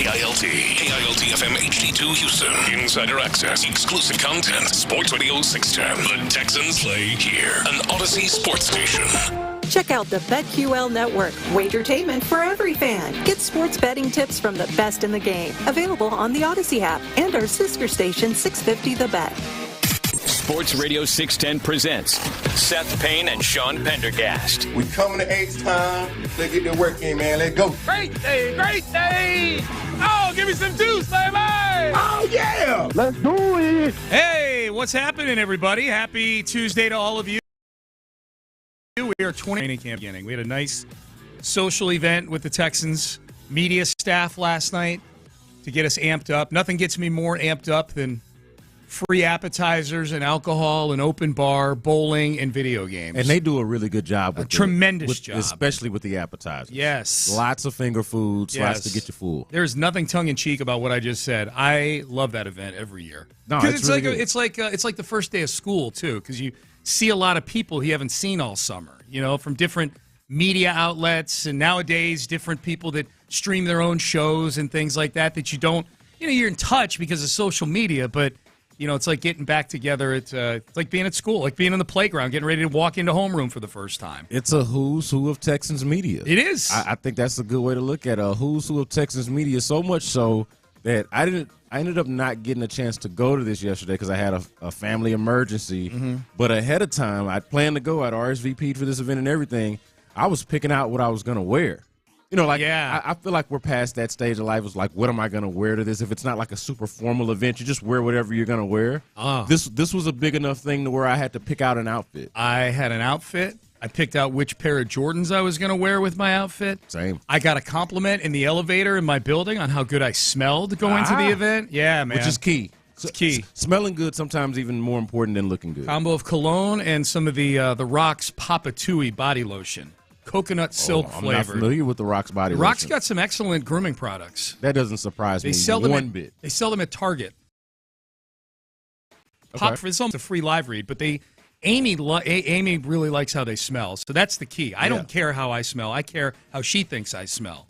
KILT FM HD2 Houston. Insider access, exclusive content. Sports Radio 610. The Texans play here. An Odyssey sports station. Check out the BetQL Network. Wagertainment for every fan. Get sports betting tips from the best in the game. Available on the Odyssey app and our sister station 650 The Bet. Sports Radio 610 presents Seth Payne and Sean Pendergast. We coming to H-Time. Let's get the work in, man. Let's go. Great day, great day. Oh, give me some juice, baby. Oh, yeah. Let's do it. Hey, what's happening, everybody? Happy Tuesday to all of you. We are 20 training camp beginning. We had a nice social event with the Texans media staff last night to get us amped up. Nothing gets me more amped up than free appetizers and alcohol and open bar, bowling, and video games. And they do a really good job. With tremendous job. Especially with the appetizers. Yes. Lots of finger foods, lots to get you full. There's nothing tongue-in-cheek about what I just said. I love that event every year. No, it's really good. It's like the first day of school, too, because you see a lot of people you haven't seen all summer, from different media outlets, and nowadays different people that stream their own shows and things like that you don't, you're in touch because of social media, but it's like getting back together. It's like being at school, like being on the playground, getting ready to walk into homeroom for the first time. It's a who's who of Texans media. It is. I think that's a good way to look at a who's who of Texans media, so much so that I ended up not getting a chance to go to this yesterday because I had a family emergency. Mm-hmm. But ahead of time, I'd planned to go. I'd RSVP'd for this event and everything. I was picking out what I was going to wear. I feel like we're past that stage of life. It's like, what am I going to wear to this? If it's not like a super formal event, you just wear whatever you're going to wear. This was a big enough thing to where I had to pick out an outfit. I had an outfit. I picked out which pair of Jordans I was going to wear with my outfit. Same. I got a compliment in the elevator in my building on how good I smelled going to the event. Yeah, man. Which is key. It's key. Smelling good sometimes even more important than looking good. Combo of cologne and some of the Rock's Papa Tui body lotion. Coconut silk I'm flavored. not familiar with the Rock's body lotion. Rock's got some excellent grooming products. That doesn't surprise me one bit. They sell them at Target. Okay. It's almost a free live read, but Amy really likes how they smell, so that's the key. I don't care how I smell. I care how she thinks I smell.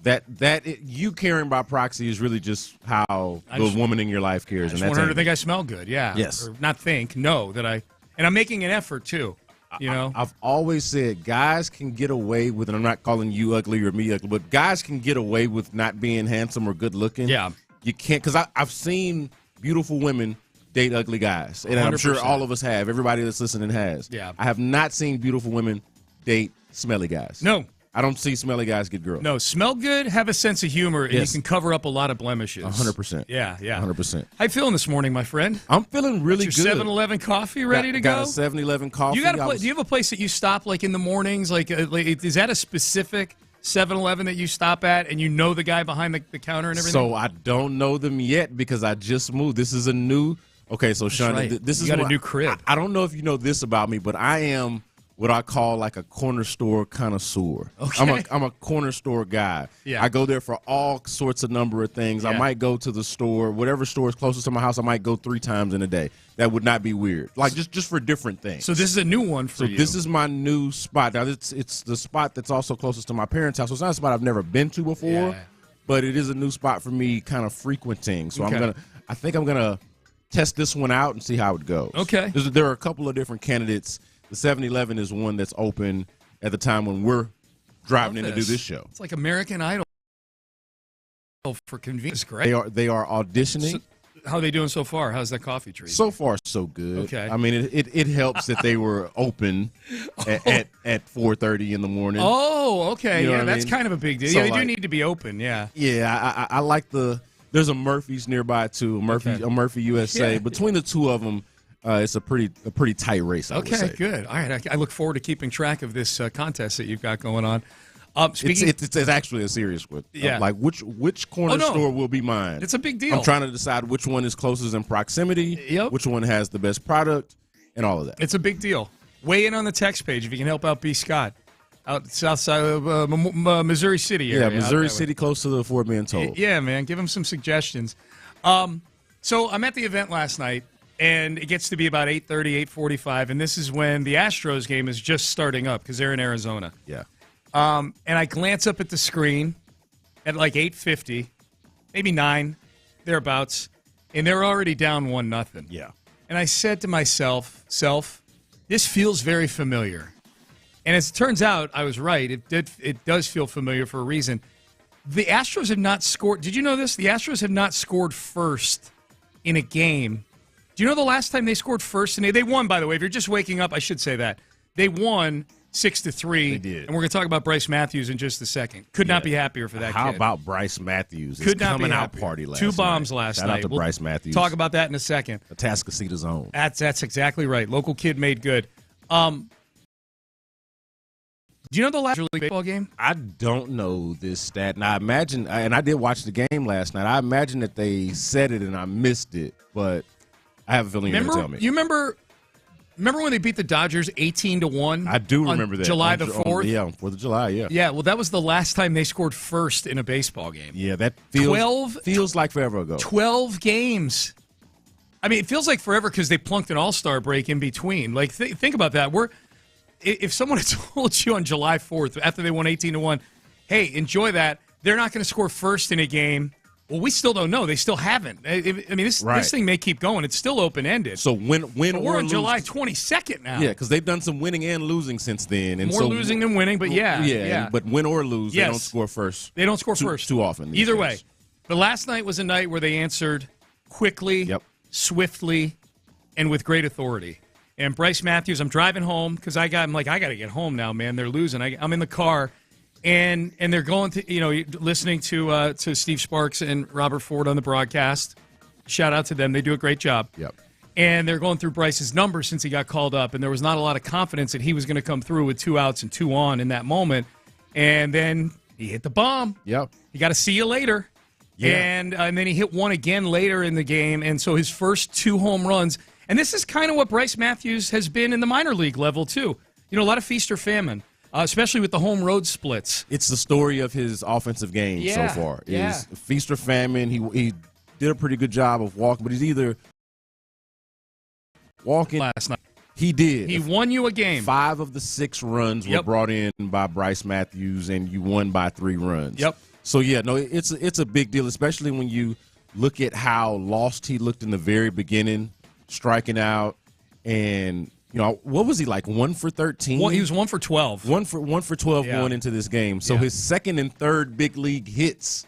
You caring by proxy is really just how the woman in your life cares. I just want her to think I smell good, yeah. Yes. Or not think, know that I – and I'm making an effort, too. I've always said guys can get away with, and I'm not calling you ugly or me ugly, but guys can get away with not being handsome or good looking. Yeah. You can't, because I've seen beautiful women date ugly guys, and 100%. I'm sure all of us have. Everybody that's listening has. Yeah. I have not seen beautiful women date smelly guys. No. I don't see smelly guys get girls. No, smell good, have a sense of humor, and you can cover up a lot of blemishes. 100%. Yeah. 100%. How you feeling this morning, my friend? I'm feeling really good. good. 7-Eleven coffee ready to go? Got a 7-Eleven coffee. Do you have a place that you stop like in the mornings? Like is that a specific 7-Eleven that you stop at, and you know the guy behind the counter and everything? So I don't know them yet because I just moved. This is a new. Okay, so Sean, this is a new crib. I don't know if you know this about me, but I am what I call like a corner store connoisseur. Okay. I'm a corner store guy. Yeah. I go there for all sorts of number of things. Yeah. I might go to the store, whatever store is closest to my house, I might go 3 times in a day. That would not be weird. Like just for different things. So this is a new one for you. So this is my new spot. Now it's the spot that's also closest to my parents' house. So it's not a spot I've never been to before, but it is a new spot for me kind of frequenting. So I think I'm gonna test this one out and see how it goes. Okay. There are a couple of different candidates. The 7-Eleven is one that's open at the time when we're driving in to do this show. It's like American Idol for convenience. Great. They are auditioning. So, how are they doing so far? How's that coffee treat? So far, so good. Okay. I mean, it helps that they were open at 4:30 in the morning. Oh, okay. You know that's kind of a big deal. So they do need to be open. Yeah. Yeah, I like there's a Murphy's nearby too. A Murphy USA. Yeah. Between the two of them. It's a pretty tight race, I would say. Good. All right, I look forward to keeping track of this contest that you've got going on. It's actually a serious one. Yeah. Like which corner store will be mine? It's a big deal. I'm trying to decide which one is closest in proximity, which one has the best product, and all of that. It's a big deal. Weigh in on the text page if you can help out B. Scott. Out south side of Missouri City area. Yeah, Missouri City, close to the Fort Being Told. Yeah, man. Give him some suggestions. So I'm at the event last night. And it gets to be about 8:30, 8:45, and this is when the Astros game is just starting up because they're in Arizona. Yeah. And I glance up at the screen at like 8:50, maybe 9, thereabouts, and they're already down 1-0. Yeah. And I said to myself, this feels very familiar. And as it turns out, I was right. It does feel familiar for a reason. The Astros have not scored. Did you know this? The Astros have not scored first in a game. Do you know the last time they scored first? And they won, by the way. If you're just waking up, I should say that. They won 6-3. They did. And we're going to talk about Bryce Matthews in just a second. Could not be happier for that How kid. about Bryce Matthews? Could not coming be out happier. party last 2 night. bombs last Shout night. out to Bryce Matthews. Talk about that in a second. Atascocita's own. That's exactly right. Local kid made good. Do you know the last League baseball game? I don't know this stat. And I imagine, and I did watch the game last night. I imagine that they said it and I missed it, but I have a feeling you're going to tell me. You remember when they beat the Dodgers 18-1? I do remember that. July the 4th? Yeah, on 4th of July, yeah. Yeah, well, that was the last time they scored first in a baseball game. Yeah, that feels like forever ago. 12 games. I mean, it feels like forever because they plunked an all-star break in between. Like, think about that. If someone had told you on July 4th, after they won 18-1, hey, enjoy that, they're not going to score first in a game. Well, we still don't know. They still haven't. I mean, this thing may keep going. It's still open-ended. So win but we're or on lose. July 22nd now. Yeah, because they've done some winning and losing since then. And More losing than winning, but yeah. But win or lose, Yes. they don't score first. They don't score first. Too often. Either way. But last night was a night where they answered quickly, swiftly, and with great authority. And Bryce Matthews, I'm driving home because I'm like, I got to get home now, man. They're losing. I'm in the car, and they're going to, listening to Steve Sparks and Robert Ford on the broadcast. Shout out to them. They do a great job. Yep. And they're going through Bryce's numbers since he got called up, and there was not a lot of confidence that he was going to come through with 2 outs and 2 on in that moment. And then he hit the bomb. Yep. He got to see you later. Yeah. And then he hit one again later in the game. And so his first 2 home runs. And this is kind of what Bryce Matthews has been in the minor league level, too. A lot of feast or famine, especially with the home road splits. It's the story of his offensive game so far. Is feast or famine. He did a pretty good job of walking, but he's either walking. Last night. He did. He won you a game. 5 of the 6 runs were brought in by Bryce Matthews, and you won by 3 runs. Yep. So, it's a big deal, especially when you look at how lost he looked in the very beginning, striking out, and what was he like? 1 for 13. Well, he was 1 for 12. 1 for 12 going into this game. So his second and third big league hits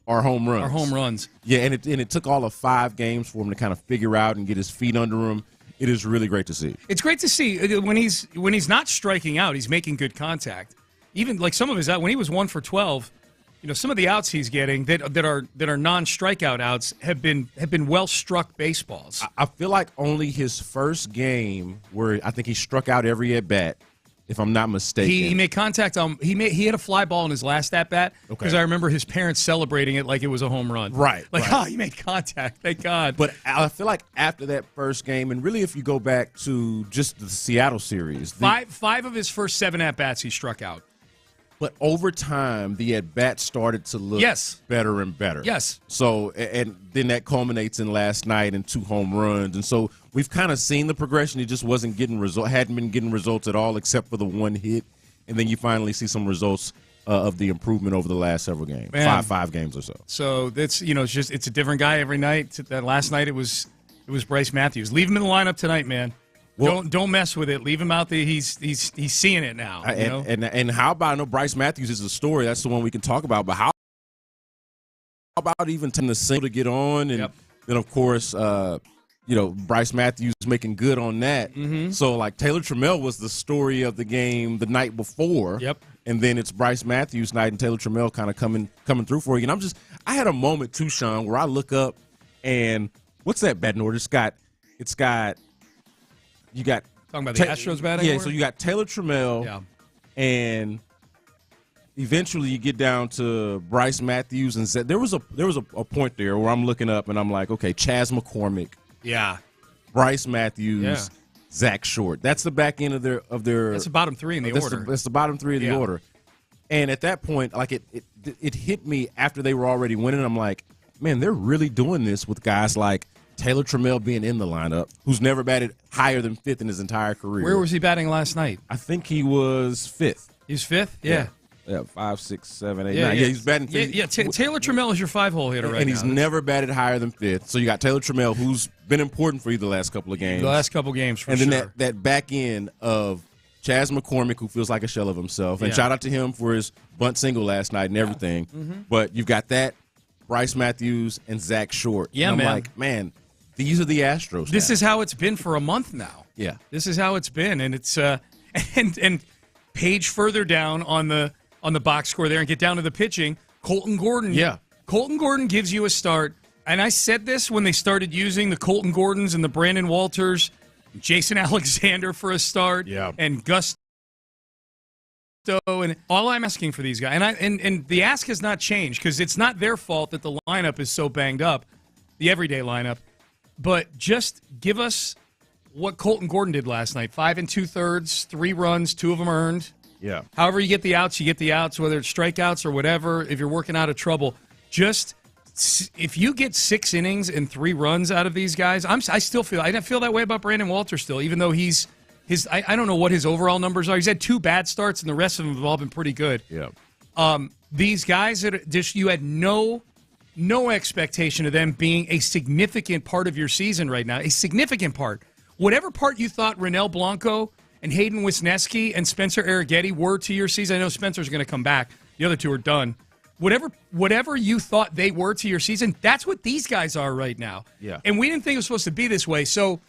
are home runs. Are home runs. Yeah, and it took all of 5 games for him to kind of figure out and get his feet under him. It is really great to see. It's great to see when he's not striking out, he's making good contact. Even like some of his out when he was 1 for 12. Some of the outs he's getting that are non-strikeout outs have been well struck baseballs. I feel like only his first game where I think he struck out every at bat, if I'm not mistaken. He made contact on he had a fly ball in his last at bat because I remember his parents celebrating it like it was a home run. Right. He made contact. Thank God. But I feel like after that first game, and really if you go back to just the Seattle series, five of his first 7 at bats he struck out. But over time, the at-bat started to look better and better. Yes. So, and then that culminates in last night in 2 home runs. And so we've kind of seen the progression. He just hadn't been getting results at all except for the 1 hit. And then you finally see some results of the improvement over the last several games, five games or so. So that's, it's a different guy every night. That last night it was Bryce Matthews. Leave him in the lineup tonight, man. Well, don't mess with it. Leave him out there. He's seeing it now. And how about, I know Bryce Matthews is the story. That's the one we can talk about. But how about even taking the single to get on? And then, of course, Bryce Matthews making good on that. Mm-hmm. So, like, Taylor Trammell was the story of the game the night before. Yep. And then it's Bryce Matthews night and Taylor Trammell kind of coming through for you. And I had a moment, too, Sean, where I look up and what's that batting order? You got talking about the Astros batting order? So you got Taylor Trammell, and eventually you get down to Bryce Matthews, and there was a point there where I'm looking up and I'm like, okay, Chas McCormick, Bryce Matthews, Zach Short. That's the back end of their. That's the bottom 3 in the order. That's the bottom 3 of the order. And at that point, like it hit me after they were already winning. I'm like, man, they're really doing this with guys like Taylor Trammell being in the lineup, who's never batted higher than 5th in his entire career. Where was he batting last night? I think he was 5th. He was 5th? Yeah. Yeah, 5, 6, 7, 8, Yeah, 9. yeah. Yeah, he's batting. Taylor Trammell is your 5-hole hitter right now. And he's never batted higher than 5th. So you got Taylor Trammell, who's been important for you the last couple of games. The last couple games, for and sure. And then that back end of Chaz McCormick, who feels like a shell of himself. And shout out to him for his bunt single last night and everything. Mm-hmm. But you've got that, Bryce Matthews, and Zach Short. Yeah, and I'm man. like, man, these are the Astros This now. is how it's been for a month now. Yeah. This is how it's been. And it's and page further down on the box score there and get down to the pitching, Colton Gordon. Yeah. Colton Gordon gives you a start. And I said this when they started using the Colton Gordons and the Brandon Walters, Jason Alexander for a start, and Gusto. And all I'm asking for these guys, and the ask has not changed because it's not their fault that the lineup is so banged up, the everyday lineup, but just give us what Colton Gordon did last night. 5 2/3, 3 runs, 2 of them earned. Yeah. However you get the outs, whether it's strikeouts or whatever, if you're working out of trouble, just if you get 6 innings and 3 runs out of these guys, I still feel that way about Brandon Walter still, even though I don't know what his overall numbers are. He's had 2 bad starts, and the rest of them have all been pretty good. Yeah. These guys that just you had no expectation of them being a significant part of your season right now, a significant part. Whatever part you thought Ronel Blanco and Hayden Wisniewski and Spencer Arrighetti were to your season, I know Spencer's going to come back. The other 2 are done. Whatever you thought they were to your season, that's what these guys are right now. Yeah. And we didn't think it was supposed to be this way. So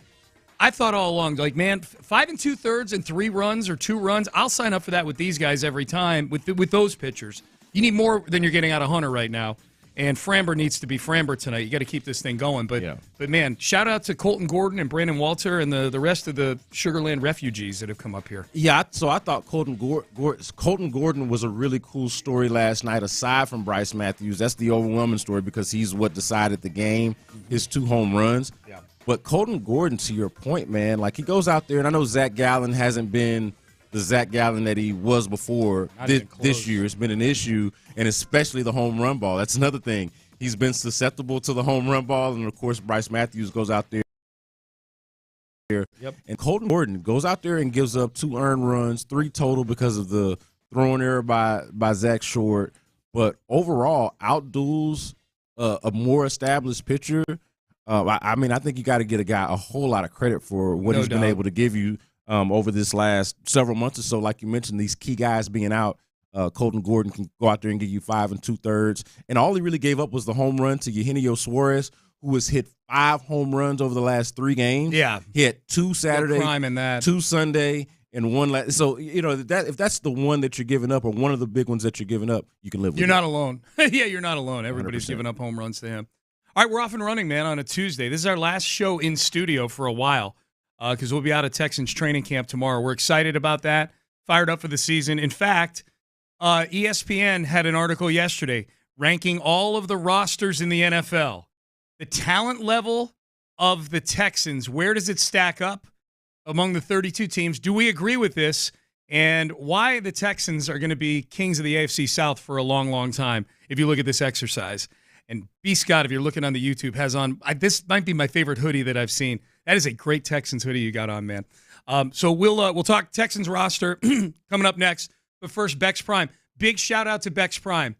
I thought all along, like, man, 5 2/3 and 3 runs or 2 runs, I'll sign up for that with these guys every time with those pitchers. You need more than you're getting out of Hunter right now. And Framber needs to be Framber tonight. You got to keep this thing going. But man, shout out to Colton Gordon and Brandon Walter and the rest of the Sugarland refugees that have come up here. Yeah, so I thought Colton Gordon was a really cool story last night, aside from Bryce Matthews. That's the overwhelming story because he's what decided the game, his 2 home runs. Yeah. But Colton Gordon, to your point, man, like he goes out there, and I know Zach Gallen hasn't been the Zach Gallen that he was before this year. It's been an issue, and especially the home run ball. That's another thing. He's been susceptible to the home run ball, and, of course, Bryce Matthews goes out there. And Colton Gordon goes out there and gives up 2 earned runs, 3 total because of the throwing error by Zach Short. But overall, outduels a more established pitcher. I think you got to get a guy a whole lot of credit for what he's been able to give you over this last several months or so. Like you mentioned, these key guys being out, Colton Gordon can go out there and give you 5 2/3. And all he really gave up was the home run to Eugenio Suarez, who has hit 5 home runs over the last 3 games. Yeah. He had 2 Saturday, crime in that. 2 Sunday, and 1 last. So, if that's the one that you're giving up or one of the big ones that you're giving up, you can live with it. You're not alone. Yeah, you're not alone. Everybody's 100%. giving up home runs to him. All right, we're off and running, man, on a Tuesday. This is our last show in studio for a while because we'll be out of Texans training camp tomorrow. We're excited about that, fired up for the season. In fact, ESPN had an article yesterday ranking all of the rosters in the NFL. The talent level of the Texans, where does it stack up among the 32 teams? Do we agree with this? And why the Texans are going to be kings of the AFC South for a long, long time if you look at this exercise. And B. Scott, if you're looking on the YouTube, has on this might be my favorite hoodie that I've seen. That is a great Texans hoodie you got on, man. So we'll talk Texans roster coming up next. But first, Bex Prime. Big shout out to Bex Prime.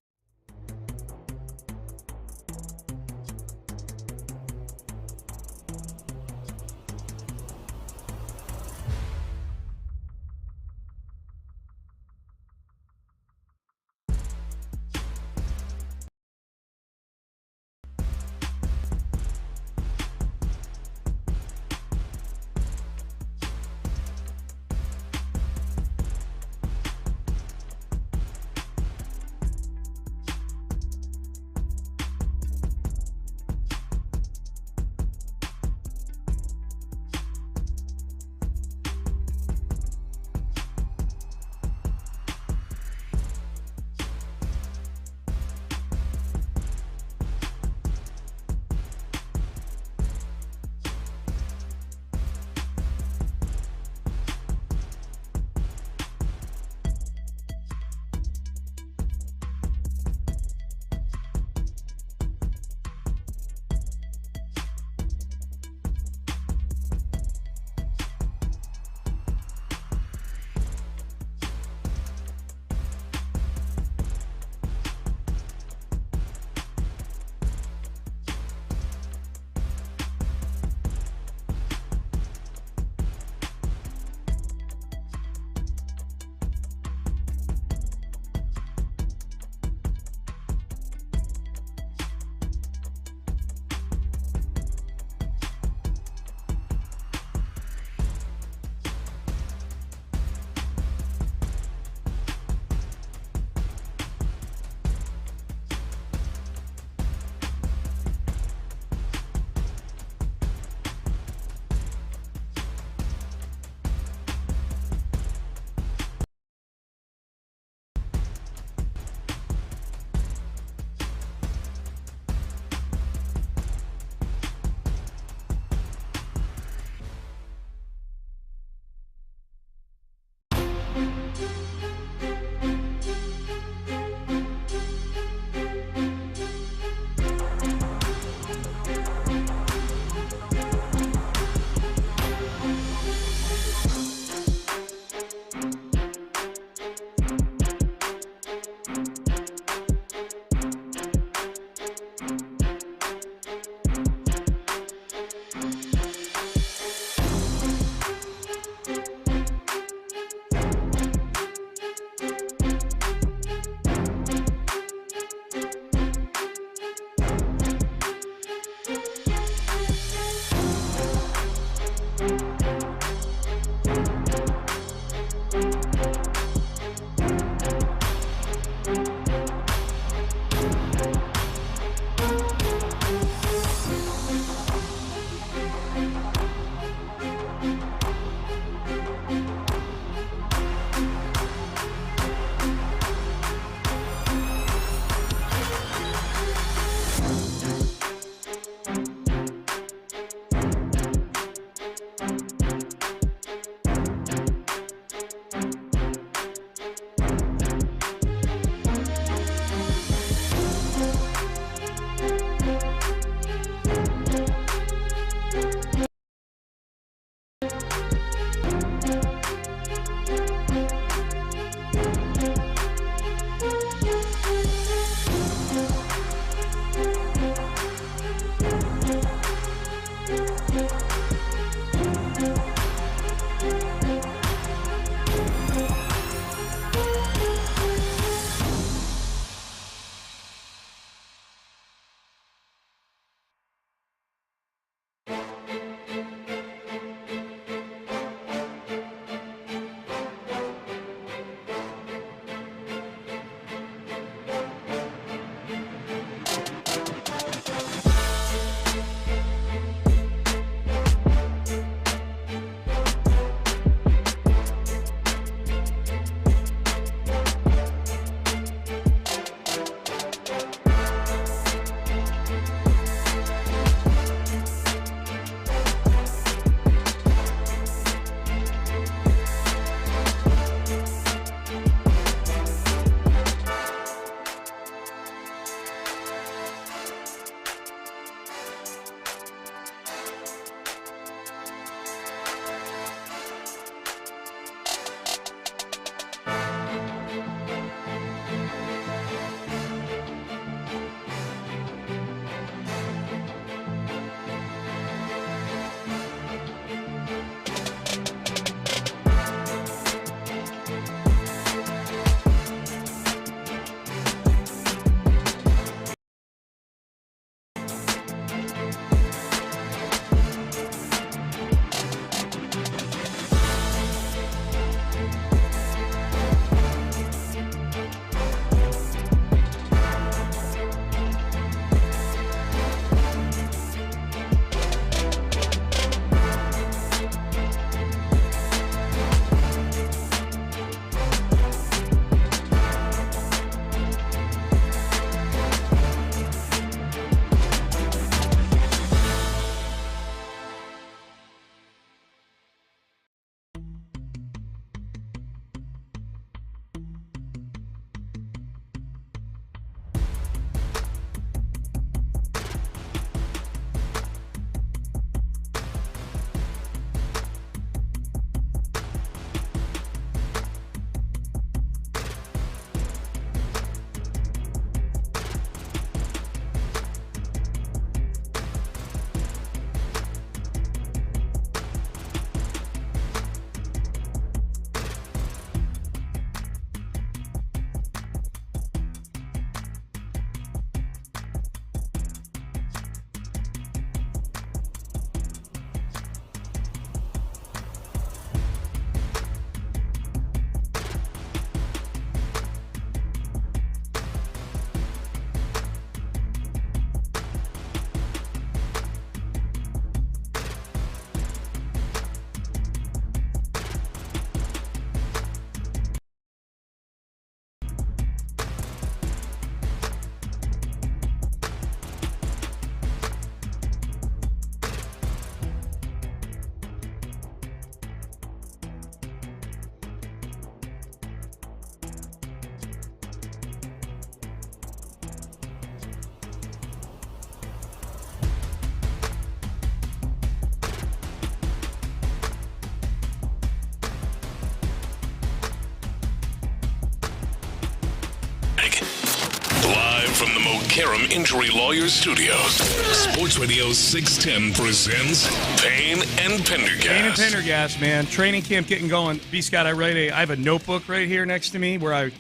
From the Mokaram Injury Lawyers Studios, Sports Radio 610 presents Payne and Pendergast. Payne and Pendergast, man. Training camp getting going. B. Scott, I have a notebook right here next to me where I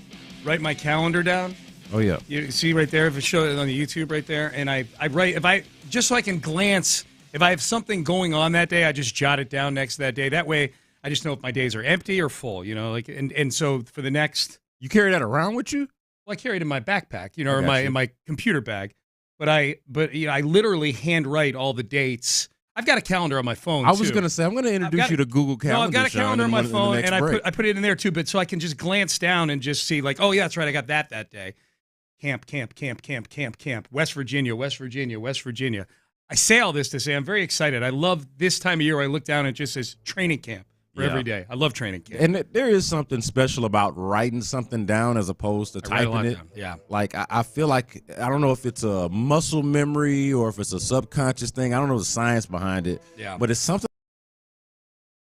write my calendar down. Oh, yeah. You see right there, if it shows on the YouTube right there, and I write, just so I can glance, if I have something going on that day, I just jot it down next to that day. That way, I just know if my days are empty or full, and so for the next... You carry that around with you? Well, I carry it in my backpack, or in my computer bag. But I literally handwrite all the dates. I've got a calendar on my phone. I was going to say I'm going to introduce you to Google Calendar. No, I've got a calendar on my phone, and I put it in there too. But so I can just glance down and just see, like, oh yeah, that's right, I got that day. Camp. West Virginia. I say all this to say I'm very excited. I love this time of year. I look down and it just says training camp. For every day. I love training camp. And there is something special about writing something down as opposed to typing it. Down. Yeah. Like, I feel like, I don't know if it's a muscle memory or if it's a subconscious thing. I don't know the science behind it. Yeah. But it's something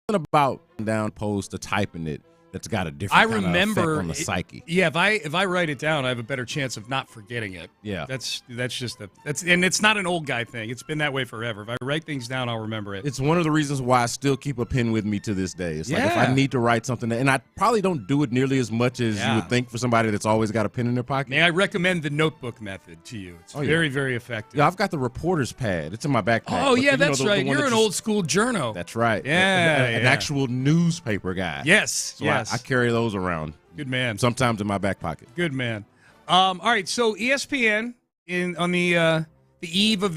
about down opposed to typing it that's got a different kind of effect on the psyche. Yeah, if I write it down, I have a better chance of not forgetting it. Yeah. That's and it's not an old guy thing. It's been that way forever. If I write things down, I'll remember it. It's one of the reasons why I still keep a pen with me to this day. It's like if I need to write something, and I probably don't do it nearly as much as you would think for somebody that's always got a pen in their pocket. May I recommend the notebook method to you? It's very, very effective. Yeah, I've got the reporter's pad. It's in my backpack. Oh, yeah, that's right. You're an old school journo. That's right. Yeah. An actual newspaper guy. Yes, So yes. I carry those around. Good man. Sometimes in my back pocket. Good man. All right, so ESPN on the eve of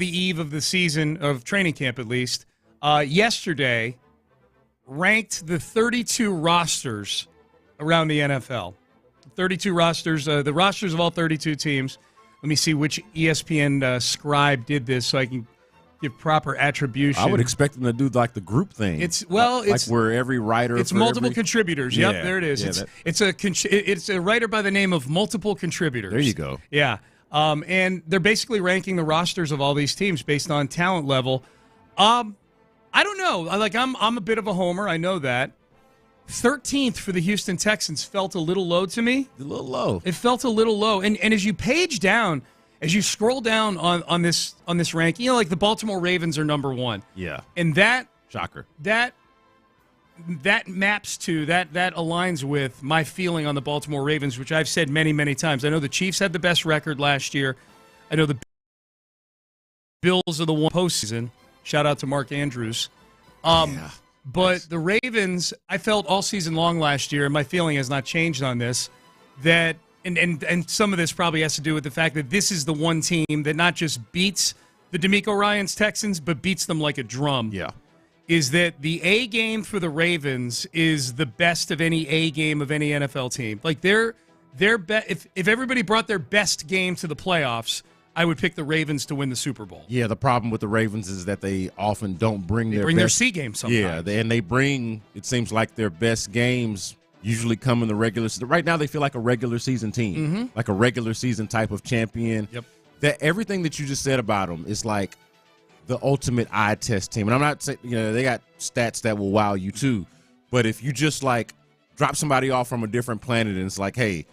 the season of training camp, at least yesterday, ranked the 32 rosters around the NFL. 32 rosters, the rosters of all 32 teams. Let me see which ESPN scribe did this so I can give proper attribution. I would expect them to do like the group thing. It's where every writer. It's multiple contributors. Yep, there it is. Yeah, it's a writer by the name of multiple contributors. There you go. Yeah, and they're basically ranking the rosters of all these teams based on talent level. I don't know. I'm a bit of a homer. I know that. 13th for the Houston Texans felt a little low to me. A little low. It felt a little low. And as you page down, as you scroll down on this ranking, like the Baltimore Ravens are number 1. Yeah. And that shocker. That maps to that aligns with my feeling on the Baltimore Ravens, which I've said many, many times. I know the Chiefs had the best record last year. I know the Bills are the one postseason. Shout out to Mark Andrews. But the Ravens, I felt all season long last year, and my feeling has not changed on this, that and some of this probably has to do with the fact that this is the one team that not just beats the DeMeco Ryans Texans, but beats them like a drum. Yeah. Is that the A game for the Ravens is the best of any A game of any NFL team. Like if everybody brought their best game to the playoffs, I would pick the Ravens to win the Super Bowl. Yeah, the problem with the Ravens is that they often don't bring their C game sometimes. Yeah, and they bring, it seems like their best games usually come in the regular season. Right now they feel like a regular season team, like a regular season type of champion. Yep. That everything that you just said about them is like the ultimate eye test team. And I'm not saying, they got stats that will wow you too. But if you just like drop somebody off from a different planet and it's like, hey,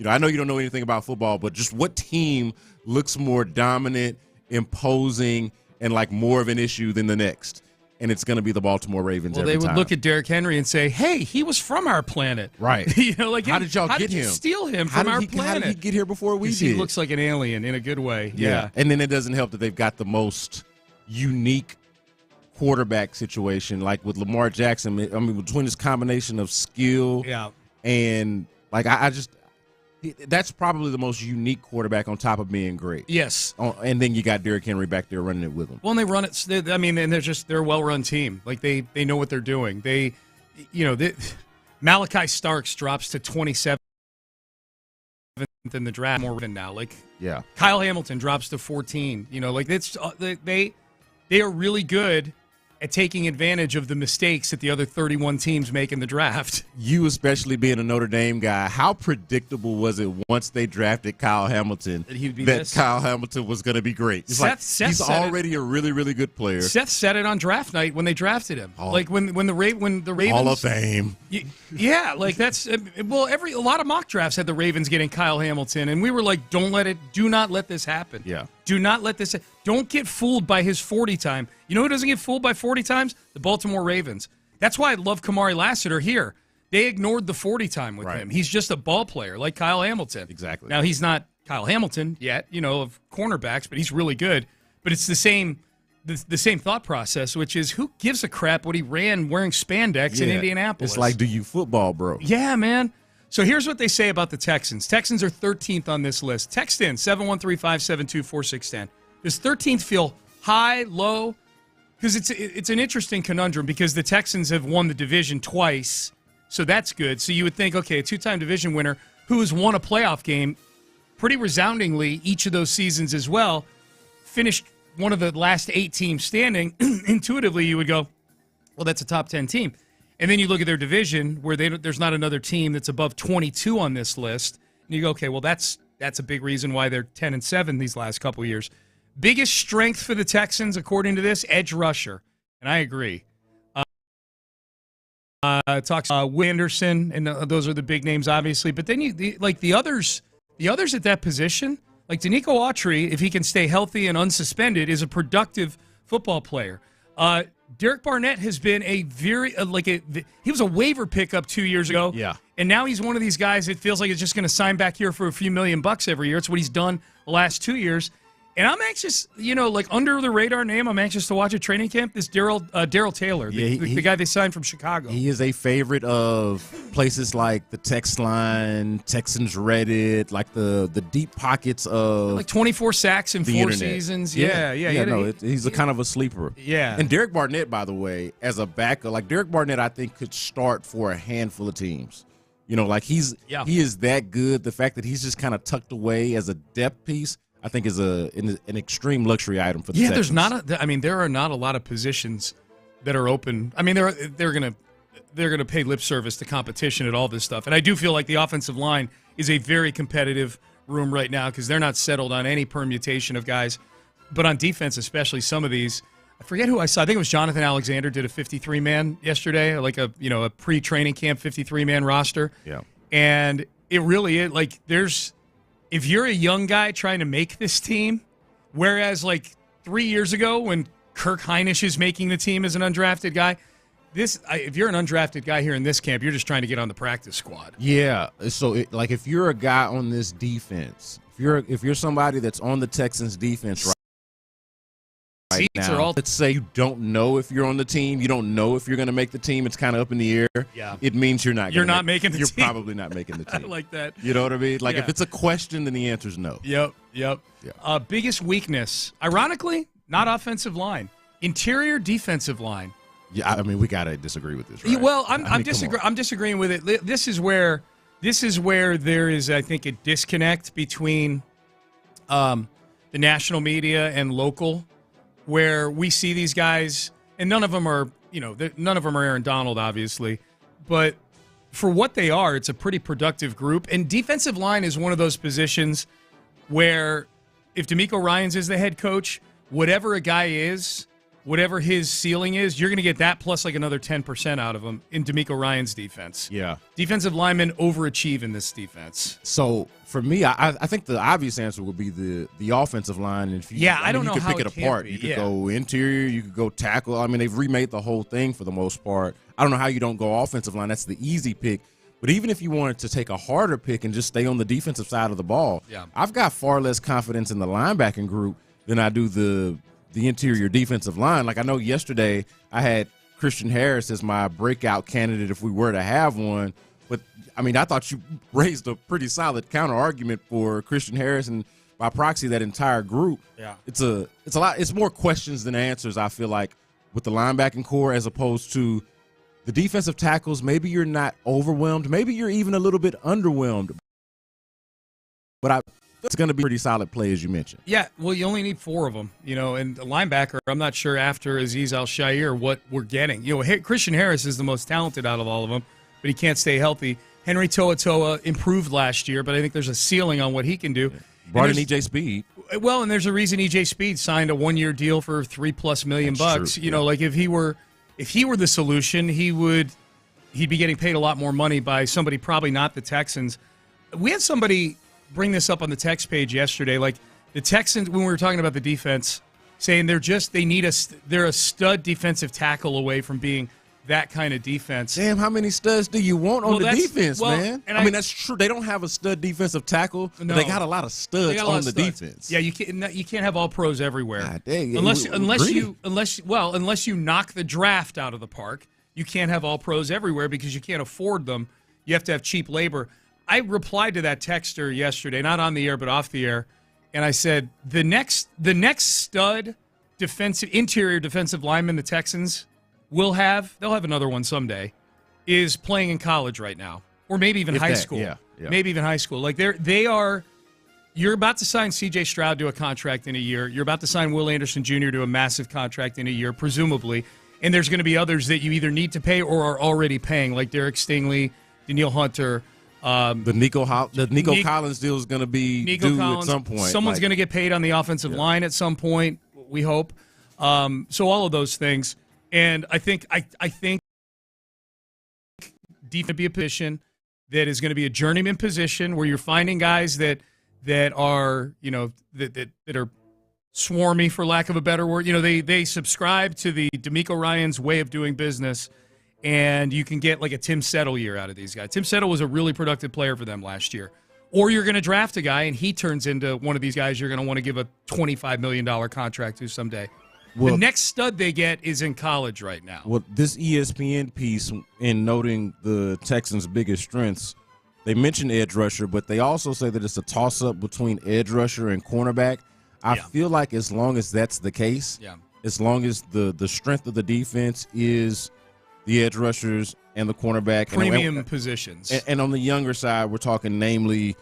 I know you don't know anything about football, but just what team looks more dominant, imposing, and like more of an issue than the next? And it's going to be the Baltimore Ravens. Well, every they would time. Look at Derrick Henry and say, "Hey, he was from our planet, right? How did y'all get him? You steal him from our planet? How did he get here before we did? He looks like an alien in a good way. Yeah. And then it doesn't help that they've got the most unique quarterback situation, like with Lamar Jackson. I mean, between this combination of skill, and like that's probably the most unique quarterback on top of being great. Yes. And then you got Derrick Henry back there running it with him. Well, and they run it. And they're a well-run team. Like they know what they're doing. Malachi Starks drops to 27th in the draft more than now. Kyle Hamilton drops to 14. They are really good at taking advantage of the mistakes that the other 31 teams make in the draft. You, especially being a Notre Dame guy, how predictable was it once they drafted Kyle Hamilton that Kyle Hamilton was going to be great? He's already a really, really good player. Seth said it on draft night when they drafted him. When the Ravens Hall of Fame. Yeah, that's a lot of mock drafts had the Ravens getting Kyle Hamilton, and we were like, do not let this happen. Yeah. Do not let this. Don't get fooled by his 40 time. You know who doesn't get fooled by 40 times? The Baltimore Ravens. That's why I love Kamari Lassiter here. They ignored the 40 time with him. He's just a ball player like Kyle Hamilton. Exactly. Now, he's not Kyle Hamilton yet, of cornerbacks, but he's really good. But it's the same thought process, which is who gives a crap what he ran wearing spandex in Indianapolis? It's like, do you football, bro? Yeah, man. So here's what they say about the Texans. Texans are 13th on this list. Text in 713-572-4610. Does 13th feel high, low? Because it's an interesting conundrum because the Texans have won the division twice, so that's good. So you would think, okay, a two-time division winner who has won a playoff game pretty resoundingly each of those seasons as well, finished one of the last 8 teams standing. Intuitively, you would go, well, that's a top 10 team. And then you look at their division where there's not another team that's above 22 on this list. And you go, okay, well, that's a big reason why they're 10-7 these last couple of years. Biggest strength for the Texans, according to this, edge rusher. And I agree. Talks Will Anderson, and those are the big names, obviously. But then the others at that position, like Danico Autry, if he can stay healthy and unsuspended, is a productive football player. Derek Barnett has been a very he was a waiver pickup 2 years ago. Yeah. And now he's one of these guys that feels like he's just going to sign back here for a few $1 million every year. It's what he's done the last 2 years. And I'm anxious, like under the radar name, I'm anxious to watch at training camp. This Daryl Taylor, the guy they signed from Chicago. He is a favorite of places like the text line, Texans Reddit, like the deep pockets of like 24 sacks in 4 internet. Seasons. He's a kind of a sleeper. Yeah. And Derek Barnett, by the way, as a backup, like Derek Barnett, I think could start for a handful of teams. He is that good. The fact that he's just kind of tucked away as a depth piece, I think is an extreme luxury item for the Texans. There are not a lot of positions that are open. I mean, they're gonna pay lip service to competition at all this stuff, and I do feel like the offensive line is a very competitive room right now because they're not settled on any permutation of guys, but on defense, especially some of these. I forget who I saw. I think it was Jonathan Alexander did a 53-man yesterday, like a pre-training camp 53-man roster. Yeah, and it really is like if you're a young guy trying to make this team, whereas like 3 years ago when Kirk Heinisch is making the team as an undrafted guy, if you're an undrafted guy here in this camp, you're just trying to get on the practice squad. Yeah. So if you're a guy on this defense, if you're somebody that's on the Texans defense right now, let's say you don't know if you're on the team, you don't know if you're going to make the team, it's kind of up in the air. Yeah. It means you're not making the team. You're probably not making the team. I like that. You know what I mean? Like if it's a question, then the answer is no. Yep. Yeah. Biggest weakness, ironically, not offensive line, interior defensive line. Yeah, I mean, we got to disagree with this, right? Well, I'm disagreeing with it. This is where there is, I think, a disconnect between the national media and local, where we see these guys, and none of them are Aaron Donald, obviously, but for what they are, it's a pretty productive group. And defensive line is one of those positions where if DeMeco Ryans is the head coach, whatever a guy is, whatever his ceiling is, you're going to get that plus like another 10% out of him in DeMeco Ryans' defense. Yeah. Defensive linemen overachieve in this defense. So for me, I think the obvious answer would be the offensive line. And I don't know how you could pick it apart. You could go interior, you could go tackle. I mean, they've remade the whole thing for the most part. I don't know how you don't go offensive line. That's the easy pick. But even if you wanted to take a harder pick and just stay on the defensive side of the ball, I've got far less confidence in the linebacking group than I do the interior defensive line. Like I know yesterday I had Christian Harris as my breakout candidate if we were to have one. But, I mean, I thought you raised a pretty solid counter argument for Christian Harris and by proxy that entire group. Yeah. It's a lot. It's more questions than answers, I feel like, with the linebacking core as opposed to the defensive tackles. Maybe you're not overwhelmed. Maybe you're even a little bit underwhelmed. But it's going to be a pretty solid play, as you mentioned. Yeah, well, you only need 4 of them, and the linebacker, I'm not sure after Azeez Al-Shaair what we're getting. Christian Harris is the most talented out of all of them, but he can't stay healthy. Henry To'oTo'o improved last year, but I think there's a ceiling on what he can do. Brought in E.J. Speed. Well, and there's a reason E.J. Speed signed a 1-year deal for $3+ million. That's true. Like if he were the solution, he'd be getting paid a lot more money by somebody probably not the Texans. We had somebody bring this up on the text page yesterday. Like the Texans, when we were talking about the defense, saying they're a stud defensive tackle away from being that kind of defense. Damn, how many studs do you want on the defense, man? And I mean, that's true. They don't have a stud defensive tackle, but they got a lot of studs on the defense. Yeah, you can't have all pros everywhere. God dang, unless you knock the draft out of the park, you can't have all pros everywhere because you can't afford them. You have to have cheap labor. I replied to that texter yesterday, not on the air but off the air, and I said the next stud interior defensive lineman the Texans they'll have another one someday, is playing in college right now, or maybe even high school. Yeah. Maybe even high school. Like you're about to sign C.J. Stroud to a contract in a year. You're about to sign Will Anderson Jr. to a massive contract in a year, presumably. And there's going to be others that you either need to pay or are already paying, like Derek Stingley, Danielle Hunter. The Nico Collins deal is going to be due at some point. Someone's going to get paid on the offensive line at some point, we hope. So all of those things. And I think defense would be a position that is going to be a journeyman position where you're finding guys that are, that are swarmy, for lack of a better word. They subscribe to the DeMeco Ryans way of doing business, and you can get like a Tim Settle year out of these guys. Tim Settle was a really productive player for them last year. Or you're going to draft a guy and he turns into one of these guys you're going to want to give a $25 million contract to someday. Well, the next stud they get is in college right now. Well, this ESPN piece, in noting the Texans' biggest strengths, they mention edge rusher, but they also say that it's a toss-up between edge rusher and cornerback. I feel like as long as that's the case, as long as the strength of the defense is the edge rushers and the cornerback. Premium positions. And on the younger side, we're talking namely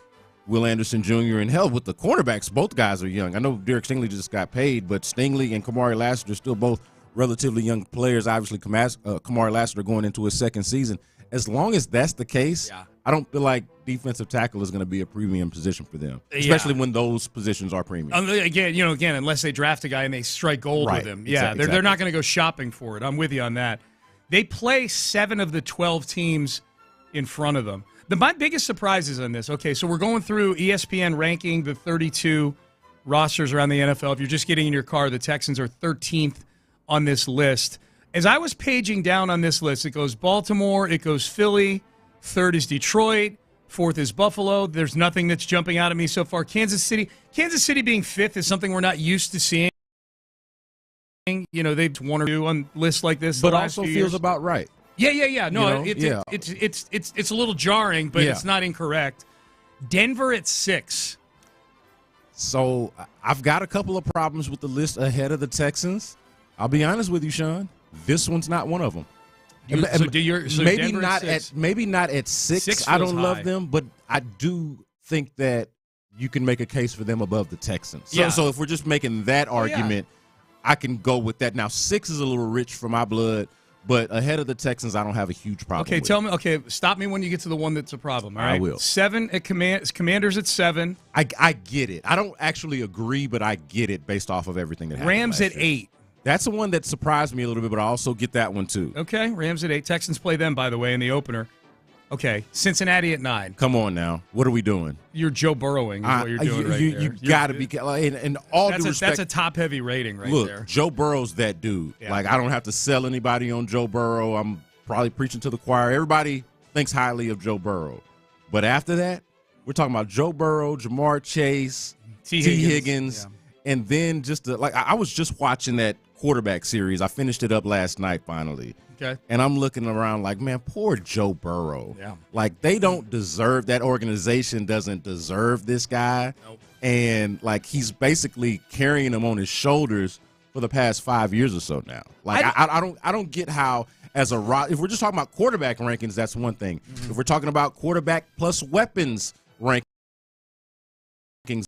Will Anderson Jr. and hell, with the cornerbacks, both guys are young. I know Derek Stingley just got paid, but Stingley and Kamari Lassiter are still both relatively young players. Obviously, Kamari Lassiter going into his second season. As long as that's the case, I don't feel like defensive tackle is going to be a premium position for them, especially when those positions are premium. Again, unless they draft a guy and they strike gold with him. Yeah, exactly. They're not going to go shopping for it. I'm with you on that. They play 7 of the 12 teams in front of them. My biggest surprises on this, okay, so we're going through ESPN ranking the 32 rosters around the NFL. If you're just getting in your car, the Texans are 13th on this list. As I was paging down on this list, it goes Baltimore, it goes Philly, 3rd is Detroit, 4th is Buffalo. There's nothing that's jumping out at me so far. Kansas City being 5th is something we're not used to seeing. You know, they've 1 or 2 on lists like this, but also feels about right. Yeah. No, it's a little jarring, but it's not incorrect. Denver at 6. So I've got a couple of problems with the list ahead of the Texans. I'll be honest with you, Sean. This one's not one of them. Maybe not at 6. I don't love them, but I do think that you can make a case for them above the Texans. So if we're just making that argument, I can go with that. Now 6 is a little rich for my blood. But ahead of the Texans, I don't have a huge problem. Okay, tell me. Okay, stop me when you get to the one that's a problem. All right, I will. 7 at Commanders at 7. I get it. I don't actually agree, but I get it based off of everything that happened. Rams at 8. That's the one that surprised me a little bit, but I also get that one too. Okay, Rams at 8. Texans play them, by the way, in the opener. Okay, Cincinnati at 9. Come on now, what are we doing? You're Joe Burrowing is what you're doing right there. You got to be. In all due respect, that's a top-heavy rating right there. Look, Joe Burrow's that dude. Yeah. Like, I don't have to sell anybody on Joe Burrow. I'm probably preaching to the choir. Everybody thinks highly of Joe Burrow. But after that, we're talking about Joe Burrow, Jamar Chase, T. Higgins, and then I was just watching that quarterback series. I finished it up last night finally. Okay. And I'm looking around like, man, poor Joe Burrow. Yeah. Like, they don't deserve, that organization doesn't deserve this guy. Nope. And, like, he's basically carrying him on his shoulders for the past 5 years or so now. Like, I don't get how, if we're just talking about quarterback rankings, that's one thing. Mm-hmm. If we're talking about quarterback plus weapons rankings,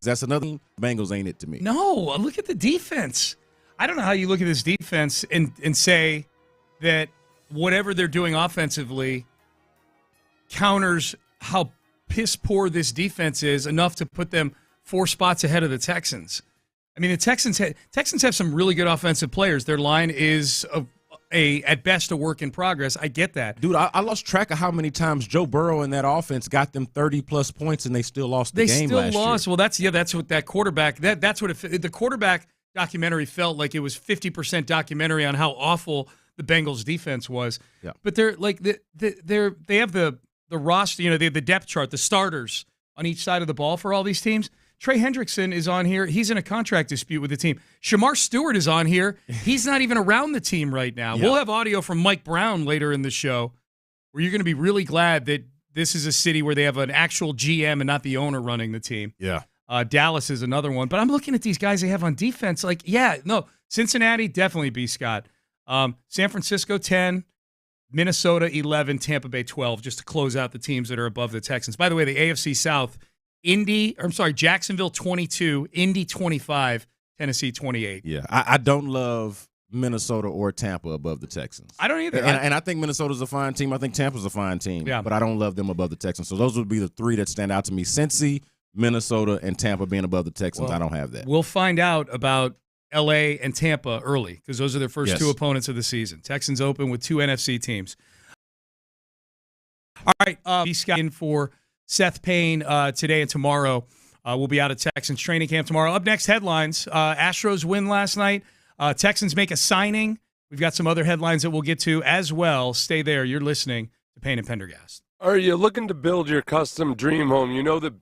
that's another thing. Bengals ain't it to me. No, look at the defense. I don't know how you look at this defense and say that whatever they're doing offensively counters how piss poor this defense is enough to put them 4 spots ahead of the Texans. I mean, the Texans have some really good offensive players. Their line is at best a work in progress. I get that. Dude, I lost track of how many times Joe Burrow and that offense got them 30-plus points and they still lost the game last year. They still lost. Well, that's what that quarterback – that's what the quarterback documentary felt like. It was 50% documentary on how awful – the Bengals defense was. Yeah. But they're like they have the roster, they have the depth chart, the starters on each side of the ball for all these teams. Trey Hendrickson is on here. He's in a contract dispute with the team. Shamar Stewart is on here. He's not even around the team right now. Yeah. We'll have audio from Mike Brown later in the show where you're going to be really glad that this is a city where they have an actual GM and not the owner running the team. Yeah. Dallas is another one. But I'm looking at these guys they have on defense. Like, Cincinnati, definitely B. Scott. San Francisco 10, Minnesota 11, Tampa Bay 12, just to close out the teams that are above the Texans. By the way, the AFC South, Jacksonville 22, Indy 25, Tennessee 28. Yeah, I don't love Minnesota or Tampa above the Texans. I don't either. And I think Minnesota's a fine team. I think Tampa's a fine team. Yeah. But I don't love them above the Texans. So those would be the 3 that stand out to me. Cincy, Minnesota, and Tampa being above the Texans. I don't have that. We'll find out about L.A. and Tampa early because those are their first 2 opponents of the season. Texans open with 2 NFC teams. All right, be Scott in for Seth Payne today and tomorrow. We'll be out at Texans training camp tomorrow. Up next, headlines. Astros win last night. Texans make a signing. We've got some other headlines that we'll get to as well. Stay there. You're listening to Payne and Pendergast. Are you looking to build your custom dream home? You know the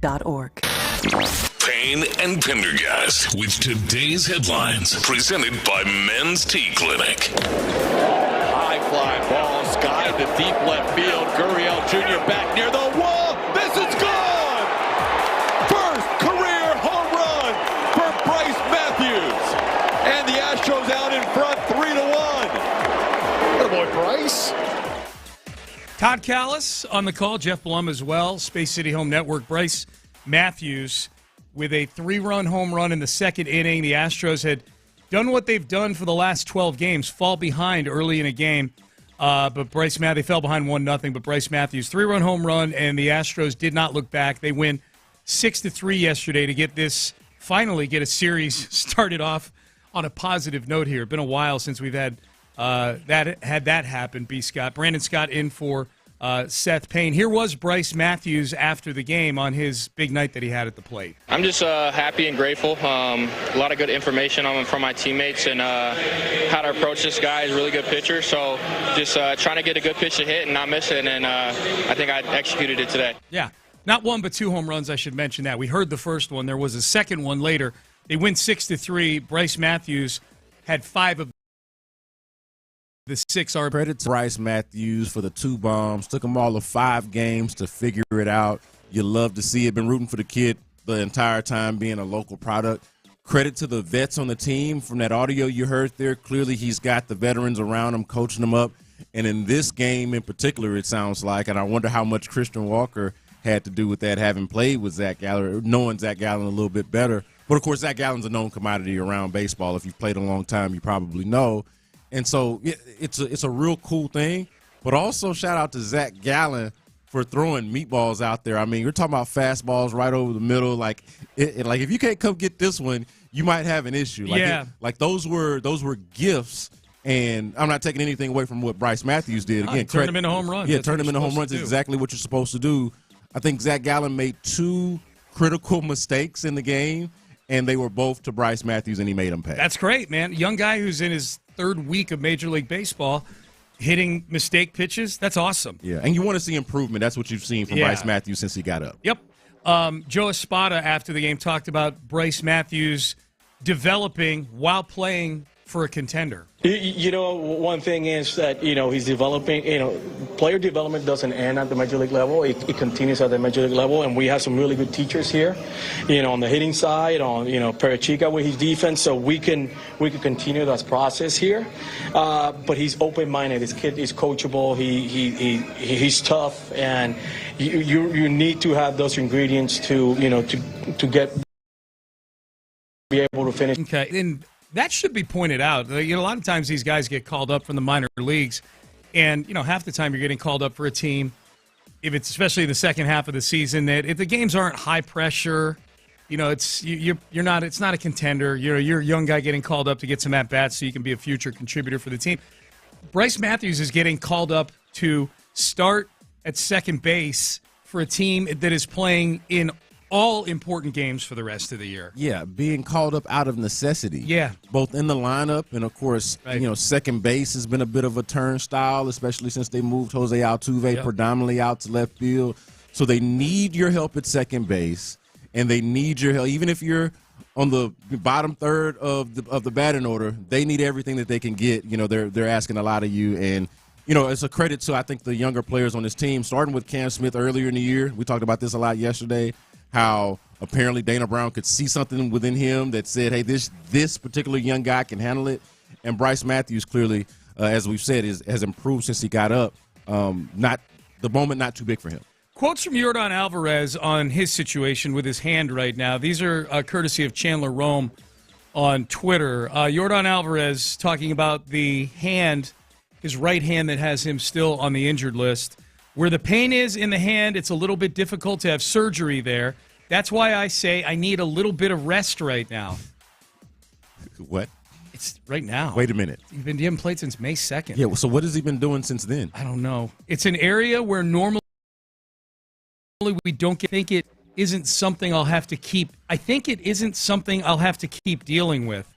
SportsRadio.org. Payne and Pendergast with today's headlines, presented by Men's Tea Clinic. High fly ball, sky to deep left field. Gurriel Jr. back near the wall. This is good! First career home run for Bryce Matthews. And the Astros out in front 3-1. Good boy, Bryce. Todd Callis on the call, Jeff Blum as well, Space City Home Network. Bryce Matthews with a 3-run home run in the second inning. The Astros had done what they've done for the last 12 games, fall behind early in a game. But Bryce Matthews, they fell behind 1-0, but Bryce Matthews, 3-run home run, and the Astros did not look back. They win 6-3 yesterday to finally get a series started off on a positive note here. Been a while since we've had that happen, B. Scott. Brandon Scott in for Seth Payne. Here was Bryce Matthews after the game on his big night that he had at the plate. I'm just happy and grateful. A lot of good information from my teammates and how to approach this guy. He's a really good pitcher, so just trying to get a good pitch to hit and not miss it, and I think I executed it today. Yeah, not one but 2 home runs, I should mention that. We heard the first one. There was a second one later. They win 6-3. Bryce Matthews had 5 of the 6 are Credit to Bryce Matthews for the 2 bombs. Took him all of 5 games to figure it out. You love to see it. Been rooting for the kid the entire time, being a local product. Credit to the vets on the team. From that audio you heard there, clearly he's got the veterans around him, coaching them up. And in this game in particular, it sounds like, and I wonder how much Christian Walker had to do with that, having played with Zach Gallen, knowing Zach Gallen a little bit better. But, of course, Zach Gallen's a known commodity around baseball. If you've played a long time, you probably know. And so it's a real cool thing. But also shout out to Zach Gallen for throwing meatballs out there. I mean, you're talking about fastballs right over the middle. Like if you can't come get this one, you might have an issue. Like those were gifts. And I'm not taking anything away from what Bryce Matthews did. Again, turn him into home runs. Yeah, turn him into home runs is exactly what you're supposed to do. I think Zach Gallen made 2 critical mistakes in the game, and they were both to Bryce Matthews, and he made them pay. That's great, man. Young guy who's in his 3rd week of Major League Baseball, hitting mistake pitches. That's awesome. Yeah, and you want to see improvement. That's what you've seen from Bryce Matthews since he got up. Yep. Joe Espada, after the game, talked about Bryce Matthews developing while playing for a contender. You know, one thing is that, he's developing, player development doesn't end at the major league level. It continues at the major league level, and we have some really good teachers here, on the hitting side, on, Parachica with his defense, so we can continue that process here. But he's open-minded. This kid is coachable. He's tough, and you need to have those ingredients to be able to finish. Okay, and that should be pointed out. A lot of times these guys get called up from the minor leagues, and half the time you're getting called up for a team, if it's especially the second half of the season, that if the games aren't high pressure, it's not a contender. You're a young guy getting called up to get some at bats so you can be a future contributor for the team. Bryce Matthews is getting called up to start at second base for a team that is playing in all important games for the rest of the year. Yeah, being called up out of necessity. Yeah. Both in the lineup and, of course, right. Second base has been a bit of a turnstile, especially since they moved Jose Altuve predominantly out to left field. So they need your help at second base, and they need your help. Even if you're on the bottom third of the batting order, they need everything that they can get. They're asking a lot of you, and it's a credit to, I think, the younger players on this team, starting with Cam Smith earlier in the year. We talked about this a lot yesterday, how apparently Dana Brown could see something within him that said, hey, this particular young guy can handle it. And Bryce Matthews clearly, as we've said, has improved since he got up. Not too big for him. Quotes from Yordan Alvarez on his situation with his hand right now. These are courtesy of Chandler Rome on Twitter. Yordan Alvarez talking about the hand, his right hand that has him still on the injured list. Where the pain is in the hand, it's a little bit difficult to have surgery there. That's why I say I need a little bit of rest right now. What? It's right now. Wait a minute. He hasn't played since May 2nd. Yeah, so what has he been doing since then? I don't know. It's an area where normally we don't think it isn't something I'll have to keep. I think it isn't something I'll have to keep dealing with.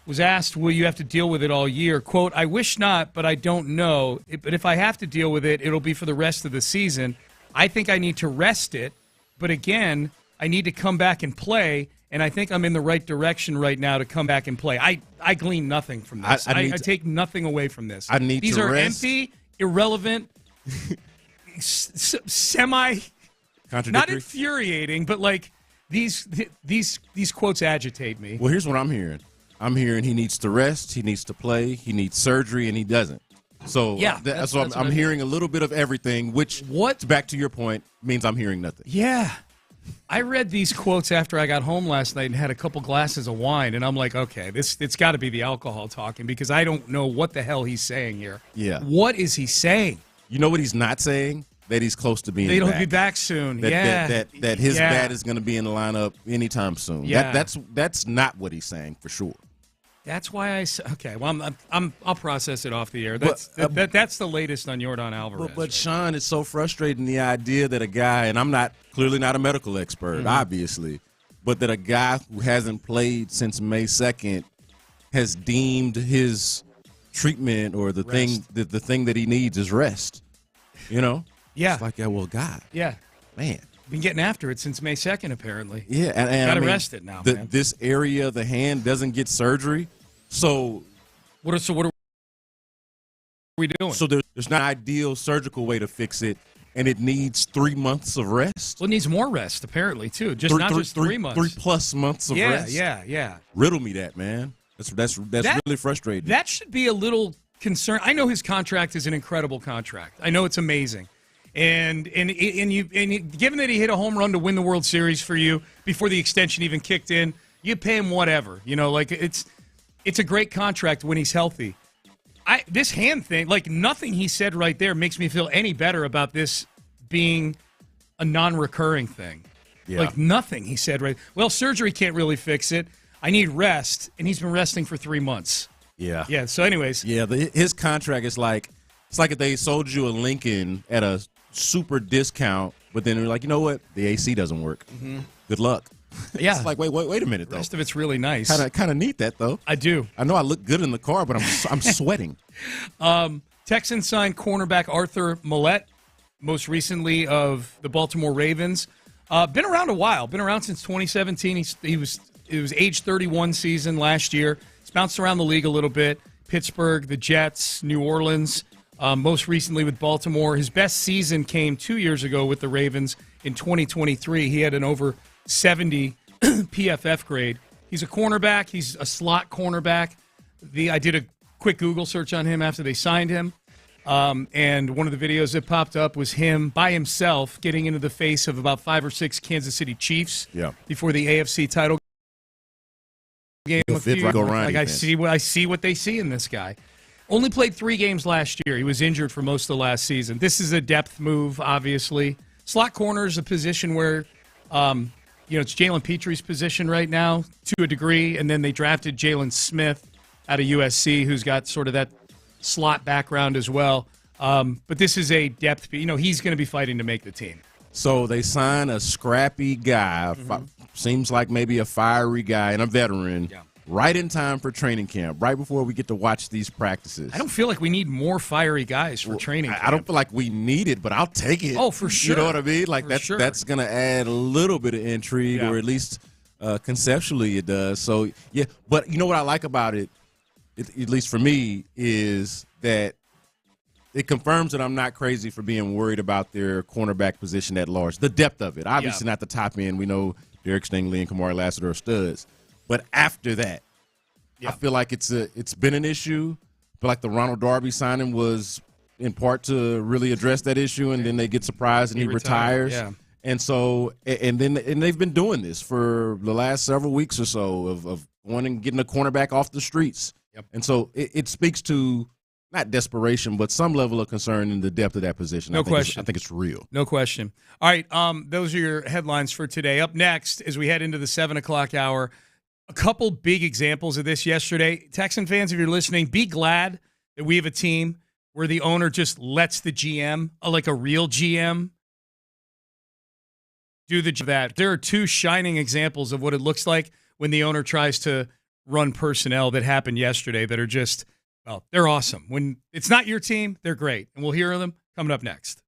Was asked, will you have to deal with it all year? Quote, I wish not, but I don't know. But if I have to deal with it, it'll be for the rest of the season. I think I need to rest it But again, I need to come back and play, and I think I'm in the right direction right now to come back and play. I glean nothing from this. I take nothing away from this. These are rest. empty, irrelevant, semi, not infuriating, but like these quotes agitate me. Well, here's what I'm hearing. I'm hearing he needs to rest, he needs to play, he needs surgery, and he doesn't. So yeah, that's what I'm hearing a little bit of everything, which, back to your point, means I'm hearing nothing. Yeah. I read these quotes after I got home last night and had a couple glasses of wine, and I'm like, okay, it's got to be the alcohol talking because I don't know what the hell he's saying here. Yeah. What is he saying? You know what he's not saying? That he's close to being back. He'll be back soon. That his bat is going to be in the lineup anytime soon. Yeah. That's not what he's saying for sure. That's why I'll process it off the air. That's the latest on Yordan Alvarez. But Sean, it's so frustrating, the idea that a guy, and I'm clearly not a medical expert, obviously, but that a guy who hasn't played since May 2nd has deemed his treatment or the thing that he needs is rest. You know? Yeah. It's like, God. Yeah. Man. Been getting after it since May 2nd, apparently. Yeah, and got arrested now, man. This area of the hand doesn't get surgery. So what are we doing? So there's not an ideal surgical way to fix it, and it needs 3 months of rest. Well, it needs more rest, apparently, too. Not just 3 months. 3+ months of rest. Yeah. Riddle me that, man. That's really frustrating. That should be a little concern. I know his contract is an incredible contract. I know it's amazing. And given that he hit a home run to win the World Series for you before the extension even kicked in, you pay him whatever. You know, like it's a great contract when he's healthy. This hand thing, like nothing he said right there makes me feel any better about this being a non-recurring thing. Yeah. Like nothing he said right. Well, surgery can't really fix it. I need rest, and he's been resting for 3 months. Yeah. Yeah. So, anyways. Yeah. His contract is like if they sold you a Lincoln at a super discount, but then they're like, you know what? The AC doesn't work. Mm-hmm. Good luck. Yeah. It's like, wait a minute, though. The rest of it's really nice. Kind of neat, that, though. I do. I know I look good in the car, but I'm sweating. Texans signed cornerback Arthur Millette, most recently of the Baltimore Ravens. Been around a while. Been around since 2017. It was age 31 season last year. He's bounced around the league a little bit. Pittsburgh, the Jets, New Orleans. Most recently with Baltimore. His best season came 2 years ago with the Ravens in 2023. He had an over 70 PFF grade. He's a cornerback. He's a slot cornerback. I did a quick Google search on him after they signed him, and one of the videos that popped up was him by himself getting into the face of about 5 or 6 Kansas City Chiefs before the AFC title game. I see what they see in this guy. Only played 3 games last year. He was injured for most of the last season. This is a depth move, obviously. Slot corner is a position where, it's Jalen Petrie's position right now to a degree, and then they drafted Jalen Smith out of USC, who's got sort of that slot background as well. But this is a depth. He's going to be fighting to make the team. So they sign a scrappy guy, seems like maybe a fiery guy and a veteran. Yeah. Right in time for training camp, right before we get to watch these practices. I don't feel like we need more fiery guys for training camp. I don't feel like we need it, but I'll take it. Oh, for sure. You know what I mean? Like that's going to add a little bit of intrigue, or at least conceptually it does. So, yeah. But you know what I like about it, at least for me, is that it confirms that I'm not crazy for being worried about their cornerback position at large. The depth of it. Obviously not the top end. We know Derek Stingley and Kamari Lassiter are studs. But after that, I feel like it's been an issue. I feel like the Ronald Darby signing was in part to really address that issue, and then they get surprised and he retires. Yeah. And so, and they've been doing this for the last several weeks or so of going and getting a cornerback off the streets. Yep. And so it speaks to not desperation, but some level of concern in the depth of that position. No question. I think it's real. No question. All right, those are your headlines for today. Up next, as we head into the 7 o'clock hour, a couple big examples of this yesterday. Texan fans, if you're listening, be glad that we have a team where the owner just lets the GM, like a real GM, do that. There are 2 shining examples of what it looks like when the owner tries to run personnel that happened yesterday that are just, well, they're awesome. When it's not your team, they're great. And we'll hear them coming up next.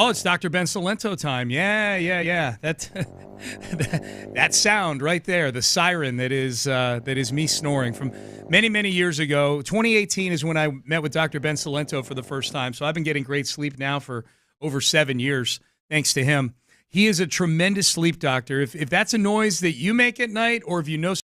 Oh, it's Dr. Ben Salento time. Yeah. That sound right there, the siren that is me snoring from many, many years ago. 2018 is when I met with Dr. Ben Salento for the first time. So I've been getting great sleep now for over 7 years, thanks to him. He is a tremendous sleep doctor. If that's a noise that you make at night, or if you know.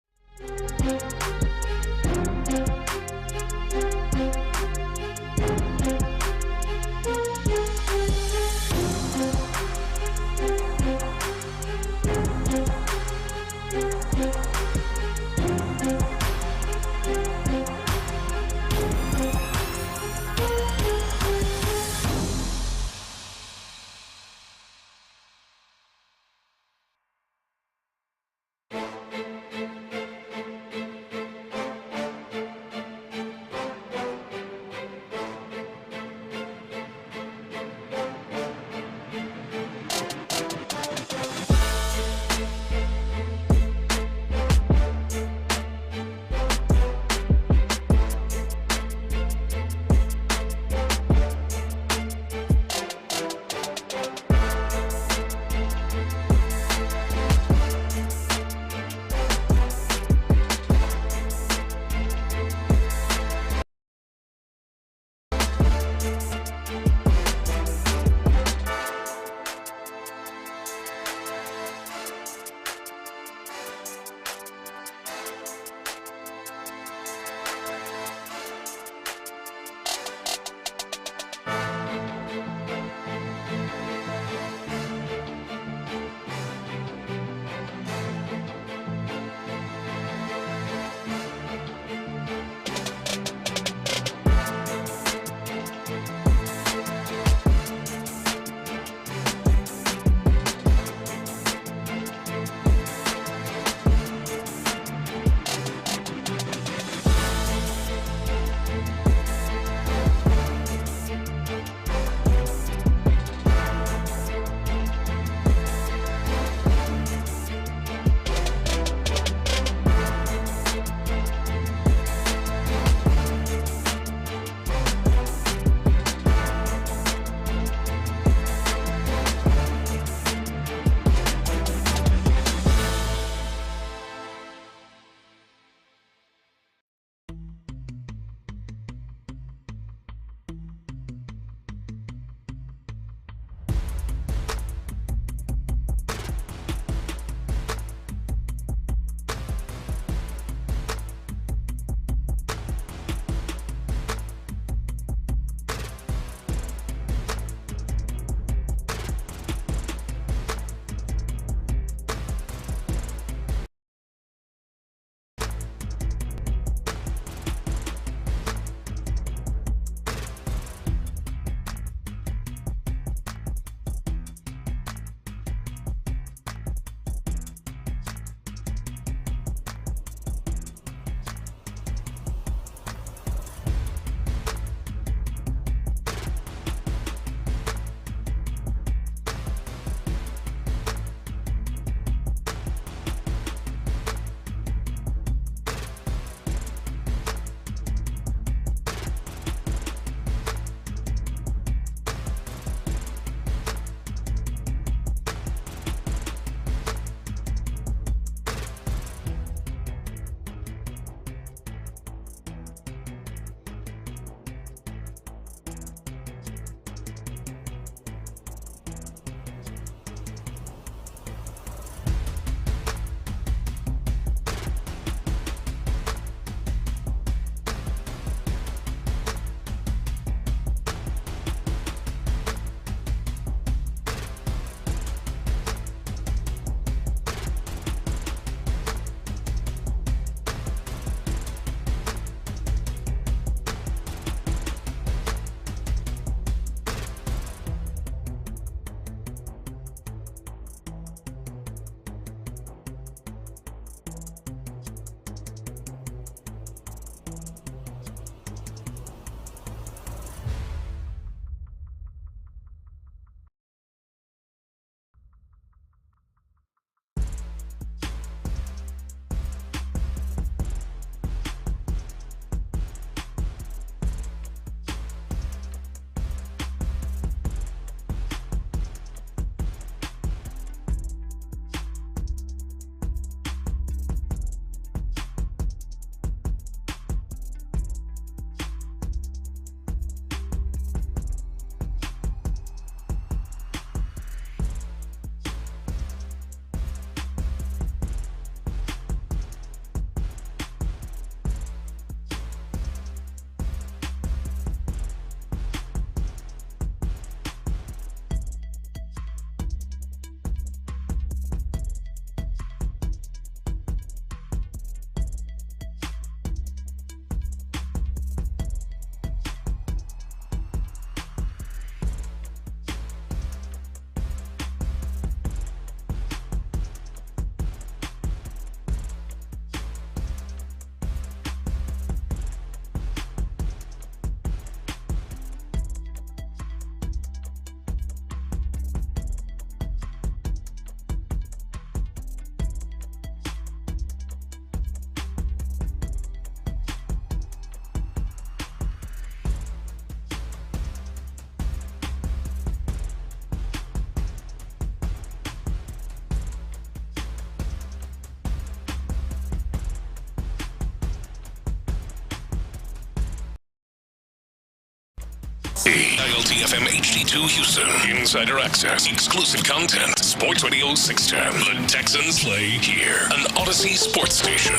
ILTFM HD2 Houston. Insider access. Exclusive content. Sports Radio 610. The Texans play here. An Odyssey sports station.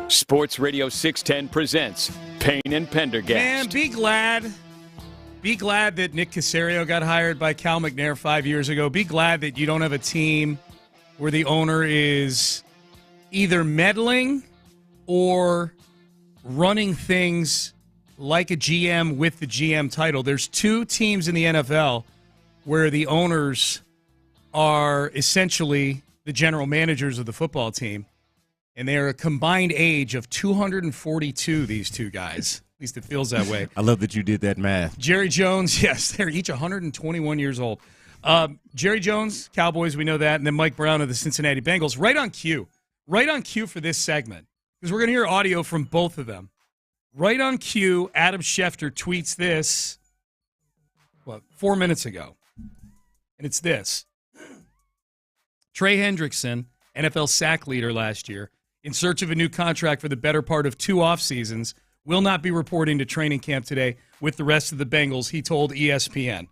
Sports Radio 610 presents Payne and Pendergast. Man, be glad that Nick Caserio got hired by Cal McNair 5 years ago. Be glad that you don't have a team where the owner is either meddling or running things like a GM with the GM title. There's two teams in the NFL where the owners are essentially the general managers of the football team, and they are a combined age of 242, these two guys. At least it feels that way. I love that you did that math. Jerry Jones, yes, they're each 121 years old. Jerry Jones, Cowboys, we know that, and then Mike Brown of the Cincinnati Bengals. Right on cue for this segment, because we're going to hear audio from both of them. Right on cue, Adam Schefter tweets this, 4 minutes ago. And it's this. Trey Hendrickson, NFL sack leader last year, in search of a new contract for the better part of 2 off seasons, will not be reporting to training camp today with the rest of the Bengals, he told ESPN.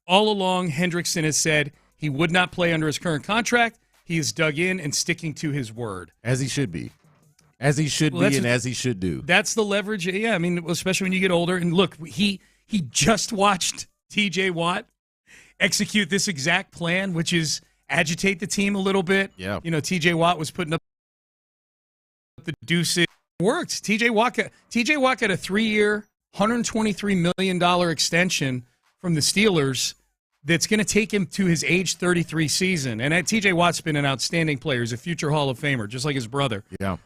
All along, Hendrickson has said he would not play under his current contract. He is dug in and sticking to his word. As he should be. As he should be and as he should do. That's the leverage. Yeah, I mean, especially when you get older. And look, he just watched T.J. Watt execute this exact plan, which is agitate the team a little bit. Yeah. You know, T.J. Watt was putting up the deuces. It worked. T.J. Watt got a 3-year, $123 million extension from the Steelers that's going to take him to his age 33 season. And T.J. Watt's been an outstanding player. He's a future Hall of Famer, just like his brother. Yeah.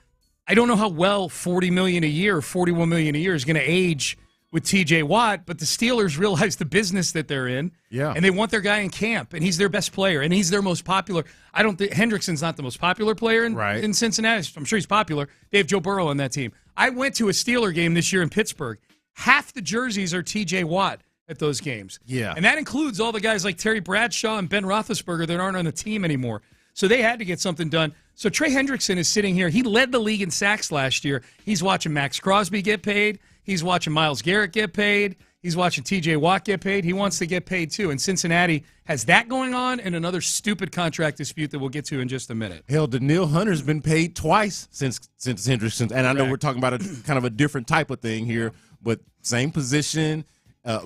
I don't know how well $40 million a year, $41 million a year is going to age with T.J. Watt, but the Steelers realize the business that they're in, and they want their guy in camp, and he's their best player, and he's their most popular. I don't think Hendrickson's not the most popular player in Cincinnati. I'm sure he's popular. They have Joe Burrow on that team. I went to a Steeler game this year in Pittsburgh. Half the jerseys are T.J. Watt at those games. Yeah. And that includes all the guys like Terry Bradshaw and Ben Roethlisberger that aren't on the team anymore. So they had to get something done. So Trey Hendrickson is sitting here. He led the league in sacks last year. He's watching Max Crosby get paid. He's watching Myles Garrett get paid. He's watching T.J. Watt get paid. He wants to get paid too. And Cincinnati has that going on and another stupid contract dispute that we'll get to in just a minute. Hell, Daniil Hunter's been paid twice since Hendrickson. And I know we're talking about a kind of a different type of thing here, but same position,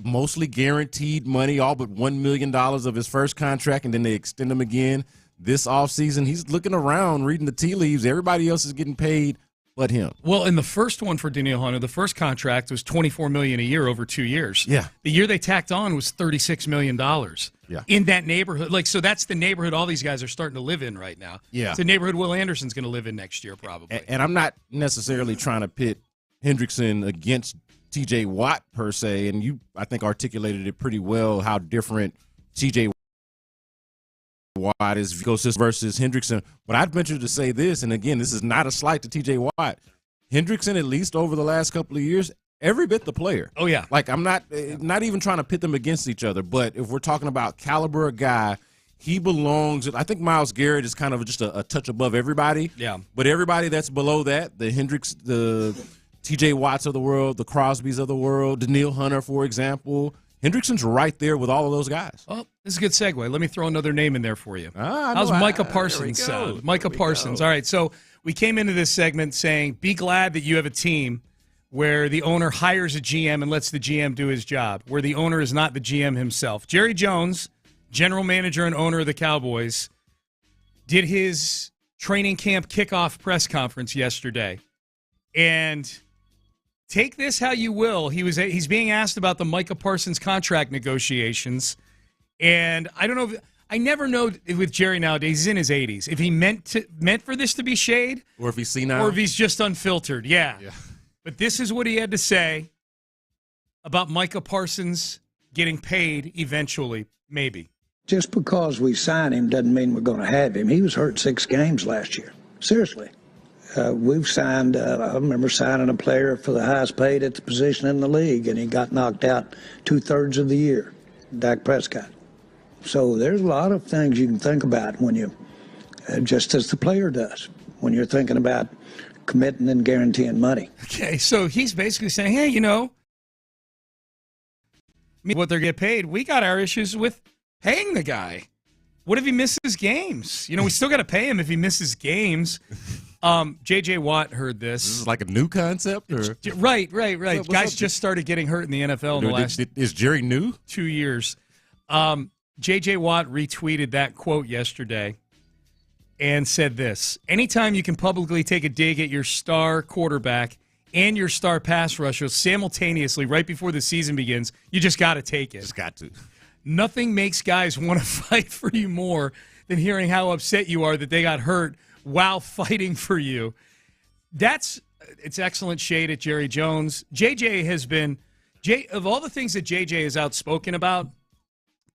mostly guaranteed money, all but $1 million of his first contract, and then they extend him again. This offseason, he's looking around, reading the tea leaves. Everybody else is getting paid but him. Well, in the first one for Daniil Hunter, the first contract was $24 million a year over 2 years. Yeah. The year they tacked on was $36 million. Yeah. In that neighborhood. So that's the neighborhood all these guys are starting to live in right now. Yeah. It's the neighborhood Will Anderson's going to live in next year probably. And I'm not necessarily trying to pit Hendrickson against T.J. Watt per se, and you, I think, articulated it pretty well how different T.J. Watt is versus Hendrickson. But I'd venture to say this, and again, this is not a slight to T.J. Watt. Hendrickson, at least over the last couple of years, every bit the player. Oh, yeah. Like, I'm not even trying to pit them against each other, but if we're talking about caliber of guy, he belongs. I think Myles Garrett is kind of just a touch above everybody. Yeah. But everybody that's below that, the T.J. Watts of the world, the Crosbys of the world, Daniil Hunter, for example, Hendrickson's right there with all of those guys. Well, this is a good segue. Let me throw another name in there for you. How's Micah Parsons sound? Micah Parsons. All right, so we came into this segment saying, be glad that you have a team where the owner hires a GM and lets the GM do his job, where the owner is not the GM himself. Jerry Jones, general manager and owner of the Cowboys, did his training camp kickoff press conference yesterday. And take this how you will. He's being asked about the Micah Parsons contract negotiations. And I don't know I never know with Jerry nowadays. He's in his 80s. If he meant for this to be shade, or if he's senile, or if he's just unfiltered. Yeah. But this is what he had to say about Micah Parsons getting paid eventually, maybe. Just because we sign him doesn't mean we're going to have him. He was hurt 6 games last year. Seriously. We've signed, I remember signing a player for the highest paid at the position in the league, and he got knocked out 2/3 of the year, Dak Prescott. So there's a lot of things you can think about when you, just as the player does, when you're thinking about committing and guaranteeing money. Okay, so he's basically saying, hey, you know, what they're getting paid. We got our issues with paying the guy. What if he misses games? We still got to pay him if he misses games. J.J. Watt heard this. This is like a new concept? Or? Right. Guys just started getting hurt in the NFL in the last is Jerry new? 2 years. J.J. Watt retweeted that quote yesterday and said this: anytime you can publicly take a dig at your star quarterback and your star pass rusher simultaneously right before the season begins, you just got to take it. Just got to. Nothing makes guys want to fight for you more than hearing how upset you are that they got hurt while fighting for you. It's excellent shade at Jerry Jones. JJ has been, of all the things that JJ is outspoken about,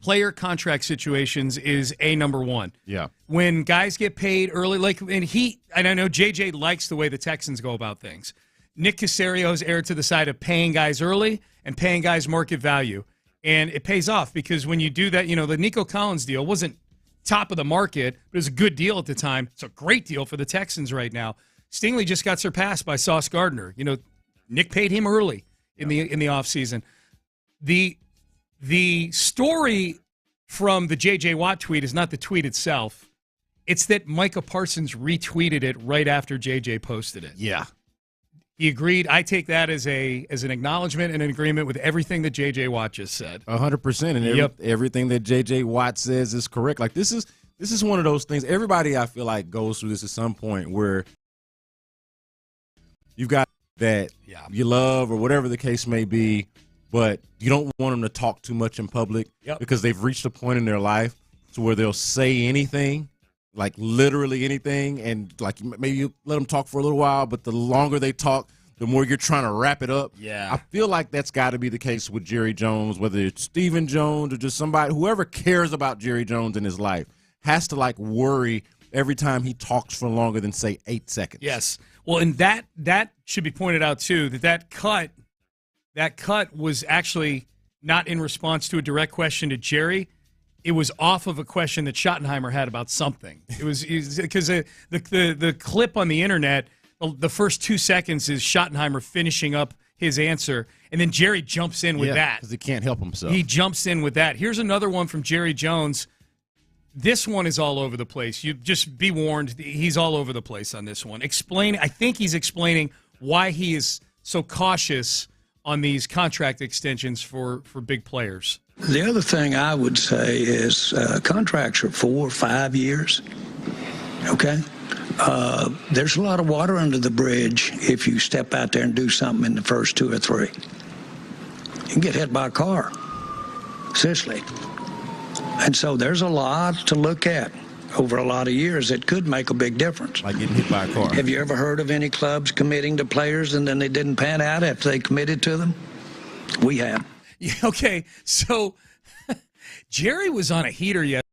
player contract situations is number one. Yeah. When guys get paid early, and I know JJ likes the way the Texans go about things. Nick Caserio's erred to the side of paying guys early and paying guys market value. And it pays off because when you do that, the Nico Collins deal wasn't top of the market, but it was a good deal at the time. It's a great deal for the Texans right now. Stingley just got surpassed by Sauce Gardner. Nick paid him early in the offseason. The story from the J.J. Watt tweet is not the tweet itself. It's that Micah Parsons retweeted it right after J.J. posted it. Yeah. He agreed. I take that as an acknowledgement and an agreement with everything that J.J. Watt just said. 100%. And everything that J.J. Watt says is correct. Like, this is one of those things. Everybody, I feel like, goes through this at some point where you've got that you love or whatever the case may be, but you don't want them to talk too much in public because they've reached a point in their life to where they'll say anything. Like literally anything, and like maybe you let them talk for a little while, but the longer they talk, the more you're trying to wrap it up. Yeah. I feel like that's got to be the case with Jerry Jones, whether it's Stephen Jones or just somebody, whoever cares about Jerry Jones in his life has to worry every time he talks for longer than, say, 8 seconds. Yes. Well, and that should be pointed out, too, that cut was actually not in response to a direct question to Jerry. It was off of a question that Schottenheimer had about something. It was because the clip on the internet, the first 2 seconds is Schottenheimer finishing up his answer, and then Jerry jumps in with that. Because he can't help himself. He jumps in with that. Here's another one from Jerry Jones. This one is all over the place. You just be warned, he's all over the place on this one. I think he's explaining why he is so cautious on these contract extensions for big players. The other thing I would say is contracts are 4 or 5 years, okay? There's a lot of water under the bridge if you step out there and do something in the first 2 or 3. You can get hit by a car, seriously. And so there's a lot to look at over a lot of years that could make a big difference. Like getting hit by a car. Have you ever heard of any clubs committing to players and then they didn't pan out after they committed to them? We have. Yeah, okay, so Jerry was on a heater yesterday.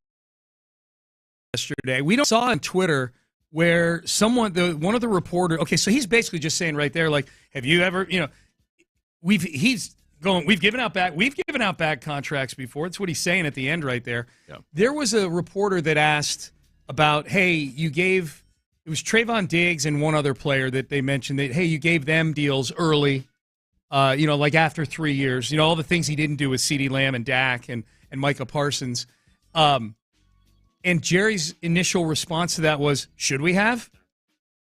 We saw on Twitter where one of the reporters. Okay, so he's basically just saying right there, like, have you ever, we've given out bad contracts before. That's what he's saying at the end right there. Yeah. There was a reporter that asked about, hey, it was Trayvon Diggs and one other player that they mentioned that, hey, you gave them deals early. Like after 3 years, all the things he didn't do with CeeDee Lamb and Dak and Micah Parsons. And Jerry's initial response to that was, should we have?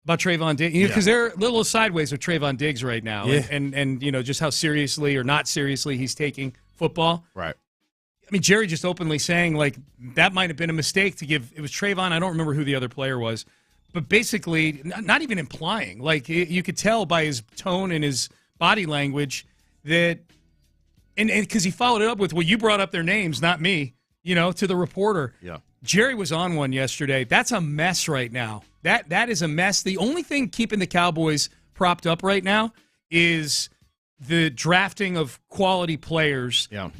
About Trayvon Diggs? Because they're a little sideways with Trayvon Diggs right now. Yeah. And just how seriously or not seriously he's taking football. Right. I mean, Jerry just openly saying, like, that might have been a mistake to give. It was Trayvon. I don't remember who the other player was. But basically, not even implying. Like, you could tell by his tone and his body language that, and because he followed it up with, well, you brought up their names, not me, to the reporter. Yeah. Jerry was on one yesterday. That's a mess right now. That is a mess. The only thing keeping the Cowboys propped up right now is the drafting of quality players. Yeah.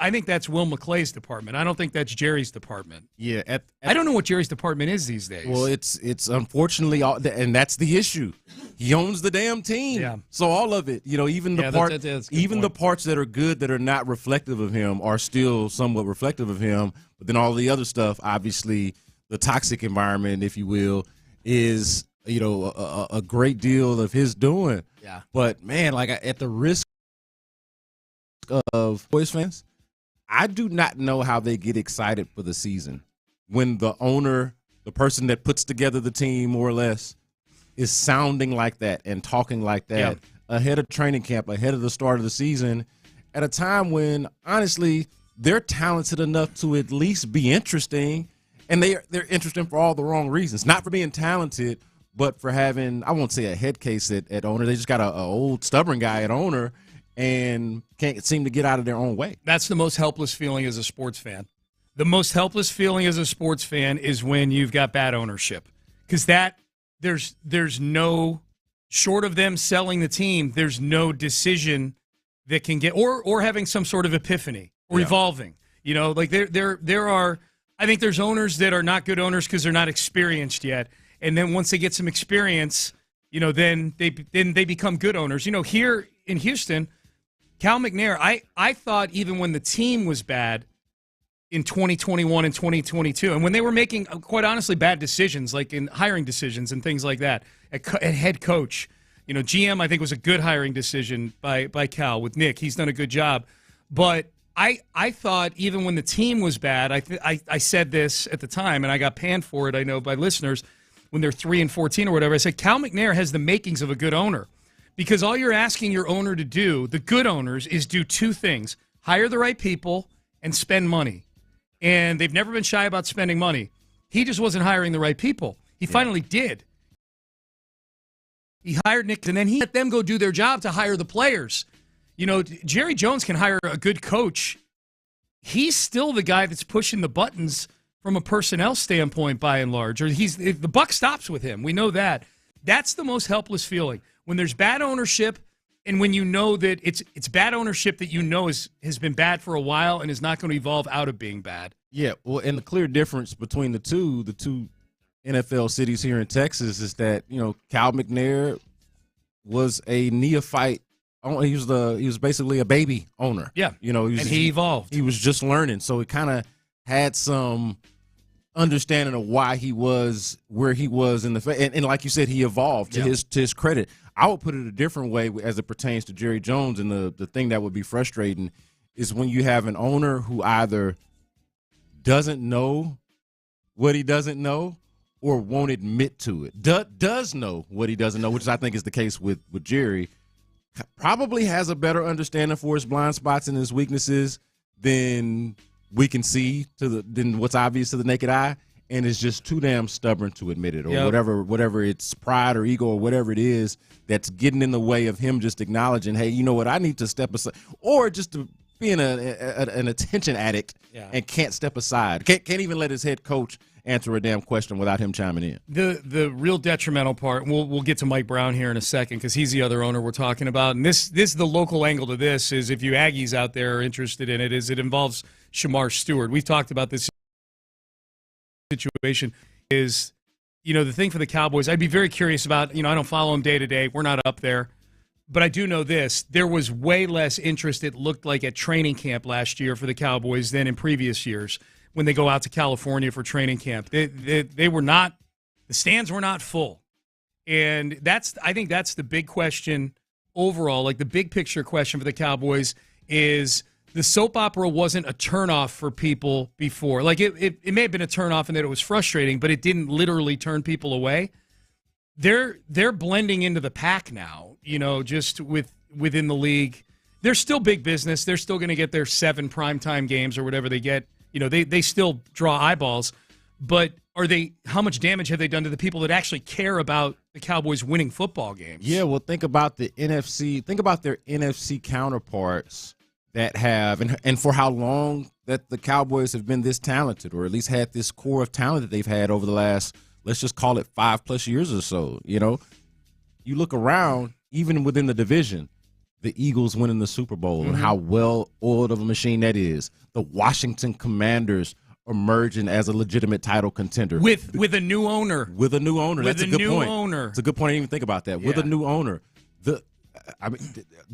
I think that's Will McClay's department. I don't think that's Jerry's department. Yeah. I don't know what Jerry's department is these days. Well, it's unfortunately, and that's the issue. He owns the damn team. Yeah. So all of it, even the the parts that are good that are not reflective of him are still somewhat reflective of him. But then all the other stuff, obviously, the toxic environment, if you will, is a great deal of his doing. Yeah. But man, like at the risk of Boys fans, I do not know how they get excited for the season when the owner, the person that puts together the team more or less, is sounding like that and talking like that ahead of training camp, ahead of the start of the season, at a time when, honestly, they're talented enough to at least be interesting, and they're interesting for all the wrong reasons. Not for being talented, but for having, I won't say a head case at owner. They just got a old stubborn guy at owner and can't seem to get out of their own way. That's the most helpless feeling as a sports fan. The most helpless feeling as a sports fan is when you've got bad ownership, because there's no, short of them selling the team, there's no decision that can get, or having some sort of epiphany or evolving. You know, like there are, I think there's owners that are not good owners because they're not experienced yet, and then once they get some experience, you know, then they become good owners. You know, here in Houston, Cal McNair, I thought even when the team was bad in 2021 and 2022, and when they were making, quite honestly, bad decisions, like in hiring decisions and things like that, at head coach, you know, GM, I think was a good hiring decision by Cal with Nick. He's done a good job. But I thought even when the team was bad, I said this at the time, and I got panned for it, I know, by listeners, when they're 3-14 or whatever. I said, Cal McNair has the makings of a good owner. Because all you're asking your owner to do, the good owners, is do two things: hire the right people and spend money. And they've never been shy about spending money. He just wasn't hiring the right people. He finally did. He hired Nick, and then he let them go do their job to hire the players. You know, Jerry Jones can hire a good coach. He's still the guy that's pushing the buttons from a personnel standpoint, by and large. Or the buck stops with him. We know that. That's the most helpless feeling. When there's bad ownership, and when you know that it's bad ownership that you know has been bad for a while and is not going to evolve out of being bad. Yeah, well, and the clear difference between the two NFL cities here in Texas is that, you know, Cal McNair was a neophyte. He was basically a baby owner. Yeah, you know, he evolved. He was just learning, so it kind of had some understanding of why he was where he was in the and like you said, he evolved to his credit. I would put it a different way as it pertains to Jerry Jones, and the thing that would be frustrating is when you have an owner who either doesn't know what he doesn't know or won't admit to it. Does know what he doesn't know, which I think is the case with Jerry. Probably has a better understanding for his blind spots and his weaknesses than we can see than what's obvious to the naked eye, and is just too damn stubborn to admit it, or whatever it's pride or ego or whatever it is that's getting in the way of him just acknowledging, hey, you know what, I need to step aside, or just to being an attention addict and can't step aside, can't even let his head coach answer a damn question without him chiming in. The real detrimental part, we'll get to Mike Brown here in a second because he's the other owner we're talking about, and this the local angle to this is, if you Aggies out there are interested in it, is it involves Shamar Stewart. We've talked about this situation. Is, you know, the thing for the Cowboys, I'd be very curious about, you know, I don't follow them day to day, we're not up there, but I do know this: there was way less interest, it looked like, at training camp last year for the Cowboys than in previous years when they go out to California for training camp. They were not, the stands were not full. And I think that's the big question overall, like the big picture question for the Cowboys is, the soap opera wasn't a turnoff for people before. Like it may have been a turnoff in that it was frustrating, but it didn't literally turn people away. They're blending into the pack now, you know, just within the league. They're still big business. They're still going to get their 7 primetime games or whatever they get. You know, they still draw eyeballs, but how much damage have they done to the people that actually care about the Cowboys winning football games? Yeah, well, think about the NFC. Think about their NFC counterparts that have, and for how long that the Cowboys have been this talented, or at least had this core of talent that they've had over the last, let's just call it 5+ years or so. You know, you look around, even within the division, the Eagles winning the Super Bowl and how well-oiled of a machine that is. The Washington Commanders emerging as a legitimate title contender. With a new owner. With a new owner. That's a good point. Owner. It's a good point. I didn't even think about that. With a new owner. The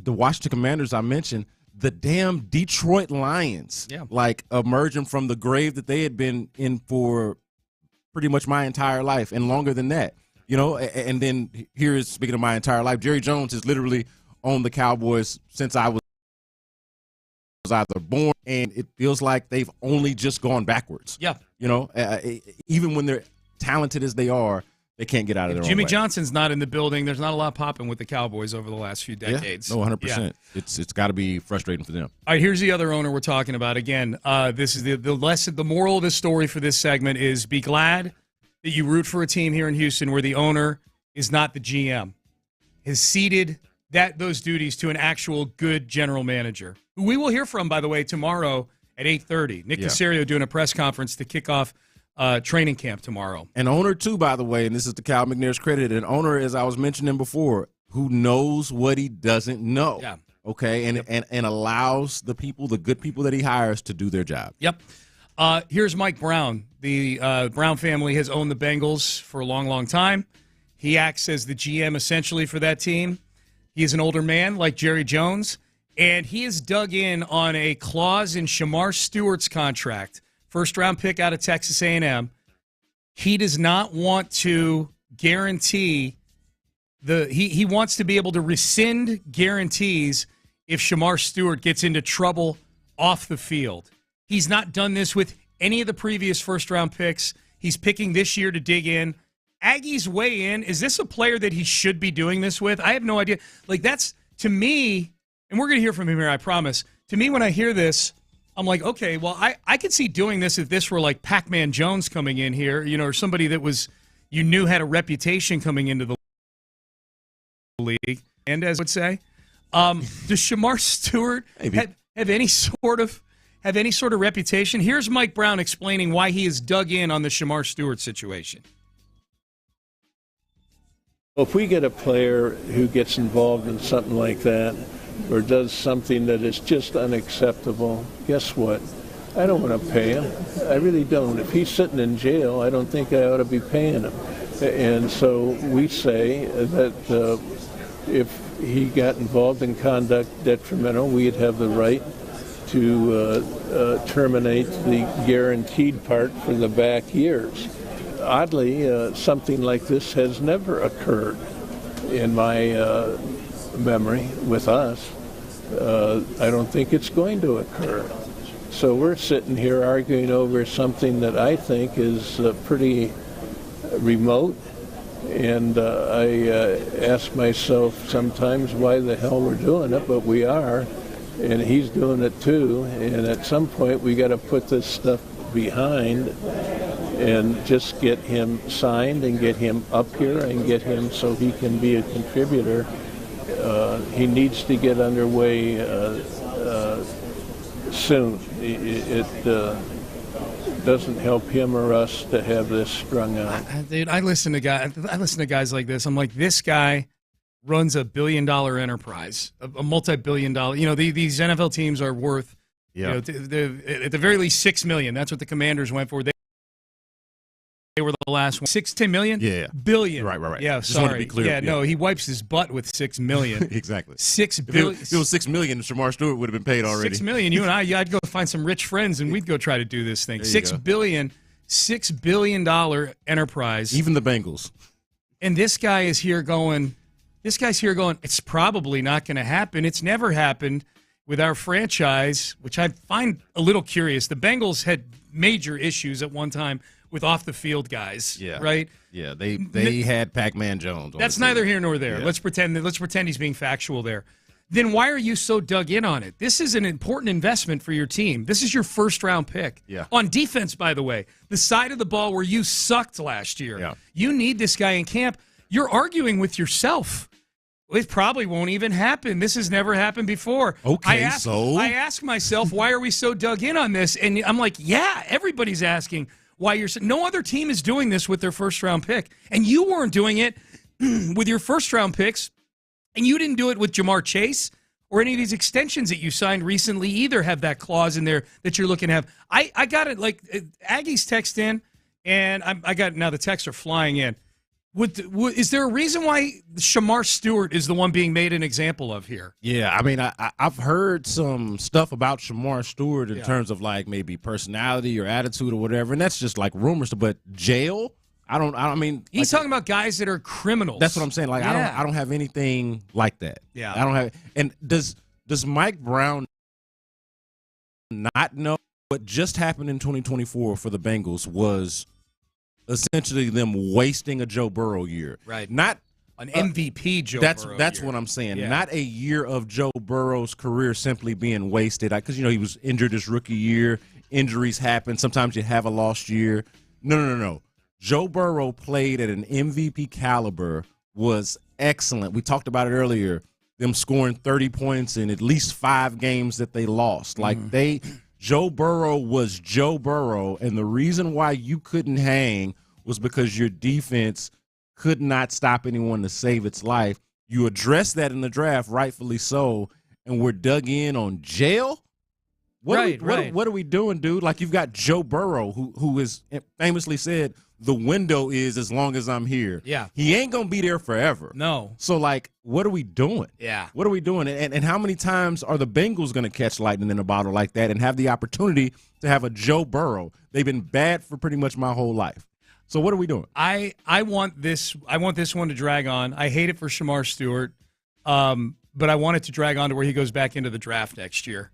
Washington Commanders I mentioned, the damn Detroit Lions, like emerging from the grave that they had been in for pretty much my entire life and longer than that. You know, and then here is, speaking of my entire life, Jerry Jones has literally owned the Cowboys since I was was either born, and it feels like they've only just gone backwards. Yeah. Even when they're talented as they are, they can't get out of their own way. Jimmy Johnson's not in the building. There's not a lot popping with the Cowboys over the last few decades. Yeah, no, 100%. Yeah. It's got to be frustrating for them. All right, here's the other owner we're talking about. Again, this is the lesson. The moral of this story for this segment is be glad that you root for a team here in Houston where the owner is not the GM. Has ceded those duties to an actual good general manager, who we will hear from, by the way, tomorrow at 8:30. Nick Caserio doing a press conference to kick off training camp tomorrow. An owner, too, by the way, and this is to Cal McNair's credit, an owner, as I was mentioning before, who knows what he doesn't know. Yeah. Okay, and allows the good people that he hires to do their job. Yep. Here's Mike Brown. The Brown family has owned the Bengals for a long, long time. He acts as the GM essentially for that team. He is an older man like Jerry Jones, and he has dug in on a clause in Shamar Stewart's contract, first-round pick out of Texas A&M. He does not want to guarantee he wants to be able to rescind guarantees if Shamar Stewart gets into trouble off the field. He's not done this with any of the previous first-round picks. He's picking this year to dig in. Aggies weigh in. Is this a player that he should be doing this with? I have no idea. Like, that's, to me, and we're going to hear from him here, I promise. To me, when I hear this, I'm like, okay, well, I could see doing this if this were like Pac-Man Jones coming in here, or somebody that was, you knew had a reputation coming into the league. And as I would say, does Shamar Stewart have any sort of reputation? Here's Mike Brown explaining why he has dug in on the Shamar Stewart situation. Well, if we get a player who gets involved in something like that or does something that is just unacceptable, guess what? I don't want to pay him. I really don't. If he's sitting in jail, I don't think I ought to be paying him. And so we say that if he got involved in conduct detrimental, we'd have the right to terminate the guaranteed part for the back years. Oddly, something like this has never occurred in my memory with us. I don't think it's going to occur. So we're sitting here arguing over something that I think is pretty remote. And I ask myself sometimes why the hell we're doing it, but we are. And he's doing it too. And at some point we got to put this stuff behind and just get him signed and get him up here and get him so he can be a contributor. He needs to get underway soon. It doesn't help him or us to have this strung out. Dude, I listen to guys like this. I'm like, this guy runs a billion-dollar enterprise, a multi-billion-dollar. These NFL teams are worth, at the very least $6 million. That's what the Commanders went for. They were the last one. $10 million? Yeah. Billion. Right. Yeah, just sorry. want to be clear. Yeah, no, he wipes his butt with $6 million. Exactly. $6 billion. If it was $6 million, Shamar Stewart would have been paid already. $6 million. You and I'd go find some rich friends and we'd go try to do this thing. $6 billion enterprise. Even the Bengals. And this guy is here going, it's probably not going to happen. It's never happened with our franchise, which I find a little curious. The Bengals had major issues at one time with off-the-field guys, right? Yeah, they had Pac-Man Jones. That's neither here nor there. Yeah. Let's pretend he's being factual there. Then why are you so dug in on it? This is an important investment for your team. This is your first-round pick. Yeah. On defense, by the way, the side of the ball where you sucked last year. Yeah. You need this guy in camp. You're arguing with yourself. It probably won't even happen. This has never happened before. Okay, I ask myself, why are we so dug in on this? And I'm like, yeah, everybody's asking why you're – no other team is doing this with their first-round pick. And you weren't doing it with your first-round picks, and you didn't do it with Jamar Chase or any of these extensions that you signed recently either have that clause in there that you're looking to have. I got it, like Aggies text in, and I got – now the texts are flying in. Is there a reason why Shamar Stewart is the one being made an example of here? Yeah, I mean, I've heard some stuff about Shamar Stewart in terms of like maybe personality or attitude or whatever, and that's just like rumors. But jail, I mean, he's talking about guys that are criminals. That's what I'm saying. Like I don't have anything like that. Yeah, I don't have. And does Mike Brown not know what just happened in 2024 for the Bengals was essentially them wasting a Joe Burrow year. Right. Not an MVP Joe Burrow That's year. what I'm saying. Yeah. Not a year of Joe Burrow's career simply being wasted. Because, he was injured his rookie year. Injuries happen. Sometimes you have a lost year. No. Joe Burrow played at an MVP caliber, was excellent. We talked about it earlier, them scoring 30 points in at least 5 games that they lost. Joe Burrow was Joe Burrow, and the reason why you couldn't hang was because your defense could not stop anyone to save its life. You addressed that in the draft, rightfully so, and we're dug in on jail? What are we doing, dude? You've got Joe Burrow, who is famously said, the window is as long as I'm here. Yeah. He ain't going to be there forever. No. So, what are we doing? Yeah. What are we doing? And how many times are the Bengals going to catch lightning in a bottle like that and have the opportunity to have a Joe Burrow? They've been bad for pretty much my whole life. So what are we doing? I want this one to drag on. I hate it for Shamar Stewart, but I want it to drag on to where he goes back into the draft next year.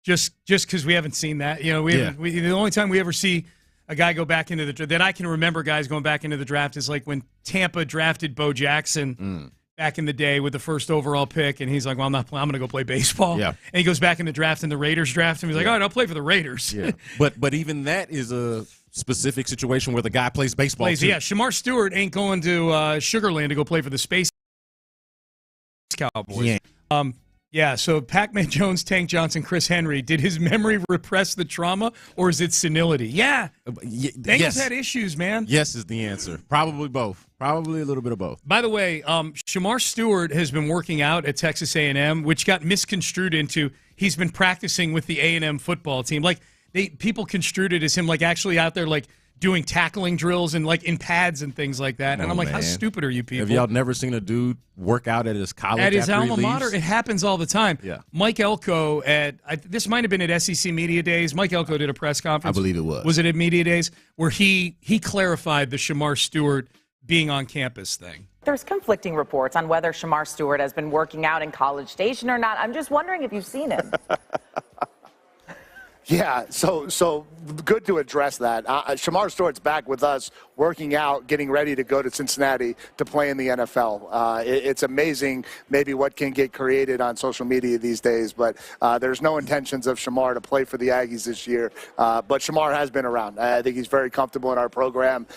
Just because we haven't seen that. The only time we ever see a guy go back into the draft, that I can remember guys going back into the draft, is like when Tampa drafted Bo Jackson back in the day with the first overall pick, and he's like, well, I'm not playing. I'm going to go play baseball. Yeah. And he goes back in the draft, and the Raiders draft him. He's like, all right, I'll play for the Raiders. Yeah. But even that is a specific situation where the guy plays baseball too. Yeah, Shamar Stewart ain't going to Sugar Land to go play for the Space Cowboys. Yeah. So Pac-Man Jones, Tank Johnson, Chris Henry, did his memory repress the trauma, or is it senility? Yeah. Bengals had issues, man. Yes is the answer. Probably both. Probably a little bit of both. By the way, Shamar Stewart has been working out at Texas A&M, which got misconstrued into he's been practicing with the A&M football team. People construed it as him actually out there doing tackling drills and in pads and things like that. And I'm like, how stupid are you people? Have y'all never seen a dude work out at his college at his after alma he mater? leaves? It happens all the time. Yeah. Mike Elko this might have been at SEC Media Days. Mike Elko did a press conference. I believe it was. Was it at Media Days where he clarified the Shamar Stewart being on campus thing? There's conflicting reports on whether Shamar Stewart has been working out in College Station or not. I'm just wondering if you've seen him. Yeah, so good to address that. Shamar Stewart's back with us, working out, getting ready to go to Cincinnati to play in the NFL. It's amazing maybe what can get created on social media these days, but there's no intentions of Shamar to play for the Aggies this year. But Shamar has been around. I think he's very comfortable in our program,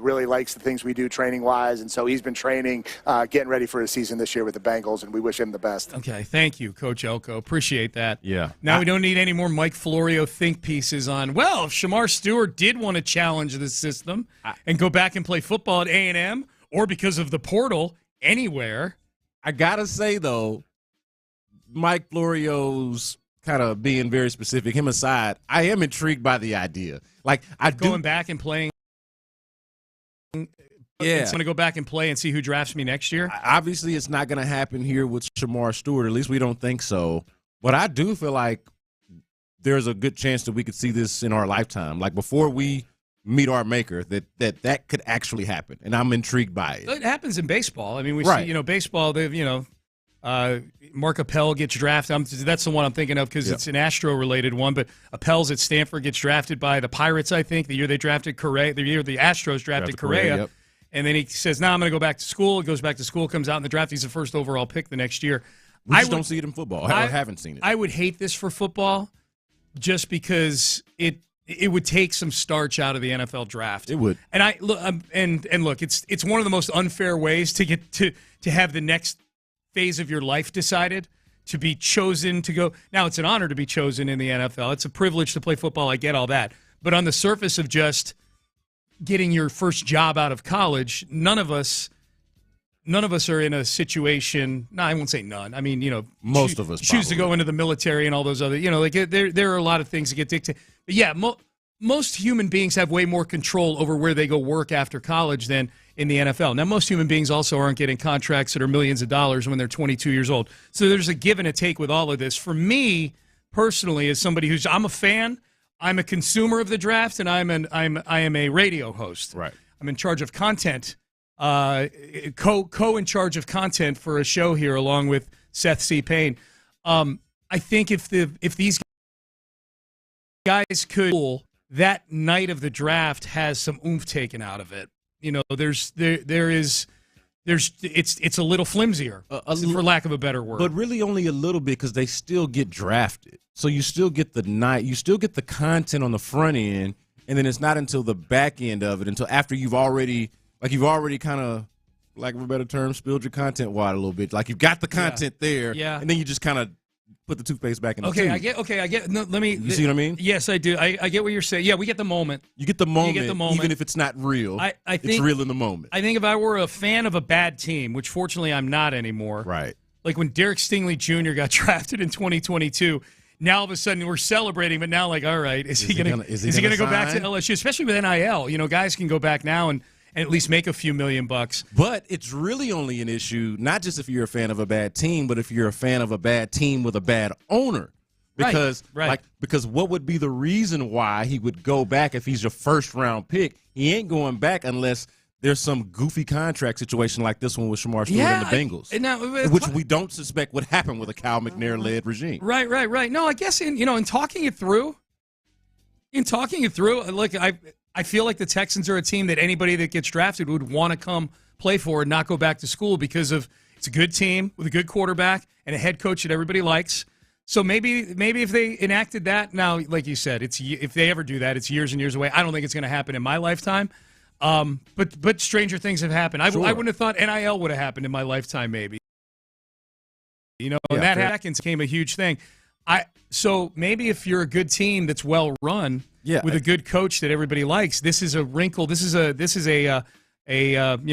really likes the things we do training-wise, and so he's been training, getting ready for his season this year with the Bengals, and we wish him the best. Okay, thank you, Coach Elko. Appreciate that. Yeah. Now we don't need any more Mike Florio think pieces on, well, if Shamar Stewart did want to challenge the system and go back and play football at A&M or because of the portal anywhere. I got to say, though, Mike Florio's kind of being very specific, him aside, I am intrigued by the idea. Going back and playing. Yeah. It's going to go back and play and see who drafts me next year. Obviously, it's not going to happen here with Shamar Stewart. At least we don't think so. But I do feel like there's a good chance that we could see this in our lifetime. Before we meet our maker, that could actually happen. And I'm intrigued by it. It happens in baseball. I mean, we see, baseball, Mark Appel gets drafted. That's the one I'm thinking of because it's an Astro-related one. But Appel's at Stanford gets drafted by the Pirates, I think, the year they drafted Correa, the year the Astros drafted Correa. Yep. And then he says, I'm going to go back to school. He goes back to school, comes out in the draft. He's the first overall pick the next year. We just don't see it in football. I haven't seen it. I would hate this for football just because it would take some starch out of the NFL draft. It would. And look, it's one of the most unfair ways to get to have the next phase of your life decided, to be chosen to go. Now, it's an honor to be chosen in the NFL. It's a privilege to play football. I get all that. But on the surface of just getting your first job out of college, none of us are in a situation. No, I won't say none. I mean, most of us choose to go into the military and all those other. There are a lot of things that get dictated. But yeah, most human beings have way more control over where they go work after college than in the NFL. Now, most human beings also aren't getting contracts that are millions of dollars when they're 22 years old. So there's a give and a take with all of this. For me personally, as somebody I'm a fan, I'm a consumer of the draft, and I am a radio host. Right. I'm in charge of content. Co in charge of content for a show here along with Seth C. Payne. I think if these guys could that night of the draft has some oomph taken out of it. You know, it's a little flimsier, for lack of a better word. But really only a little bit because they still get drafted. So you still get the content on the front end, and then it's not until the back end of it, until after you've already kind of, lack of a better term, spilled your content wide a little bit. Like you've got the content there, and then you just kind of put the toothpaste back in the tube. I get. No, let me. You see what I mean? Yes, I do. I get what you're saying. Yeah, we get the moment. You get the moment, even if it's not real. I think it's real in the moment. I think if I were a fan of a bad team, which fortunately I'm not anymore. Right. Like when Derek Stingley Jr. got drafted in 2022. Now all of a sudden we're celebrating, but now like, all right, is he gonna go back to LSU? Especially with NIL, you know, guys can go back now and at least make a few $1 million. But it's really only an issue not just if you're a fan of a bad team, but if you're a fan of a bad team with a bad owner. Because because what would be the reason why he would go back if he's your first round pick? He ain't going back unless there's some goofy contract situation like this one with Shamar Stewart and the Bengals, which we don't suspect would happen with a Cal McNair-led regime. Right. No, I guess in talking it through, look, I feel like the Texans are a team that anybody that gets drafted would want to come play for and not go back to school because of it's a good team with a good quarterback and a head coach that everybody likes. So maybe if they enacted that now, like you said, if they ever do that, it's years and years away. I don't think it's going to happen in my lifetime. But stranger things have happened. I wouldn't have thought NIL would have happened in my lifetime, maybe. You know, and that Atkins became a huge thing. So maybe if you're a good team that's well run, with a good coach that everybody likes, this is a wrinkle. This is a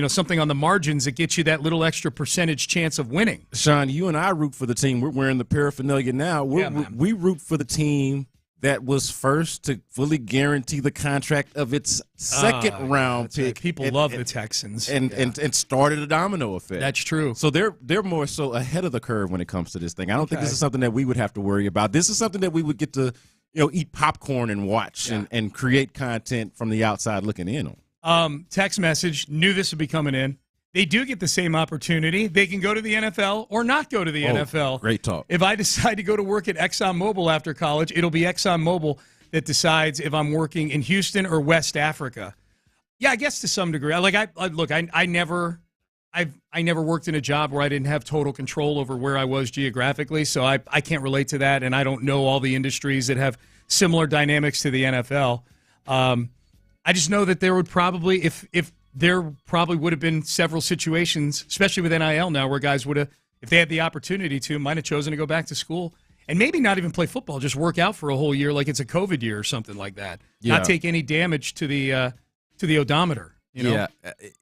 something on the margins that gets you that little extra percentage chance of winning. Sean, you and I root for the team. We're wearing the paraphernalia now. We root for the team that was first to fully guarantee the contract of its second round pick. Right. People love the Texans and started a domino effect. That's true. So they're more so ahead of the curve when it comes to this thing. I don't think this is something that we would have to worry about. This is something that we would get to eat popcorn and watch and create content from the outside looking in on. Text message, knew this would be coming in. They do get the same opportunity. They can go to the NFL or not go to the NFL. Great talk. If I decide to go to work at ExxonMobil after college, it'll be ExxonMobil that decides if I'm working in Houston or West Africa. Yeah, I guess to some degree. I never worked in a job where I didn't have total control over where I was geographically, so I can't relate to that, and I don't know all the industries that have similar dynamics to the NFL. I just know that there would probably, if there probably would have been several situations, especially with NIL now, where guys would have, if they had the opportunity to, might have chosen to go back to school and maybe not even play football, just work out for a whole year like it's a COVID year or something like that. Yeah. Not take any damage to the odometer. You know?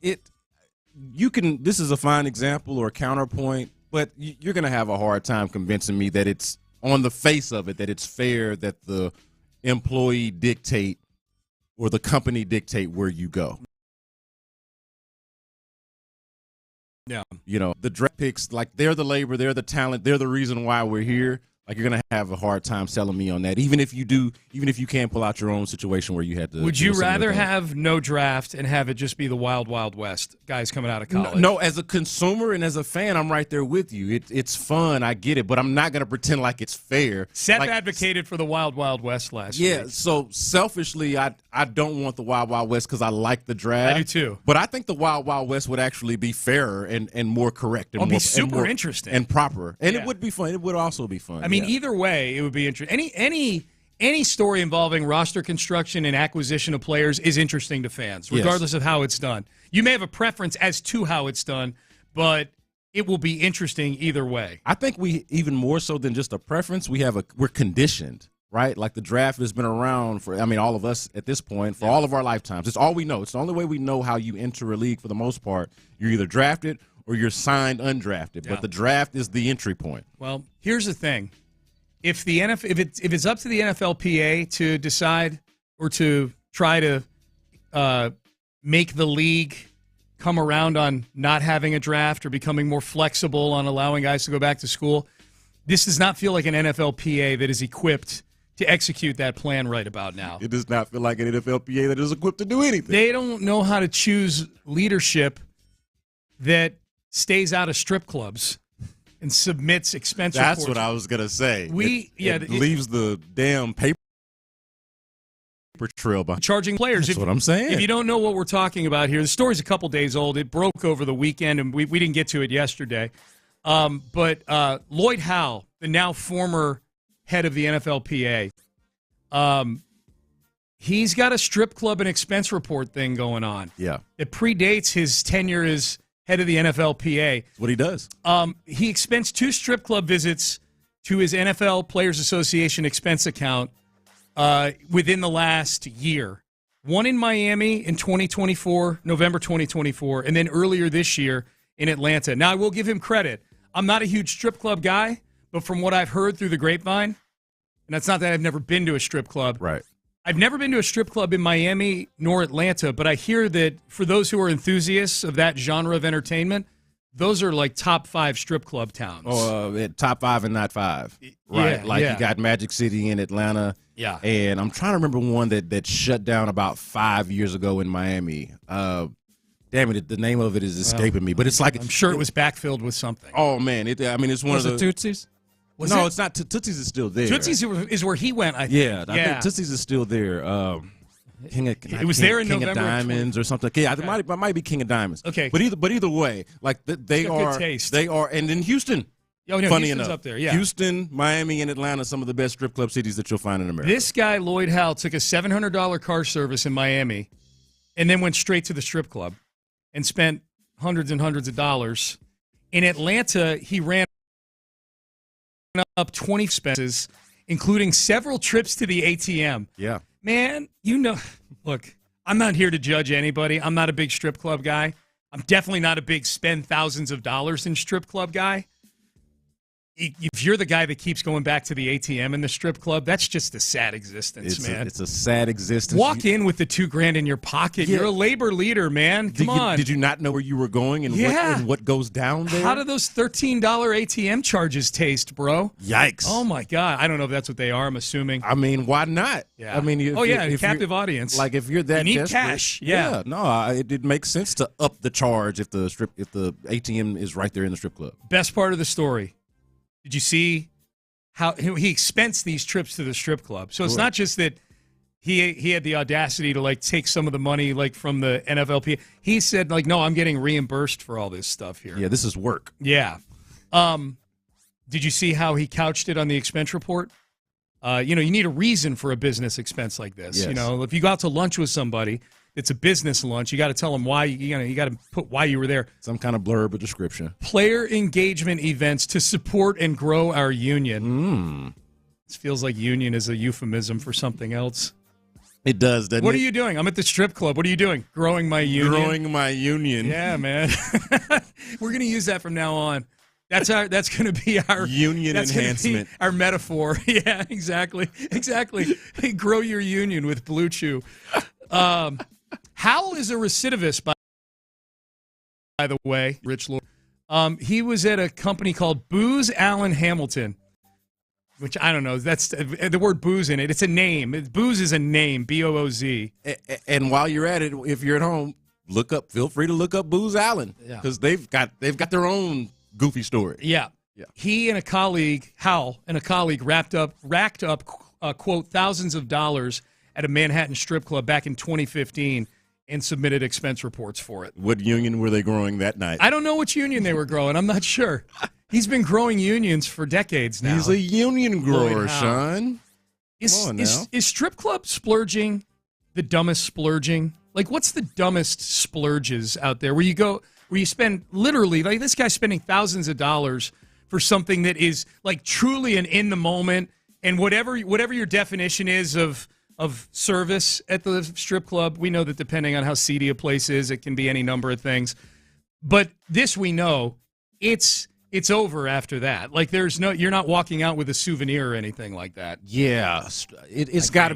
Yeah, this is a fine example or a counterpoint, but you're going to have a hard time convincing me that it's on the face of it, that it's fair that the employee dictate or the company dictate where you go. Yeah. The draft picks, like they're the labor, they're the talent, they're the reason why we're here. Like you're going to have a hard time selling me on that, even if you can't pull out your own situation where you had to. Would you rather have no draft and have it just be the wild, wild west, guys coming out of college? No, as a consumer and as a fan, I'm right there with you. It's fun, I get it, but I'm not going to pretend like it's fair. Seth advocated for the wild, wild west last week. Yeah, so selfishly, I don't want the wild, wild west because I like the draft. I do too. But I think the wild, wild west would actually be fairer and more correct. And be super interesting. And proper. And it would be fun. It would also be fun. I mean, either way, it would be interesting. Any story involving roster construction and acquisition of players is interesting to fans, regardless of how it's done. You may have a preference as to how it's done, but it will be interesting either way. I think we, even more so than just a preference, we're conditioned, right? Like the draft has been around for, all of us at this point, for all of our lifetimes. It's all we know. It's the only way we know how you enter a league for the most part. You're either drafted or you're signed undrafted, but the draft is the entry point. Well, here's the thing. If it's up to the NFLPA to decide or to try to make the league come around on not having a draft or becoming more flexible on allowing guys to go back to school, this does not feel like an NFLPA that is equipped to execute that plan right about now. It does not feel like an NFLPA that is equipped to do anything. They don't know how to choose leadership that stays out of strip clubs and submits expense reports. That's what I was going to say. It leaves the damn paper trail behind. Charging players. That's what I'm saying. If you don't know what we're talking about here, the story's a couple days old. It broke over the weekend, and we didn't get to it yesterday. But Lloyd Howe, the now former head of the NFLPA, he's got a strip club and expense report thing going on. Yeah. It predates his tenure as head of the NFLPA. That's what he does. He expensed 2 strip club visits to his NFL Players Association expense account within the last year. One in Miami in 2024, November 2024, and then earlier this year in Atlanta. Now, I will give him credit. I'm not a huge strip club guy, but from what I've heard through the grapevine, and that's not that I've never been to a strip club. Right. I've never been to a strip club in Miami nor Atlanta, but I hear that for those who are enthusiasts of that genre of entertainment, those are like top 5 strip club towns. Top 5 and not 5. Right. Yeah, you got Magic City in Atlanta. Yeah. And I'm trying to remember one that shut down about 5 years ago in Miami. Damn it, the name of it is escaping me. But it's like I'm sure it was backfilled with something. Oh man, it's one was of the Tootsie's? No, it's not. Tootsie's is still there. Tootsie's is where he went, I think. Yeah, I think Tootsie's is still there. It was there in King November of Diamonds or something. Yeah, it might be King of Diamonds. Okay. But either way, like they are, good taste. they are, and in Houston. Oh, no, funny Houston's enough, up there, yeah. Houston, Miami, and Atlanta, some of the best strip club cities that you'll find in America. This guy, Lloyd Howe, took a $700 car service in Miami and then went straight to the strip club and spent hundreds and hundreds of dollars. In Atlanta, he ran up 20 expenses, including several trips to the ATM. Yeah. Man, look, I'm not here to judge anybody. I'm not a big strip club guy. I'm definitely not a big spend thousands of dollars in strip club guy. If you're the guy that keeps going back to the ATM in the strip club, that's just a sad existence, man. It's a sad existence. Walk in with the $2,000 in your pocket. Yeah. You're a labor leader, man. Come on. Did you not know where you were going and what goes down there? How do those $13 ATM charges taste, bro? Yikes. Oh, my God. I don't know if that's what they are. I'm assuming. I mean, why not? Yeah. I mean, if captive audience. Like if you're that you need desperate, cash. Yeah. No, it makes sense to up the charge if the ATM is right there in the strip club. Best part of the story. Did you see how he expensed these trips to the strip club? So it's not just that he had the audacity to like take some of the money like from the NFLPA. He said like, no, I'm getting reimbursed for all this stuff here. Yeah, this is work. Yeah. Did you see how he couched it on the expense report? You need a reason for a business expense like this. Yes. If you go out to lunch with somebody, it's a business lunch. You got to tell them why. You got to put why you were there. Some kind of blurb or description. Player engagement events to support and grow our union. This feels like union is a euphemism for something else. It does, doesn't it? What are you doing? I'm at the strip club. What are you doing? Growing my union. Growing my union. Yeah, man. We're gonna use that from now on. That's gonna be our union enhancement. Our metaphor. Yeah, exactly. Grow your union with Blue Chew. Howell is a recidivist, by the way, Rich Lord. He was at a company called Booz Allen Hamilton, which I don't know. That's the word booze in it. It's a name. Booz is a name, B-O-O-Z. And while you're at it, if you're at home, feel free to look up Booz Allen because they've got their own goofy story. Yeah. He and a colleague, Howell, racked up, quote, thousands of dollars at a Manhattan strip club back in 2015 and submitted expense reports for it. What union were they growing that night? I don't know which union they were growing. I'm not sure. He's been growing unions for decades now. He's a union grower, Sean. Is strip club splurging the dumbest splurging? Like, what's the dumbest splurges out there where you spend literally, like this guy's spending thousands of dollars for something that is like truly an in the moment, and whatever your definition is of service at the strip club, we know that depending on how seedy a place is, it can be any number of things. But this we know, it's over after that. Like you're not walking out with a souvenir or anything like that. Yeah, it's got to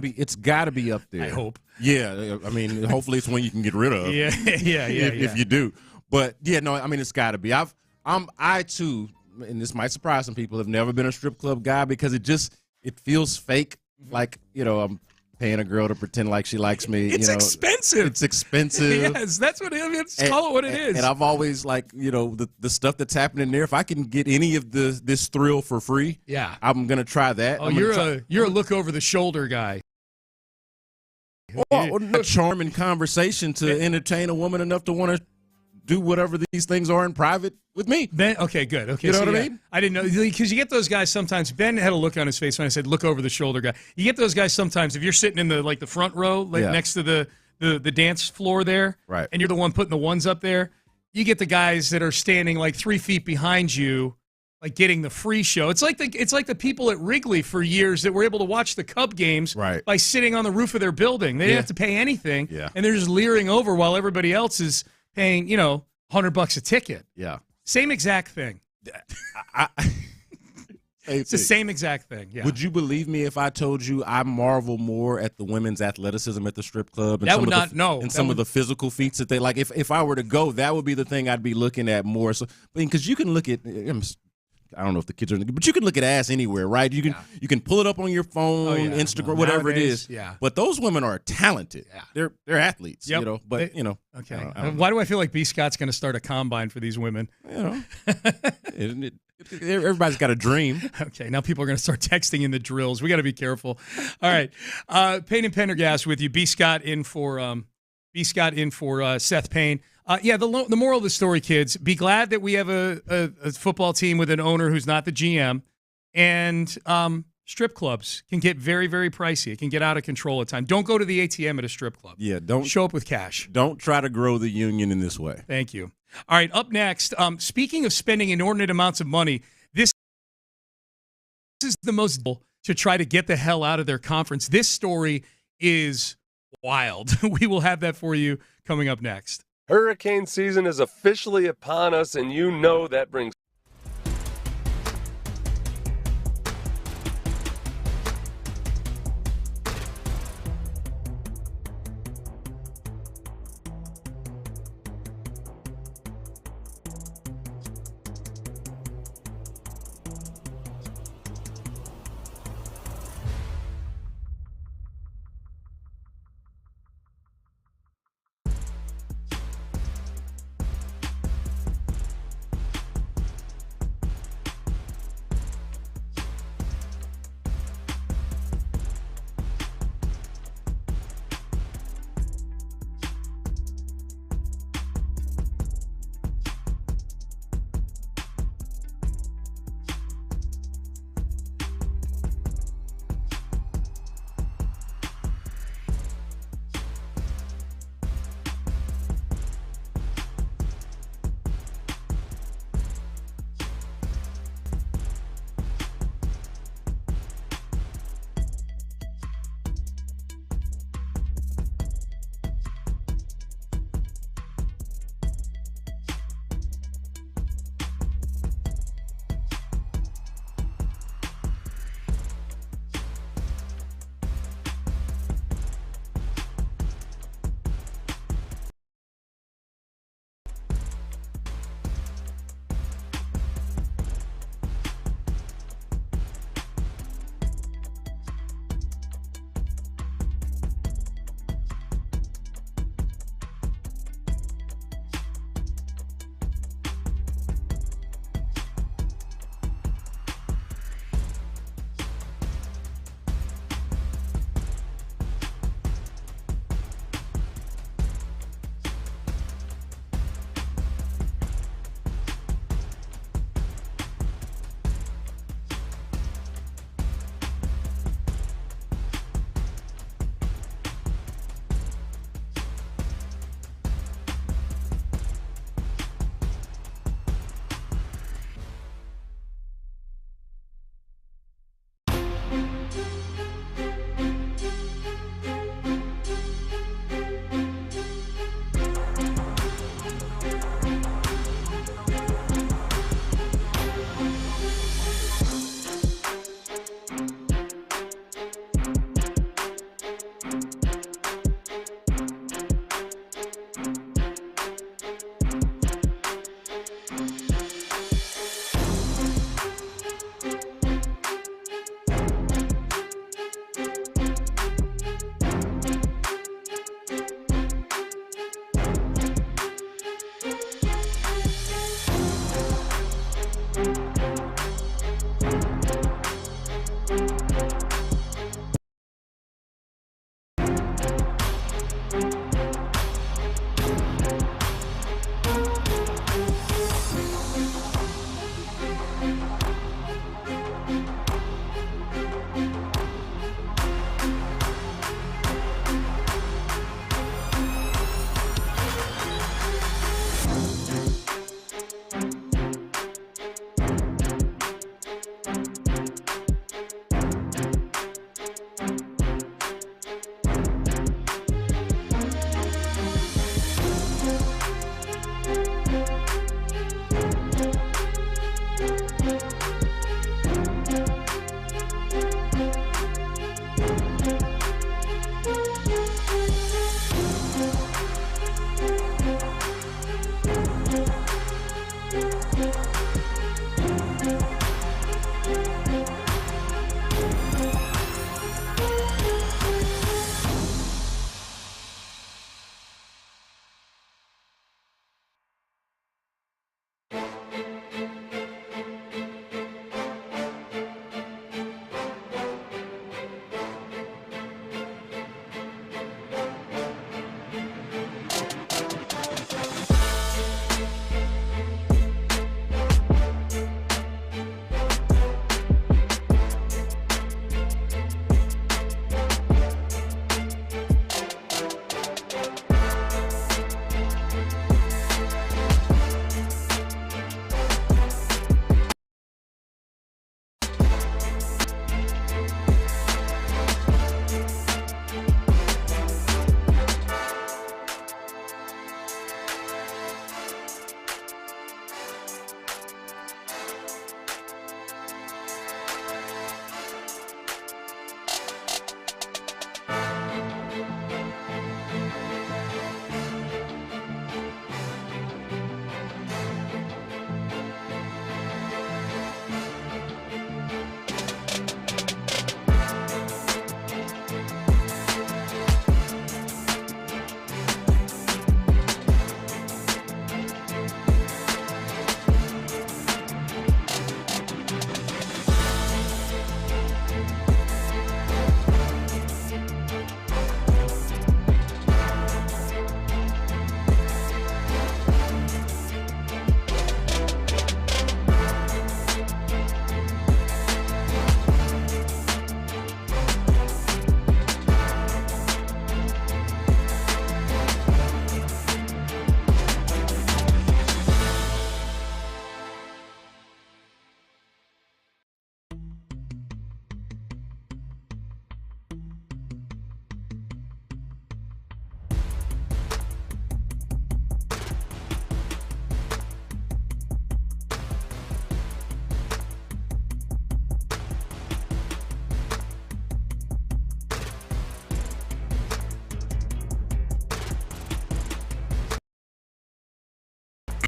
be up there. I hope. Yeah, I mean, hopefully it's one you can get rid of. Yeah. If you do, but yeah, no, I mean it's got to be. I too, and this might surprise some people, have never been a strip club guy because it feels fake. Like I'm paying a girl to pretend like she likes me. It's expensive. It's expensive. Yes, that's what it is. Call it what it is. And I've always the stuff that's happening there. If I can get any of this thrill for free, yeah, I'm gonna try that. Oh, you're a look over the shoulder guy. Or a charming conversation to entertain a woman enough to want to do whatever these things are in private with me. Ben, okay, good. Okay, you know what I mean? I didn't know, because you get those guys sometimes. Ben had a look on his face when I said, look over the shoulder guy. You get those guys sometimes if you're sitting in the front row, next to the dance floor there, right, and you're the one putting the ones up there. You get the guys that are standing like 3 feet behind you, like getting the free show. It's like the people at Wrigley for years that were able to watch the Cub games by sitting on the roof of their building. They didn't have to pay anything, and they're just leering over while everybody else is paying, $100 a ticket. Yeah, same exact thing. It's the same exact thing. Yeah. Would you believe me if I told you I marvel more at the women's athleticism at the strip club and some of the physical feats that they like? If I were to go, that would be the thing I'd be looking at more. So, because you can look at. I don't know if the kids are, but you can look at ass anywhere, right? You can pull it up on your phone, Instagram, whatever nowadays, it is. Yeah. But those women are talented. Yeah. They're athletes. Yep. But okay. Why do I feel like B. Scott's going to start a combine for these women? Everybody's got a dream. Okay. Now people are going to start texting in the drills. We got to be careful. All right. Payne and Pendergast with you. B. Scott in for Seth Payne. The moral of the story, kids, be glad that we have a football team with an owner who's not the GM, and strip clubs can get very, very pricey. It can get out of control at times. Don't go to the ATM at a strip club. Yeah, don't show up with cash. Don't try to grow the union in this way. Thank you. All right, up next, speaking of spending inordinate amounts of money, this is the most to try to get the hell out of their conference. This story is wild. We will have that for you coming up next. Hurricane season is officially upon us, and you know that brings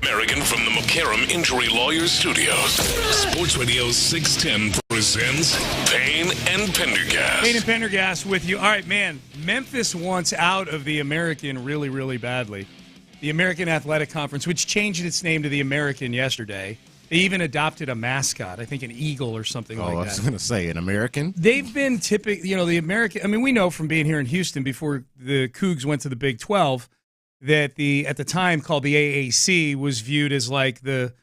American from the McCarran Injury Lawyers Studios. Sports Radio 610 presents Payne and Pendergast. Payne and Pendergast with you. All right, man, Memphis wants out of the American really, really badly. The American Athletic Conference, which changed its name to the American yesterday. They even adopted a mascot, I think an eagle or something like that. I was going to say, an American? They've been the American. I mean, we know from being here in Houston before the Cougs went to the Big 12 that at the time called the AAC was viewed as like the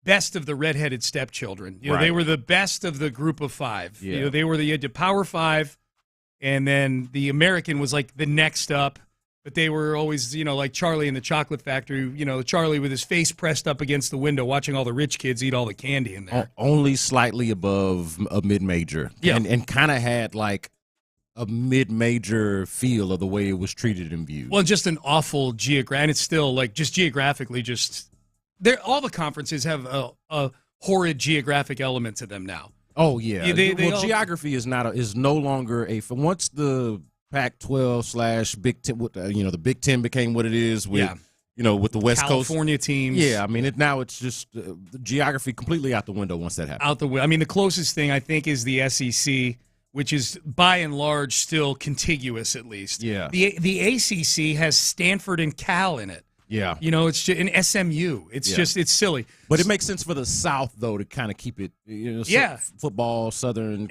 best of the redheaded stepchildren. You know, They were the best of the group of five. Yeah. You know, they were the Power Five, and then the American was like the next up. But they were always, like Charlie in the Chocolate Factory, Charlie with his face pressed up against the window watching all the rich kids eat all the candy in there. Only slightly above a mid-major. Yeah. And kind of had like a mid-major feel of the way it was treated and viewed. Well, just an awful and it's still like just geographically all the conferences have a horrid geographic element to them now. Oh, yeah. Geography is no longer once the Pac-12 / Big Ten, the Big Ten became what it is with, with the West California teams. Yeah, I mean, now it's just geography completely out the window once that happens. Out the window. I mean, the closest thing I think is the SEC, which is by and large still contiguous at least. Yeah. The ACC has Stanford and Cal in it. Yeah. It's just an SMU. It's silly. But it makes sense for the South, though, to kind of keep it, football, Southern.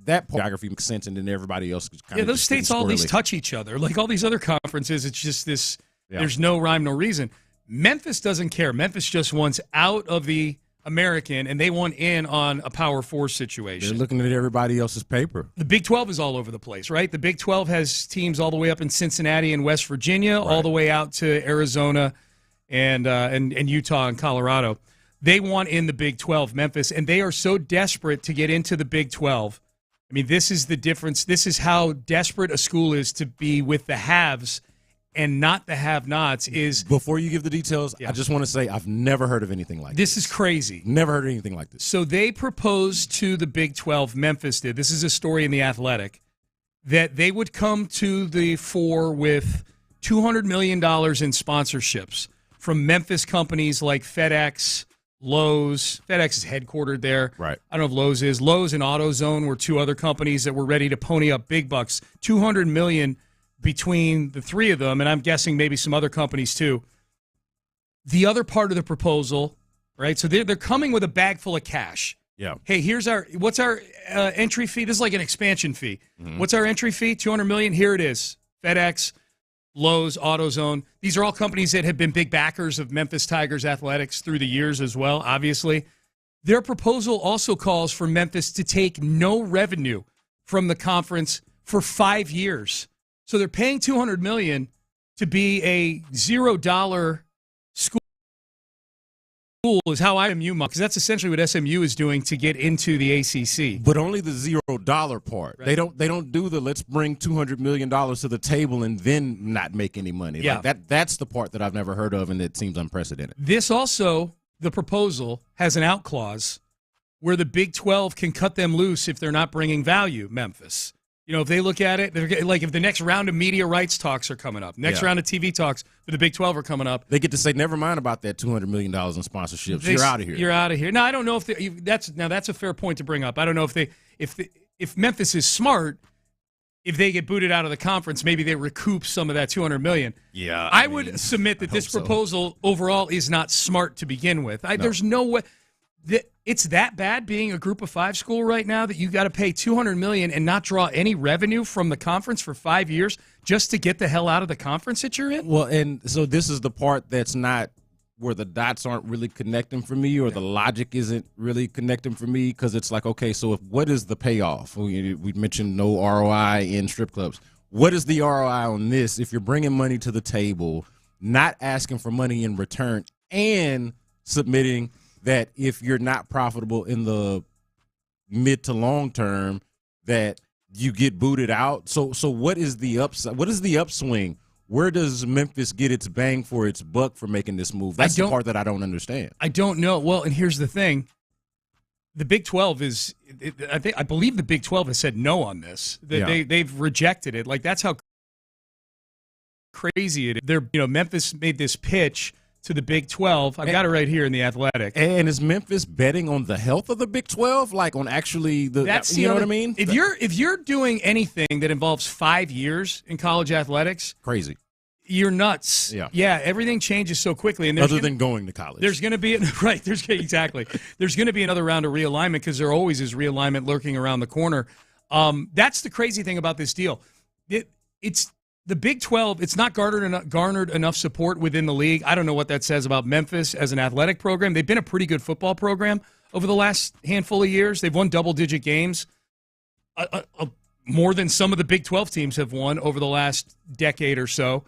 That geography makes sense, and then everybody else kind of those states all these touch each other. Like all these other conferences, it's just this. Yeah. There's no rhyme, no reason. Memphis doesn't care. Memphis just wants out of the American, and they want in on a Power 4 situation. They're looking at everybody else's paper. The Big 12 is all over the place, right? The Big 12 has teams all the way up in Cincinnati and West Virginia, all the way out to Arizona and Utah and Colorado. They want in the Big 12, Memphis, and they are so desperate to get into the Big 12. I mean, this is the difference. This is how desperate a school is to be with the haves and not the have-nots. Before you give the details, I just want to say I've never heard of anything like this. This is crazy. Never heard of anything like this. So they proposed to the Big 12, Memphis did. This is a story in The Athletic, that they would come to the fore with $200 million in sponsorships from Memphis companies like FedEx, Lowe's. FedEx is headquartered there. Right. I don't know if Lowe's is. Lowe's and AutoZone were two other companies that were ready to pony up big bucks. $200 million between the three of them, and I'm guessing maybe some other companies too. The other part of the proposal, right? So they're coming with a bag full of cash. Yeah. Hey, what's our entry fee? This is like an expansion fee. Mm-hmm. What's our entry fee? $200 million. Here it is. FedEx, Lowe's, AutoZone. These are all companies that have been big backers of Memphis Tigers athletics through the years as well, obviously. Their proposal also calls for Memphis to take no revenue from the conference for 5 years. So they're paying $200 million to be a $0 school is how SMU, because that's essentially what SMU is doing to get into the ACC. But only the $0 part. Right. They don't do the let's bring $200 million to the table and then not make any money. Yeah. Like that's the part that I've never heard of, and it seems unprecedented. This also, the proposal, has an out clause where the Big 12 can cut them loose if they're not bringing value, Memphis. If they look at it, they're like if the next round of media rights talks are coming up, next round of TV talks for the Big 12 are coming up. They get to say, never mind about that $200 million in sponsorships. You're out of here. You're out of here. No, I don't know if that's a fair point to bring up. I don't know if Memphis is smart, if they get booted out of the conference, maybe they recoup some of that $200 million. Yeah, I would submit that this proposal overall is not smart to begin with. There's no way. It's that bad being a group of five school right now that you got to pay $200 million and not draw any revenue from the conference for 5 years just to get the hell out of the conference that you're in? Well, and so this is the part that's not where the dots aren't really connecting for me, or the logic isn't really connecting for me, because it's like, okay, so what is the payoff? We mentioned no ROI in strip clubs. What is the ROI on this if you're bringing money to the table, not asking for money in return, and submitting that if you're not profitable in the mid to long term, that you get booted out? So what is the upside? What is the upswing? Where does Memphis get its bang for its buck for making this move? That's the part that I don't understand. I don't know. Well, and here's the thing. The Big 12 I believe the Big 12 has said no on this. They've rejected it. Like, that's how crazy it is. Memphis made this pitch to the Big 12. I've got it right here in The Athletic. And is Memphis betting on the health of the Big 12? Like on actually you know what I mean? If you're doing anything that involves 5 years in college athletics, crazy. You're nuts. Yeah, everything changes so quickly. And other than going to college. There's going to be There's going to be another round of realignment because there always is realignment lurking around the corner. That's the crazy thing about this deal. It's the Big 12. It's not garnered enough support within the league. I don't know what that says about Memphis as an athletic program. They've been a pretty good football program over the last handful of years. They've won double-digit games, more than some of the Big 12 teams have won over the last decade or so.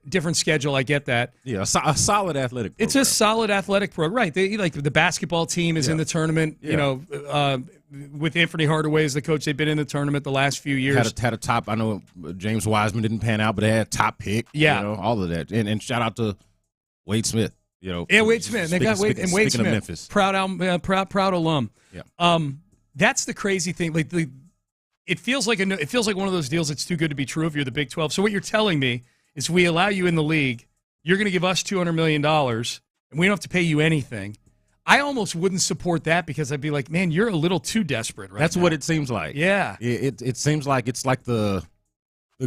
Different schedule, I get that. Yeah, a solid athletic program. It's a solid athletic program. Right. The basketball team is in the tournament, with Anthony Hardaway as the coach. They've been in the tournament the last few years. Had a top, I know James Wiseman didn't pan out, but they had a top pick. Yeah. All of that. And shout out to Wade Smith. Yeah, Wade Smith. They got Wade Smith. Of Memphis. Proud alum. Yeah. That's the crazy thing. It feels like one of those deals that's too good to be true if you're the Big 12. So what you're telling me is we allow you in the league, you're going to give us $200 million, and we don't have to pay you anything. I almost wouldn't support that because I'd be like, man, you're a little too desperate right now. That's what it seems like. Yeah. It seems like it's like the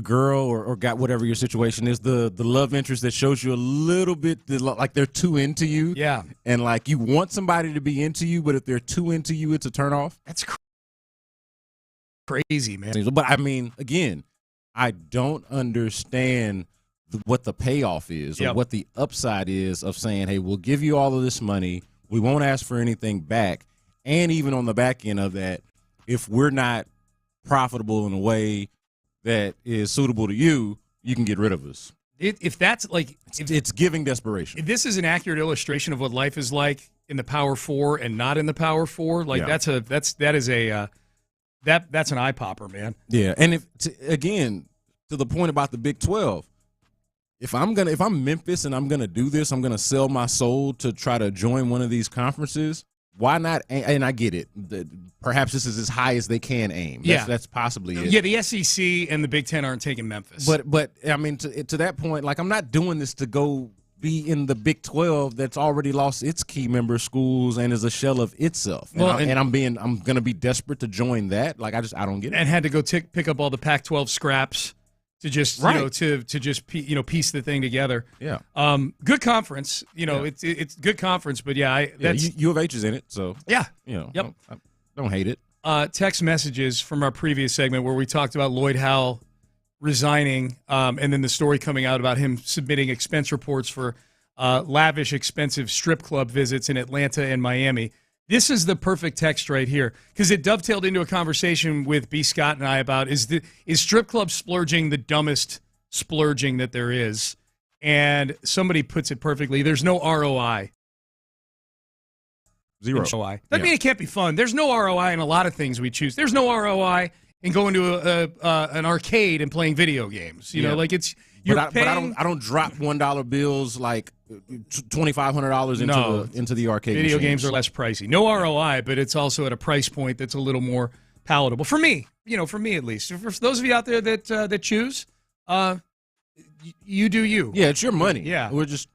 girl or got whatever your situation is, the love interest that shows you a little bit like they're too into you. Yeah. And like you want somebody to be into you, but if they're too into you, it's a turnoff. That's crazy, man. But I mean, again, I don't understand what the payoff is or what the upside is of saying, hey, we'll give you all of this money. We won't ask for anything back. And even on the back end of that, if we're not profitable in a way that is suitable to you, you can get rid of us. If that's like it's giving desperation. If this is an accurate illustration of what life is like in the Power Four and not in the Power Four, that's an eye popper, man. Yeah, and again, to the point about the Big 12, if I'm Memphis and I'm gonna do this, I'm gonna sell my soul to try to join one of these conferences. Why not? And I get it. Perhaps this is as high as they can aim. That's possibly it. Yeah, the SEC and the Big Ten aren't taking Memphis. But I mean, to that point, like I'm not doing this to go be in the Big 12 that's already lost its key member schools and is a shell of itself. I'm going to be desperate to join that. Like I don't get it. And had to go pick up all the Pac-12 scraps to just piece the thing together. Yeah. Good conference. It's good conference, but U of H is in it, so yeah. I don't hate it. Text messages from our previous segment where we talked about Lloyd Howell resigning, and then the story coming out about him submitting expense reports for lavish, expensive strip club visits in Atlanta and Miami. This is the perfect text right here because it dovetailed into a conversation with B. Scott and I about is strip club splurging the dumbest splurging that there is? And somebody puts it perfectly. There's no ROI. Zero. ROI. Doesn't mean it can't be fun. There's no ROI in a lot of things we choose. There's no ROI in going to an arcade and playing video games. You know, like it's you're paying. But I don't drop $1 bills like $2,500 into the arcade. Video machines. games are less pricey. No ROI, but it's also at a price point that's a little more palatable for me. For me at least. For those of you out there that choose, you do you. Yeah, it's your money. Yeah, we're just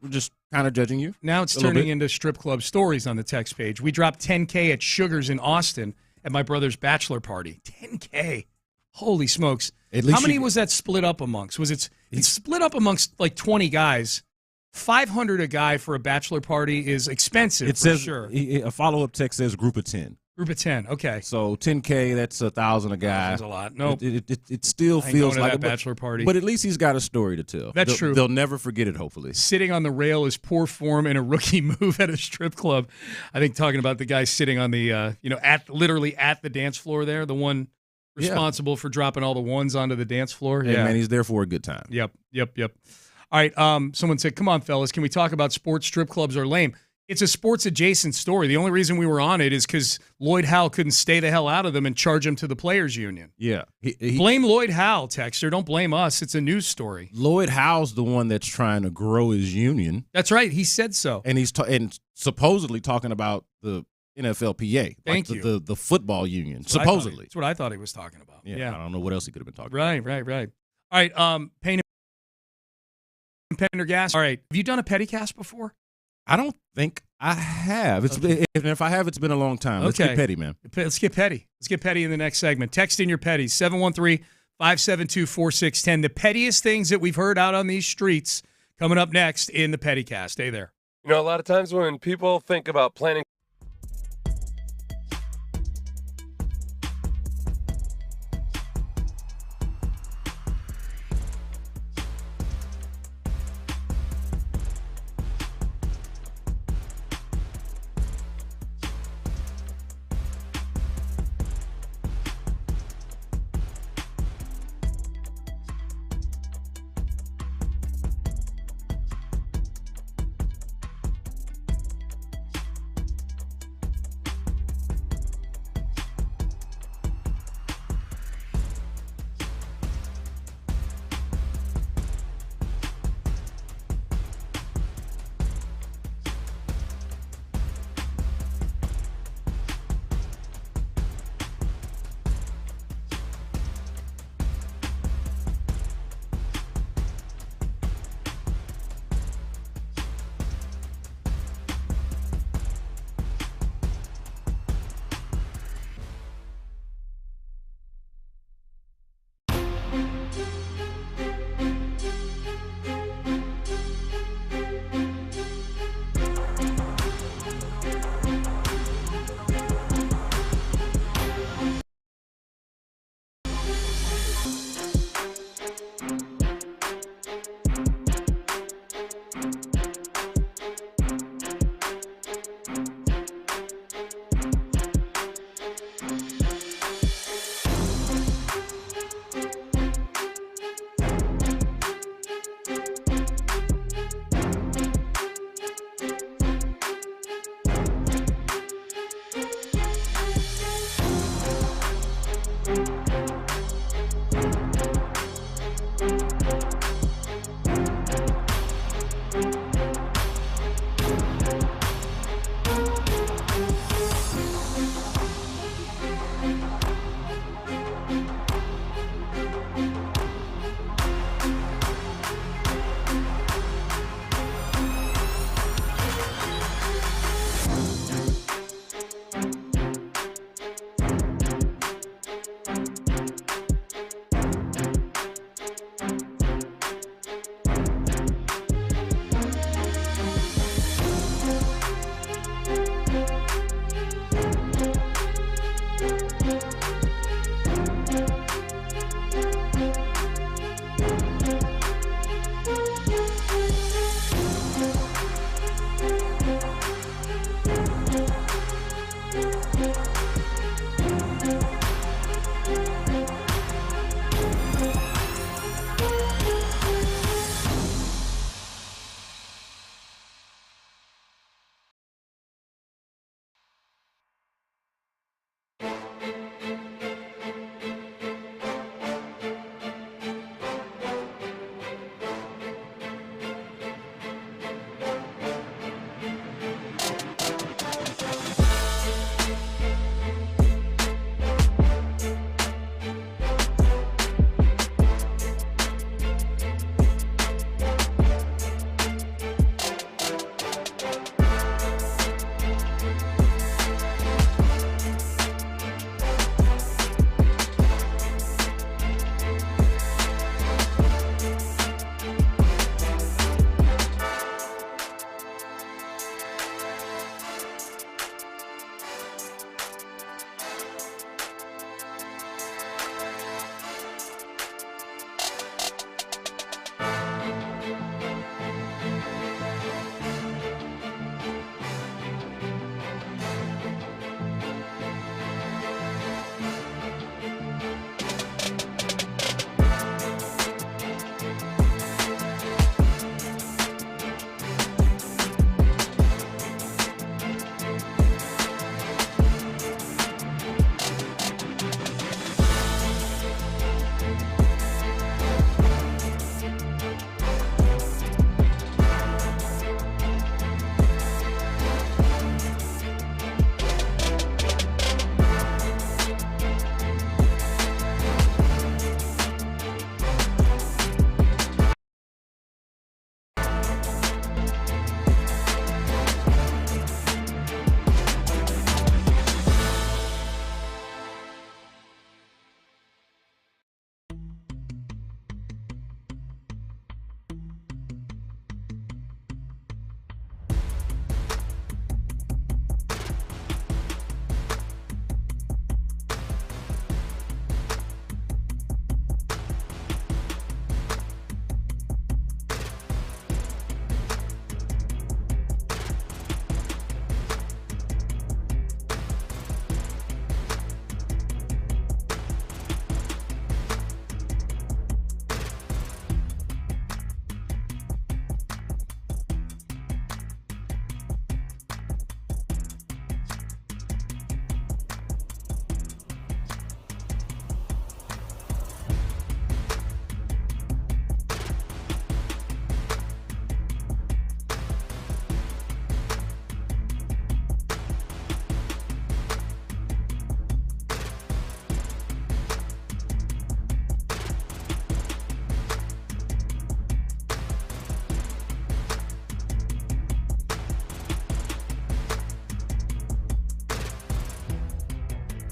kind of judging you. Now it's turning into strip club stories on the text page. We dropped $10K at Sugar's in Austin at my brother's bachelor party. $10K. Holy smokes. How many was that split up amongst? It's split up amongst like 20 guys. $500 a guy for a bachelor party is expensive. It says sure. A follow-up text says group of 10. Group of 10. Okay. So $10K, that's $1,000 a guy. That's a lot. No, it still feels like a bachelor party. But at least he's got a story to tell. That's true. They'll never forget it. Hopefully, sitting on the rail is poor form and a rookie move at a strip club. I think talking about the guy sitting on the literally at the dance floor there, the one responsible for dropping all the ones onto the dance floor. Hey, man, he's there for a good time. Yep. All right. Someone said, "Come on, fellas, can we talk about sports? Strip clubs are lame." It's a sports adjacent story. The only reason we were on it is because Lloyd Howell couldn't stay the hell out of them and charge them to the players' union. Yeah. Blame Lloyd Howell, Texter. Don't blame us. It's a news story. Lloyd Howell's the one that's trying to grow his union. That's right. He said so. And he's supposedly talking about the NFLPA. Thank you. The football union, supposedly. That's what I thought he was talking about. Yeah. I don't know what else he could have been talking about. Right. All right. Payne and Pendergast. All right, have you done a Pettycast before? I don't think I have. If I have, it's been a long time. Let's get petty, man. Let's get petty. Let's get petty in the next segment. Text in your petties, 713-572-4610. The pettiest things that we've heard out on these streets coming up next in the Pettycast. Stay there. You know, a lot of times when people think about planning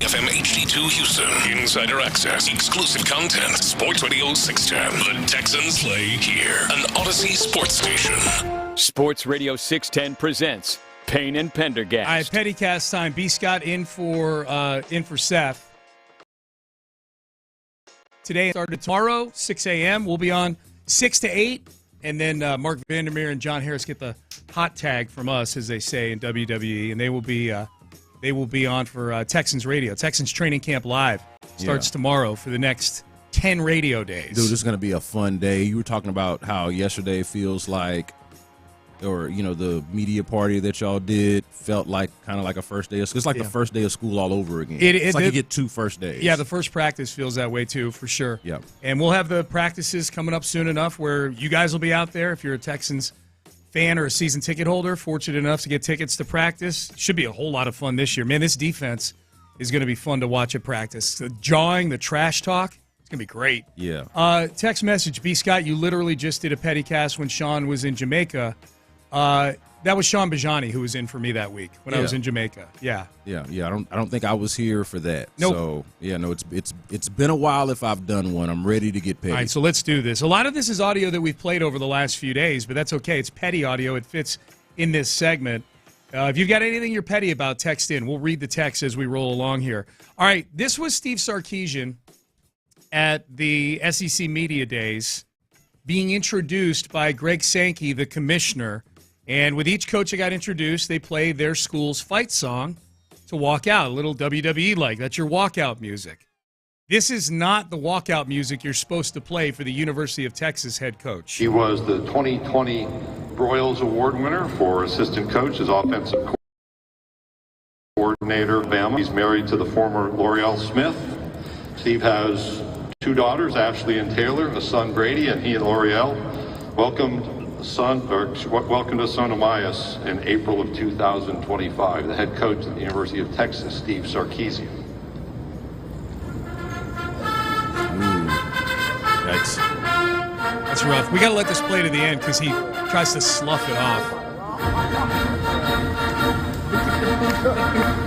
FM HD2 Houston. Insider access. Exclusive content. Sports Radio 610. The Texans play here. An Odyssey sports station. Sports Radio 610 presents Payne and Pendergast. All right, Pettycast time. B. Scott in for Seth. Today started tomorrow, 6 a.m. We'll be on 6 to 8. And then Mark Vandermeer and John Harris get the hot tag from us, as they say in WWE, and they will be on for Texans Radio. Texans Training Camp Live starts tomorrow for the next 10 radio days. Dude, it's going to be a fun day. You were talking about how yesterday feels like, or, the media party that y'all did felt like kind of like a first day of school. It's like the first day of school all over again. It's like you get 2 first days. Yeah, the first practice feels that way too, for sure. Yeah. And we'll have the practices coming up soon enough where you guys will be out there. If you're a Texans fan or a season ticket holder, fortunate enough to get tickets to practice, should be a whole lot of fun this year. Man, this defense is going to be fun to watch at practice. The jawing, the trash talk, it's going to be great. Yeah. Text message, B. Scott, you literally just did a Pettycast when Sean was in Jamaica. That was Sean Bijani who was in for me that week when I was in Jamaica. Yeah. Yeah. I don't think I was here for that. Nope. So it's been a while if I've done one. I'm ready to get petty. All right, so let's do this. A lot of this is audio that we've played over the last few days, but that's okay. It's petty audio. It fits in this segment. If you've got anything you're petty about, text in. We'll read the text as we roll along here. All right, this was Steve Sarkisian at the SEC Media Days being introduced by Greg Sankey, the commissioner. And with each coach that got introduced, they play their school's fight song to walk out, a little WWE-like. That's your walkout music. This is not the walkout music you're supposed to play for the University of Texas head coach. He was the 2020 Broyles Award winner for assistant coach, as offensive coordinator of Bama. He's married to the former L'Oreal Smith. Steve has 2 daughters, Ashley and Taylor, a son, Brady, and he and L'Oreal welcomed welcome to Son Amias in April of 2025, the head coach at the University of Texas, Steve Sarkisian. That's rough. We got to let this play to the end because he tries to slough it off.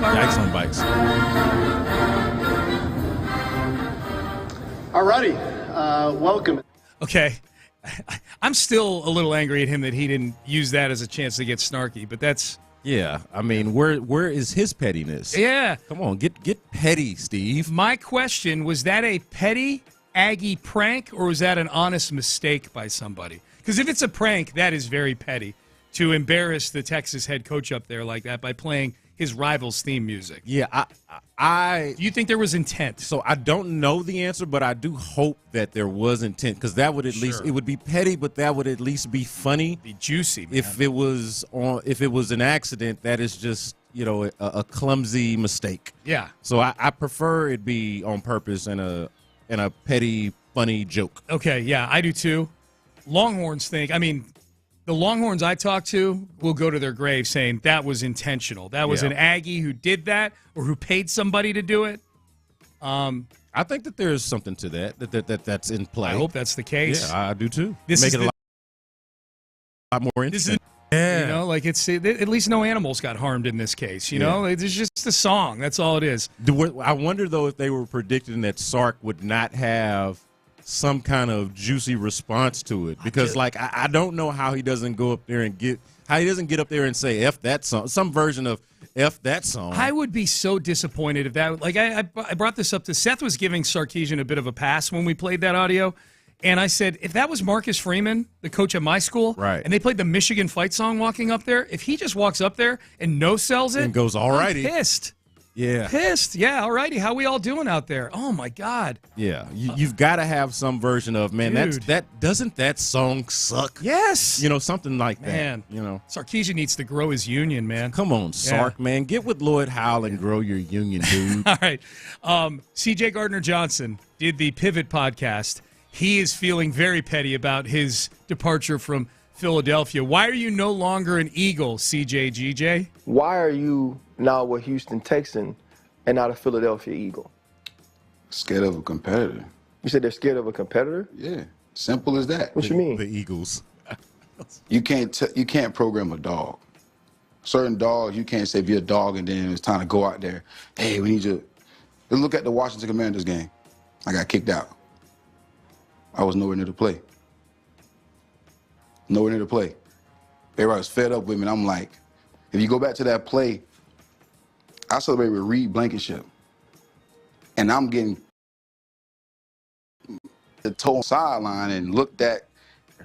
Yikes on bikes. Alrighty, welcome. Okay. I'm still a little angry at him that he didn't use that as a chance to get snarky, but that's... Yeah, I mean, where is his pettiness? Yeah. Come on, get petty, Steve. My question, was that a petty Aggie prank, or was that an honest mistake by somebody? Because if it's a prank, that is very petty, to embarrass the Texas head coach up there like that by playing his rival's theme music. Yeah, Do you think there was intent? So I don't know the answer, but I do hope that there was intent, because that would at least, it would be petty, but that would at least be funny. Be juicy, man. If it was an accident, that is just, a clumsy mistake. Yeah. So I prefer it be on purpose and a petty, funny joke. Okay, yeah, I do too. Longhorns think, the Longhorns I talk to will go to their grave saying that was intentional. That was an Aggie who did that or who paid somebody to do it. I think that there's something to that's in play. I hope that's the case. Yeah, I do too. This Make is it a lot more interesting. It's at least no animals got harmed in this case. It's just a song. That's all it is. I wonder though if they were predicting that Sark would not have some kind of juicy response to it, because I don't know how he doesn't go up there and get and say F that song, some version of F that song. I would be so disappointed if that, I brought this up to Seth, was giving Sarkisian a bit of a pass when we played that audio, and I said, if that was Marcus Freeman, the coach at my school, right, and they played the Michigan fight song walking up there, if he just walks up there and no-sells it and goes, all righty. I'm pissed. Yeah. Pissed. Yeah, all righty. How we all doing out there? Oh, my God. Yeah. You've got to have some version of, man, doesn't that song suck? Yes. Something like man, that. Sarkisian needs to grow his union, man. Come on, Sark, man. Get with Lloyd Howell and grow your union, dude. All right. C.J. Gardner-Johnson did the Pivot podcast. He is feeling very petty about his departure from Philadelphia. Why are you no longer an Eagle, C.J. G.J.? Why are you now a Houston Texan and not a Philadelphia Eagle? Scared of a competitor. You said they're scared of a competitor? Yeah, simple as that. What you mean? The Eagles. You can't program a dog. Certain dogs, you can't say be a dog and then it's time to go out there. Hey, we need you. Look at the Washington Commanders game. I got kicked out. I was nowhere near to play. Nowhere near to play. Everybody was fed up with me, and I'm like, if you go back to that play, I celebrated with Reed Blankenship. And I'm getting the toe sideline and looked at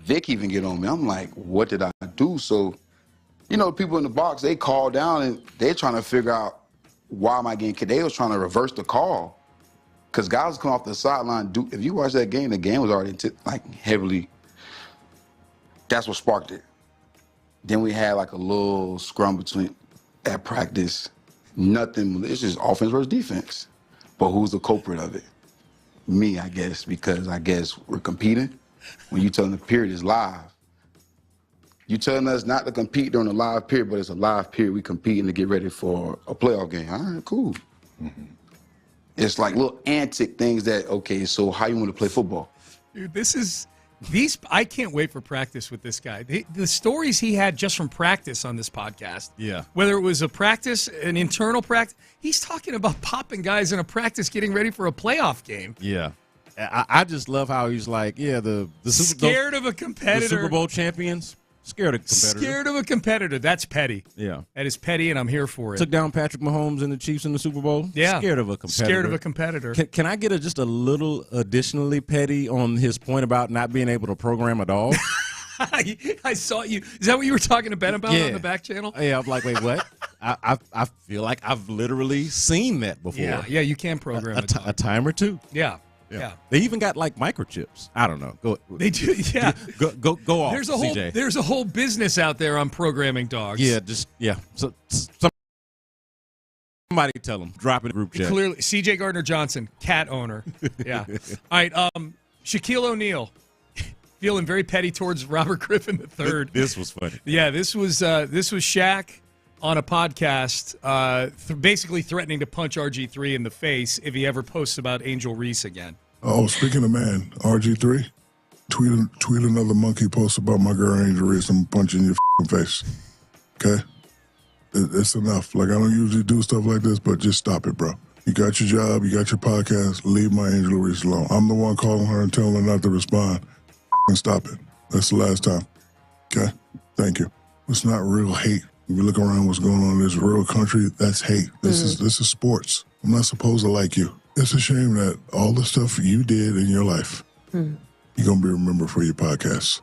Vic even get on me. I'm like, what did I do? So, you know, people in the box, they call down and they're trying to figure out why am I getting kicked. They was trying to reverse the call because guys come off the sideline. If you watch that game, the game was already heavily. That's what sparked it. Then we had like a little scrum between at practice. Nothing. It's just offense versus defense. But who's the culprit of it? Me, I guess, because I guess we're competing. When you telling the period is live, you telling us not to compete during a live period, but it's a live period. We competing to get ready for a playoff game. All right, cool. Mm-hmm. It's like little antic things that, okay, so how you want to play football? Dude, I can't wait for practice with this guy. The stories he had just from practice on this podcast. Yeah. Whether it was a practice, an internal practice, he's talking about popping guys in a practice getting ready for a playoff game. Yeah. I just love how he's like, the scared of a competitor. The Super Bowl champions, scared of a competitor. Scared of a competitor. That's petty. Yeah. That is petty, and I'm here for it. Took down Patrick Mahomes and the Chiefs in the Super Bowl. Yeah. Scared of a competitor. Scared of a competitor. Can I get just a little additionally petty on his point about not being able to program a dog? I saw you. Is that what you were talking to Ben about on the back channel? Yeah, I'm like, wait, what? I feel like I've literally seen that before. Yeah, you can program a time or two. Yeah. They even got like microchips. I don't know. They do. Yeah. Go off. CJ. There's a whole business out there on programming dogs. Yeah. So somebody tell them. Drop it in the group chat. Clearly, CJ Gardner-Johnson, cat owner. Yeah. All right. Shaquille O'Neal, feeling very petty towards Robert Griffin III. This was funny. Yeah. This was Shaq on a podcast, basically threatening to punch RG3 in the face if he ever posts about Angel Reese again. Oh, speaking of man, RG3, tweet another monkey post about my girl Angel Reese. I'm punching your face. Okay? It's enough. Like, I don't usually do stuff like this, but just stop it, bro. You got your job, you got your podcast, leave my Angel Reese alone. I'm the one calling her and telling her not to respond. And stop it. That's the last time. Okay? Thank you. It's not real hate. If you look around what's going on in this real country, that's hate. This is sports. I'm not supposed to like you. It's a shame that all the stuff you did in your life, you're going to be remembered for your podcast.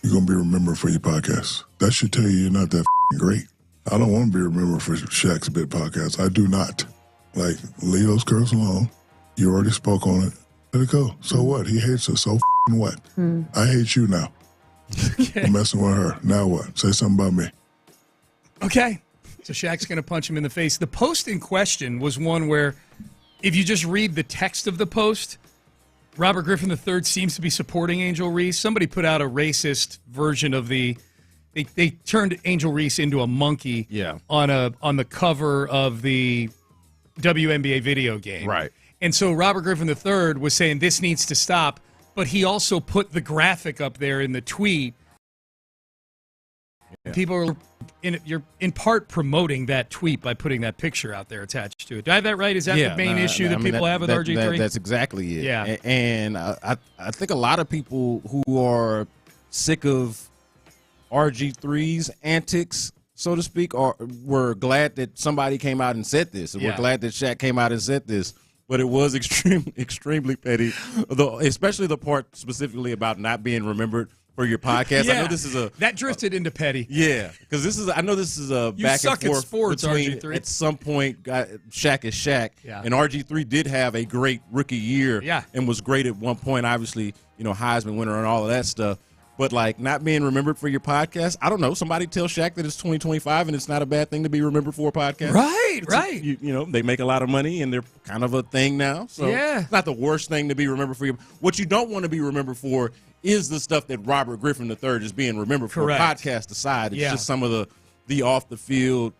You're going to be remembered for your podcast. That should tell you you're not that great. I don't want to be remembered for Shaq's Bit podcast. I do not. Like, leave those girls alone. You already spoke on it. Let it go. So what? He hates us. So what? I hate you now. Okay. I'm messing with her. Now what? Say something about me. Okay. So Shaq's going to punch him in the face. The post in question was one where, if you just read the text of the post, Robert Griffin III seems to be supporting Angel Reese. Somebody put out a racist version of they turned Angel Reese into a monkey on the cover of the WNBA video game. Right. And so Robert Griffin III was saying this needs to stop, but he also put the graphic up there in the tweet. Yeah. People are you're in part promoting that tweet by putting that picture out there attached to it. Do I have that right? Is that the main issue that people have with RG3? That's exactly it. Yeah. And I think a lot of people who are sick of RG3's antics, so to speak, were glad that somebody came out and said this. We're glad that Shaq came out and said this. But it was extremely petty, especially the part specifically about not being remembered for your podcast. Yeah, I know this is that drifted into petty. Yeah, because I know this is a you back suck and forth at sports, between. RG3. At some point, Shaq is Shaq, and RG3 did have a great rookie year, and was great at one point. Obviously, Heisman winner and all of that stuff. But like not being remembered for your podcast, I don't know. Somebody tell Shaq that it's 2025 and it's not a bad thing to be remembered for a podcast. Right. They make a lot of money and they're kind of a thing now. So it's not the worst thing to be remembered for. What you don't want to be remembered for is the stuff that Robert Griffin III is being remembered for. Podcast aside, it's just some of the off the field,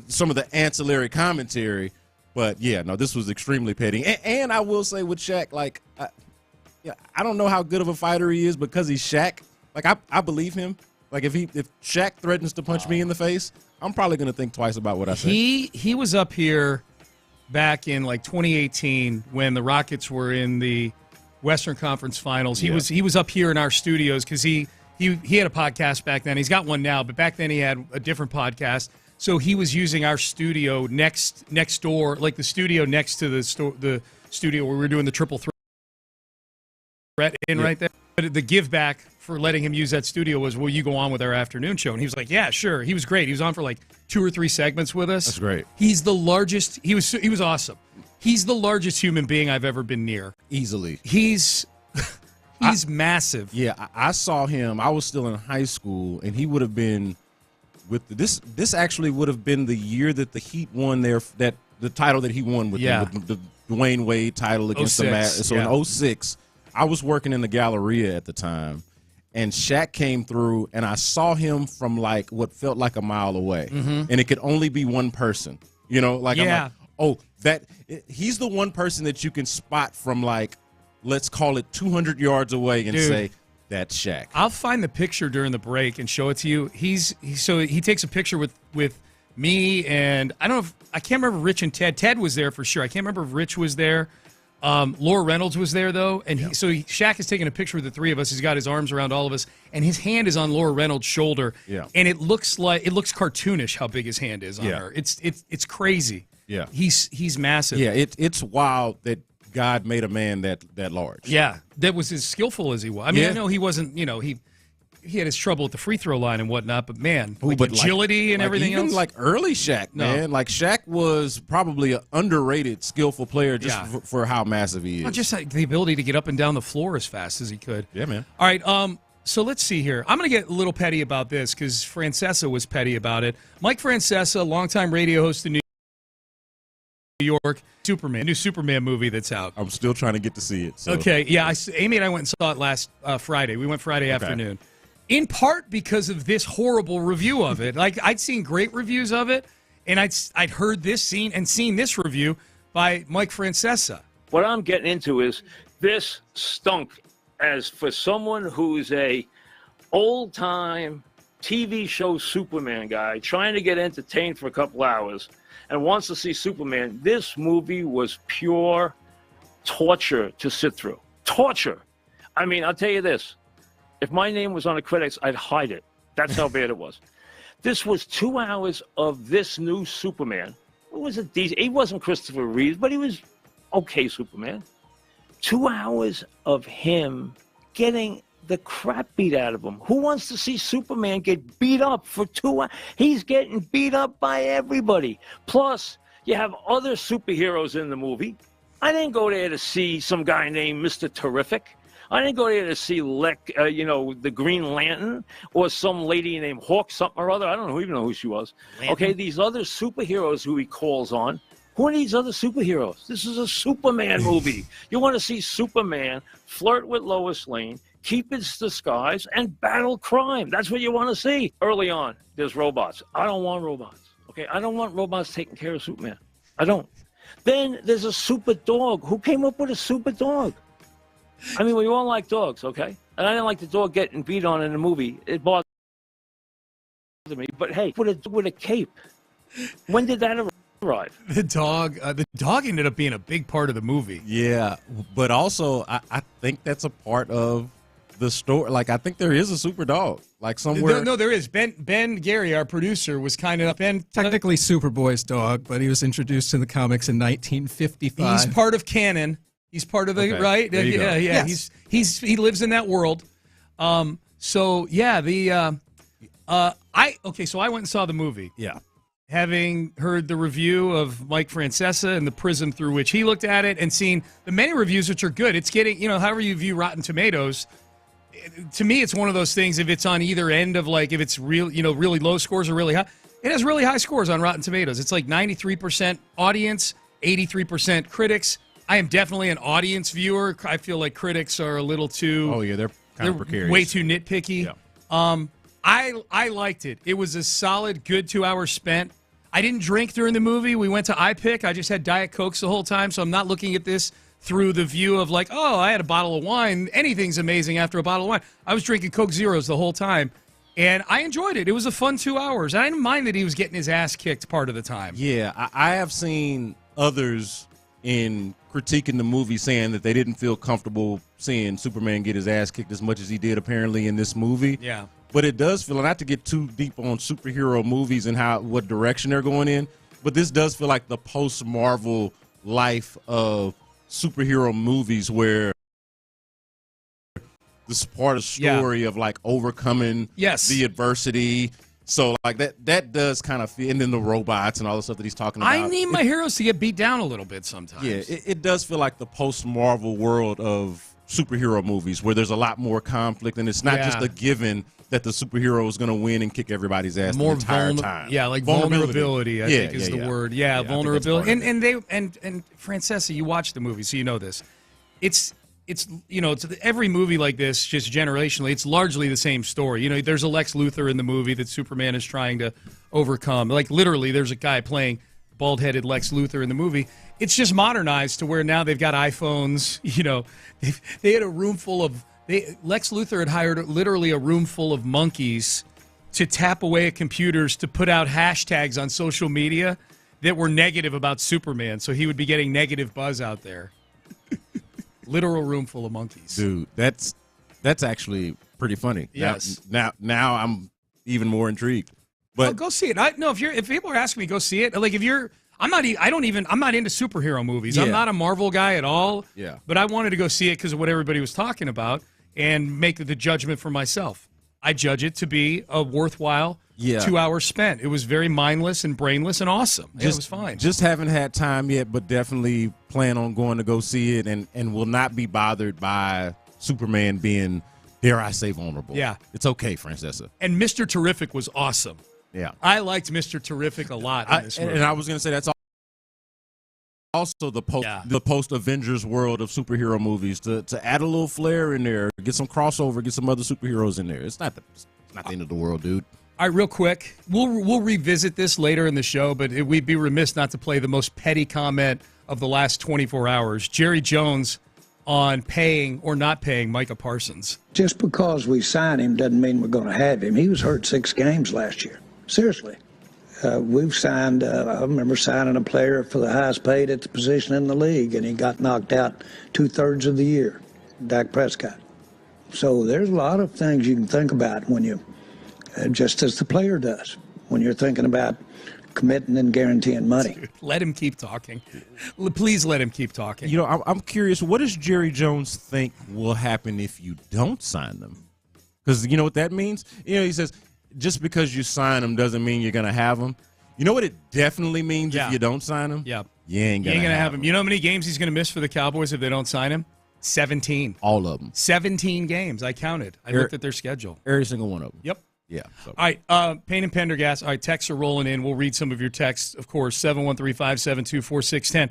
some of the ancillary commentary. But this was extremely petty. And I will say with Shaq, like, I don't know how good of a fighter he is because he's Shaq. Like, I believe him. Like, if Shaq threatens to punch me in the face, I'm probably going to think twice about what I say. He was up here back in like 2018 when the Rockets were in the Western Conference Finals. He was up here in our studios because he had a podcast back then. He's got one now, but back then he had a different podcast. So he was using our studio next door, like the studio next to the studio where we were doing the triple threat right there. But the give back for letting him use that studio was, will you go on with our afternoon show? And he was like, yeah, sure. He was great. He was on for like 2 or 3 segments with us. That's great. He's the largest. He was awesome. He's the largest human being I've ever been near. Easily. He's massive. Yeah, I saw him. I was still in high school, and he would have been with this actually would have been the year that the Heat won the title that he won with them, with the Dwayne Wade title against the Mavs. So in 06, I was working in the Galleria at the time, and Shaq came through, and I saw him from like what felt like a mile away, and it could only be one person. I'm like, oh, he's the one person that you can spot from like, let's call it 200 yards away and say, that's Shaq. I'll find the picture during the break and show it to you. He takes a picture with me, and I can't remember Rich and Ted. Ted was there for sure. I can't remember if Rich was there. Laura Reynolds was there though, and Shaq is taking a picture with the 3 of us. He's got his arms around all of us, and his hand is on Laura Reynolds' shoulder. Yeah. And it looks cartoonish how big his hand is on her. It's crazy. Yeah. He's massive. Yeah, it's wild that God made a man that large. Yeah, that was as skillful as he was. I mean, I know he wasn't, he had his trouble at the free throw line and whatnot, but man, agility and everything even else. Like early Shaq, man. Like Shaq was probably an underrated, skillful player just for how massive he is. Well, just like the ability to get up and down the floor as fast as he could. Yeah, man. All right, so let's see here. I'm going to get a little petty about this because Francesa was petty about it. Mike Francesa, longtime radio host in New York, new Superman movie that's out. I'm still trying to get to see it. So. Okay, yeah, Amy and I went and saw it last Friday. We went Friday afternoon. In part because of this horrible review of it. Like, I'd seen great reviews of it, and I'd heard this seen this review by Mike Francesa. What I'm getting into is this stunk as for someone who's a old-time TV show Superman guy trying to get entertained for a couple hours and wants to see Superman. This movie was pure torture to sit through. Torture. I mean, I'll tell you this. If my name was on the credits, I'd hide it. That's how bad it was. This was 2 hours of this new Superman. It was he wasn't Christopher Reeve, but he was okay Superman. 2 hours of him getting the crap beat out of him. Who wants to see Superman get beat up for 2 hours? He's getting beat up by everybody. Plus, you have other superheroes in the movie. I didn't go there to see some guy named Mr. Terrific. I didn't go there to see the Green Lantern or some lady named Hawk something or other. I don't even know who she was. Lantern. Okay, these other superheroes who he calls on. Who are these other superheroes? This is a Superman movie. You want to see Superman flirt with Lois Lane, keep his disguise, and battle crime. That's what you want to see. Early on, there's robots. I don't want robots. Okay, I don't want robots taking care of Superman. I don't. Then there's a super dog. Who came up with a super dog? I mean, we all like dogs, okay? And I didn't like the dog getting beat on in the movie. It bothered me. But hey, with a cape. When did that arrive? The dog ended up being a big part of the movie. Yeah, but also I think that's a part of the story. Like, I think there is a super dog, like somewhere. No, there is. Ben Gary, our producer, was kind of technically Superboy's dog, but he was introduced in the comics in 1955. He's part of canon. He's part of the right. Yeah. Yes. He lives in that world. So I went and saw the movie. Yeah. Having heard the review of Mike Francesa and the prism through which he looked at it, and seen the many reviews which are good. It's getting, however you view Rotten Tomatoes. To me, it's one of those things. If it's on either end of like, if it's really low scores or really high, it has really high scores on Rotten Tomatoes. It's like 93% audience, 83% critics. I am definitely an audience viewer. I feel like critics are a little too. Oh yeah, they're kind of precarious. Way too nitpicky. Yeah. I liked it. It was a solid, good 2 hours spent. I didn't drink during the movie. We went to iPick. I just had Diet Cokes the whole time, so I'm not looking at this through the view of like, oh, I had a bottle of wine. Anything's amazing after a bottle of wine. I was drinking Coke Zeros the whole time, and I enjoyed it. It was a fun 2 hours. I didn't mind that he was getting his ass kicked part of the time. Yeah, I have seen others in critiquing the movie saying that they didn't feel comfortable seeing Superman get his ass kicked as much as he did apparently in this movie. Yeah. But it does feel, not to get too deep on superhero movies and what direction they're going in, but this does feel like the post-Marvel life of superhero movies where this part of the story of like overcoming the adversity. So like that does kind of feel, and then the robots and all the stuff that he's talking about. I need my heroes to get beat down a little bit sometimes. Yeah, it does feel like the post-Marvel world of superhero movies where there's a lot more conflict, and it's not just a given that the superhero is going to win and kick everybody's ass the entire time. Yeah, like vulnerability, I think is the word. Yeah, vulnerability. And Francesca, you watch the movie, so you know this. It's every movie like this, just generationally, it's largely the same story. You know, there's a Lex Luthor in the movie that Superman is trying to overcome. Like literally, there's a guy playing bald-headed Lex Luthor in the movie. It's just modernized to where now they've got iPhones. You know, they had a room full of. Lex Luthor had hired literally a room full of monkeys to tap away at computers to put out hashtags on social media that were negative about Superman. So he would be getting negative buzz out there. Literal room full of monkeys. Dude, that's actually pretty funny. Yes. Now I'm even more intrigued. But go see it. If people are asking me, go see it. Like I'm not into superhero movies. Yeah. I'm not a Marvel guy at all. Yeah. But I wanted to go see it because of what everybody was talking about and make the judgment for myself. I judge it to be a worthwhile 2 hours spent. It was very mindless and brainless and awesome. It was fine. Just haven't had time yet, but definitely plan on going to go see it and will not be bothered by Superman being, dare I say, vulnerable. Yeah. It's okay, Francesca. And Mr. Terrific was awesome. Yeah. I liked Mr. Terrific a lot in this movie. And I was going to say that's also the post Avengers world of superhero movies to add a little flair in there, get some crossover, get some other superheroes in there. It's not the end of the world, dude. All right, real quick, we'll revisit this later in the show, but we'd be remiss not to play the most petty comment of the last 24 hours. Jerry Jones on paying or not paying Micah Parsons. Just because we signed him doesn't mean we're going to have him. He was hurt 6 games last year. Seriously. We've signed, I remember signing a player for the highest paid at the position in the league, and he got knocked out 2/3 of the year, Dak Prescott. So there's a lot of things you can think about when you, just as the player does, when you're thinking about committing and guaranteeing money. Let him keep talking. Please let him keep talking. You know, I'm curious, what does Jerry Jones think will happen if you don't sign them? Because you know what that means? You know, he says, just because you sign them doesn't mean you're going to have them. You know what it definitely means if you don't sign them? Yeah. You ain't going to have them. You know how many games he's going to miss for the Cowboys if they don't sign him? 17. All of them. 17 games. I counted. I looked at their schedule. Every single one of them. Yep. Yeah. So. All right. Payne and Pendergast. All right. Texts are rolling in. We'll read some of your texts, of course. 713-572-4610.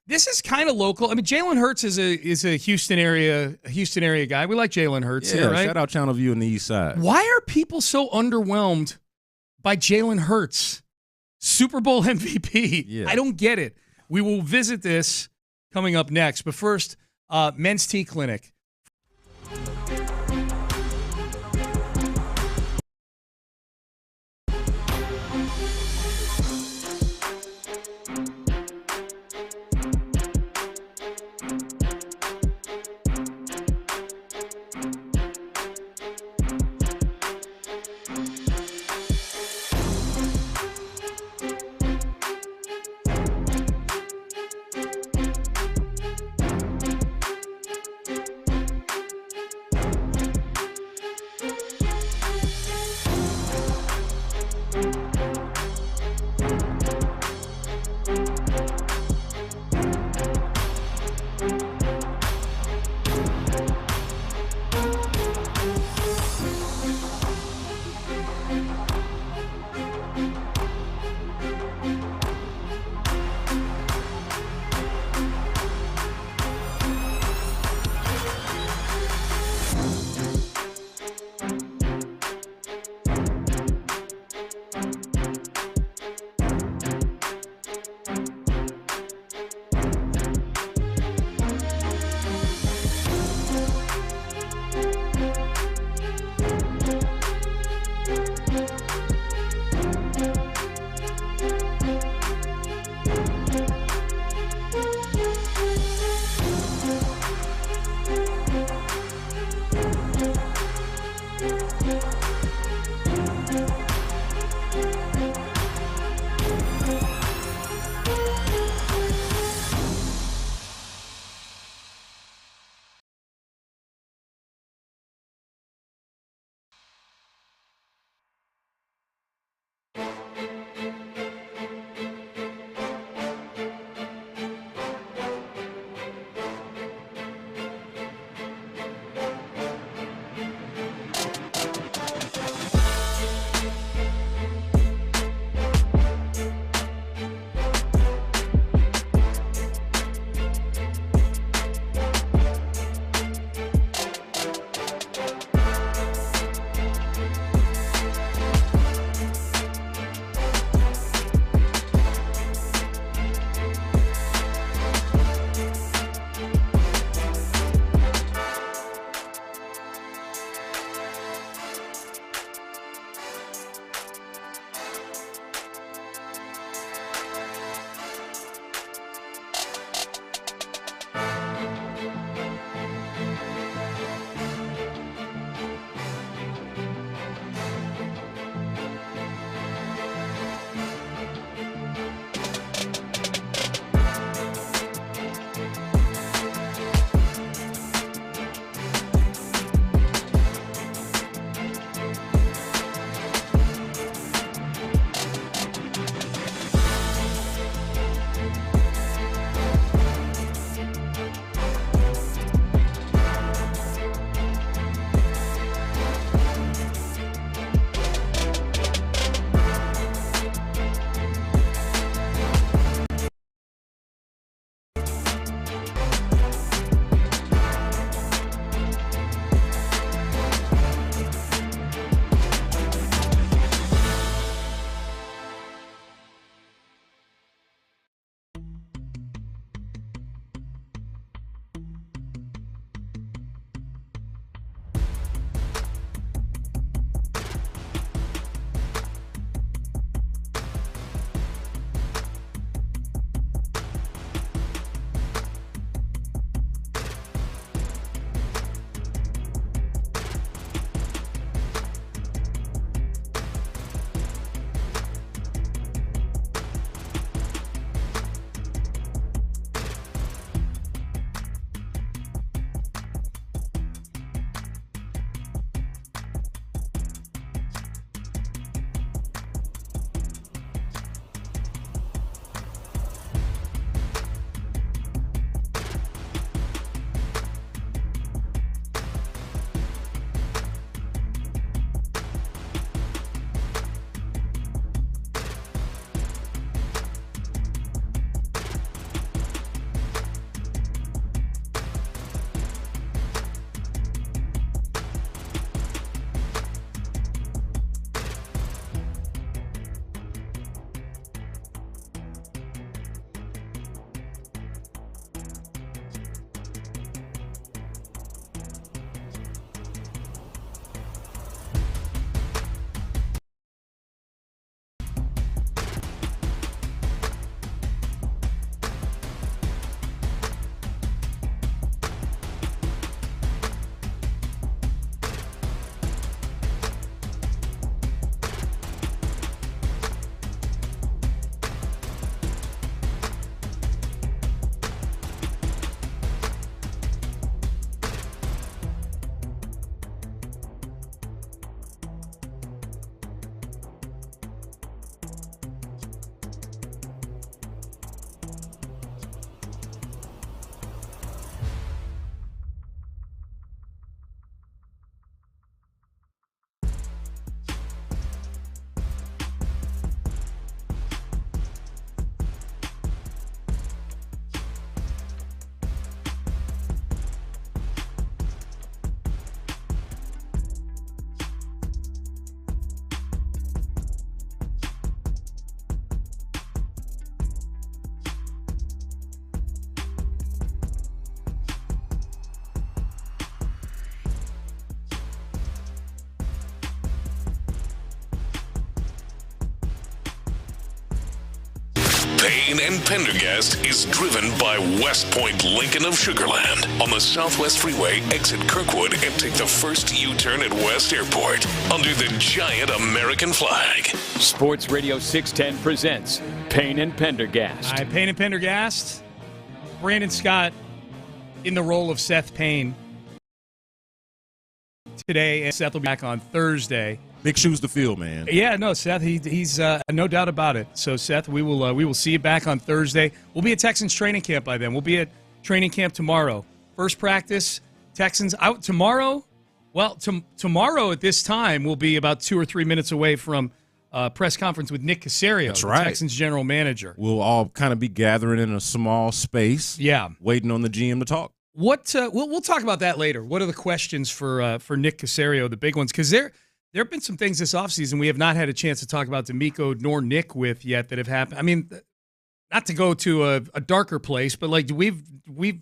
This is kind of local. I mean, Jalen Hurts is a Houston area guy. We like Jalen Hurts here, right? Shout out Channel View on the East Side. Why are people so underwhelmed by Jalen Hurts, Super Bowl MVP? Yeah. I don't get it. We will visit this coming up next. But first, Men's Tea Clinic. Payne and Pendergast is driven by West Point Lincoln of Sugar Land on the Southwest Freeway. Exit Kirkwood and take the first U-turn at West Airport under the giant American flag. Sports Radio 610 presents Payne and Pendergast. Hi, Payne and Pendergast. Brandon Scott in the role of Seth Payne today, and Seth will be back on Thursday. Big shoes to fill, man. Yeah, no, Seth, he's no doubt about it. So, Seth, we will see you back on Thursday. We'll be at Texans training camp by then. We'll be at training camp tomorrow. First practice, Texans out tomorrow. Well, tomorrow at this time, we'll be about 2 or 3 minutes away from press conference with Nick Caserio, That's right. the Texans general manager. We'll all kind of be gathering in a small space. Yeah. Waiting on the GM to talk. What we'll talk about that later. What are the questions for Nick Caserio, the big ones? Because there have been some things this offseason we have not had a chance to talk about D'Amico nor Nick with yet that have happened. I mean, not to go to a darker place, but like we've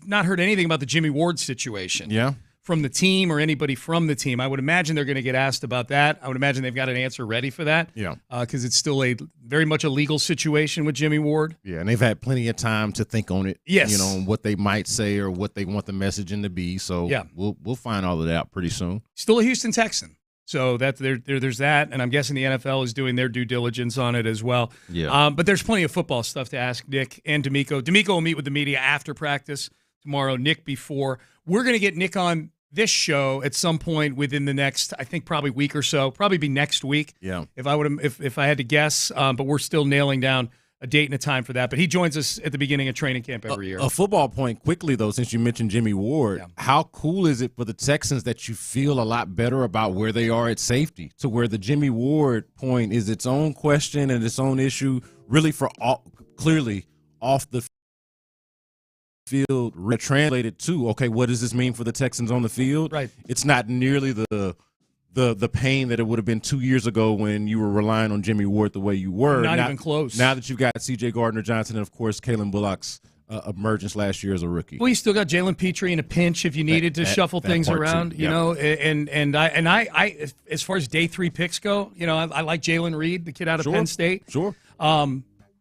not heard anything about the Jimmy Ward situation. Yeah. From the team or anybody from the team. I would imagine they're going to get asked about that. I would imagine they've got an answer ready for that. Yeah. Because it's still very much a legal situation with Jimmy Ward. Yeah, and they've had plenty of time to think on it. Yes. You know, what they might say or what they want the messaging to be. So yeah. we'll find all of that out pretty soon. Still a Houston Texan. So that there's that, and I'm guessing the NFL is doing their due diligence on it as well. Yeah. But there's plenty of football stuff to ask Nick and D'Amico. D'Amico will meet with the media after practice tomorrow, Nick before. We're going to get Nick on this show at some point within the next, I think, probably week or so. Probably be next week. Yeah. If I had to guess, but we're still nailing down a date and a time for that. But he joins us at the beginning of training camp every year. A football point quickly, though, since you mentioned Jimmy Ward. Yeah. How cool is it for the Texans that you feel a lot better about where they are at safety, to where the Jimmy Ward point is its own question and its own issue, really for clearly off the field, translated to, okay, what does this mean for the Texans on the field? Right. It's not nearly the pain that it would have been 2 years ago when you were relying on Jimmy Ward the way you were. Not even close. Now that you've got C.J. Gardner-Johnson and, of course, Kalen Bullock's emergence last year as a rookie. Well, you still got Jalen Petrie in a pinch if you needed to shuffle things around, too. you know. And I, as far as day 3 picks go, you know, I like Jalen Reed, the kid out of Penn State. Sure.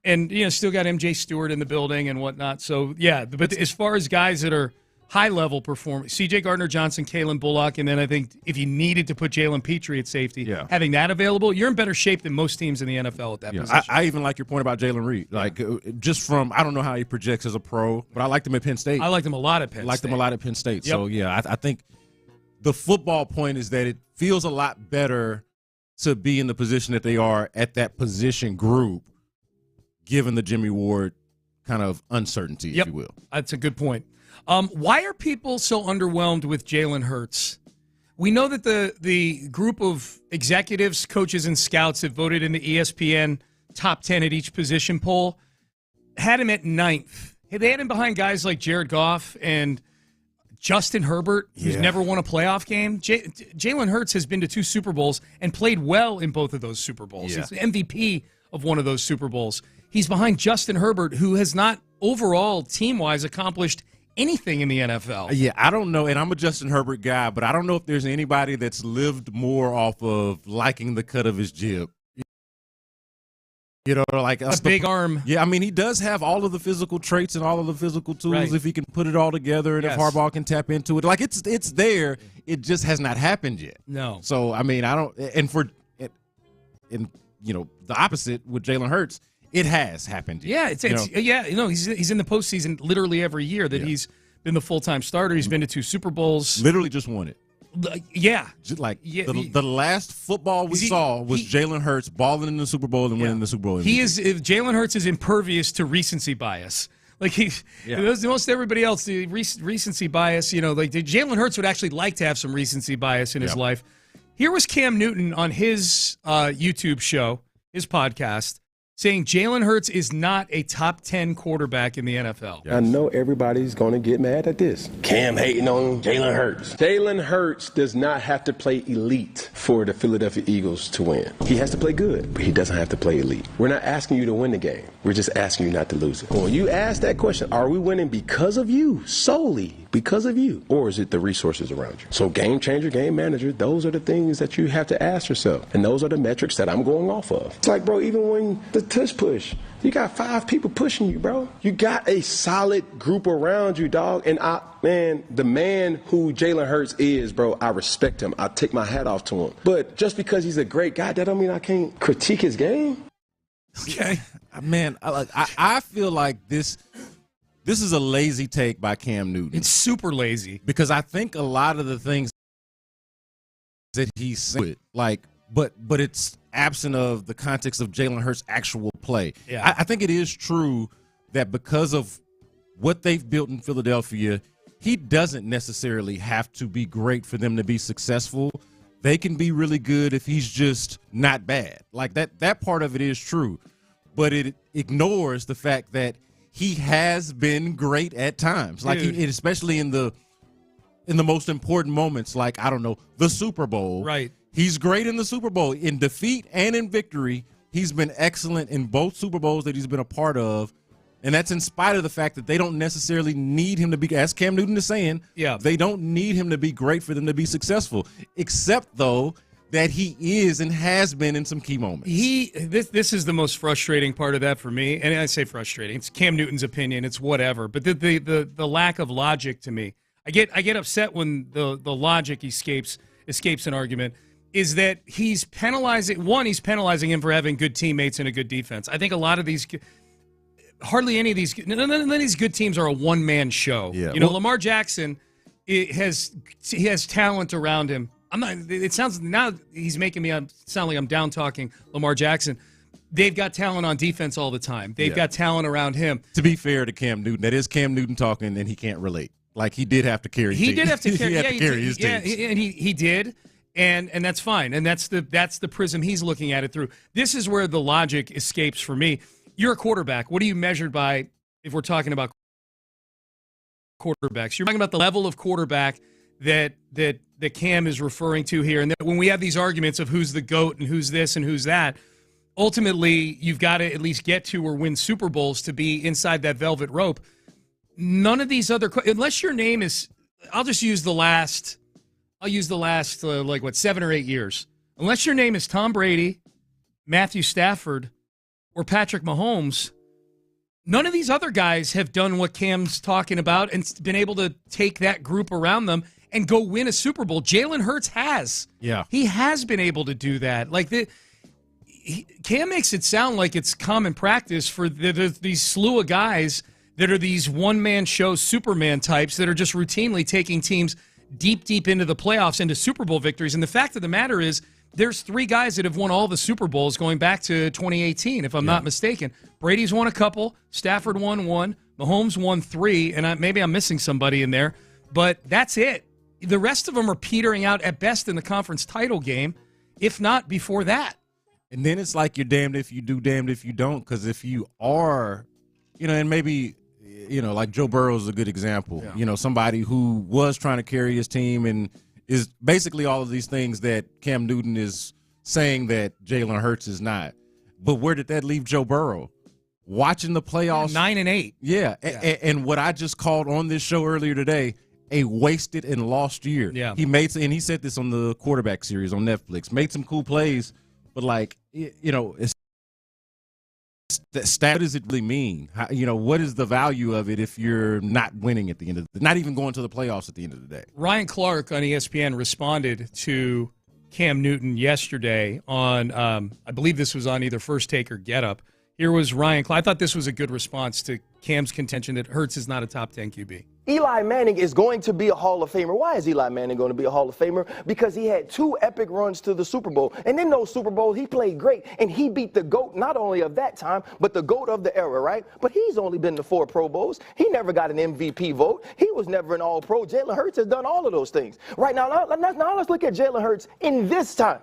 And, you know, still got MJ Stewart in the building and whatnot. So, yeah, but as far as guys that are high-level performers, C.J. Gardner-Johnson, Kalen Bullock, and then I think if you needed to put Jalen Petrie at safety, having that available, you're in better shape than most teams in the NFL at that position. I even like your point about Jalen Reed. Like, just from, I don't know how he projects as a pro, but I liked him at Penn State. I liked him a lot at Penn State. Liked him a lot at Penn State. Yep. So, yeah, I think the football point is that it feels a lot better to be in the position that they are at that position group, given the Jimmy Ward kind of uncertainty, if you will. That's a good point. Why are people so underwhelmed with Jalen Hurts? We know that the group of executives, coaches, and scouts that voted in the ESPN top 10 at each position poll had him at 9th. They had him behind guys like Jared Goff and Justin Herbert, who's never won a playoff game. Jalen Hurts has been to 2 Super Bowls and played well in both of those Super Bowls. Yeah. He's the MVP of one of those Super Bowls. He's behind Justin Herbert, who has not overall team-wise accomplished anything in the NFL. Yeah, I don't know, and I'm a Justin Herbert guy, but I don't know if there's anybody that's lived more off of liking the cut of his jib. You know, like a big arm. Yeah, I mean, he does have all of the physical traits and all of the physical tools if he can put it all together, and if Harbaugh can tap into it. Like, it's there. It just has not happened yet. No. So, I mean, I don't – and you know, the opposite with Jalen Hurts, it has happened yet. Yeah, he's in the postseason literally every year that he's been the full-time starter. He's been to 2 Super Bowls. Literally just won it. Yeah. Just like the last football we saw was Jalen Hurts balling in the Super Bowl and winning the Super Bowl. Jalen Hurts is impervious to recency bias. Like most everybody else, the recency bias, you know, like Jalen Hurts would actually like to have some recency bias in his life. Here was Cam Newton on his YouTube show, his podcast, saying Jalen Hurts is not a top 10 quarterback in the NFL. I know everybody's going to get mad at this. Cam hating on Jalen Hurts. Jalen Hurts does not have to play elite for the Philadelphia Eagles to win. He has to play good, but he doesn't have to play elite. We're not asking you to win the game. We're just asking you not to lose it. When you ask that question, are we winning because of you, solely because of you, or is it the resources around you? So game changer, game manager, those are the things that you have to ask yourself, and those are the metrics that I'm going off of. It's like, bro, even when the tush push. You got 5 people pushing you, bro. You got a solid group around you, dog. And the man who Jalen Hurts is, bro, I respect him. I take my hat off to him. But just because he's a great guy, that don't mean I can't critique his game. Okay. Man, I feel like this is a lazy take by Cam Newton. It's super lazy. Because I think a lot of the things that he's saying, but it's absent of the context of Jalen Hurts' actual play. Yeah. I think it is true that because of what they've built in Philadelphia, he doesn't necessarily have to be great for them to be successful. They can be really good if he's just not bad. Like that part of it is true, but it ignores the fact that he has been great at times. Like especially in the most important moments, like, I don't know, the Super Bowl. Right. He's great in the Super Bowl. In defeat and in victory, he's been excellent in both Super Bowls that he's been a part of. And that's in spite of the fact that they don't necessarily need him to be, as Cam Newton is saying, they don't need him to be great for them to be successful, except, though, that he is and has been in some key moments. This is the most frustrating part of that for me. And I say frustrating. It's Cam Newton's opinion. It's whatever. But the lack of logic to me. I get upset when the logic escapes an argument. Is that he's penalizing him for having good teammates and a good defense. I think a lot of these, hardly any of these, none of these good teams are a one-man show. Yeah. Lamar Jackson he has talent around him. It sounds now he's making me sound like I'm down talking Lamar Jackson. They've got talent on defense all the time. They've got talent around him. To be fair to Cam Newton, that is Cam Newton talking, and he can't relate. Like, he did have to carry. He did have to carry. He had to carry his team. Yeah, and he did. And that's fine. And that's the prism he's looking at it through. This is where the logic escapes for me. You're a quarterback. What are you measured by if we're talking about quarterbacks? You're talking about the level of quarterback that Cam is referring to here. And that when we have these arguments of who's the GOAT and who's this and who's that, ultimately you've got to at least get to or win Super Bowls to be inside that velvet rope. None of these other, unless your name is, I'll use the last 7 or 8 years. Unless your name is Tom Brady, Matthew Stafford, or Patrick Mahomes, none of these other guys have done what Cam's talking about and been able to take that group around them and go win a Super Bowl. Jalen Hurts has. Yeah. He has been able to do that. Cam makes it sound like it's common practice for these slew of guys that are these one-man show Superman types that are just routinely taking teams deep into the playoffs, into Super Bowl victories. And the fact of the matter is there's 3 guys that have won all the Super Bowls going back to 2018, if I'm not mistaken. Brady's won a couple. Stafford won 1. Mahomes won 3. And maybe I'm missing somebody in there. But that's it. The rest of them are petering out at best in the conference title game, if not before that. And then it's like you're damned if you do, damned if you don't. Because if you are, and maybe, like Joe Burrow is a good example. Yeah. Somebody who was trying to carry his team and is basically all of these things that Cam Newton is saying that Jalen Hurts is not. But where did that leave Joe Burrow? Watching the playoffs. 9-8. Yeah. And what I just called on this show earlier today, a wasted and lost year. Yeah. And he said this on the quarterback series on Netflix, made some cool plays, but what does it really mean? What is the value of it if you're not winning at the end of not even going to the playoffs at the end of the day? Ryan Clark on ESPN responded to Cam Newton yesterday on, I believe this was on either First Take or Get Up. Here was Ryan Clark. I thought this was a good response to Cam's contention that Hurts is not a top 10 QB. Eli Manning is going to be a Hall of Famer. Why is Eli Manning going to be a Hall of Famer? Because he had 2 epic runs to the Super Bowl. And in those Super Bowls, he played great. And he beat the GOAT, not only of that time, but the GOAT of the era, right? But he's only been to 4 Pro Bowls. He never got an MVP vote. He was never an All-Pro. Jalen Hurts has done all of those things. Right now let's look at Jalen Hurts in this time.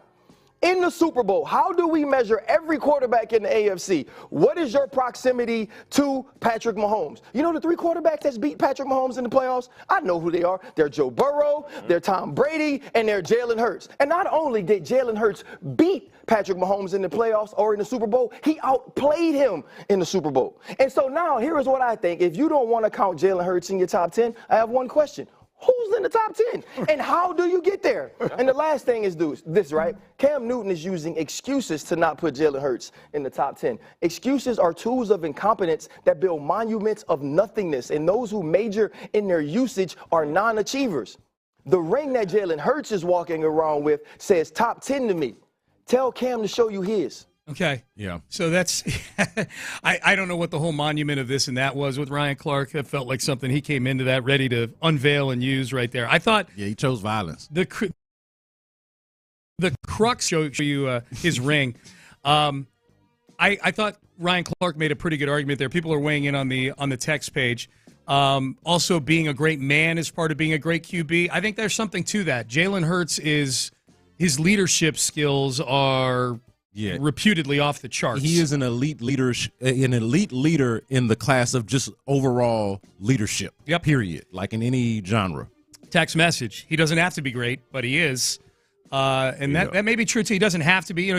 In the Super Bowl, how do we measure every quarterback in the AFC? What is your proximity to Patrick Mahomes? You know the 3 quarterbacks that's beat Patrick Mahomes in the playoffs? I know who they are. They're Joe Burrow, they're Tom Brady, and they're Jalen Hurts. And not only did Jalen Hurts beat Patrick Mahomes in the playoffs or in the Super Bowl, he outplayed him in the Super Bowl. And so now, here is what I think. If you don't want to count Jalen Hurts in your top 10, I have one question. Who's in the top 10? And how do you get there? And the last thing is this, right? Cam Newton is using excuses to not put Jalen Hurts in the top 10. Excuses are tools of incompetence that build monuments of nothingness, and those who major in their usage are non-achievers. The ring that Jalen Hurts is walking around with says top 10 to me. Tell Cam to show you his. Okay. Yeah. So that's I don't know what the whole monument of this and that was with Ryan Clark. It felt like something he came into that ready to unveil and use right there. I thought he chose violence. The crux show you his ring. I thought Ryan Clark made a pretty good argument there. People are weighing in on the text page. Also, being a great man is part of being a great QB. I think there's something to that. Jalen Hurts his leadership skills are reputedly off the charts. He is an elite leader in the class of just overall leadership. Yep. Period. Like in any genre. Text message. He doesn't have to be great, but he is. And that may be true too. He doesn't have to be.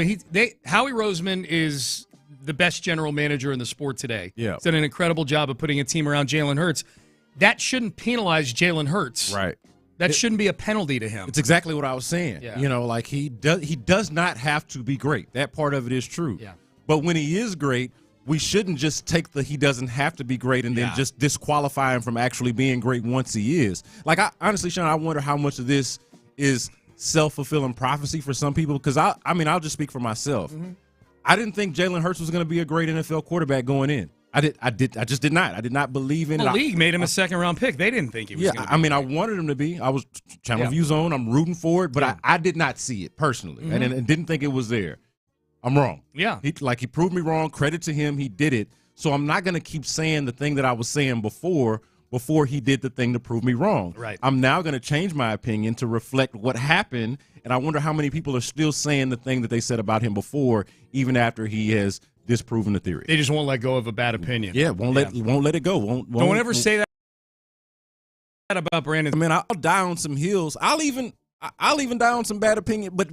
Howie Roseman is the best general manager in the sport today. Yeah. He's done an incredible job of putting a team around Jalen Hurts. That shouldn't penalize Jalen Hurts. Right. That shouldn't be a penalty to him. It's exactly what I was saying. Yeah. Like he does not have to be great. That part of it is true. Yeah. But when he is great, we shouldn't just take he doesn't have to be great and then just disqualify him from actually being great once he is. Like, honestly, Sean, I wonder how much of this is self-fulfilling prophecy for some people, because I'll just speak for myself. Mm-hmm. I didn't think Jalen Hurts was going to be a great NFL quarterback going in. I just did not. I did not believe in it. The league made him a second-round pick. They didn't think he was going to be. I wanted him to be. I was Channel View Zone. I'm rooting for it, but I did not see it personally, and didn't think it was there. I'm wrong. Yeah. He proved me wrong. Credit to him. He did it. So I'm not going to keep saying the thing that I was saying before he did the thing to prove me wrong. Right. I'm now going to change my opinion to reflect what happened, and I wonder how many people are still saying the thing that they said about him before, even after he has disproven the theory. They just won't let go of a bad opinion. Yeah, won't let it go. Don't ever say that about Brandon. I mean, I'll die on some hills. I'll even die on some bad opinion, but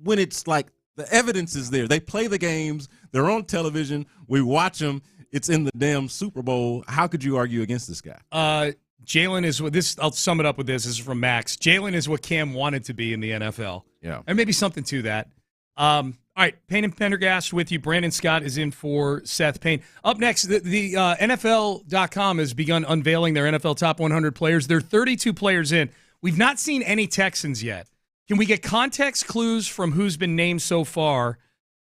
when it's like the evidence is there, they play the games, they're on television, we watch them, it's in the damn Super Bowl. How could you argue against this guy? Jalen is what this. I'll sum it up with this. This is from Max. Jalen is what Cam wanted to be in the NFL. Yeah, and maybe something to that. All right, Payne and Pendergast with you. Brandon Scott is in for Seth Payne. Up next, the NFL.com has begun unveiling their NFL Top 100 players. There are 32 players in. We've not seen any Texans yet. Can we get context clues from who's been named so far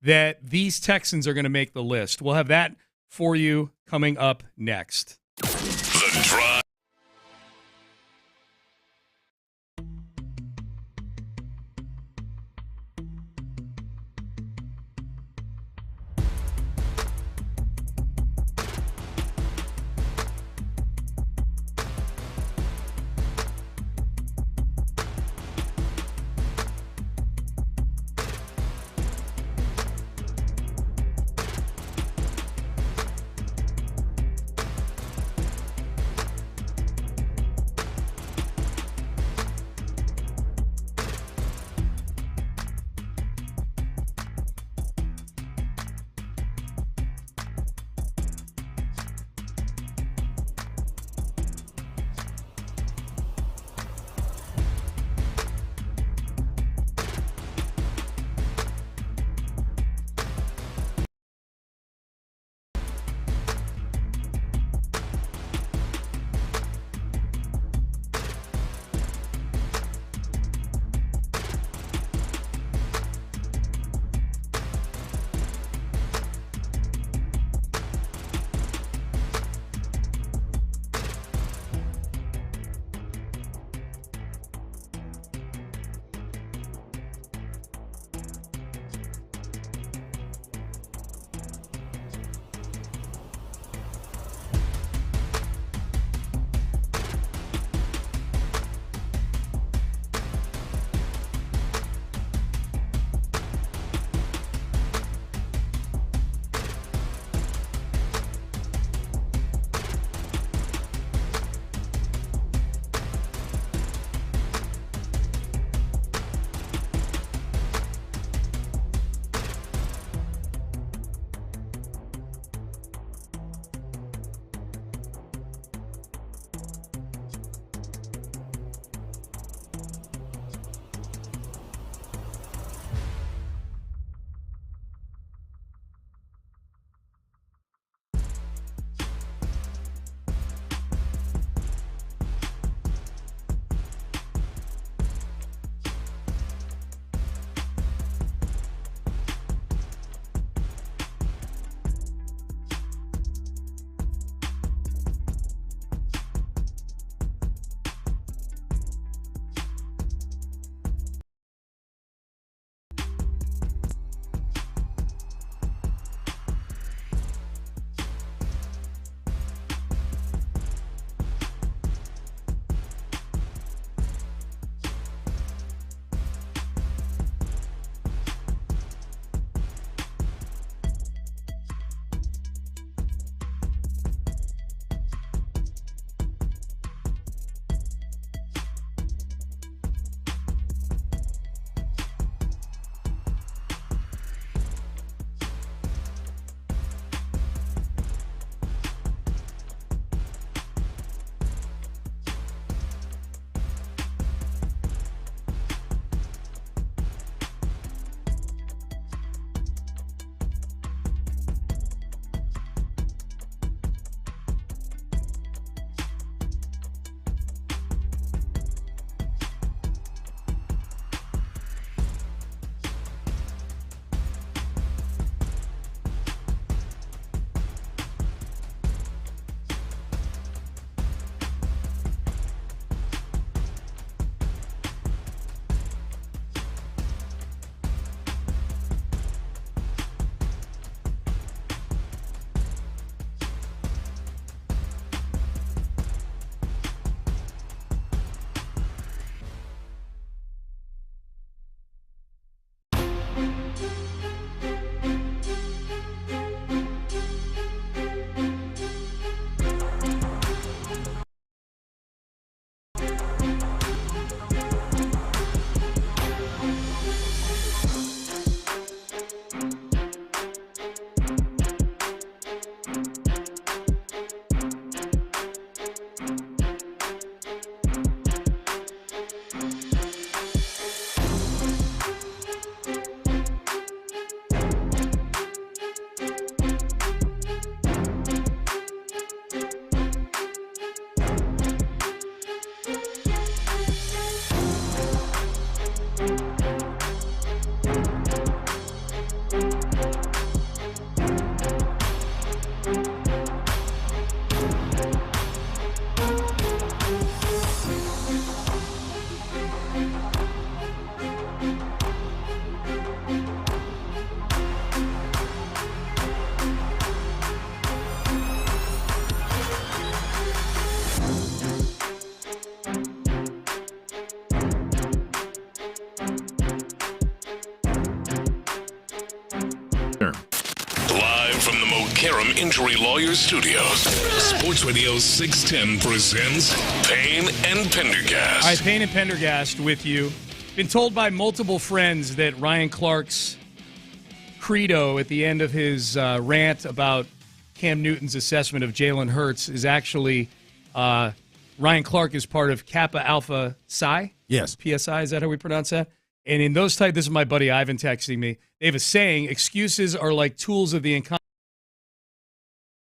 that these Texans are going to make the list? We'll have that for you coming up next. The Drive. from the Mokaram Injury Lawyers Studios, Sports Radio 610 presents Payne and Pendergast. All right, Payne and Pendergast with you. Been told by multiple friends that Ryan Clark's credo at the end of his rant about Cam Newton's assessment of Jalen Hurts is actually Ryan Clark is part of Kappa Alpha Psi. Yes. PSI, is that how we pronounce that? And in those type, this is my buddy Ivan texting me. They have a saying, excuses are like tools of the incompetent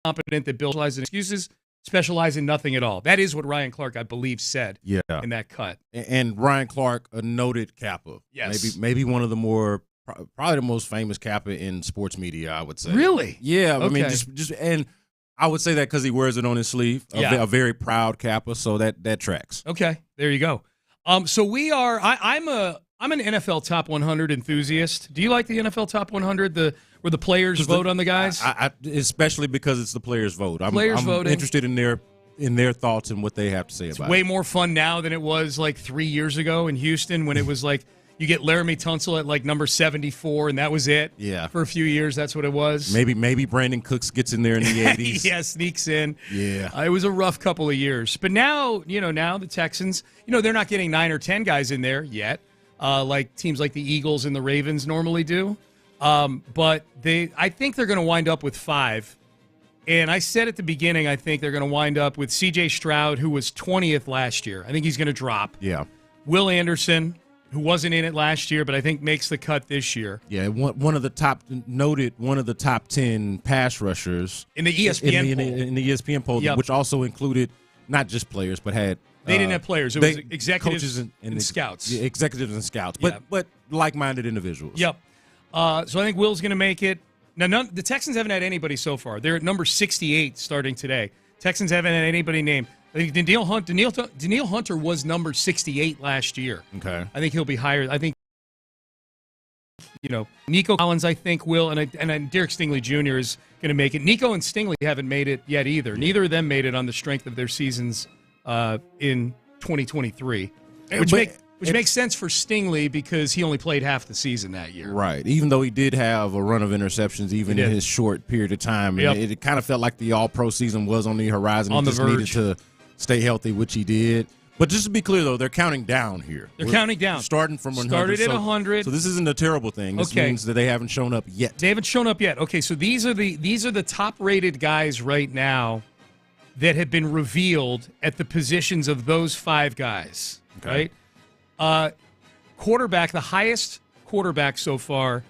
that specialize in excuses, specialize in nothing at all. That is what Ryan Clark, I believe, said in that cut. And Ryan Clark, a noted Kappa. Yes. Maybe one of the more, probably the most famous Kappa in sports media, I would say. Really? Yeah. Okay. I mean, just and I would say that because he wears it on his sleeve. A very proud Kappa, so that tracks. Okay, there you go. So we are. I'm an NFL Top 100 enthusiast. Do you like the NFL Top 100, where the players vote on the guys? I especially because it's the players' vote. I'm voting. interested in their thoughts and what they have to say about it. It's way more fun now than it was like 3 years ago in Houston when it was like you get Laramie Tunsil at like number 74 and that was it. Yeah. For a few years, that's what it was. Maybe Brandon Cooks gets in there in the 80s. Yeah, sneaks in. Yeah. It was a rough couple of years. But now the Texans, they're not getting 9 or 10 guys in there yet. Like teams like the Eagles and the Ravens normally do. But I think they're going to wind up with 5. And I said at the beginning, I think they're going to wind up with C.J. Stroud, who was 20th last year. I think he's going to drop. Yeah. Will Anderson, who wasn't in it last year, but I think makes the cut this year. Yeah, one of the top 10 pass rushers. In the ESPN poll. In the ESPN poll, which also included not just players, but had they didn't have players. It was executives coaches and scouts. Yeah, executives and scouts, but like-minded individuals. Yep. So I think Will's going to make it. Now, the Texans haven't had anybody so far. They're at number 68 starting today. Texans haven't had anybody named. I think Danielle Hunter was number 68 last year. Okay. I think he'll be higher. I think Nico Collins, I think, will, and Derek Stingley Jr. is going to make it. Nico and Stingley haven't made it yet either. Neither of them made it on the strength of their seasons in 2023, which makes sense for Stingley because he only played half the season that year. Right. Even though he did have a run of interceptions in his short period of time. Yep. And it kind of felt like the all-pro season was on the horizon. On he the just verge. needed to stay healthy, which he did. But just to be clear, though, they're counting down here. They're counting down. Starting from 100. Started at 100. So this isn't a terrible thing. This means that they haven't shown up yet. They haven't shown up yet. Okay, so these are the top-rated guys right now that have been revealed at the positions of those 5 guys, right? Quarterback, the highest quarterback so far,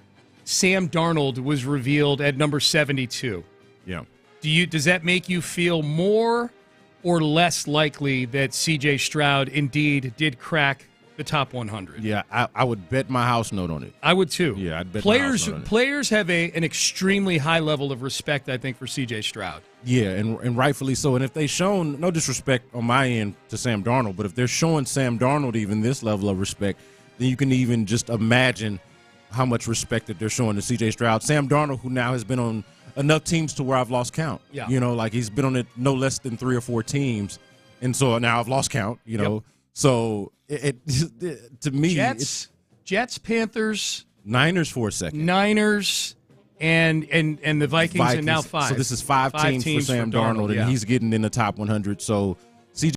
Sam Darnold, was revealed at number 72. Yeah. Does that make you feel more or less likely that C.J. Stroud indeed did crack the top 100? Yeah, I would bet my house note on it. I would too. Yeah, I'd bet my house note on it. Players have an extremely high level of respect, I think, for C.J. Stroud. Yeah, and rightfully so. And if they've shown, no disrespect on my end to Sam Darnold, but if they're showing Sam Darnold even this level of respect, then you can even just imagine how much respect that they're showing to C.J. Stroud. Sam Darnold, who now has been on enough teams to where I've lost count. Yeah. Like he's been on it no less than 3 or 4 teams, and so now I've lost count, know. So it to me, Jets, Panthers, Niners for a second. Niners and the Vikings, and now 5. So this is 5 teams for Sam Darnold, and he's getting in the top 100. So C.J.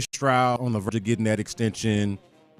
Stroud on the verge of getting that extension.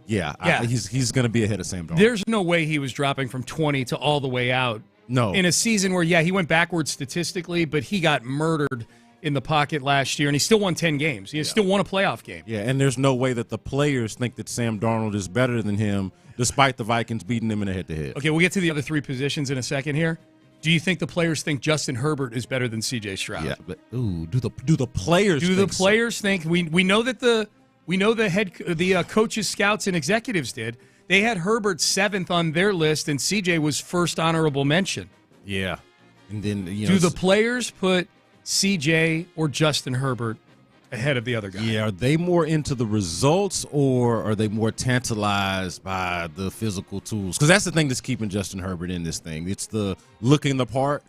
Yeah. He's going to be ahead of Sam Darnold. There's no way he was dropping from 20 to all the way out. No. In a season where, he went backwards statistically, but he got murdered in the pocket last year, and he still won 10 games. He still won a playoff game. Yeah, and there's no way that the players think that Sam Darnold is better than him, despite the Vikings beating him in a head-to-head. Okay, we'll get to the other 3 positions in a second here. Do you think the players think Justin Herbert is better than C.J. Stroud? Yeah, but do the players? Do the players think? We know that the coaches, scouts, and executives did. They had Herbert 7th on their list, and C.J. was first honorable mention. Yeah, and then do the players put C.J. or Justin Herbert ahead of the other guy? Yeah, are they more into the results, or are they more tantalized by the physical tools? Because that's the thing that's keeping Justin Herbert in this thing. It's the looking the part,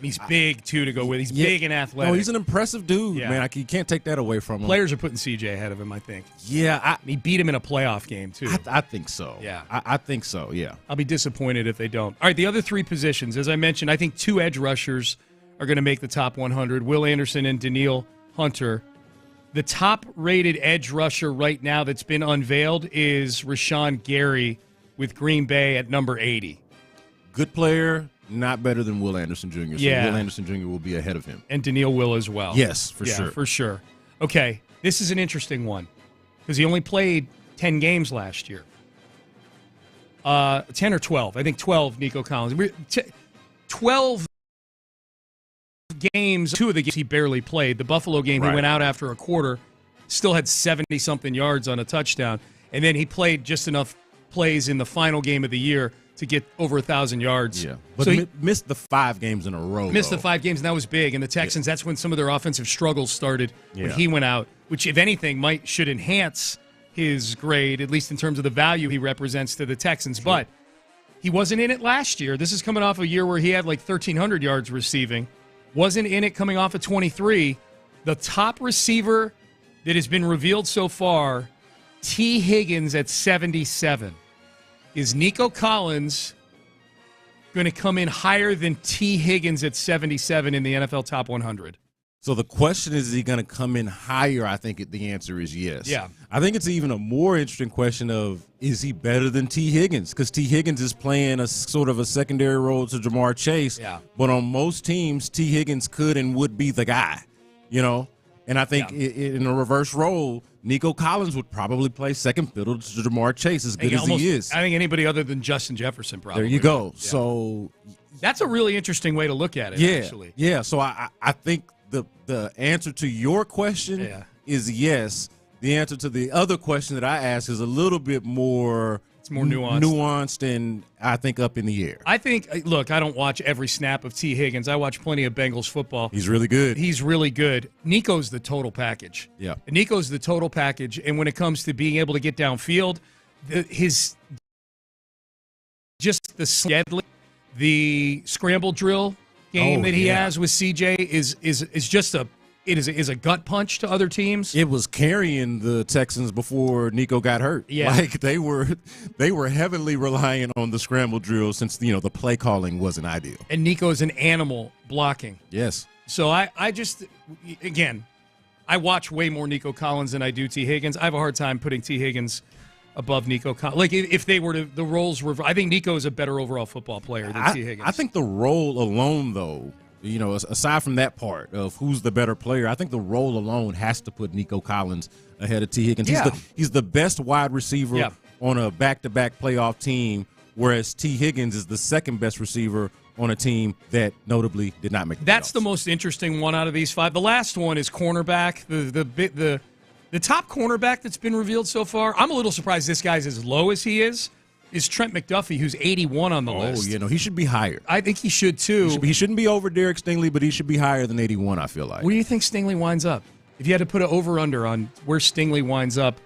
He's big, too, to go with. He's big and athletic. No, he's an impressive dude, Yeah. man. You can't take that away from him. Players are putting CJ ahead of him, I think. Yeah. He beat him in a playoff game, too. I think so. Yeah. I think so, yeah. I'll be disappointed if they don't. All right, the other three positions, as I mentioned, I think 2 edge rushers are going to make the top 100, Will Anderson and Daniil Hunter. The top-rated edge rusher right now that's been unveiled is Rashawn Gary with Green Bay at number 80. Good player, not better than Will Anderson Jr. So Yeah. Will Anderson Jr. will be ahead of him. And Daniil will as well. Yes, for sure. for sure. Okay, this is an interesting one because he only played 10 games last year. 10 or 12. I think 12, Nico Collins. 12 games, 2 of the games he barely played. The Buffalo game, he went out after a quarter, still had 70-something yards on a touchdown, and then he played just enough plays in the final game of the year to get over 1,000 yards. Yeah, but so he missed the 5 games in a row. missed though. the 5 games, and that was big. And the Texans, that's when some of their offensive struggles started when Yeah. he went out, which, if anything, should enhance his grade, at least in terms of the value he represents to the Texans. But he wasn't in it last year. This is coming off a year where he had like 1,300 yards receiving. Wasn't in it coming off of 23. The top receiver that has been revealed so far, T. Higgins at 77. Is Nico Collins going to come in higher than T. Higgins at 77 in the NFL Top 100? So the question is he going to come in higher? I think the answer is yes. Yeah. I think it's even a more interesting question of, is he better than T. Higgins? Because T. Higgins is playing a sort of a secondary role to Jamar Chase. Yeah. But on most teams, T. Higgins could and would be the guy, you know? And I think in a reverse role, Nico Collins would probably play second fiddle to Jamar Chase as good as he is. I think anybody other than Justin Jefferson probably. There you go. Yeah. So that's a really interesting way to look at it, actually. Yeah, so I think the answer to your question is yes. The answer to the other question that I asked is a little bit more... It's more nuanced. Nuanced and I think up in the air. I think, look, I don't watch every snap of T. Higgins. I watch plenty of Bengals football. He's really good. He's really good. Nico's the total package. Yeah. Nico's the total package, and when it comes to being able to get downfield, the scramble drill game that he has with CJ is just a gut punch to other teams. It was carrying the Texans before Nico got hurt. Yeah. Like they were heavily relying on the scramble drill since the play calling wasn't ideal. And Nico is an animal blocking. Yes. So I just, again, I watch way more Nico Collins than I do T. Higgins. I have a hard time putting T. Higgins above Nico Collins. Like, if they were to, the roles were, I think Nico is a better overall football player than T. Higgins. I think the role alone, though, aside from that part of who's the better player, I think the role alone has to put Nico Collins ahead of T. Higgins. Yeah. He's the best wide receiver on a back-to-back playoff team, whereas T. Higgins is the second best receiver on a team that notably did not make the That's playoffs. the most interesting one out of these 5. The last one is cornerback. The top cornerback that's been revealed so far, I'm a little surprised this guy's as low as he is Trent McDuffie, who's 81 on the list. Oh, he should be higher. I think he should, too. He shouldn't be over Derek Stingley, but he should be higher than 81, I feel like. Where do you think Stingley winds up? If you had to put an over-under on where Stingley winds up.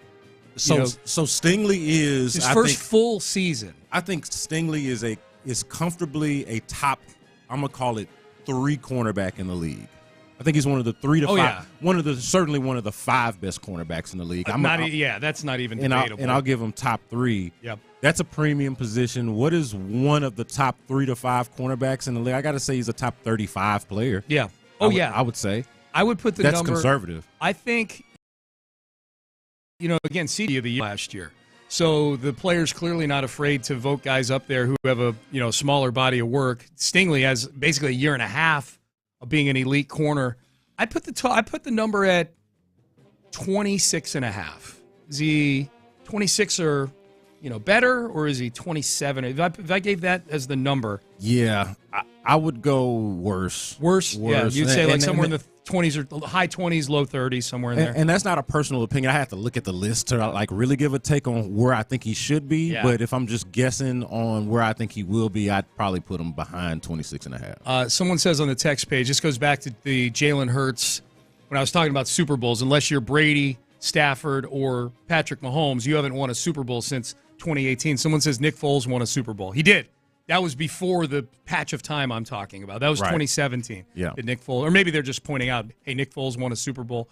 So Stingley is his first full season. I think Stingley is comfortably a top, I'm going to call it 3 cornerback in the league. I think he's one of the 3 to 5. Certainly one of the 5 best cornerbacks in the league. That's not even debatable. And I'll give him top 3. Yep. That's a premium position. What is one of the top 3 to 5 cornerbacks in the league? I got to say he's a top 35 player. Yeah. I would say. I would put the That's number. conservative. I think, again, CD of the year last year. So the player's clearly not afraid to vote guys up there who have a smaller body of work. Stingley has basically a year and a half of being an elite corner. I put the number at 26.5. Is he 26 or better, or is he 27? If I gave that as the number, yeah, I would go worse. Worse. Yeah, you'd say somewhere in the 20s or high 20s, low 30s, somewhere in there. And that's not a personal opinion. I have to look at the list to really give a take on where I think he should be. Yeah. But if I'm just guessing on where I think he will be, I'd probably put him behind 26.5. Someone says on the text page, this goes back to the Jalen Hurts when I was talking about Super Bowls. Unless you're Brady, Stafford, or Patrick Mahomes, you haven't won a Super Bowl since 2018. Someone says Nick Foles won a Super Bowl. He did. that was before the patch of time I'm talking about. That was 2017. Yeah. That Nick Foles, or maybe they're just pointing out, hey, Nick Foles won a Super Bowl.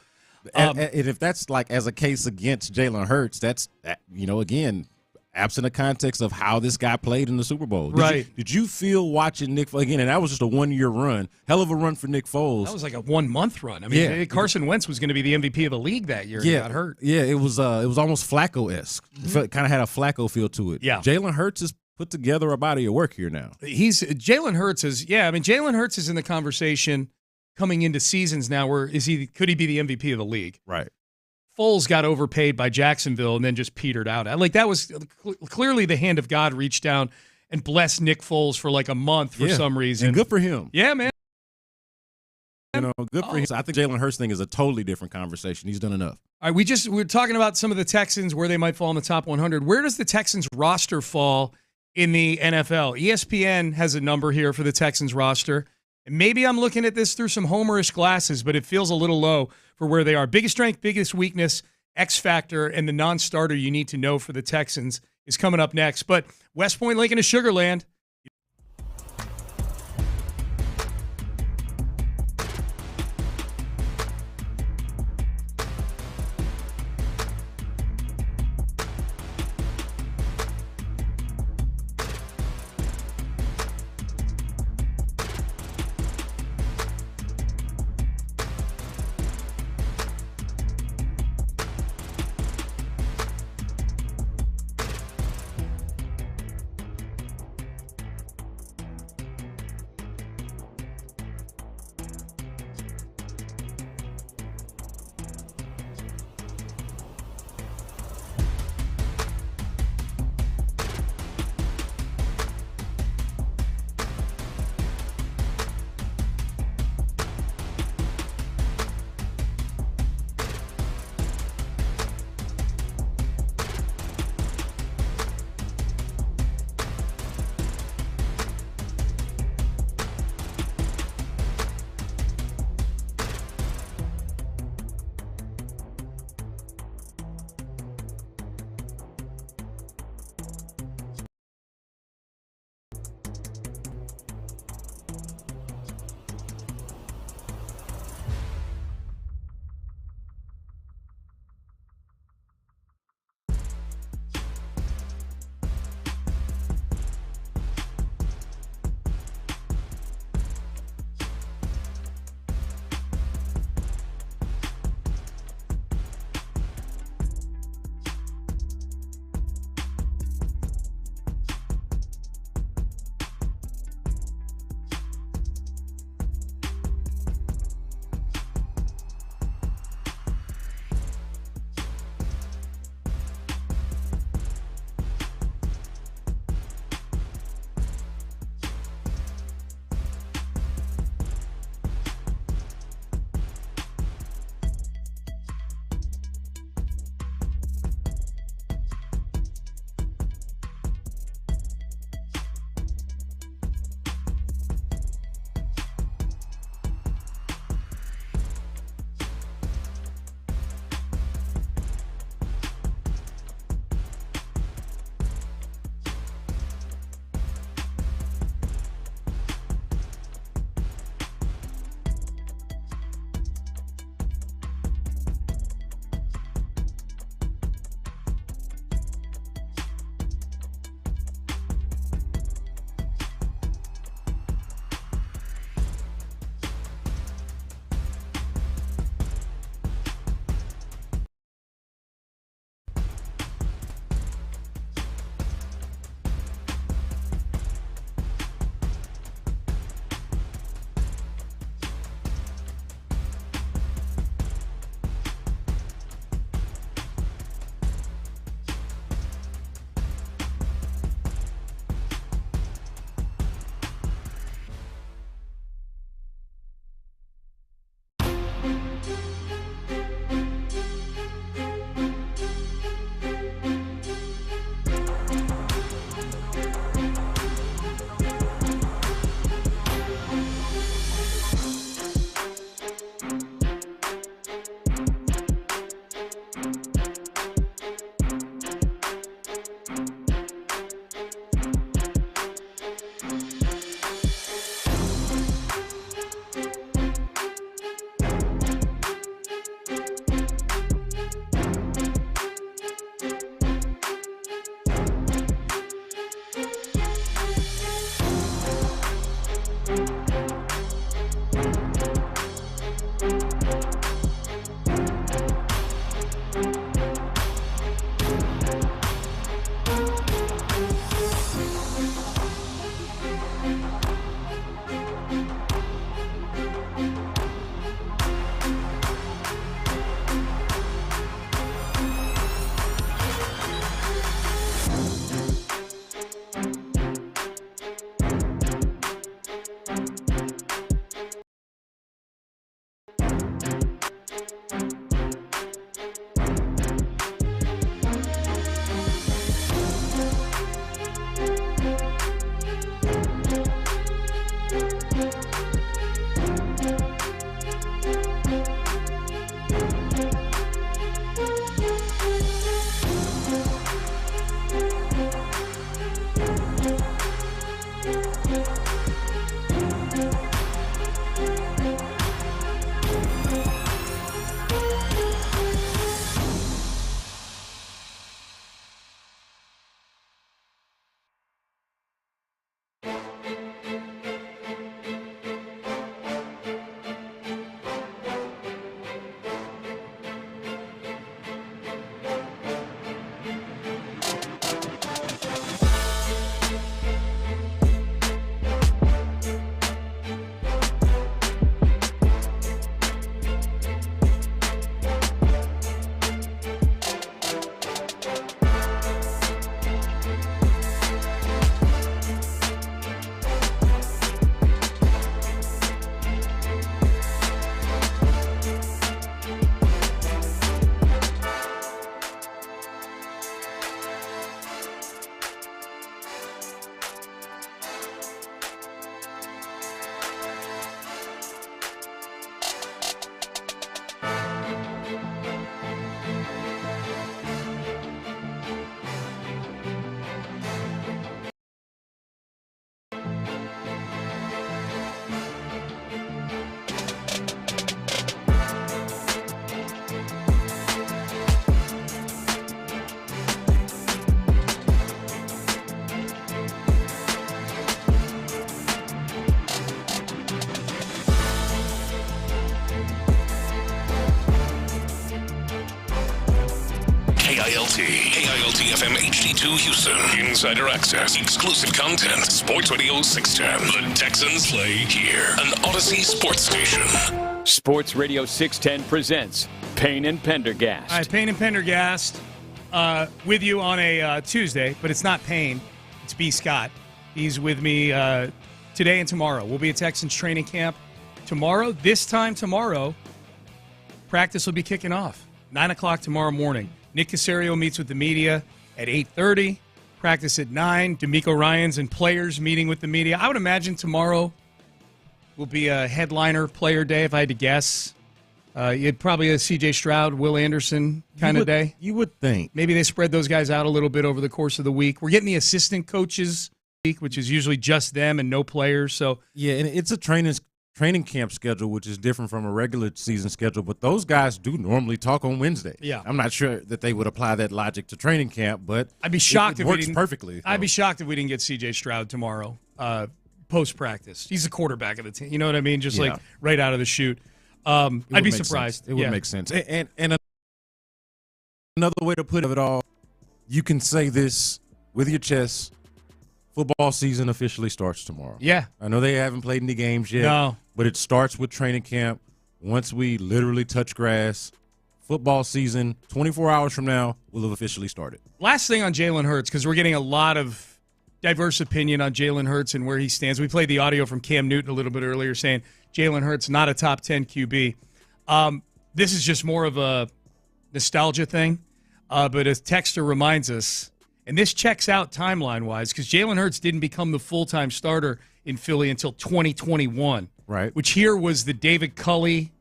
And if that's like as a case against Jalen Hurts, that's, again, absent of context of how this guy played in the Super Bowl. Did you feel watching Nick Foles again? And that was just a 1-year run, hell of a run for Nick Foles. That was like a 1-month run. I mean, Carson Wentz was going to be the MVP of the league that year. He got hurt. Yeah, it was almost Flacco-esque. It kind of had a Flacco feel to it. Yeah, Jalen Hurts has put together a body of work here now. Jalen Hurts Jalen Hurts is in the conversation coming into seasons now. Could he be the MVP of the league? Right. Foles got overpaid by Jacksonville and then just petered out. Like, that was clearly the hand of God reached down and blessed Nick Foles for like a month for some reason. And good for him. Yeah, man. Good for him. I think Jalen Hurts thing is a totally different conversation. He's done enough. All right, we're talking about some of the Texans, where they might fall in the top 100. Where does the Texans roster fall in the NFL? ESPN has a number here for the Texans roster. And maybe I'm looking at this through some homerish glasses, but it feels a little low for where they are. Biggest strength, biggest weakness, X factor, and the non-starter you need to know for the Texans is coming up next. But West Point, Lincoln to Sugar Land. KILT FM HD2 Houston. Insider access, exclusive content. Sports Radio 610. The Texans play here. An Odyssey sports station. Sports Radio 610 presents Payne and Pendergast. All right, Payne and Pendergast with you on a Tuesday, but it's not Payne. It's B. Scott. He's with me today and tomorrow. We'll be at Texans training camp tomorrow. This time tomorrow, practice will be kicking off. 9 o'clock tomorrow morning. Nick Caserio meets with the media at 8:30. Practice at 9. D'Amico Ryans and players meeting with the media. I would imagine tomorrow will be a headliner player day, if I had to guess. You'd probably a C.J. Stroud, Will Anderson kind of day. You would think. Maybe they spread those guys out a little bit over the course of the week. We're getting the assistant coaches week, which is usually just them and no players. So yeah, and it's a training camp schedule, which is different from a regular season schedule, but those guys do normally talk on Wednesday. Yeah. I'm not sure that they would apply that logic to training camp, but I'd be shocked it if we works didn't, perfectly. I'd be shocked if we didn't get C.J. Stroud tomorrow post-practice. He's the quarterback of the team. You know what I mean? Just like right out of the chute. I'd be surprised. It would make sense. And another way to put it all, you can say this with your chest. Football season officially starts tomorrow. Yeah. I know they haven't played any games yet. No. But it starts with training camp. Once we literally touch grass, football season, 24 hours from now, will have officially started. Last thing on Jalen Hurts, because we're getting a lot of diverse opinion on Jalen Hurts and where he stands. We played the audio from Cam Newton a little bit earlier saying Jalen Hurts not a top 10 QB. This is just more of a nostalgia thing. But as Texter reminds us, and this checks out timeline-wise, because Jalen Hurts didn't become the full-time starter in Philly until 2021. Right. Which here was the David Culley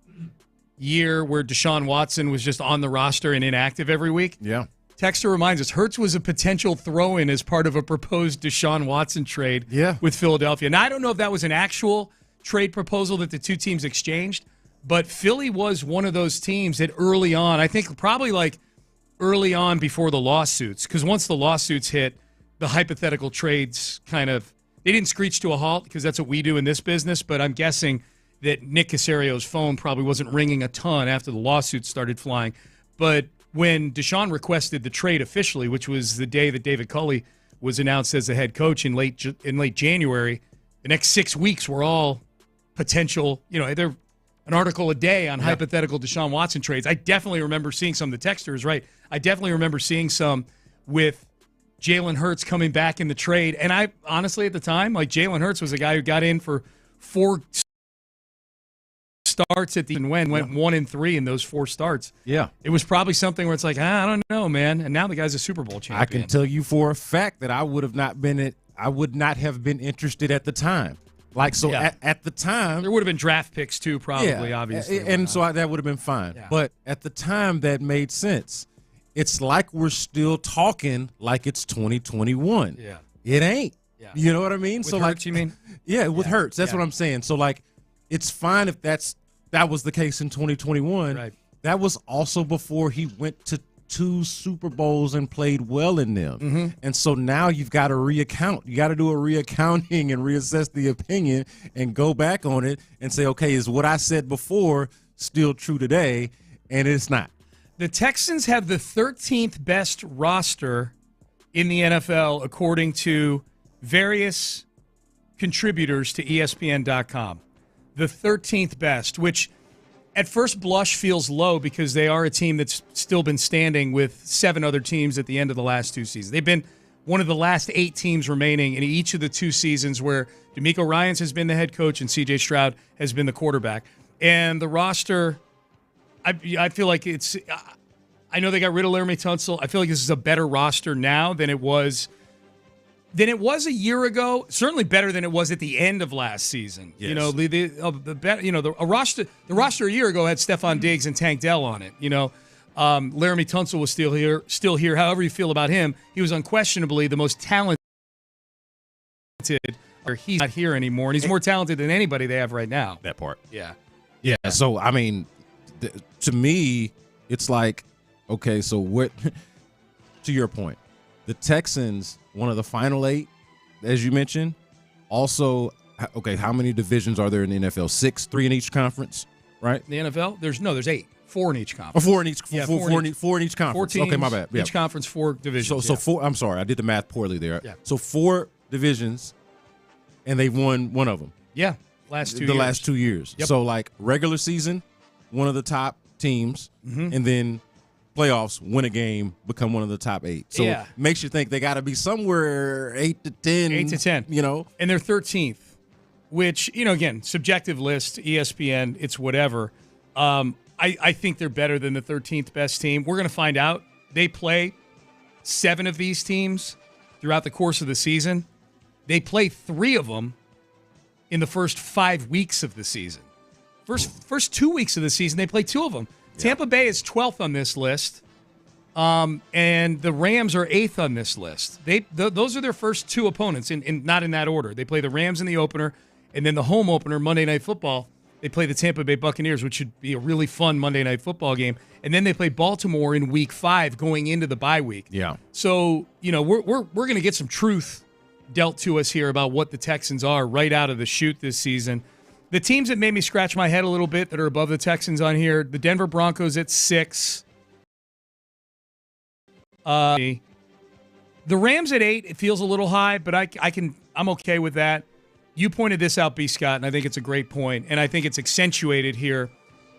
year where Deshaun Watson was just on the roster and inactive every week. Yeah. Texter reminds us, Hurts was a potential throw-in as part of a proposed Deshaun Watson trade with Philadelphia. Now, I don't know if that was an actual trade proposal that the two teams exchanged, but Philly was one of those teams that early on, I think probably like early on before the lawsuits, because once the lawsuits hit, the hypothetical trades kind of They didn't screech to a halt because that's what we do in this business, but I'm guessing that Nick Casario's phone probably wasn't ringing a ton after the lawsuits started flying. But when Deshaun requested the trade officially, which was the day that David Culley was announced as the head coach in late January, the next 6 weeks were all potential, they're an article a day on hypothetical Deshaun Watson trades. I definitely remember seeing some of the texters, right? I definitely remember seeing some with Jalen Hurts coming back in the trade. And I honestly, at the time, Jalen Hurts was a guy who got in for 4 starts at the end, went 1-3 in those 4 starts. Yeah. It was probably something where it's like, I don't know, man. And now the guy's a Super Bowl champion. I can tell you for a fact that I would not have been interested at the time. At the time, there would have been draft picks too, probably, obviously. And so that would have been fine. Yeah. But at the time, that made sense. It's like we're still talking like it's 2021. Yeah. It ain't. Yeah. You know what I mean? With Hurts, you mean? Yeah, with Hurts. That's what I'm saying. So, it's fine if that was the case in 2021. Right. That was also before he went to 2 Super Bowls and played well in them. Mm-hmm. And so now you've got to reaccount. You got to do a reaccounting and reassess the opinion and go back on it and say, okay, is what I said before still true today? And it's not. The Texans have the 13th best roster in the NFL, according to various contributors to ESPN.com. The 13th best, which at first blush feels low because they are a team that's still been standing with 7 other teams at the end of the last 2 seasons. They've been one of the last 8 teams remaining in each of the 2 seasons where DeMeco Ryans has been the head coach and C.J. Stroud has been the quarterback. And the roster, I feel like it's – I know they got rid of Laramie Tunsil. I feel like this is a better roster now than it was – a year ago. Certainly better than it was at the end of last season. Yes. The roster a year ago had Stephon Diggs and Tank Dell on it. Laramie Tunsil was still here. However you feel about him, he was unquestionably the most talented. He's not here anymore, and he's more talented than anybody they have right now. That part. Yeah. Yeah. So I mean, to me, it's like, okay, so what? To your point, the Texans, one of the final 8, as you mentioned. Also, okay, how many divisions are there in the NFL? 6, 3 in each conference, right? In the NFL, there's 8, 4 in each conference. 4 in each, four in each conference. 4 teams, okay, my bad. Yeah. Each conference, 4 divisions. So 4. I'm sorry, I did the math poorly there. Yeah. So 4 divisions, and they've won one of them. Yeah, last 2 years. The last 2 years. Yep. So regular season, one of the top teams, and then playoffs, win a game, become one of the top 8. So it makes you think they got to be somewhere 8 to 10. 8 to 10. And they're 13th, which, again, subjective list, ESPN, it's whatever. I think they're better than the 13th best team. We're going to find out. They play 7 of these teams throughout the course of the season. They play 3 of them in the first 5 weeks of the season. First 2 weeks of the season, they play 2 of them. Tampa Bay is 12th on this list, and the Rams are 8th on this list. Those are their first 2 opponents, in not in that order. They play the Rams in the opener, and then the home opener, Monday Night Football, they play the Tampa Bay Buccaneers, which should be a really fun Monday Night Football game. And then they play Baltimore in Week 5 going into the bye week. Yeah. So, we're going to get some truth dealt to us here about what the Texans are right out of the chute this season. The teams that made me scratch my head a little bit that are above the Texans on here, the Denver Broncos at 6. The Rams at 8, it feels a little high, but I'm okay with that. You pointed this out, B. Scott, and I think it's a great point, and I think it's accentuated here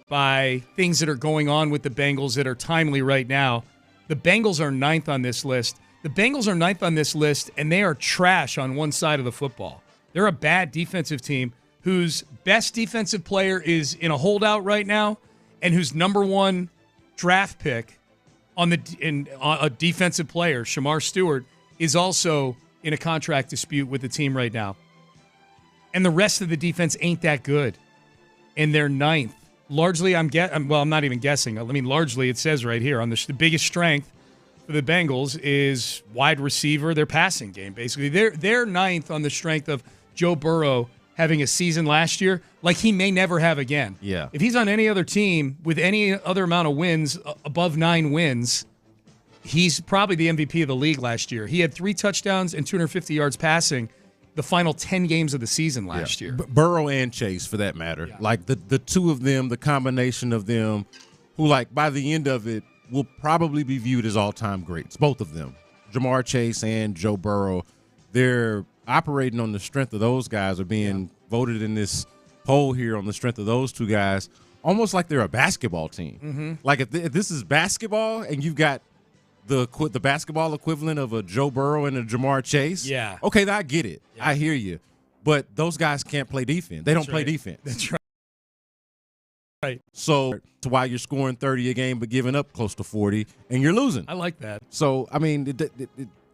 by things that are going on with the Bengals that are timely right now. The Bengals are 9th on this list. The Bengals are 9th on this list, and they are trash on one side of the football. They're a bad defensive team whose best defensive player is in a holdout right now, and whose number 1 draft pick on a defensive player, Shamar Stewart, is also in a contract dispute with the team right now. And the rest of the defense ain't that good, and they're 9th. Largely, I'm not even guessing. I mean, largely, it says right here on the biggest strength for the Bengals is wide receiver, their passing game. Basically, they're 9th on the strength of Joe Burrow having a season last year like he may never have again. Yeah. If he's on any other team with any other amount of wins, above 9 wins, he's probably the MVP of the league last year. He had 3 touchdowns and 250 yards passing the final 10 games of the season last year. Burrow and Chase, for that matter. Yeah. Like the two of them, the combination of them, who like by the end of it will probably be viewed as all-time greats, both of them. Jamar Chase and Joe Burrow, they're operating on the strength of those guys, are being voted in this poll here on the strength of those two guys, almost like they're a basketball team. Mm-hmm. Like if this is basketball and you've got the basketball equivalent of a Joe Burrow and a Jamar Chase, okay, I get it. Yeah. I hear you. But those guys can't play defense. They don't play defense. That's right. So to why you're scoring 30 a game but giving up close to 40 and you're losing. I like that. So, I mean,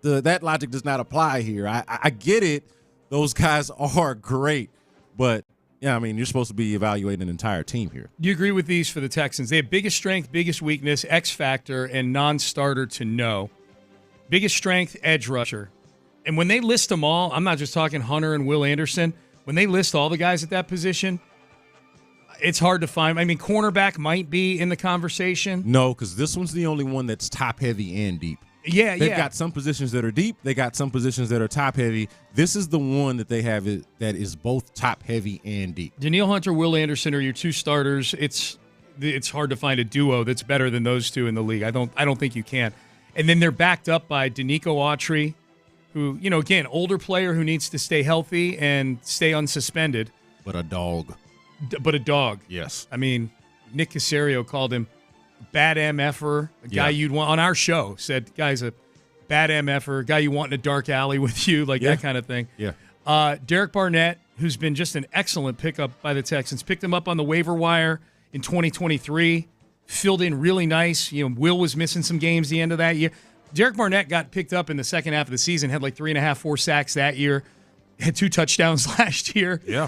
that logic does not apply here. I get it. Those guys are great. But, yeah, I mean, you're supposed to be evaluating an entire team here. Do you agree with these for the Texans? They have biggest strength, biggest weakness, X factor, and non-starter to no. Biggest strength, edge rusher. And when they list them all, I'm not just talking Hunter and Will Anderson. When they list all the guys at that position, it's hard to find. I mean, cornerback might be in the conversation. No, because this one's the only one that's top-heavy and deep. Yeah, They've got some positions that are deep. They got some positions that are top-heavy. This is the one that they have that is both top-heavy and deep. Danielle Hunter, Will Anderson are your two starters. It's hard to find a duo that's better than those two in the league. I don't think you can. And then they're backed up by Danico Autry, who, again, older player who needs to stay healthy and stay unsuspended. But a dog. Yes. I mean, Nick Caserio called him bad MFer, a guy you'd want on our show, said, guy's a bad MFer, a guy you want in a dark alley with you, that kind of thing. Yeah. Derek Barnett, who's been just an excellent pickup by the Texans, picked him up on the waiver wire in 2023, filled in really nice. Will was missing some games the end of that year. Derek Barnett got picked up in the second half of the season, had like 3.5, 4 sacks that year, had 2 touchdowns last year. Yeah.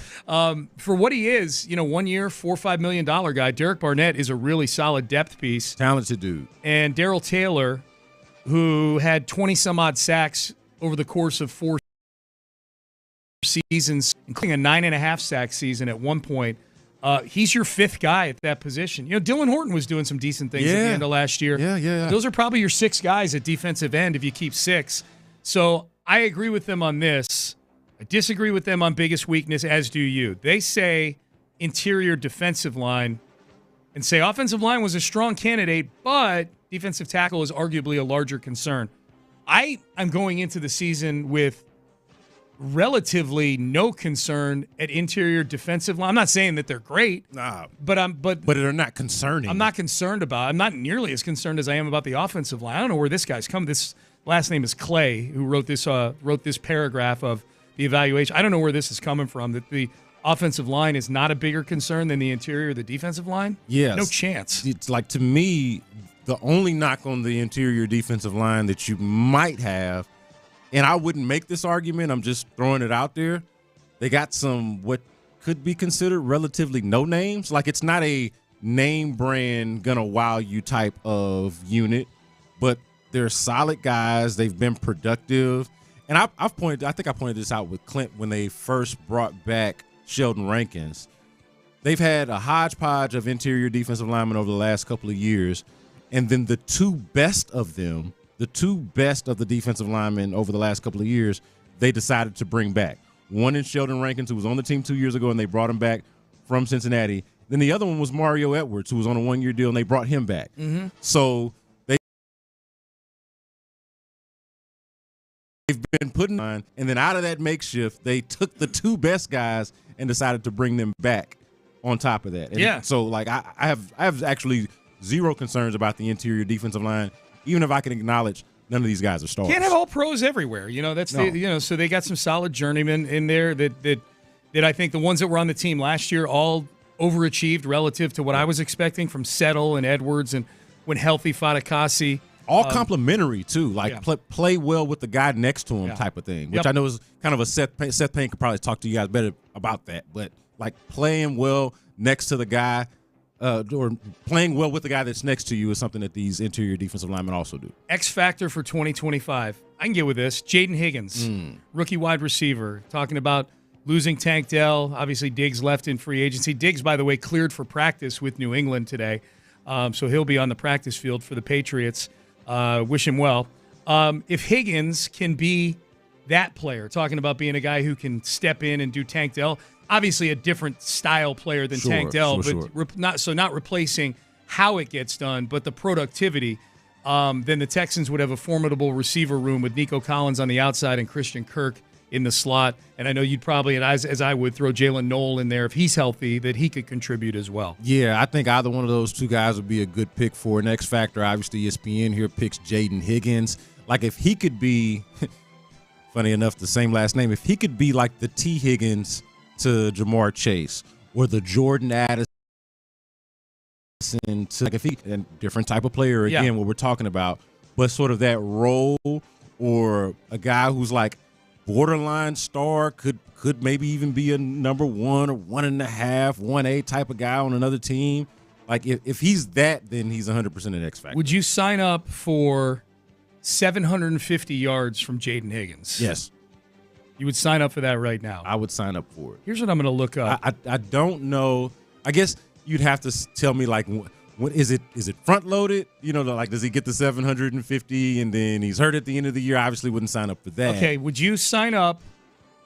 For what he is, 1 year, $4 or $5 million guy, Derek Barnett is a really solid depth piece. Talented dude. And Darrell Taylor, who had 20-some-odd sacks over the course of 4 seasons, including a 9.5 sack season at one point. He's your 5th guy at that position. Dylan Horton was doing some decent things at the end of last year. Yeah. Those are probably your 6 guys at defensive end if you keep 6. So I agree with them on this. I disagree with them on biggest weakness, as do you. They say interior defensive line and say offensive line was a strong candidate, but defensive tackle is arguably a larger concern. I am going into the season with relatively no concern at interior defensive line. I'm not saying that they're great, but they're not concerning. I'm not concerned about. I'm not nearly as concerned as I am about the offensive line. I don't know where this guy's come. This last name is Clay, who wrote this paragraph of the evaluation. I don't know where this is coming from, that the offensive line is not a bigger concern than the interior of the defensive line? Yes. No chance. It's like, to me, the only knock on the interior defensive line that you might have, and I wouldn't make this argument, I'm just throwing it out there, they got some what could be considered relatively no names. Like, it's not a name brand gonna wow you type of unit, but they're solid guys. They've been productive. And I think I pointed this out with Clint when they first brought back Sheldon Rankins. They've had a hodgepodge of interior defensive linemen over the last couple of years, and then the two best of the defensive linemen over the last couple of years, they decided to bring back. One in Sheldon Rankins, who was on the team 2 years ago, and they brought him back from Cincinnati. Then the other one was Mario Edwards, who was on a 1-year deal, and they brought him back. Mm-hmm. So they've been putting on, and then out of that makeshift, they took the 2 best guys and decided to bring them back on top of that. And so, like, I have actually zero concerns about the interior defensive line, even if I can acknowledge none of these guys are stars. Can't have all pros everywhere. So they got some solid journeymen in there that I think the ones that were on the team last year all overachieved relative to what I was expecting from Settle and Edwards, and when healthy, Fatukasi. All complimentary, too. Like, play well with the guy next to him type of thing, which I know is kind of a Seth Payne could probably talk to you guys better about that. But, like, playing well next to the guy or playing well with the guy that's next to you is something that these interior defensive linemen also do. X factor for 2025. I can get with this. Jaden Higgins, rookie wide receiver, talking about losing Tank Dell. Obviously, Diggs left in free agency. Diggs, by the way, cleared for practice with New England today. So he'll be on the practice field for the Patriots. Wish him well. If Higgins can be that player, talking about being a guy who can step in and do Tank Dell. Obviously a different style player than Tank Dell, but not replacing how it gets done, but the productivity. Then the Texans would have a formidable receiver room with Nico Collins on the outside and Christian Kirk in the slot. And I know you'd probably, as I would, throw Jalen Noel in there if he's healthy, that he could contribute as well. Yeah, I think either one of those two guys would be a good pick for an X Factor. Obviously, ESPN here picks Jaden Higgins. Like, if he could be, funny enough, the same last name, if he could be like the T. Higgins to Jamar Chase or the Jordan Addison to, like, if he, a different type of player, again, what we're talking about, but sort of that role, or a guy who's like borderline star, could maybe even be a number 1 or 1.5, 1A type of guy on another team. Like, if he's that, then he's 100% an X Factor. Would you sign up for 750 yards from Jaden Higgins? Yes. You would sign up for that right now? I would sign up for it. Here's what I'm going to look up. I don't know. I guess you'd have to tell me, like, what is it front loaded? You know, like, does he get the 750 and then he's hurt at the end of the year? I obviously wouldn't sign up for that. Okay, would you sign up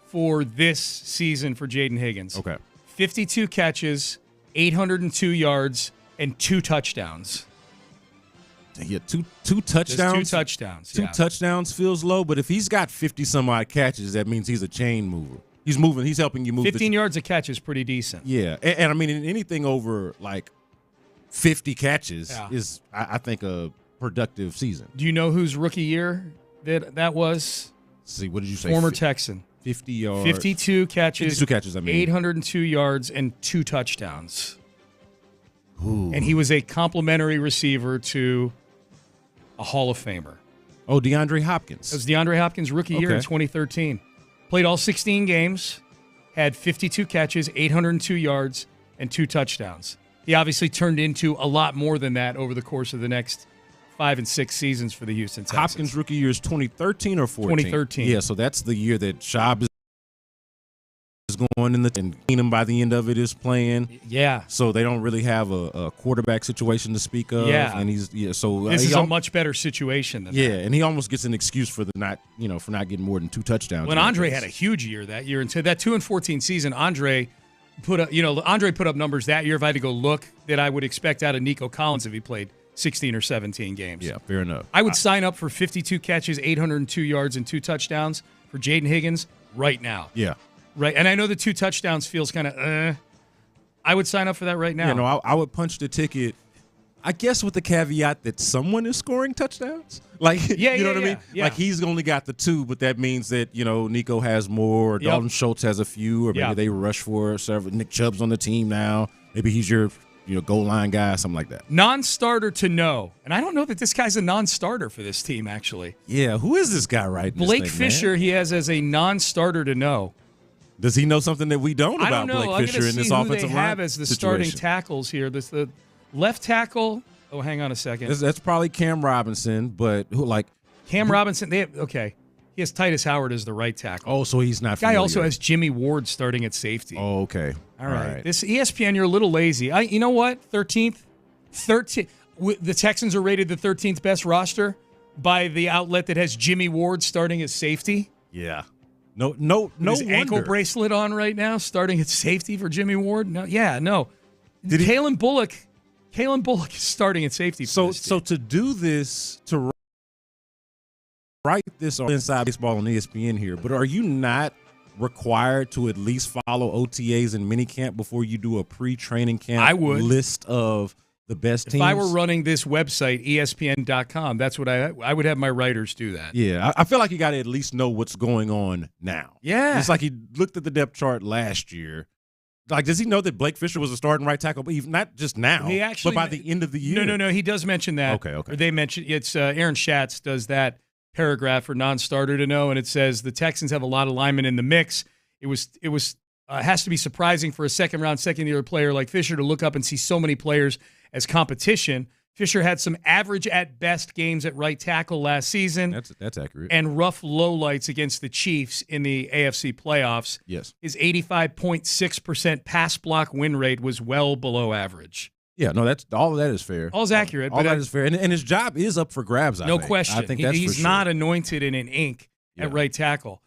for this season for Jaden Higgins? Okay. 52 catches, 802 yards, and 2 touchdowns. Yeah, two touchdowns. Just 2 touchdowns. Two touchdowns feels low, but if he's got 50-some-odd catches, that means he's a chain mover. He's moving. He's helping you move. 15 yards a catch is pretty decent. Yeah, and I mean, anything over, like, 50 catches is, I think, a productive season. Do you know whose rookie year that was? Let's see, what did you say? Former Texan. 50 yards. 52 catches. 52 catches, I mean. 802 yards and 2 touchdowns. Ooh. And he was a complimentary receiver to a Hall of Famer. Oh, DeAndre Hopkins. That was DeAndre Hopkins' rookie year in 2013. Played all 16 games, had 52 catches, 802 yards, and 2 touchdowns. He obviously turned into a lot more than that over the course of the next 5 and 6 seasons for the Houston Texans. Hopkins' rookie year is 2013 or 14? 2013. Yeah, so that's the year that Schaub is going in and Keenum by the end of it is playing. Yeah. So they don't really have a quarterback situation to speak of. Yeah. And this is a much better situation than that. And he almost gets an excuse for not getting more than 2 touchdowns. When Andre had a huge year that year, and to that 2-14 season, Andre put up numbers that year, if I had to go look, that I would expect out of Nico Collins if he played 16 or 17 games. Yeah, fair enough. I would sign up for 52 catches, 802 yards, and 2 touchdowns for Jaden Higgins right now. Yeah. Right, and I know the 2 touchdowns feels kind of, I would sign up for that right now. Yeah, no, I would punch the ticket, I guess with the caveat that someone is scoring touchdowns. Like, you know what I mean? Yeah. Like, he's only got the 2, but that means that, Nico has more, or Dalton Schultz has a few, or maybe they rush for several. Nick Chubb's on the team now. Maybe he's your goal line guy, something like that. Non-starter to know. And I don't know that this guy's a non-starter for this team, actually. Yeah, who is this guy right now? Blake Fisher, he has as a non-starter to know. Does he know something that we don't about Blake Fisher in this offensive line? I don't know. I'm going to see who they have as the starting tackles here. The left tackle. Oh, hang on a second. That's probably Cam Robinson, but Cam Robinson. He has Titus Howard as the right tackle. Oh, so he's not. This guy also has Jimmy Ward starting at safety. Oh, okay. All right. This ESPN, you're a little lazy. You know what? 13th. The Texans are rated the 13th best roster by the outlet that has Jimmy Ward starting at safety. Yeah. No ankle bracelet on right now, starting at safety for Jimmy Ward. No. Kalen Bullock is starting at safety. So to do this, to write this on Inside Baseball on ESPN here, but are you not required to at least follow OTAs and minicamp before you do a pre-training camp list of the best teams? If I were running this website, ESPN.com, that's what I would have my writers do that. Yeah, I feel like you got to at least know what's going on now. Yeah. It's like he looked at the depth chart last year. Like, does he know that Blake Fisher was a starting right tackle, but even not just now, but by the end of the year? No. He does mention that. Okay. Or they mention it's Aaron Schatz does that paragraph for non-starter to know, and it says the Texans have a lot of linemen in the mix. It has to be surprising for a second-year player like Fisher to look up and see so many players as competition. Fisher had some average at best games at right tackle last season. That's accurate. And rough lowlights against the Chiefs in the AFC playoffs. Yes. His 85.6% pass block win rate was well below average. Yeah, no, that's all of that is fair. All's accurate. All that is fair. And his job is up for grabs, I think. No question. I think that's he's for sure. not anointed in an ink at right tackle.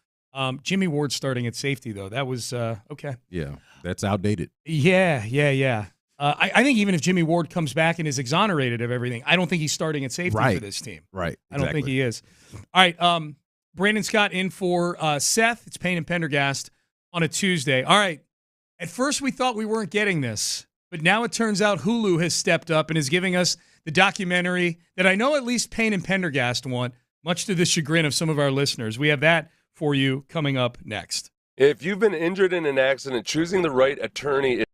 Jimmy Ward starting at safety, though, that was okay. Yeah, that's outdated. Yeah. I think even if Jimmy Ward comes back and is exonerated of everything, I don't think he's starting at safety for this team. Right. I don't think he is. All right. Brandon Scott in for Seth. It's Payne and Pendergast on a Tuesday. All right. At first, we thought we weren't getting this, but now it turns out Hulu has stepped up and is giving us the documentary that I know at least Payne and Pendergast want, much to the chagrin of some of our listeners. We have that for you coming up next. If you've been injured in an accident, choosing the right attorney is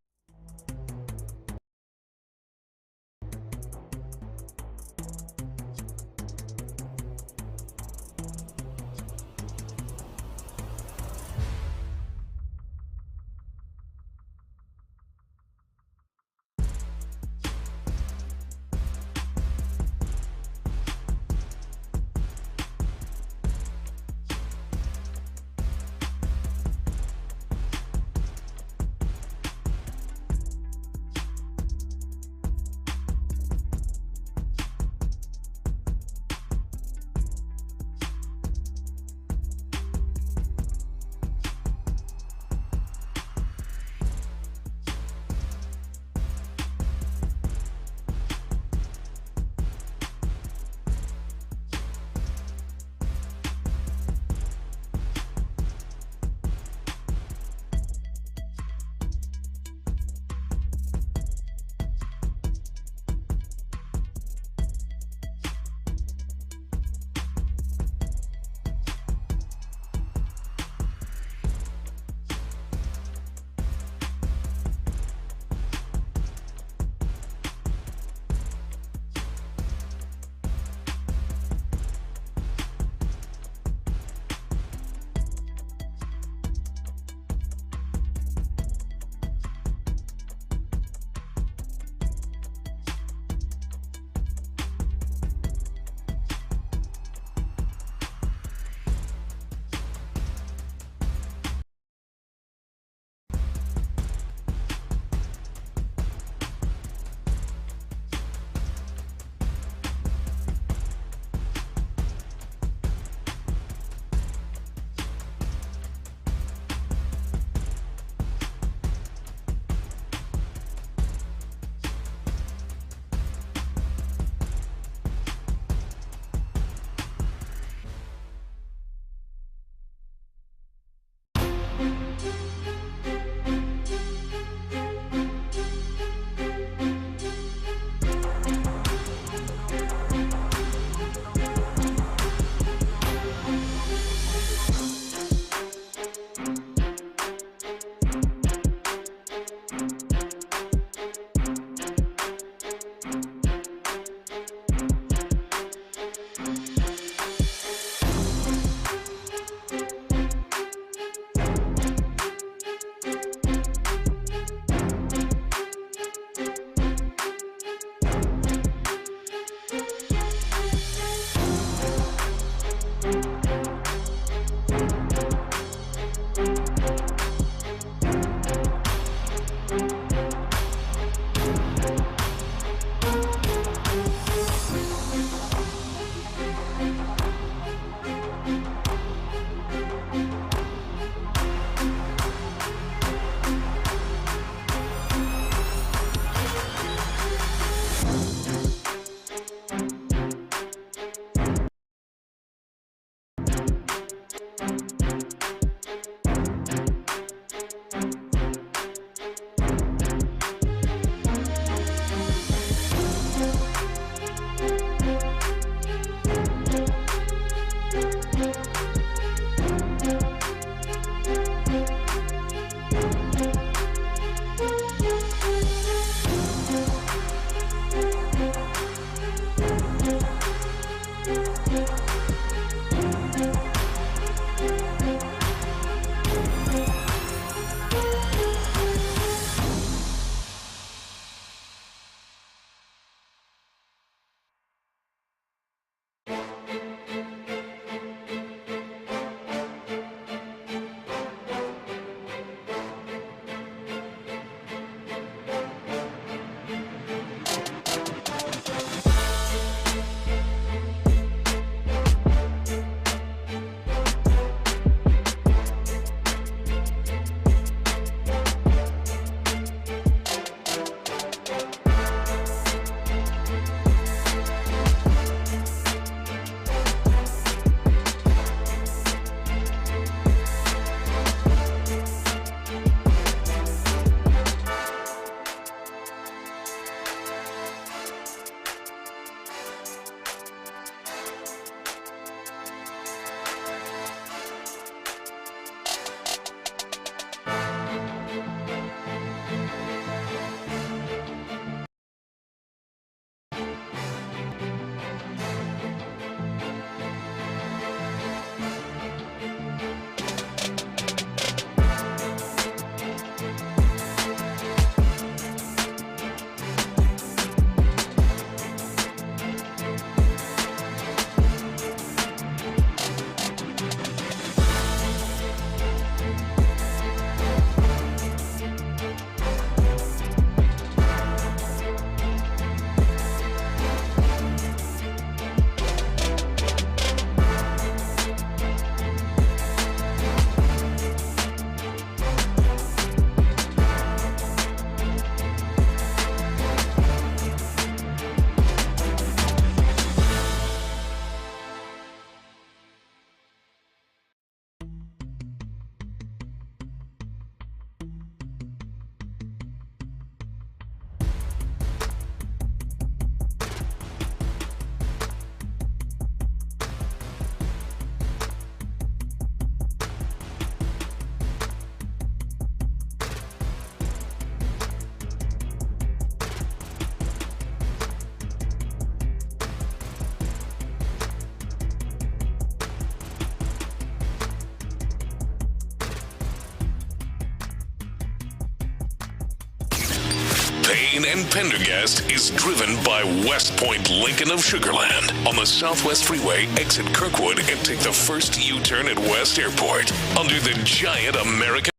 Payne and Pendergast is driven by West Point Lincoln of Sugar Land on the Southwest Freeway. Exit Kirkwood and take the first U-turn at West Airport under the giant American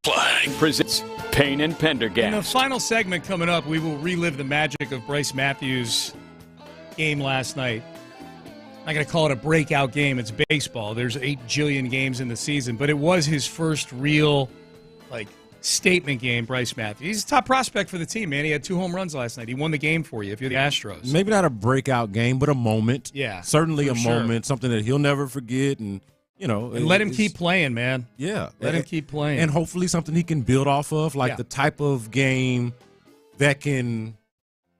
flag. Presents Payne and Pendergast. In the final segment coming up, we will relive the magic of Bryce Matthews' game last night. I'm not going to call it a breakout game. It's baseball. There's 8 jillion games in the season, but it was his first real, statement game, Bryce Matthews. He's a top prospect for the team, man. He had 2 home runs last night. He won the game for you if you're the Astros. Maybe not a breakout game, but a moment. Yeah. Certainly a moment, something that he'll never forget. And, And let him keep playing, man. Yeah. Let him keep playing. And hopefully something he can build off of, the type of game that can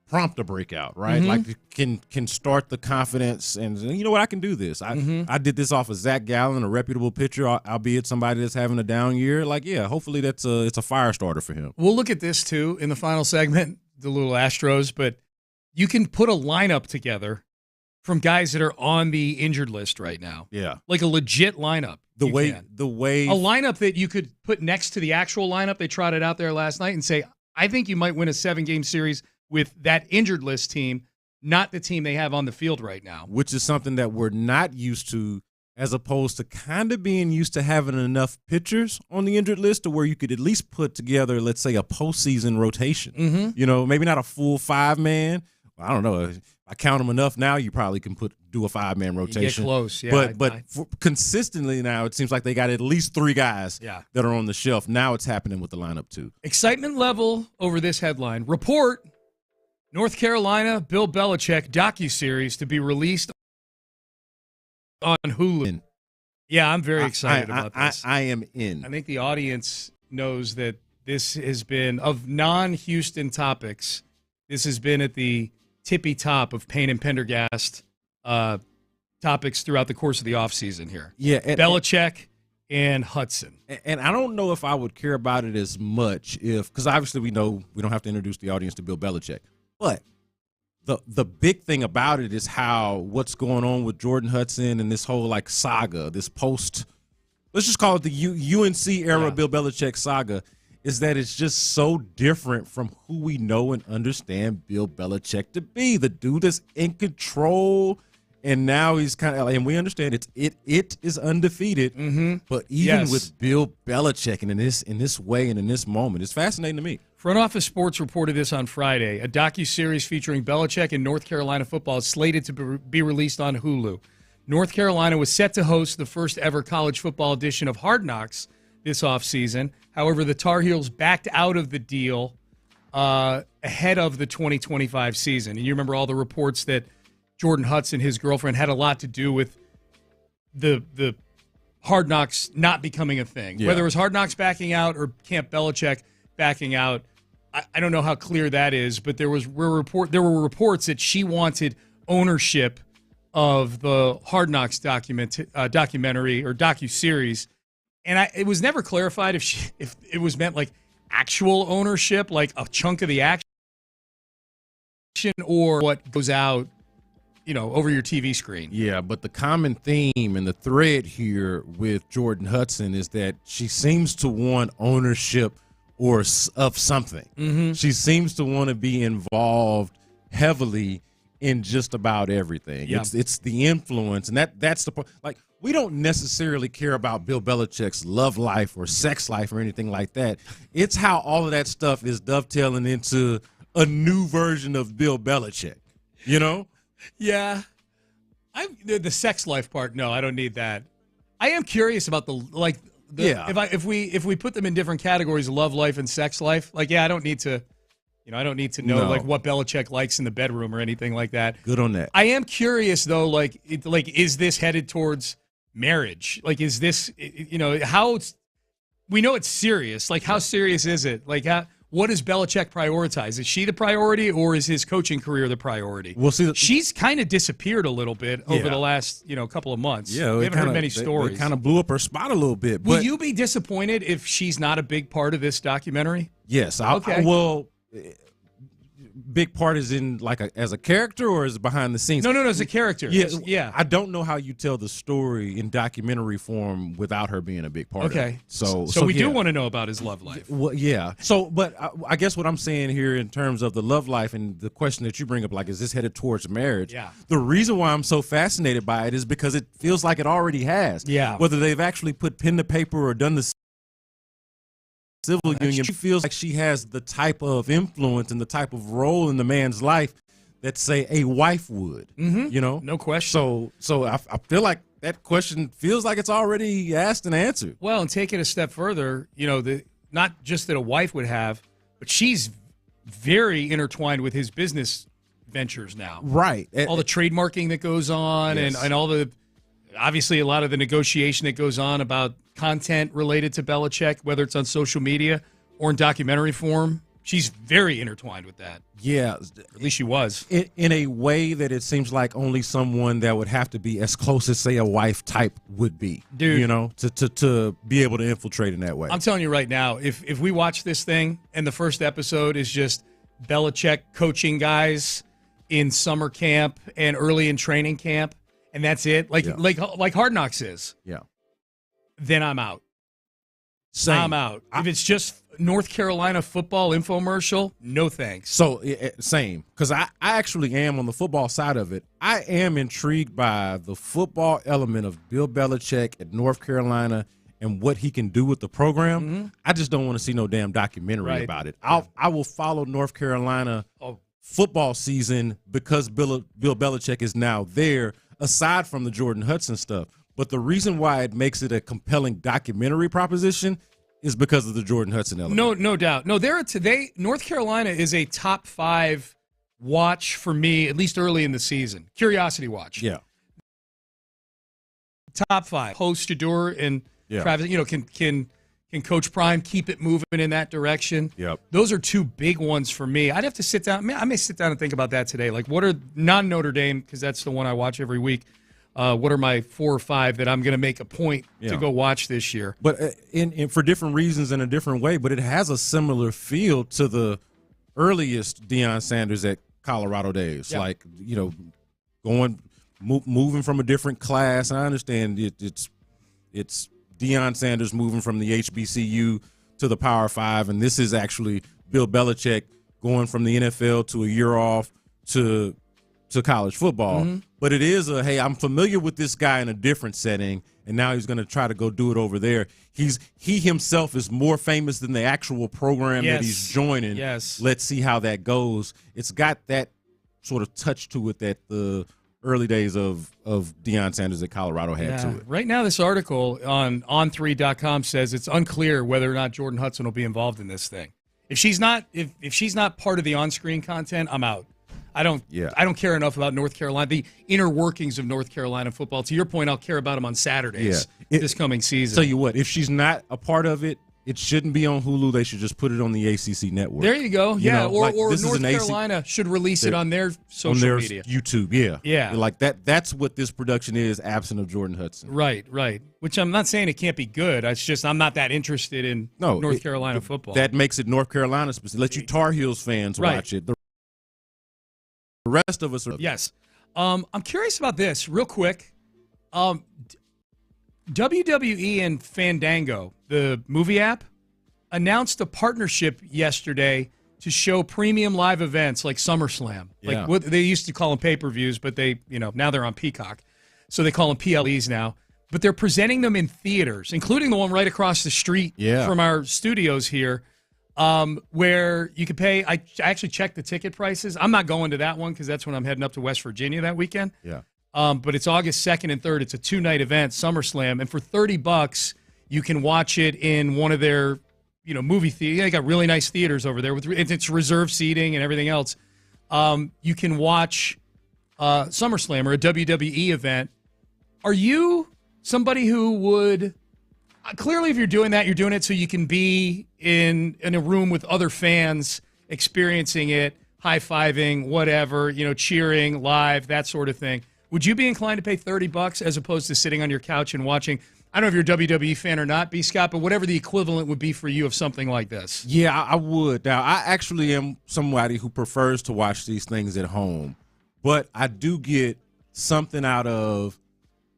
prompt a breakout, right? Mm-hmm. Can start the confidence and, you know what, I can do this. I did this off of Zach Gallen, a reputable pitcher, albeit somebody that's having a down year. Hopefully it's a fire starter for him. We'll look at this, too, in the final segment, the little Astros, but you can put a lineup together from guys that are on the injured list right now. Yeah. Like a legit lineup. The way a lineup that you could put next to the actual lineup they trotted out there last night and say, I think you might win a 7-game series with that injured list team, not the team they have on the field right now. Which is something that we're not used to, as opposed to kind of being used to having enough pitchers on the injured list to where you could at least put together, let's say, a postseason rotation. Mm-hmm. Maybe not a full 5-man. I don't know. If I count them enough now, you probably can do a 5-man rotation. You get close, yeah. But consistently now, it seems like they got at least 3 guys that are on the shelf. Now it's happening with the lineup, too. Excitement level over this headline. Report, North Carolina, Bill Belichick docuseries to be released on Hulu. Yeah, I'm very excited about this. I am in. I think the audience knows that this has been, of non-Houston topics, this has been at the tippy top of Payne and Pendergast topics throughout the course of the offseason here. Yeah. Belichick and Hudson. And I don't know if I would care about it as much because obviously we know we don't have to introduce the audience to Bill Belichick. But the big thing about it is what's going on with Jordan Hudson and this whole saga, this post, let's just call it the UNC era Bill Belichick saga, is that it's just so different from who we know and understand Bill Belichick to be. The dude is in control, and now he's kind of, and we understand it is undefeated. Mm-hmm. But even with Bill Belichick and in this way and in this moment, it's fascinating to me. Front Office Sports reported this on Friday. A docuseries featuring Belichick and North Carolina football is slated to be released on Hulu. North Carolina was set to host the first ever college football edition of Hard Knocks this offseason. However, the Tar Heels backed out of the deal ahead of the 2025 season. And you remember all the reports that Jordan Hudson, his girlfriend, had a lot to do with the Hard Knocks not becoming a thing. Yeah. Whether it was Hard Knocks backing out or Camp Belichick backing out, I don't know how clear that is, but there were reports that she wanted ownership of the Hard Knocks documentary or docuseries, and it was never clarified if it was meant actual ownership, like a chunk of the action, or what goes out, over your TV screen. Yeah, but the common theme and the thread here with Jordan Hudson is that she seems to want ownership of something. Mm-hmm. She seems to want to be involved heavily in just about everything. Yeah. It's the influence, and that's the point. We don't necessarily care about Bill Belichick's love life or sex life or anything like that. It's how all of that stuff is dovetailing into a new version of Bill Belichick. Yeah. The sex life part, no, I don't need that. I am curious about if we put them in different categories, love life and sex life, I don't need to I don't need to know what Belichick likes in the bedroom or anything like that. Good on that. I am curious though, is this headed towards marriage? Is this how it's, we know it's serious. How serious is it? What does Belichick prioritize? Is she the priority, or is his coaching career the priority? We'll see. She's kind of disappeared a little bit over the last couple of months. Yeah, we haven't heard many stories. They kind of blew up her spot a little bit. Will you be disappointed if she's not a big part of this documentary? Yes. Okay. Well, big part is in as a character or is it behind the scenes? No, as a character. Yeah. I don't know how you tell the story in documentary form without her being a big part of it. So we do want to know about his love life. Well, yeah. So, but I guess what I'm saying here in terms of the love life and the question that you bring up, like, is this headed towards marriage? Yeah. The reason why I'm so fascinated by it is because it feels like it already has. Yeah. Whether they've actually put pen to paper or done the civil union, she feels like she has the type of influence and the type of role in the man's life that, say, a wife would. Mm-hmm. No question. So I feel like that question feels like it's already asked and answered. Well, and take it a step further, not just that a wife would have, but she's very intertwined with his business ventures now. Right. All the trademarking that goes on and all the, obviously a lot of the negotiation that goes on about content related to Belichick, whether it's on social media or in documentary form. She's very intertwined with that. Yeah. At least she was. In a way that it seems like only someone that would have to be as close as, say, a wife type would be. Dude. To be able to infiltrate in that way. I'm telling you right now, if we watch this thing and the first episode is just Belichick coaching guys in summer camp and early in training camp, and that's it, like Hard Knocks is. Yeah. Then I'm out. Same. I'm out. If it's just North Carolina football infomercial, no thanks. So, same. Because I actually am on the football side of it. I am intrigued by the football element of Bill Belichick at North Carolina and what he can do with the program. Mm-hmm. I just don't want to see no damn documentary about it. I will follow North Carolina football season because Bill Belichick is now there, aside from the Jordan Hudson stuff. But the reason why it makes it a compelling documentary proposition is because of the Jordan Hudson element. No doubt. No, North Carolina is a top 5 watch for me, at least early in the season. Curiosity watch. Yeah. Top 5. Host Shador and Travis, can Coach Prime keep it moving in that direction? Yep. Those are 2 big ones for me. I'd have to sit down. I may sit down and think about that today. Like, what are non-Notre Dame, because that's the one I watch every week. What are my 4 or 5 that I'm going to make a point to go watch this year? But in for different reasons in a different way, but it has a similar feel to the earliest Deion Sanders at Colorado days. Yeah. Like, moving from a different class. I understand it's Deion Sanders moving from the HBCU to the Power 5, and this is actually Bill Belichick going from the NFL to a year off to college football. Mm-hmm. But it is hey, I'm familiar with this guy in a different setting, and now he's going to try to go do it over there. He himself is more famous than the actual program that he's joining. Yes. Let's see how that goes. It's got that sort of touch to it that the early days of Deion Sanders at Colorado had to it. Right now, this article on on3.com says it's unclear whether or not Jordan Hudson will be involved in this thing. If she's not part of the on-screen content, I'm out. I don't care enough about North Carolina, the inner workings of North Carolina football. To your point, I'll care about them on Saturdays this coming season. Tell you what, if she's not a part of it, it shouldn't be on Hulu. They should just put it on the ACC network. There you go. Or North Carolina Carolina should release it on their social media. YouTube, Yeah. Like that's what this production is, absent of Jordan Hudson. Right. Which I'm not saying it can't be good. It's just I'm not that interested in North Carolina football. That makes it North Carolina specific. Let you Tar Heels fans watch it. The rest of us are. Yes. I'm curious about this real quick. WWE and Fandango, the movie app, announced a partnership yesterday to show premium live events like SummerSlam. Like what they used to call them pay-per-views, but now they're on Peacock. So they call them PLEs now. But they're presenting them in theaters, including the one right across the street from our studios here, where you could pay. I actually checked the ticket prices. I'm not going to that one because that's when I'm heading up to West Virginia that weekend. Yeah. But it's August 2nd and 3rd. It's a 2-night event, SummerSlam, and for $30, you can watch it in one of their, movie theaters. They got really nice theaters over there with it's reserved seating and everything else. You can watch SummerSlam or a WWE event. Are you somebody who would clearly, if you're doing that, you're doing it so you can be in a room with other fans experiencing it, high-fiving, whatever, cheering live, that sort of thing. Would you be inclined to pay $30 as opposed to sitting on your couch and watching I don't know if you're a WWE fan or not, B. Scott, but whatever the equivalent would be for you of something like this. Yeah, I would. Now, I actually am somebody who prefers to watch these things at home, but I do get something out of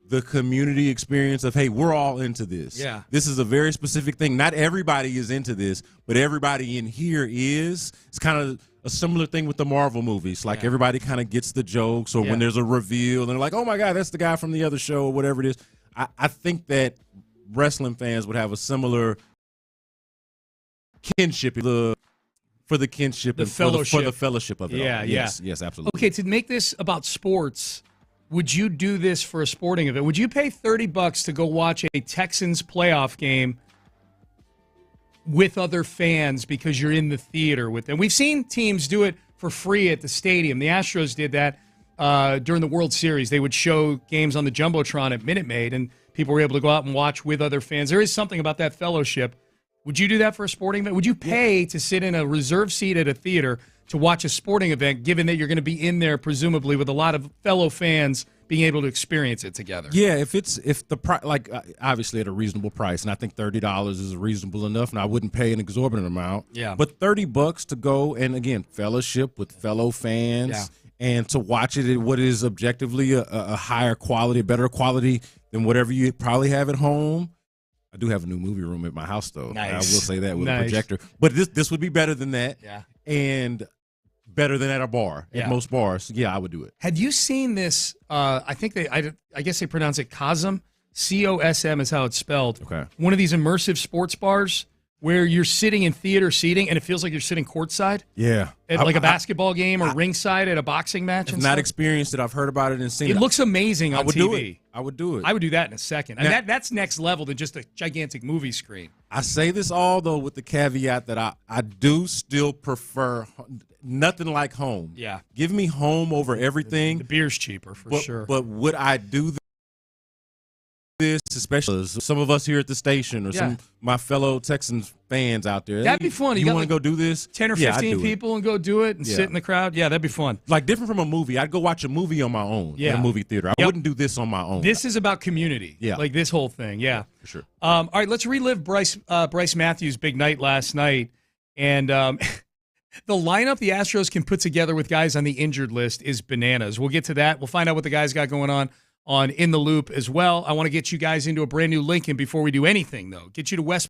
the community experience of, hey, we're all into this. Yeah. This is a very specific thing. Not everybody is into this, but everybody in here is. It's kind of a similar thing with the Marvel movies. Like everybody kind of gets the jokes, or when there's a reveal, they're like, oh, my God, that's the guy from the other show or whatever it is. I think that wrestling fans would have a similar kinship for the kinship and fellowship. for the fellowship of it all. Yes, absolutely. Okay, to make this about sports, would you do this for a sporting event? Would you pay $30 to go watch a Texans playoff game with other fans because you're in the theater with them? We've seen teams do it for free at the stadium. The Astros did that during the World Series. They would show games on the Jumbotron at Minute Maid, and people were able to go out and watch with other fans. There is something about that fellowship. Would you do that for a sporting event? Would you pay to sit in a reserved seat at a theater to watch a sporting event, given that you're going to be in there presumably with a lot of fellow fans being able to experience it together? Yeah, if the price, like obviously at a reasonable price, and I think $30 is reasonable enough, and I wouldn't pay an exorbitant amount. Yeah. But $30 to go and again fellowship with fellow fans. Yeah. And to watch it at what is objectively a higher quality, a better quality than whatever you probably have at home. I do have a new movie room at my house, though. Nice. I will say that with a projector. But this would be better than that. Yeah. And better than at a bar. Yeah. At most bars. Yeah, I would do it. Have you seen this? I think I guess they pronounce it COSM. COSM is how it's spelled. Okay. One of these immersive sports bars where you're sitting in theater seating and it feels like you're sitting courtside. Yeah. At like a basketball game or ringside at a boxing match. I've and not stuff. experienced it. I've heard about it and seen it. It looks amazing on I would TV. do it. I would do it. I would do that in a second. And that's next level than just a gigantic movie screen. I say this all, though, with the caveat that I do still prefer nothing like home. Yeah. Give me home over everything. The beer's cheaper, for sure. But would I do this, especially some of us here at the station or some of my fellow Texans fans out there? That'd be fun. You got want to go do this? 10 or 15 people and go do it and sit in the crowd? Yeah, that'd be fun. Like different from a movie. I'd go watch a movie on my own in a movie theater. I wouldn't do this on my own. This is about community. Yeah. Like this whole thing. Yeah. For sure. All right, let's relive Bryce Matthews' big night last night. And the lineup the Astros can put together with guys on the injured list is bananas. We'll get to that. We'll find out what the guys got going on In the Loop as well. I want to get you guys into a brand new Lincoln before we do anything, though. Get you to West.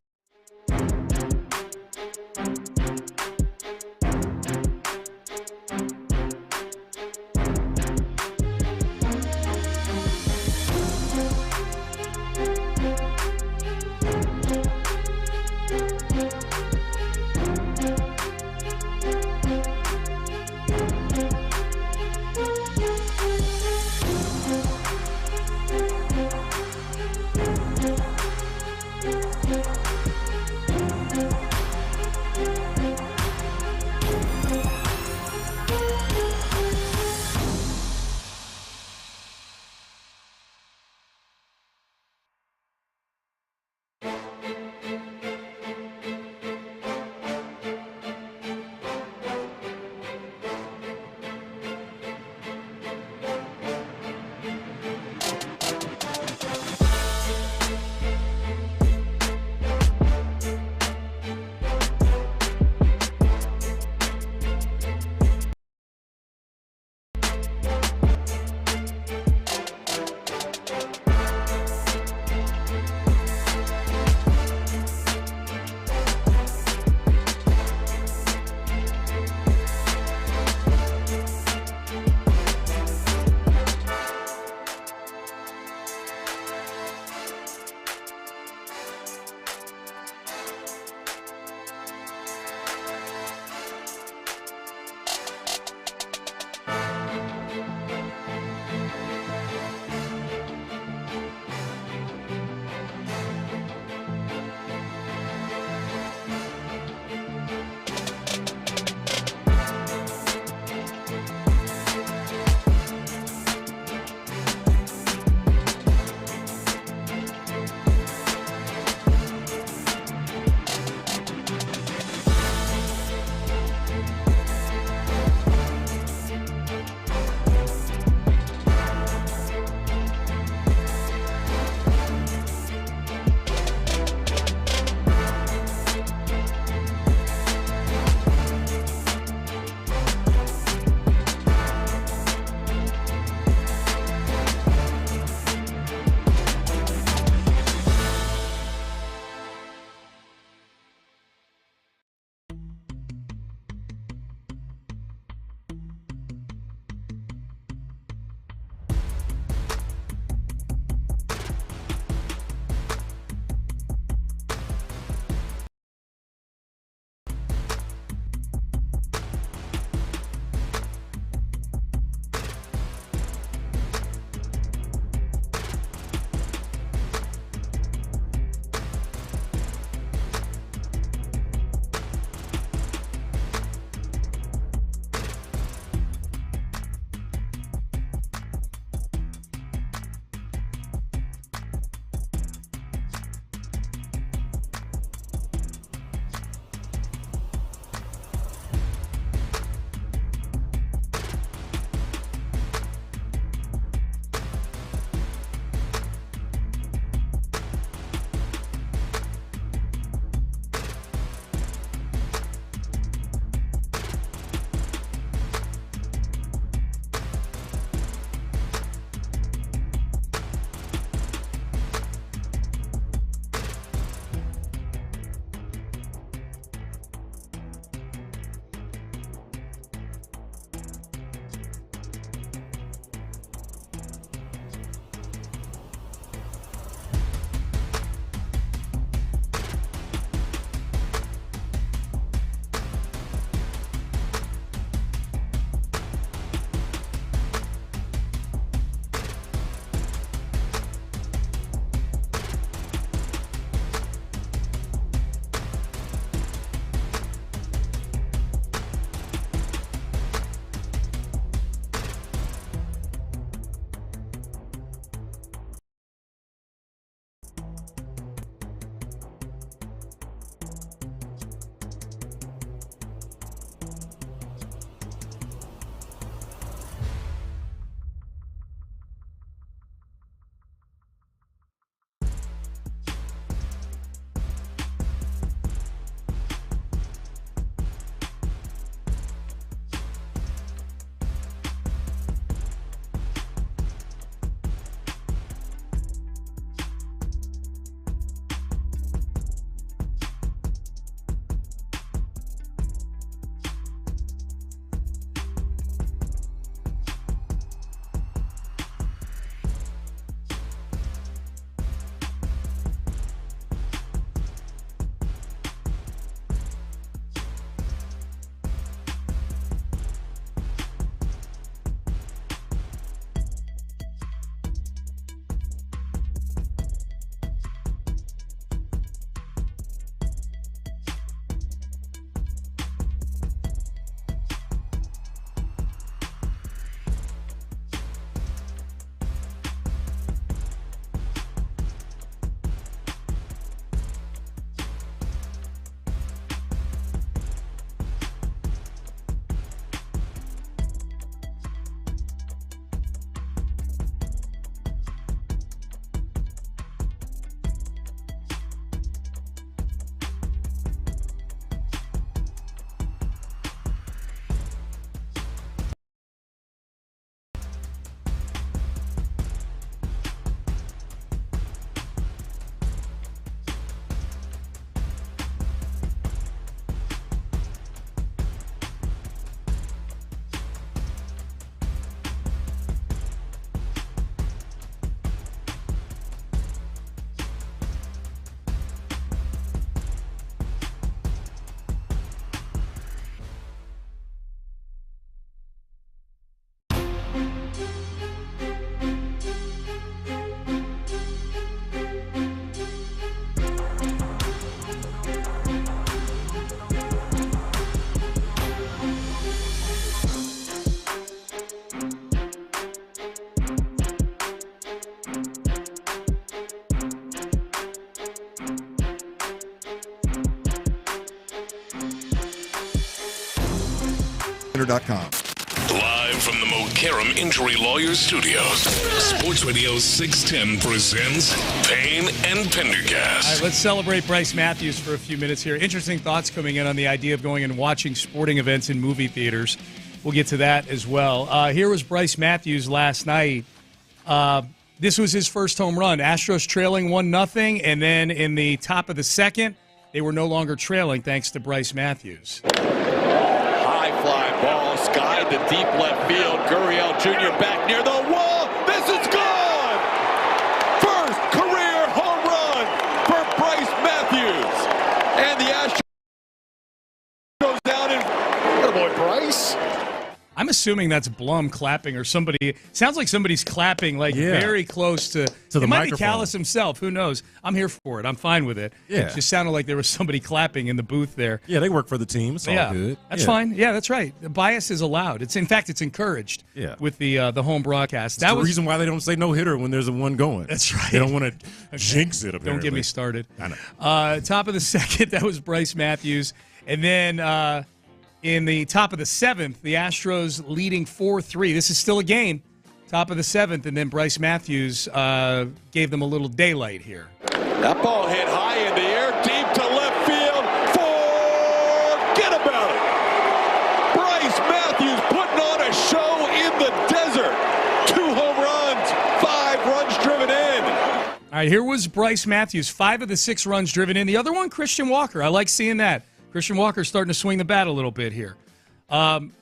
Live from the Mokaram Injury Lawyers Studios, Sports Radio 610 presents Payne and Pendergast. All right, let's celebrate Bryce Matthews for a few minutes here. Interesting thoughts coming in on the idea of going and watching sporting events in movie theaters. We'll get to that as well. Here was Bryce Matthews last night. This was his first home run. Astros trailing 1-0, and then in the top of the second, they were no longer trailing thanks to Bryce Matthews. High fly ball, skied to deep left field. Gurriel Jr. back near the wall. This is gone! First career home run for Bryce Matthews. And the Astros goes down and good boy, Bryce. I'm assuming that's Blum clapping or somebody. Sounds like somebody's clapping very close to the it might microphone. be Callis himself. Who knows? I'm here for it. I'm fine with it. Yeah. It just sounded like there was somebody clapping in the booth there. Yeah, they work for the team. It's all good. That's fine. Yeah, that's right. The bias is allowed. In fact, it's encouraged with the home broadcast. That's the reason why they don't say no hitter when there's a one going. That's right. They don't want to jinx it, apparently. Don't get me started. I know. Top of the second, that was Bryce Matthews. And then in the top of the seventh, the Astros leading 4-3. This is still a game. Top of the seventh, and then Bryce Matthews gave them a little daylight here. That ball hit high in the air, deep to left field. Forget about it. Bryce Matthews putting on a show in the desert. 2 home runs, 5 runs driven in. All right, here was Bryce Matthews. 5 of the 6 runs driven in. The other one, Christian Walker. I like seeing that. Christian Walker's starting to swing the bat a little bit here.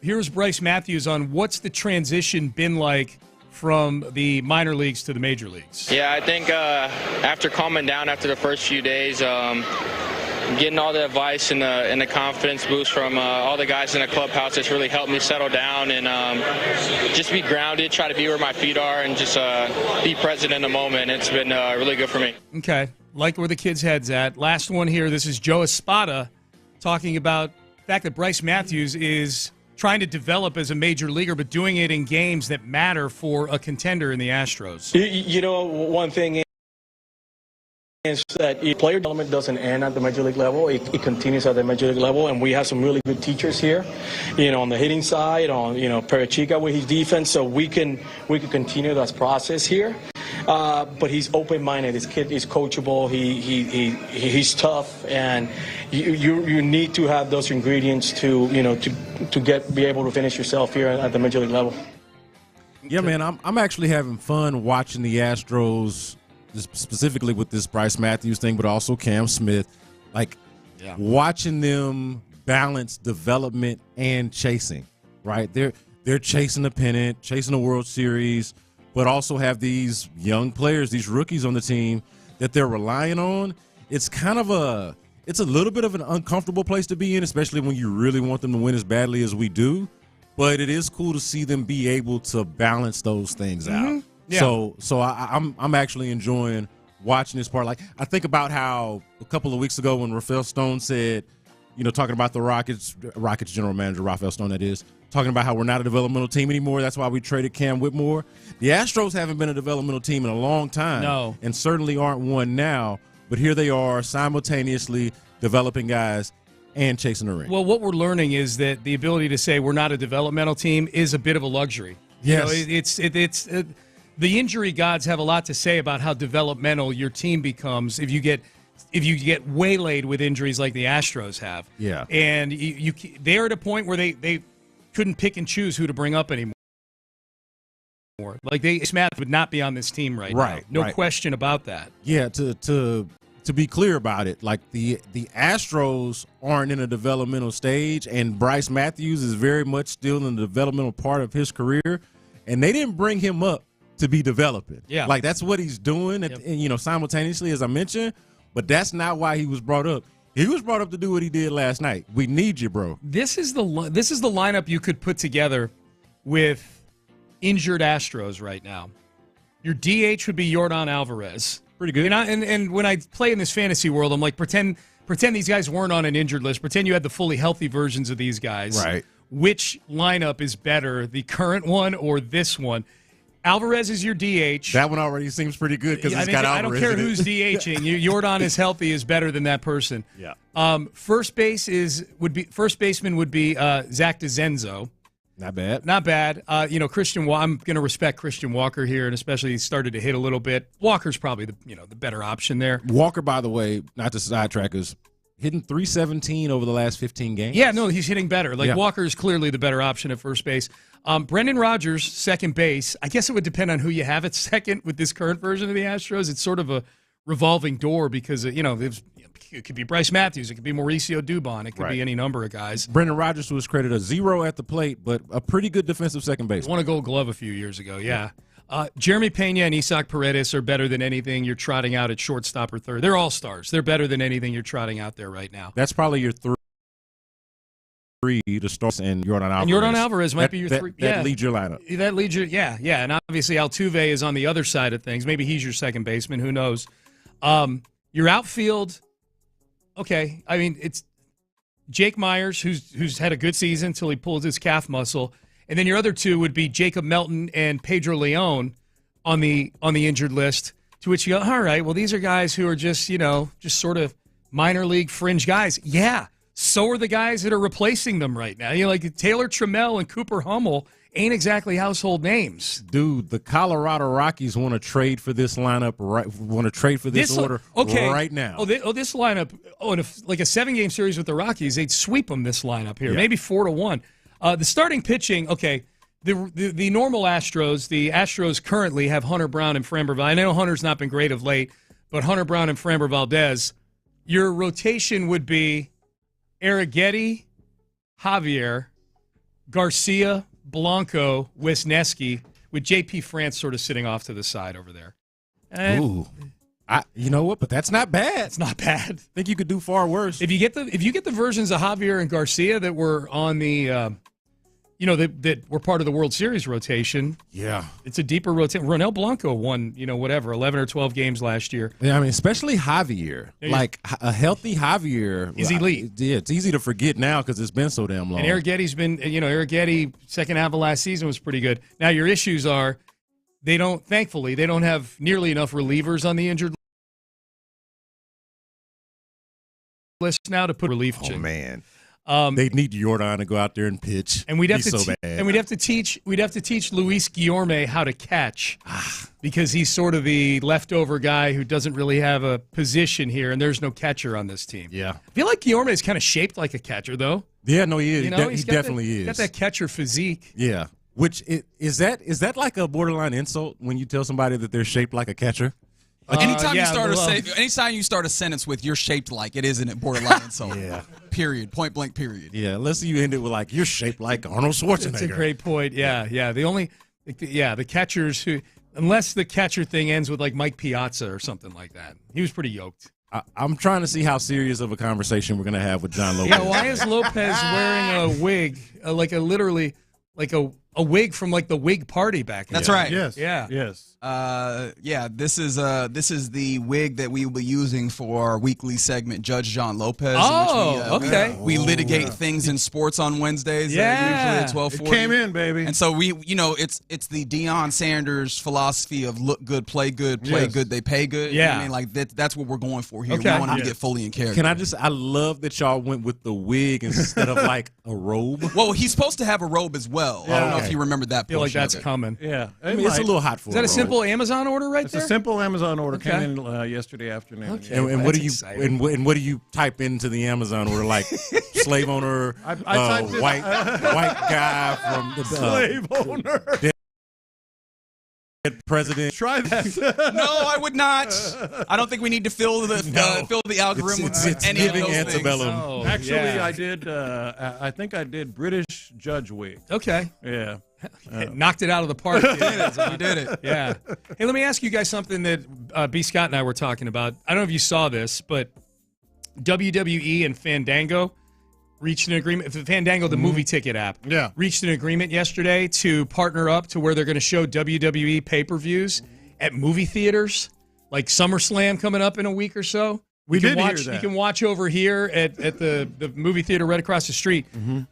Here's Bryce Matthews on what's the transition been like from the minor leagues to the major leagues. Yeah, I think after calming down after the first few days, getting all the advice and the confidence boost from all the guys in the clubhouse has really helped me settle down and just be grounded, try to be where my feet are, and just be present in the moment. It's been really good for me. Okay, like where the kid's head's at. Last one here, this is Joe Espada talking about the fact that Bryce Matthews is trying to develop as a major leaguer, but doing it in games that matter for a contender in the Astros. You know, one thing is that player development doesn't end at the major league level. It continues at the major league level, and we have some really good teachers here, on the hitting side, on, Parachica with his defense, so we can continue that process here. But he's open-minded. This kid is coachable. He's tough, and you need to have those ingredients to be able to finish yourself here at the major league level. Yeah, man, I'm actually having fun watching the Astros, specifically with this Bryce Matthews thing, but also Cam Smith. Watching them balance development and chasing. Right, they're chasing the pennant, chasing the World Series, but also have these young players, these rookies on the team that they're relying on. It's a little bit of an uncomfortable place to be in, especially when you really want them to win as badly as we do. But it is cool to see them be able to balance those things out. Yeah. So I'm actually enjoying watching this part. Like, I think about how a couple of weeks ago when Rafael Stone said, talking about the Rockets general manager, Rafael Stone, that is, talking about how we're not a developmental team anymore. That's why we traded Cam Whitmore. The Astros haven't been a developmental team in a long time. No. And certainly aren't one now. But here they are simultaneously developing guys and chasing the ring. Well, what we're learning is that the ability to say we're not a developmental team is a bit of a luxury. Yes. It's the injury gods have a lot to say about how developmental your team becomes if you get waylaid with injuries like the Astros have. Yeah. And they're at a point where they couldn't pick and choose who to bring up anymore. Like Smith would not be on this team right now. No question about that. Yeah, to be clear about it, like the Astros aren't in a developmental stage, and Bryce Matthews is very much still in the developmental part of his career, and they didn't bring him up to be developing. Yeah. Like, that's what he's doing, simultaneously, as I mentioned, but that's not why he was brought up. He was brought up to do what he did last night. We need you, bro. This is the lineup you could put together with injured Astros right now. Your DH would be Yordan Alvarez. Pretty good. And when I play in this fantasy world, I'm like, pretend these guys weren't on an injured list. Pretend you had the fully healthy versions of these guys. Right. Which lineup is better, the current one or this one? Alvarez is your DH. That one already seems pretty good because it's got Alvarez. I don't care who's DHing. Yordan is healthy is better than that person. Yeah. First baseman would be Zach DeZenzo. Not bad. Not bad. I'm going to respect Christian Walker here, and especially he started to hit a little bit. Walker's probably the better option there. Walker, by the way, not to sidetrack us, hitting 317 over the last 15 games. Yeah, no, he's hitting better. Walker is clearly the better option at first base. Brendan Rodgers, second base. I guess it would depend on who you have at second with this current version of the Astros. It's sort of a revolving door because, it could be Bryce Matthews. It could be Mauricio Dubon. It could be any number of guys. Brendan Rodgers was credited a 0 at the plate, but a pretty good defensive second base. Won a Gold Glove a few years ago, yeah. Jeremy Pena and Isaac Paredes are better than anything you're trotting out at shortstop or third. They're all-stars. They're better than anything you're trotting out there right now. That's probably your three to start, and Yordan Alvarez. And Yordan Alvarez might be your three. That leads your lineup. That leads your, yeah. And obviously Altuve is on the other side of things. Maybe he's your second baseman. Who knows? Your outfield, okay. I mean, it's Jake Myers, who's had a good season until he pulled his calf muscle. And then your other two would be Jacob Melton and Pedro Leon on the injured list, to which you go, all right, well, these are guys who are just sort of minor league fringe guys. Yeah, so are the guys that are replacing them right now. Like Taylor Trammell and Cooper Hummel ain't exactly household names. Dude, the Colorado Rockies want to trade for this lineup, order right now. This lineup, in a 7-game series with the Rockies, they'd sweep them this lineup here, maybe 4-1. The starting pitching, okay, the normal Astros, the Astros currently have Hunter Brown and Framber Valdez. I know Hunter's not been great of late, but Hunter Brown and Framber Valdez, your rotation would be Arrighetti, Javier, Garcia, Blanco, Wisniewski, with J.P. France sort of sitting off to the side over there. Ooh. You know what? But that's not bad. It's not bad. I think you could do far worse. If you get the versions of Javier and Garcia that were on the that were part of the World Series rotation. Yeah. It's a deeper rotation. Ronel Blanco won, 11 or 12 games last year. Yeah, I mean, especially Javier. Like, a healthy Javier is elite. Yeah, it's easy to forget now because it's been so damn long. And Arrighetti's been, Arrighetti, second half of last season was pretty good. Now, your issues are they don't have nearly enough relievers on the injured list now to put relief. Oh, man. They need Yordan to go out there and pitch, and we'd have to teach Luis Guillorme how to catch, because he's sort of the leftover guy who doesn't really have a position here, and there's no catcher on this team. Yeah, I feel like Guillorme is kind of shaped like a catcher, though. Yeah, no, he is. He definitely is. He's got that catcher physique. Yeah, is that like a borderline insult when you tell somebody that they're shaped like a catcher? Anytime you start a sentence with "you're shaped like," it isn't a borderline insult. Yeah. Period. Point blank. Period. Yeah. Unless you end it with like "you're shaped like Arnold Schwarzenegger." That's a great point. Yeah. The catchers who, unless the catcher thing ends with like Mike Piazza or something like that, he was pretty yoked. I'm trying to see how serious of a conversation we're going to have with John Lopez. Yeah. Why is Lopez wearing a wig, a wig from like the Whig Party back in That's the day? right. Yes. Yeah. Yes. This is the wig that we will be using for our weekly segment, Judge John Lopez. Oh, okay. We litigate things in sports on Wednesdays. Usually at 12:40. It came in, baby. And so it's the Deion Sanders philosophy of look good, play good, good, they pay good. Yeah. You know what I mean, that's what we're going for here. Okay. We want him to get fully in character. I love that y'all went with the wig instead of like a robe. Well, he's supposed to have a robe as well. Yeah. I don't know if you remember that. I feel like that's coming. Yeah. I mean, it's a little hot for Is that a simple Amazon order right there? It's a simple Amazon order. Okay. Came in yesterday afternoon. Okay. And what do you type into the Amazon order, like slave owner, I typed white guy from the slave owner, dead president? Try that. No, I would not. I don't think we need to fill the algorithm with any of those antebellum. things. Oh, actually, I did. I think I did British judge wig. Okay. Yeah. Knocked it out of the park. You did it. Yeah. Hey, let me ask you guys something that B. Scott and I were talking about. I don't know if you saw this, but WWE and Fandango reached an agreement. Fandango, the movie ticket app, reached an agreement yesterday to partner up to where they're going to show WWE pay-per-views at movie theaters, like SummerSlam coming up in a week or so. We did hear that. You can watch over here at the movie theater right across the street. Mm-hmm.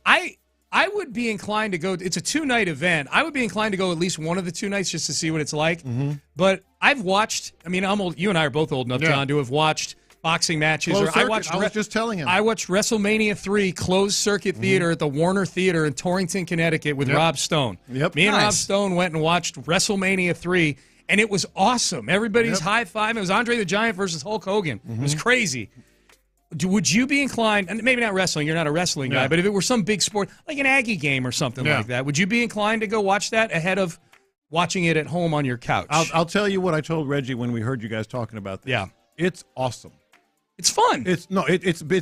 I would be inclined to go. It's a 2-night event. I would be inclined to go at least one of the 2 nights just to see what it's like. Mm-hmm. But I've watched. I mean, I'm old. You and I are both old enough, John, to have watched boxing matches. Closed I circuit. I was just telling him. I watched WrestleMania 3 closed circuit theater at the Warner Theater in Torrington, Connecticut with Rob Stone. Yep. Me and Nice. Rob Stone went and watched WrestleMania 3, and it was awesome. Everybody's high-fiving. It was Andre the Giant versus Hulk Hogan. It was crazy. Would you be inclined, and maybe not wrestling, you're not a wrestling guy, but if it were some big sport, like an Aggie game or something like that, would you be inclined to go watch that ahead of watching it at home on your couch? I'll tell you what I told Reggie when we heard you guys talking about this. Yeah. It's awesome. It's fun. It's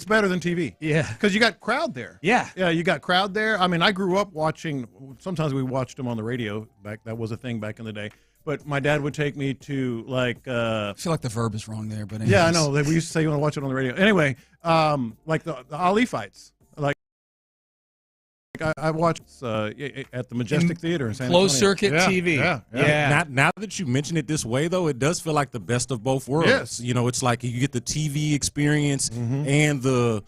better than TV. Yeah. Because you got crowd there. Yeah. Yeah, you got crowd there. I mean, I grew up watching, sometimes we watched them on the radio. That was a thing back in the day. But my dad would take me to, like... I feel like the verb is wrong there, but anyways. Yeah, I know. We used to say you want to watch it on the radio. Anyway, like the Ali fights. Like I watched at the Majestic Theater in San Antonio. Closed circuit TV. Yeah. Now that you mention it this way, though, it does feel like the best of both worlds. Yes. You know, it's like you get the TV experience and the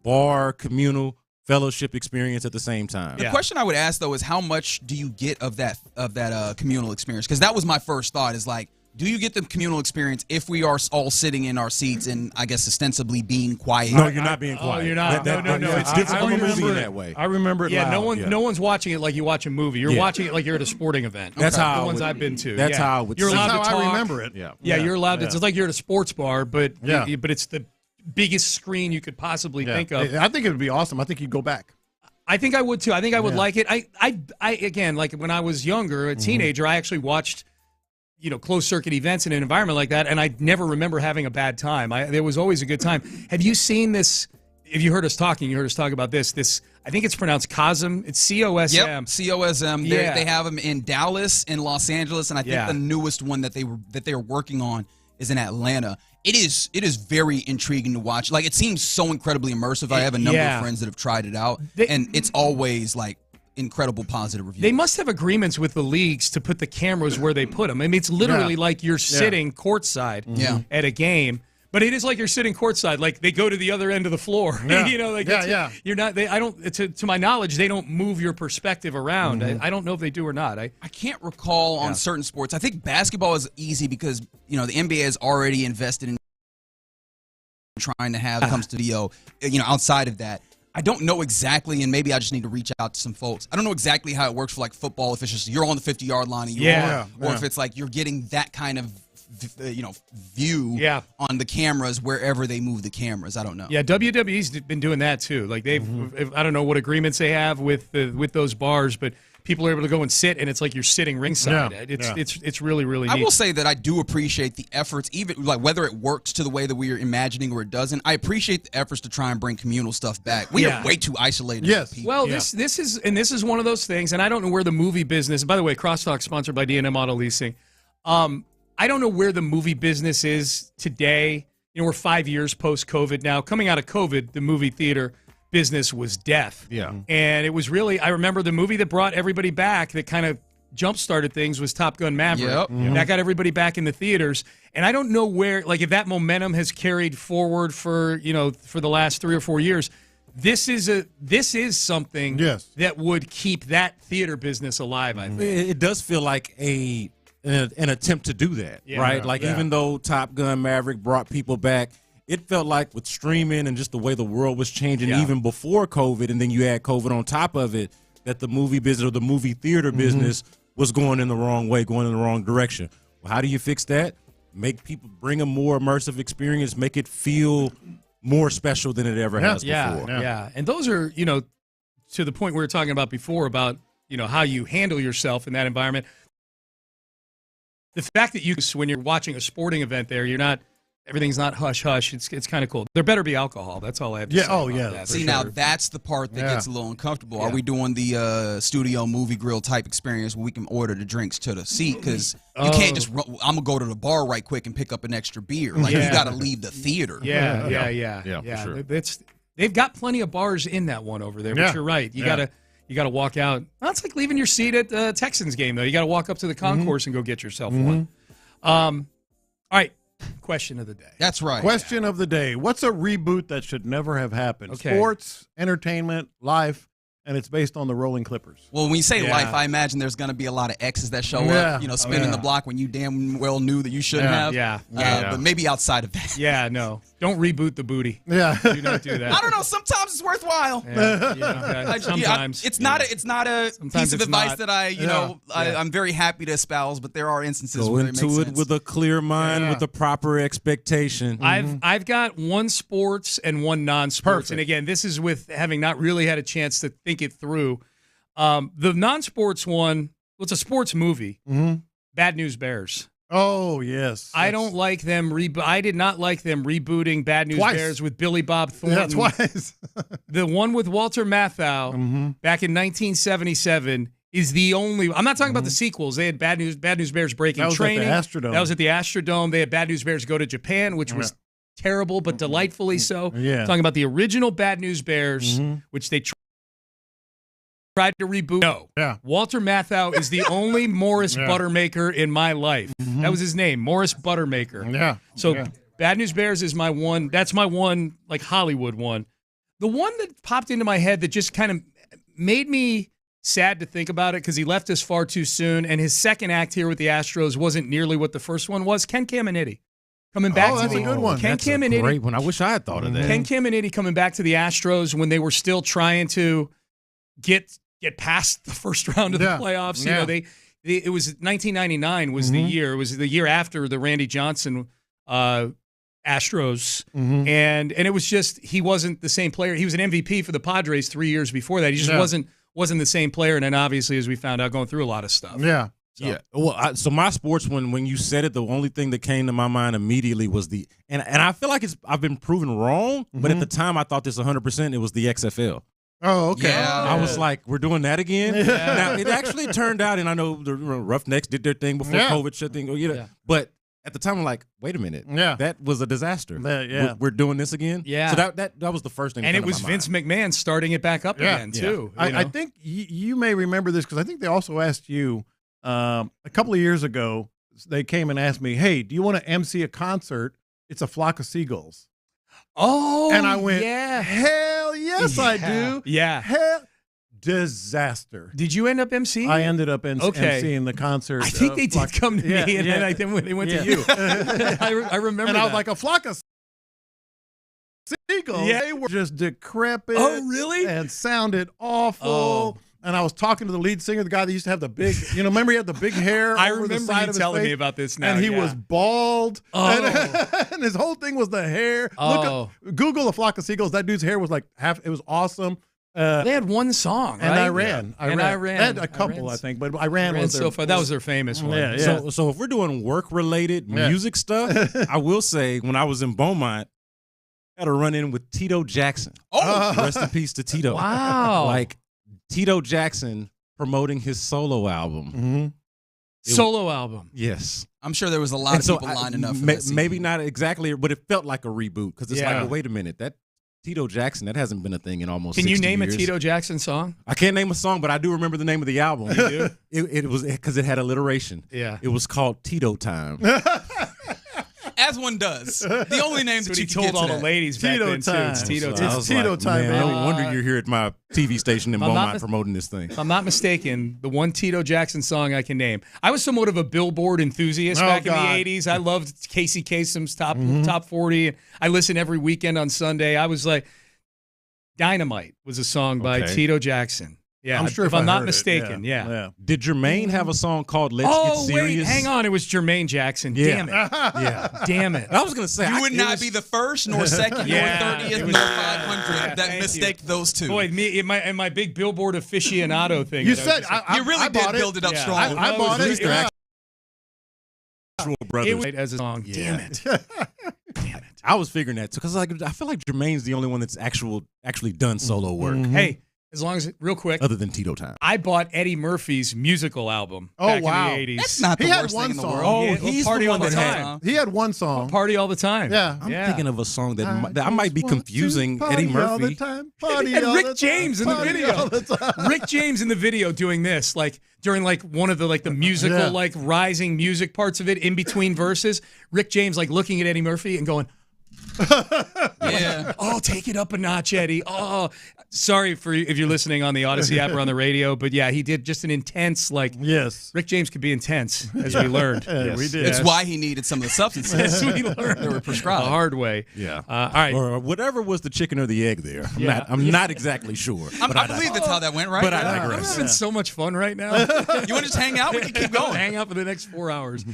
bar communal fellowship experience at the same time. The question I would ask, though, is how much do you get of that communal experience? Because that was my first thought, is like, do you get the communal experience if we are all sitting in our seats and, I guess, ostensibly being quiet? No, you're not being quiet. You're not. No. It's different from a movie in that way. I remember it loud. No one's watching it like you watch a movie. You're watching it like you're at a sporting event. That's how the ones I've been to. That's how I would You're see allowed That's to how talk. I remember it. Yeah, you're allowed to. It's like you're at a sports bar, but but it's the biggest screen you could possibly think of. I think it would be awesome. I think you'd go back. I think I would too. I think I would like it. I again, like when I was younger, a teenager, I actually watched, closed circuit events in an environment like that, and I never remember having a bad time. There was always a good time. Have you seen this? If you heard us talking, you heard us talk about this. I think it's pronounced COSM. It's COSM. Yep, COSM. Yeah. They have them in Dallas and Los Angeles, and I think the newest one that they are working on is in Atlanta. It is very intriguing to watch. Like, it seems so incredibly immersive. I have a number of friends that have tried it out, and it's always like incredible positive reviews. They must have agreements with the leagues to put the cameras where they put them. I mean, it's literally like you're sitting courtside at a game. But it is like you're sitting courtside, like they go to the other end of the floor. Yeah. You're not. I don't. To my knowledge, they don't move your perspective around. I don't know if they do or not. I can't recall on certain sports. I think basketball is easy because the NBA has already invested in trying to have comes to video. Outside of that, I don't know exactly, and maybe I just need to reach out to some folks. I don't know exactly how it works for like football officials. You're on the 50-yard line, and or if it's like you're getting that kind of view on the cameras wherever they move the cameras. I don't know. Yeah, WWE's been doing that too. Like they've, I don't know what agreements they have with those bars, but people are able to go and sit, and it's like you're sitting ringside. It's really, really neat. I will say that I do appreciate the efforts, even like whether it works to the way that we are imagining or it doesn't. I appreciate the efforts to try and bring communal stuff back. We are way too isolated. Yes. People. Well, this is one of those things, and I don't know where the movie business. By the way, Crosstalk sponsored by D&M Auto Leasing. I don't know where the movie business is today. We're 5 years post-COVID now. Coming out of COVID, the movie theater business was death. Yeah. And it was really, I remember the movie that brought everybody back that kind of jump-started things was Top Gun Maverick. Yep. That got everybody back in the theaters. And I don't know where, like if that momentum has carried forward for the last 3 or 4 years. This is something that would keep that theater business alive, I think. It does feel like an attempt to do that, right? Like even though Top Gun Maverick brought people back, it felt like with streaming and just the way the world was changing even before COVID, and then you add COVID on top of it, that the movie business or the movie theater business was going in the wrong way, going in the wrong direction. Well, how do you fix that? Make people bring a more immersive experience, make it feel more special than it ever has before. Yeah. And those are, to the point we were talking about before about, how you handle yourself in that environment. The fact that when you're watching a sporting event there, everything's not hush-hush. It's kind of cool. There better be alcohol. That's all I have to say. That. See, now that's the part that gets a little uncomfortable. Yeah. Are we doing the studio movie grill type experience where we can order the drinks to the seat? Because you can't just run, I'm going to go to the bar right quick and pick up an extra beer. Like, you got to leave the theater. Yeah. For sure. They've got plenty of bars in that one over there, but you're right. You got to walk out. Well, it's like leaving your seat at the Texans game, though. You got to walk up to the concourse and go get yourself one. All right. Question of the day. That's right. Question of the day. What's a reboot that should never have happened? Okay. Sports, entertainment, life. and it's based on the Rolling Clippers. Well, when you say life, I imagine there's going to be a lot of exes that show up, spinning the block when you damn well knew that you shouldn't have. But maybe outside of that. Yeah, no. Don't reboot the booty. Yeah. Do not do that. I don't know. Sometimes it's worthwhile. Sometimes. It's not a piece of advice that I'm very happy to espouse, but there are instances Go where it makes into it sense. with a clear mind, with a proper expectation. I've got one sports and one non-sports. And again, this is with having not really had a chance to think it through. The non-sports one, it's a sports movie. Bad News Bears. Oh, yes. I don't like them. I did not like them rebooting Bad News Bears with Billy Bob Thornton. Yeah, twice. The one with Walter Matthau back in 1977 is the only. I'm not talking about the sequels. They had Bad News Bears Breaking Training. That was at the Astrodome. That was at the Astrodome. They had Bad News Bears Go to Japan, which was terrible but delightfully so. Yeah. Talking about the original Bad News Bears, which they tried to reboot. No. Yeah. Walter Matthau is the only Morris Buttermaker in my life. That was his name, Morris Buttermaker. Yeah. So Bad News Bears is my one. That's my one, like Hollywood one. The one that popped into my head that just kind of made me sad to think about it because he left us far too soon, and his second act here with the Astros wasn't nearly what the first one was. Ken Caminiti. Coming back that's a good one. That's a great one. I wish I had thought of that. Ken Caminiti coming back to the Astros when they were still trying to get past the first round of the playoffs. You know, it was 1999 was the year. It was the year after the Randy Johnson Astros, and it was just he wasn't the same player. He was an MVP for the Padres 3 years before that. He just wasn't the same player. And then obviously, as we found out, going through a lot of stuff. Yeah. So. Yeah. Well, so my sports when you said it, the only thing that came to my mind immediately was and I feel like I've been proven wrong, but at the time I thought this 100%. It was the XFL. Oh, okay. Yeah. I was like, we're doing that again? Yeah. Now, it actually turned out, and I know the Roughnecks did their thing before COVID shut things. But at the time, I'm like, wait a minute. Yeah. That was a disaster. We're doing this again? Yeah. So that was the first thing. And it was Vince McMahon starting it back up again, too. I think you may remember this because I think they also asked you a couple of years ago, they came and asked me, hey, do you want to MC a concert? It's a flock of seagulls. Oh, and I went, hell yes, I do. Yeah. Hell, disaster. Did you end up emceeing? I ended up emceeing the concert. I think they did come to me, and then I think they went to you. I remember and that. I was like, a flock of seagulls. Yeah. They were just decrepit. Oh, really? And sounded awful. Oh. And I was talking to the lead singer, the guy that used to have the big, remember he had the big hair I over remember the side you of his telling face? me about this now. And he was bald. Oh. And his whole thing was the hair. Oh. Google a flock of seagulls. That dude's hair was like it was awesome. They had one song, right? And I ran. They had a couple, I think, but I ran was so far. That was their famous one. Yeah. So if we're doing work-related music stuff, I will say when I was in Beaumont, I had a run-in with Tito Jackson. Oh. Rest in peace to Tito. Wow. Like Tito Jackson promoting his solo album. Solo album. Yes. I'm sure there was a lot of people lining up for that CD. Maybe not exactly, but it felt like a reboot because it's like, well, wait a minute, that Tito Jackson, that hasn't been a thing in almost 60 years. Can you name a Tito Jackson song? I can't name a song, but I do remember the name of the album. You do? It was because it had alliteration. Yeah. It was called Tito Time. As one does. The only name that you told can get all to the that. ladies back Tito then, time. too. It's Tito It's time. Tito time, man. baby. No wonder you're here at my TV station in Beaumont promoting this thing. If I'm not mistaken, the one Tito Jackson song I can name. I was somewhat of a Billboard enthusiast back in the 80s. I loved Casey Kasem's top 40. And I listened every weekend on Sunday. I was like, Dynamite was a song by Tito Jackson. Yeah, I'm sure if I'm not mistaken. Yeah. Did Jermaine have a song called Let's Get Serious? Wait, hang on. It was Jermaine Jackson. Yeah. Damn it. Yeah. Damn it. I was going to say. You would not be the first, nor second, nor 30th, nor 500 that mistake those two. Boy, me and my big Billboard aficionado thing. You said, you really did build it up strong. I bought it. Brothers. It was as a song. Damn it. Damn it. I was figuring that because I feel like Jermaine's the only one that's actually done solo work. Hey, as long as real quick, other than Tito Time. I bought Eddie Murphy's musical album back in the 80s. That's not the worst thing in the world. Oh, he's Party the all one the that time. He had one song. Party all the time. Yeah. I'm thinking of a song that I might be confusing Eddie Murphy. And Rick James in the video. Rick James in the video doing this, like during like one of the musical like rising music parts of it in between verses. Rick James like looking at Eddie Murphy and going, Yeah. Oh, take it up a notch, Eddie. Oh, sorry for if you're listening on the Odyssey app or on the radio, but yeah, he did just an intense, yes. Rick James could be intense, as we learned. Yes. We did. It's why he needed some of the substances. Yes, we learned. They were prescribed The hard way. Yeah. All right. Or whatever was the chicken or the egg there. I'm not exactly sure. I believe that's how that went, right? But I I'm digress. having so much fun right now. You want to just hang out? We can keep going. Hang out for the next 4 hours.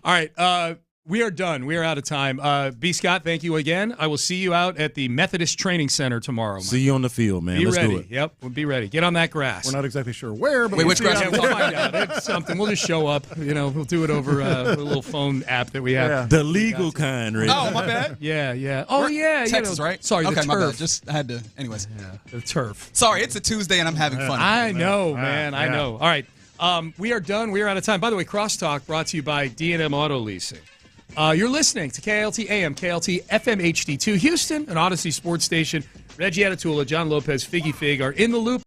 All right. We are done. We are out of time. B. Scott, thank you again. I will see you out at the Methodist Training Center tomorrow. See you on the field, man. Be Let's ready. do it. Yep, we'll be ready. Get on that grass. We're not exactly sure where, but Wait, which grass? Yeah, we'll find out. It's something. We'll just show up. We'll do it over a little phone app that we have. Yeah. The legal kind, right? Oh, my bad. Yeah. Oh, yeah. Texas, right? Sorry, okay, the my turf. bad. Just I had to. Anyways, The turf. sorry. It's a Tuesday and I'm having fun. I know, man. I yeah. know. All right. We are done. We are out of time. By the way, Crosstalk brought to you by D&M Auto Leasing. You're listening to KLT AM, KLT FM HD2 Houston, an Odyssey sports station. Reggie Atatula, John Lopez, Figgy Fig are in the loop.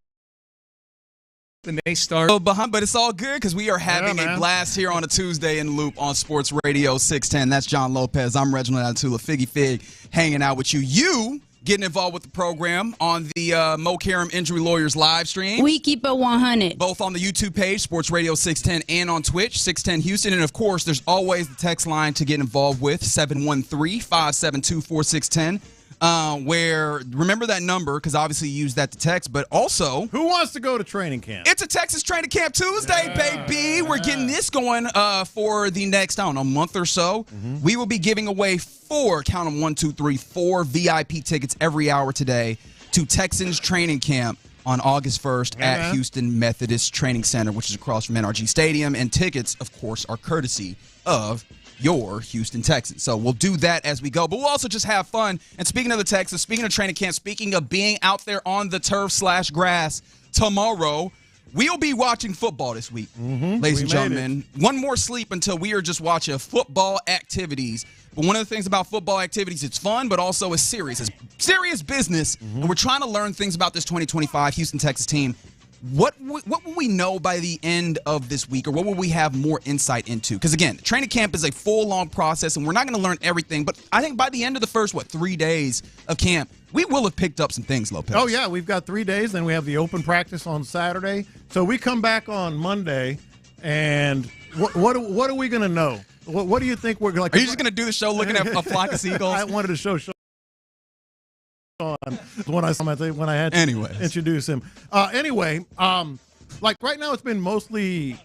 And they start. But it's all good because we are having a blast here on a Tuesday in Loop on Sports Radio 610. That's John Lopez. I'm Reginald Atatula, Figgy Fig, hanging out with you. You getting involved with the program on the Mo Karam Injury Lawyers live stream. We keep it 100. Both on the YouTube page, Sports Radio 610, and on Twitch, 610 Houston. And, of course, there's always the text line to get involved with, 713-572-4610. Where, remember that number, because obviously you use that to text, but also... Who wants to go to training camp? It's a Texas Training Camp Tuesday, baby. We're getting this going for the next, month or so. Mm-hmm. We will be giving away 4 VIP tickets every hour today to Texans Training Camp on August 1st at Houston Methodist Training Center, which is across from NRG Stadium. And tickets, of course, are courtesy of your Houston Texans. So we'll do that as we go, but we'll also just have fun. And speaking of the Texans, speaking of training camp, speaking of being out there on the turf/grass tomorrow, we'll be watching football this week, ladies and gentlemen. One more sleep until we are just watching football activities. But one of the things about football activities, it's fun, but also it's serious. It's serious business, and we're trying to learn things about this 2025 Houston Texas team. What will we know by the end of this week, or what will we have more insight into? Because, again, training camp is a full, long process, and we're not going to learn everything. But I think by the end of the first, 3 days of camp, we will have picked up some things, Lopez. Oh, yeah. We've got 3 days. Then we have the open practice on Saturday. So we come back on Monday, and what are we going to know? What do you think we're like? Are you just going to do the show looking at a flock of seagulls? I wanted to show on when I had to introduce him. Like right now, it's been mostly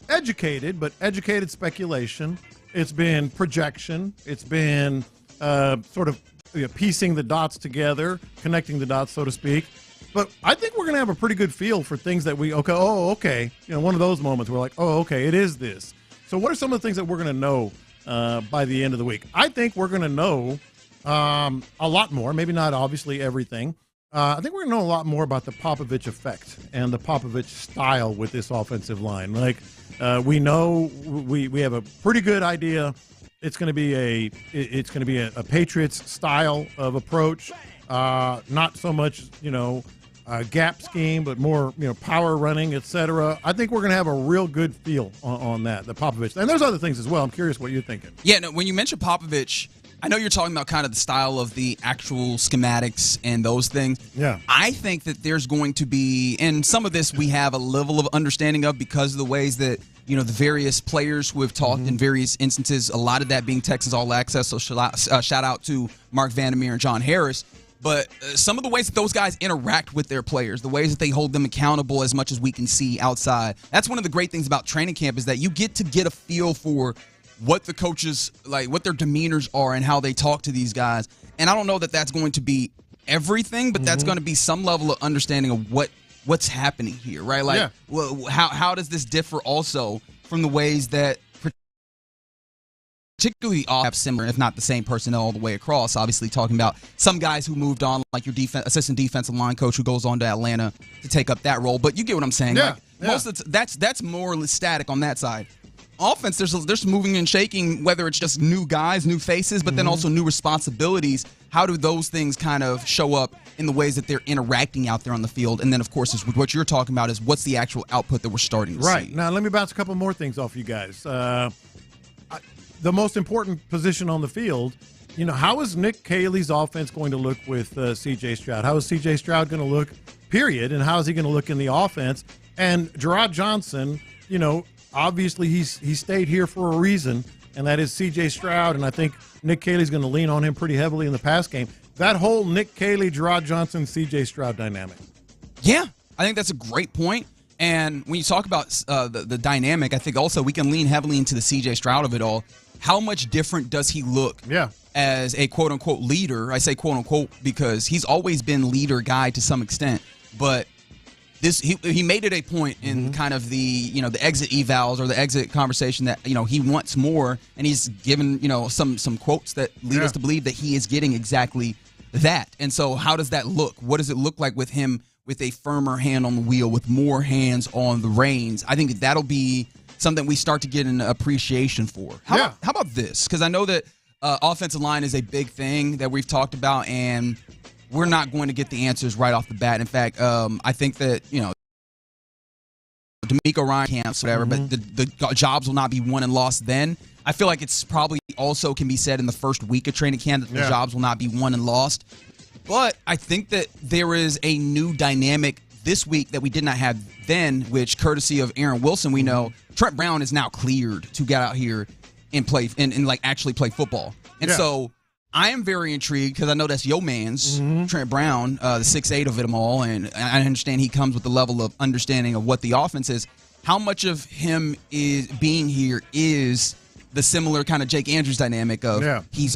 educated speculation. It's been projection. It's been sort of piecing the dots together, connecting the dots, so to speak. But I think we're going to have a pretty good feel for things that okay. One of those moments where we're like, okay, it is this. So what are some of the things that we're going to know by the end of the week? I think we're going to know a lot more, maybe not obviously everything. I think we're going to know a lot more about the Popovich effect and the Popovich style with this offensive line. Like we know we have a pretty good idea. It's going to be a Patriots style of approach. Not so much gap scheme, but more power running, etc. I think we're going to have a real good feel on that, the Popovich. And there's other things as well. I'm curious what you're thinking. Yeah, no, when you mention Popovich, I know you're talking about kind of the style of the actual schematics and those things. Yeah. I think that there's going to be, and some of this we have a level of understanding of because of the ways that, the various players who have talked in various instances, a lot of that being Texans All Access, so shout out to Mark Vandermeer and John Harris. But some of the ways that those guys interact with their players, the ways that they hold them accountable as much as we can see outside, that's one of the great things about training camp is that you get to get a feel for what the coaches, like what their demeanors are and how they talk to these guys. And I don't know that that's going to be everything, but that's going to be some level of understanding of what's happening here, right? Like, how does this differ also from the ways that particularly all have similar, if not the same personnel all the way across? Obviously talking about some guys who moved on, like your assistant defensive line coach who goes on to Atlanta to take up that role. But you get what I'm saying. Most of that's more static on that side. Offense, there's moving and shaking, whether it's just new guys, new faces, but then also new responsibilities. How do those things kind of show up in the ways that they're interacting out there on the field? And then, of course, is what you're talking about is what's the actual output that we're starting to see. Right. Now, let me bounce a couple more things off you guys. The most important position on the field how is Nick Caley's offense going to look with C.J. Stroud? How is C.J. Stroud going to look, period, and how is he going to look in the offense? And Gerard Johnson, obviously he stayed here for a reason, and that is C.J. Stroud, and I think Nick Caley's going to lean on him pretty heavily in the pass game. That whole Nick Caley, Gerard Johnson, C.J. Stroud dynamic. Yeah, I think that's a great point. And when you talk about the dynamic, I think also we can lean heavily into the C.J. Stroud of it all. How much different does he look as a quote-unquote leader? I say quote-unquote because he's always been leader guy to some extent. But he made it a point in kind of the exit evals or the exit conversation that he wants more, and he's given some quotes that lead us to believe that he is getting exactly that. And so how does that look? What does it look like with him with a firmer hand on the wheel, with more hands on the reins? I think that'll be something we start to get an appreciation for. How about this? Because I know that offensive line is a big thing that we've talked about, and we're not going to get the answers right off the bat. In fact, I think that, D'Amico Ryan camps, whatever, but the jobs will not be won and lost then. I feel like it's probably also can be said in the first week of training camp that the jobs will not be won and lost. But I think that there is a new dynamic this week that we did not have then, which, courtesy of Aaron Wilson, we know Trent Brown is now cleared to get out here and play and like actually play football. And so I am very intrigued because I know that's your man's Trent Brown, the 6'8" of it all, and I understand he comes with the level of understanding of what the offense is. How much of him is being here is the similar kind of Jake Andrews dynamic of he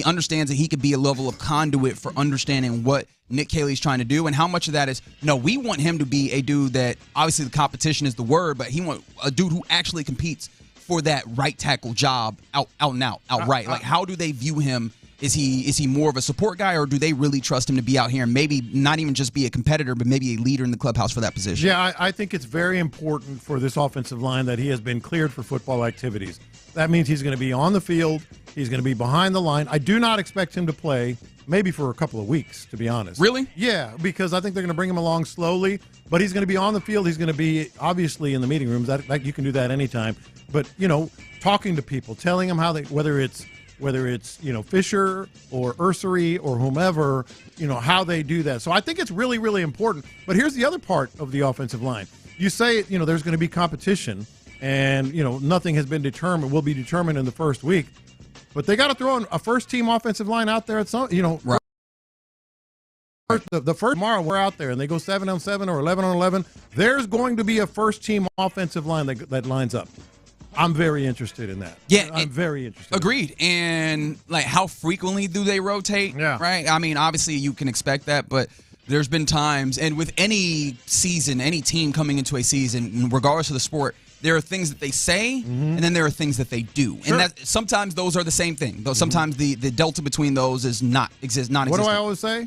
understands that he could be a level of conduit for understanding what Nick Caley's trying to do, and how much of that is, no, we want him to be a dude that, obviously the competition is the word, but he want a dude who actually competes for that right tackle job outright. Like, how do they view him? Is he more of a support guy, or do they really trust him to be out here and maybe not even just be a competitor, but maybe a leader in the clubhouse for that position? Yeah, I think it's very important for this offensive line that he has been cleared for football activities. That means he's going to be on the field. He's going to be behind the line. I do not expect him to play maybe for a couple of weeks, to be honest. Really? Yeah, because I think they're going to bring him along slowly, but he's going to be on the field. He's going to be obviously in the meeting rooms. That you can do that anytime. But, talking to people, telling them how whether it's Fisher or Ursery or whomever, how they do that. So I think it's really, really important. But here's the other part of the offensive line. You say, there's going to be competition, and, nothing has been determined, will be determined in the first week. But they got to throw a first-team offensive line out there at some, right. The first tomorrow we're out there and they go 7-on-7 or 11-on-11. There's going to be a first-team offensive line that lines up. I'm very interested in that. Yeah, I'm very interested. Agreed. And like, how frequently do they rotate? Yeah. Right. I mean, obviously you can expect that, but there's been times, and with any season, any team coming into a season, regardless of the sport, there are things that they say, and then there are things that they do, and that sometimes those are the same thing. Though sometimes the delta between those is non-existent. What do I always say?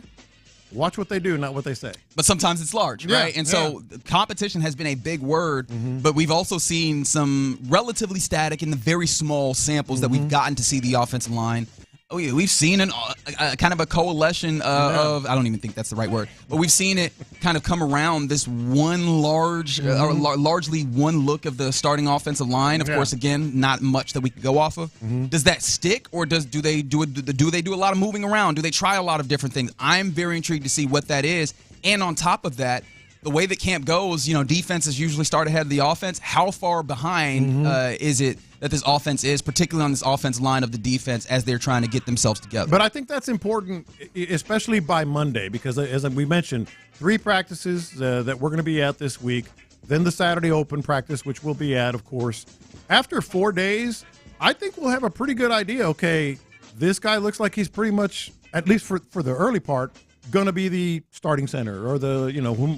Watch what they do, not what they say. But sometimes it's large, right? And so competition has been a big word, but we've also seen some relatively static in the very small samples that we've gotten to see the offensive line. Oh yeah, we've seen a kind of a coalition of, I don't even think that's the right word, but we've seen it kind of come around this one large, or largely one look of the starting offensive line. Of course, again, not much that we could go off of. Does that stick, or do they do a lot of moving around? Do they try a lot of different things? I'm very intrigued to see what that is. And on top of that, the way that camp goes, defenses usually start ahead of the offense. How far behind is it that this offense is, particularly on this offensive line of the defense, as they're trying to get themselves together? But I think that's important, especially by Monday, because as we mentioned, 3 practices that we're going to be at this week, then the Saturday open practice, which we'll be at, of course. After 4 days, I think we'll have a pretty good idea. Okay, this guy looks like he's pretty much, at least for the early part, going to be the starting center or the,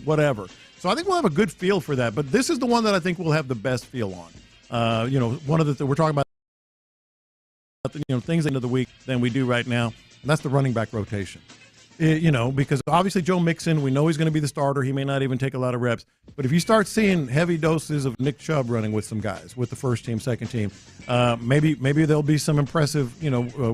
whatever. So I think we'll have a good feel for that. But this is the one that I think we'll have the best feel on. One of the we're talking about, things into the week than we do right now. And that's the running back rotation. Because obviously Joe Mixon, we know he's going to be the starter. He may not even take a lot of reps. But if you start seeing heavy doses of Nick Chubb running with some guys, with the first team, second team, maybe there'll be some impressive,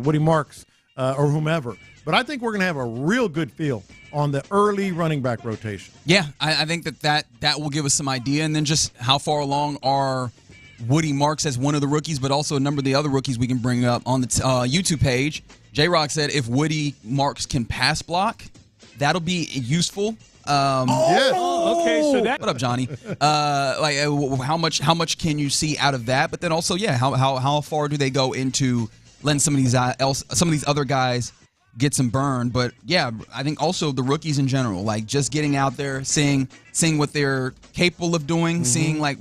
Woody Marks or whomever. But I think we're going to have a real good feel on the early running back rotation. Yeah, I think that will give us some idea. And then just how far along are Woody Marks as one of the rookies, but also a number of the other rookies we can bring up on the YouTube page. J-Rock said if Woody Marks can pass block, that'll be useful. Okay, so that. What up, Johnny? How much can you see out of that? But then also, how far do they go into letting some of these other guys get some burn? But yeah, I think also the rookies in general, like just getting out there, seeing what they're capable of doing, seeing like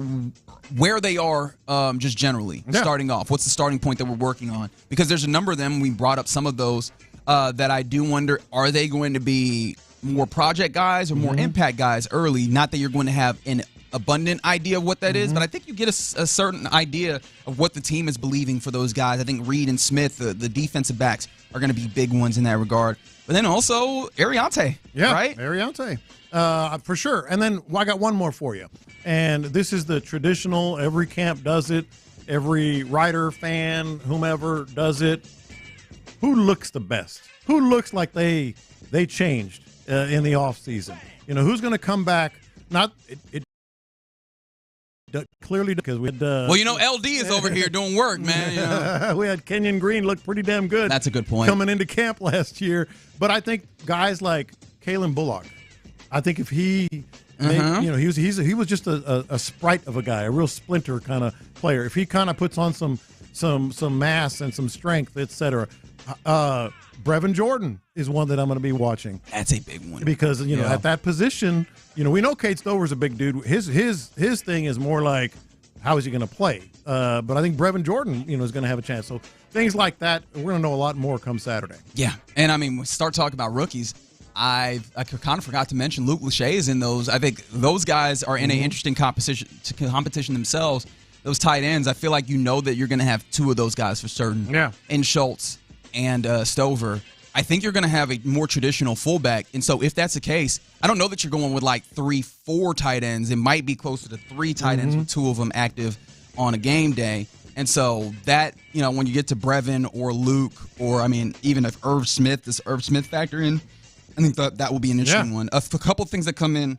where they are, just generally starting off. What's the starting point that we're working on? Because there's a number of them. We brought up some of those that I do wonder: are they going to be more project guys or more impact guys early? Not that you're going to have an abundant idea of what that is, but I think you get a certain idea of what the team is believing for those guys. I think Reed and Smith, the defensive backs, are going to be big ones in that regard. But then also Ariante, right? Ariante, for sure. And then I got one more for you. And this is the traditional, every camp does it, every writer, fan, whomever does it. Who looks the best? Who looks like they changed in the offseason? You know, who's going to come back? Clearly, because we had LD is over here doing work, man. You know? We had Kenyon Green look pretty damn good. That's a good point. Coming into camp last year. But I think guys like Kalen Bullock, I think if he he was just a sprite of a guy, a real splinter kind of player. If he kind of puts on some mass and some strength, etc. Brevin Jordan is one that I'm going to be watching. That's a big one because at that position, we know Cade Stover's a big dude. His thing is more like how is he going to play? But I think Brevin Jordan, is going to have a chance. So things like that, we're going to know a lot more come Saturday. Yeah, and I mean, we start talking about rookies. I kind of forgot to mention Luke Lachey is in those. I think those guys are in an interesting competition themselves. Those tight ends, I feel like that you're going to have two of those guys for certain. Yeah, in Schultz and Stover. I think you're going to have a more traditional fullback. And so if that's the case, I don't know that you're going with like 3-4 tight ends. It might be closer to 3 tight ends with 2 of them active on a game day. And so that, when you get to Brevin or Luke, or even if Irv Smith factor in, I think that will be an interesting one. A couple of things that come in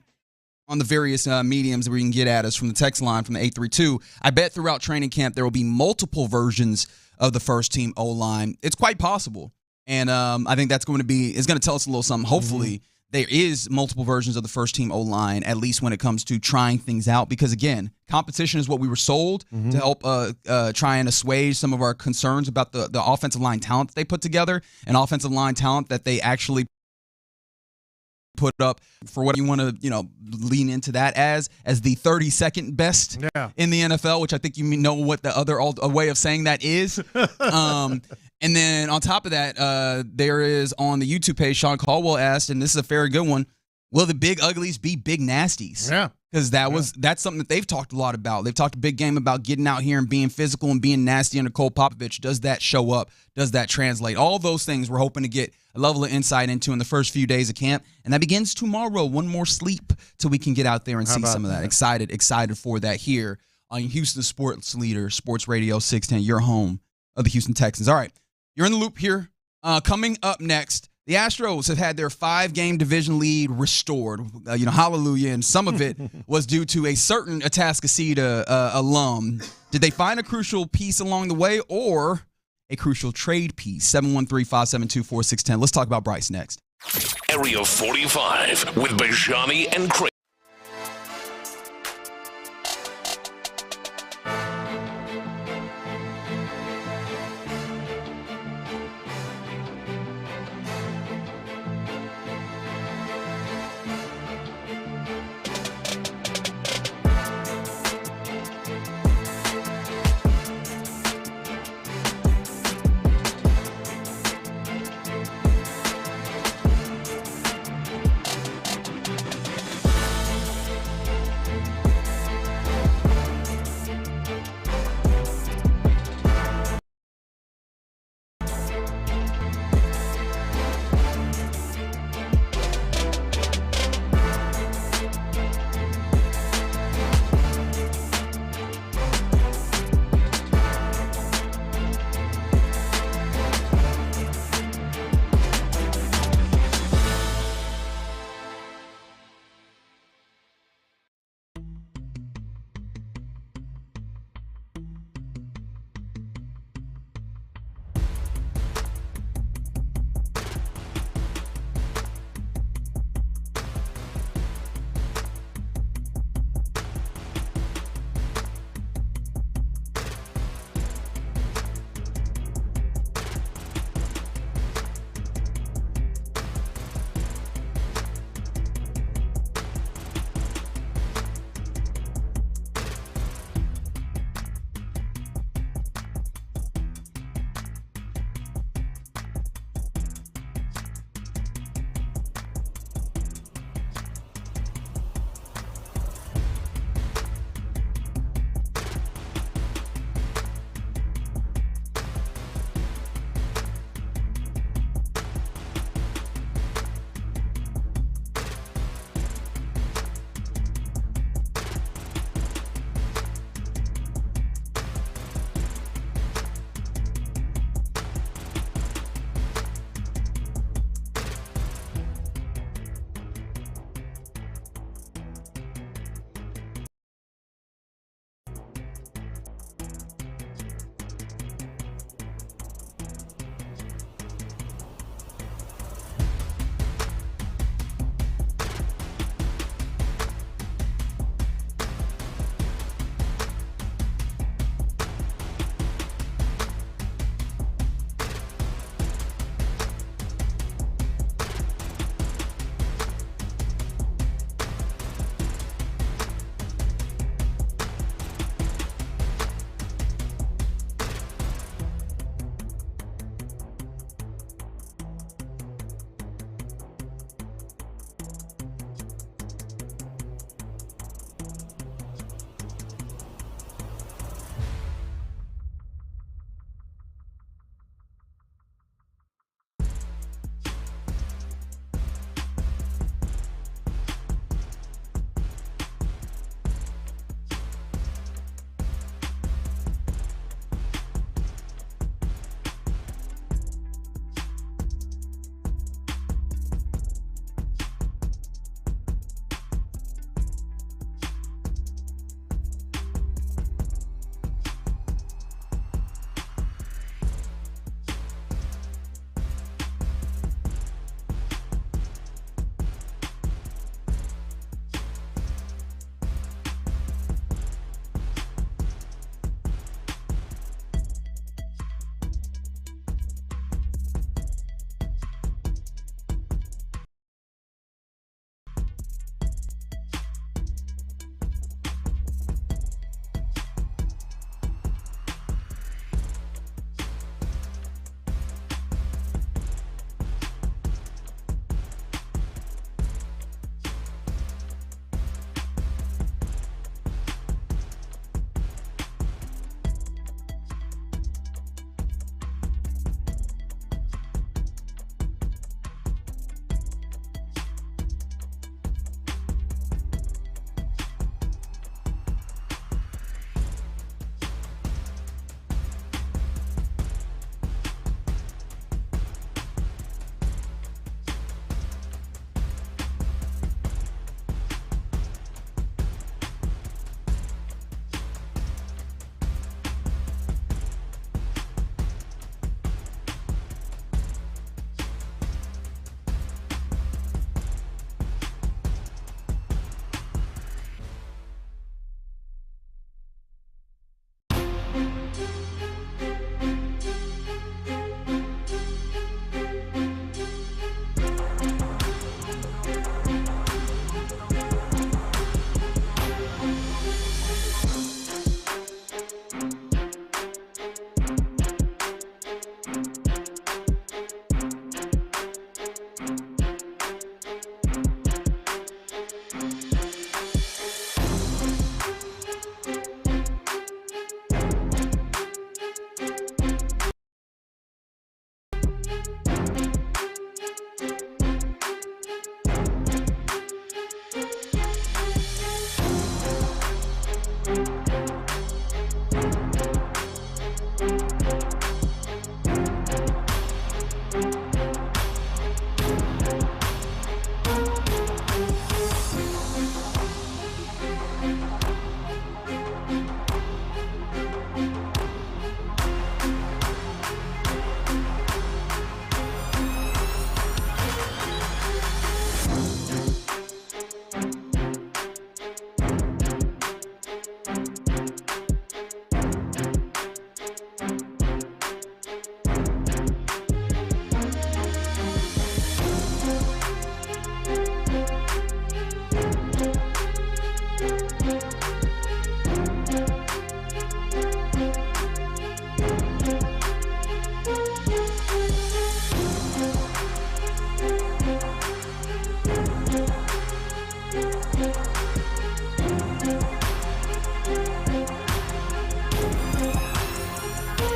on the various mediums that we can get at us from the text line from the 832. I bet throughout training camp there will be multiple versions of the first team O-line. It's quite possible. And I think that's going to tell us a little something. Hopefully there is multiple versions of the first team O-line, at least when it comes to trying things out. Because again, competition is what we were sold to help try and assuage some of our concerns about the offensive line talent that they put together, and offensive line talent that they actually put up for what you want to, lean into that as the 32nd best in the NFL, which I think you know what the other way of saying that is. And then on top of that, there is on the YouTube page, Sean Caldwell asked, and this is a very good one, will the big uglies be big nasties? Yeah. Because that's something that they've talked a lot about. They've talked a big game about getting out here and being physical and being nasty under Cole Popovich. Does that show up? Does that translate? All those things we're hoping to get a level of insight into in the first few days of camp. And that begins tomorrow. One more sleep till we can get out there and see some of that. Excited for that here on Houston Sports Leader, Sports Radio 610, your home of the Houston Texans. All right, you're in the loop here. Coming up next, the Astros have had their 5-game division lead restored. Hallelujah. And some of it was due to a certain Atascocita alum. Did they find a crucial piece along the way or a crucial trade piece? 713-572-4610. Let's talk about Bryce next. Area 45 with Bijani and Creighton.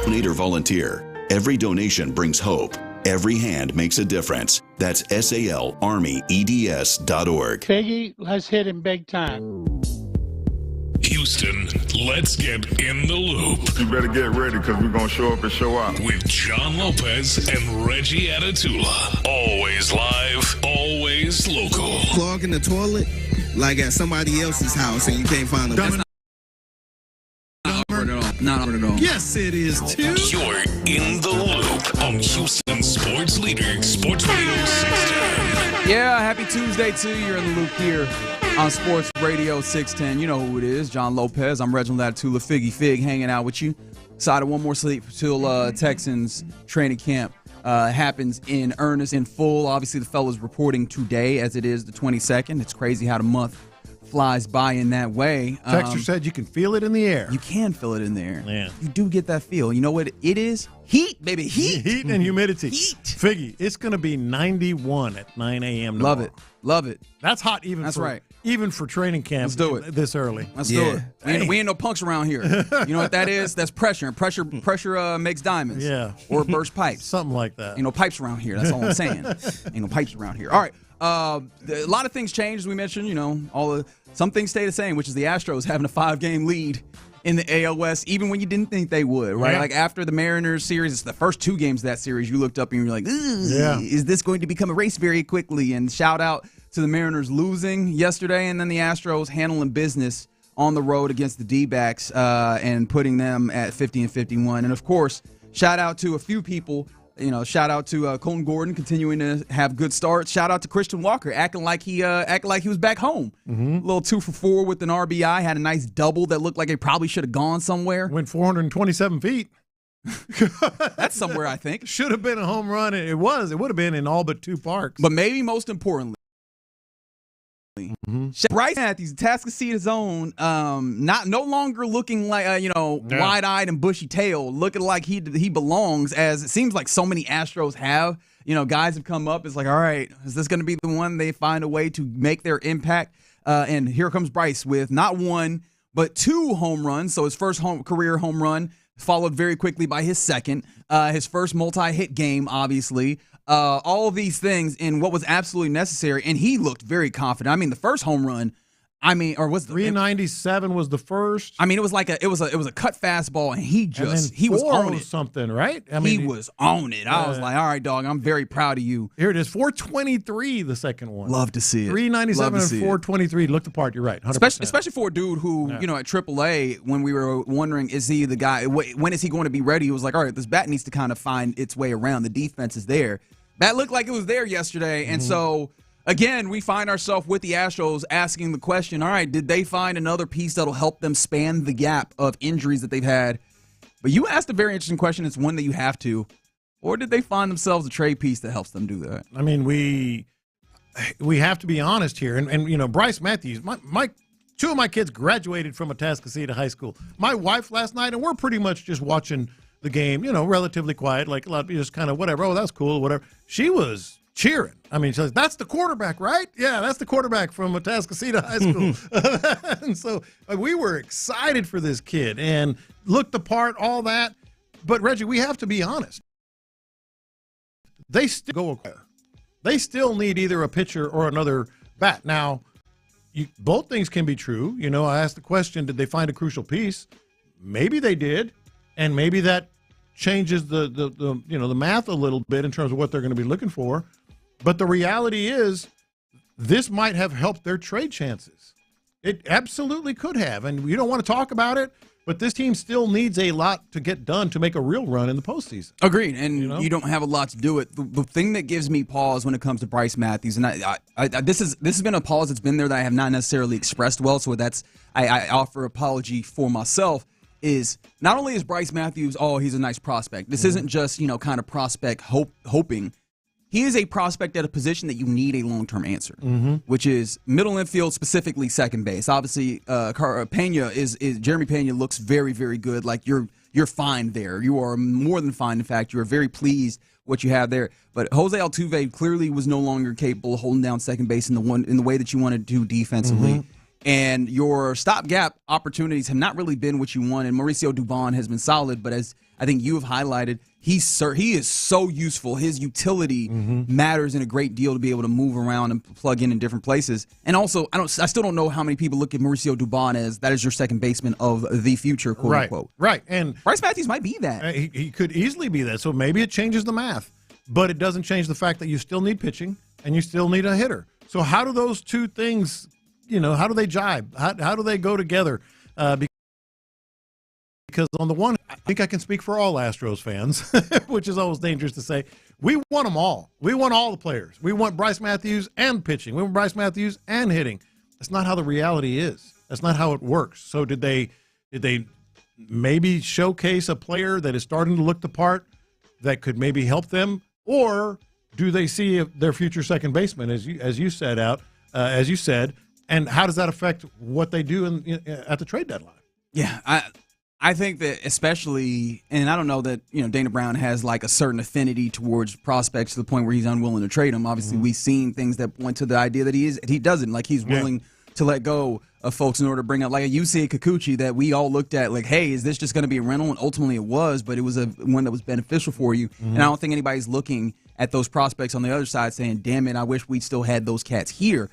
Donate or volunteer. Every donation brings hope. Every hand makes a difference. That's SALArmyEDS.org. Peggy, let's hit him big time. Houston, let's get in the loop. You better get ready because we're going to show up and show out. With John Lopez and Reggie Atatula. Always live, always local. Clogging the toilet like at somebody else's house and you can't find them. Not hard at all. Yes, it is too. You're in the loop on Houston Sports Leader, Sports Radio 610. Yeah, happy Tuesday to you. You're in the loop here on Sports Radio 610. You know who it is, John Lopez. I'm Reginald Atatula, Figgy Fig, hanging out with you. Excited one more sleep till Texans training camp happens in earnest, in full. Obviously, the fellas reporting today as it is the 22nd. It's crazy how the month flies by in that way. Texter said you can feel it in the air. You can feel it in the air. Yeah. You do get that feel. You know what it is? Heat, baby. Heat. Heat and humidity. Heat. Figgy, it's going to be 91 at 9 a.m. Love tomorrow. it. Love it. That's hot even That's for right. Even for training camp. Let's do it. This early. Let's do it. We ain't no punks around here. You know what that is? That's pressure. And pressure makes diamonds. Yeah. Or burst pipes. Something like that. Ain't no pipes around here. That's all I'm saying. Ain't no pipes around here. All right. A lot of things changed, as we mentioned. You know, some things stay the same, which is the Astros having a 5-game lead in the AL West, even when you didn't think they would, right? Yeah. Like after the Mariners series, it's the first 2 games of that series, you looked up and you're like, is this going to become a race very quickly? And shout out to the Mariners losing yesterday, and then the Astros handling business on the road against the D-backs and putting them at 50-51. And, of course, shout out to a few people. You know, shout out to Colton Gordon continuing to have good starts. Shout out to Christian Walker acting like he was back home. A little 2 for 4 with an RBI. Had a nice double that looked like it probably should have gone somewhere. Went 427 feet. That's somewhere, I think. Should have been a home run. It was. It would have been in all but 2 parks. But maybe most importantly, Bryce Matthews, task to see his own, no longer looking like wide-eyed and bushy-tailed, looking like he belongs, as it seems like so many Astros have. You know, guys have come up. It's like, all right, is this going to be the one they find a way to make their impact? And here comes Bryce with not 1 but 2 home runs. So his first career home run, followed very quickly by his second, his first multi-hit game, obviously. All of these things in what was absolutely necessary, and he looked very confident. I mean, the first home run, was 397 was the first. I mean, it was like it was a cut fastball, and he was on it. Something, right? I mean, he was on it. I was like, all right, dog, I'm very proud of you. Here it is, 423, the second one. Love to see it. 397 and 423 looked the part. You're right, 100%. Especially for a dude who, at AAA, when we were wondering, is he the guy? When is he going to be ready? It was like, all right, this bat needs to kind of find its way around. The defense is there. Bat looked like it was there yesterday, and so. Again, we find ourselves with the Astros asking the question, all right, did they find another piece that'll help them span the gap of injuries that they've had? But you asked a very interesting question. It's one that you have to. Or did they find themselves a trade piece that helps them do that? I mean, we have to be honest here. And Bryce Matthews, my 2 of my kids graduated from Atascocita High School. My wife last night, and we're pretty much just watching the game, relatively quiet, like a lot of just kind of whatever. Oh, that's cool, whatever. She was cheering. I mean, she says, that's the quarterback, right? Yeah, that's the quarterback from Atascocita High School. And so we were excited for this kid and looked the part, all that. But, Reggie, we have to be honest. They still go acquire. They still need either a pitcher or another bat. Now, both things can be true. I asked the question, did they find a crucial piece? Maybe they did, and maybe that changes the math a little bit in terms of what they're going to be looking for. But the reality is, this might have helped their trade chances. It absolutely could have. And we don't want to talk about it, but this team still needs a lot to get done to make a real run in the postseason. Agreed. And you don't have a lot to do it. The thing that gives me pause when it comes to Bryce Matthews, and this has been a pause that's been there that I have not necessarily expressed well, so I offer apology for myself, is not only is Bryce Matthews, he's a nice prospect. This isn't just, kind of prospect hoping. He is a prospect at a position that you need a long-term answer, which is middle infield, specifically second base. Obviously, Jeremy Pena looks very, very good. Like you're fine there. You are more than fine. In fact, you are very pleased what you have there. But Jose Altuve clearly was no longer capable of holding down second base in the way that you wanted to do defensively. And your stopgap opportunities have not really been what you wanted. Mauricio Dubon has been solid, but as I think you have highlighted he is so useful. His utility matters in a great deal to be able to move around and plug in different places. And also, I still don't know how many people look at Mauricio Dubon as that is your second baseman of the future, quote unquote. Right. And Bryce Matthews might be that. He could easily be that. So maybe it changes the math, but it doesn't change the fact that you still need pitching and you still need a hitter. So how do those two things, how do they jibe? How do they go together? Because on the one, I think I can speak for all Astros fans, which is always dangerous to say. We want them all. We want all the players. We want Bryce Matthews and pitching. We want Bryce Matthews and hitting. That's not how the reality is. That's not how it works. So did they maybe showcase a player that is starting to look the part that could maybe help them, or do they see their future second baseman, as you said, and how does that affect what they do at the trade deadline? Yeah, I think that especially, and I don't know that Dana Brown has like a certain affinity towards prospects to the point where he's unwilling to trade them. Obviously, we've seen things that point to the idea that he doesn't. Like he's willing to let go of folks in order to bring up like a Yusei Kikuchi that we all looked at like, hey, is this just going to be a rental? And ultimately it was, but it was one that was beneficial for you. And I don't think anybody's looking at those prospects on the other side saying, damn it, I wish we'd still had those cats here.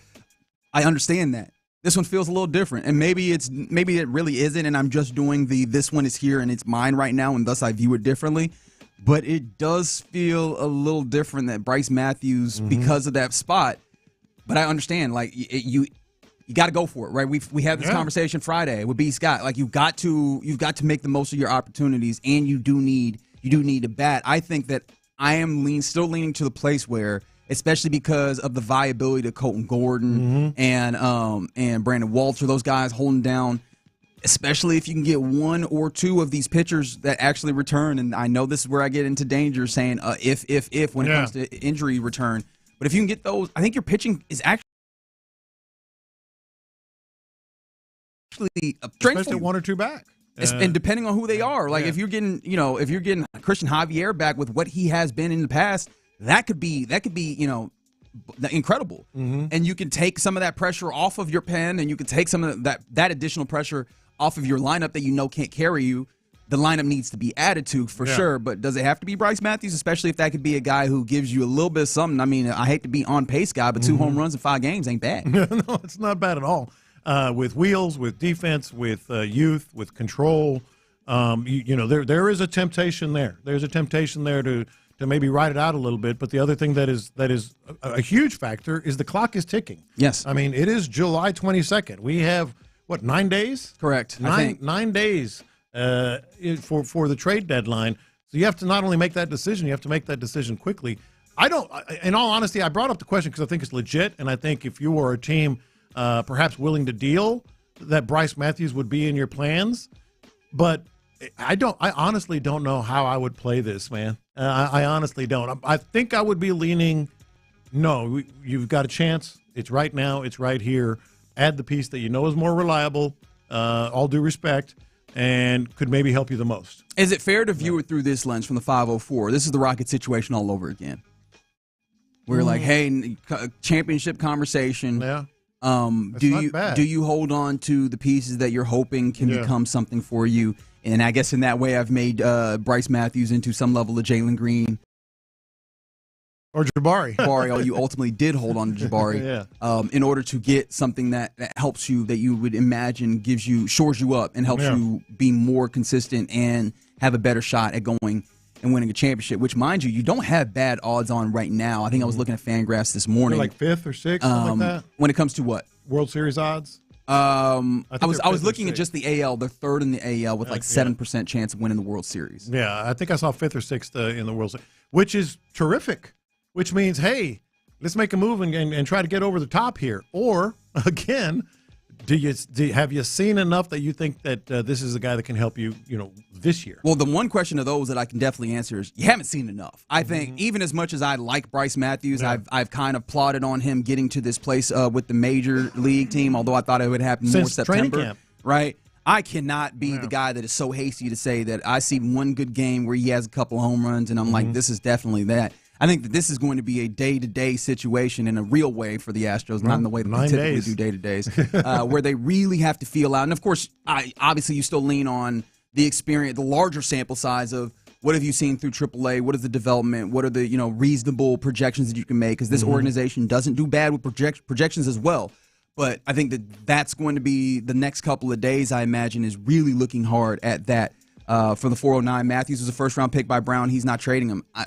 I understand that. This one feels a little different, and maybe it really isn't, and I'm just doing this one is here and it's mine right now, and thus I view it differently. But it does feel a little different that Bryce Matthews, because of that spot. But I understand, like you got to go for it, right? We had this conversation Friday with B. Scott. Like you've got to make the most of your opportunities, and you do need a bat. I think that I am still leaning to the place where, especially because of the viability to Colton Gordon and Brandon Walter, those guys holding down, especially if you can get one or two of these pitchers that actually return. And I know this is where I get into danger saying if when it comes to injury return. But if you can get those, I think your pitching is actually a strength, especially one or two back. And depending on who they are, like if you're getting Christian Javier back with what he has been in the past, that could be incredible. And you can take some of that pressure off of your pen, and you can take some of that additional pressure off of your lineup that can't carry you. The lineup needs to be added to for sure, but does it have to be Bryce Matthews, especially if that could be a guy who gives you a little bit of something? I mean, I hate to be on pace guy, but 2 home runs in 5 games ain't bad. No, it's not bad at all. With wheels, with defense, with youth, with control, there is a temptation there. There's a temptation there to maybe ride it out a little bit. But the other thing that is a huge factor is the clock is ticking. Yes. I mean, it is July 22nd. We have, 9 days? Correct. 9 days for the trade deadline. So you have to not only make that decision, you have to make that decision quickly. In all honesty, I brought up the question because I think it's legit, and I think if you were a team perhaps willing to deal, that Bryce Matthews would be in your plans. But I honestly don't know how I would play this, man. I honestly don't. I think I would be leaning, no, you've got a chance. It's right now. It's right here. Add the piece that you know is more reliable, all due respect, and could maybe help you the most. Is it fair to view it through this lens from the 504? This is the Rocket situation all over again. We're like, hey, championship conversation. Yeah. Do you hold on to the pieces that you're hoping can become something for you? And I guess in that way, I've made Bryce Matthews into some level of Jalen Green. Or Jabari. You ultimately did hold on to Jabari in order to get something that helps you, that you would imagine shores you up and helps you be more consistent and have a better shot at going and winning a championship, which, mind you, you don't have bad odds on right now. I think I was looking at FanGraphs this morning. You're like 5th or 6th, something like that? When it comes to what? World Series odds? I was looking at just the AL. They're 3rd in the AL with 7% chance of winning the World Series. Yeah, I think I saw 5th or 6th in the World Series, which is terrific, which means, hey, let's make a move and try to get over the top here. Or, again, have you seen enough that you think that this is a guy that can help you, this year? Well, the one question of those that I can definitely answer is you haven't seen enough. I think even as much as I like Bryce Matthews, I've kind of plotted on him getting to this place with the major league team, although I thought it would happen more September. Training camp. Right? I cannot be the guy that is so hasty to say that I see one good game where he has a couple home runs and I'm like, this is definitely that. I think that this is going to be a day-to-day situation in a real way for the Astros, not in the way that they typically do day-to-days, where they really have to feel out. And, of course, obviously you still lean on the experience, the larger sample size of what have you seen through AAA, what is the development, what are the reasonable projections that you can make, because this organization doesn't do bad with projections as well. But I think that's going to be the next couple of days, I imagine, is really looking hard at that. For the 409, Matthews was a first-round pick by Brown. He's not trading him. I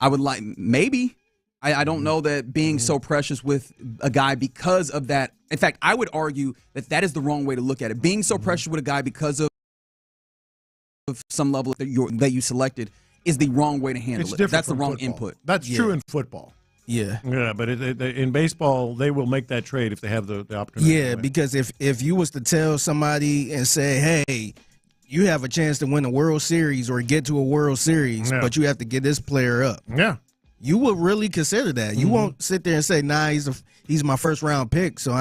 would like maybe. I don't know that being so precious with a guy because of that. In fact, I would argue that is the wrong way to look at it. Being so precious with a guy because of some level that you selected is the wrong way to handle it. That's the wrong input. That's true in football. Yeah. Yeah, but in baseball, they will make that trade if they have the opportunity. Yeah, because if you was to tell somebody and say, hey, you have a chance to win a World Series or get to a World Series, but you have to get this player up. Yeah. You would really consider that. You won't sit there and say, nah, he's my first-round pick, so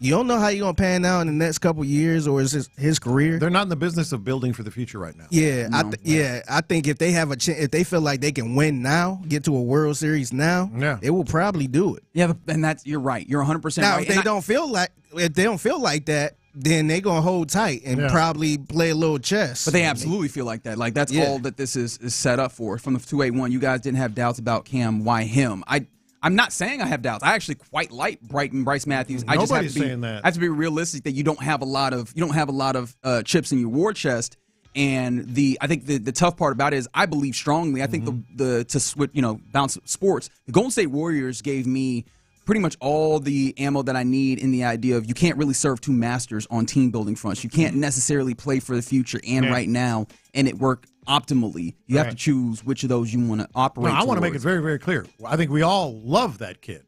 you don't know how you're going to pan out in the next couple years or is his career. They're not in the business of building for the future right now. Yeah, I think if they have a chance, if they feel like they can win now, get to a World Series now, it will probably do it. Yeah, and you're right. You're 100% now, right. If they don't feel like that, then they're going to hold tight and probably play a little chess. But they absolutely feel like that. Like, that's all that this is set up for. From the 281, you guys didn't have doubts about Cam. Why him? I'm not saying I have doubts. I actually quite like Bryce Matthews. I just have to be, saying that. I have to be realistic that you don't have a lot of chips in your war chest. And I think the tough part about it is I believe strongly. I think bounce sports. The Golden State Warriors gave me pretty much all the ammo that I need in the idea of you can't really serve two masters on team building fronts. You can't necessarily play for the future and right now and it work optimally. You have to choose which of those you want to operate. I want to make it very, very clear. I think we all love that kid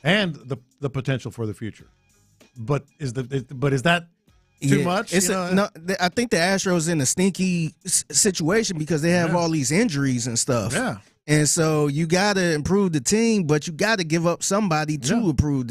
and the potential for the future. But is that too much? No, I think the Astros in a stinky situation because they have all these injuries and stuff. Yeah. And so you got to improve the team, but you got to give up somebody to improve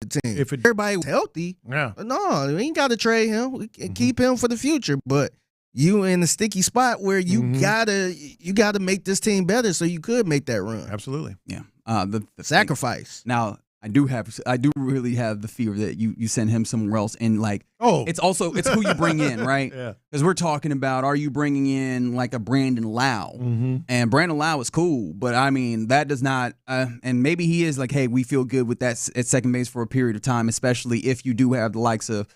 the team. If everybody was healthy, no, we ain't got to trade him. We can keep him for the future, but you in a sticky spot where you gotta make this team better so you could make that run. Absolutely. Yeah. The sacrifice. Now, I do really have the fear that you send him somewhere else and it's who you bring in, right? Yeah. Because we're talking about, are you bringing in like a Brandon Lau? And Brandon Lau is cool, but I mean that does not and maybe he is like, hey, we feel good with that at second base for a period of time, especially if you do have the likes of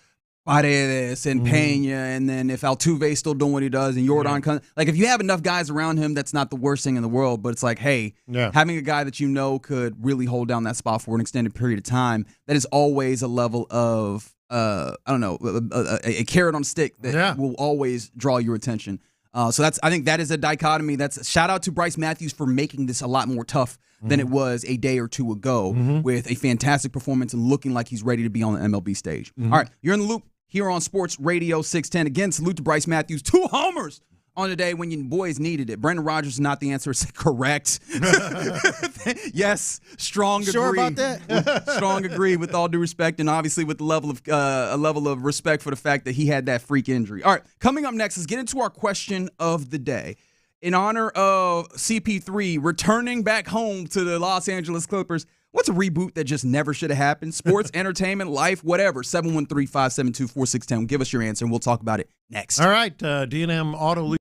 Paredes and Pena, and then if Altuve's still doing what he does, and Jordan comes, like if you have enough guys around him, that's not the worst thing in the world. But it's like, hey, having a guy that you know could really hold down that spot for an extended period of time, that is always a level of a carrot on a stick that will always draw your attention. So I think that is a dichotomy. That's shout out to Bryce Matthews for making this a lot more tough than it was a day or two ago with a fantastic performance and looking like he's ready to be on the MLB stage. All right, you're in the loop here on Sports Radio 610. Again, salute to Bryce Matthews. 2 homers on the day when your boys needed it. Brendan Rodgers is not the answer. It's correct. Yes, strong agree. Sure about that? Strong agree with all due respect and obviously with a level of respect for the fact that he had that freak injury. All right, coming up next, let's get into our question of the day. In honor of CP3 returning back home to the Los Angeles Clippers, what's a reboot that just never should have happened? Sports, entertainment, life, whatever. 713-572-4610. Give us your answer, and we'll talk about it next. All right, D&M Auto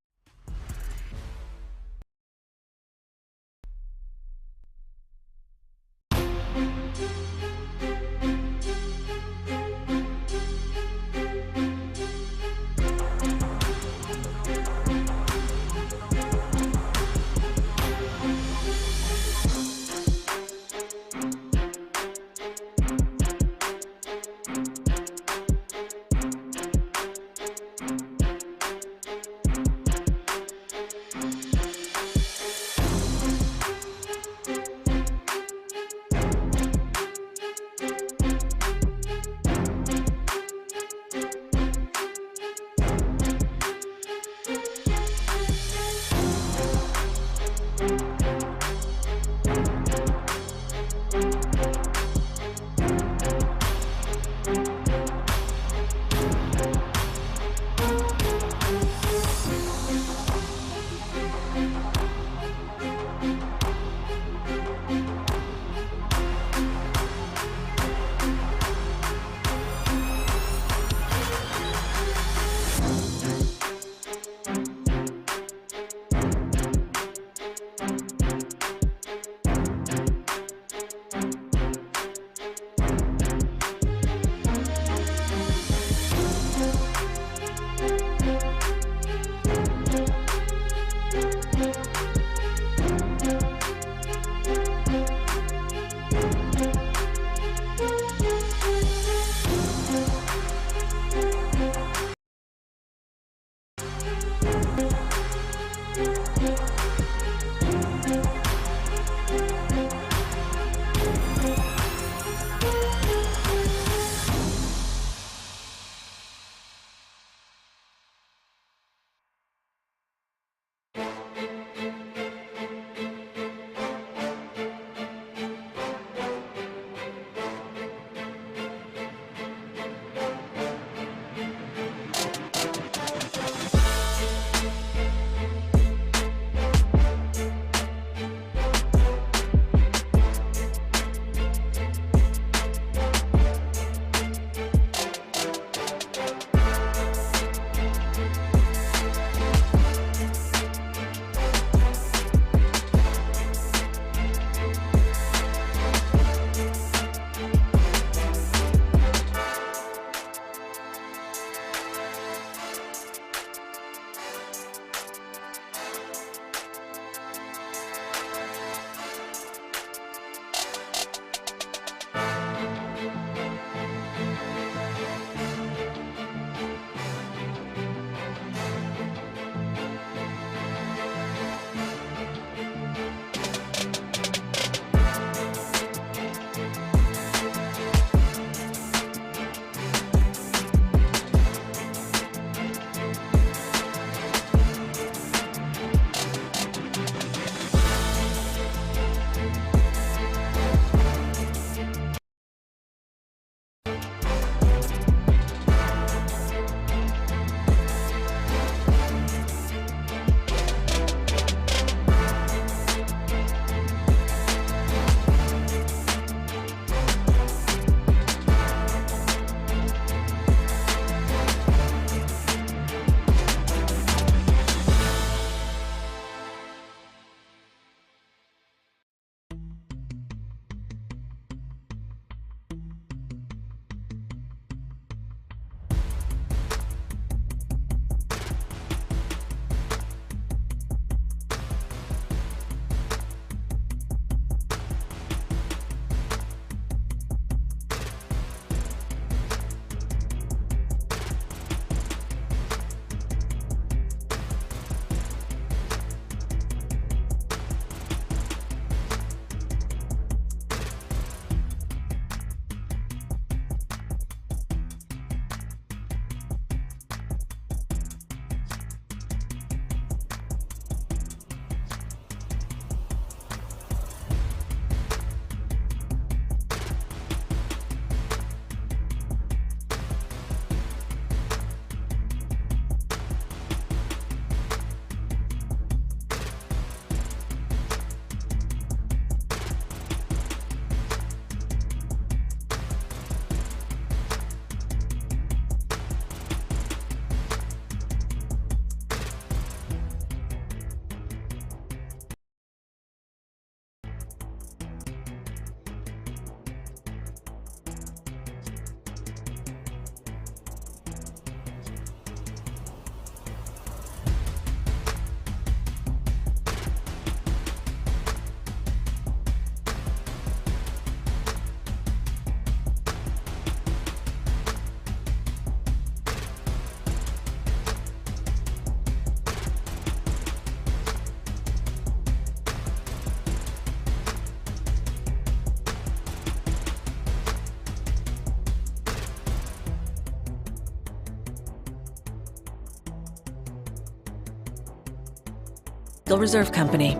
Reserve Company.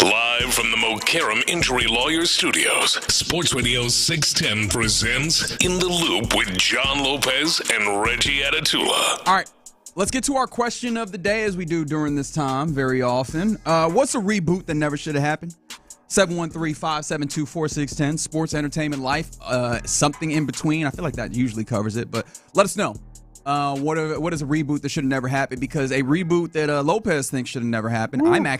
Live from the Mokaram Injury Lawyers Studios, Sports Radio 610 presents In the Loop with John Lopez and Reggie Atatula. All right, let's get to our question of the day, as we do during this time very often. What's a reboot that never should have happened? 713-572-4610, sports, entertainment, life, something in between. I feel like that usually covers it, but let us know. What is a reboot that should have never happened? Because a reboot that Lopez thinks should have never happened. Ooh. I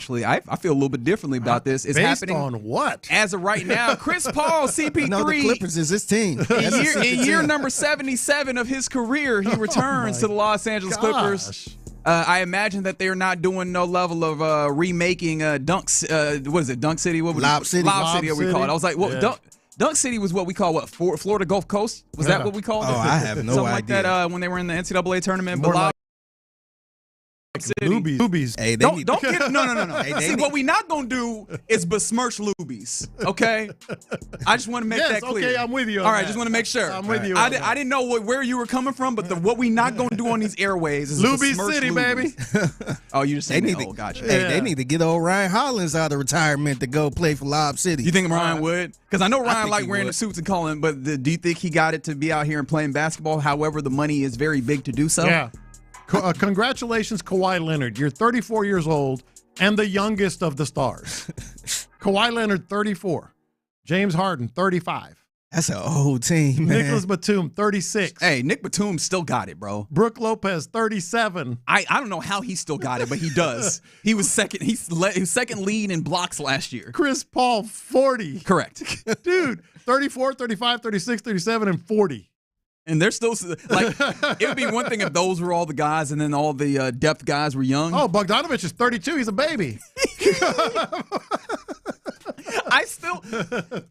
feel a little bit differently about this. It's based happening on what? As of right now, Chris Paul, CP3. No, the Clippers is his team. In year number 77 of his career, he returns to the Los Angeles Clippers. I imagine that they're not doing no level of remaking Dunks. What is it? Dunk City? What was Lob City. Lob City, what we call it. I was like, well, Yeah. Dunk City was what we call Florida Gulf Coast? Was that what we called it? Oh, I have no Something idea. like that when they were in the NCAA tournament. More But like City. Lubies. Hey, Don't get no. Hey, See, what we not gonna do is besmirch Lubies, okay? I just want to make that clear. Okay, I'm with you on All right, that. just want to make sure. I'm with you I on that. didn't know where you were coming from, but what we not gonna do on these airways is Luby besmirch City, Lubies. baby. Oh, you just They saying need that? to, Oh, gotcha. hey, they need to get old Ryan Hollins out of retirement to go play for Lob City. You think Ryan would? Because I know Ryan think like he wearing would. the suits and calling, but do you think he got it to be out here and playing basketball? However, the money is very big to do so. Yeah. Congratulations, Kawhi Leonard. You're 34 years old and the youngest of the stars. Kawhi Leonard, 34. James Harden, 35. That's an old team, man. Nicholas Batum, 36. Hey, Nick Batum still got it, bro. Brook Lopez, 37. I don't know how he still got it, but he does. He was second. He was second lead in blocks last year. Chris Paul, 40. Correct. Dude, 34, 35, 36, 37, and 40. And they're still like, it would be one thing if those were all the guys and then all the depth guys were young. Oh, Bogdanovich is 32. He's a baby.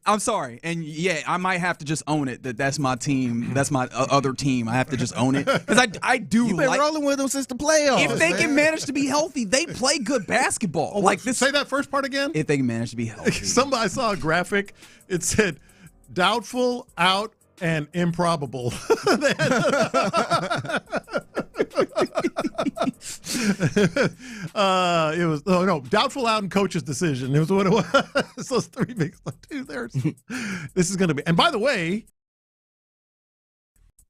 I'm sorry. And yeah, I might have to just own it. That's my team. That's my other team. I have to just own it. Because I do You've been like. rolling with them since the playoffs. If they can manage to be healthy, they play good basketball. Like this. Say that first part again. If they can manage to be healthy. I saw a graphic. It said, doubtful, out, and improbable. It was doubtful, out, and coach's decision. It was what it was. Those three big stuff. Dude, this is going to be. And by the way,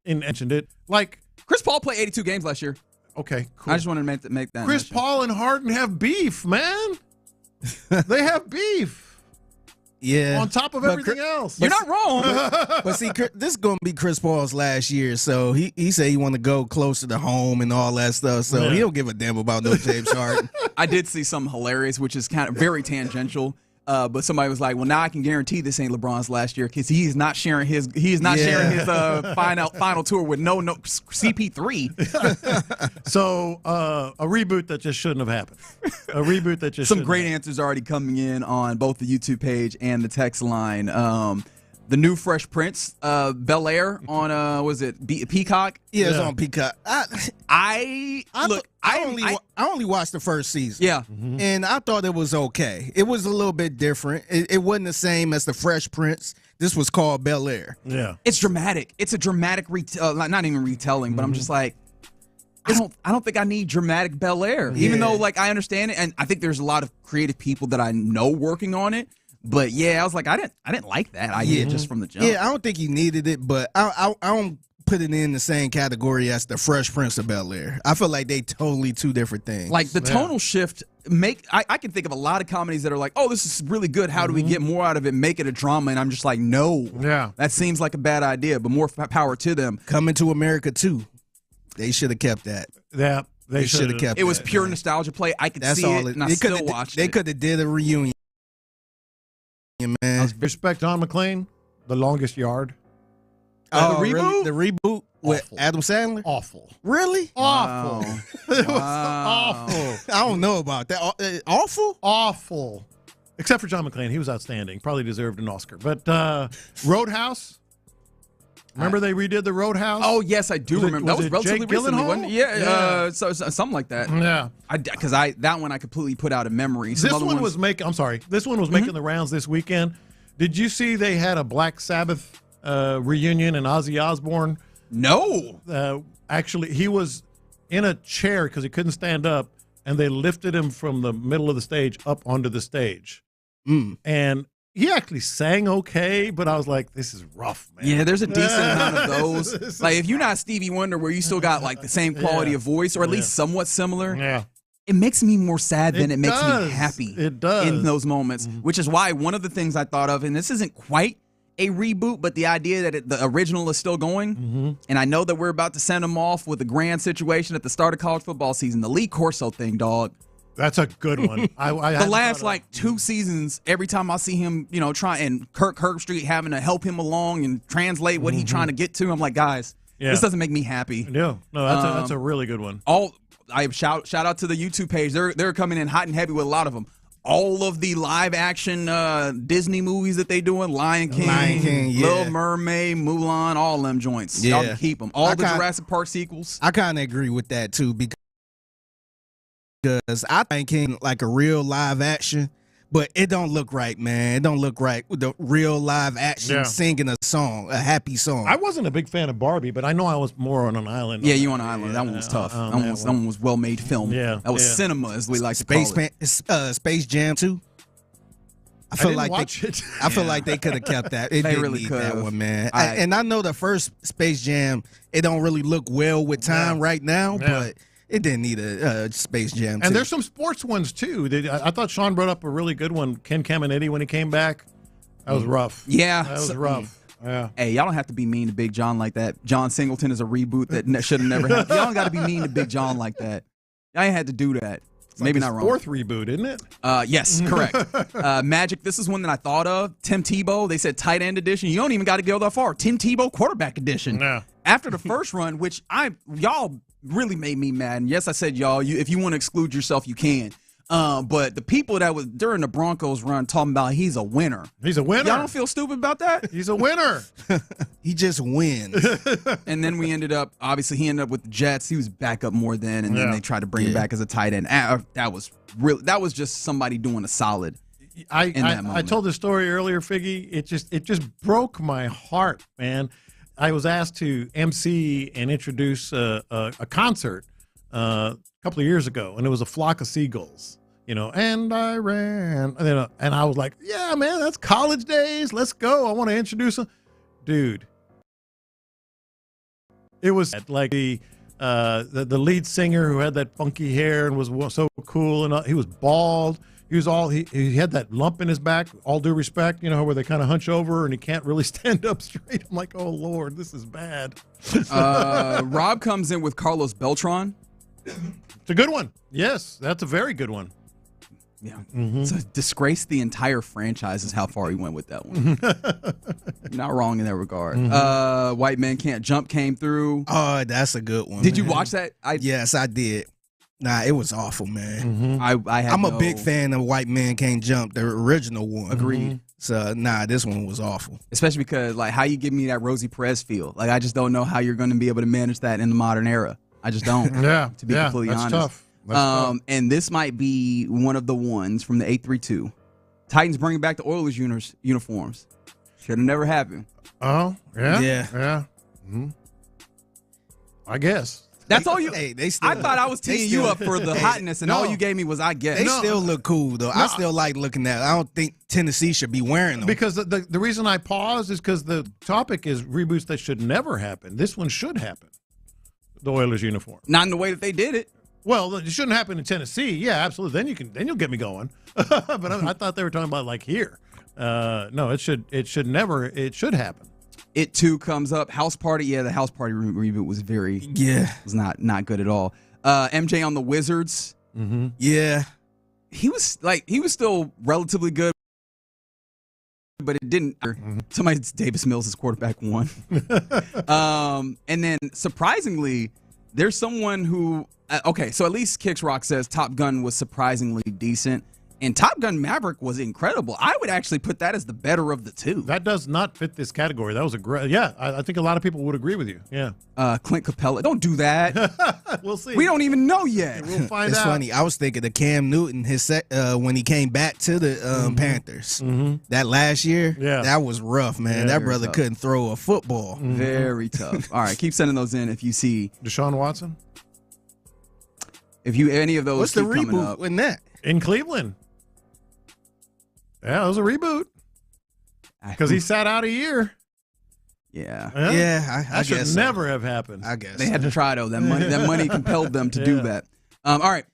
mentioned it, like Chris Paul played 82 games last year. Okay, cool. I just wanted to make that. Chris Paul and Harden have beef, man. They have beef. Yeah. On top of everything else. You're not wrong. But see, this is going to be Chris Paul's last year, so he said he want to go closer to home and all that stuff, so he don't give a damn about no James Harden. I did see something hilarious, which is kind of very tangential. But somebody was like, "Well, now I can guarantee this ain't LeBron's last year because he's not sharing his final tour with no CP3." So a reboot that just shouldn't have happened. A reboot that just some great answers already coming in on both the YouTube page and the text line. The new Fresh Prince, Bel Air on was it Peacock? Yeah, it's on Peacock. I only watched the first season. Yeah, and I thought it was okay. It was a little bit different. It wasn't the same as the Fresh Prince. This was called Bel Air. Yeah, it's dramatic. It's a dramatic not even retelling, but I'm just like, I don't think I need dramatic Bel Air, even though like I understand it, and I think there's a lot of creative people that I know working on it. But yeah, I was like, I didn't like that idea just from the jump. Yeah, I don't think you needed it, but I don't put it in the same category as the Fresh Prince of Bel Air. I feel like they totally two different things. Like the tonal shift I can think of a lot of comedies that are like, oh, this is really good. How do we get more out of it? Make it a drama. And I'm just like, no. Yeah. That seems like a bad idea, but more power to them. Coming to America 2. They should have kept that. Yeah. They should have kept it. It was pure nostalgia play. I could see it, and I still watched it. They could have did a reunion, man. Respect Don McClain, The Longest Yard. The reboot? Really? The reboot with Adam Sandler? Awful. Really? Awful. Wow. It was awful. I don't know about that. Awful? Awful. Except for John McClane. He was outstanding. Probably deserved an Oscar. But Roadhouse. Remember they redid the Roadhouse? Oh, yes, I do remember. That was relatively recently, wasn't it? Yeah. So something like that. Yeah. Because that one I completely put out of memory. This one was making the rounds this weekend. Did you see they had a Black Sabbath reunion and Ozzy Osbourne? No. Actually, he was in a chair because he couldn't stand up, and they lifted him from the middle of the stage up onto the stage. And he actually sang okay, but I was like, this is rough, man. Yeah, there's a decent amount of those. Like, if you're not Stevie Wonder, where you still got like the same quality of voice, or at least somewhat similar, it makes me more sad than it makes me happy. It does. In those moments, which is why one of the things I thought of, and this isn't quite a reboot, but the idea that the original is still going, and I know that we're about to send them off with a grand situation at the start of college football season, the Lee Corso thing, dog. That's a good one. The last like 2 seasons, every time I see him, try and Kirk Herbstreit having to help him along and translate what he's trying to get to, I'm like, guys, this doesn't make me happy. No, that's a really good one. I shout out to the YouTube page. They're coming in hot and heavy with a lot of them. All of the live action Disney movies that they doing, Lion King, Little Mermaid, Mulan, all of them joints. Y'all can keep them. All the Jurassic Park sequels. I kind of agree with that too, because I think King like a real live action, but it don't look right, man. It don't look right with the real live action singing a song, a happy song. I wasn't a big fan of Barbie, but I know I was more on an island. Yeah, you on an island. That one was tough. That one was well-made film. Yeah, that was cinema, as we like to call it. Space Jam 2. I feel like they could have kept that. They really could that one, man. And I know the first Space Jam, it don't really look well with time right now, but it didn't need a Space Jam. And there's some sports ones too. I thought Sean brought up a really good one. Ken Caminiti when he came back, that was rough. Yeah, that was rough. Yeah. Hey, y'all don't have to be mean to Big John like that. John Singleton is a reboot that should have never happened. Y'all don't got to be mean to Big John like that. Y'all ain't had to do that. It's Maybe like not wrong. Fourth reboot, isn't it? Yes, correct. Magic. This is one that I thought of. Tim Tebow. They said tight end edition. You don't even got to go that far. Tim Tebow quarterback edition. Yeah. After the first run, which y'all really made me mad. And yes, I said y'all. If you want to exclude yourself, you can. But the people that was during the Broncos run talking about he's a winner. He's a winner. Y'all don't feel stupid about that? He's a winner. He just wins. And then we ended up, obviously, he ended up with the Jets. He was back up more then, and then they tried to bring him back as a tight end. That was just somebody doing a solid. I told this story earlier, Figgy. It just broke my heart, man. I was asked to MC and introduce a concert a couple of years ago, and it was a flock of seagulls. And I ran, and I was like, yeah, man, that's college days. Let's go. I want to introduce them. Dude, it was like the lead singer who had that funky hair and was so cool, and he was bald. He had that lump in his back, all due respect, where they kind of hunch over and he can't really stand up straight. I'm like, oh, Lord, this is bad. Rob comes in with Carlos Beltran. It's a good one. Yes, that's a very good one. Yeah. So disgrace the entire franchise is how far he went with that one. You're not wrong in that regard. White Men Can't Jump came through. Oh, that's a good one. Did you watch that? Yes, I did. Nah, it was awful, man. I'm a big fan of White Men Can't Jump, the original one. Agreed. So, this one was awful. Especially because, how you give me that Rosie Perez feel. I just don't know how you're going to be able to manage that in the modern era. I just don't. To be completely honest. Tough. That's tough. And this might be one of the ones from the 832. Titans bringing back the Oilers uniforms. Should have never happened. Oh, yeah? Yeah. Mm-hmm. I guess. That's all you. Hey, they still, I thought I was teeing you up for the hotness, and all you gave me was I guess. They still look cool though. I still like looking at it. I don't think Tennessee should be wearing them. Because the reason I paused is because the topic is reboots that should never happen. This one should happen. The Oilers uniform. Not in the way that they did it. Well, it shouldn't happen in Tennessee. Yeah, absolutely. Then you'll get me going. But I thought they were talking about here. No, it should happen. It too comes up. House Party. Yeah, the House Party reboot was was not good at all. MJ on the Wizards. Mm-hmm. Yeah, he was still relatively good, but it didn't. Somebody, Davis Mills is quarterback one. And then surprisingly, there's someone who. So at least Kicks Rock says Top Gun was surprisingly decent. And Top Gun Maverick was incredible. I would actually put that as the better of the two. That does not fit this category. That was a great. Yeah, I think a lot of people would agree with you. Yeah. Clint Capella. Don't do that. We'll see. We don't even know yet. We'll find out. It's funny. I was thinking of Cam Newton, when he came back to the Panthers that last year. Yeah. That was rough, man. That brother couldn't throw a football. Very tough. All right, keep sending those in if you see Deshaun Watson. If you any of those, what's the keep coming reboot up. in that? In Cleveland. Yeah, it was a reboot. Because he sat out a year. Yeah. I should never have happened. I guess they had to try though. That money compelled them to do that. All right,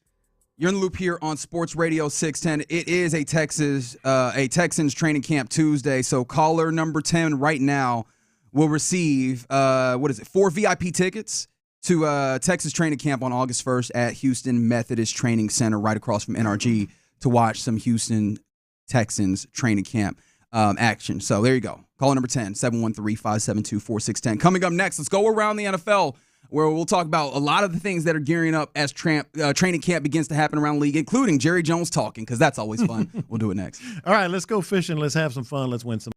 you're in the loop here on Sports Radio 610. It is a Texans training camp Tuesday. So caller number 10 right now will receive 4 VIP tickets to Texas training camp on August 1st at Houston Methodist Training Center, right across from NRG, to watch some Houston Texans training camp action. So there you go. Caller number 10, 713-572-4610. Coming up next, let's go around the NFL, where we'll talk about a lot of the things that are gearing up as training camp begins to happen around the league, including Jerry Jones talking, because that's always fun. We'll do it next. All right, let's go fishing. Let's have some fun. Let's win some.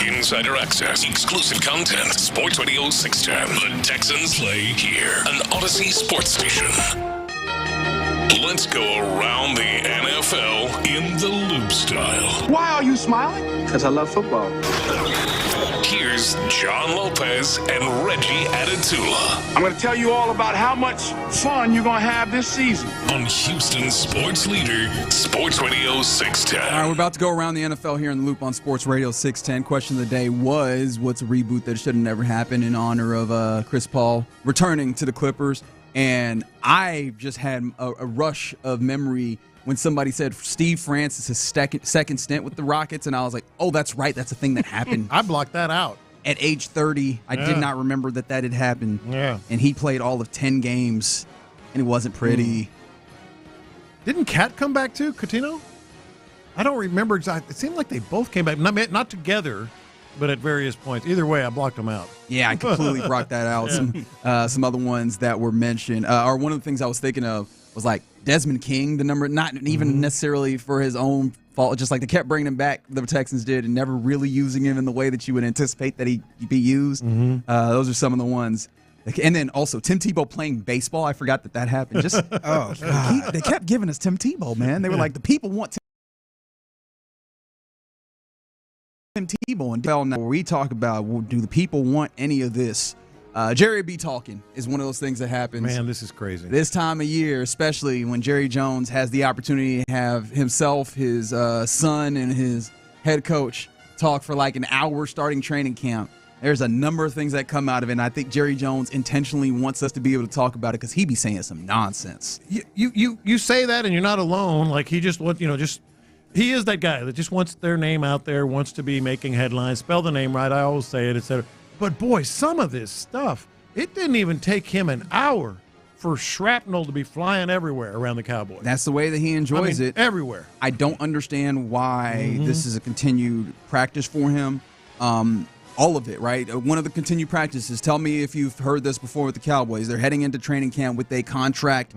Insider access, exclusive content. Sports Radio 610. The Texans play here. An Odyssey sports station. Let's go around the NFL in the Loop style. Why are you smiling? Because I love football. Here's John Lopez and Reggie Adetula. I'm going to tell you all about how much fun you're going to have this season. On Houston sports leader, Sports Radio 610. All right, we're about to go around the NFL here in the Loop on Sports Radio 610. Question of the day was, what's a reboot that should have never happened in honor of Chris Paul returning to the Clippers? And I just had a rush of memory when somebody said Steve Francis' second stint with the Rockets, and I was like, oh, that's right. That's a thing that happened. I blocked that out. At age 30, I did not remember that had happened. Yeah. And he played all of 10 games, and it wasn't pretty. Didn't Cat come back too, Coutinho? I don't remember exactly. It seemed like they both came back, not together, but at various points. Either way, I blocked them out. Yeah, I completely blocked that out. Some other ones that were mentioned, or one of the things I was thinking of was like Desmond King, the number, not even necessarily for his own fault, just like they kept bringing him back, the Texans did, and never really using him in the way that you would anticipate that he'd be used. Those are some of the ones. And then also Tim Tebow playing baseball. I forgot that happened. Just they kept giving us Tim Tebow, man. They were like, the people want Tim Tebow. And now we talk about, well, do the people want any of this? Jerry B talking is one of those things that happens. Man, this is crazy. This time of year, especially when Jerry Jones has the opportunity to have himself, his son, and his head coach talk for like an hour starting training camp. There's a number of things that come out of it, and I think Jerry Jones intentionally wants us to be able to talk about it because he be saying some nonsense. You say that, and you're not alone. Like he just wants, he is that guy that just wants their name out there, wants to be making headlines. Spell the name right. I always say it, etc. But boy, some of this stuff, it didn't even take him an hour for shrapnel to be flying everywhere around the Cowboys. That's the way that he enjoys it. Everywhere. I don't understand why this is a continued practice for him. All of it, right? One of the continued practices, tell me if you've heard this before with the Cowboys. They're heading into training camp with a contract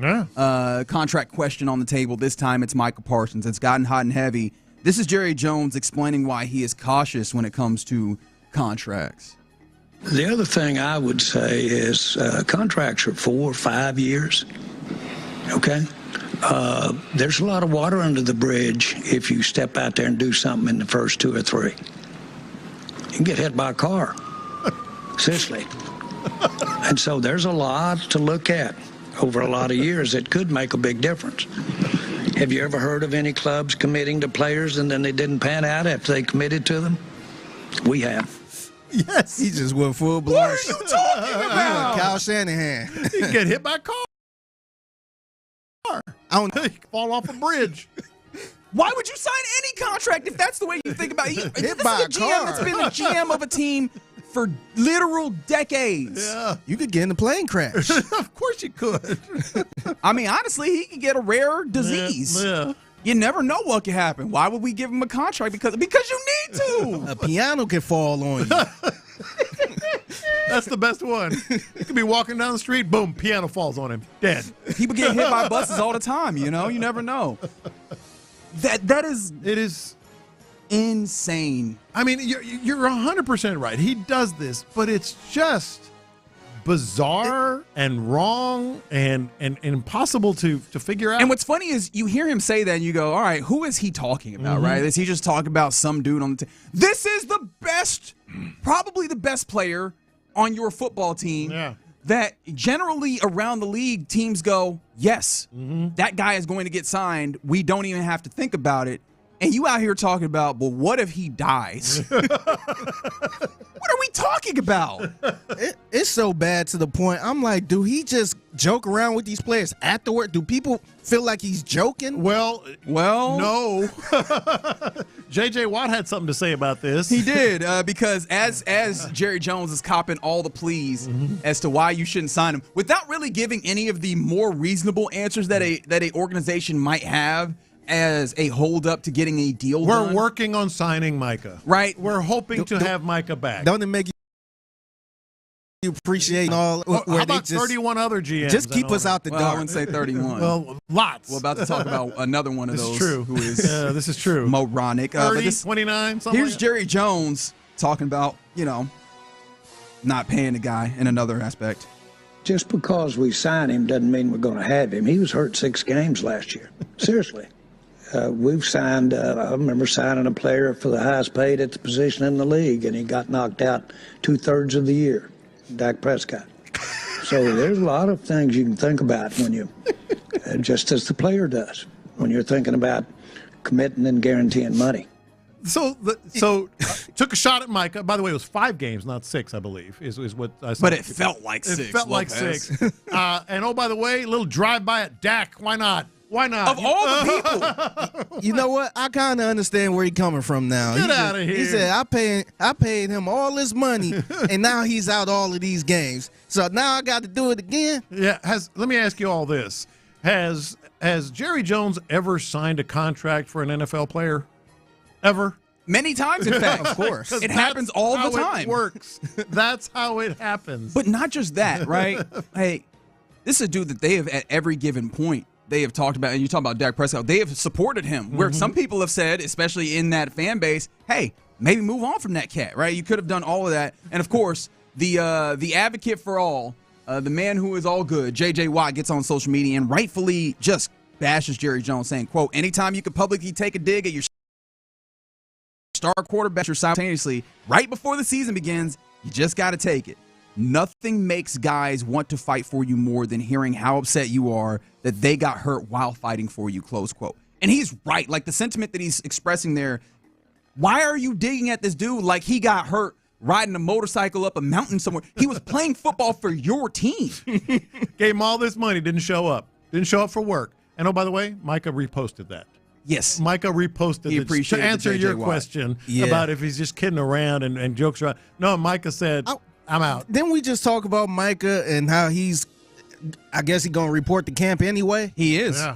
question on the table. This time it's Micah Parsons. It's gotten hot and heavy. This is Jerry Jones explaining why he is cautious when it comes to contracts. The other thing I would say is contracts are 4 or 5 years, okay? There's a lot of water under the bridge if you step out there and do something in the first 2 or 3. You can get hit by a car, seriously. And so there's a lot to look at over a lot of years that could make a big difference. Have you ever heard of any clubs committing to players and then they didn't pan out after they committed to them? We have. Yes. He just went full blown. What are you talking about? Kyle Shanahan. He can get hit by a car. I don't He can fall off a bridge. Why would you sign any contract if that's the way you think about it? This is by a a GM car. that's been the GM of a team for literal decades. Yeah. You could get in a plane crash. Of course you could. I mean, honestly, he could get a rare disease. Yeah. You never know what could happen. Why would we give him a contract? Because you need to. A piano can fall on you. That's the best one. You could be walking down the street, boom, piano falls on him, dead. People get hit by buses all the time, you never know. That is It is insane. I mean, you're 100% right. He does this, but it's just bizarre and wrong and impossible to figure out. And what's funny is you hear him say that and you go, all right, who is he talking about, right? Is he just talking about some dude on the team? This is the best, probably the best player on your football team that generally around the league teams go, yes, that guy is going to get signed. We don't even have to think about it. And you out here talking about, well, what if he dies? What are we talking about? It's so bad to the point. I'm like, do he just joke around with these players afterward? Do people feel like he's joking? Well, no. J.J. Watt had something to say about this. He did, because as Jerry Jones is copping all the pleas as to why you shouldn't sign him, without really giving any of the more reasonable answers that a organization might have as a hold up to getting a deal done. We're working on signing Micah. Right. We're hoping to have Micah back. Don't it make you appreciate all? How about 31 other GMs? Just keep us out the door. I wouldn't say 31. Well, lots. We're about to talk about another one of those. This is true. Who is this is true. moronic. 30, 29, something Here's like that. Jerry Jones talking about, not paying the guy in another aspect. Just because we sign him doesn't mean we're going to have him. He was hurt 6 games last year. Seriously. We've signed, I remember signing a player for the highest paid at the position in the league, and he got knocked out 2/3 of the year, Dak Prescott. So there's a lot of things you can think about when you, just as the player does, when you're thinking about committing and guaranteeing money. So took a shot at Micah. By the way, it was 5 games, not 6, I believe, is what I saw. But it felt like 6. It felt like 6. And, oh, by the way, a little drive-by at Dak. Why not? Why not? Of all the people. You know what? I kind of understand where he's coming from now. Get out of here. He said, I paid him all this money, and now he's out all of these games. So now I got to do it again? Yeah. Let me ask you all this. Has Jerry Jones ever signed a contract for an NFL player? Ever? Many times, in fact. Of course. It happens all the time. It works. That's how it happens. But not just that, right? Hey, this is a dude that they have at every given point, they have talked about, and you talk about Dak Prescott, they have supported him, where some people have said, especially in that fan base, hey, maybe move on from that cat, right? You could have done all of that. And, of course, the advocate for all, the man who is all good, J.J. Watt, gets on social media and rightfully just bashes Jerry Jones, saying, quote, anytime you could publicly take a dig at your star quarterback simultaneously, right before the season begins, you just got to take it. Nothing makes guys want to fight for you more than hearing how upset you are that they got hurt while fighting for you, close quote. And he's right. Like, the sentiment that he's expressing there, why are you digging at this dude like he got hurt riding a motorcycle up a mountain somewhere? He was playing football for your team. Gave him all this money, didn't show up. Didn't show up for work. And, oh, by the way, Micah reposted that. Yes. Micah reposted it to answer your question about if he's just kidding around and jokes around. No, Micah said, I'm out. Didn't we just talk about Micah and how I guess he's going to report to camp anyway? He is. Yeah.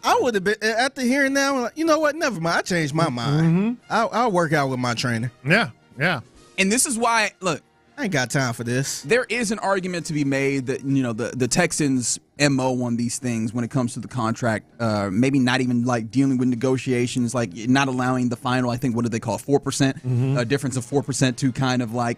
I would have been, after hearing that, I'm like, you know what? Never mind. I changed my mind. I'll work out with my trainer. Yeah, yeah. And this is why, look, I ain't got time for this. There is an argument to be made that, the Texans' MO on these things when it comes to the contract, maybe not even like dealing with negotiations, like not allowing the final, I think, what do they call it, 4%, a difference of 4% to kind of like,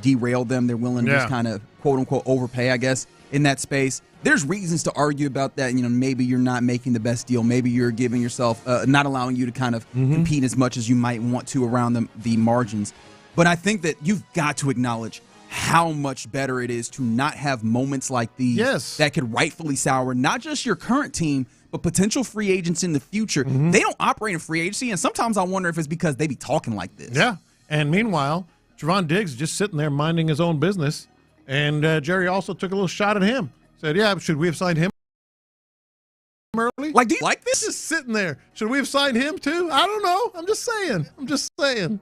derail them. They're willing to just kind of, quote unquote, overpay, I guess, in that space. There's reasons to argue about that. Maybe you're not making the best deal. Maybe you're giving yourself, not allowing you to kind of compete as much as you might want to around the margins. But I think that you've got to acknowledge how much better it is to not have moments like these that could rightfully sour not just your current team, but potential free agents in the future. They don't operate in free agency, and sometimes I wonder if it's because they be talking like this. Yeah, and meanwhile, Trevon Diggs is just sitting there minding his own business, and Jerry also took a little shot at him. Said, yeah, should we have signed him early? Like, do you like this? Just sitting there. Should we have signed him too? I don't know. I'm just saying.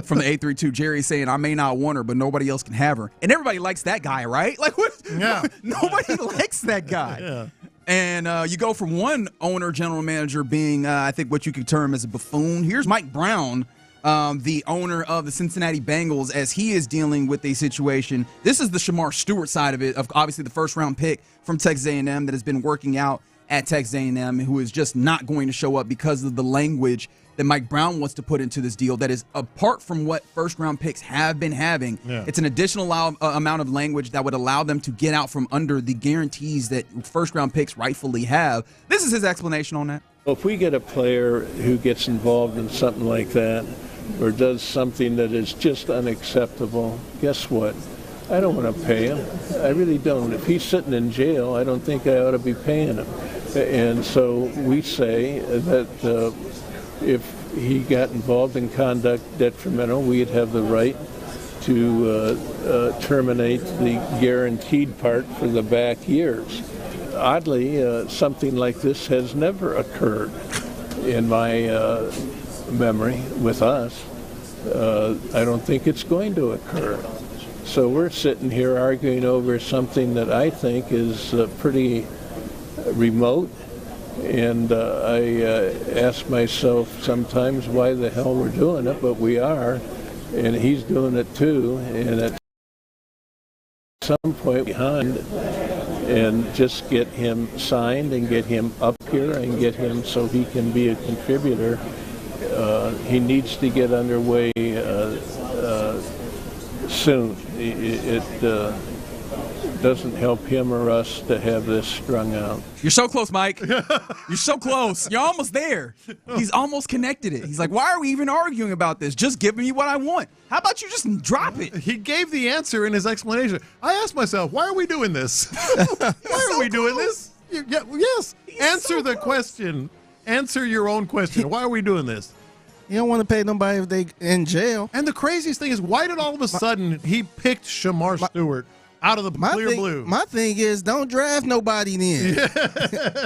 From the 832, Jerry saying, I may not want her, but nobody else can have her. And everybody likes that guy, right? Like, what? Yeah. Nobody likes that guy. Yeah. And you go from one owner, general manager being, I think, what you could term as a buffoon. Here's Mike Brown, the owner of the Cincinnati Bengals, as he is dealing with a situation. This is the Shamar Stewart side of it, of obviously the first-round pick from Texas A&M that has been working out at Texas A&M, who is just not going to show up because of the language that Mike Brown wants to put into this deal that is apart from what first-round picks have been having. Yeah. It's an additional amount of language that would allow them to get out from under the guarantees that first-round picks rightfully have. This is his explanation on that. Well, if we get a player who gets involved in something like that or does something that is just unacceptable, guess what? I don't want to pay him. I really don't. If he's sitting in jail, I don't think I ought to be paying him. And so we say that if he got involved in conduct detrimental, we'd have the right to terminate the guaranteed part for the back years. Oddly, something like this has never occurred in my memory with us. I don't think it's going to occur. So we're sitting here arguing over something that I think is pretty remote. And I ask myself sometimes why the hell we're doing it, but we are, and he's doing it too. And at some point behind, and just get him signed and get him up here and get him so he can be a contributor. He needs to get underway soon. It doesn't help him or us to have this strung out. You're so close, Mike. You're so close. You're almost there. He's almost connected it. He's like, why are we even arguing about this? Just give me what I want. How about you just drop it? He gave the answer in his explanation. I asked myself, why are we doing this? Why are we doing this? Yes. Answer the question. Answer your own question. Why are we doing this? You don't want to pay nobody if they in jail. And the craziest thing is, why did all of a sudden he picked Shamar Stewart out of the clear blue? My thing is, don't draft nobody then.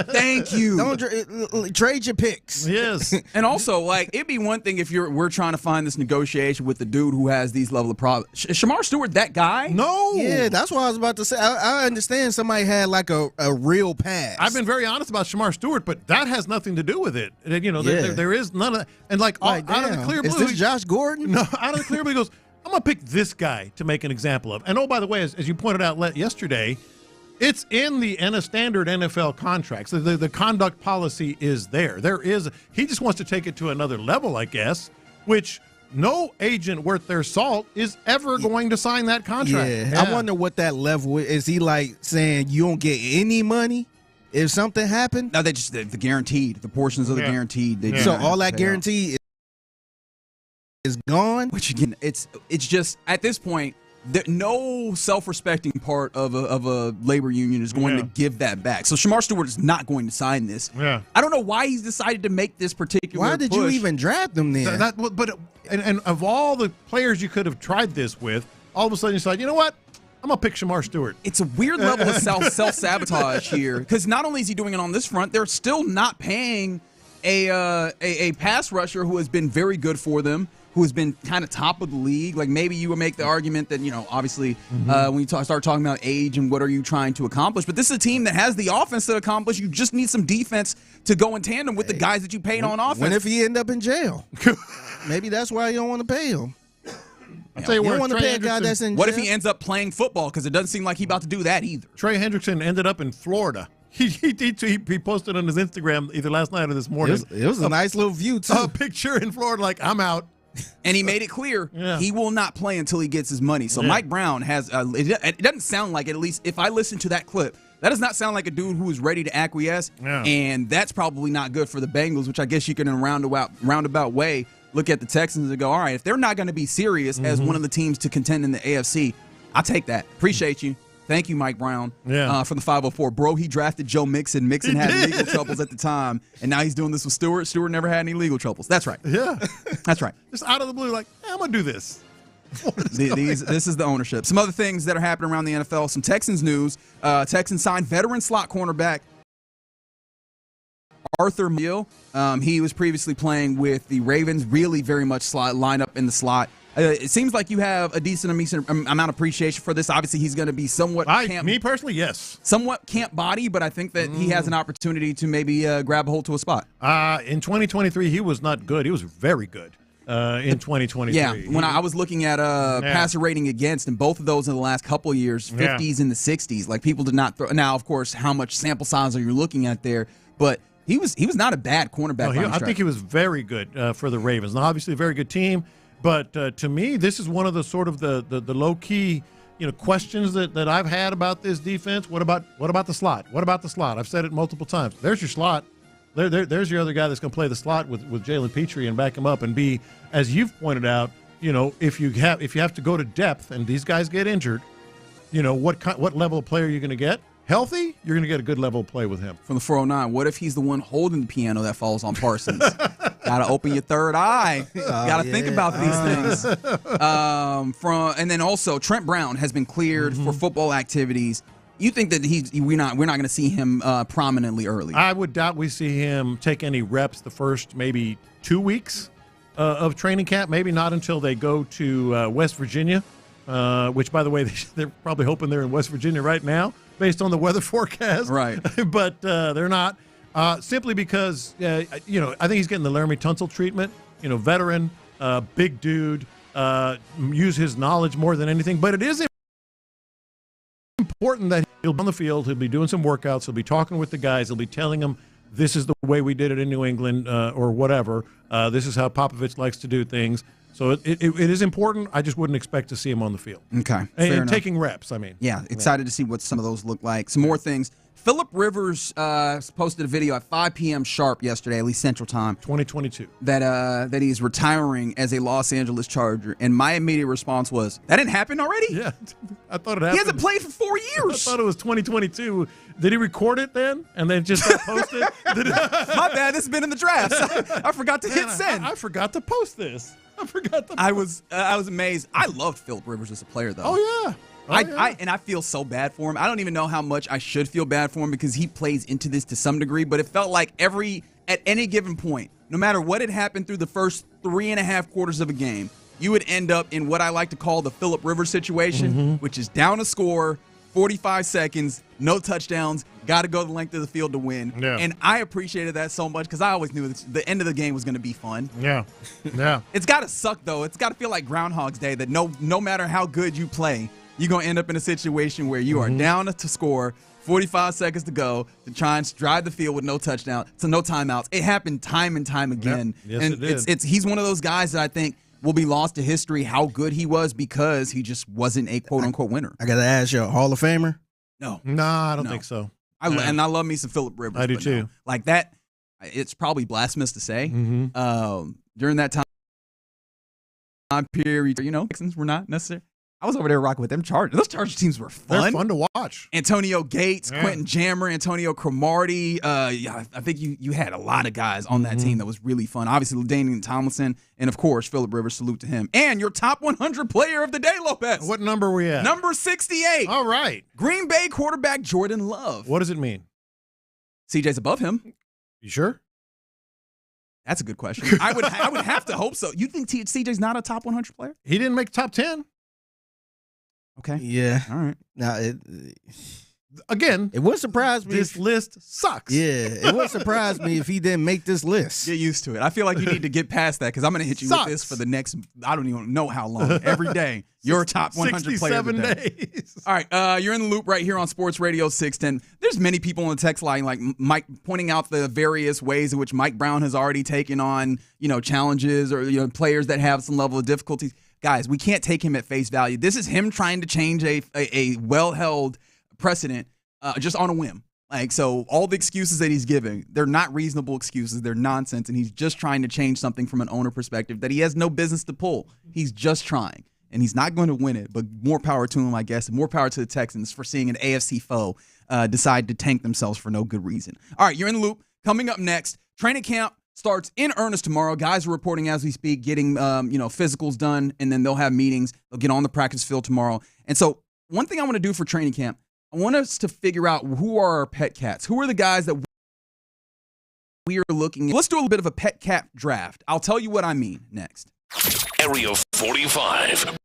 Thank you. Don't trade your picks. Yes. And also, like, it'd be one thing if we're trying to find this negotiation with the dude who has these level of problems. Shamar Stewart, that guy? No. Yeah, that's what I was about to say. I understand somebody had like a real past. I've been very honest about Shamar Stewart, but that has nothing to do with it. There is none of that. And like, out of the clear blue. Is this Josh Gordon? No, out of the clear blue, he goes, I'm going to pick this guy to make an example of. And, oh, by the way, as you pointed out yesterday, it's in the standard NFL contracts. The conduct policy is there. He just wants to take it to another level, I guess, which no agent worth their salt is ever going to sign that contract. Yeah. I wonder what that level is. Is he like saying you don't get any money if something happened? No, they just the guaranteed, the portions of the guaranteed. So all that guaranteed is gone. Which again, it's just at this point, no self-respecting part of a labor union is going to give that back. So Shamar Stewart is not going to sign this. Yeah. I don't know why he's decided to make this particular. Why did you even draft him then? And of all the players you could have tried this with, all of a sudden you decide, you know what? I'm going to pick Shamar Stewart. It's a weird level of self-sabotage here, because not only is he doing it on this front, they're still not paying a pass rusher who has been very good for them, who has been kind of top of the league. Like, maybe you would make the argument that, obviously when you start talking about age and what are you trying to accomplish. But this is a team that has the offense to accomplish. You just need some defense to go in tandem with the guys that you paid on offense. What if he end up in jail? Maybe that's why you don't want to pay him. I'll tell you don't what, want to pay a guy that's in jail. What if he ends up playing football? Because it doesn't seem like he's about to do that either. Trey Hendrickson ended up in Florida. He posted on his Instagram either last night or this morning. It was a nice little view, too. A picture in Florida, like, I'm out. And he made it clear he will not play until he gets his money. So Mike Brown has it doesn't sound like it, at least if I listen to that clip, that does not sound like a dude who is ready to acquiesce. And that's probably not good for the Bengals, which I guess you can in a roundabout way look at the Texans and go, all right, if they're not going to be serious as one of the teams to contend in the AFC, I'll take that. Appreciate you. Thank you, Mike Brown, from the 504. Bro, he drafted Joe Mixon. Mixon had legal troubles at the time, and now he's doing this with Stewart. Stewart never had any legal troubles. That's right. Yeah. That's right. Just out of the blue, like, I'm going to do this. This is the ownership. Some other things that are happening around the NFL. Some Texans news. Texans signed veteran slot cornerback Arthur Mill. He was previously playing with the Ravens, really very much lined up in the slot. It seems like you have a decent amount of appreciation for this. Obviously, he's going to be somewhat me personally, yes. Somewhat camp body, but I think that he has an opportunity to maybe grab a hold to a spot. In 2023, he was not good. He was very good in 2023. Yeah, when I was looking at passer rating against, and both of those in the last couple of years, 50s and the 60s, like people did not throw. Now, of course, how much sample size are you looking at there? But he was not a bad cornerback. I think he was very good for the Ravens. Now, obviously, a very good team. But to me, this is one of the sort of the low-key, questions that I've had about this defense. What about the slot? What about the slot? I've said it multiple times. There's your slot. There's your other guy that's going to play the slot with Jalen Petrie and back him up and be, as you've pointed out, if you have to go to depth and these guys get injured, what level of player are you going to get? Healthy, you're going to get a good level of play with him. From the 409, what if he's the one holding the piano that falls on Parsons? Got to open your third eye. Got to think about these things. And then also, Trent Brown has been cleared for football activities. You think that we're not going to see him prominently early? I would doubt we see him take any reps the first maybe 2 weeks of training camp. Maybe not until they go to West Virginia, which, by the way, they're probably hoping they're in West Virginia right now, based on the weather forecast. Right. But they're not. Simply because, I think he's getting the Laramie Tunsil treatment. Veteran, big dude, use his knowledge more than anything. But it is important that he'll be on the field. He'll be doing some workouts. He'll be talking with the guys. He'll be telling them, this is the way we did it in New England or whatever. This is how Popovich likes to do things. So it is important. I just wouldn't expect to see him on the field. Okay. And taking reps, I mean. Yeah, excited to see what some of those look like. Some more things. Phillip Rivers posted a video at 5 p.m. sharp yesterday, at least Central Time. 2022. That he's retiring as a Los Angeles Charger. And my immediate response was, that didn't happen already? Yeah. I thought it happened. He hasn't played for 4 years. I thought it was 2022. Did he record it then? And then just got posted? My bad. This has been in the drafts. I forgot to hit send. I forgot to post this. I was amazed. I loved Phillip Rivers as a player, though. Oh, yeah. I feel so bad for him. I don't even know how much I should feel bad for him because he plays into this to some degree, but it felt like at any given point, no matter what had happened through the first 3.5 quarters of a game, you would end up in what I like to call the Phillip Rivers situation, which is down a score, 45 seconds, no touchdowns, got to go the length of the field to win. Yeah. And I appreciated that so much because I always knew the end of the game was going to be fun. Yeah. It's got to suck, though. It's got to feel like Groundhog's Day that no matter how good you play, you're going to end up in a situation where you are down to score, 45 seconds to go, to try and drive the field with no touchdown, so no timeouts. It happened time and time again. Yep. Yes, and it did. he's one of those guys that I think will be lost to history how good he was because he just wasn't a quote-unquote winner. I got to ask you, a Hall of Famer? No. Nah, I don't think so. And I love me some Phillip Rivers. I do too. No. Like that, it's probably blasphemous to say. During that time period, Texans were not necessary. I was over there rocking with them Chargers. Those Chargers teams were fun. They're fun to watch. Antonio Gates, Quentin Jammer, Antonio Cromartie. I think you had a lot of guys on that team that was really fun. Obviously, LaDainian Tomlinson, and of course, Phillip Rivers. Salute to him. And your top 100 player of the day, Lopez. What number were we at? Number 68. All right. Green Bay quarterback Jordan Love. What does it mean? CJ's above him. You sure? That's a good question. I would have to hope so. You think CJ's not a top 100 player? He didn't make top 10. Okay. Yeah. All right. Now, again, it wouldn't surprise me. This list sucks. Yeah, it wouldn't surprise me if he didn't make this list. Get used to it. I feel like you need to get past that because I'm going to hit you with this for the next, I don't even know how long. Every day, you're a top 100 player of the day. days. All right, you're in the loop right here on Sports Radio 610. There's many people on the text line, like Mike, pointing out the various ways in which Mike Brown has already taken on, challenges or players that have some level of difficulties. Guys, we can't take him at face value. This is him trying to change a well-held precedent just on a whim. So all the excuses that he's giving, they're not reasonable excuses. They're nonsense, and he's just trying to change something from an owner perspective that he has no business to pull. He's just trying, and he's not going to win it, but more power to him, I guess, and more power to the Texans for seeing an AFC foe decide to tank themselves for no good reason. All right, you're in the loop. Coming up next, training camp starts in earnest tomorrow. Guys are reporting as we speak, getting physicals done, and then they'll have meetings. They'll get on the practice field tomorrow. And so one thing I want to do for training camp, I want us to figure out who are our pet cats. Who are the guys that we are looking at? Let's do a little bit of a pet cat draft. I'll tell you what I mean next. Area 45.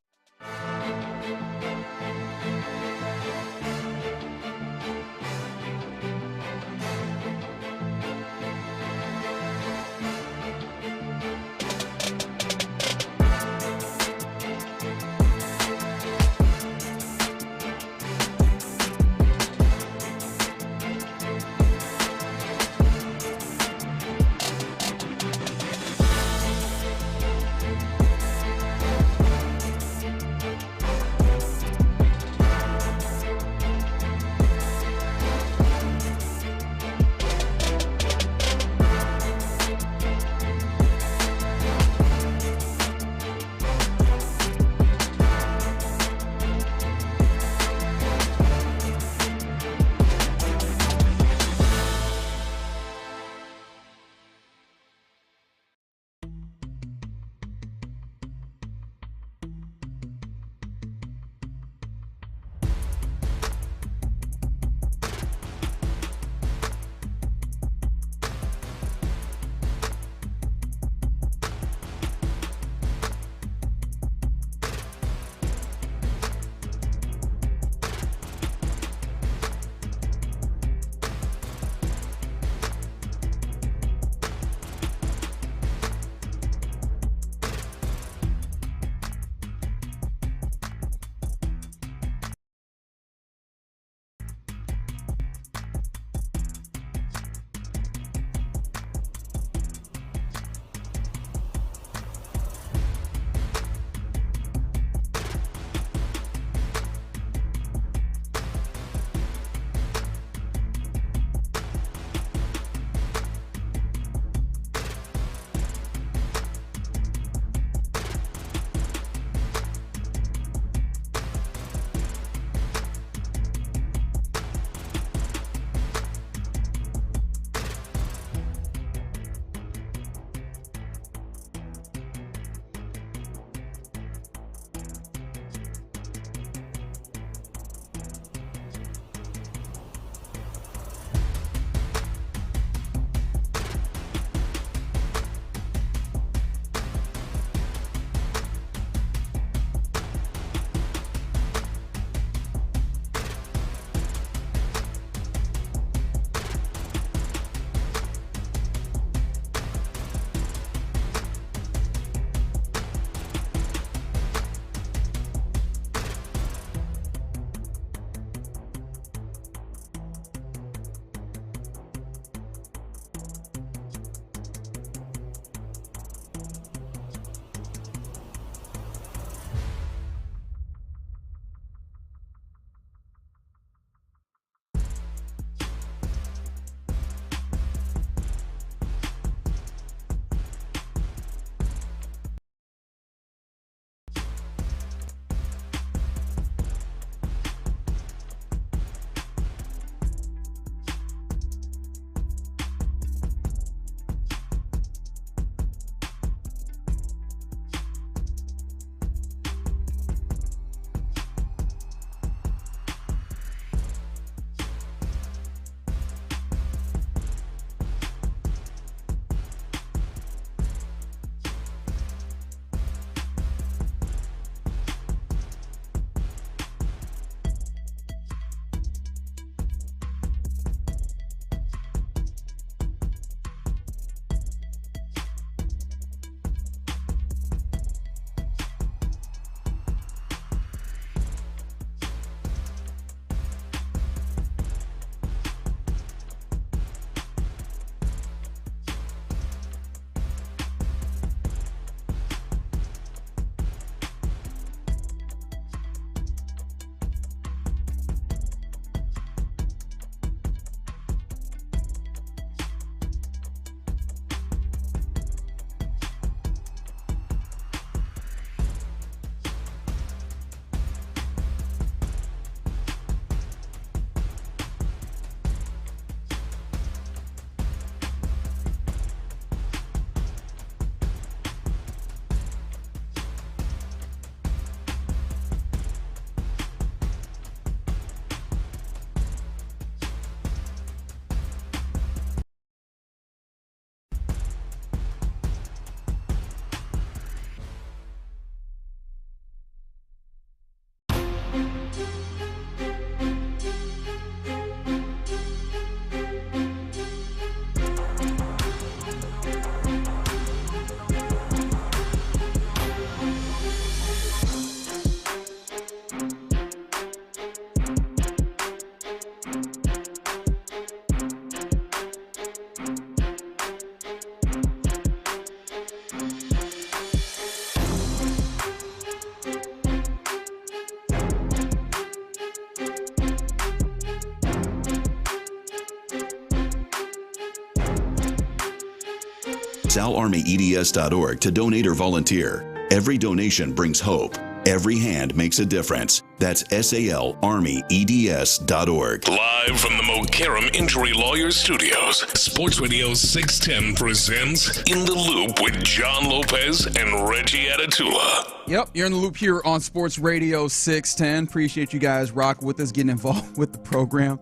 SalArmyEDS.org to donate or volunteer. Every donation brings hope. Every hand makes a difference. That's SalArmyEDS.org. Live from the Mokaram Injury Lawyers Studios, Sports Radio 610 presents In the Loop with John Lopez and Reggie Atatula. Yep, you're in the loop here on Sports Radio 610. Appreciate you guys rocking with us, getting involved with the program.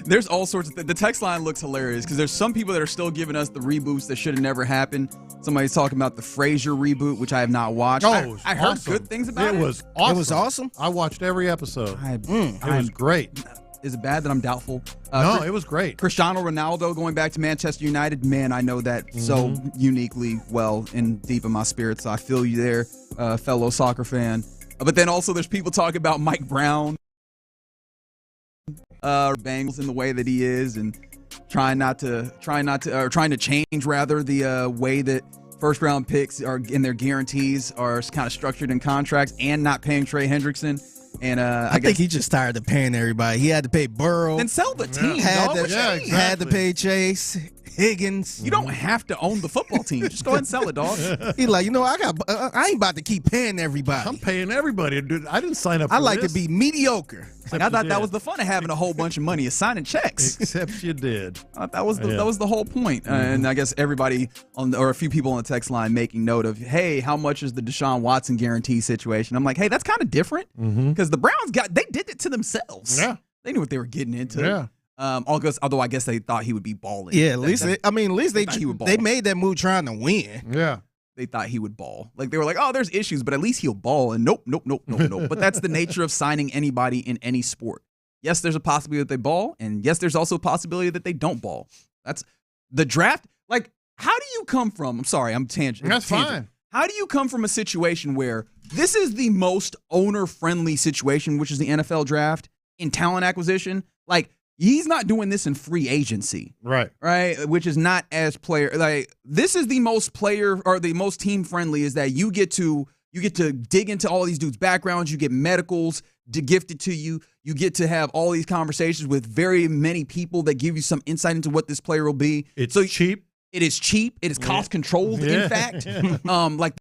There's all sorts of the text line looks hilarious because there's some people that are still giving us the reboots that should have never happened. Somebody's talking about the Frasier reboot, which I have not watched. Oh, I heard good things about it. It was awesome. It was awesome? I watched every episode. It was great. Is it bad that I'm doubtful? No, it was great. Cristiano Ronaldo going back to Manchester United. Man, I know that so uniquely well and deep in my spirit. So I feel you there, fellow soccer fan. But then also there's people talking about Mike Brown. Bengals in the way that he is and trying to change rather the way that first round picks are in their guarantees are kind of structured in contracts and not paying Trey Hendrickson. And I think he just tired of paying everybody. He had to pay Burrow. Then sell the team. Had to pay Chase, Higgins. You don't have to own the football team. Just go ahead and sell it, dog. He like, I ain't about to keep paying everybody. I'm paying everybody. Dude, I didn't sign up for I like this. to be mediocre. Like, I thought that was the fun of having a whole bunch of money is signing checks. Except you did. That was the whole point. And I guess everybody or a few people on the text line making note of, hey, how much is the Deshaun Watson guarantee situation? I'm like, hey, that's kind of different because the Browns they did it to themselves. Yeah, they knew what they were getting into. Yeah. Although I guess they thought he would be balling. Yeah, at least they made that move trying to win. Yeah. They thought he would ball. Like they were like, oh, there's issues, but at least he'll ball. And nope. But that's the nature of signing anybody in any sport. Yes, there's a possibility that they ball, and yes, there's also a possibility that they don't ball. That's the draft. Like, how do you come from? I'm sorry, I'm tangent. That's fine. How do you come from a situation where this is the most owner-friendly situation, which is the NFL draft, in talent acquisition? Like, he's not doing this in free agency. Right. Which is not as player. Like, this is the most player or the most team-friendly is that you get to dig into all these dudes' backgrounds. You get medicals gifted to you. You get to have all these conversations with very many people that give you some insight into what this player will be. It's cheap. It is cheap. It is cost controlled, in fact. Like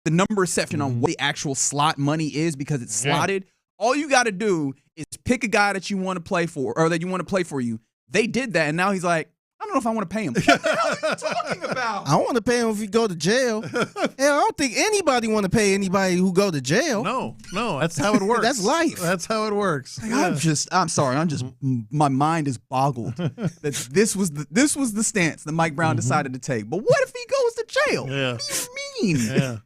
the number section on what the actual slot money is because it's slotted. All you got to do is pick a guy that you want to play for or that you want to play for you. They did that, and now he's like, I don't know if I want to pay him. What the hell are you talking about? I want to pay him if he go to jail. Hell, I don't think anybody want to pay anybody who go to jail. No, that's how it works. That's life. That's how it works. Like, I'm sorry. My mind is boggled that this was the stance that Mike Brown decided to take. But what if he goes to jail? Yeah. What do you mean? Yeah.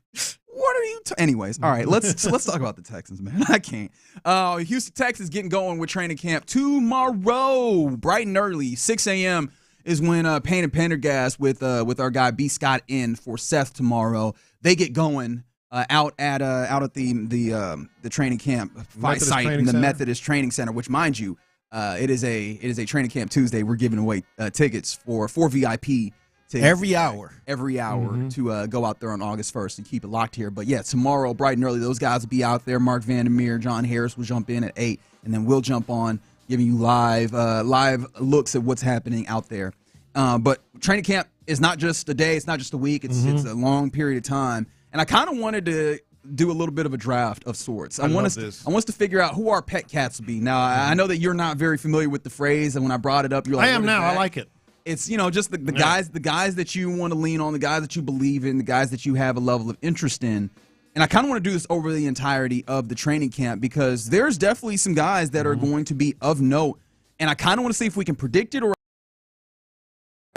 What are you? Anyways, all right. Let's talk about the Texans, man. I can't. Houston, Texas, getting going with training camp tomorrow, bright and early, 6 a.m. is when Payne and Pendergast with our guy B. Scott in for Seth tomorrow. They get going out at the training camp site in the Methodist Training Center, which, mind you, it is a training camp Tuesday. We're giving away tickets for VIP. Every hour to go out there on August 1st and keep it locked here. But yeah, tomorrow, bright and early, those guys will be out there. Mark Vandermeer, John Harris will jump in at 8, and then we'll jump on giving you live looks at what's happening out there. But training camp is not just a day, it's not just a week, it's a long period of time. And I kind of wanted to do a little bit of a draft of sorts. I want us to figure out who our pet cats will be. Now, I know that you're not very familiar with the phrase, and when I brought it up, you're like, I am now. I like it. It's, just the guys that you want to lean on, the guys that you believe in, the guys that you have a level of interest in. And I kind of want to do this over the entirety of the training camp because there's definitely some guys that are going to be of note. And I kind of want to see if we can predict it or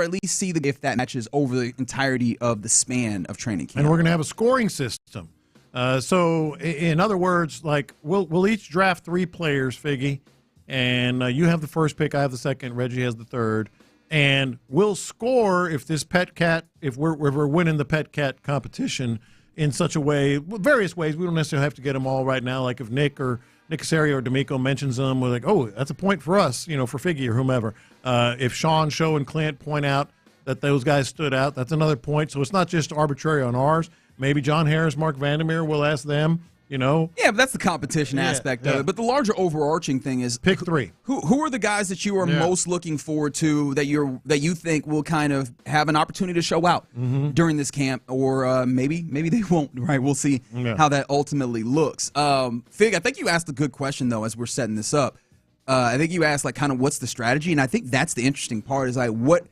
at least see if that matches over the entirety of the span of training camp. And we're going to have a scoring system. So in other words, like we'll each draft 3 players, Figgy, and you have the first pick, I have the second, Reggie has the third. And we'll score if this pet cat, if we're winning the pet cat competition in such a way, various ways. We don't necessarily have to get them all right now. Like if Nick Casario or D'Amico mentions them, we're like, oh, that's a point for us, for Figgy or whomever. If Sean, Show, and Clint point out that those guys stood out, that's another point. So it's not just arbitrary on ours. Maybe John Harris, Mark Vandermeer, we'll ask them. Yeah, but that's the competition aspect of it. But the larger overarching thing is pick 3. Who are the guys that you are most looking forward to that you think will kind of have an opportunity to show out during this camp, or maybe they won't. Right, we'll see how that ultimately looks. Fig, I think you asked a good question though as we're setting this up. I think you asked like kind of what's the strategy, and I think that's the interesting part is like what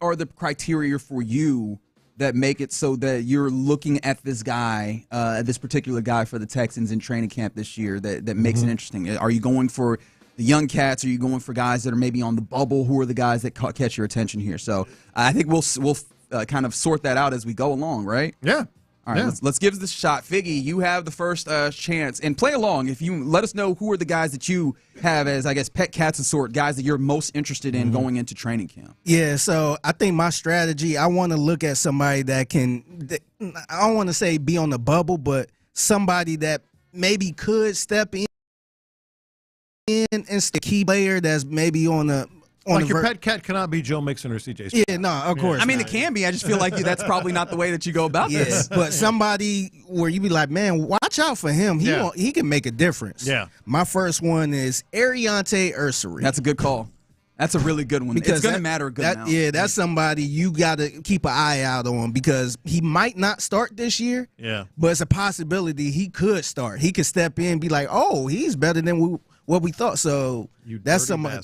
are the criteria for you that make it so that you're looking at this guy, this particular guy for the Texans in training camp this year that makes it interesting? Are you going for the young cats? Are you going for guys that are maybe on the bubble? Who are the guys that catch your attention here? So I think we'll kind of sort that out as we go along, right? Yeah. All right, let's give this a shot. Figgy, you have the first chance. And play along. If you let us know who are the guys that you have as, I guess, pet cats and sort, guys that you're most interested in going into training camp. Yeah, so I think my strategy, I want to look at somebody that I don't want to say be on the bubble, but somebody that maybe could step in and a key player that's maybe on the your pet cat cannot be Joe Mixon or CJ Stroud. Yeah, no, of course. I mean, it can be. I just feel like that's probably not the way that you go about this. But somebody where you be like, man, watch out for him. He can make a difference. Yeah. My first one is Ariante Ursary. That's a good call. That's a really good one. Because it's going to matter a good amount. Yeah, that's somebody you got to keep an eye out on because he might not start this year. Yeah. But it's a possibility he could start. He could step in and be like, oh, he's better than what we thought. So that's somebody.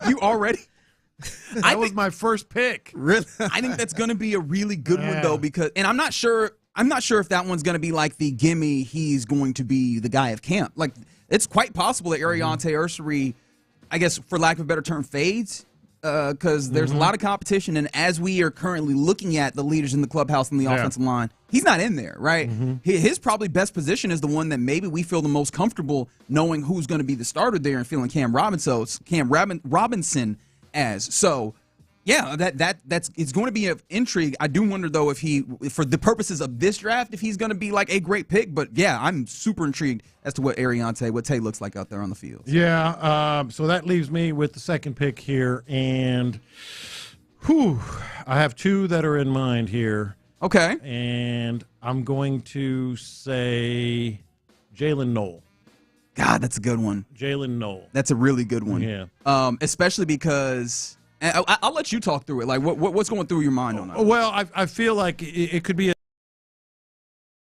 You already? That was my first pick. Really? I think that's going to be a really good one though, because I'm not sure if that one's going to be like the gimme. He's going to be the guy of camp. Like it's quite possible that Ariante Ursary, I guess for lack of a better term, fades because there's a lot of competition, and as we are currently looking at the leaders in the clubhouse and the offensive line, he's not in there, right? His probably best position is the one that maybe we feel the most comfortable knowing who's going to be the starter there and feeling Cam Robinson as. So, yeah, that's it's going to be of intrigue. I do wonder though if for the purposes of this draft, if he's going to be like a great pick. But yeah, I'm super intrigued as to what Tay looks like out there on the field. Yeah, so that leaves me with the second pick here, and I have 2 that are in mind here. Okay, and I'm going to say Jalen Noel. God, that's a good one. Jalen Noel. That's a really good one. Yeah. Especially because. And I'll let you talk through it. Like, what's going through your mind on that? Well, I feel like it could be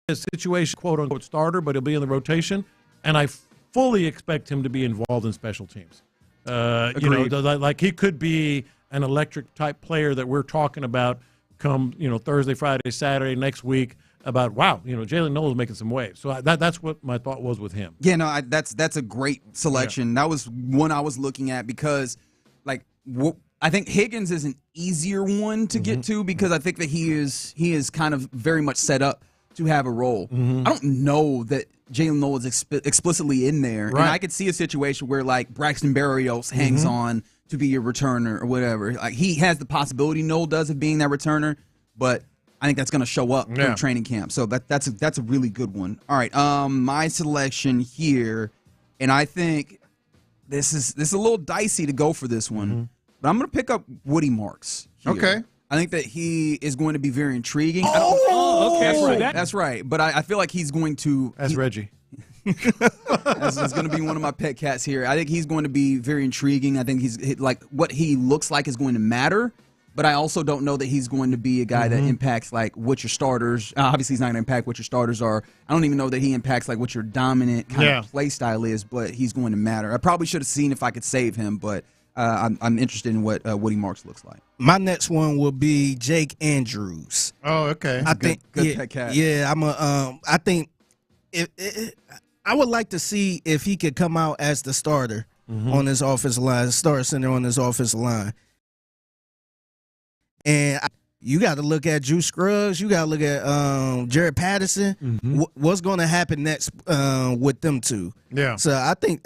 a situation, quote unquote, starter, but he'll be in the rotation, and I fully expect him to be involved in special teams. Like he could be an electric type player that we're talking about come Thursday, Friday, Saturday next week. About Jalen Noel is making some waves. So that's what my thought was with him. Yeah, no, that's a great selection. Yeah. That was one I was looking at because, I think Higgins is an easier one to get to because I think that he is kind of very much set up to have a role. I don't know that Jalen Noel is explicitly in there, and I could see a situation where like Braxton Berrios hangs on to be your returner or whatever. Like he has the possibility, Noel does, of being that returner, but I think that's going to show up in training camp. So that's a really good one. All right, my selection here, and I think this is a little dicey to go for this one. But I'm going to pick up Woody Marks here. Okay. I think that he is going to be very intriguing. Okay. That's right. But I feel like he's going to... Reggie. That's going to be one of my pet cats here. I think he's going to be very intriguing. I think he's like what he looks like is going to matter. But I also don't know that he's going to be a guy that impacts like what your starters. Obviously, he's not going to impact what your starters are. I don't even know that he impacts like what your dominant kind of play style is. But he's going to matter. I probably should have seen if I could save him, but... I'm interested in what Woody Marks looks like. My next one will be Jake Andrews. Oh, okay. I think good cat. Yeah, I think I would like to see if he could come out as the starter on his offensive line, starter center on his offensive line. And you got to look at Drew Scruggs. You got to look at Jared Patterson. What's going to happen next with them two? Yeah. So I think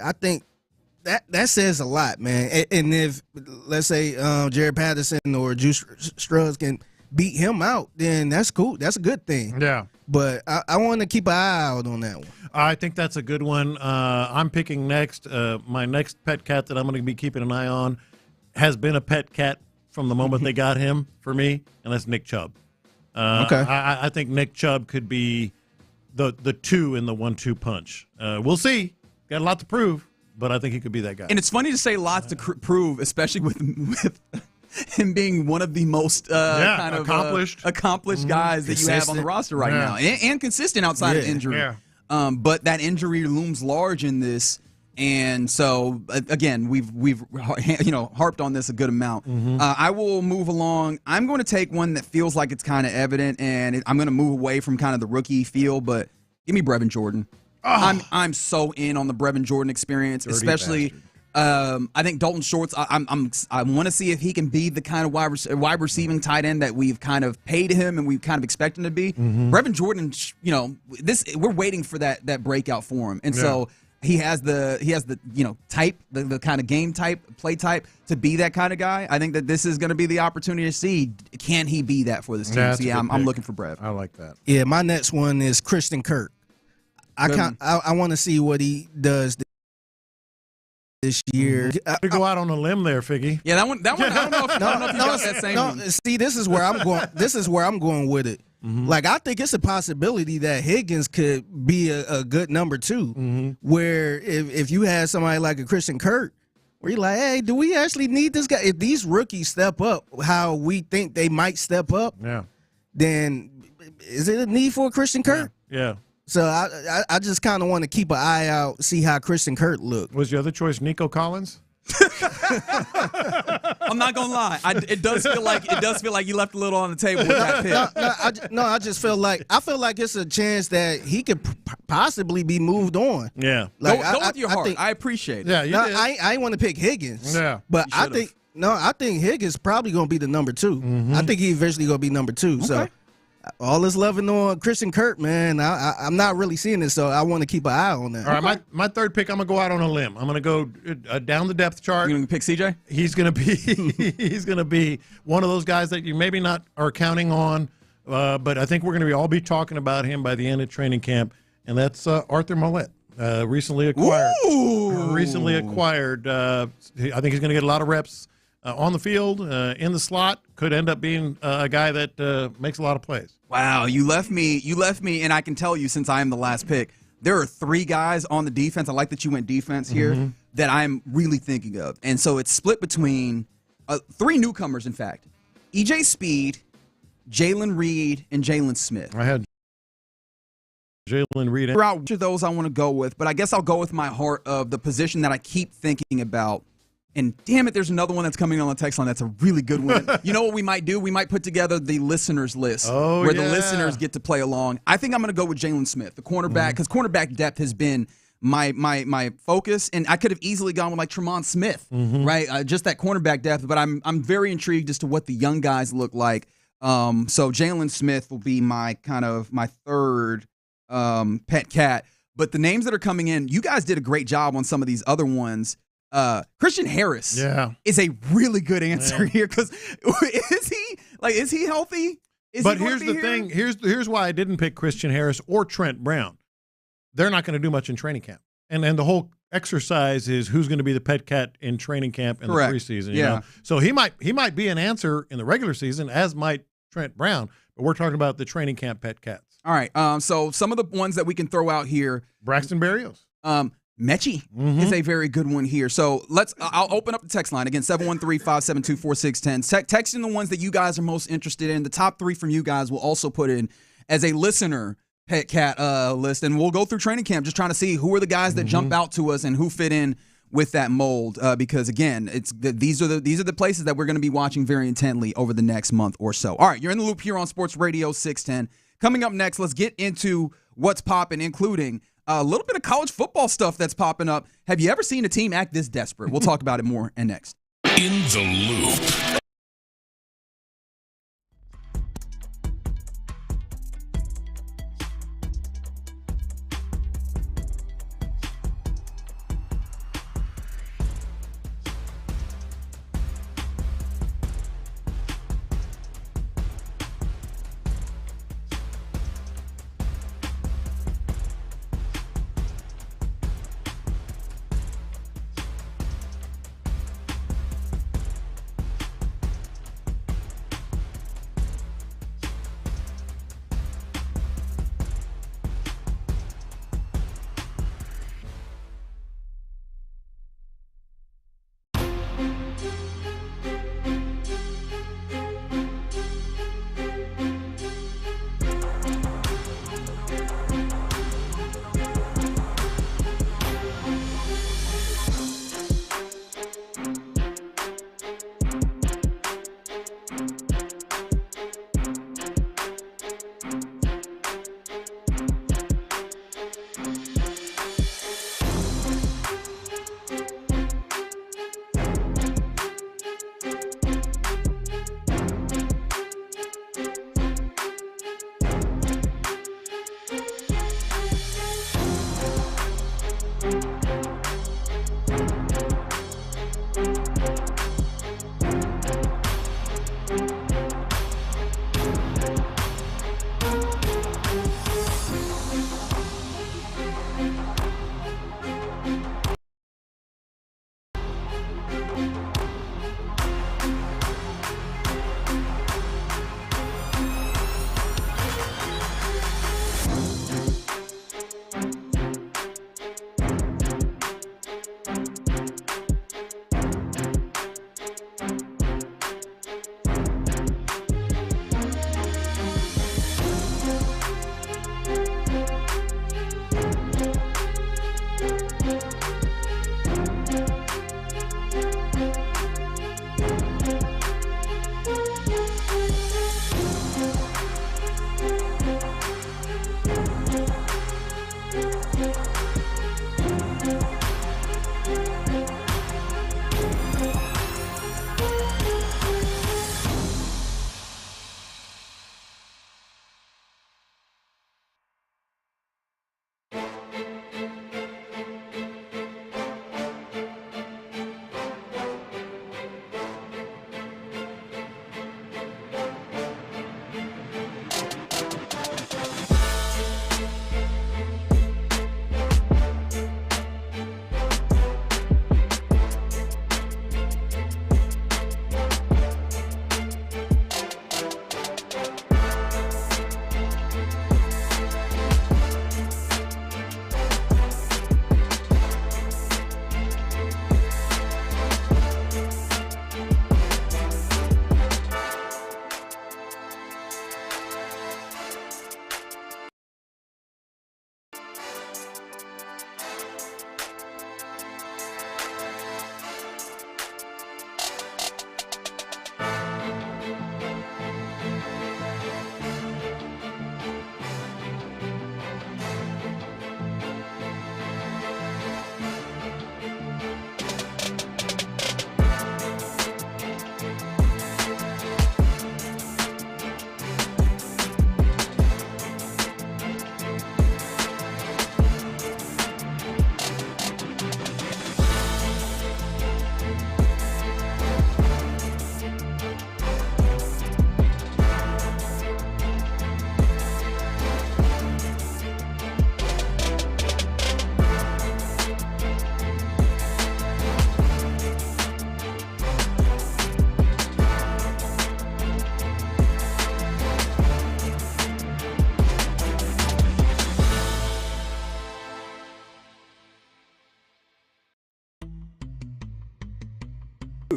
that says a lot, man. And if let's say Jared Patterson or Drew Scruggs can beat him out, then that's cool. That's a good thing. Yeah. But I want to keep an eye out on that one. I think that's a good one. I'm picking next. My next pet cat that I'm going to be keeping an eye on has been a pet cat from the moment they got him for me, and that's Nick Chubb. Okay. I think Nick Chubb could be the two in the 1-2 punch. We'll see. Got a lot to prove, but I think he could be that guy. And it's funny to say lots to prove, especially with him being one of the most kind of accomplished guys that you have on the roster right now, and consistent outside of injury. Yeah. But that injury looms large in this, and so again, we've harped on this a good amount. I will move along. I'm going to take one that feels like it's kind of evident, and I'm going to move away from kind of the rookie feel, but give me Brevin Jordan. I'm so in on the Brevin Jordan experience, especially. I think Dalton Schultz. I want to see if he can be the kind of wide receiving tight end that we've kind of paid him and we kind of expect him to be. Brevin Jordan, we're waiting for that breakout for him, and so he has the type, the kind of game type, play type to be that kind of guy. I think that this is going to be the opportunity to see, can he be that for this team? So I'm looking for Brev. I like that. Yeah, my next one is Christian Kirk. I want to see what he does this year. To go out on a limb there, Figgy. Yeah, that one. I don't know if you got that same one. See, this is where I'm going. This is where I'm going with it. Like, I think it's a possibility that Higgins could be a good number 2. Where if you had somebody like a Christian Kirk, where you're like, hey, do we actually need this guy? If these rookies step up how we think they might step up, then is it a need for a Christian Kirk? Yeah. So I just kind of want to keep an eye out, see how Christian Kirk look. Was your other choice Nico Collins? I'm not gonna lie. It does feel like you left a little on the table with that pick. I just feel like it's a chance that he could possibly be moved on. Yeah, like, go with your heart. I appreciate it. Yeah, you did. I ain't want to pick Higgins. Yeah, but I think Higgins probably gonna be the number 2. I think he eventually gonna be number 2. Okay. So. All this loving on Christian Kirk, man. I'm not really seeing it, so I want to keep an eye on that. All right, my third pick, I'm going to go out on a limb. I'm going to go down the depth chart. You're going to pick CJ? He's going to be one of those guys that you maybe not are counting on, but I think we're going to all be talking about him by the end of training camp, and that's Arthur Millette. Recently acquired. I think he's going to get a lot of reps on the field, in the slot. Could end up being a guy that makes a lot of plays. Wow, you left me, and I can tell you, since I am the last pick, there are 3 guys on the defense. I like that you went defense here that I'm really thinking of, and so it's split between 3 newcomers. In fact, EJ Speed, Jalen Reed, and Jalen Smith. I had Jalen Reed. Which of those I want to go with, but I guess I'll go with my heart of the position that I keep thinking about. And damn it, there's another one that's coming on the text line that's a really good one. You know what we might do? We might put together the listeners list where the listeners get to play along. I think I'm going to go with Jalen Smith, the cornerback, because cornerback depth has been my focus, and I could have easily gone with like Tremont Smith, right? Just that cornerback depth, but I'm very intrigued as to what the young guys look like. So Jalen Smith will be my third pet cat. But the names that are coming in, you guys did a great job on some of these other ones. Christian Harris is a really good answer here, because is he healthy? But here's the thing. Here's why I didn't pick Christian Harris or Trent Brown. They're not going to do much in training camp, and the whole exercise is who's going to be the pet cat in training camp and the preseason. You know? So he might be an answer in the regular season, as might Trent Brown. But we're talking about the training camp pet cats. All right. So some of the ones that we can throw out here: Braxton Berrios. Mechie is a very good one here. So I'll open up the text line again, 713-572-4610. Texting the ones that you guys are most interested in. The top 3 from you guys will also put in as a listener pet cat list, and we'll go through training camp just trying to see who are the guys that jump out to us and who fit in with that mold. Because again, these are the places that we're going to be watching very intently over the next month or so. All right, you're in the loop here on Sports Radio 610. Coming up next, let's get into what's popping, including a little bit of college football stuff that's popping up. Have you ever seen a team act this desperate? We'll talk about it more and next. In the Loop.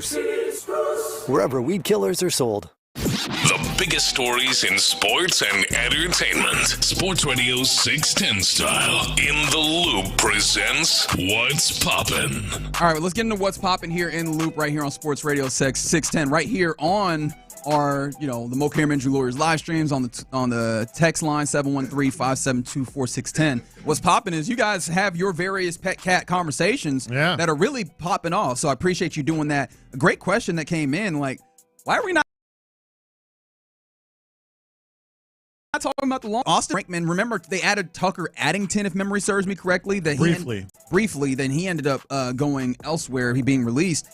Spruce, wherever weed killers are sold. The biggest stories in sports and entertainment. Sports Radio 610 style. In the Loop presents What's Poppin'. All right, well, let's get into What's Poppin' here in the Loop right here on Sports Radio 610. Right here on our, the Mo Cameron Injury Lawyers live streams on the text line 713-572-4610. What's popping is you guys have your various pet cat conversations that are really popping off. So I appreciate you doing that. A great question that came in, like, why are we not talking about the long Austin Brinkman? Remember, they added Tucker Addington, if memory serves me correctly. That briefly, then he ended up going elsewhere. He being released.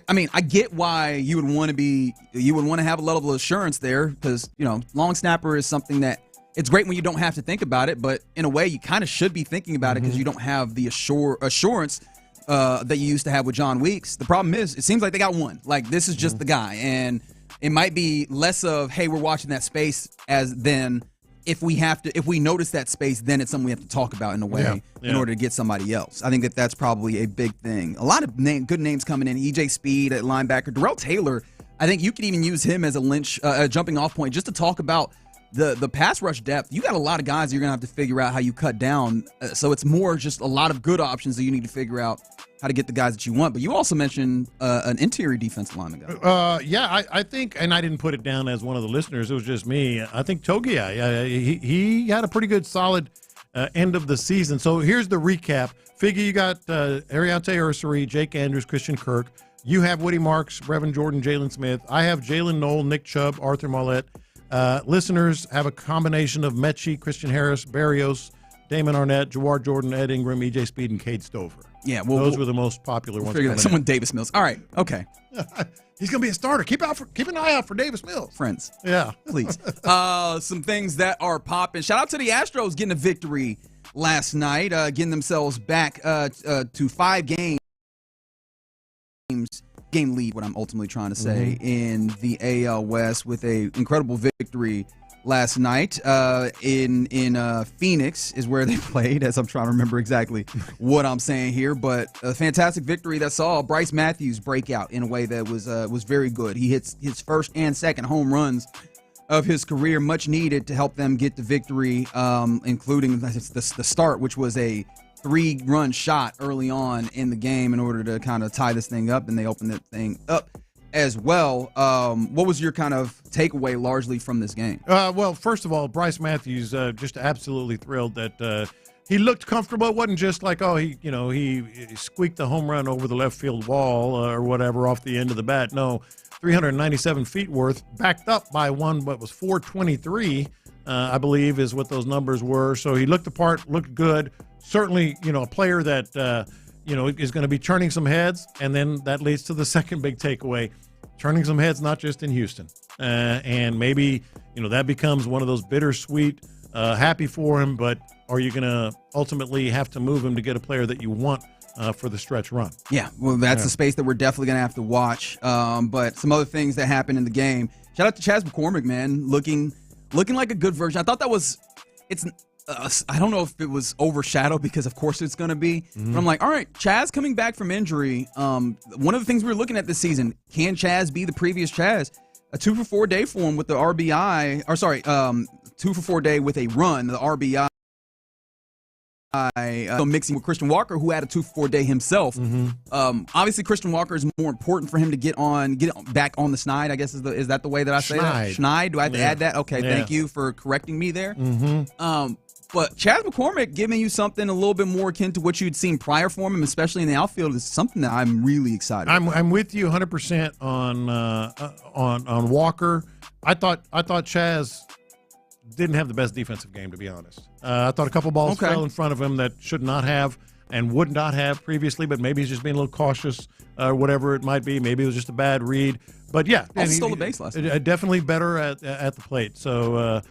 I mean, I get why you would want to have a level of assurance there because, long snapper is something that it's great when you don't have to think about it, but in a way you kind of should be thinking about it because you don't have the assurance that you used to have with John Weeks. The problem is it seems like they got one. Like, this is just the guy, and it might be less of, hey, we're watching that space as then if we notice that space, then it's something we have to talk about in a way in order to get somebody else. I think that's probably a big thing. A lot of good names coming in. EJ Speed at linebacker. Darrell Taylor, I think you could even use him as a jumping off point just to talk about the pass rush depth. You got a lot of guys you're going to have to figure out how you cut down. So it's more just a lot of good options that you need to figure out how to get the guys that you want. But you also mentioned an interior defensive lineman guy. I think, and I didn't put it down as one of the listeners, it was just me. I think Togia, he had a pretty good, solid end of the season. So here's the recap. Figure you got Ariante Ursary, Jake Andrews, Christian Kirk. You have Woody Marks, Brevin Jordan, Jalen Smith. I have Jalen Knoll, Nick Chubb, Arthur Mollett. Listeners have a combination of Mechie, Christian Harris, Barrios, Damon Arnett, Jawar Jordan, Ed Ingram, EJ Speed, and Cade Stover. Yeah, those were the most popular ones. Someone Davis Mills. All right, okay. He's going to be a starter. Keep an eye out for Davis Mills. Friends. Yeah. Please. Some things that are popping. Shout out to the Astros getting a victory last night, getting themselves back to 5 games. Game lead, what I'm ultimately trying to say, in the AL West with a incredible victory last night in Phoenix is where they played, as I'm trying to remember exactly what I'm saying here. But a fantastic victory that saw Bryce Matthews break out in a way that was very good. He hits his first and second home runs of his career, much needed to help them get the victory, including the start, which was a 3-run shot early on in the game in order to kind of tie this thing up, and they opened that thing up as well. What was your kind of takeaway largely from this game? Well, first of all, Bryce Matthews, just absolutely thrilled that he looked comfortable. It wasn't just like, he squeaked the home run over the left field wall or whatever off the end of the bat. No, 397 feet worth, backed up by one, but was 423, I believe is what those numbers were. So he looked the part, looked good. Certainly, a player that, is going to be turning some heads, and then that leads to the second big takeaway, turning some heads not just in Houston. And maybe, that becomes one of those bittersweet, happy for him, but are you going to ultimately have to move him to get a player that you want for the stretch run? Yeah, well, that's the space that we're definitely going to have to watch. But some other things that happened in the game. Shout out to Chas McCormick, man, looking like a good version. I thought I don't know if it was overshadowed because, of course, it's going to be. But I'm like, all right, Chaz coming back from injury. One of the things we were looking at this season, can Chaz be the previous Chaz? A 2-for-4 day for him with the RBI. 2-for-4 day with a run, the RBI. Mixing with Christian Walker, who had a 2-for-4 day himself. Obviously, Christian Walker is more important for him to get back on the schneid, I guess is that the way that I say that? Schneid. Do I have to add that? Okay, thank you for correcting me there. But Chas McCormick giving you something a little bit more akin to what you'd seen prior from him, especially in the outfield, is something that I'm really excited about. I'm with you 100% on Walker. I thought Chas didn't have the best defensive game, to be honest. I thought a couple balls fell in front of him that should not have and would not have previously, but maybe he's just being a little cautious or whatever it might be. Maybe it was just a bad read. But, yeah. Also stole a base last night. Definitely better at the plate. So,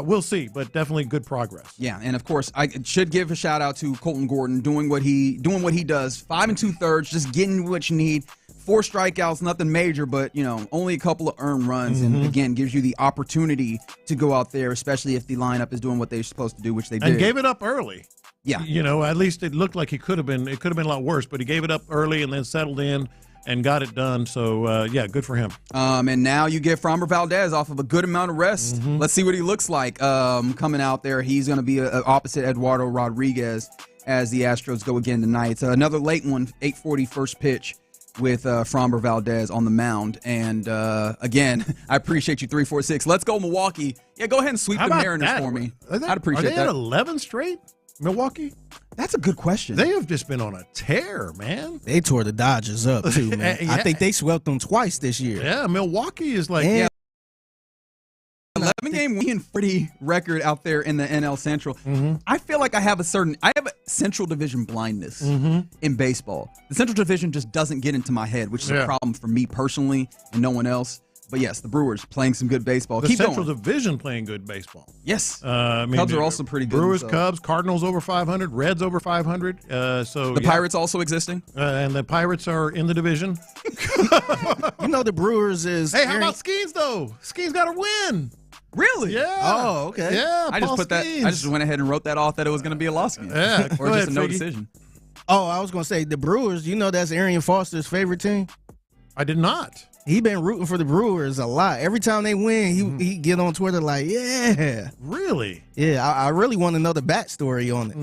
we'll see, but definitely good progress. Yeah, and of course, I should give a shout out to Colton Gordon doing what he does. 5 2/3, just getting what you need. 4 strikeouts, nothing major, but only a couple of earned runs, and again gives you the opportunity to go out there, especially if the lineup is doing what they're supposed to do, which they did. And gave it up early. Yeah, at least it looked like it could have been a lot worse, but he gave it up early and then settled in. and got it done. So, yeah, good for him. And now you get Framber Valdez off of a good amount of rest. Let's see what he looks like coming out there. He's going to be opposite Eduardo Rodriguez as the Astros go again tonight. It's another late one, 8:40 first pitch with Framber Valdez on the mound. And, again, I appreciate you, 346. Let's go, Milwaukee. Yeah, go ahead and sweep the Mariners for me. I'd appreciate that. Are they at 11 straight, Milwaukee? That's a good question. They have just been on a tear, man. They tore the Dodgers up, too, man. I think they swept them twice this year. Yeah, Milwaukee is like... Yeah. 11-game win 40 record out there in the NL Central. I feel like I have a Central Division blindness in baseball. The Central Division just doesn't get into my head, which is a problem for me personally and no one else. But yes, the Brewers playing some good baseball. The Keep Central going. Division playing good baseball. Yes. Cubs are also pretty good. Brewers, Cubs, Cardinals over 500, Reds over 500. The Pirates also existing. And the Pirates are in the division. You know the Brewers is... Hey, how about Skeens, though? Skeens got to win. Really? Yeah. Oh, okay. Yeah, I just I just went ahead and wrote that off that it was going to be a loss game. Yeah. Or just a no decision. Oh, I was going to say the Brewers, you know that's Arian Foster's favorite team? I did not. He been rooting for the Brewers a lot. Every time they win, he get on Twitter like, yeah. Really? Yeah, I really want to know the backstory on it.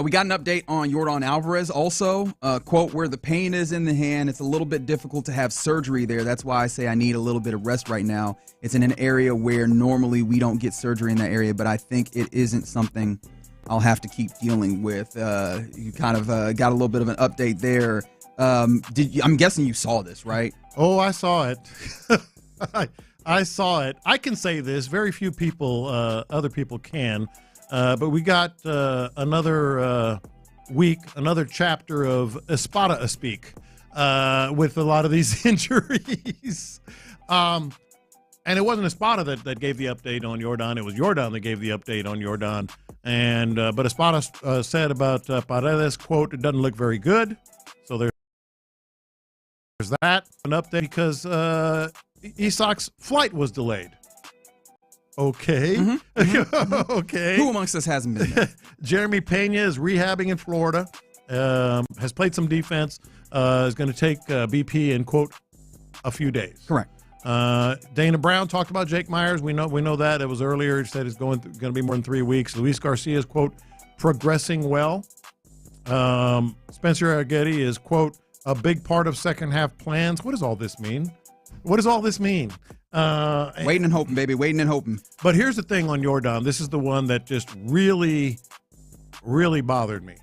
We got an update on Yordan Alvarez also. Quote, where the pain is in the hand, it's a little bit difficult to have surgery there. That's why I say I need a little bit of rest right now. It's in an area where normally we don't get surgery in that area, but I think it isn't something I'll have to keep dealing with. You kind of got a little bit of an update there. I'm guessing you saw this, right? Oh, I saw it. I saw it. I can say this. Very few people, other people can. But we got another week, another chapter of Espada Speak with a lot of these injuries. And it wasn't Espada that gave the update on Yordan. It was Yordan that gave the update on Yordan. And but Espada said about Paredes, quote, it doesn't look very good. So there's that. An update because Isak's flight was delayed. Okay. Okay. Who amongst us hasn't been there? Jeremy Pena is rehabbing in Florida, has played some defense, is going to take BP in, quote, a few days. Correct. Dana Brown talked about Jake Myers. We know that. It was earlier. He said it's going to be more than 3 weeks. Luis Garcia is, quote, progressing well. Spencer Arguetti is, quote, a big part of second half plans. What does all this mean? What does all this mean? Waiting and hoping, baby. Waiting and hoping. But here's the thing on Yordan. This is the one that just really, really bothered me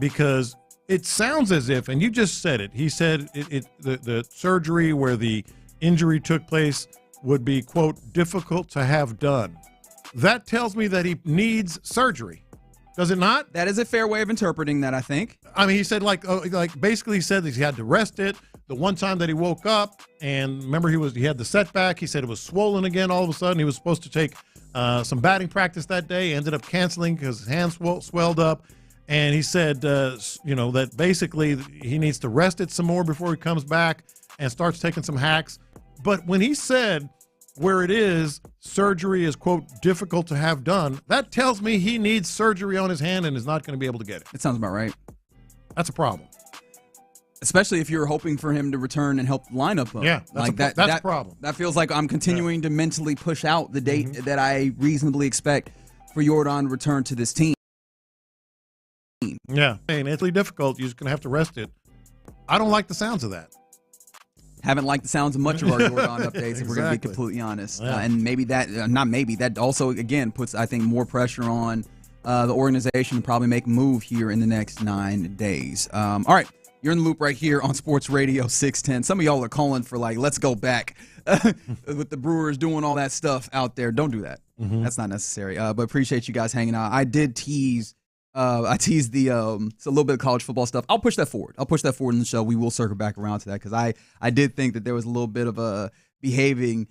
because it sounds as if, and you just said it, he said the surgery where the injury took place would be, quote, difficult to have done. That tells me that he needs surgery. Does it not? That is a fair way of interpreting that, I think. I mean, he said like basically he said that he had to rest it. The one time that he woke up and remember he had the setback. He said it was swollen again all of a sudden. He was supposed to take some batting practice that day. Ended up canceling because his hand swelled up. And he said, that basically he needs to rest it some more before he comes back and starts taking some hacks. But when he said where it is, surgery is, quote, difficult to have done, that tells me he needs surgery on his hand and is not going to be able to get it. It sounds about right. That's a problem. Especially if you're hoping for him to return and help the lineup up. Yeah, that's a problem. That feels like I'm continuing to mentally push out the date that I reasonably expect for Yordan to return to this team. Yeah, and it's really difficult. You're just going to have to rest it. I don't like the sounds of that. Haven't liked the sounds of much of our Yordan updates, if we're going to be completely honest. Yeah. And maybe that also, again, puts, I think, more pressure on the organization to probably make a move here in the next 9 days. All right, you're in the loop right here on Sports Radio 610. Some of y'all are calling for, let's go back with the Brewers doing all that stuff out there. Don't do that. That's not necessary. But appreciate you guys hanging out. I did tease. I teased it's a little bit of college football stuff. I'll push that forward. in the show. We will circle back around to that because I did think that there was a little bit of a behaving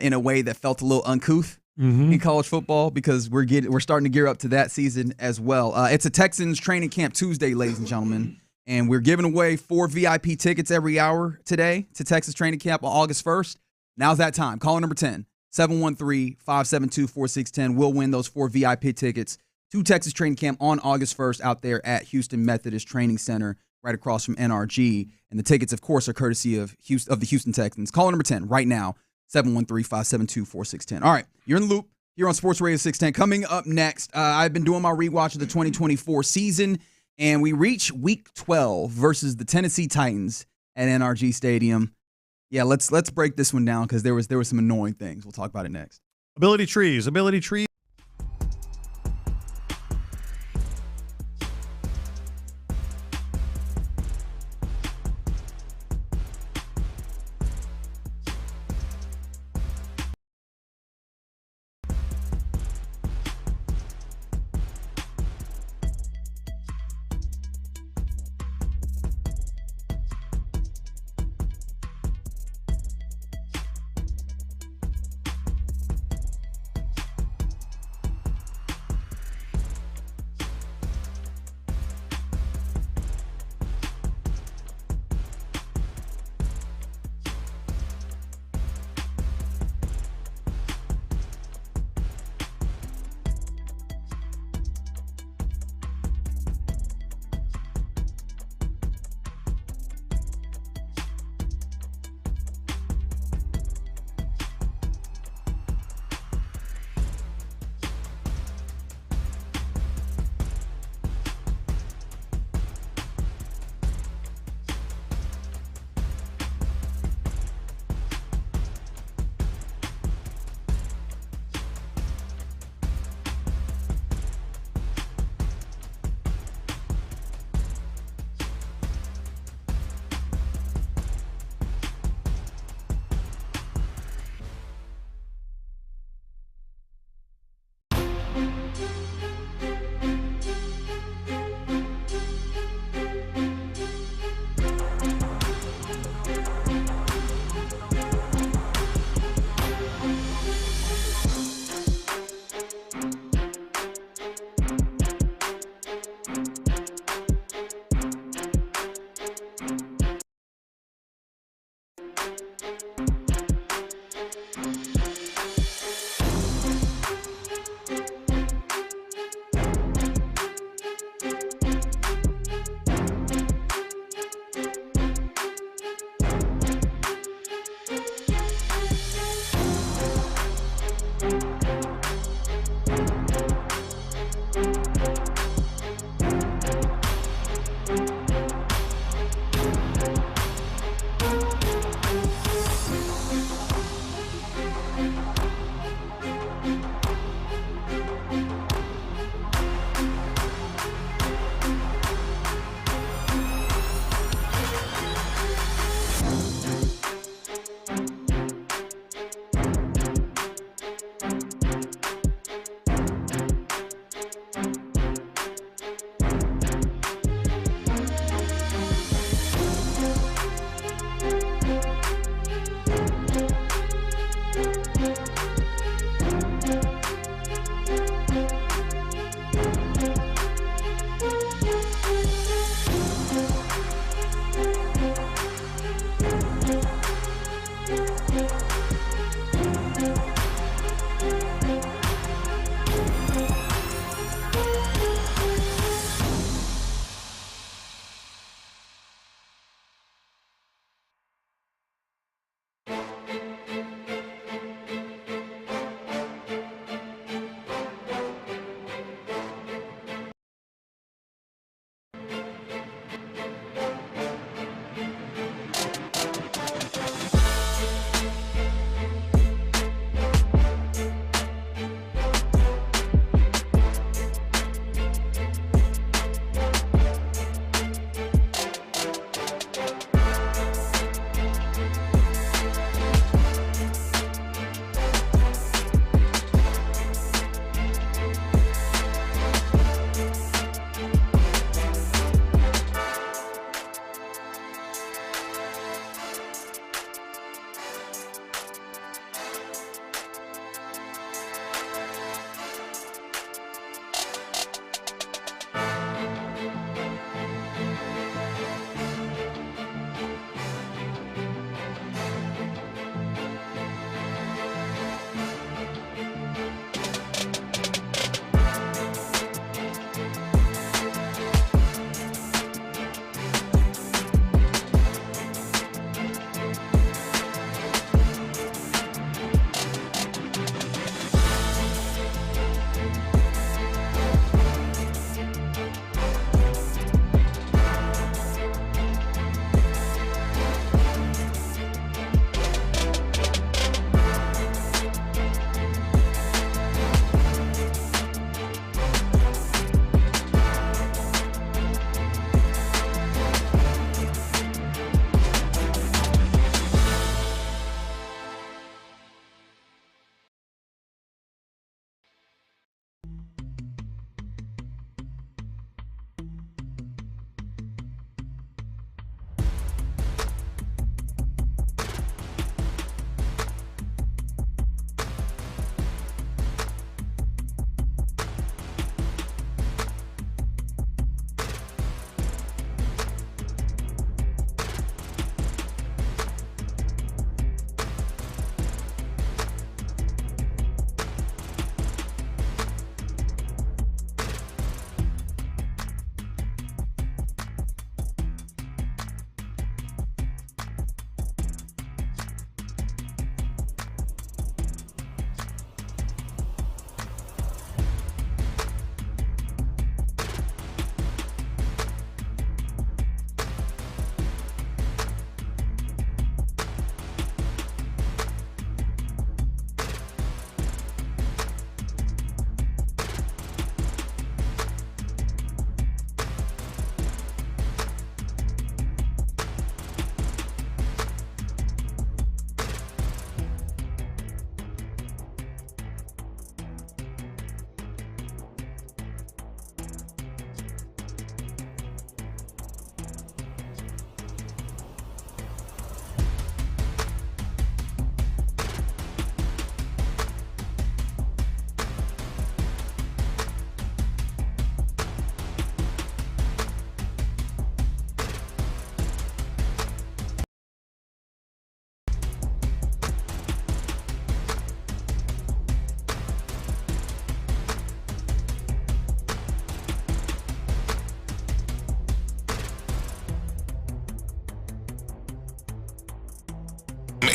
in a way that felt a little uncouth in college football because we're starting to gear up to that season as well. It's a Texans training camp Tuesday, ladies and gentlemen, and we're giving away 4 VIP tickets every hour today to Texas training camp on August 1st. Now's that time. Caller number 10, 713-572-4610. We'll win those 4 VIP tickets to Texas training camp on August 1st out there at Houston Methodist Training Center right across from NRG. And the tickets, of course, are courtesy of the Houston Texans. Caller number 10 right now, 713-572-4610. All right, you're in the loop here on Sports Radio 610. Coming up next, I've been doing my rewatch of the 2024 season, and we reach Week 12 versus the Tennessee Titans at NRG Stadium. Yeah, let's break this one down because there was some annoying things. We'll talk about it next. Ability trees.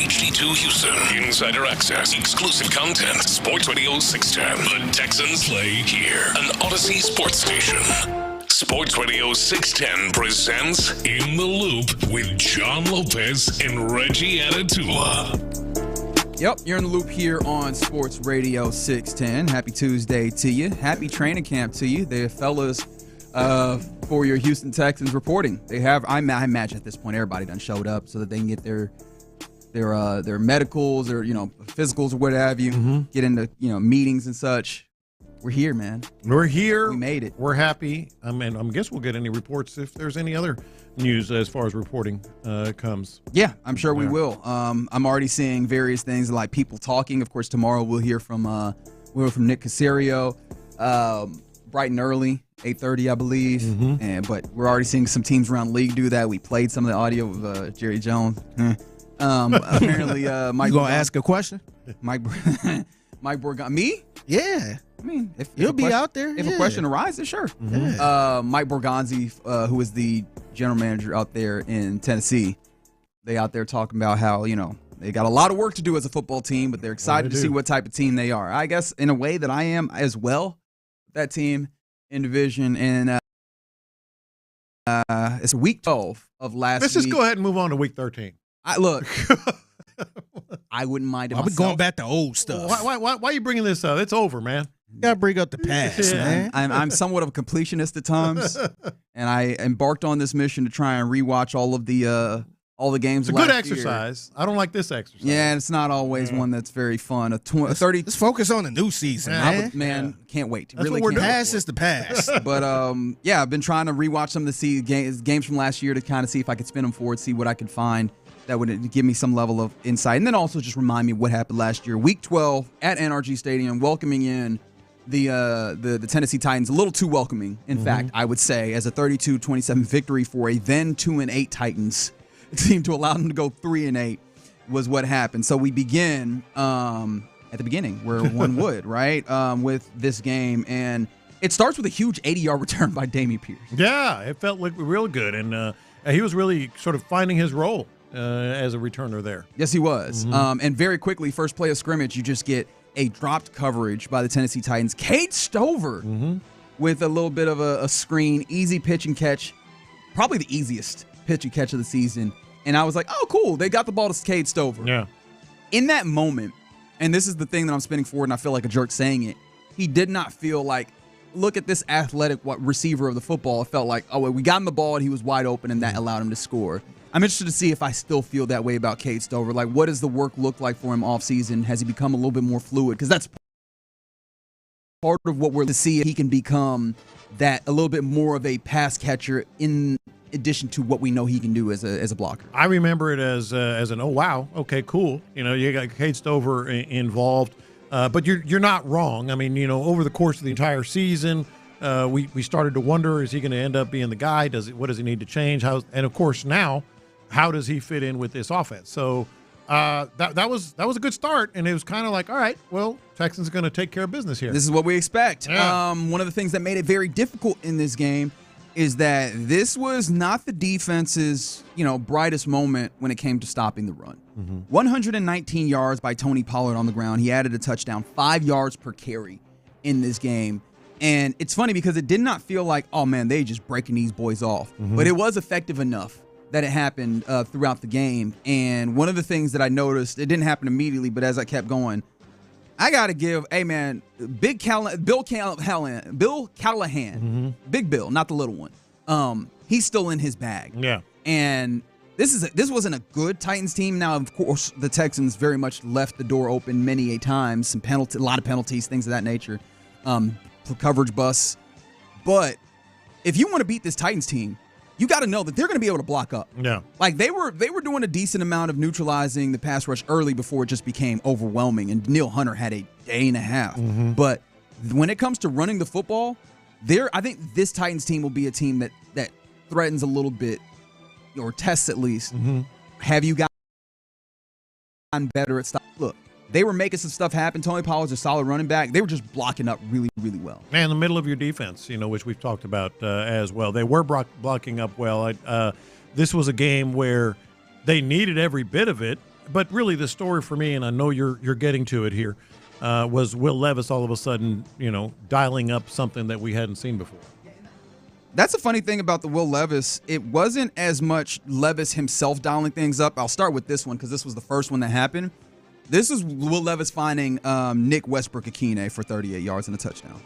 HD2 Houston. Insider access, exclusive content. Sports Radio 610. The Texans play here. An Odyssey sports station. Sports Radio 610 presents In the Loop with John Lopez and Reggie Atatula. Yep, you're in the loop here on Sports Radio 610. Happy Tuesday to you. Happy training camp to you. The fellas for your Houston Texans reporting. They have, I imagine at this point, everybody done showed up so that they can get their medicals or, physicals or what have you, get into, meetings and such. We're here, man. We're here. We made it. We're happy. I guess we'll get any reports if there's any other news as far as reporting comes. Yeah, I'm sure we will. I'm already seeing various things like people talking. Of course, tomorrow we'll hear from Nick Caserio, bright and early, 8:30, I believe. But we're already seeing some teams around the league do that. We played some of the audio of Jerry Jones. Apparently, Mike. You gonna ask a question? Mike Borgon. Me? Yeah. I mean, if you'll be out there, if a question arises, sure. Mike Borgonzi, who is the general manager out there in Tennessee, they out there talking about how they got a lot of work to do as a football team, but they're excited to see what type of team they are. I guess in a way that I am as well. That team in division, and it's week 12 of last week. Let's just go ahead and move on to week 13. I wouldn't mind it myself. I've been going back to old stuff. Why are you bringing this up? It's over, man. You gotta bring up the past, man. I'm somewhat of a completionist at times, and I embarked on this mission to try and rewatch all the games. It's a good exercise. I don't like this exercise. Yeah, it's not always one that's very fun. Let's focus on the new season, man. Can't wait. That's really, what we're past is the past. But I've been trying to rewatch some of the games from last year to kind of see if I could spin them forward, see what I could find that would give me some level of insight, and then also just remind me what happened last year. Week 12 at NRG Stadium, welcoming in the Tennessee Titans, a little too welcoming, in fact, I would say, as a 32-27 victory for a then 2-8 Titans. It seemed to allow them to go 3-8 was what happened. So we begin at the beginning where one would, right, with this game, and it starts with a huge 80-yard return by Dameon Pierce. Yeah, it felt like real good, and he was really sort of finding his role as a returner there. Yes, he was. And very quickly, first play of scrimmage, you just get a dropped coverage by the Tennessee Titans. Cade Stover with a little bit of a screen, easy pitch and catch, probably the easiest pitch and catch of the season. And I was like, oh, cool. They got the ball to Cade Stover. Yeah. In that moment, and this is the thing that I'm spinning forward, and I feel like a jerk saying it, he did not feel like, look at this athletic receiver of the football. It felt like, oh, well, we got him the ball, and he was wide open, and that allowed him to score. I'm interested to see if I still feel that way about Cade Stover. Like, what does the work look like for him off season? Has he become a little bit more fluid? Because that's part of what we're to see if he can become that a little bit more of a pass catcher in addition to what we know he can do as a blocker. I remember it as an, oh, wow, okay, cool. You got Cade Stover involved. But you're not wrong. I mean, over the course of the entire season, we started to wonder, is he going to end up being the guy? What does he need to change? And of course now, how does he fit in with this offense? So that was a good start, and it was kind of like, all right, well, Texans are going to take care of business here. This is what we expect. Yeah. One of the things that made it very difficult in this game is that this was not the defense's, brightest moment when it came to stopping the run. 119 yards by Tony Pollard on the ground. He added a touchdown, 5 yards per carry in this game. And it's funny because it did not feel like, oh, man, they just breaking these boys off. But it was effective enough that it happened throughout the game. And one of the things that I noticed, it didn't happen immediately, but as I kept going, I got to give, hey, man, Bill Callahan, Big Bill, not the little one. He's still in his bag. Yeah. And this wasn't a good Titans team. Now, of course, the Texans very much left the door open many a times, a lot of penalties, things of that nature, coverage busts. But if you want to beat this Titans team, you got to know that they're going to be able to block up. Yeah. Like they were doing a decent amount of neutralizing the pass rush early before it just became overwhelming, and Danielle Hunter had a day and a half. But when it comes to running the football, I think this Titans team will be a team that threatens a little bit, or tests at least. Have you gotten better at stuff? Look, they were making some stuff happen. Tony Pollard's a solid running back. They were just blocking up really, really well. And the middle of your defense, which we've talked about as well. They were blocking up well. This was a game where they needed every bit of it. But really, the story for me, and I know you're getting to it here, was Will Levis all of a sudden, dialing up something that we hadn't seen before. That's a funny thing about the Will Levis. It wasn't as much Levis himself dialing things up. I'll start with this one because this was the first one that happened. This is Will Levis finding Nick Westbrook-Akine for 38 yards and a touchdown.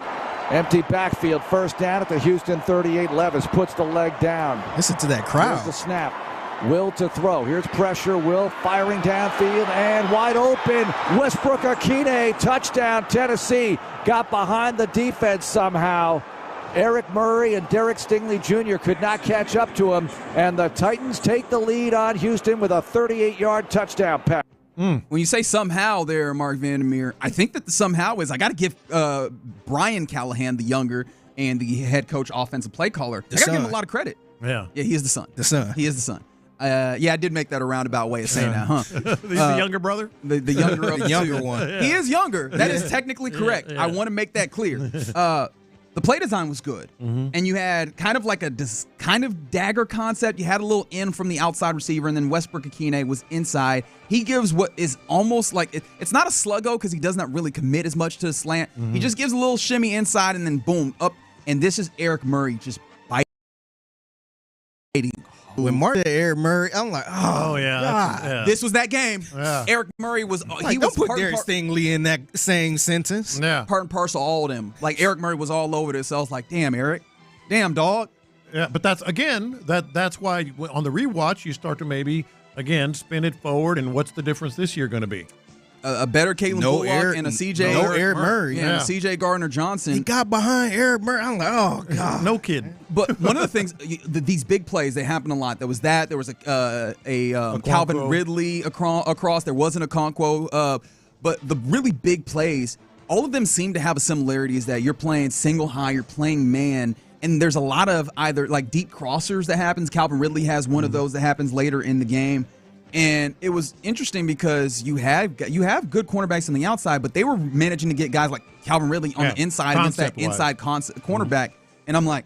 Empty backfield, first down at the Houston 38. Levis puts the leg down. Listen to that crowd. Here's the snap. Will to throw. Here's pressure. Will firing downfield and wide open. Westbrook-Akine, touchdown, Tennessee. Got behind the defense somehow. Eric Murray and Derek Stingley Jr. could not catch up to him, and the Titans take the lead on Houston with a 38-yard touchdown pass. When you say somehow there, Mark Vandermeer, I think that the somehow is I got to give Brian Callahan, the younger and the head coach offensive play caller, I got to give him a lot of credit. Yeah, he is the son. The son. He is the son. I did make that a roundabout way of saying that, huh? He's the younger brother? The younger of the younger one. He is younger. That is technically correct. I want to make that clear. The play design was good, and you had kind of like a kind of dagger concept. You had a little in from the outside receiver, and then Westbrook-Akine was inside. He gives what is almost like it's not a sluggo because he does not really commit as much to the slant. He just gives a little shimmy inside, and then boom up. And this is Eric Murray just biting. When Mark said Eric Murray, I'm like, oh yeah, God. This was that game. Yeah. Eric Murray was he don't was put Derek Stingley in that same sentence. Yeah, part and parcel all of them. Like Eric Murray was all over this. So I was like, damn, Eric, damn dog. Yeah, but that's why on the rewatch you start to maybe again spin it forward and what's the difference this year going to be? A better Caitlin Bullock and a CJ Eric Murray. Yeah, and a CJ Gardner-Johnson. He got behind Eric Murray. I'm like, oh God, no kidding. But one of the things, these big plays, they happen a lot. There was a Calvin Ridley across. There wasn't a Okonkwo. But the really big plays, all of them seem to have a similarity is that you're playing single high, you're playing man, and there's a lot of either like deep crossers that happens. Calvin Ridley has one of those that happens later in the game. And it was interesting because you have good cornerbacks on the outside, but they were managing to get guys like Calvin Ridley on the inside against that inside cornerback. And I'm like,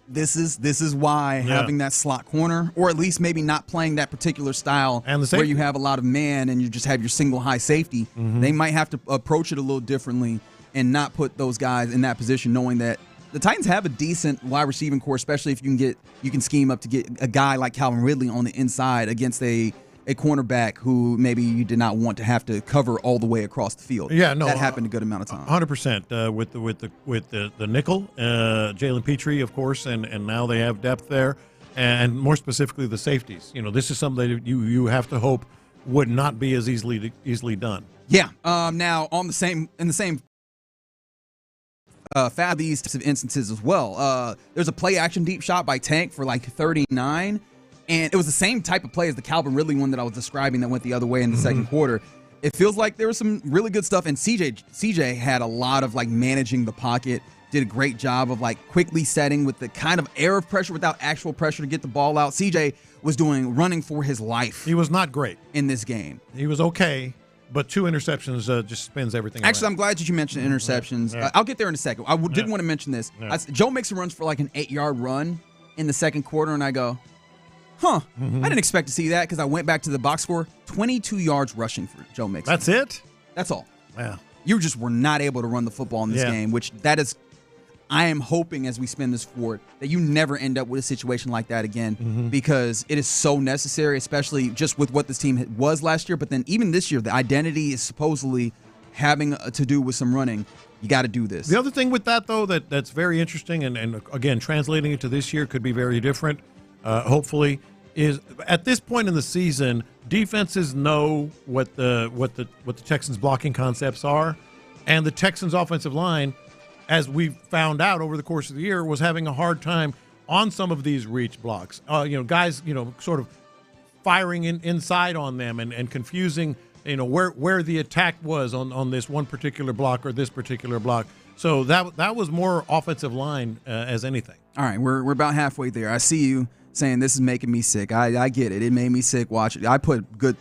this is why having that slot corner, or at least maybe not playing that particular style where you have a lot of man and you just have your single high safety. They might have to approach it a little differently and not put those guys in that position, knowing that the Titans have a decent wide receiving core, especially if you can scheme up to get a guy like Calvin Ridley on the inside against a cornerback who maybe you did not want to have to cover all the way across the field. Yeah, no, that happened a good amount of time. 100% with the nickel, Jalen Petrie, of course, and now they have depth there, and more specifically the safeties. This is something that you have to hope would not be as easily done. Yeah. Now in the same these types of instances as well. There's a play action deep shot by Tank for like 39. And it was the same type of play as the Calvin Ridley one that I was describing that went the other way in the second quarter. It feels like there was some really good stuff. And CJ had a lot of like managing the pocket, did a great job of like quickly setting with the kind of air of pressure without actual pressure to get the ball out. CJ was running for his life. He was not great in this game. He was okay, but 2 interceptions just spins everything Actually, around. I'm glad that you mentioned interceptions. Yeah. I'll get there in a second. I did want to mention this. Yeah. Joe Mixon runs for like an 8-yard run in the second quarter, and I go, I didn't expect to see that because I went back to the box score. 22 yards rushing for Joe Mixon. That's it? That's all. Yeah. You just were not able to run the football in this game, which I am hoping as we spin this forward that you never end up with a situation like that again because it is so necessary, especially just with what this team was last year. But then even this year, the identity is supposedly having to do with some running. You got to do this. The other thing with that, though, that's very interesting, and again, translating it to this year could be very different. Hopefully, is at this point in the season, defenses know what the Texans blocking concepts are, and the Texans offensive line, as we found out over the course of the year, was having a hard time on some of these reach blocks. Guys, sort of firing inside on them and confusing, where the attack was on this one particular block or this particular block. So that was more offensive line as anything. All right, we're about halfway there. I see you saying this is making me sick. I get it. It made me sick watching it. I put good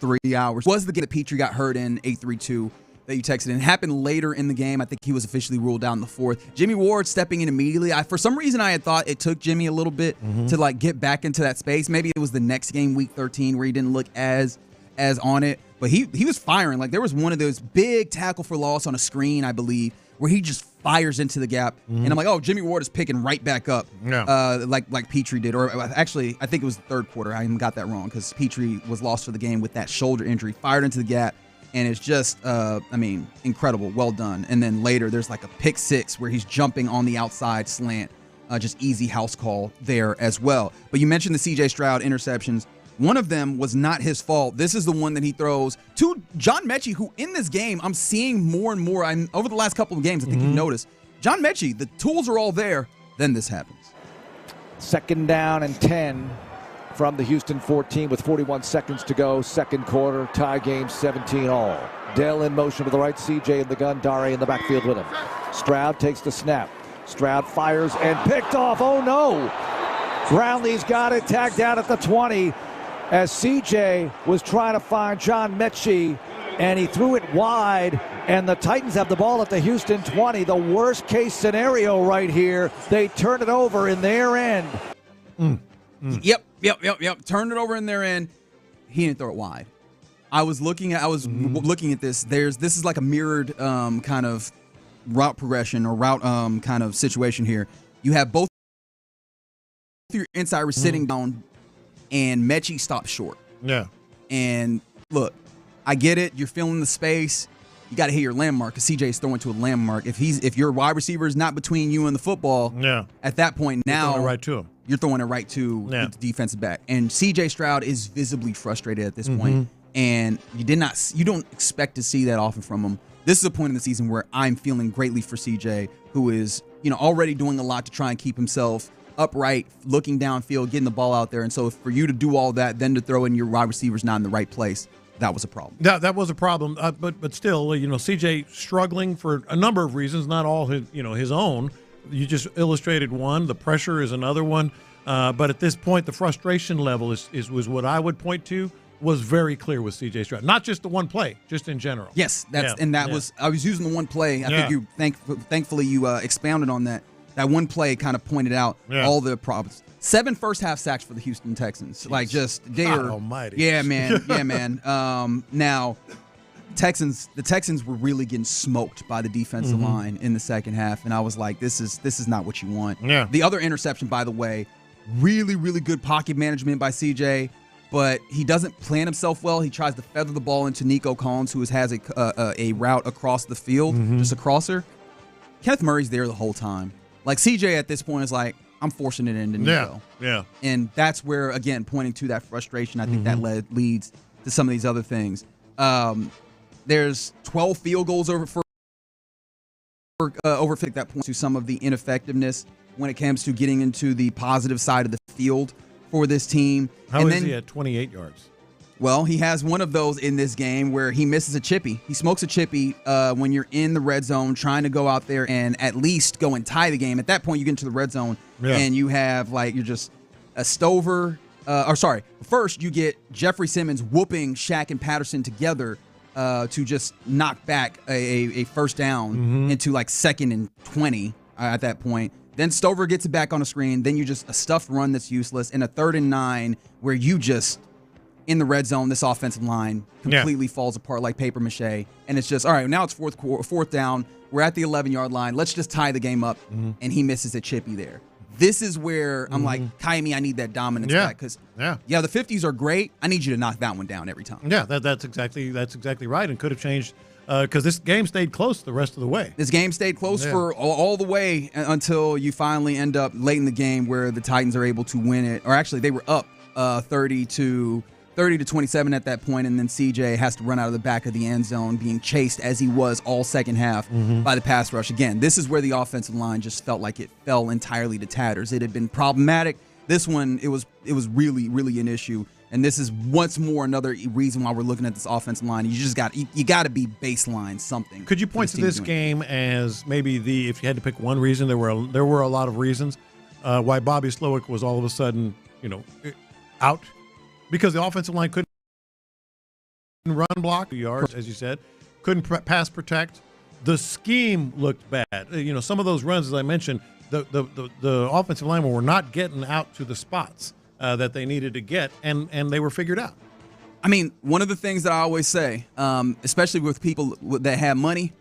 3 hours. Was the game that Petrie got hurt in 8-3-2 that you texted in. It happened later in the game. I think he was officially ruled out in the fourth. Jimmy Ward stepping in immediately. For some reason, I had thought it took Jimmy a little bit to like get back into that space. Maybe it was the next game, week 13, where he didn't look as on it. But he was firing. Like there was one of those big tackle for loss on a screen, I believe, where he just fires into the gap. And I'm like, oh, Jimmy Ward is picking right back up like Petrie did. Or actually, I think it was the third quarter. I even got that wrong because Petrie was lost for the game with that shoulder injury, fired into the gap. And it's just, incredible. Well done. And then later, there's like a pick six where he's jumping on the outside slant. Just easy house call there as well. But you mentioned the C.J. Stroud interceptions. One of them was not his fault. This is the one that he throws to John Mechie, who in this game, I'm seeing more and more. Over the last couple of games, I think you've noticed. John Mechie, the tools are all there. Then this happens. 2nd down and 10 from the Houston 14 with 41 seconds to go. Second quarter, tie game 17-all. Dell in motion to the right, CJ in the gun, Dare in the backfield with him. Stroud takes the snap. Stroud fires and picked off. Oh no! Brownlee's got it, tagged down at the 20 as CJ was trying to find John Mechie, and he threw it wide, and the Titans have the ball at the Houston 20. The worst case scenario right here. They turn it over in their end. Yep. Turned it over in their end. He didn't throw it wide. I was looking at this. This is like a mirrored kind of route progression or route kind of situation here. You have both your inside receivers sitting down, and Mechie stops short. Yeah. And look, I get it. You're feeling the space. You got to hit your landmark because CJ is throwing to a landmark. If your wide receiver is not between you and the football, at that point now you're throwing it right to him. You're throwing it right to the defensive back. And CJ Stroud is visibly frustrated at this point. And you don't expect to see that often from him. This is a point in the season where I'm feeling greatly for CJ, who is, already doing a lot to try and keep himself upright, looking downfield, getting the ball out there. And so for you to do all that, then to throw in your wide receivers not in the right place, that was a problem. That was a problem. But still, CJ struggling for a number of reasons, not all his own. You just illustrated one. The pressure is another one. But at this point, the frustration level was what I would point to. Was very clear with C.J. Stroud, not just the one play, just in general. Yes, I was using the one play. I think thankfully you expounded on that. That one play kind of pointed out all the problems. 7 first-half sacks for the Houston Texans. Like just God almighty. Yeah, man. Now, the Texans were really getting smoked by the defensive line in the second half, and I was like, this is not what you want. Yeah. The other interception, by the way, really, really good pocket management by C.J., but he doesn't plan himself well. He tries to feather the ball into Nico Collins, who has a route across the field, just a crosser. Kenneth Murray's there the whole time. Like, CJ at this point is like, I'm forcing it into Nico. Yeah. And that's where, again, pointing to that frustration, I think that leads to some of these other things. There's 12 field goals over that point to some of the ineffectiveness when it comes to getting into the positive side of the field for this team. How is he at 28 yards? Well, he has one of those in this game where he misses a chippy. He smokes a chippy when you're in the red zone trying to go out there and at least go and tie the game. At that point, you get into the red zone and you have you're just a Stover. First you get Jeffrey Simmons whooping Shaq and Patterson together to just knock back a first down into 2nd and 20 at that point. Then Stover gets it back on the screen. Then you just a stuffed run that's useless. And a 3rd and 9 where you just, in the red zone, this offensive line completely falls apart like paper mache. And it's just, all right, now it's fourth down. We're at the 11-yard line. Let's just tie the game up. And he misses a chippy there. This is where I'm like, Kaimi, I need that dominance back. Because, the 50s are great. I need you to knock that one down every time. Yeah, that's exactly right, and could have changed because this game stayed close the rest of the way. This game stayed close for all the way until you finally end up late in the game where the Titans are able to win it. Or actually, they were up 30 to 27 at that point, and then CJ has to run out of the back of the end zone, being chased as he was all second half by the pass rush. Again, this is where the offensive line just felt like it fell entirely to tatters. It had been problematic. This one, it was really, really an issue. And this is once more another reason why we're looking at this offensive line. You just got to be baseline something. Could you point to this game as maybe if you had to pick one reason? There were a lot of reasons why Bobby Slowick was all of a sudden out, because the offensive line couldn't run block yards, as you said. couldn't pass protect. The scheme looked bad. Some of those runs, as I mentioned, the offensive linemen were not getting out to the spots that they needed to get, and they were figured out. I mean, one of the things that I always say, especially with people that have money,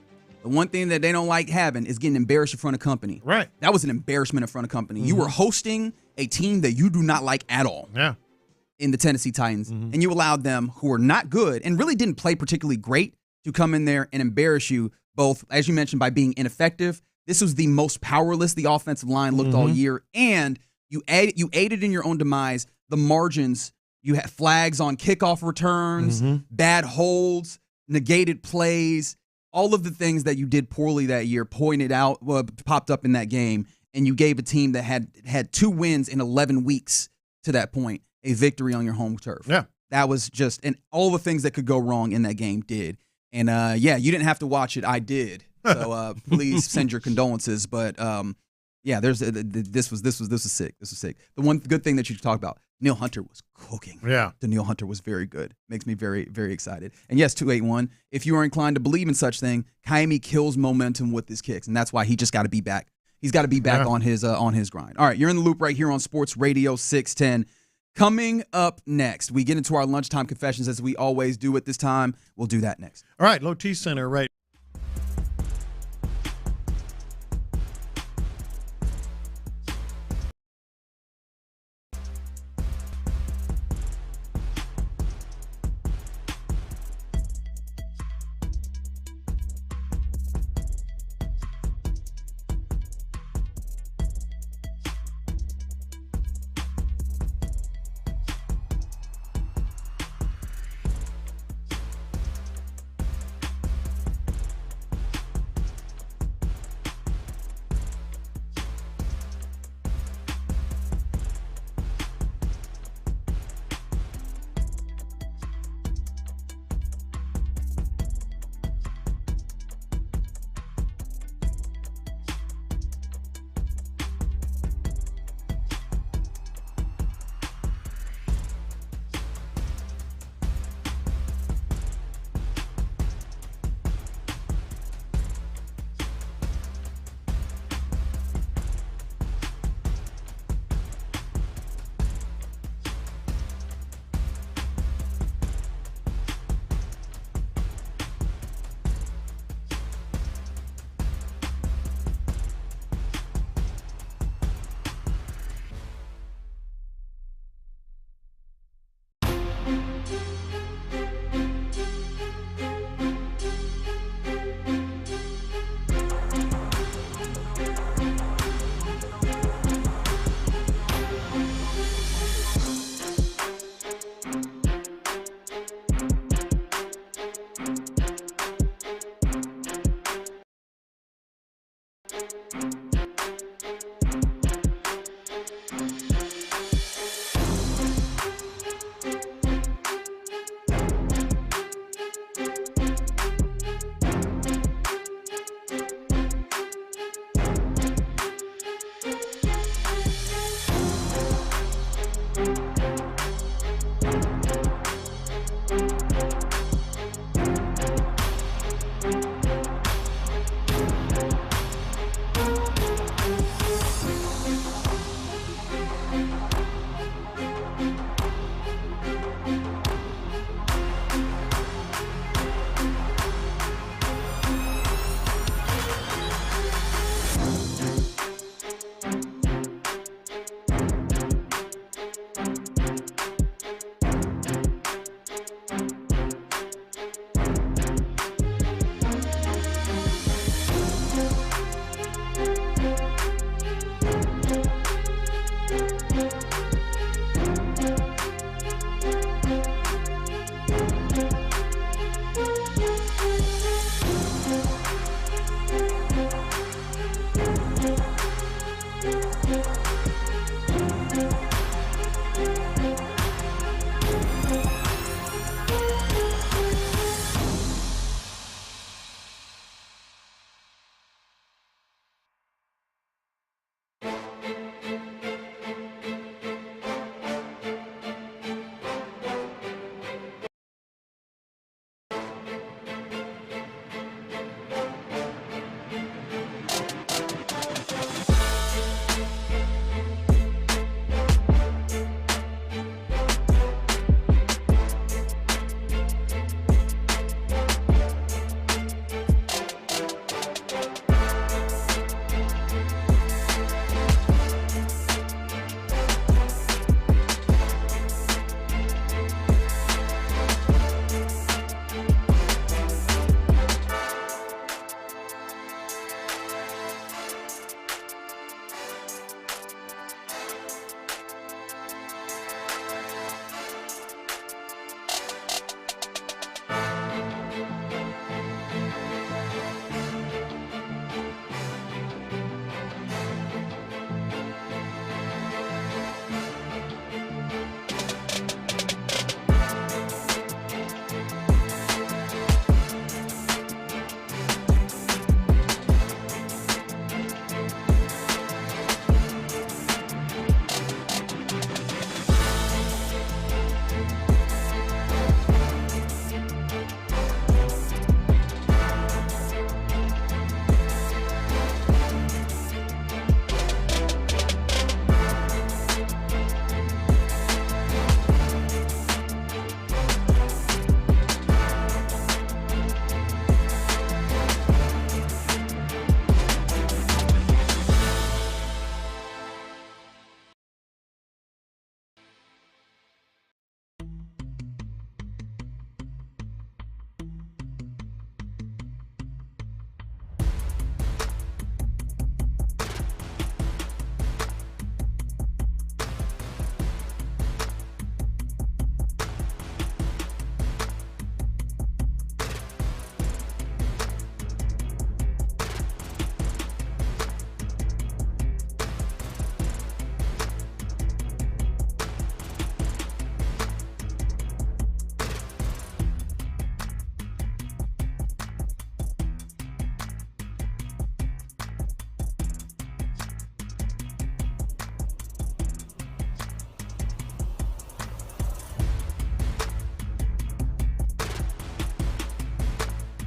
the one thing that they don't like having is getting embarrassed in front of company. Right. That was an embarrassment in front of company. You were hosting a team that you do not like at all. Yeah. In the Tennessee Titans, and you allowed them, who were not good and really didn't play particularly great, to come in there and embarrass you, both, as you mentioned, by being ineffective. This was the most powerless the offensive line looked all year, and you aided in your own demise. The margins, you had flags on kickoff returns, bad holds, negated plays, all of the things that you did poorly that year popped up in that game, and you gave a team that had 2 wins in 11 weeks to that point a victory on your home turf. Yeah. That was just, and all the things that could go wrong in that game did. And you didn't have to watch it. I did. So please send your condolences. But this was sick. This was sick. The one good thing that you talked about, Neil Hunter was cooking. Yeah. Neil Hunter was very good. Makes me very, very excited. And yes, 281. If you are inclined to believe in such thing, Kaimi kills momentum with his kicks, and that's why he just got to be back. He's got to be back on his grind. All right, you're in the loop right here on Sports Radio 610. Coming up next, we get into our lunchtime confessions as we always do at this time. We'll do that next. All right, Low T Center, right.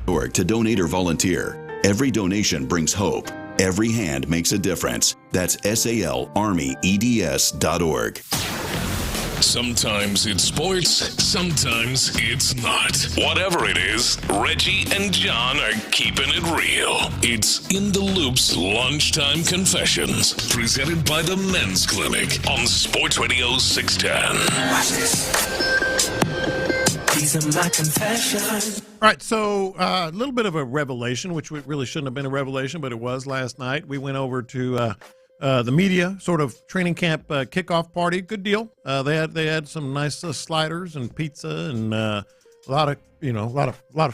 to donate or volunteer. Every donation brings hope. Every hand makes a difference. That's SALArmyEDS.org. Sometimes it's sports, sometimes it's not. Whatever it is, Reggie and John are keeping it real. It's In the Loop's Lunchtime Confessions, presented by the Men's Clinic on Sports Radio 610. Watch this. These are my confessions. All right, so a little bit of a revelation, which really shouldn't have been a revelation, but it was last night. We went over to the media sort of training camp kickoff party. Good deal. They had some nice sliders and pizza and a lot of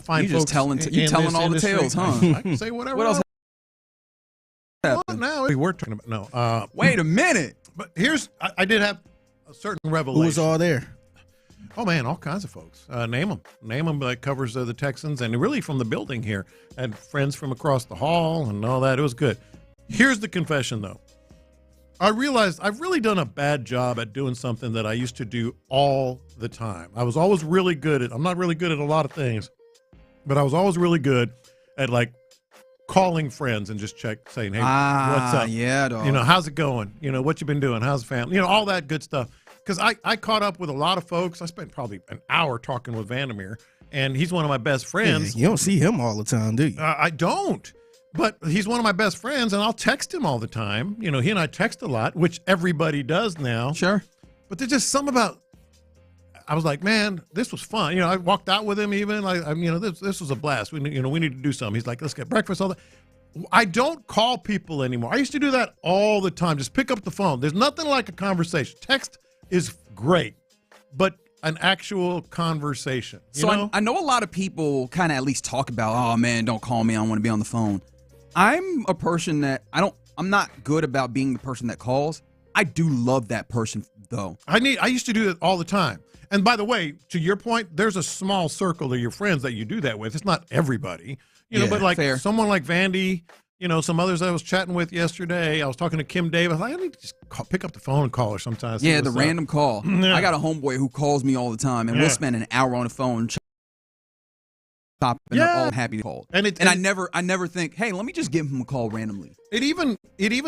fine folks. You telling all the tales, huh? I can say whatever. What else happened? Now we were talking about no. Wait a minute. But I did have a certain revelation. Who was all there? Oh, man, all kinds of folks. Name them. That covers the Texans and really from the building here. Had friends from across the hall and all that. It was good. Here's the confession, though. I realized I've really done a bad job at doing something that I used to do all the time. I was always really good at, I'm not really good at a lot of things, but I was always really good at like calling friends and just saying, hey, what's up? Yeah, dog. How's it going? What you been doing? How's the family? All that good stuff. Because I caught up with a lot of folks. I spent probably an hour talking with Vandermeer, and he's one of my best friends. You don't see him all the time, do you? I don't. But he's one of my best friends, and I'll text him all the time. He and I text a lot, which everybody does now. Sure. But there's just something about, I was like, man, this was fun. I walked out with him even. This was a blast. We need to do something. He's like, let's get breakfast, all that. I don't call people anymore. I used to do that all the time. Just pick up the phone. There's nothing like a conversation. Text is great, but an actual conversation. I know a lot of people kind of at least talk about, oh man, don't call me, I don't want to be on the phone. I'm a person that I'm not good about being the person that calls. I do love that person though. I used to do it all the time. And by the way, to your point, there's a small circle of your friends that you do that with. It's not everybody, but like fair. Someone like Vandy, some others I was chatting with yesterday. I was talking to Kim Davis. I need to just pick up the phone and call her sometimes. Yeah, the random call. Yeah. I got a homeboy who calls me all the time, and we'll spend an hour on the phone chopping up all happy to call. And I never think, hey, let me just give him a call randomly. It even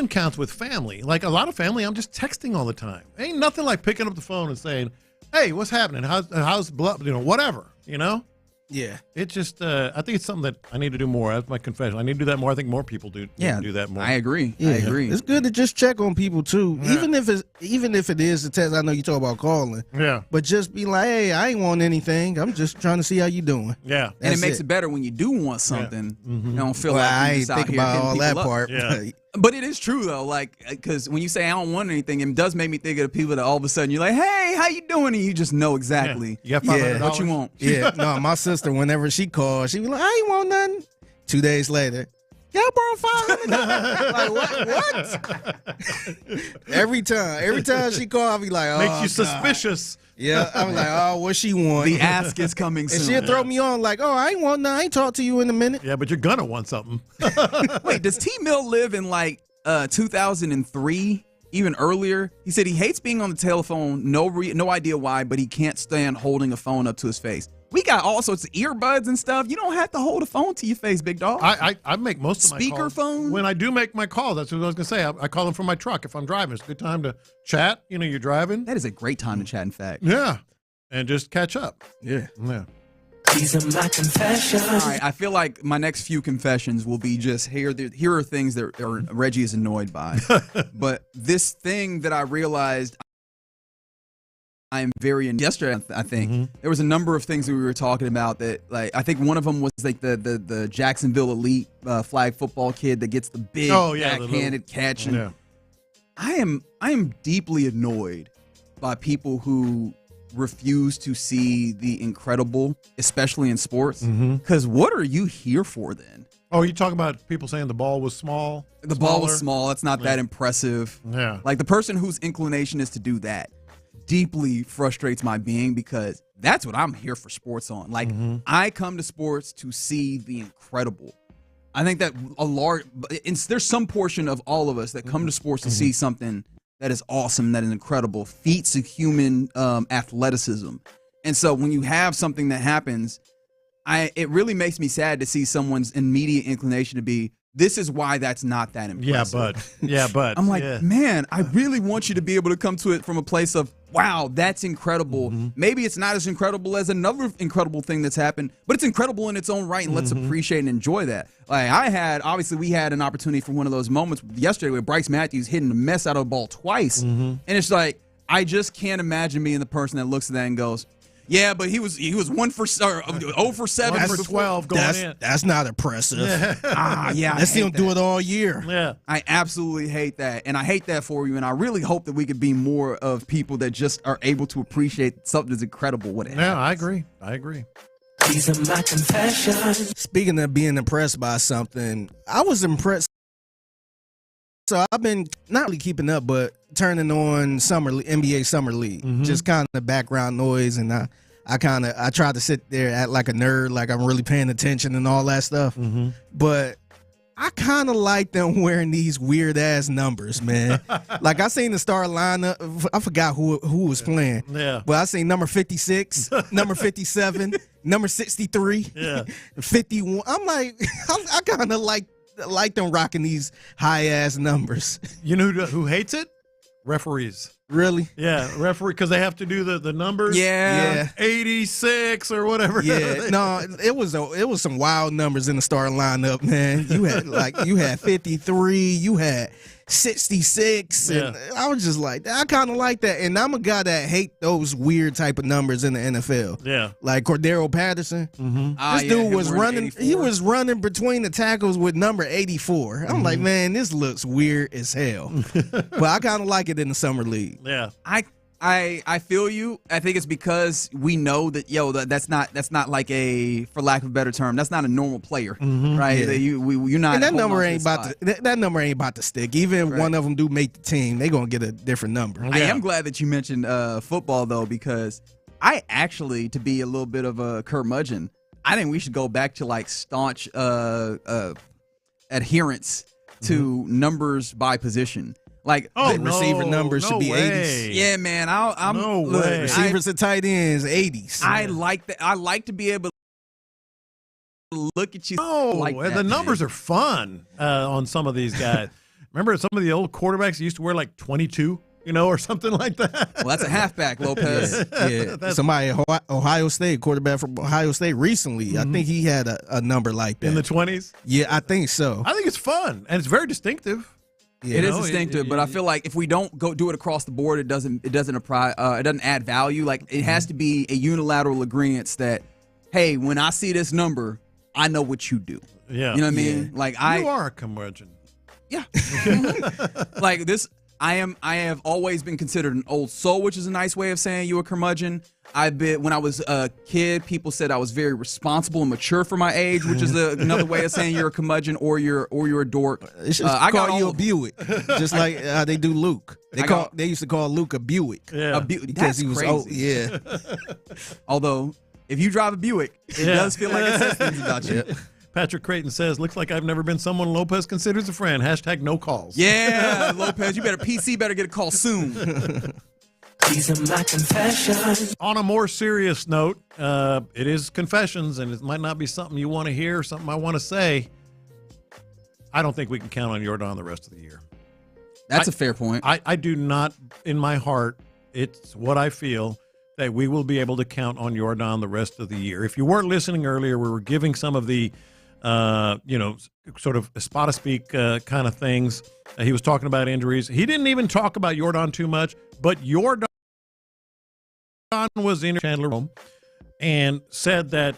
counts with family. Like a lot of family, I'm just texting all the time. Ain't nothing like picking up the phone and saying, hey, what's happening? How's blood? Whatever. Yeah. It just, I think it's something that I need to do more. That's my confession. I need to do that more. I think more people do that more. I agree. Yeah. I agree. It's good to just check on people too, even if it is a text. I know you talk about calling. Yeah. But just be like, hey, I ain't want anything. I'm just trying to see how you doing. Yeah. And it makes it better when you do want something. Yeah. Mm-hmm. You don't feel Well, like I you ain't just out think here about hitting all that people up. part. Yeah. But it is true though, like, because when you say I don't want anything, it does make me think of the people that all of a sudden you're like, hey, how you doing? And you just know exactly You got $500? what you want. Yeah. No, my sister, whenever she calls, she be like, I ain't want nothing. 2 days later, yeah, I borrowed $500. Like what? Every time she call, I'll be like, oh, Makes you God. suspicious. Yeah, I'm like, oh, what she want? The ask is coming soon. And she'll throw me on like, oh, I ain't want nothing. I ain't talk to you in a minute. Yeah, but you're gonna want something. Wait, does T-Mill live in like 2003, even earlier? He said he hates being on the telephone, no idea why, but he can't stand holding a phone up to his face. We got all sorts of earbuds and stuff. You don't have to hold a phone to your face, big dog. I make most of my calls. Speakerphone? When I do make my calls, that's what I was going to say. I call them from my truck if I'm driving. It's a good time to chat. You're driving. That is a great time to chat, in fact. Yeah. And just catch up. Yeah. Yeah. These are my confessions. All right, I feel like my next few confessions will be just here are things that Reggie is annoyed by. But this thing that I realized I'm very yesterday, I think there was a number of things that we were talking about that, like, I think one of them was like the Jacksonville elite flag football kid that gets the big backhanded catch. And I am deeply annoyed by people who refuse to see the incredible, especially in sports. Because what are you here for then? Oh, you talking about people saying the ball was small? The ball was small. It's not that impressive. Yeah. Like the person whose inclination is to do that deeply frustrates my being, because that's what I'm here for sports on. Like I come to sports to see the incredible. I think that there's some portion of all of us that come to sports to see something that is awesome, that is incredible, feats of human athleticism. And so when you have something that happens, it really makes me sad to see someone's immediate inclination to be, this is why that's not that impressive. Yeah, but. I'm like, man, I really want you to be able to come to it from a place of, wow, that's incredible. Maybe it's not as incredible as another incredible thing that's happened, but it's incredible in its own right, and let's appreciate and enjoy that. Like obviously we had an opportunity for one of those moments yesterday where Bryce Matthews hitting the mess out of the ball twice, and it's like, I just can't imagine being the person that looks at that and goes, yeah, but he was 0 for 7 for 12 going in. That's not impressive. Yeah, let's see him do it all year. Yeah, I absolutely hate that, and I hate that for you. And I really hope that we could be more of people that just are able to appreciate something that's incredible. What it happens. I agree. These are my confessions. Speaking of being impressed by something, I was impressed. So I've been not really keeping up, but turning on NBA Summer League, just kind of background noise, and I try to sit there, act like a nerd, like I'm really paying attention and all that stuff. But I kind of like them wearing these weird ass numbers, man. Like I seen the star lineup. I forgot who was playing. Yeah. But I seen number 56, number 57, number 63, 51. I'm like, I kind of like them rocking these high ass numbers. You know who hates it? Referees. Really? Yeah, referee, because they have to do the numbers. Yeah. 86 or whatever. Yeah, no, it was some wild numbers in the starting lineup, man. You had 53, you had 66, and I was just like, I kind of like that. And I'm a guy that hate those weird type of numbers in the NFL. Yeah, like Cordero Patterson. This dude was running. 84. He was running between the tackles with number 84. I'm like, man, this looks weird as hell. But I kind of like it in the summer league. Yeah, I feel you. I think it's because we know that that's not like a, for lack of a better term, that's not a normal player, right? Yeah. You're not. And that number ain't about to stick. Even if one of them do make the team, they gonna get a different number. I am glad that you mentioned football though, because I actually, to be a little bit of a curmudgeon, I think we should go back to like staunch adherence to numbers by by like receiver numbers should be 80s. Yeah, man. I'm no way. Receivers and tight ends 80s. I like that. I like to be able to look at you. Like that, the numbers are fun on some of these guys. Remember some of the old quarterbacks used to wear like 22, or something like that. Well, that's a halfback, Lopez. Yeah. Somebody at Ohio State, quarterback from Ohio State recently, I think he had a number like that. In the 20s? Yeah, I think so. I think it's fun, and it's very distinctive. Yeah, it is distinctive, but I feel like if we don't go do it across the board, it doesn't add value. Like it has to be a unilateral agreement that, hey, when I see this number, I know what you do. Yeah, you know what I mean. Like you are a curmudgeon. Yeah, like this. I have always been considered an old soul, which is a nice way of saying you a curmudgeon. When I was a kid, people said I was very responsible and mature for my age, which is another way of saying you're a curmudgeon or you're a dork. I call you a Buick, just like they do Luke. They used to call Luke a Buick. Yeah, because he was crazy. old. Yeah. Although if you drive a Buick, it does feel like it says things about you. Yeah. Patrick Creighton says, looks like I've never been someone Lopez considers a friend. # no calls. Yeah, Lopez, you better get a call soon. These are my confessions. On a more serious note, it is confessions, and it might not be something you want to hear, something I want to say. I don't think we can count on Jordan the rest of the year. That's a fair point. I do not, in my heart, it's what I feel, that we will be able to count on Jordan the rest of the year. If you weren't listening earlier, we were giving some of the sort of spot-to-speak kind of things. He was talking about injuries. He didn't even talk about Jordan too much, but Jordan was in Chandler room and said that,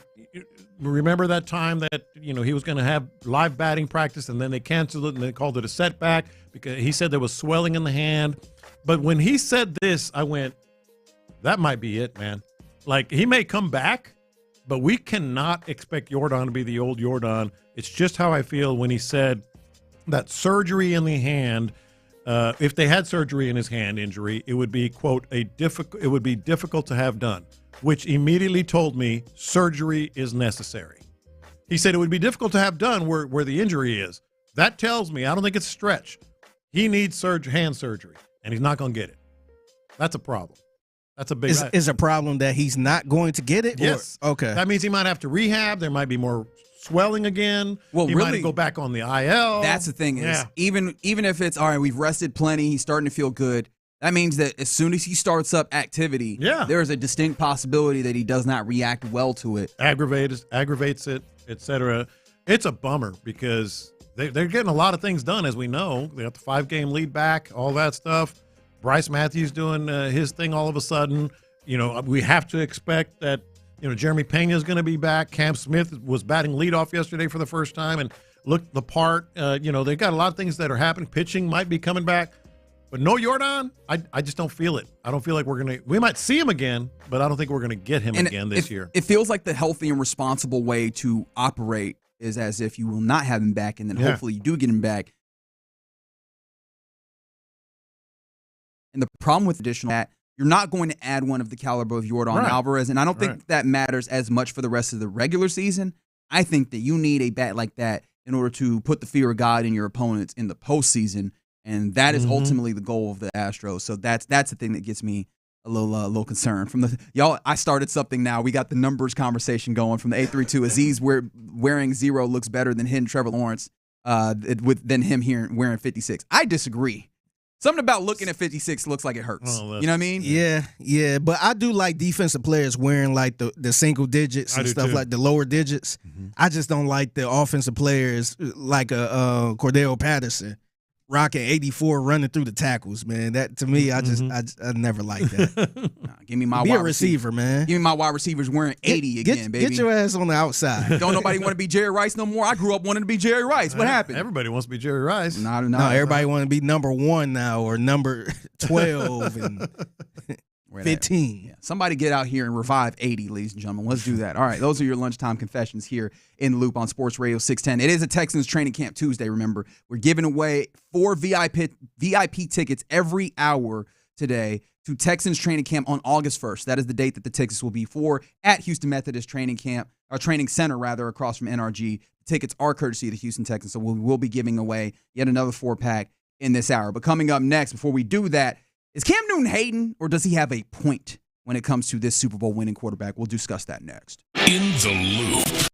remember that time that, he was going to have live batting practice and then they canceled it and they called it a setback because he said there was swelling in the hand. But when he said this, I went, that might be it, man. Like, he may come back, but we cannot expect Jordan to be the old Jordan. It's just how I feel when he said that surgery in the hand, if they had surgery in his hand injury, it would be, quote, it would be difficult to have done, which immediately told me surgery is necessary. He said it would be difficult to have done where the injury is. That tells me, I don't think it's a stretch. He needs hand surgery, and he's not going to get it. That's a problem. That's a big. Is a problem that he's not going to get it? Yes. Or, okay. That means he might have to rehab. There might be more swelling again. Well, he really, might go back on the IL. That's the thing is, even if it's all right, we've rested plenty, he's starting to feel good. That means that as soon as he starts up activity, there is a distinct possibility that he does not react well to it. Aggravates it, etc. It's a bummer because they're getting a lot of things done, as we know. They got the 5-game lead back, all that stuff. Bryce Matthews doing his thing all of a sudden. We have to expect that, Jeremy Pena is going to be back. Cam Smith was batting leadoff yesterday for the first time and looked the part. They've got a lot of things that are happening. Pitching might be coming back. But no Jordan, I just don't feel it. I don't feel like we might see him again, but I don't think we're going to get him again this year. It feels like the healthy and responsible way to operate is as if you will not have him back, and then hopefully you do get him back. And the problem with additional that, you're not going to add one of the caliber of Yordan Alvarez, and I don't think that matters as much for the rest of the regular season. I think that you need a bat like that in order to put the fear of God in your opponents in the postseason, and that is ultimately the goal of the Astros. So that's the thing that gets me a little concerned. Y'all, I started something now. We got the numbers conversation going from the 832. Aziz wearing 0 looks better than hitting Trevor Lawrence than him here wearing 56. I disagree. Something about looking at 56 looks like it hurts. You know what I mean? Yeah. But I do like defensive players wearing like the single digits and stuff like the lower digits. I just don't like the offensive players like a Cordell Patterson rocking 84 running through the tackles, man. That to me, I never like that. Give me my Be wide a receiver, man. Give me my wide receivers wearing 80 again, baby. Get your ass on the outside. Don't nobody want to be Jerry Rice no more. I grew up wanting to be Jerry Rice. What happened? Everybody wants to be Jerry Rice. No, everybody want to be number 1 now or number 12 and 15. Yeah. Somebody get out here and revive 80, ladies and gentlemen. Let's do that. All right, those are your lunchtime confessions here in Loop on Sports Radio 610. It is a Texans training camp Tuesday, remember. We're giving away 4 VIP tickets every hour today to Texans training camp on August 1st. That is the date that the tickets will be for at Houston Methodist Training Center, across from NRG. The tickets are courtesy of the Houston Texans, so we will be giving away yet another 4-pack in this hour. But coming up next, before we do that, is Cam Newton hating, or does he have a point when it comes to this Super Bowl winning quarterback? We'll discuss that next. In the Loop.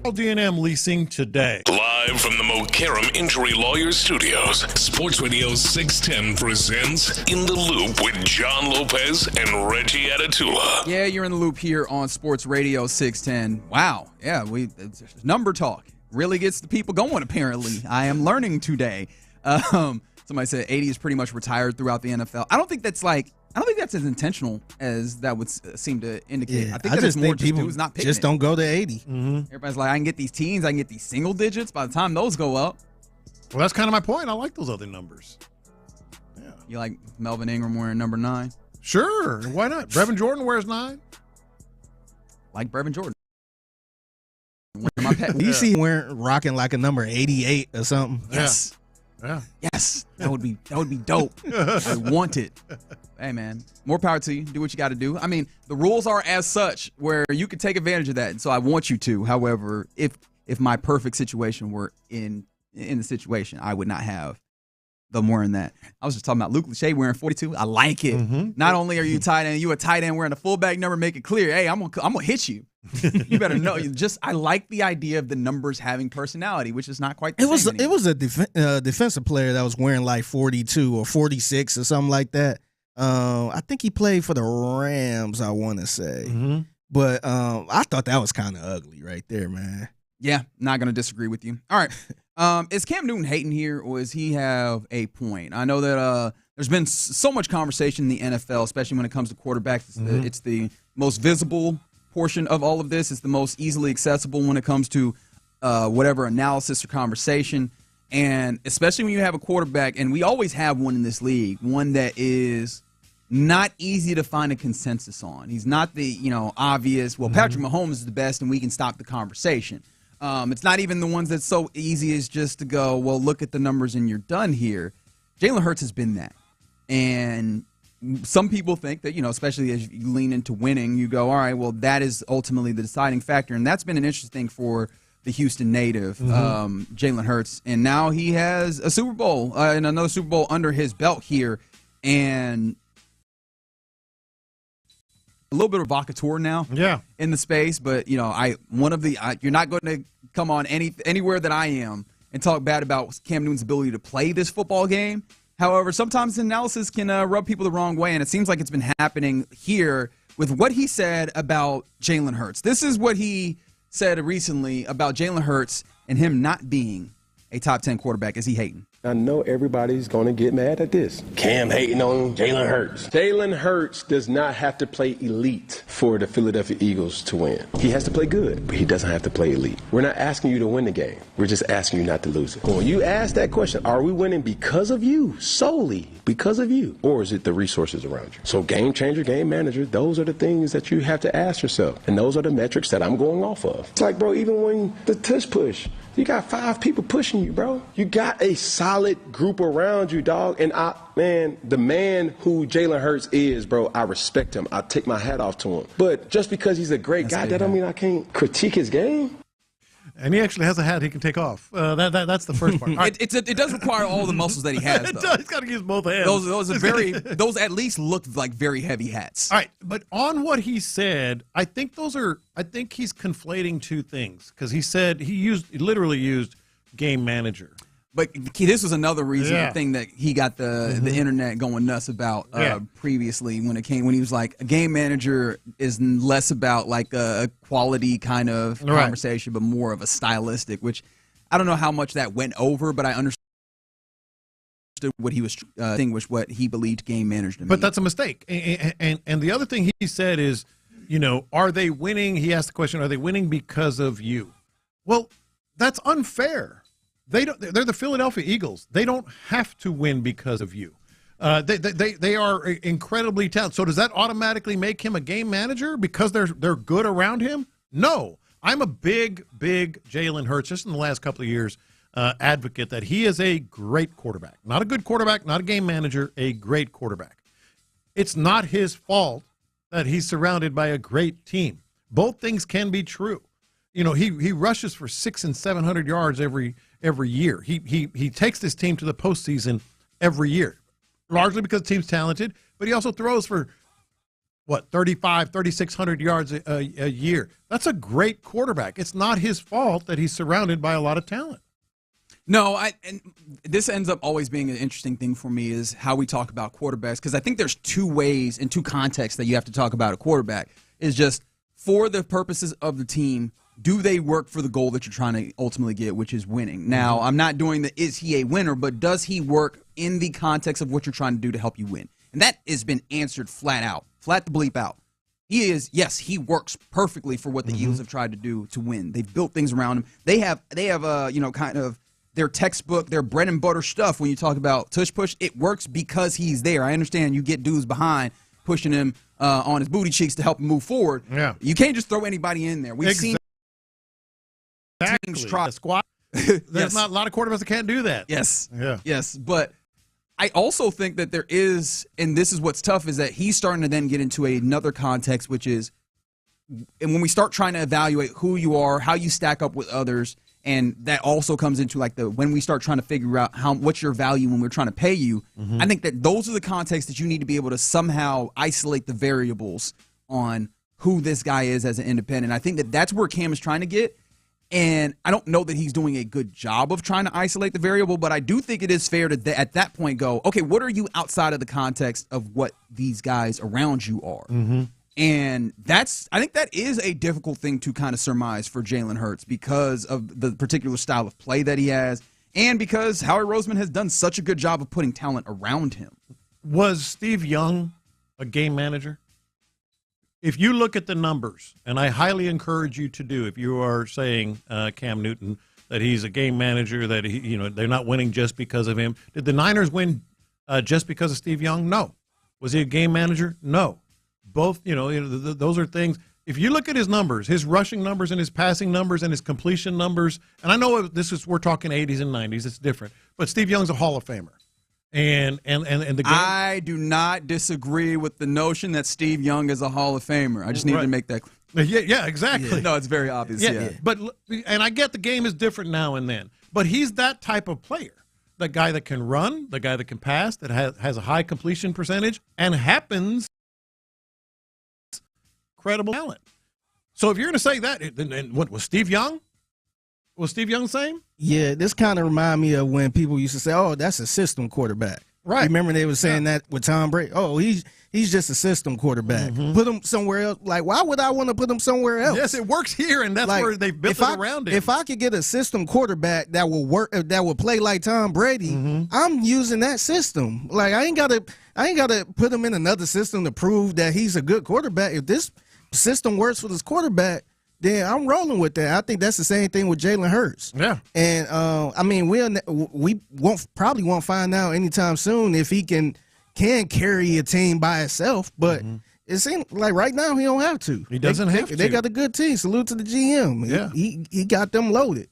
Call D&M Leasing today. Live from the Mokaram Injury Lawyers Studios, Sports Radio 610 presents In the Loop with John Lopez and Reggie Atatula. Yeah, you're in the loop here on Sports Radio 610. Wow. Yeah, number talk really gets the people going, apparently. I am learning today. Somebody said 80 is pretty much retired throughout the NFL. I don't think that's as intentional as that would seem to indicate. Yeah, I think it's more just dudes not picking just don't go to 80. Mm-hmm. Everybody's like, I can get these teens, I can get these single digits. By the time those go up. Well, that's kind of my point. I like those other numbers. Yeah. You like Melvin Ingram wearing number 9? Sure. Why not? Brevin Jordan wears 9. Like Brevin Jordan. My pet. You see him rocking like a number 88 or something. Yes. Yeah. Yes. That would be dope. I want it. Hey, man, more power to you. Do what you got to do. I mean, the rules are as such where you can take advantage of that, and so I want you to. However, if my perfect situation were in the situation, I would not have them wearing that. I was just talking about Luke Lachey wearing 42. I like it. Mm-hmm. Not only are you tight end, you a tight end wearing a fullback number, make it clear. Hey, I'm gonna hit you. You better know. I like the idea of the numbers having personality, which is not quite the same anymore. It was a defensive player that was wearing like 42 or 46 or something like that. I think he played for the Rams, I want to say. Mm-hmm. But I thought that was kind of ugly right there, man. Yeah, not going to disagree with you. All right. Is Cam Newton hating here, or does he have a point? I know that there's been so much conversation in the NFL, especially when it comes to quarterbacks. It's the most visible portion of all of this. It's the most easily accessible when it comes to whatever analysis or conversation. And especially when you have a quarterback, and we always have one in this league, one that is not easy to find a consensus on. He's not the, obvious, well, Patrick Mahomes is the best and we can stop the conversation. It's not even the ones that's so easy as just to go, well, look at the numbers and you're done here. Jalen Hurts has been that. And some people think that, especially as you lean into winning, you go, all right, well, that is ultimately the deciding factor. And that's been an interesting thing for the Houston native, Jalen Hurts. And now he has a Super Bowl and another Super Bowl under his belt here. And a little bit of provocateur now in the space. But, you're not going to come on anywhere that I am and talk bad about Cam Newton's ability to play this football game. However, sometimes analysis can rub people the wrong way, and it seems like it's been happening here with what he said about Jalen Hurts. This is what he said recently about Jalen Hurts and him not being a top 10 quarterback. Is he hating? I know everybody's going to get mad at this. Cam hating on Jalen Hurts. Jalen Hurts does not have to play elite for the Philadelphia Eagles to win. He has to play good, but he doesn't have to play elite. We're not asking you to win the game. We're just asking you not to lose it. When you ask that question, are we winning because of you, solely because of you, or is it the resources around you? So game changer, game manager, those are the things that you have to ask yourself. And those are the metrics that I'm going off of. It's like, bro, even when the tush push, you got 5 people pushing you, bro. You got a solid group around you, dog. And the man who Jalen Hurts is, bro, I respect him. I take my hat off to him. But just because he's a great guy, that don't mean I can't critique his game. And he actually has a hat he can take off. That's the first part. Right. It does require all the muscles that he has, though. He's got to use both hands. Those at least look like very heavy hats. All right, but on what he said, I think he's conflating two things, because he literally used game manager. But this was another thing that he got the internet going nuts about previously when he was like, a game manager is less about like a quality kind of conversation, but more of a stylistic, which I don't know how much that went over, but I understood what he was distinguished what he believed game manager to mean. But that's a mistake. And the other thing he said is, are they winning? He asked the question, are they winning because of you? Well, that's unfair. They're the Philadelphia Eagles. They don't have to win because of you. They are incredibly talented. So does that automatically make him a game manager because they're good around him? No. I'm a big Jalen Hurts, just in the last couple of years, advocate that he is a great quarterback. Not a good quarterback, not a game manager, a great quarterback. It's not his fault that he's surrounded by a great team. Both things can be true. He rushes for 600 and 700 yards every year. He takes this team to the postseason every year, largely because the team's talented, but he also throws for 3,600 yards a year. That's a great quarterback. It's not his fault that he's surrounded by a lot of talent. No, and this ends up always being an interesting thing for me is how we talk about quarterbacks, because I think there's two ways and two contexts that you have to talk about a quarterback. Is just for the purposes of the team, do they work for the goal that you're trying to ultimately get, which is winning? Now, I'm not doing the is he a winner, but does he work in the context of what you're trying to do to help you win? And that has been answered flat the bleep out. He is, yes, he works perfectly for what the Eagles have tried to do to win. They've built things around him. They have kind of their textbook, their bread and butter stuff when you talk about tush push. It works because he's there. I understand you get dudes behind pushing him on his booty cheeks to help him move forward. Yeah. You can't just throw anybody in there. We've seen teams try. Squad. There's not a lot of quarterbacks that can't do that. Yes. Yeah. Yes. But I also think that there is, and this is what's tough, is that he's starting to then get into another context, which is, and when we start trying to evaluate who you are, how you stack up with others, and that also comes into like when we start trying to figure out what's your value when we're trying to pay you. I think that those are the contexts that you need to be able to somehow isolate the variables on who this guy is as an independent. I think that that's where Cam is trying to get. And I don't know that he's doing a good job of trying to isolate the variable, but I do think it is fair to at that point go, okay, what are you outside of the context of what these guys around you are? And I think that is a difficult thing to kind of surmise for Jalen Hurts because of the particular style of play that he has and because Howie Roseman has done such a good job of putting talent around him. Was Steve Young a game manager? If you look at the numbers, and I highly encourage you to do, if you are saying Cam Newton, that he's a game manager, that they're not winning just because of him. Did the Niners win just because of Steve Young? No. Was he a game manager? No. Both, those are things. If you look at his numbers, his rushing numbers and his passing numbers and his completion numbers, and I know we're talking 80s and 90s, it's different, but Steve Young's a Hall of Famer. And the game, I do not disagree with the notion that Steve Young is a Hall of Famer. I just need to make that clear. Yeah, exactly. Yeah. No, it's very obvious. Yeah. But I get the game is different now and then, but he's that type of player. The guy that can run, the guy that can pass, that has a high completion percentage, and happens incredible talent. So if you're going to say that, then what was Steve Young? Was Steve Young the same? Yeah, this kind of remind me of when people used to say, "Oh, that's a system quarterback." Right. Remember they were saying that with Tom Brady. Oh, he's just a system quarterback. Put him somewhere else. Like, why would I want to put him somewhere else? Yes, it works here, and that's where they built it around him. If I could get a system quarterback that will work, that will play like Tom Brady, I'm using that system. Like, I ain't gotta put him in another system to prove that he's a good quarterback. If this system works for this quarterback, then I'm rolling with that. I think that's the same thing with Jalen Hurts. Yeah. And I mean, we probably won't find out anytime soon if he can carry a team by itself. But it seems like right now he don't have to. He doesn't have to. They got a good team. Salute to the GM. Yeah. He got them loaded.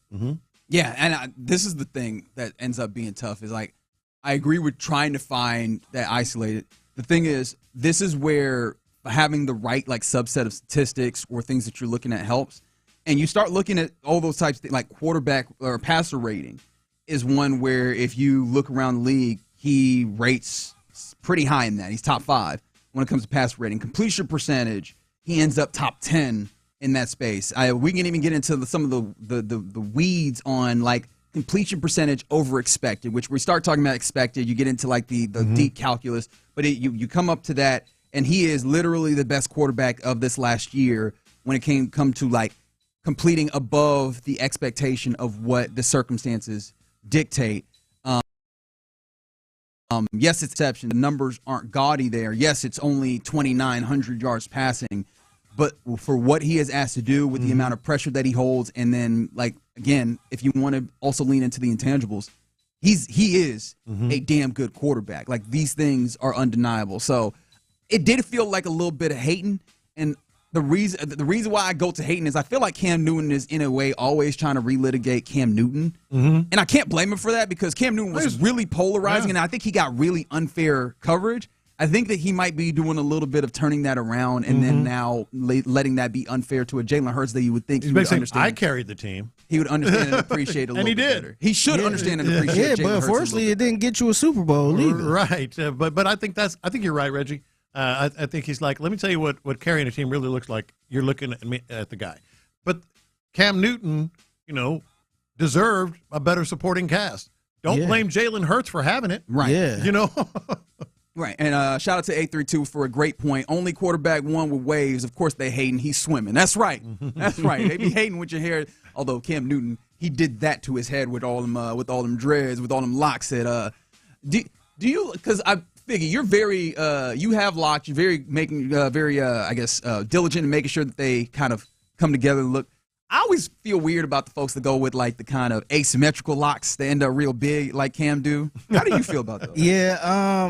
Yeah, and this is the thing that ends up being tough is like I agree with trying to find that isolated. The thing is, this is where having the right like subset of statistics or things that you're looking at helps. And you start looking at all those types of things, like quarterback or passer rating is one where if you look around the league, he rates pretty high in that. He's top 5 when it comes to passer rating. Completion percentage, he ends up top 10 in that space. We can even get into some of the weeds on like completion percentage over expected, which we start talking about expected. You get into like the deep calculus, but you come up to that. And he is literally the best quarterback of this last year when it come to like completing above the expectation of what the circumstances dictate. Yes, it's exception. The numbers aren't gaudy there. Yes, it's only 2,900 yards passing, but for what he is asked to do with the amount of pressure that he holds, and then like again, if you want to also lean into the intangibles, he is a damn good quarterback. Like these things are undeniable. So. It did feel like a little bit of hating, and the reason why I go to hating is I feel like Cam Newton is in a way always trying to relitigate Cam Newton, and I can't blame him for that because Cam Newton was really polarizing, and I think he got really unfair coverage. I think that he might be doing a little bit of turning that around and then now letting that be unfair to a Jalen Hurts that you would think he would understand. I carried the team. He would understand and appreciate a little bit better. He should understand and appreciate Jalen Hurts. Yeah, but unfortunately it didn't get you a Super Bowl either. Right, but I think you're right, Reggie. I think he's like, let me tell you what carrying a team really looks like. You're looking at the guy. But Cam Newton, deserved a better supporting cast. Don't blame Jalen Hurts for having it. Right. Yeah. Right. And shout out to 832 for a great point. Only quarterback won with waves. Of course they hating. He's swimming. That's right. That's right. They be hating with your hair. Although Cam Newton, he did that to his head with all them dreads, with all them locks. Do you? Because I figure you're very you have locks. You're very diligent in making sure that they kind of come together and look. I always feel weird about the folks that go with like the kind of asymmetrical locks that end up real big like Cam do. How do you feel about those? Yeah,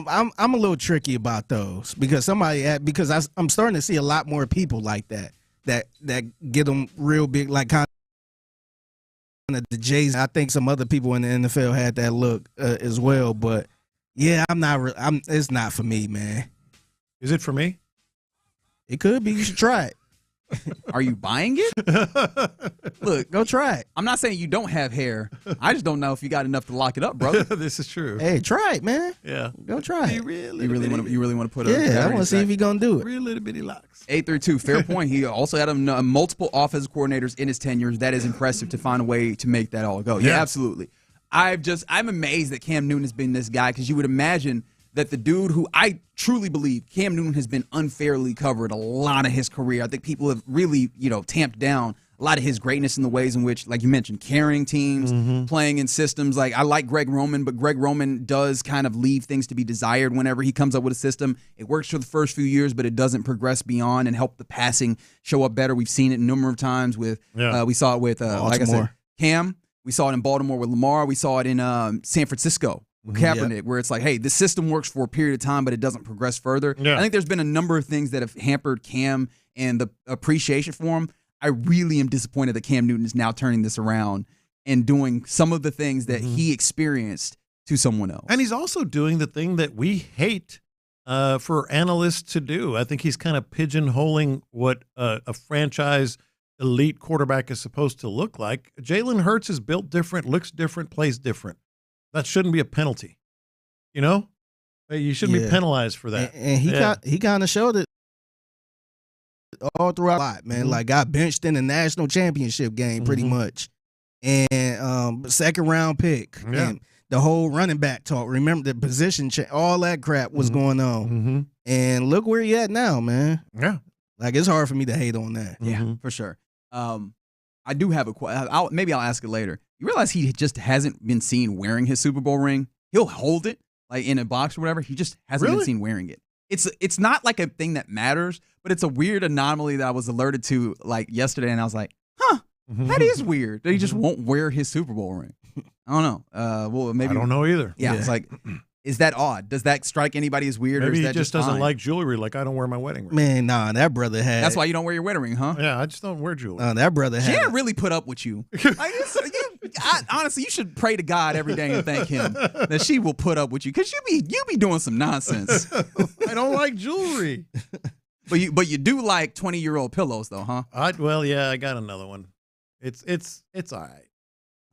I'm a little tricky about those because I'm starting to see a lot more people like that get them real big, like kind of the Jays. I think some other people in the NFL had that look as well, but yeah, it's not for me, man. Is it for me? It could be. You should try it. Are you buying it? Look, go try it. I'm not saying you don't have hair. I just don't know if you got enough to lock it up, brother. This is true. Hey, try it, man. Yeah, go try it. You really want to put I want to see if he's gonna do it. Real little bitty locks. 832, fair point. He also had multiple offensive coordinators in his tenure. That is impressive to find a way to make that all go. Yeah, absolutely. I'm amazed that Cam Newton has been this guy because you would imagine that the dude who I truly believe Cam Newton has been unfairly covered a lot of his career. I think people have really, tamped down a lot of his greatness in the ways in which, like you mentioned, carrying teams, playing in systems. Like I like Greg Roman, but Greg Roman does kind of leave things to be desired whenever he comes up with a system. It works for the first few years, but it doesn't progress beyond and help the passing show up better. We've seen it a number of times with, we saw it with, like I said, Cam. We saw it in Baltimore with Lamar. We saw it in San Francisco. Kaepernick, where it's like, hey, this system works for a period of time, but it doesn't progress further. Yeah. I think there's been a number of things that have hampered Cam and the appreciation for him. I really am disappointed that Cam Newton is now turning this around and doing some of the things that he experienced to someone else. And he's also doing the thing that we hate for analysts to do. I think he's kind of pigeonholing what a franchise elite quarterback is supposed to look like. Jalen Hurts is built different, looks different, plays different. That shouldn't be a penalty, You shouldn't be penalized for that. And he kind of showed it all throughout a lot, man. Like got benched in the national championship game pretty much, and second round pick, and the whole running back talk. Remember the position change, all that crap was going on, and look where he at now, man. Yeah, like it's hard for me to hate on that. Yeah, for sure. I do have a question. Maybe I'll ask it later. You realize he just hasn't been seen wearing his Super Bowl ring? He'll hold it like in a box or whatever. He just hasn't been seen wearing it. It's not like a thing that matters, but it's a weird anomaly that I was alerted to like yesterday, and I was like, that is weird. That he just won't wear his Super Bowl ring. I don't know. Well, maybe I don't know either. Yeah, it's like. Is that odd? Does that strike anybody as weird? Maybe or is that he just doesn't fine? like jewelry. Like I don't wear my wedding ring. Man, nah, that brother had. That's why you don't wear your wedding ring, huh? Yeah, I just don't wear jewelry. That brother had. Jan really put up with you. Honestly, you should pray to God every day and thank Him that she will put up with you because you be doing some nonsense. I don't like jewelry. But you do like 20-year-old pillows though, huh? I got another one. It's all right.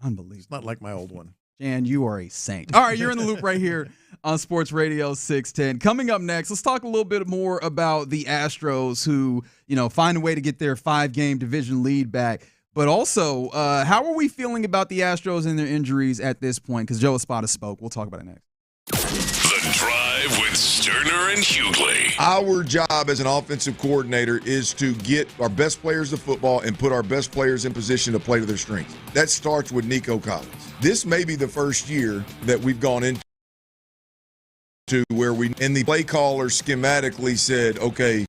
Unbelievable. It's not like my old one. Jan, you are a saint. All right, you're in the loop right here on Sports Radio 610. Coming up next, let's talk a little bit more about the Astros who, find a way to get their 5-game division lead back. But also, how are we feeling about the Astros and their injuries at this point? Because Joe Espada spoke. We'll talk about it next. The Drive with Stoerner and Hughley. Our job as an offensive coordinator is to get our best players to football and put our best players in position to play to their strengths. That starts with Nico Collins. This may be the first year that we've gone into where the play caller schematically said, okay,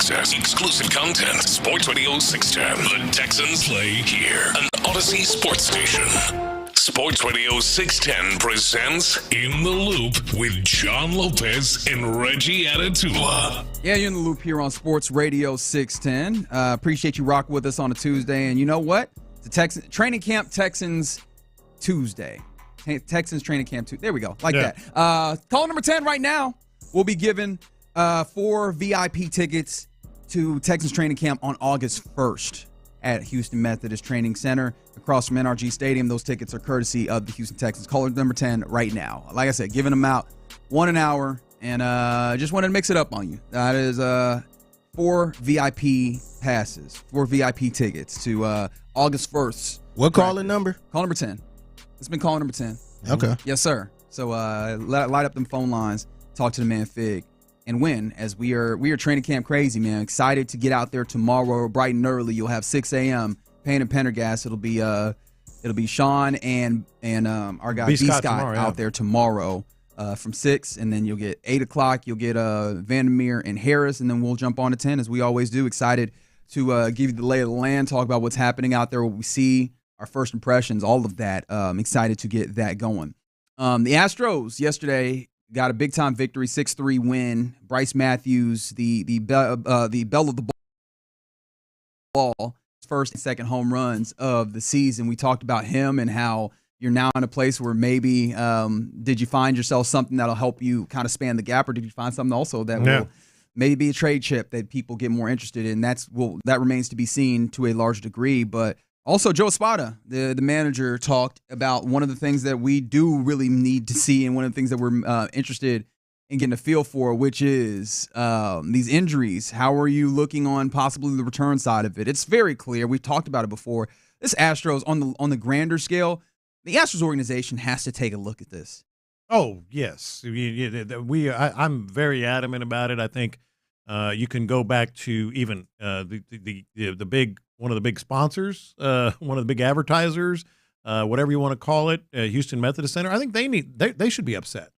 access, exclusive content. Sports Radio 610. The Texans play here. An Odyssey sports station. Sports Radio 610 presents In the Loop with John Lopez and Reggie Atatula. Yeah, you're in the loop here on Sports Radio 610. Appreciate you rocking with us on a Tuesday. And you know what? The Training Camp Texans Tuesday. Texans Training Camp Tuesday. There we go. That. Call number 10 right now. We'll be giving 4 VIP tickets to Texans Training Camp on August 1st at Houston Methodist Training Center across from NRG Stadium. Those tickets are courtesy of the Houston Texans. Caller number 10 right now. Like I said, giving them out 1 an hour, and just wanted to mix it up on you. That is 4 VIP passes, 4 VIP tickets to August 1st. What calling number? Call number 10. It's been calling number 10. Okay. Yes, sir. So light up them phone lines, talk to the man Fig, and win, as we are training camp crazy, man. Excited to get out there tomorrow bright and early. You'll have 6 a.m. Payne and Pendergast. It'll be Sean and our guy B. Scott out there tomorrow from 6, and then you'll get 8 o'clock. You'll get Vandermeer and Harris, and then we'll jump on to 10 as we always do. Excited to give you the lay of the land, talk about what's happening out there, what we see, our first impressions, all of that. Excited to get that going. The Astros yesterday got a big-time victory, 6-3 win. Bryce Matthews, the belle of the ball, first and second home runs of the season. We talked about him and how you're now in a place where maybe did you find yourself something that'll help you kind of span the gap, or did you find something also that will maybe be a trade chip that people get more interested in? That remains to be seen to a large degree, but also, Joe Espada, the manager, talked about one of the things that we do really need to see, and one of the things that we're interested in getting a feel for, which is these injuries. How are you looking on possibly the return side of it? It's very clear. We've talked about it before. This Astros, on the grander scale, the Astros organization has to take a look at this. Oh, yes. I'm very adamant about it. I think you can go back to even the big one of the big sponsors, one of the big advertisers, whatever you want to call it, Houston Methodist Center. I think they should be upset.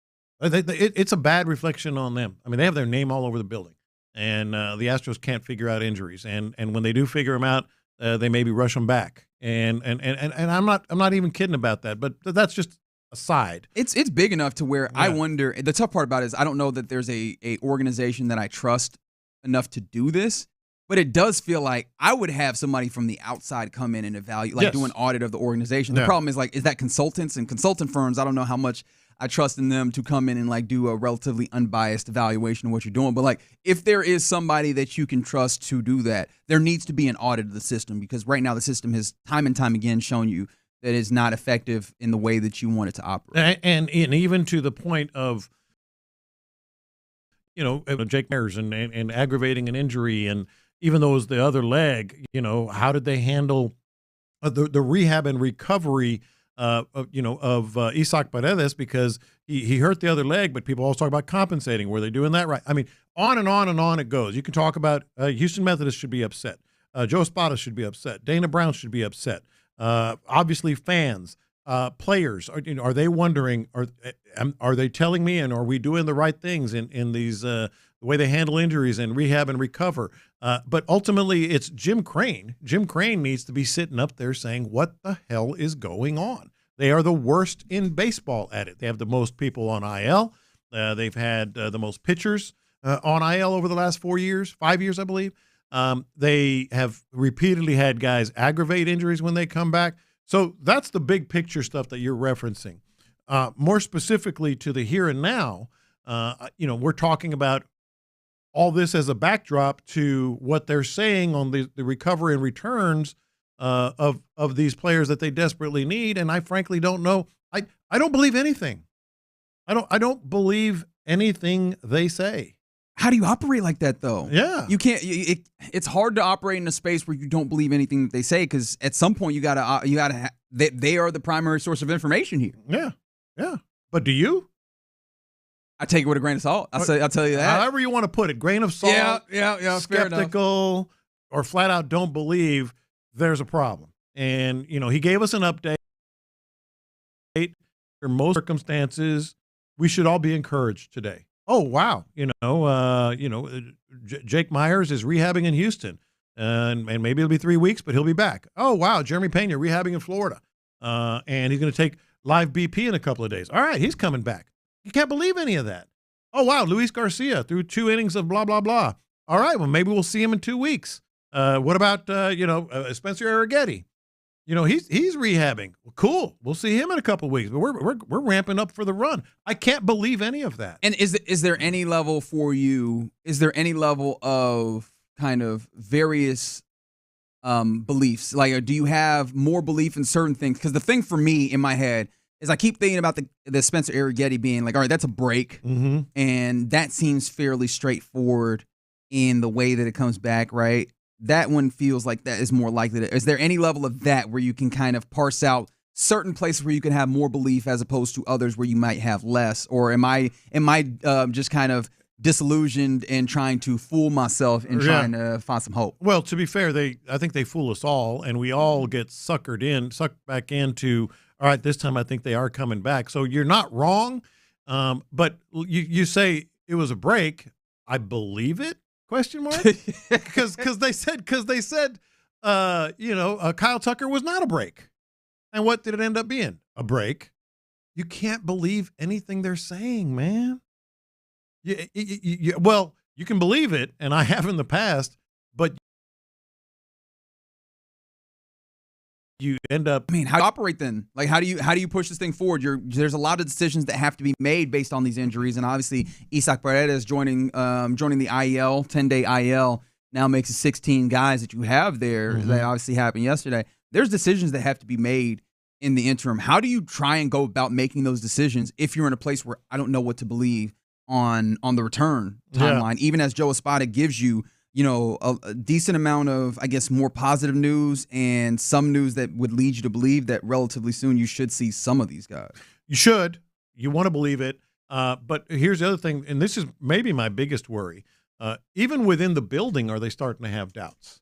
It's a bad reflection on them. I mean, they have their name all over the building, and the Astros can't figure out injuries. And when they do figure them out, they maybe rush them back. And I'm not even kidding about that. But that's just aside. It's big enough to where I wonder. The tough part about it is I don't know that there's a organization that I trust enough to do this. But it does feel like I would have somebody from the outside come in and evaluate, do an audit of the organization. The problem is that consultants and consultant firms, I don't know how much I trust in them to come in and do a relatively unbiased evaluation of what you're doing. But if there is somebody that you can trust to do that, there needs to be an audit of the system, because right now the system has time and time again shown you that it's not effective in the way that you want it to operate. And even to the point of, Jake Myers and aggravating an injury, and even though it was the other leg, how did they handle the rehab and recovery, of Isaac Paredes, because he hurt the other leg, but people always talk about compensating. Were they doing that right? I mean, on and on and on it goes. You can talk about Houston Methodist should be upset. Joe Espada should be upset. Dana Brown should be upset. Obviously, fans, players, are they wondering, are they telling me, and are we doing the right things in these the way they handle injuries and rehab and recover? But ultimately, it's Jim Crane. Jim Crane needs to be sitting up there saying, what the hell is going on? They are the worst in baseball at it. They have the most people on IL. They've had the most pitchers on IL over the last 5 years, I believe. They have repeatedly had guys aggravate injuries when they come back. So that's the big picture stuff that you're referencing. More specifically to the here and now, we're talking about all this as a backdrop to what they're saying on the recovery and returns of these players that they desperately need. And I frankly don't know. I don't believe anything. I don't believe anything they say. How do you operate like that, though? Yeah. You can't. It's hard to operate in a space where you don't believe anything that they say, because at some point you gotta. They are the primary source of information here. Yeah. But do you? I take it with a grain of salt. I'll tell you that. However you want to put it, grain of salt. Yeah. Skeptical, or flat out don't believe. There's a problem, and he gave us an update. In most circumstances, we should all be encouraged today. oh wow, Jake Myers is rehabbing in Houston, and maybe it'll be 3 weeks, but he'll be back. Oh wow, Jeremy Pena rehabbing in Florida, and he's going to take live BP in a couple of days. All right, he's coming back. You can't believe any of that. Oh wow, Luis Garcia threw 2 innings of blah blah blah. All right, well maybe we'll see him in 2 weeks. What about Spencer Arrighetti? He's rehabbing. Well, cool. We'll see him in a couple of weeks. But we're ramping up for the run. I can't believe any of that. And is there any level for you? Is there any level of kind of various beliefs? Like, do you have more belief in certain things? Because the thing for me in my head is I keep thinking about the Spencer Arrighetti being like, all right, that's a break, and that seems fairly straightforward in the way that it comes back, right? That one feels like that is more likely. Is there any level of that where you can kind of parse out certain places where you can have more belief as opposed to others where you might have less? Or am I just kind of disillusioned and trying to fool myself and trying to find some hope? Well, to be fair, I think they fool us all, and we all get sucked back into, all right, this time I think they are coming back. So you're not wrong, but you say it was a break. I believe it. Question mark? Because they said Kyle Tucker was not a break. And what did it end up being? A break. You can't believe anything they're saying, man. Well, you can believe it, and I have in the past, but you end up. I mean, how do you operate then? Like, how do you push this thing forward? There's a lot of decisions that have to be made based on these injuries, and obviously Isaac Paredes joining the IL, 10-day IL now makes it 16 guys that you have there. That obviously happened yesterday. There's decisions that have to be made in the interim. How do you try and go about making those decisions if you're in a place where I don't know what to believe on the return timeline? Even as Joe Espada gives you, a decent amount of, I guess, more positive news and some news that would lead you to believe that relatively soon you should see some of these guys. You should. You want to believe it. But here's the other thing, and this is maybe my biggest worry. Even within the building, are they starting to have doubts?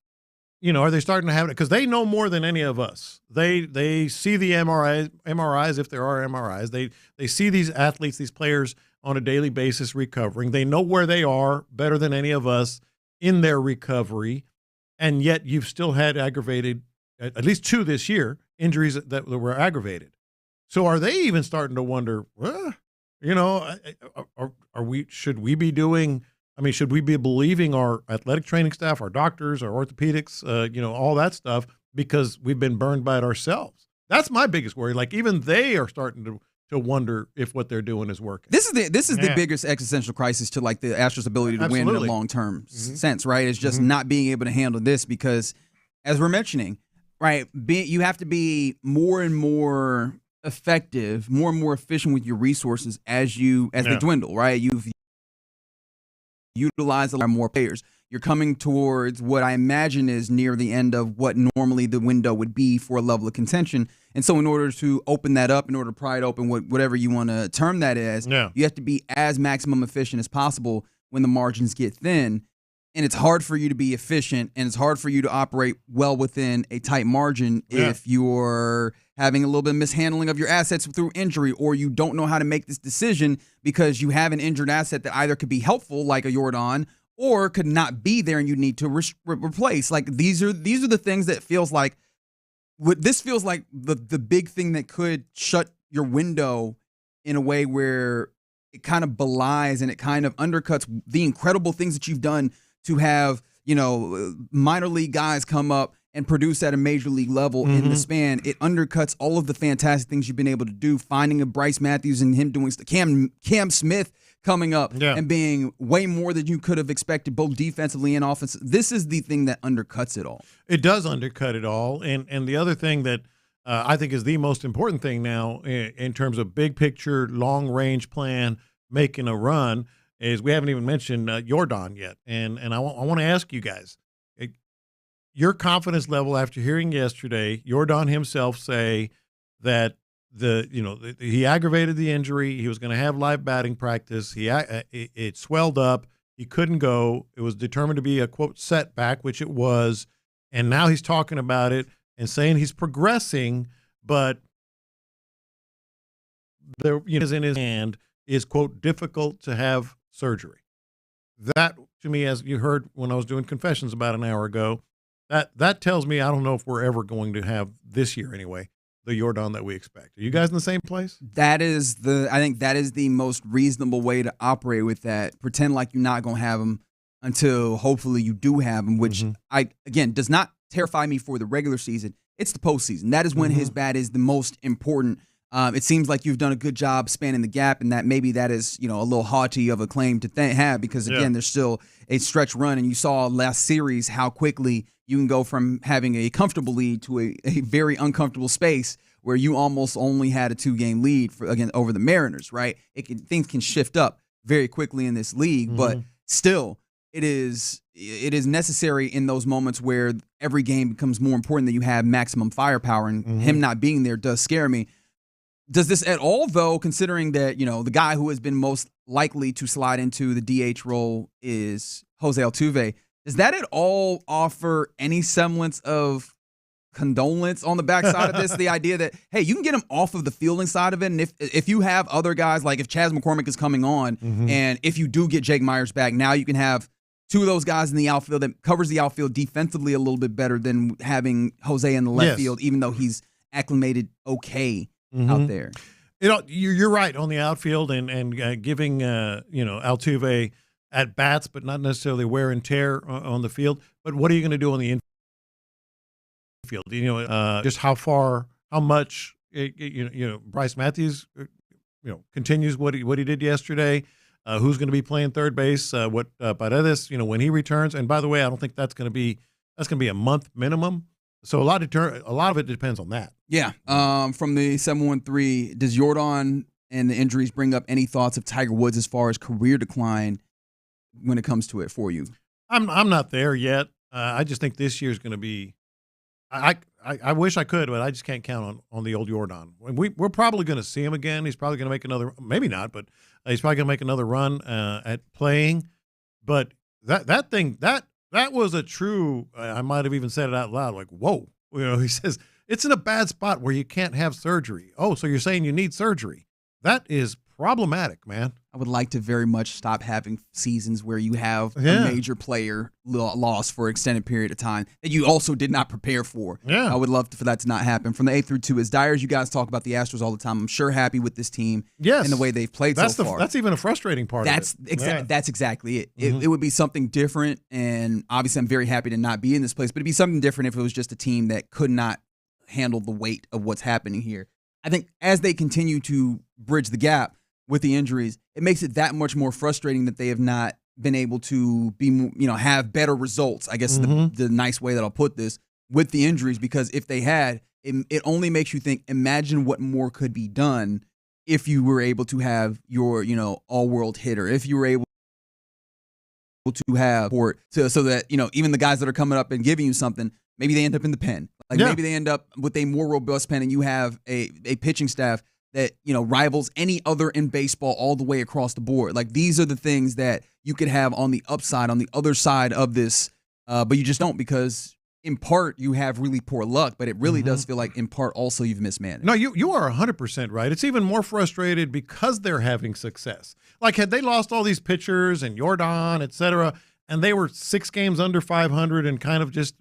Are they starting to have it? Because they know more than any of us. They see the MRIs if there are MRIs. They see these athletes, these players on a daily basis recovering. They know where they are better than any of us in their recovery, and yet you've still had aggravated, at least 2 this year, injuries that were aggravated. So are they even starting to wonder, should we be believing our athletic training staff, our doctors, our orthopedics, all that stuff, because we've been burned by it ourselves? That's my biggest worry. Like, even they are starting to wonder if what they're doing is working. This is the biggest existential crisis to like the Astros' ability to win in a long-term sense, right? It's just not being able to handle this because, as we're mentioning, right, you have to be more and more effective, more and more efficient with your resources as they dwindle, right? You've utilized a lot more players. You're coming towards what I imagine is near the end of what normally the window would be for a level of contention. And so in order to open that up, in order to pry it open, whatever you want to term that as, you have to be as maximum efficient as possible when the margins get thin. And it's hard for you to be efficient, and it's hard for you to operate well within a tight margin if you're having a little bit of mishandling of your assets through injury, or you don't know how to make this decision because you have an injured asset that either could be helpful, like a Yordan, or could not be there and you need to replace. Like, these are the things that feels like this feels like the big thing that could shut your window in a way where it kind of belies and it kind of undercuts the incredible things that you've done to have, minor league guys come up and produce at a major league level in the span. It undercuts all of the fantastic things you've been able to do, finding a Bryce Matthews and him doing Cam Smith coming up and being way more than you could have expected, both defensively and offensively. This is the thing that undercuts it all. It does undercut it all. And the other thing that I think is the most important thing now in terms of big picture, long range plan, making a run, is we haven't even mentioned Yordan yet. And I want to ask you guys, your confidence level after hearing yesterday Yordan himself say that he aggravated the injury. He was going to have live batting practice. It swelled up. He couldn't go. It was determined to be a, quote, setback, which it was. And now he's talking about it and saying he's progressing, but there is in his hand is, quote, difficult to have surgery. That, to me, as you heard when I was doing confessions about an hour ago, that tells me I don't know if we're ever going to have this year anyway the Jordan that we expect. Are you guys in the same place? I think that is the most reasonable way to operate with that. Pretend like you're not going to have him until hopefully you do have him, which does not terrify me for the regular season. It's the postseason. That is when his bat is the most important. It seems like you've done a good job spanning the gap, and that maybe that is, a little haughty of a claim to have because, again, there's still a stretch run, and you saw last series how quickly you can go from having a comfortable lead to a very uncomfortable space where you almost only had a 2-game lead over the Mariners, right? Things can shift up very quickly in this league, but still, it is necessary in those moments where every game becomes more important that you have maximum firepower, and him not being there does scare me. Does this at all, though, considering that, the guy who has been most likely to slide into the DH role is Jose Altuve, does that at all offer any semblance of condolence on the backside of this? The idea that, hey, you can get him off of the fielding side of it, and if you have other guys, like if Chas McCormick is coming on, and if you do get Jake Myers back, now you can have two of those guys in the outfield that covers the outfield defensively a little bit better than having Jose in the left field, even though he's acclimated okay out there. You're right on the outfield and giving Altuve at bats, but not necessarily wear and tear on the field. But what are you going to do on the infield? Just how much Bryce Matthews continues what he did yesterday. Who's going to be playing third base? What Paredes, when he returns. And by the way, I don't think that's going to be a month minimum. So a lot of it depends on that. Yeah. From the 713, does Jordan and the injuries bring up any thoughts of Tiger Woods as far as career decline when it comes to it for you? I'm not there yet. I just think this year's going to be. I wish I could, but I just can't count on the old Jordan. We're probably going to see him again. He's probably going to make another, maybe not, but he's probably going to make another run at playing. But that was a true. I might have even said it out loud, like, whoa. He says it's in a bad spot where you can't have surgery. Oh, so you're saying you need surgery? That is problematic, man. I would like to very much stop having seasons where you have a major player lost for an extended period of time that you also did not prepare for. Yeah. I would love for that to not happen. From the 8 through 2, as dire as you guys talk about the Astros all the time, I'm sure happy with this team and the way they've played so far. That's even a frustrating part of it. That's exactly it. It would be something different, and obviously I'm very happy to not be in this place, but it'd be something different if it was just a team that could not handle the weight of what's happening here. I think as they continue to bridge the gap with the injuries, it makes it that much more frustrating that they have not been able to be, have better results. I guess the nice way that I'll put this with the injuries, because if they had, it only makes you think, imagine what more could be done if you were able to have your, all-world hitter, if you were able to have so that, even the guys that are coming up and giving you something, maybe they end up in the pen. Maybe they end up with a more robust pen, and you have a pitching staff that rivals any other in baseball all the way across the board. Like, these are the things that you could have on the upside, on the other side of this, but you just don't, because in part you have really poor luck, but it really does feel like in part also you've mismanaged. No, you are 100% right. It's even more frustrated because they're having success. Like, had they lost all these pitchers and Jordan, et cetera, and they were 6 games under 500 and kind of just,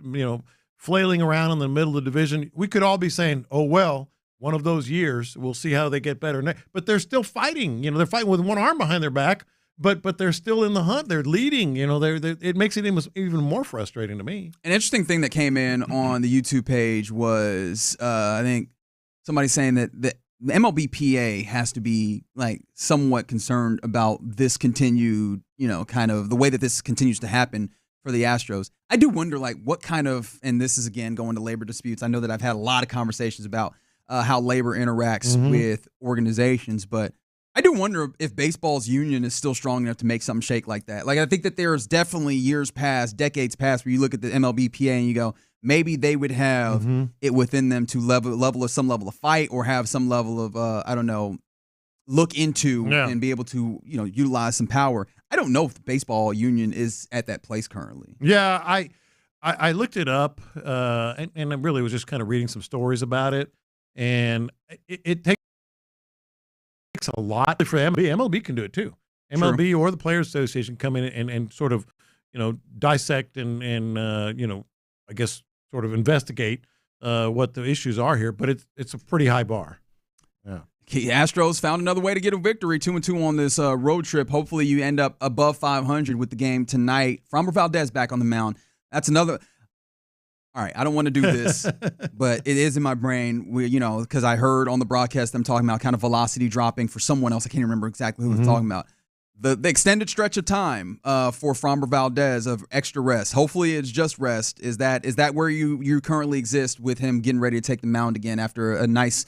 flailing around in the middle of the division, we could all be saying, oh, well, one of those years, we'll see how they get better. But they're still fighting. They're fighting with one arm behind their back, but they're still in the hunt. They're leading. It makes it even more frustrating to me. An interesting thing that came in on the YouTube page was, I think, somebody saying that the MLBPA has to be somewhat concerned about this continued, kind of the way that this continues to happen for the Astros. I do wonder, what kind of, and this is again going to labor disputes. I know that I've had a lot of conversations about how labor interacts with organizations, but I do wonder if baseball's union is still strong enough to make something shake like that. I think that there's definitely decades past, where you look at the MLBPA and you go, maybe they would have it within them to level some level of fight, or have some level of look into and be able to utilize some power. I don't know if the baseball union is at that place currently. Yeah, I looked it up and I really was just kind of reading some stories about it. And it takes a lot for MLB. MLB can do it too. MLB or the Players Association come in and sort of, dissect and I guess sort of investigate what the issues are here. But it's a pretty high bar. Yeah. Astros found another way to get a victory, 2-2 on this road trip. Hopefully you end up above 500 with the game tonight. Framber Valdez back on the mound. That's another. All right, I don't want to do this, but it is in my brain. Because I heard on the broadcast them talking about kind of velocity dropping for someone else. I can't remember exactly who was talking about. The extended stretch of time for Framber Valdez of extra rest. Hopefully it's just rest. Is that where you currently exist with him getting ready to take the mound again after a nice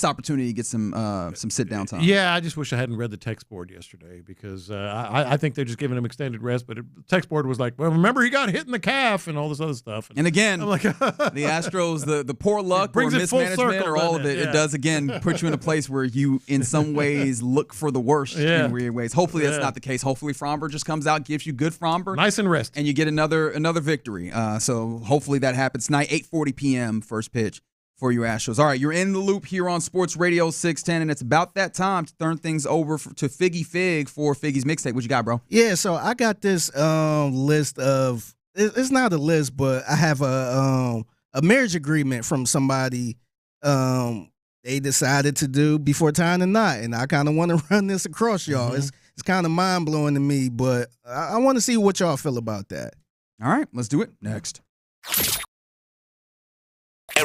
opportunity to get some sit down time? Yeah, I just wish I hadn't read the text board yesterday because I think they're just giving him extended rest. But the text board was like, well, remember he got hit in the calf and all this other stuff. And again, I'm like, the Astros, the poor luck or mismanagement or all of it, it does again put you in a place where you, in some ways, look for the worst in weird ways. Hopefully that's not the case. Hopefully Framber just comes out, gives you good Framber, nice and rest, and you get another victory. So hopefully that happens tonight, 8:40 p.m. first pitch for you Astros. All right, you're in the loop here on Sports Radio 610, and it's about that time to turn things over to Figgy Fig for Figgy's Mixtape. What you got, bro? Yeah, so I got this list of – it's not a list, but I have a marriage agreement from somebody they decided to do before tying the knot, and I kind of want to run this across y'all. It's kind of mind-blowing to me, but I want to see what y'all feel about that. All right, let's do it. Next.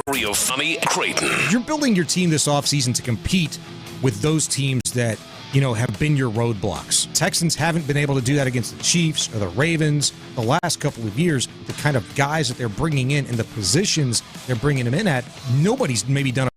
Area Funny Creighton. You're building your team this offseason to compete with those teams that, have been your roadblocks. Texans haven't been able to do that against the Chiefs or the Ravens the last couple of years. The kind of guys that they're bringing in and the positions they're bringing them in at, nobody's maybe done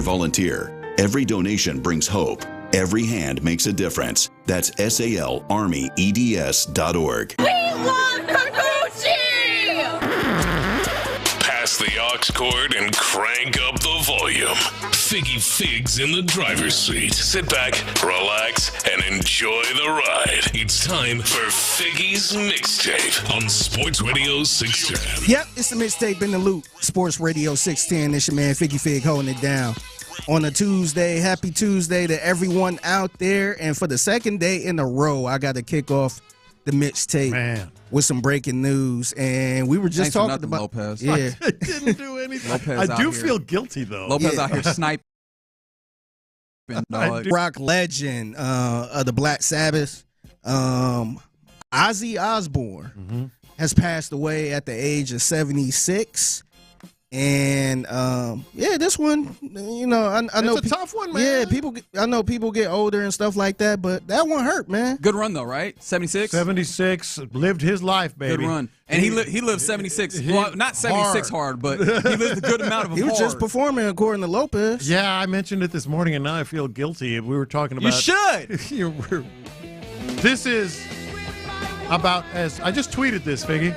volunteer. Every donation brings hope. Every hand makes a difference. That's SALArmyEDS.org. We love Kikuchi! Pass the aux cord and crank up the volume. Figgy Figs in the driver's seat. Sit back, relax, and enjoy the ride. It's time for Figgy's Mixtape on Sports Radio 610. Yep, it's the Mixtape in the Loop. Sports Radio 610. It's your man Figgy Fig holding it down. On a Tuesday, happy Tuesday to everyone out there. And for the second day in a row, I got to kick off the mixtape with some breaking news. And we were just talking about Lopez. Yeah. I didn't do anything. Lopez I do feel guilty, though. Lopez out here sniping. Rock legend of the Black Sabbath, Ozzy Osbourne, has passed away at the age of 76. And this one, I know it's a tough one, man. Yeah, I know people get older and stuff like that, but that one hurt, man. Good run though, right? 76. 76 lived his life, baby. Good run, and he lived 76. Well, not 76 hard, but he lived a good amount of them. He was hard. just performing according to Lopez. Yeah, I mentioned it this morning, and now I feel guilty. We were talking about. You should. This is about I just tweeted this, Figgy.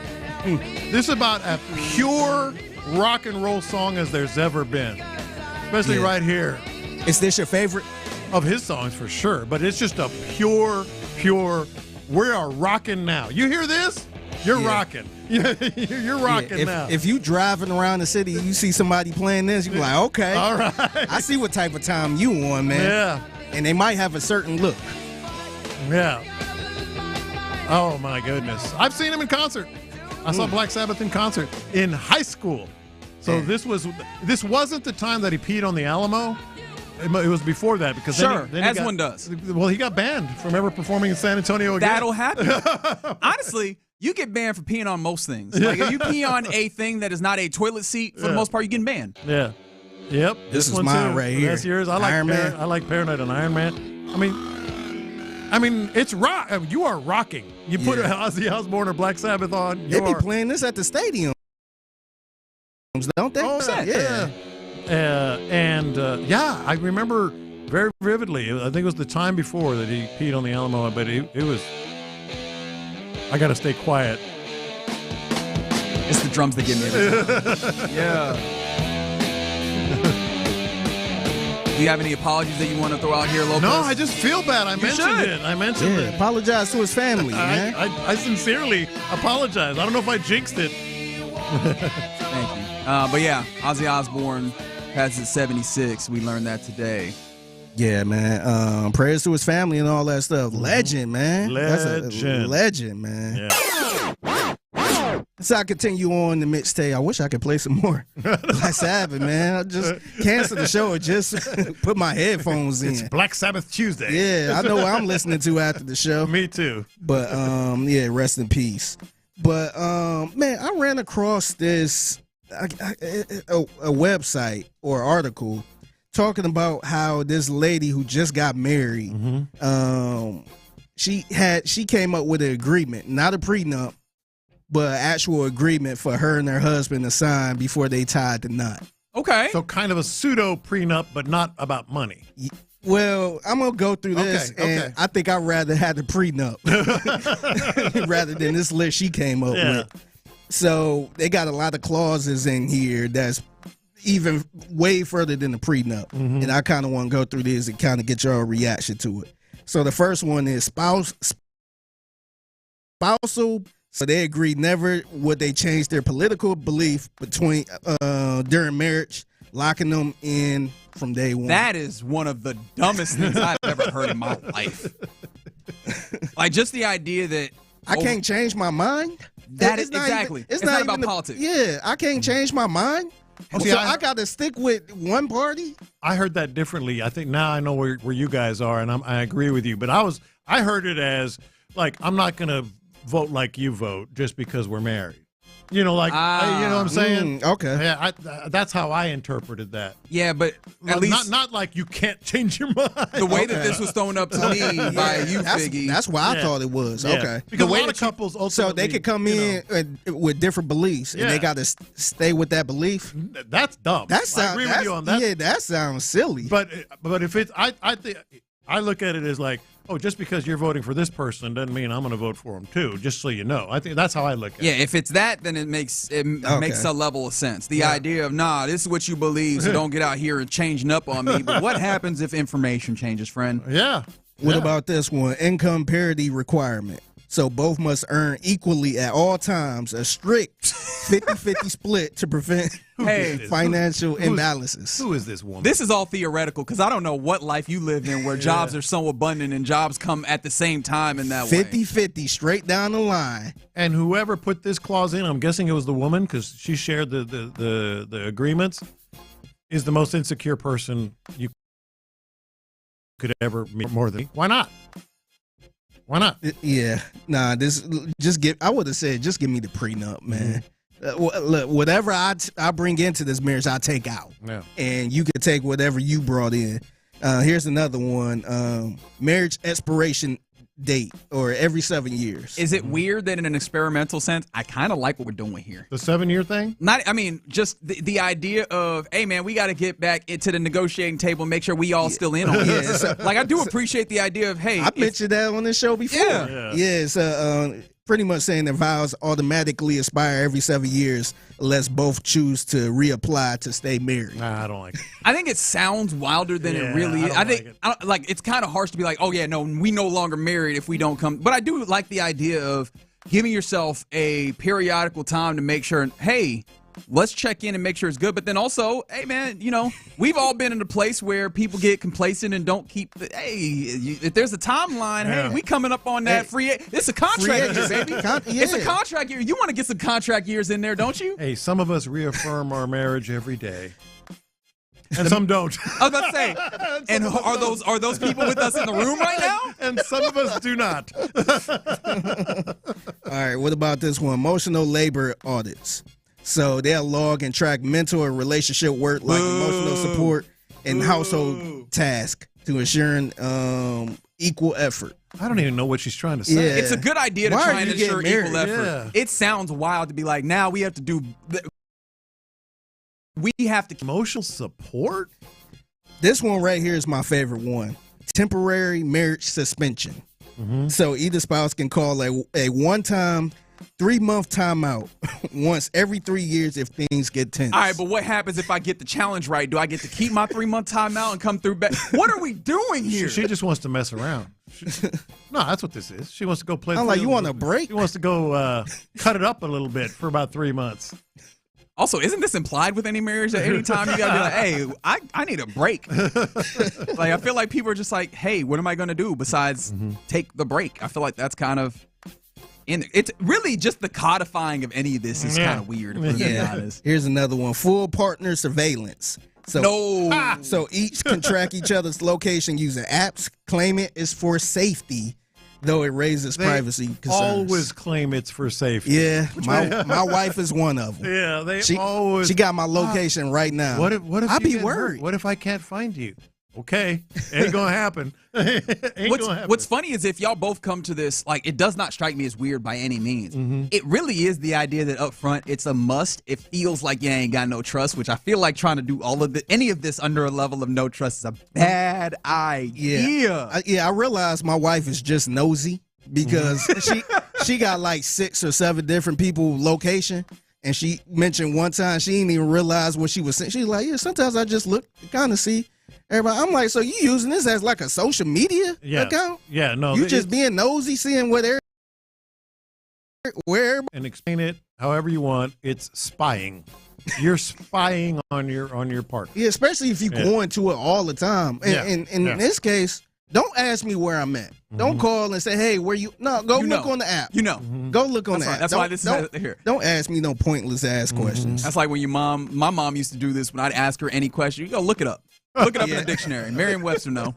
This is about a pure rock and roll song as there's ever been, especially right here. Is this your favorite of his songs for sure? But it's just a pure. We are rocking now. You hear this? You're rocking. You're rocking now. If you driving around the city, you see somebody playing this, you be like, okay, all right. I see what type of time you on, man. Yeah. And they might have a certain look. Yeah. Oh my goodness! I've seen him in concert. I saw Black Sabbath in concert in high school. So this wasn't the time that he peed on the Alamo. It was before that because then one does. Well, he got banned from ever performing in San Antonio again. That'll happen. Honestly, you get banned for peeing on most things. Like if you pee on a thing that is not a toilet seat, for the most part, you get banned. Yeah. Yep. This is one mine too. right here. That's yours. I like Iron Man. I like Paranoid and Iron Man. I mean, it's rock. You are rocking. You put Ozzy Osbourne or Black Sabbath on. They be playing this at the stadium, don't they? Oh, yeah. I remember very vividly. I think it was the time before that he peed on the Alamo, but it was. I got to stay quiet. It's the drums that get me every time. Yeah. Do you have any apologies that you want to throw out here, Lopez? No, I just feel bad. I mentioned it. Apologize to his family, man. I sincerely apologize. I don't know if I jinxed it. Thank you. But yeah, Ozzy Osbourne passes at 76. We learned that today. Yeah, man. Prayers to his family and all that stuff. Legend, man. That's a legend, man. Yeah. So I continue on the mixtape. I wish I could play some more Black Sabbath, man. I just canceled the show and just put my headphones in. It's Black Sabbath Tuesday. Yeah, I know what I'm listening to after the show. Me too. But rest in peace. But man, I ran across this a website or article talking about how this lady who just got married, she came up with an agreement, not a prenup, but an actual agreement for her and her husband to sign before they tied the knot. Okay. So kind of a pseudo prenup, but not about money. Well, I'm going to go through this, and I think I'd rather have the prenup rather than this list she came up with. So they got a lot of clauses in here that's even way further than the prenup. And I kind of want to go through this and kind of get your reaction to it. So the first one is spousal. So they agreed never would they change their political belief during marriage, locking them in from day one. That is one of the dumbest things I've ever heard in my life. Like just the idea that I can't change my mind. That is exactly. It's not about politics. Yeah, I can't change my mind. So I got to stick with one party. I heard that differently. I think now I know where you guys are, and I agree with you. But I heard it as like I'm not going to vote like you vote just because we're married. You know, like, you know what I'm saying? Okay. Yeah, that's how I interpreted that. Yeah, but at least not like you can't change your mind. the way that this was thrown up to me by you, Figgy. That's why I thought it was. Yeah. Okay. Because The way a lot of couples ultimately, so they could come in with different beliefs, and they got to stay with that belief. That's dumb. I agree with you on that. Yeah, that sounds silly. But if it's, I think I look at it as like, oh, just because you're voting for this person doesn't mean I'm going to vote for him too. Just so you know, I think that's how I look at it. Yeah, if it's that, then it makes a level of sense. The idea of this is what you believe, so don't get out here and changing up on me. But what happens if information changes, friend? Yeah. What about this one? Income parity requirement. So both must earn equally at all times, a strict 50-50 split to prevent financial imbalances. Who is this woman? This is all theoretical because I don't know what life you live in where jobs are so abundant and jobs come at the same time in that way. 50-50 straight down the line. And whoever put this clause in, I'm guessing it was the woman because she shared the agreements, is the most insecure person you could ever meet more than me. Why not? Why not? Yeah. Nah, I would have said, just give me the prenup, man. Look, whatever I bring into this marriage, I take out. Yeah. And you can take whatever you brought in. Here's another one. Marriage expiration date, or every 7 years. Is it weird that in an experimental sense, I kind of like what we're doing here? The 7-year thing? Just the idea of, hey, man, we got to get back into the negotiating table and make sure we all still in on this. I do appreciate the idea of, hey. I mentioned that on this show before. Yeah. Pretty much saying that vows automatically expire every 7 years unless both choose to reapply to stay married. Nah, I don't like it. I think it sounds wilder than it really is. I think it's kind of harsh to be like, oh, yeah, no, we no longer married if we don't come. But I do like the idea of giving yourself a periodical time to make sure, hey, let's check in and make sure it's good. But then also, hey, man, we've all been in a place where people get complacent and don't keep if there's a timeline, hey, we coming up on that it's a contract year, baby. It's a contract year. You want to get some contract years in there, don't you? Hey, some of us reaffirm our marriage every day. And some don't. I was about to say, and are those people with us in the room right now? And some of us do not. All right, what about this one? Emotional labor audits. So they'll log and track mental and relationship work like emotional support and household tasks to ensuring equal effort. I don't even know what she's trying to say. Yeah. It's a good idea to try and ensure equal effort. Yeah. It sounds wild to be like, now we have to do... We have to... Emotional support? This one right here is my favorite one. Temporary marriage suspension. Mm-hmm. So either spouse can call a one-time 3-month timeout once every 3 years if things get tense. All right, but what happens if I get the challenge right? Do I get to keep my 3-month timeout and come through back? What are we doing here? She just wants to mess around. No, that's what this is. She wants to go play. I'm like, you want a break? She wants to go cut it up a little bit for about 3 months. Also, isn't this implied with any marriage that any time you got to be like, hey, I need a break? I feel like people are just like, hey, what am I going to do besides take the break? I feel like that's kind of... It's really just the codifying of any of this is kind of weird, to be honest. Here's another one. Full partner surveillance. So each can track each other's location using apps, claim it is for safety, though it raises privacy concerns. Always claim it's for safety. Yeah, my wife is one of them. Yeah, she got my location right now. What if I'd be worried? Hurt? What if I can't find you? Okay, ain't gonna happen. What's funny is if y'all both come to this, it does not strike me as weird by any means. Mm-hmm. It really is the idea that up front it's a must. It feels like you ain't got no trust, which I feel like trying to do any of this under a level of no trust is a bad idea. I realize my wife is just nosy because she got 6 or 7 different people location. And she mentioned one time she didn't even realize what she was saying. She's like, sometimes I just look to kind of see everybody. I'm like, so you using this as a social media account? Yeah, no. You just being nosy, seeing where and explain it however you want. It's spying. You're spying on your partner. Yeah, especially if you go into it all the time. And in this case, don't ask me where I'm at. Don't call and say, hey, where you? No, go look on the app. Go look on the app. That's why this is here. Don't ask me no pointless ass questions. That's like when my mom used to do this when I'd ask her any question. You go look it up. Look it up in the dictionary. Merriam-Webster, no.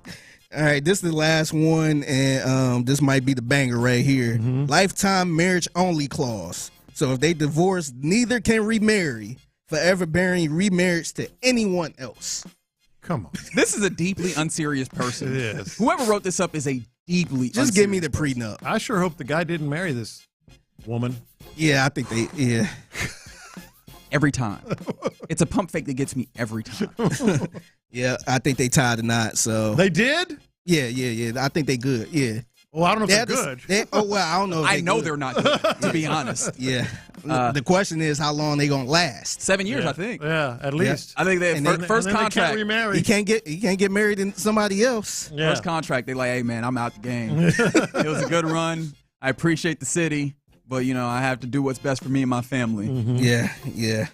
All right, this is the last one, and this might be the banger right here. Lifetime marriage only clause. So if they divorce, neither can remarry, forever bearing remarriage to anyone else. Come on. This is a deeply unserious person. It is. Whoever wrote this up is a deeply Just give me the prenup. I sure hope the guy didn't marry this woman. Yeah, I think yeah. Every time. It's a pump fake that gets me every time. Yeah, I think they tied the knot, so. They did? Yeah. I think they good, yeah. Well, I don't know if they're good. I don't know if I know they're not good, to be honest. Yeah. The question is how long they going to last. 7 years, I think. Yeah, at least. I think they have first contract. They can't remarry. He can't get married to somebody else. Yeah. First contract, they like, hey, man, I'm out the game. It was a good run. I appreciate the city, but, I have to do what's best for me and my family. Mm-hmm. Yeah.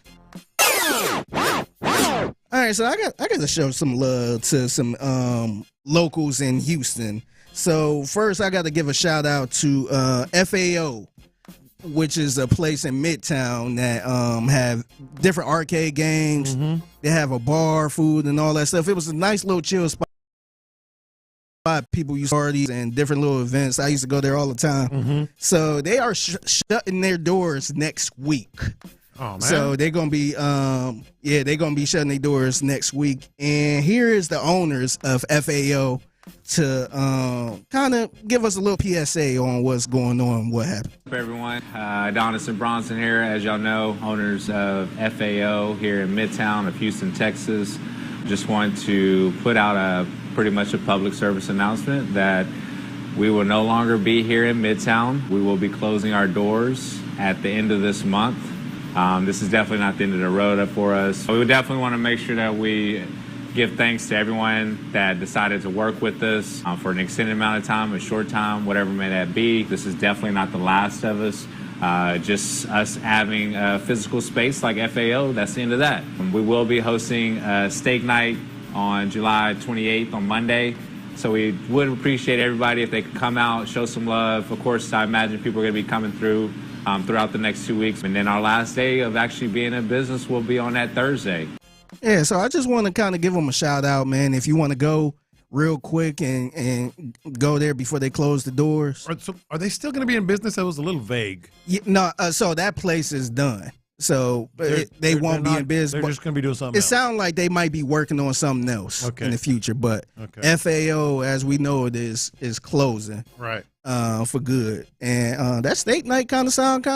All right, so I got to show some love to some locals in Houston. So first, I got to give a shout out to FAO, which is a place in Midtown that have different arcade games. Mm-hmm. They have a bar, food, and all that stuff. It was a nice little chill spot. People use parties and different little events. I used to go there all the time. Mm-hmm. So they are shutting their doors next week. Oh, man. So they're gonna be they're gonna be shutting their doors next week. And here is the owners of FAO to kind of give us a little PSA on what's going on, what happened. Hey everyone, Adonis and Bronson here, as y'all know, owners of FAO here in Midtown of Houston, Texas. Just want to put out pretty much a public service announcement that we will no longer be here in Midtown. We will be closing our doors at the end of this month. This is definitely not the end of the road for us. We would definitely want to make sure that we give thanks to everyone that decided to work with us for an extended amount of time, a short time, whatever may that be. This is definitely not the last of us. Just us having a physical space like FAO, that's the end of that. We will be hosting a steak night on July 28th on Monday. So we would appreciate everybody if they could come out, show some love. Of course, I imagine people are going to be coming through throughout the next 2 weeks. And then our last day of actually being in business will be on that Thursday. Yeah, so I just want to kind of give them a shout out, man. If you want to go real quick and go there before they close the doors. Are they still going to be in business? That was a little vague. Yeah, no, so that place is done. So they won't be in business. They're just going to be doing something else. It sounds like they might be working on something else in the future. But FAO, as we know it, is closing for good. And that steak night kind of sound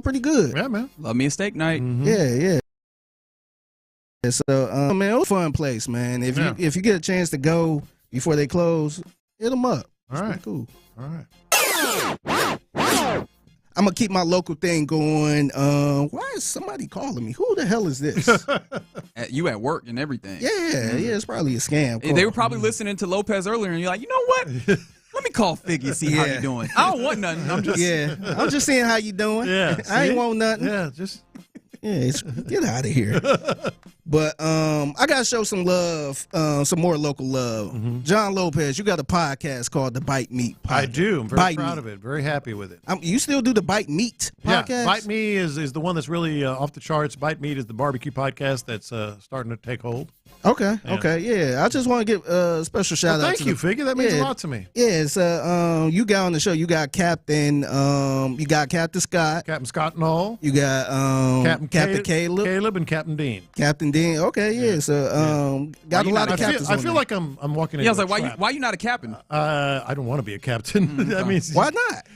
pretty good. Yeah, man. Love me a steak night. Mm-hmm. Yeah. So, man, it was a fun place, man. If you get a chance to go before they close, hit them up. All right. Cool. All right. I'm going to keep my local thing going. Why is somebody calling me? Who the hell is this? You at work and everything. Yeah, it's probably a scam call. They were probably listening to Lopez earlier, and you're like, you know what? Let me call Figgy, see how you doing. I don't want nothing. I'm just seeing how you doing. Yeah, I ain't want nothing. Yeah, get out of here. But I gotta show some love, some more local love. Mm-hmm. John Lopez, you got a podcast called the Bite Meat Podcast. I do. I'm very proud of it. Very happy with it. You still do the Bite Meat podcast? Yeah, Bite Me is the one that's really off the charts. Bite Meat is the barbecue podcast that's starting to take hold. Okay. I just want to give a special shout out. Thank you, Figgy. That means a lot to me. Yeah, so you got on the show. You got Captain Scott. Captain Scott and all. You got Captain Caleb and Captain Dean. Captain Dean. Okay, yeah. So got a lot of captains. I feel like I'm walking into. Yeah, I was like, why you not a captain? I don't want to be a captain. That means why not?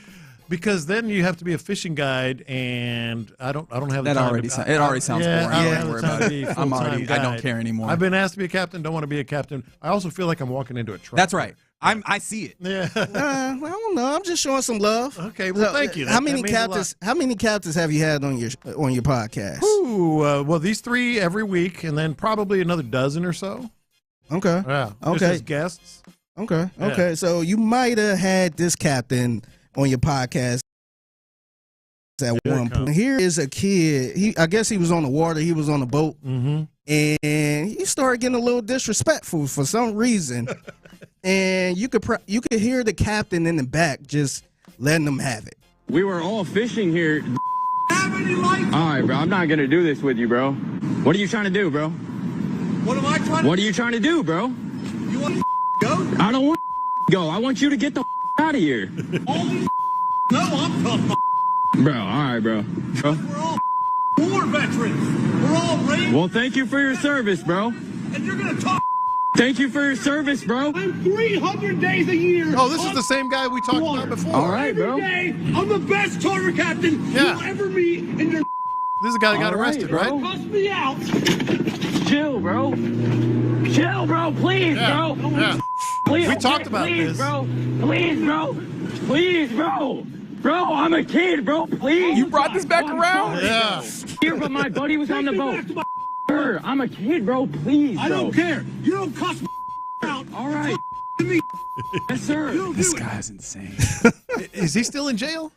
Because then you have to be a fishing guide, and I don't have the that time. It already sounds boring. I don't worry about it. I don't care anymore. I've been asked to be a captain. Don't want to be a captain. I also feel like I'm walking into a trap. That's right. I see it. Yeah. I don't know. I'm just showing some love. Okay. Well, thank you. How many captains have you had on your podcast? Ooh, well, these 3 every week, and then probably another dozen or so. Okay. Yeah. Okay. Just as guests. Okay. Yeah. Okay. So you might have had this captain on your podcast at one point. Here is a kid. I guess he was on the water. He was on a boat, and he started getting a little disrespectful for some reason. And you could hear the captain in the back just letting them have it. We were all fishing here. All right, bro. I'm not gonna do this with you, bro. What are you trying to do, bro? What am I trying to do? What are you trying to do, bro? You want to go? I don't want to go. I want you to get the out of here. No, I'm talking about. Bro, all right, bro. We're all war veterans. We're all raised. Well, thank you for your service, bro. And you're going to talk. Thank you for your service, bro. I'm 300 days a year. Oh, this is the same guy we talked about before. All right, bro. Every day, I'm the best charter captain you'll ever meet in your. This is the guy that got arrested, right? Bust me out. Chill, bro. Chill, bro. Please, bro. Yeah. Please, We talked about please, this. bro. Please, bro. Please, bro. Bro, I'm a kid, bro. Please. You brought this back around? Yeah. Here, but my buddy was on the boat. Sir, I'm a kid, bro. Please, bro. I don't care. You don't cuss out. All right. Me. Yes, sir. This guy's insane. Is he still in jail?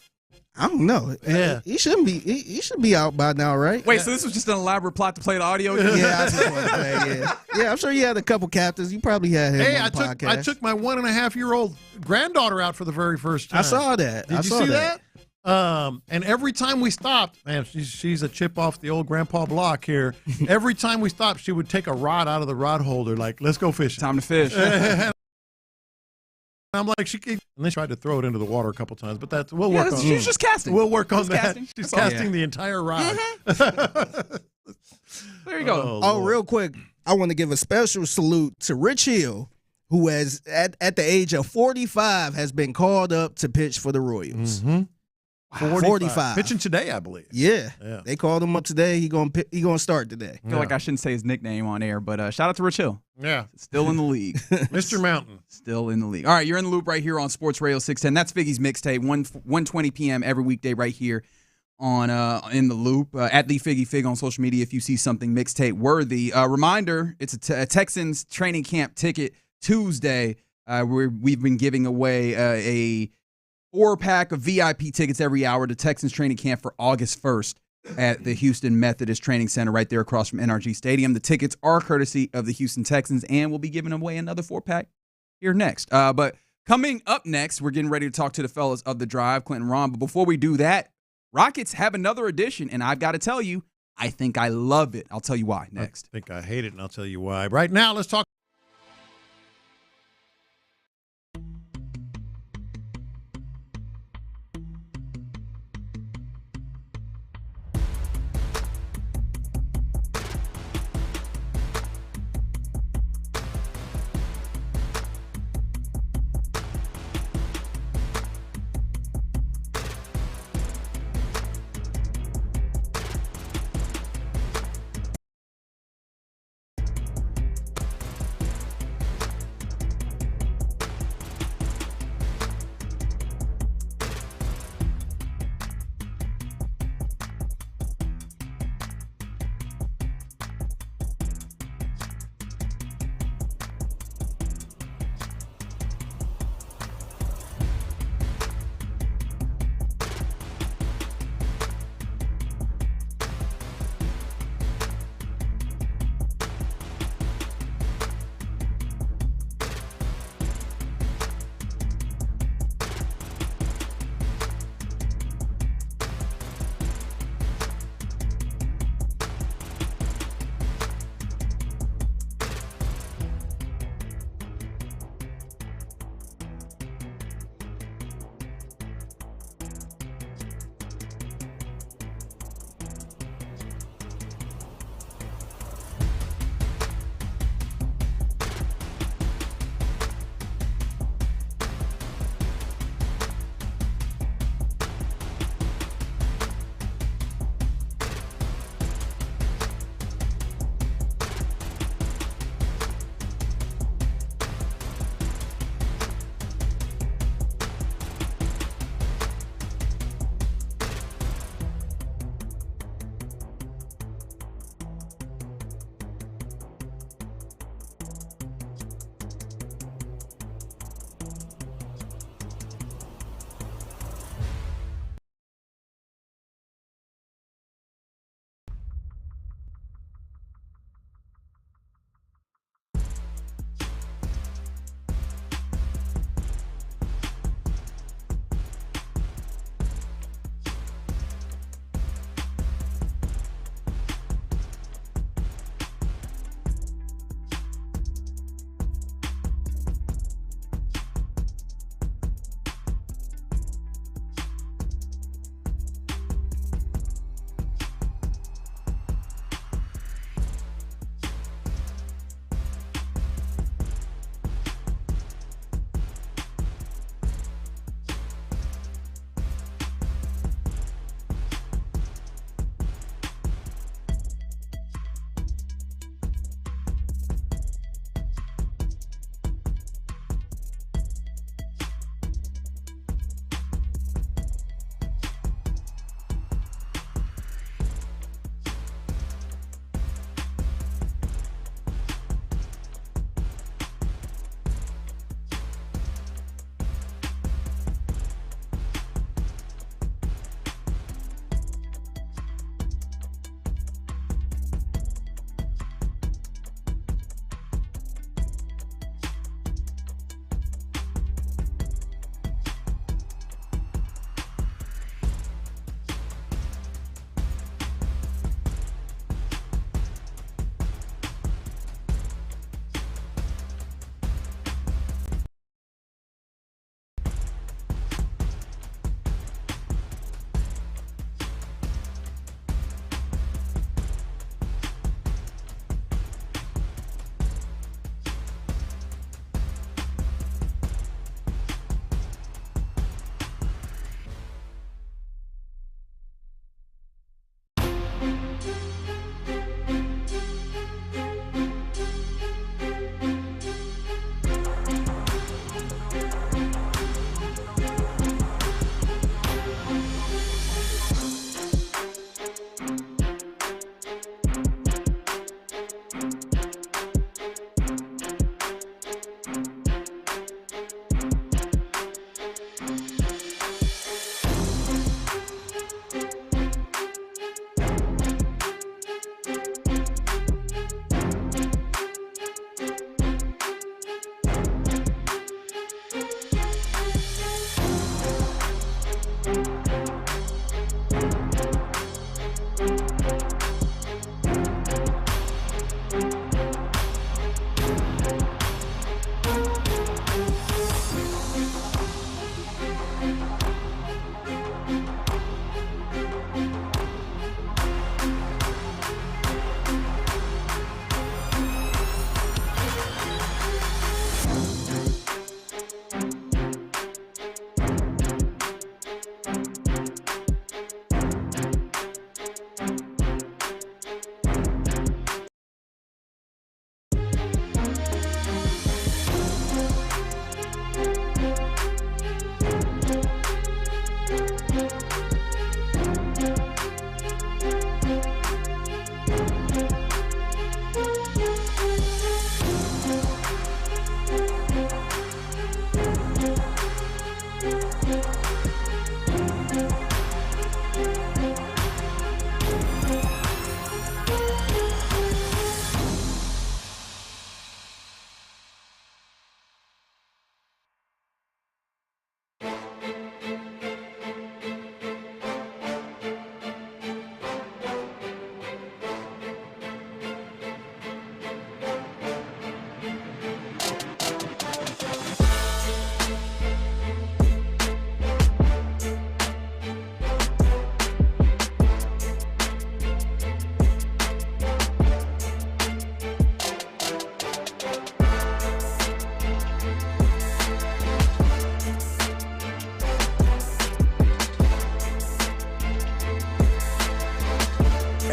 I don't know. Yeah. He shouldn't be. He should be out by now, right? Wait, so this was just an elaborate plot to play the audio? Yeah, I just want to say, yeah. I'm sure you had a couple captains. You probably had him on the podcast. I took my 1.5-year-old granddaughter out for the very first time. I saw that. Did you see that? And every time we stopped, man, she's a chip off the old grandpa block here. Every time we stopped, she would take a rod out of the rod holder, like, let's go fishing. Time to fish. I'm like, and they tried to throw it into the water a couple times, but we'll work on that. She's just casting. We'll work on that. Casting. She's That's all. casting the entire rod. There you go. Real quick, I want to give a special salute to Rich Hill, who has, at the age of 45, has been called up to pitch for the Royals. Mm-hmm. 45. Pitching today, I believe. Yeah. They called him up today. He gonna start today. I feel like I shouldn't say his nickname on air, but shout out to Rich Hill. Yeah. Still in the league. Mr. Mountain. Still in the league. All right, you're in the loop right here on Sports Radio 610. That's Figgy's Mixtape, 1:20 p.m. every weekday right here on in the loop. At the Figgy Fig on social media if you see something mixtape worthy. Reminder, it's a Texans training camp ticket Tuesday. We've been giving away a 4-pack of VIP tickets every hour to Texans training camp for August 1st at the Houston Methodist Training Center right there across from NRG Stadium. The tickets are courtesy of the Houston Texans, and we'll be giving away another 4-pack here next. But coming up next, we're getting ready to talk to the fellas of The Drive, Clint and Ron. But before we do that, Rockets have another edition, and I've got to tell you, I think I love it. I'll tell you why next. I think I hate it, and I'll tell you why. Right now, let's talk.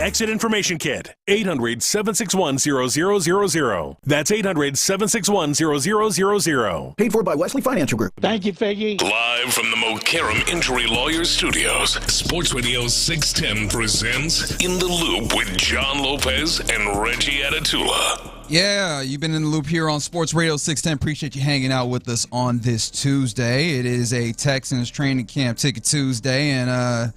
Exit Information Kit. 800-761-0000. That's 800-761-0000. Paid for by Wesley Financial Group. Thank you, Figgy. Live from the Mokaram Injury Lawyers Studios, Sports Radio 610 presents In the Loop with John Lopez and Reggie Atatula. Yeah, you've been in the loop here on Sports Radio 610. Appreciate you hanging out with us on this Tuesday. It is a Texans training camp ticket Tuesday, and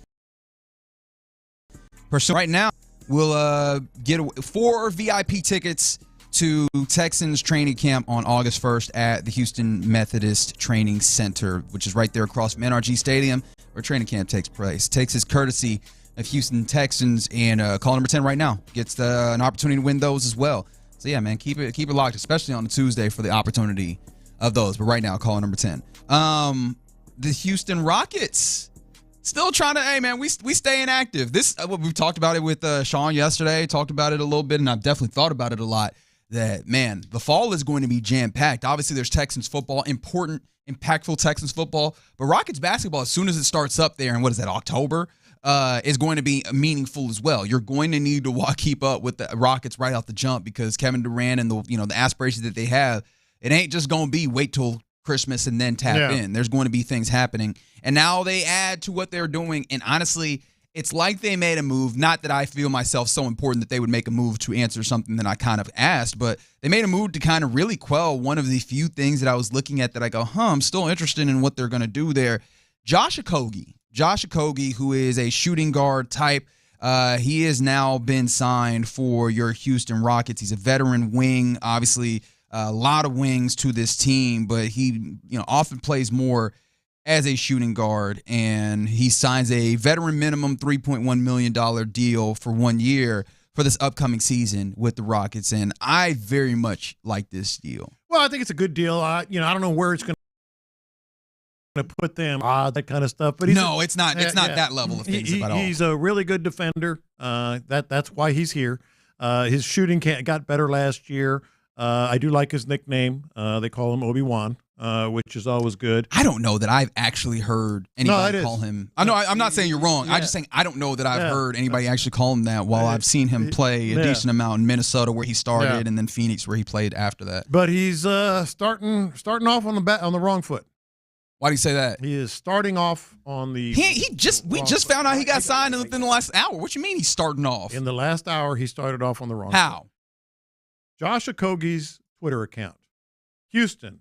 right now we'll get 4 VIP tickets to Texans training camp on August 1st at the Houston Methodist Training Center, which is right there across from NRG Stadium where training camp takes place. Takes his courtesy of Houston Texans, and call number 10 right now gets an opportunity to win those as well. So yeah, man, keep it locked, especially on a Tuesday for the opportunity of those. But right now, call number 10. The Houston Rockets still trying to. Hey, man, we staying active. This we've talked about it with Sean yesterday. Talked about it a little bit, and I've definitely thought about it a lot. That man, the fall is going to be jam packed. Obviously, there's Texans football, important, impactful Texans football, but Rockets basketball, as soon as it starts up there, and what is that, October? Is going to be meaningful as well. You're going to need to keep up with the Rockets right off the jump because Kevin Durant and the aspirations that they have, it ain't just going to be wait till Christmas and then tap in. There's going to be things happening. And now they add to what they're doing. And honestly, it's like they made a move. Not that I feel myself so important that they would make a move to answer something that I kind of asked, but they made a move to kind of really quell one of the few things that I was looking at that I go, I'm still interested in what they're going to do there. Josh Okogie, who is a shooting guard type, he has now been signed for your Houston Rockets. He's a veteran wing, obviously a lot of wings to this team, but he often plays more as a shooting guard, and he signs a veteran minimum $3.1 million deal for 1 year for this upcoming season with the Rockets, and I very much like this deal. Well, I think it's a good deal. I don't know where it's going to put them, that kind of stuff. But it's not that level of things at all. He's a really good defender. That's why he's here. His shooting got better last year. I do like his nickname. They call him Obi-Wan, which is always good. I don't know that I've actually heard anybody call him. I know I'm not saying you're wrong. I'm just saying I don't know that I've heard anybody actually call him that. While I've seen him play a decent amount in Minnesota where he started, and then Phoenix where he played after that. But he's starting off on the wrong foot. Why do you say that? He is starting off on the. We just found out he got signed within the last hour. What you mean he's starting off? In the last hour, he started off on the wrong. How? Foot. Josh Okogie's Twitter account. Houston,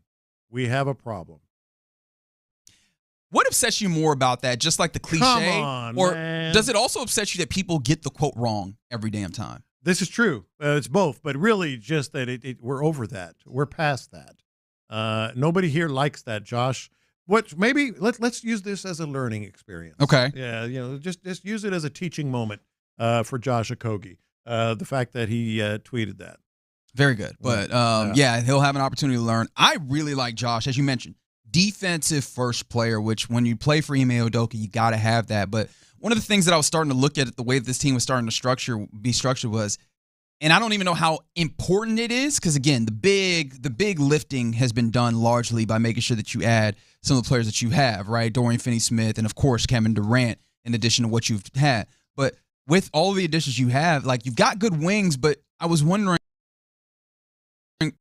we have a problem. What upsets you more about that? Just like the cliche, Come on, or man. Does it also upset you that people get the quote wrong every damn time? This is true. It's both, but really just that we're over that. We're past that. Nobody here likes that, Josh. Maybe let's use this as a learning experience. Okay. Yeah, just use it as a teaching moment for Josh Okogie. The fact that he tweeted that. Very good. But he'll have an opportunity to learn. I really like Josh, as you mentioned, defensive first player, which when you play for Ime Udoka, you got to have that. But one of the things that I was starting to look at the way that this team was starting to be structured was, and I don't even know how important it is, because again, the big lifting has been done largely by making sure that you add some of the players that you have, right? Dorian Finney-Smith and of course Kevin Durant, in addition to what you've had. But with all the additions you have, like you've got good wings, but I was wondering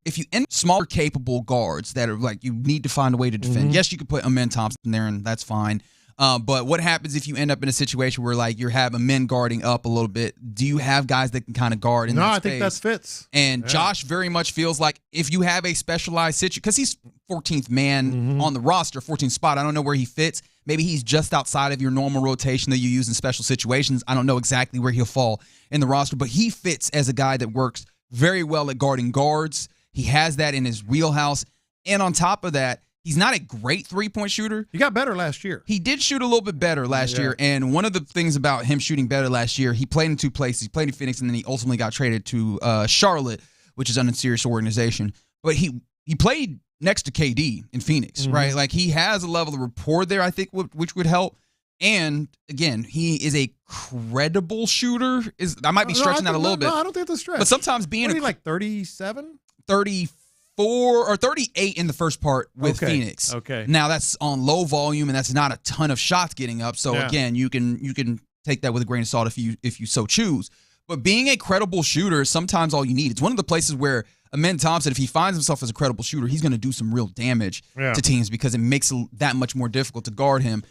if you end smaller capable guards that are like you need to find a way to defend. Mm-hmm. Yes, you could put Amen Thompson there and that's fine. But what happens if you end up in a situation where like you have men guarding up a little bit? Do you have guys that can kind of guard in that space? No, I think that fits. And Josh very much feels like if you have a specialized situation, because he's 14th man on the roster, 14th spot. I don't know where he fits. Maybe he's just outside of your normal rotation that you use in special situations. I don't know exactly where he'll fall in the roster, but he fits as a guy that works very well at guarding guards. He has that in his wheelhouse. And on top of that, he's not a great three-point shooter. He got better last year. He did shoot a little bit better last year. And one of the things about him shooting better last year, he played in two places. He played in Phoenix, and then he ultimately got traded to Charlotte, which is an unserious organization. But he played next to KD in Phoenix, right? Like, he has a level of rapport there, I think, which would help. And, again, he is a credible shooter. I might be stretching that a little bit. No, I don't think that's stretch. But sometimes being like 37? 34 or 38 in the first part with Phoenix. Okay. Now that's on low volume and that's not a ton of shots getting up. So again, you can take that with a grain of salt if you so choose. But being a credible shooter is sometimes all you need. It's one of the places where Amen Thompson, if he finds himself as a credible shooter, he's going to do some real damage to teams because it makes it that much more difficult to guard him.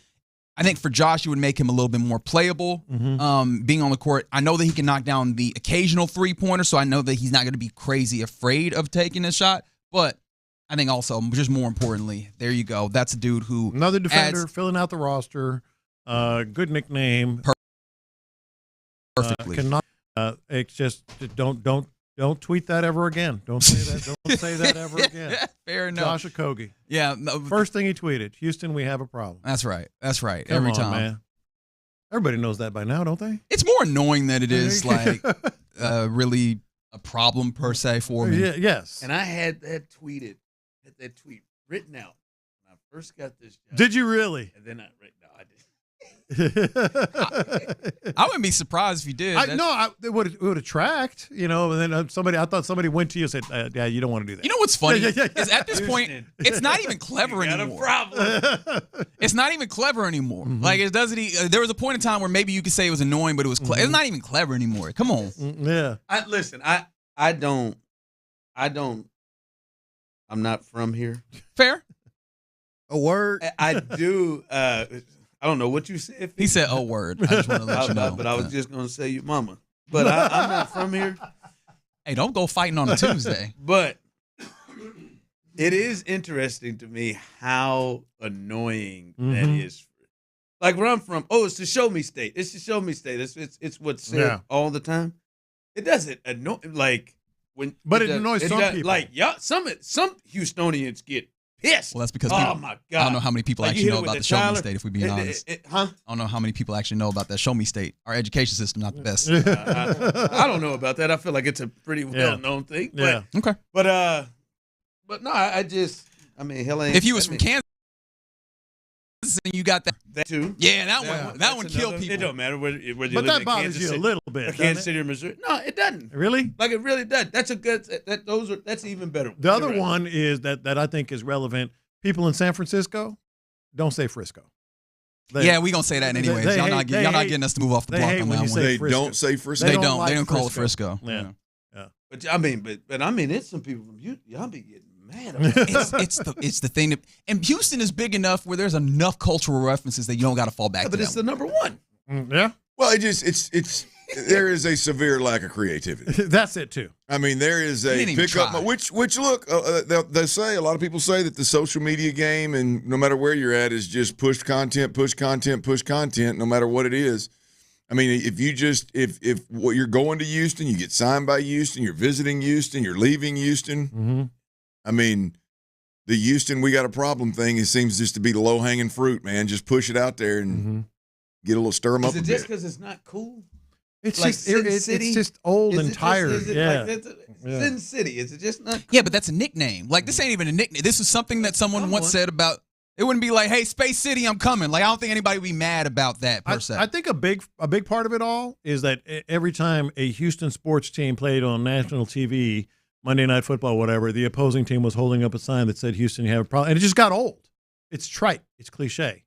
I think for Josh, it would make him a little bit more playable being on the court. I know that he can knock down the occasional three-pointer, so I know that he's not going to be crazy afraid of taking a shot. But I think also, just more importantly, there you go. That's a dude who another defender filling out the roster. Good nickname. Perfectly. It's just don't tweet that ever again. Don't say that. Don't say that ever again. Fair enough. Josh Okogie. Yeah. First thing he tweeted: Houston, we have a problem. That's right. That's right. Come Every on, time, man. Everybody knows that by now, don't they? It's more annoying than it is like really a problem per se for me. Yeah, yes. And I had that tweet written out when I first got this job. Did you really? And then I did. I wouldn't be surprised if you did. It would attract, and then I thought somebody went to you and said, yeah, you don't want to do that. You know what's funny is at this point, it's not even clever anymore. It's not even clever anymore. Like it doesn't. There was a point in time where maybe you could say it was annoying, but it was. It's not even clever anymore. Come on. Yeah. I don't. I'm not from here. Fair. A word. I do. I don't know what you said. He said a word. I just want to let you know. But I was just going to say your mama. But I'm not from here. Hey, don't go fighting on a Tuesday. But it is interesting to me how annoying that is. Like where I'm from, it's the show me state. It's the show me state. It's what's said all the time. It doesn't annoy But it annoys some people. Like some Houstonians get pissed. Well, that's because my God. I don't know how many people actually know about the show me state, if we're being honest. I don't know how many people actually know about that show me state. Our education system not the best. I don't know about that. I feel like it's a pretty well-known thing. But, okay. But no, hell ain't. If you was from Kansas and you got that too. Yeah, that one killed people. It don't matter whether you but live that in bothers Kansas you City, a little bit. Kansas City or Missouri. No, it doesn't. Really? Like it really does. That's a good. That's even better. The other one is that I think is relevant. People in San Francisco don't say Frisco. We gonna say that anyways. Y'all not getting us to move off the block on that one. They don't say Frisco. They don't call it Frisco. Yeah. But it's some people from Houston. Y'all be getting mad. It's the thing that, and Houston is big enough where there's enough cultural references that you don't got to fall back. But it's the number one. Yeah. Well, it's there is a severe lack of creativity. That's it too. I mean, there is a pickup, which look, they say, a lot of people say that the social media game, and no matter where you're at, is just push content, no matter what it is. I mean, if what you're going to Houston, you get signed by Houston, you're visiting Houston, you're leaving Houston. I mean, the Houston we got a problem thing, it seems just to be the low hanging fruit, man. Just push it out there and get a little stir them up. Is it just because it's not cool? It's like just it's just old and tired. Sin City. Is it just not cool? Yeah, but that's a nickname. Like, this ain't even a nickname. This is something that someone once said about. It wouldn't be like, hey, Space City, I'm coming. Like, I don't think anybody would be mad about that per se. I think a big part of it all is that every time a Houston sports team played on national TV, Monday Night Football, whatever, the opposing team was holding up a sign that said, Houston, you have a problem. And it just got old. It's trite. It's cliche.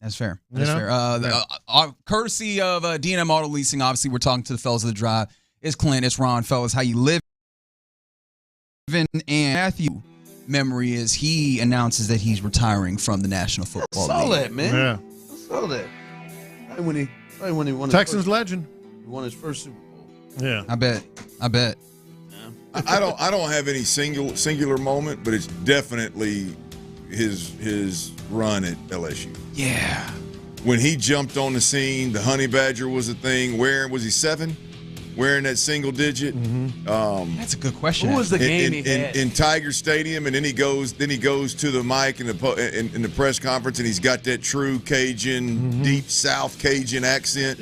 That's fair. That's fair. Courtesy of D&M Auto Leasing, obviously, we're talking to the fellas of the drive. It's Clint. It's Ron. Fellas, how you living? And Matthew, memory is he announces that he's retiring from the National Football League. I saw that, man. Yeah. I saw that. Right when he won Texans legend. He won his first Super Bowl. Yeah. I bet. I don't have any singular moment, but it's definitely his run at LSU. Yeah. When he jumped on the scene, the Honey Badger was a thing. Was he 7? Wearing that single digit. That's a good question. Who was the game he had? In Tiger Stadium, and then he goes to the mic in the press conference, and he's got that true Cajun, deep South Cajun accent.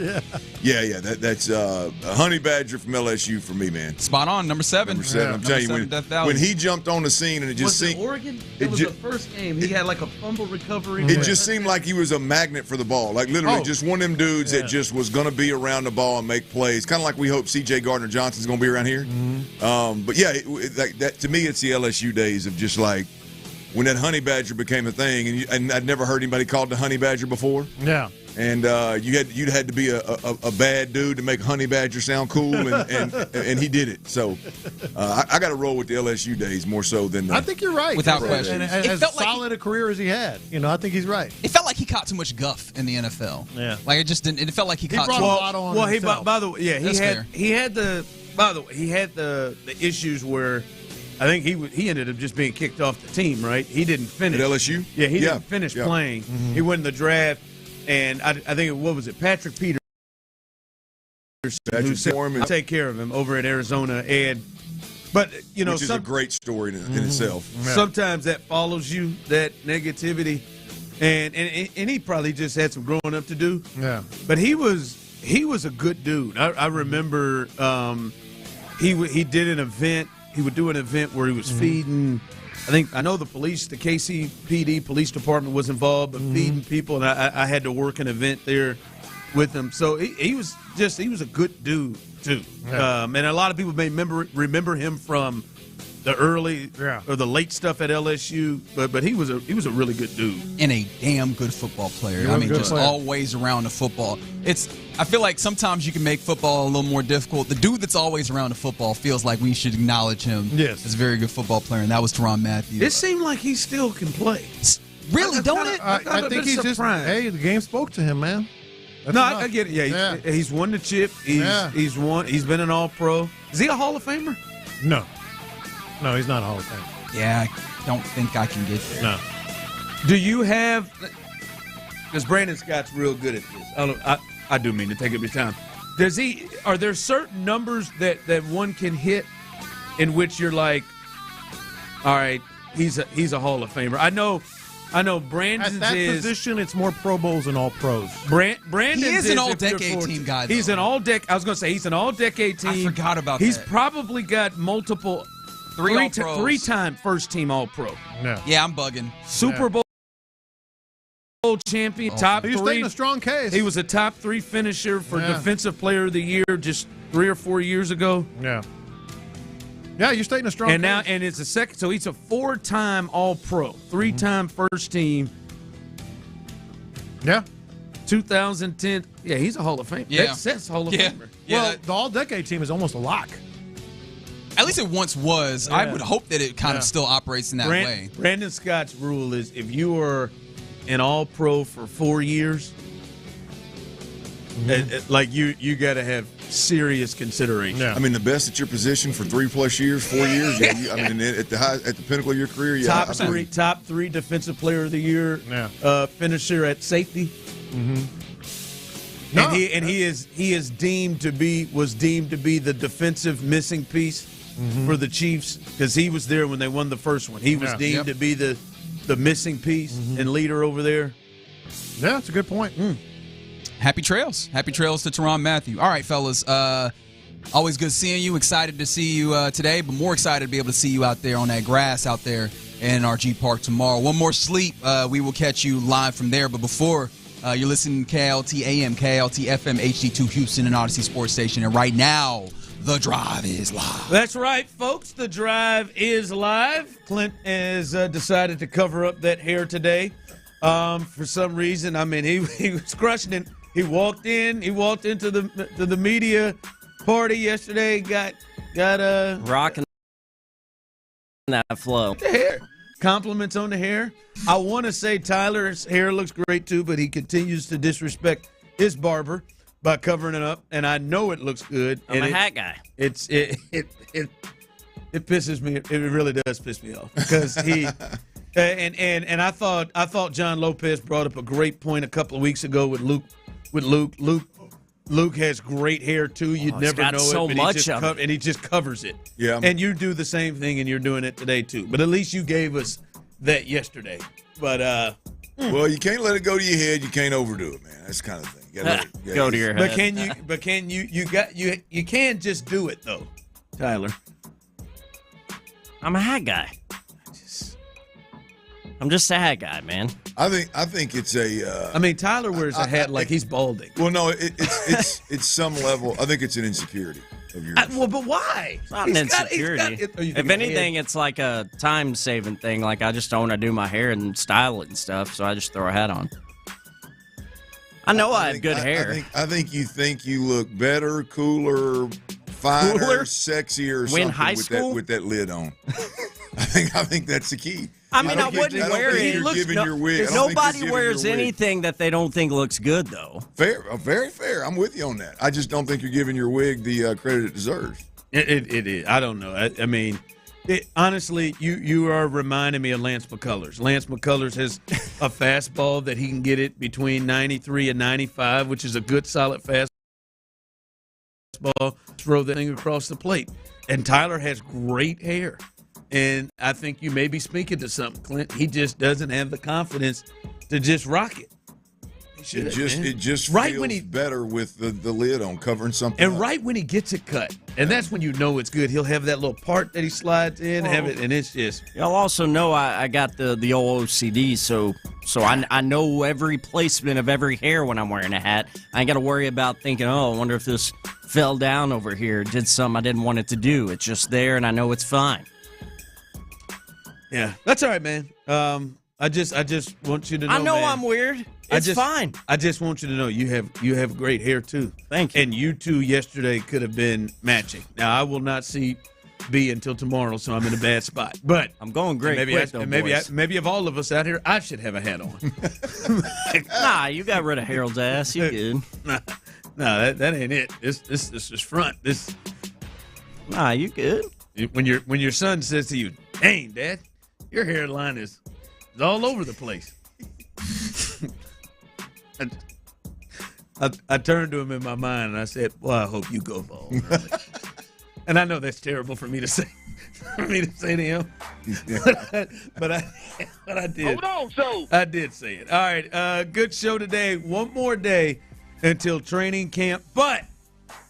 Yeah. That's a Honey Badger from LSU for me, man. Spot on, number 7. Number 7. I'm telling you, when he jumped on the scene, and it just seemed. Was it Oregon? It was the first game. He had like a fumble recovery. It just seemed like he was a magnet for the ball. Like literally, just one of them dudes that just was going to be around the ball and make plays. Kind of like we hope C.J. Gardner-Johnson's going to be around here. But yeah, like that to me, it's the LSU days of just like when that honey badger became a thing, and I'd never heard anybody called the honey badger before. Yeah. And you'd had to be a bad dude to make honey badger sound cool, and he did it. So I got to roll with the LSU days more so than I think you're right. Without question. And as solid a career as he had, I think he's right. It felt like he caught too much guff in the NFL. Yeah. Like it just didn't. It felt like he caught brought too a much. lot on himself. By the way, yeah, That's he had the issues where I think he ended up just being kicked off the team, right? He didn't finish. At LSU? Yeah, he didn't finish playing. Mm-hmm. He went in the draft, and I think what was it, Patrick Peters, who said, I'll take care of him over at Arizona. But which is a great story in itself. Yeah. Sometimes that follows you, that negativity, and he probably just had some growing up to do. Yeah, but he was a good dude. I remember he did an event. He would do an event where he was feeding. I know the KCPD police department was involved, but feeding people, and I had to work an event there with him. So he was a good dude too. Yeah. And a lot of people may remember him from the early or the late stuff at LSU, but he was a really good dude And a damn good football player. I mean, just always around the football. I feel like sometimes you can make football a little more difficult. The dude that's always around the football feels like we should acknowledge him as a very good football player, and that was Teron Matthew. It seemed like he still can play. Really, don't it? I think he's just. Hey, the game spoke to him, man. That's no, enough. I get it. Yeah, he's won the chip. He's won. He's been an All-Pro. Is he a Hall of Famer? No, he's not a Hall of Famer. Yeah, I don't think I can get there. No. Do you have? Because Brandon Scott's real good at this. I do mean to take up your time. Are there certain numbers that one can hit in which you're like, all right, he's a Hall of Famer? I know Brandon's at that position, it's more Pro Bowls and All Pros. Brandon's he is an all-decade team guy, though. He's an all-decade. I was going to say he's an all-decade team. I forgot about that. He's probably got multiple three-time first-team All-Pro. Yeah, I'm bugging. Super Bowl champion, top He's 3. taking a strong case. He was a top 3 finisher for Defensive Player of the Year just 3 or 4 years ago. Yeah, you're stating a strong and case. now and it's a second. So he's a 4-time All-Pro, 3-time first team. Yeah. 2010. Yeah, he's a Hall of Famer. Yeah. That's Hall of Famer. Well, the All-Decade team is almost a lock. At least it once was. I would hope that it kind of still operates in that way. Brandon Scott's rule is if you are an All-Pro for 4 years, like you got to have serious consideration. I mean, the best at your position for 3+ years, 4 years. I mean, at the pinnacle of your career, top three Defensive Player of the Year, finisher at safety. No, and he is deemed to be the defensive missing piece for the Chiefs because he was there when they won the first one. He was deemed to be the missing piece and leader over there. Yeah, that's a good point. Happy trails. Happy trails to Teron Matthew. All right, fellas. Always good seeing you. Excited to see you today, but more excited to be able to see you out there on that grass out there in RG Park tomorrow. One more sleep. We will catch you live from there. But before, you're listening to KLT AM, KLT FM, HD2 Houston and Odyssey Sports Station. And right now, The Drive is live. That's right, folks. The Drive is live. Clint has decided to cover up that hair today. For some reason, I mean, he was crushing it. He walked into the media party yesterday, got rocking that flow. The hair. Compliments on the hair. I want to say Tyler's hair looks great too, but he continues to disrespect his barber by covering it up, and I know it looks good. I'm a hat guy. It pisses me. It really does piss me off because he. And I thought John Lopez brought up a great point a couple of weeks ago with Luke. Luke has great hair too. You'd never know so it, much of it. and he just covers it. Yeah. And you do the same thing, and you're doing it today too. But at least you gave us that yesterday. But well, you can't let it go to your head. You can't overdo it, man. That's the kind of thing. You gotta let it go to your head. But can you? You can't just do it though, Tyler. I'm a hat guy. I'm just a hat guy, man. I think it's a. I mean, Tyler wears a hat like he's balding. Well, no, it's some level. I think it's an insecurity. of yours. But why? It's not an insecurity. If anything, it's like a time-saving thing. Like, I just don't want to do my hair and style it and stuff, so I just throw a hat on. I know I have good hair. I think you look better, cooler, finer, sexier, or something with that lid on. I think that's the key. I wouldn't wear it. Nobody wears anything that they don't think looks good, though. Fair, very fair. I'm with you on that. I just don't think you're giving your wig the credit it deserves. It is. I don't know. I mean, honestly, you are reminding me of Lance McCullers. Lance McCullers has a fastball that he can get it between 93 and 95, which is a good, solid fastball. Throw that thing across the plate. And Tyler has great hair. And I think you may be speaking to something, Clint. He just doesn't have the confidence to just rock it. It just feels better with the lid on, covering something And up. right when he gets it cut, and that's when you know it's good. He'll have that little part that he slides in, have it, and it's just. Y'all also know I got the old OCD, so I know every placement of every hair when I'm wearing a hat. I ain't got to worry about thinking, I wonder if this fell down over here, did something I didn't want it to do. It's just there, and I know it's fine. Yeah, that's all right, man. I just want you to know. I know, man, I'm weird. It's fine. I just want you to know you have great hair too. Thank you. And you two yesterday could have been matching. Now I will not see B until tomorrow, so I'm in a bad spot. But I'm going great. Maybe of all of us out here, I should have a hat on. Nah, you got rid of Harold's ass. You did. Nah, that ain't it. This is front. Nah, you good. When your son says to you, "Dang, Dad, your hairline is all over the place." I turned to him in my mind and I said, "Well, I hope you go bald." And I know that's terrible for me to say, to him, but I did. Hold on, so I did say it. All right, good show today. One more day until training camp, but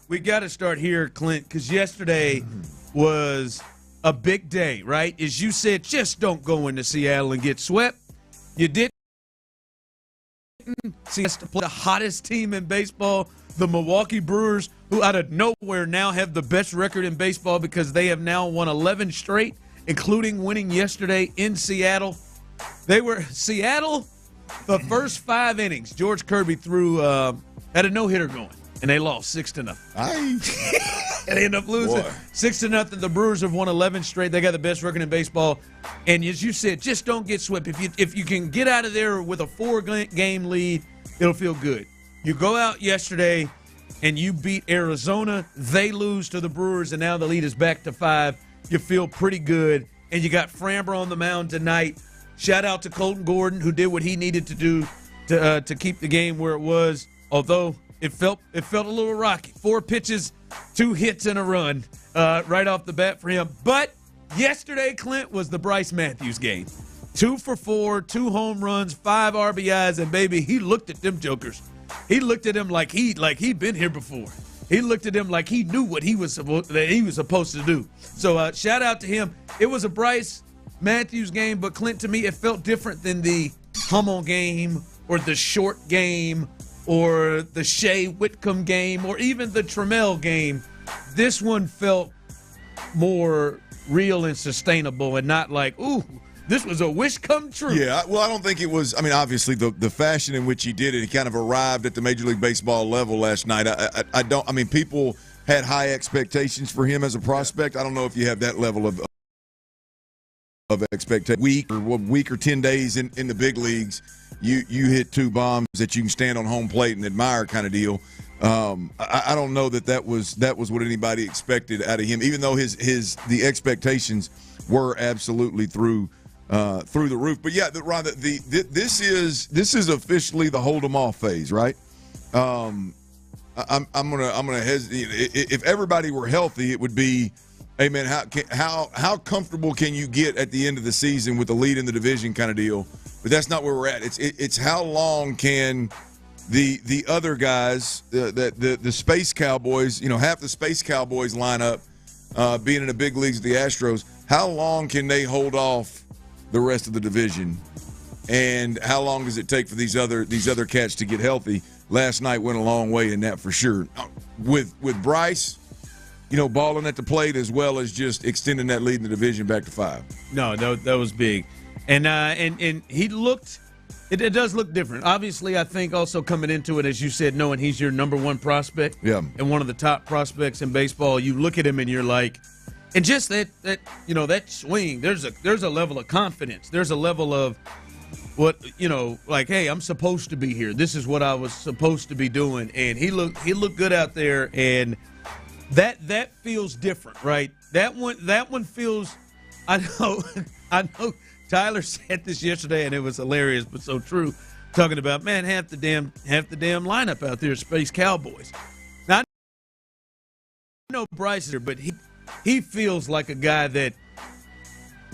we got to start here, Clint, because yesterday was a big day, right? As you said, just don't go into Seattle and get swept. You didn't see us to play the hottest team in baseball, the Milwaukee Brewers, who out of nowhere now have the best record in baseball because they have now won 11 straight, including winning yesterday in Seattle. Seattle, the first 5 innings, George Kirby had a no-hitter going, and they lost 6-0. And they end up losing 6-0. The Brewers have won 11 straight. They got the best record in baseball. And as you said, just don't get swept. If you can get out of there with a 4-game lead, it'll feel good. You go out yesterday and you beat Arizona. They lose to the Brewers, and now the lead is back to 5. You feel pretty good. And you got Framber on the mound tonight. Shout out to Colton Gordon, who did what he needed to do to keep the game where it was. Although it felt a little rocky. 4 pitches, 2 hits and a run right off the bat for him. But yesterday, Clint, was the Bryce Matthews game. 2 for 4, 2 home runs, 5 RBIs, and baby, he looked at them jokers. He looked at him like he'd been here before. He looked at him like he knew what he was supposed to do. So shout out to him. It was a Bryce Matthews game, but Clint, to me, it felt different than the Hummel game or the Short game or the Shea Whitcomb game, or even the Trammell game. This one felt more real and sustainable and not like, ooh, this was a wish come true. Yeah, well, I don't think it was. I mean, obviously, the fashion in which he did it, he kind of arrived at the Major League Baseball level last night. I mean, people had high expectations for him as a prospect. I don't know if you have that level of expectation. Week or 10 days in the big leagues, you hit 2 bombs that you can stand on home plate and admire, kind of deal. I don't know that was what anybody expected out of him, even though the expectations were absolutely through the roof. But yeah, Ron, this is officially the hold 'em off phase, right? I'm gonna hesitate. If everybody were healthy, it would be, hey man, how comfortable can you get at the end of the season with the lead in the division kind of deal? But that's not where we're at. It's how long can the other guys, the Space Cowboys, half the Space Cowboys lineup, being in the big leagues of the Astros, how long can they hold off the rest of the division? And how long does it take for these other cats to get healthy? Last night went a long way in that for sure. With Bryce, balling at the plate as well as just extending that lead in the division back to 5. No, that was big. And he looked – it does look different. Obviously, I think also coming into it, as you said, knowing he's your number one prospect and one of the top prospects in baseball, you look at him and you're like – and just that swing, there's a level of confidence. There's a level of what, like, hey, I'm supposed to be here. This is what I was supposed to be doing. And he looked good out there, and that feels different, right? That one feels – I know Tyler said this yesterday, and it was hilarious, but so true. Talking about, man, half the damn lineup out there is Space Cowboys. Now, I know Bryce here, but he feels like a guy that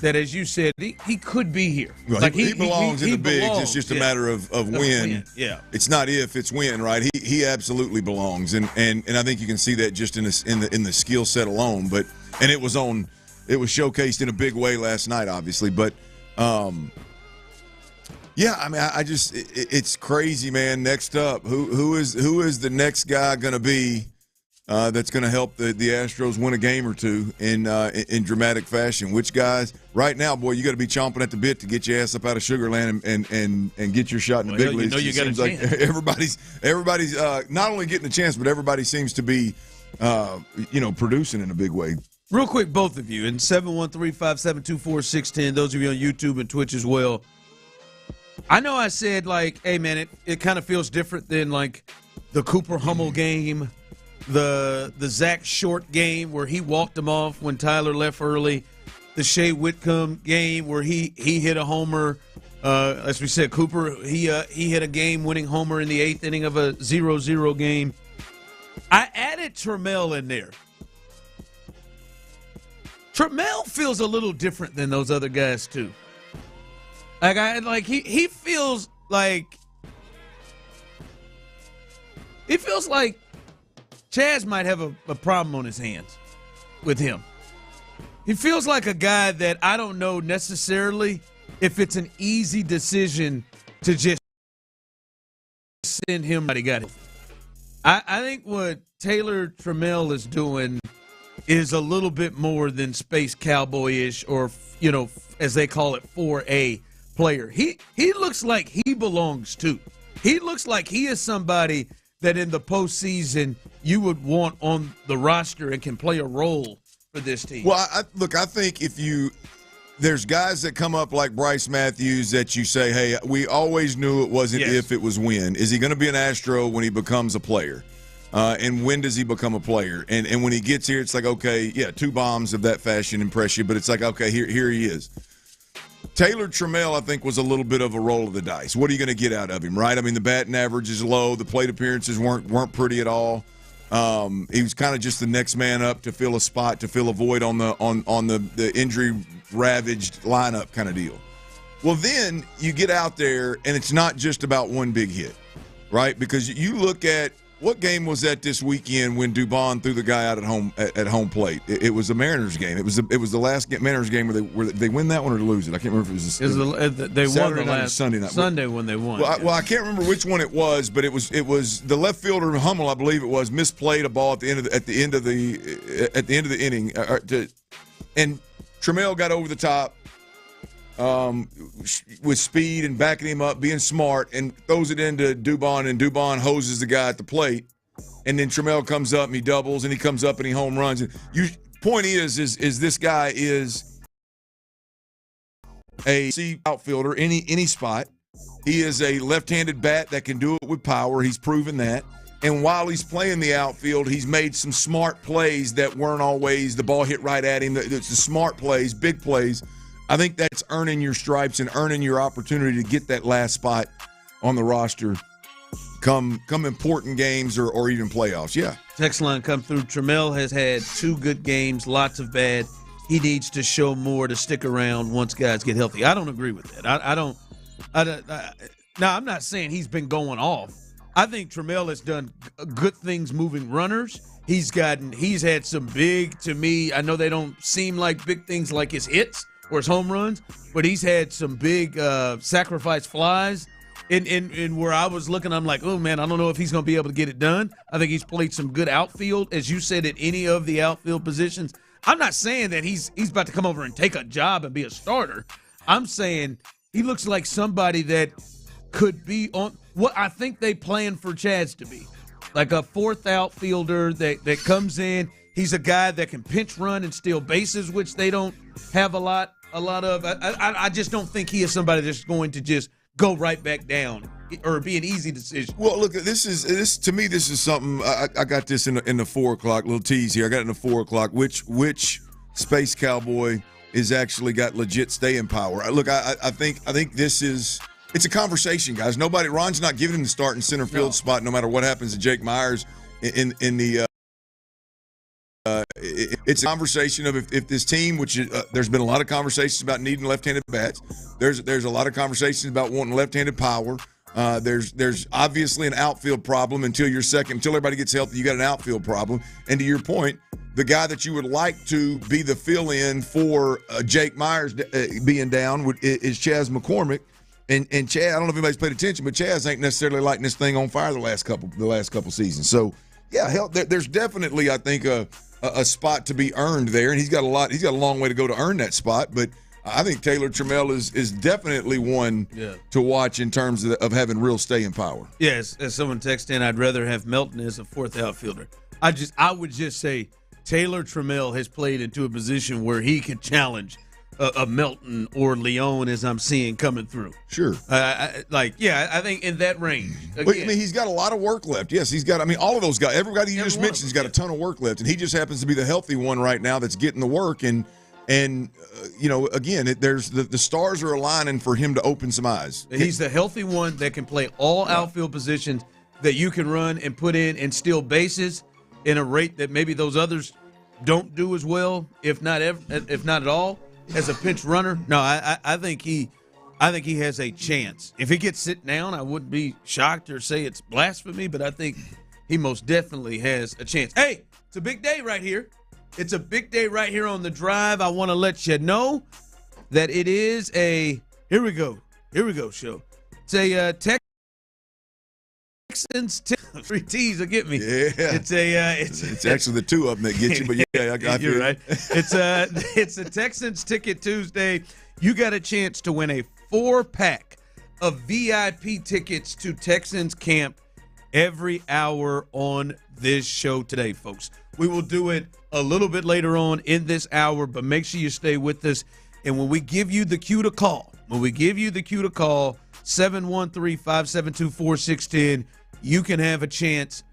as you said, he could be here. Well, like he belongs in the bigs. It's just a matter of when. Yeah, it's not if, it's when, right? He absolutely belongs, and I think you can see that just in the skill set alone. But it was showcased in a big way last night, obviously. But yeah, I mean, it's crazy, man. Next up, who is the next guy going to be? That's going to help the Astros win a game or two in dramatic fashion. Which guys? Right now, boy, you got to be chomping at the bit to get your ass up out of Sugarland and get your shot in the big leagues. You got a chance. Like everybody's not only getting a chance, but everybody seems to be producing in a big way. Real quick, both of you, and 713-572-4610. Those of you on YouTube and Twitch as well. I know I said, like, hey man, it kind of feels different than like the Cooper Hummel game. The Zach Short game where he walked him off when Tyler left early, the Shea Whitcomb game where he hit a homer. As we said, Cooper he hit a game-winning homer in the 8th inning of a 0-0 game. I added Trammell in there. Trammell feels a little different than those other guys too. He feels like Chaz might have a problem on his hands with him. He feels like a guy that I don't know necessarily if it's an easy decision to just send him. I think what Taylor Trammell is doing is a little bit more than Space Cowboy-ish or, as they call it, 4A player. He looks like he belongs too. He looks like he is somebody that in the postseason you would want on the roster and can play a role for this team. Well, I think there's guys that come up like Bryce Matthews that you say, hey, we always knew it wasn't if, it was when. Is he going to be an Astro when he becomes a player? And when does he become a player? And when he gets here, it's like, okay, yeah, 2 bombs of that fashion impress you, but it's like, okay, here he is. Taylor Trammell, I think, was a little bit of a roll of the dice. What are you going to get out of him, right? I mean, the batting average is low. The plate appearances weren't pretty at all. He was kind of just the next man up to fill a spot, to fill a void on the injury-ravaged lineup kind of deal. Well, then you get out there, and it's not just about one big hit, right? Because you look at what game was that this weekend when Dubon threw the guy out at home plate? It was the Mariners game. It was the last Mariners game where they win that one or lose it. I can't remember if it was they won the last Sunday night. Sunday when they won. Well, I can't remember which one it was, but it was the left fielder Hummel, I believe it was, misplayed a ball at the end of the inning, and Trammell got over the top with speed and backing him up, being smart, and throws it into Dubon, and Dubon hoses the guy at the plate, and then Trammell comes up and he doubles, and he comes up and he home runs. Point is this guy is a outfielder any spot. He is a left-handed bat that can do it with power. He's proven that. And while he's playing the outfield, he's made some smart plays that weren't always the ball hit right at him. It's the smart plays, big plays. I think that's earning your stripes and earning your opportunity to get that last spot on the roster come important games or even playoffs. Yeah. Text line come through. Trammell has had 2 good games, lots of bad. He needs to show more to stick around once guys get healthy. I don't agree with that. Now, I'm not saying he's been going off. I think Trammell has done good things moving runners. He's had some big, to me, I know they don't seem like big things like his hits or his home runs, but he's had some big sacrifice flies. And where I was looking, I'm like, oh, man, I don't know if he's going to be able to get it done. I think he's played some good outfield, as you said, at any of the outfield positions. I'm not saying that he's about to come over and take a job and be a starter. I'm saying he looks like somebody that could be on what I think they plan for Chaz to be, like a fourth outfielder that comes in. He's a guy that can pinch run and steal bases, which they don't have a lot of. I just don't think he is somebody that's going to just go right back down or be an easy decision. Well, look, this to me, this is something. I got this in the 4 o'clock little tease here. I got it in the 4 o'clock. Which Space Cowboy is actually got legit staying power? Look, I think this is. It's a conversation, guys. Ron's not giving him the starting center field spot no matter what happens to Jake Myers in the. It's a conversation of if this team, which there's been a lot of conversations about needing left-handed bats. There's a lot of conversations about wanting left-handed power. There's obviously an outfield problem until everybody gets healthy. You got an outfield problem. And to your point, the guy that you would like to be the fill-in for Jake Myers being down is Chaz McCormick. And Chaz, I don't know if anybody's paid attention, but Chaz ain't necessarily lighting this thing on fire the last couple seasons. So yeah, there's definitely, I think, a spot to be earned there, and he's got a long way to go to earn that spot. But I think Taylor Trammell is definitely one to watch in terms of having real staying power. Yes, as someone texted in, I'd rather have Melton as a fourth outfielder. I would just say Taylor Trammell has played into a position where he could challenge a Melton or Leon, as I'm seeing coming through. Sure. I think in that range. But, I mean, he's got a lot of work left. Yes, he's got. I mean, all of those guys, everybody you just mentioned, has got a ton of work left, and he just happens to be the healthy one right now that's getting the work. And again, there's the stars are aligning for him to open some eyes. He's the healthy one that can play all outfield positions that you can run and put in and steal bases in a rate that maybe those others don't do as well, if not at all. As a pinch runner, no, I think he has a chance. If he gets sit down, I wouldn't be shocked or say it's blasphemy, but I think he most definitely has a chance. Hey, it's a big day right here. It's a big day right here on the drive. I want to let you know that it is a here we go show. It's a Texans 3 T's will get me. Yeah, it's actually the 2 of them that get you, but yeah, I got you. You're right. It's a Texans Ticket Tuesday. You got a chance to win a 4-pack of VIP tickets to Texans camp every hour on this show today, folks. We will do it a little bit later on in this hour, but make sure you stay with us. And when we give you the cue to call, 713-572-4610, you can have a chance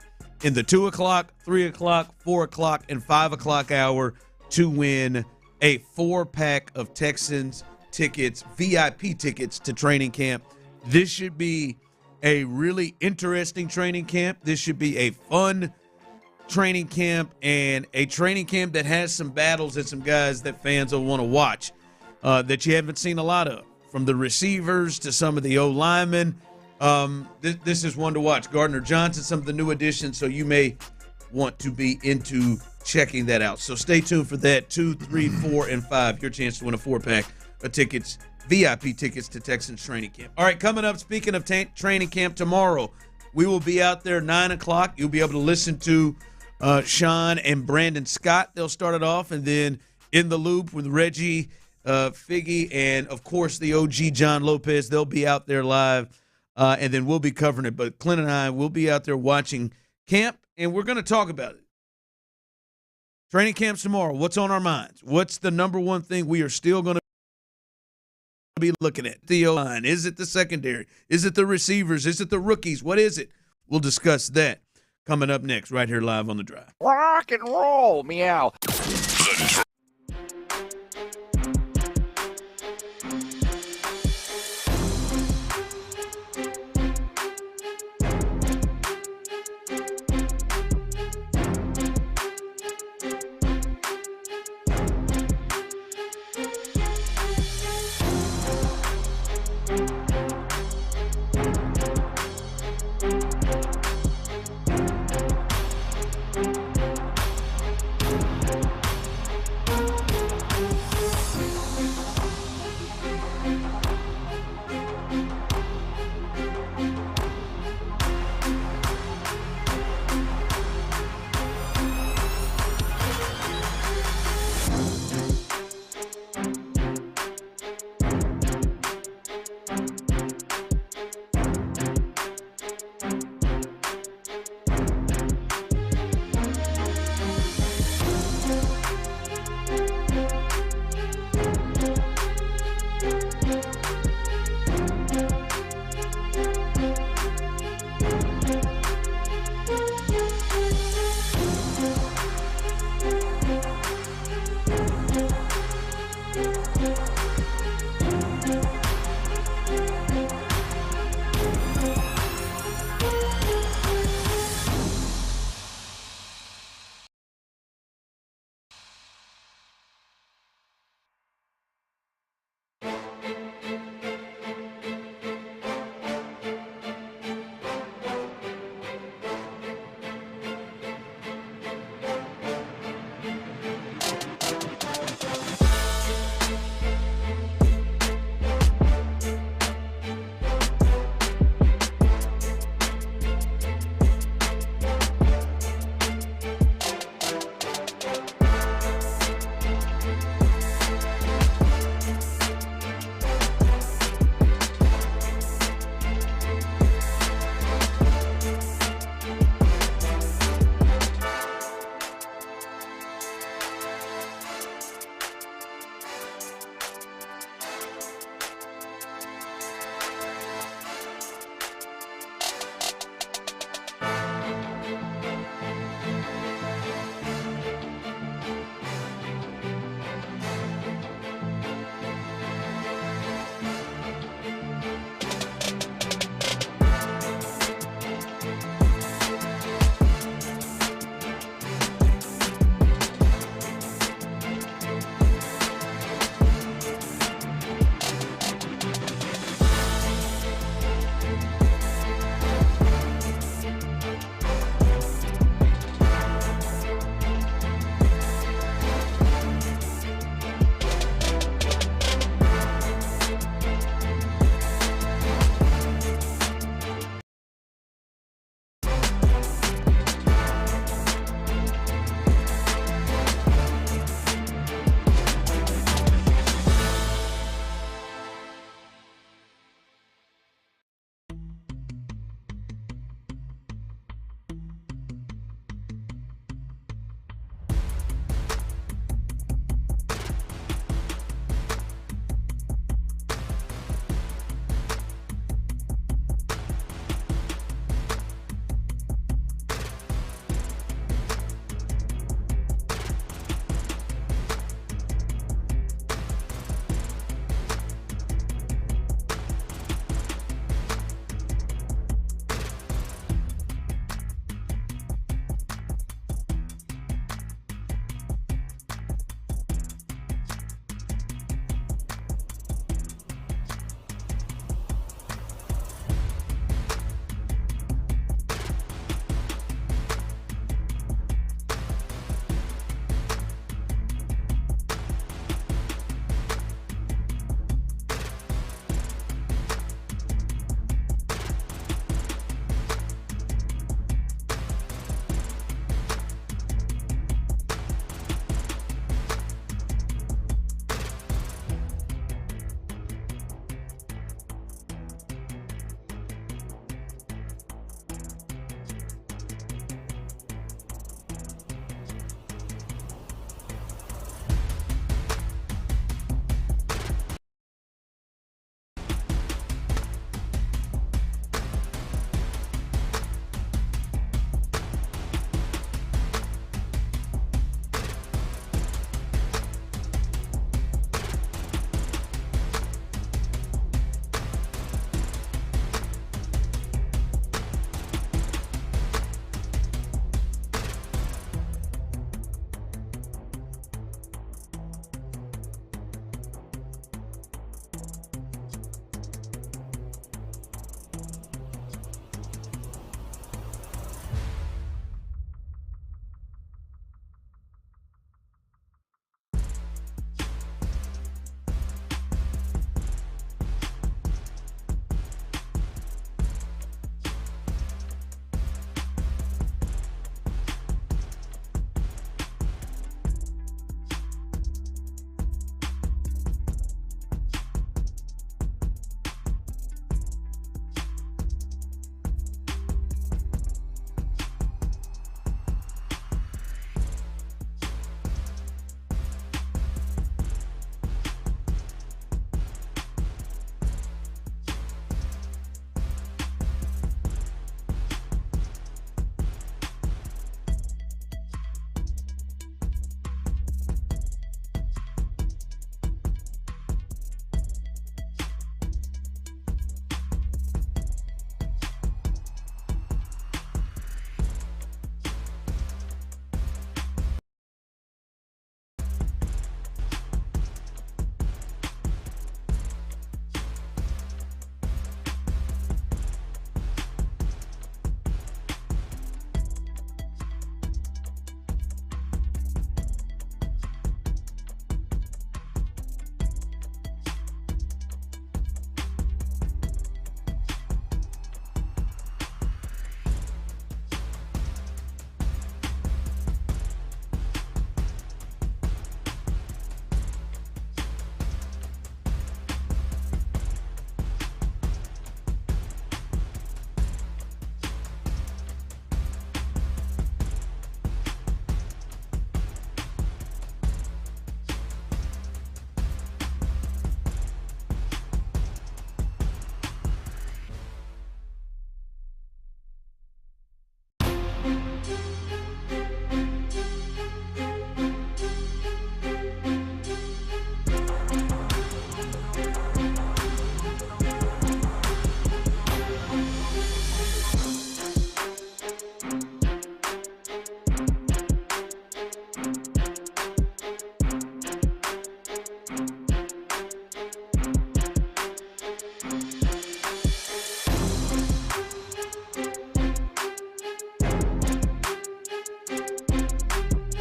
in the 2 o'clock, 3 o'clock, 4 o'clock, and 5 o'clock hour to win a 4-pack of Texans tickets, VIP tickets to training camp. This should be a really interesting training camp. This should be a fun training camp and a training camp that has some battles and some guys that fans will want to watch that you haven't seen a lot of, from the receivers to some of the O-linemen. This is one to watch. Gardner Johnson, some of the new additions, so you may want to be into checking that out. So stay tuned for that. 2, 3, 4, and 5. Your chance to win a 4-pack of tickets, VIP tickets to Texans training camp. All right, coming up, speaking of training camp tomorrow, we will be out there 9 o'clock. You'll be able to listen to Sean and Brandon Scott. They'll start it off, and then In the Loop with Reggie Figgy, and, of course, the OG John Lopez. They'll be out there live. And then we'll be covering it. But Clint and I will be out there watching camp, and we're going to talk about it. Training camps tomorrow. What's on our minds? What's the number one thing we are still going to be looking at? The O-line. Is it the secondary? Is it the receivers? Is it the rookies? What is it? We'll discuss that coming up next right here live on The Drive. Rock and roll, meow.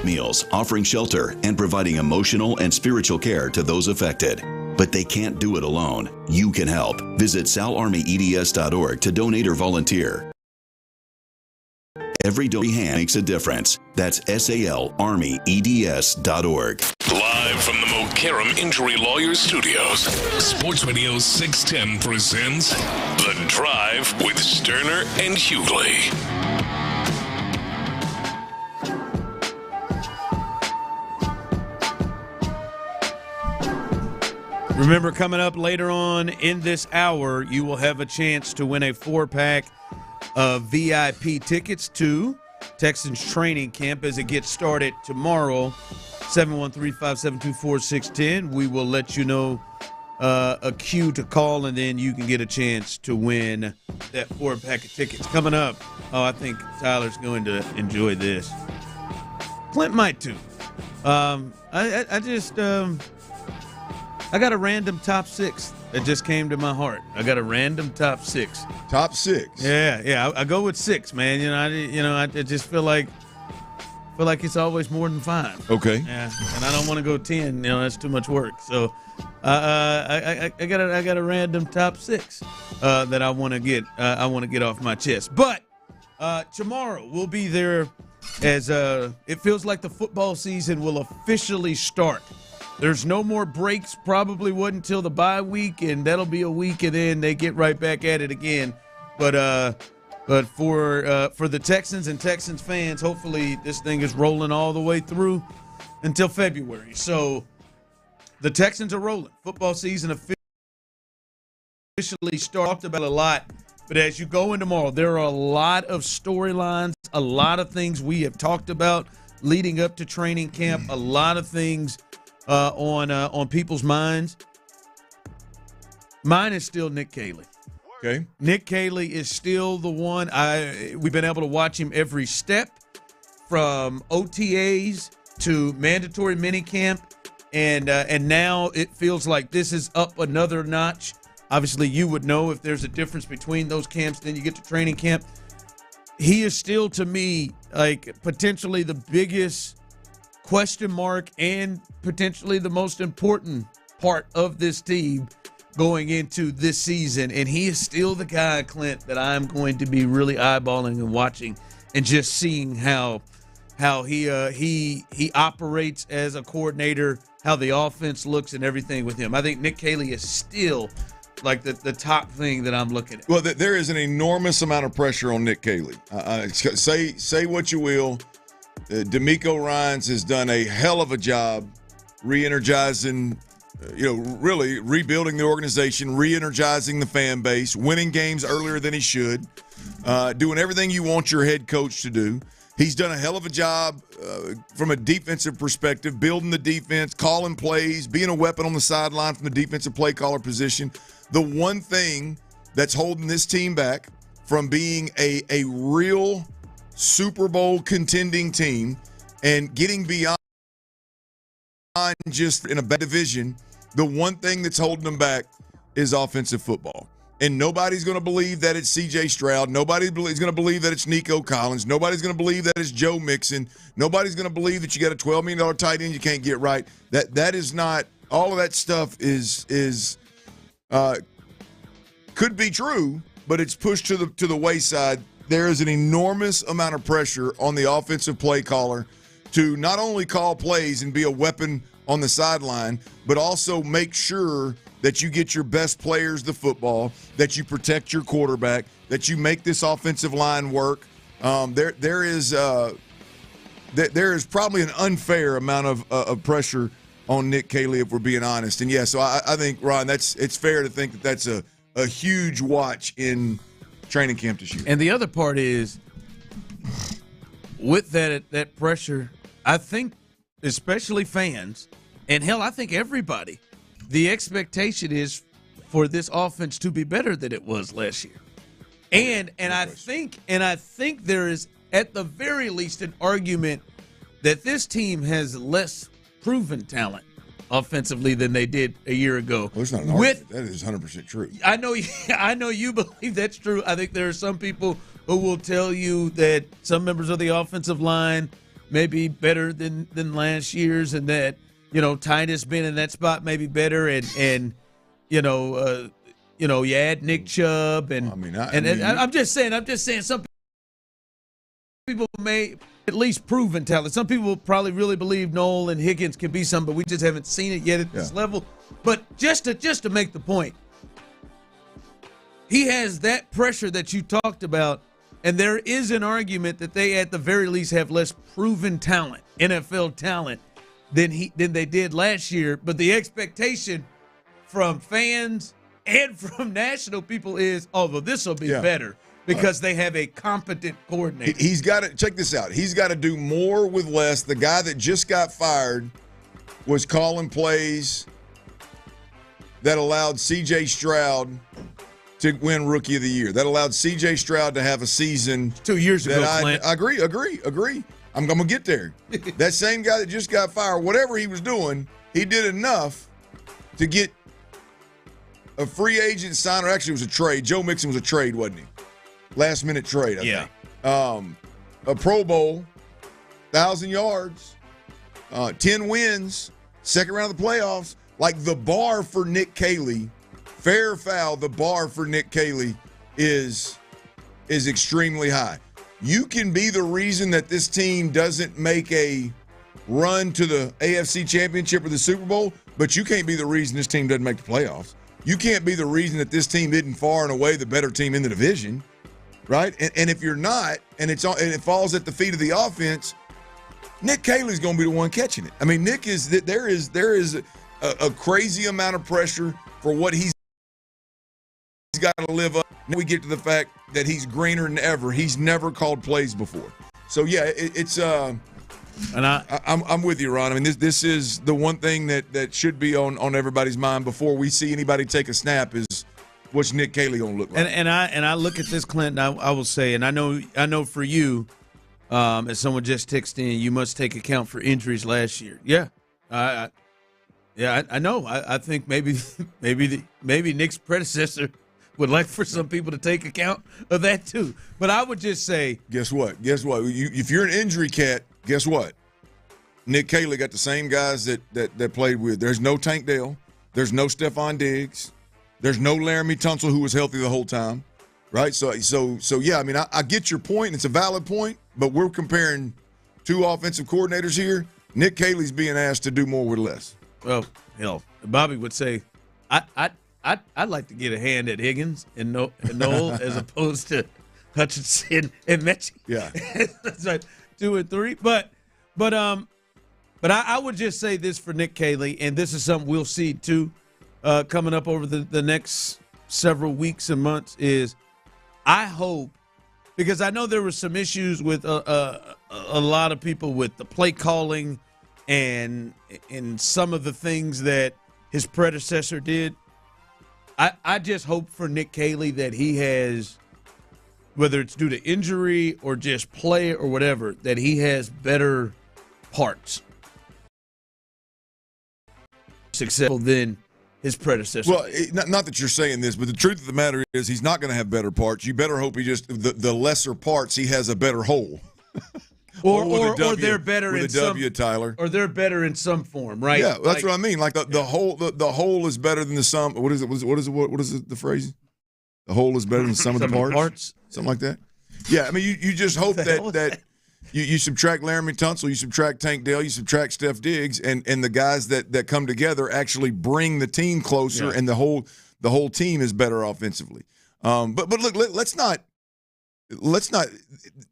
meals, offering shelter, and providing emotional and spiritual care to those affected. But they can't do it alone. You can help. Visit salarmyeds.org to donate or volunteer. Every hand makes a difference. That's SALArmyEDS.org. Live from the Mokaram Injury Lawyers Studios, Sports Radio 610 presents The Drive with Stoerner and Hughley. Remember, coming up later on in this hour, you will have a chance to win a 4-pack of VIP tickets to Texans training camp as it gets started tomorrow. 713-572-4610. We will let you know a cue to call, and then you can get a chance to win that 4-pack of tickets. Coming up, I think Tyler's going to enjoy this. Clint might too. I got a random top 6 that just came to my heart. I got a random top 6. Top 6. Yeah. I go with 6, man. I just feel like it's always more than 5. Okay. Yeah, and I don't want to go 10. That's too much work. So, I got a random top 6 that I want to get. I want to get off my chest. But tomorrow we'll be there as it feels like the football season will officially start. There's no more breaks, probably wouldn't until the bye week, and that'll be a week, and then they get right back at it again. But for the Texans and Texans fans, hopefully this thing is rolling all the way through until February. So the Texans are rolling. Football season officially talked about a lot. But as you go in tomorrow, there are a lot of storylines, a lot of things we have talked about leading up to training camp, a lot of things on people's minds. Mine is still Nick Caley. Okay. Nick Caley is still the one. We've been able to watch him every step from OTAs to mandatory minicamp, and now it feels like this is up another notch. Obviously, you would know if there's a difference between those camps. Then you get to training camp. He is still, to me, like potentially the biggest question mark and potentially the most important part of this team going into this season. And he is still the guy, Clint, that I'm going to be really eyeballing and watching and just seeing how he operates as a coordinator, how the offense looks and everything with him. I think Nick Caley is still like the top thing that I'm looking at. Well, there is an enormous amount of pressure on Nick Caley. Say what you will. D'Amico Ryans has done a hell of a job re-energizing, really rebuilding the organization, re-energizing the fan base, winning games earlier than he should, doing everything you want your head coach to do. He's done a hell of a job from a defensive perspective, building the defense, calling plays, being a weapon on the sideline from the defensive play caller position. The one thing that's holding this team back from being a real Super Bowl contending team and getting beyond just in a bad division, the one thing that's holding them back is offensive football. And nobody's going to believe that it's C.J. Stroud. Nobody's going to believe that it's Nico Collins. Nobody's going to believe that it's Joe Mixon. Nobody's going to believe that you got a $12 million tight end you can't get right. That is not – all of that stuff is could be true, but it's pushed to the wayside. There is an enormous amount of pressure on the offensive play caller to not only call plays and be a weapon on the sideline, but also make sure that you get your best players the football, that you protect your quarterback, that you make this offensive line work. There is probably an unfair amount of pressure on Nick Caley, if we're being honest. And yeah, so I think, Ron, it's fair to think that that's a huge watch in training camp this year. And the other part is, with that pressure, I think especially fans, and hell, I think everybody, the expectation is for this offense to be better than it was last year. And I think there is at the very least an argument that this team has less proven talent offensively than they did a year ago. Well, there's not an argument. That is 100% true. I know you believe that's true. I think there are some people who will tell you that some members of the offensive line maybe better than last year's, and that Titus being in that spot maybe better, and you add Nick Chubb, and I'm just saying some people may at least proven talent. Some people probably really believe Noel and Higgins can be something, but we just haven't seen it yet at this level. But just to make the point, he has that pressure that you talked about, and there is an argument that they at the very least have less proven talent, NFL talent, than they did last year. But the expectation from fans and from national people is, this will be better because they have a competent coordinator. He's got to check this out. He's got to do more with less. The guy that just got fired was calling plays that allowed C.J. Stroud to win Rookie of the Year. That allowed C.J. Stroud to have a season 2 years ago. I agree. I'm going to get there. That same guy that just got fired, whatever he was doing, he did enough to get a free agent sign, or actually it was a trade. Joe Mixon was a trade, wasn't he? Last minute trade, I think. A Pro Bowl, 1,000 yards, 10 wins, second round of the playoffs. Like, the bar for Nick Caley, fair or foul, the bar for Nick Caley is extremely high. You can be the reason that this team doesn't make a run to the AFC Championship or the Super Bowl, but you can't be the reason this team doesn't make the playoffs. You can't be the reason that this team isn't far and away the better team in the division, right? And if you're not, and it falls at the feet of the offense, Nick Caley's going to be the one catching it. I mean, Nick is there is a crazy amount of pressure for what he's got to live up. Now we get to the fact that he's greener than ever. He's never called plays before. So yeah, it's and I'm with you, Ron. I mean, this is the one thing that should be on everybody's mind before we see anybody take a snap is what's Nick Caley gonna look like. And I look at this, Clinton. I will say, and I know for you, as someone just texted in, you must take account for injuries last year. Yeah, I know. I think maybe Nick's predecessor would like for some people to take account of that too. But I would just say, guess what? If you're an injury cat, guess what? Nick Caley got the same guys that played with. There's no Tank Dell. There's no Stephon Diggs. There's no Laramie Tunsil, who was healthy the whole time, right? So yeah. I mean, I get your point. It's a valid point. But we're comparing two offensive coordinators here. Nick Caley's being asked to do more with less. Well, hell, Bobby would say, I'd like to get a hand at Higgins and Noel as opposed to Hutchinson and Mechie. Yeah, that's right, 2 and 3. But I would just say this for Nick Caley, and this is something we'll see too coming up over the next several weeks and months. Is I hope, because I know there were some issues with a lot of people with the play calling and some of the things that his predecessor did. I just hope for Nick Caley that he has, whether it's due to injury or just play or whatever, that he has better parts successful than his predecessor. Well, not that you're saying this, but the truth of the matter is he's not going to have better parts. You better hope he just the lesser parts, he has a better whole. Or they're better in some Tyler. Or they're better in some form, right? Yeah, that's what I mean. Like the whole is better than the sum. What is it? What is it? The phrase? The whole is better than the sum of the parts. Something like that. Yeah, I mean, you just hope that you subtract Laramie Tunsil, you subtract Tank Dell, you subtract Steph Diggs, and the guys that come together actually bring the team closer, and the whole team is better offensively. But look, let's not.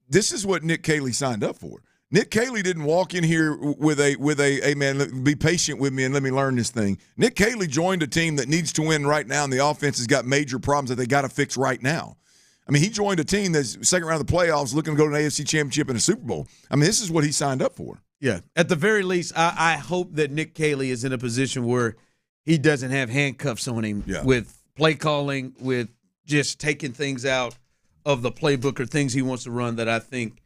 This is what Nick Caley signed up for. Nick Caley didn't walk in here with a hey man, be patient with me and let me learn this thing. Nick Caley joined a team that needs to win right now, and the offense has got major problems that they got to fix right now. I mean, he joined a team that's second round of the playoffs, looking to go to an AFC Championship and a Super Bowl. I mean, this is what he signed up for. Yeah. At the very least, I hope that Nick Caley is in a position where he doesn't have handcuffs on him with play calling, with just taking things out of the playbook or things he wants to run that I think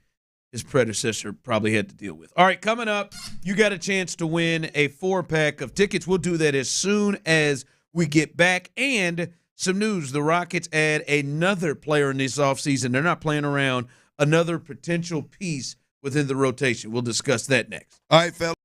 his predecessor probably had to deal with. All right, coming up, you got a chance to win a 4-pack of tickets. We'll do that as soon as we get back. And some news, the Rockets add another player in this offseason. They're not playing around, another potential piece within the rotation. We'll discuss that next. All right, fellas.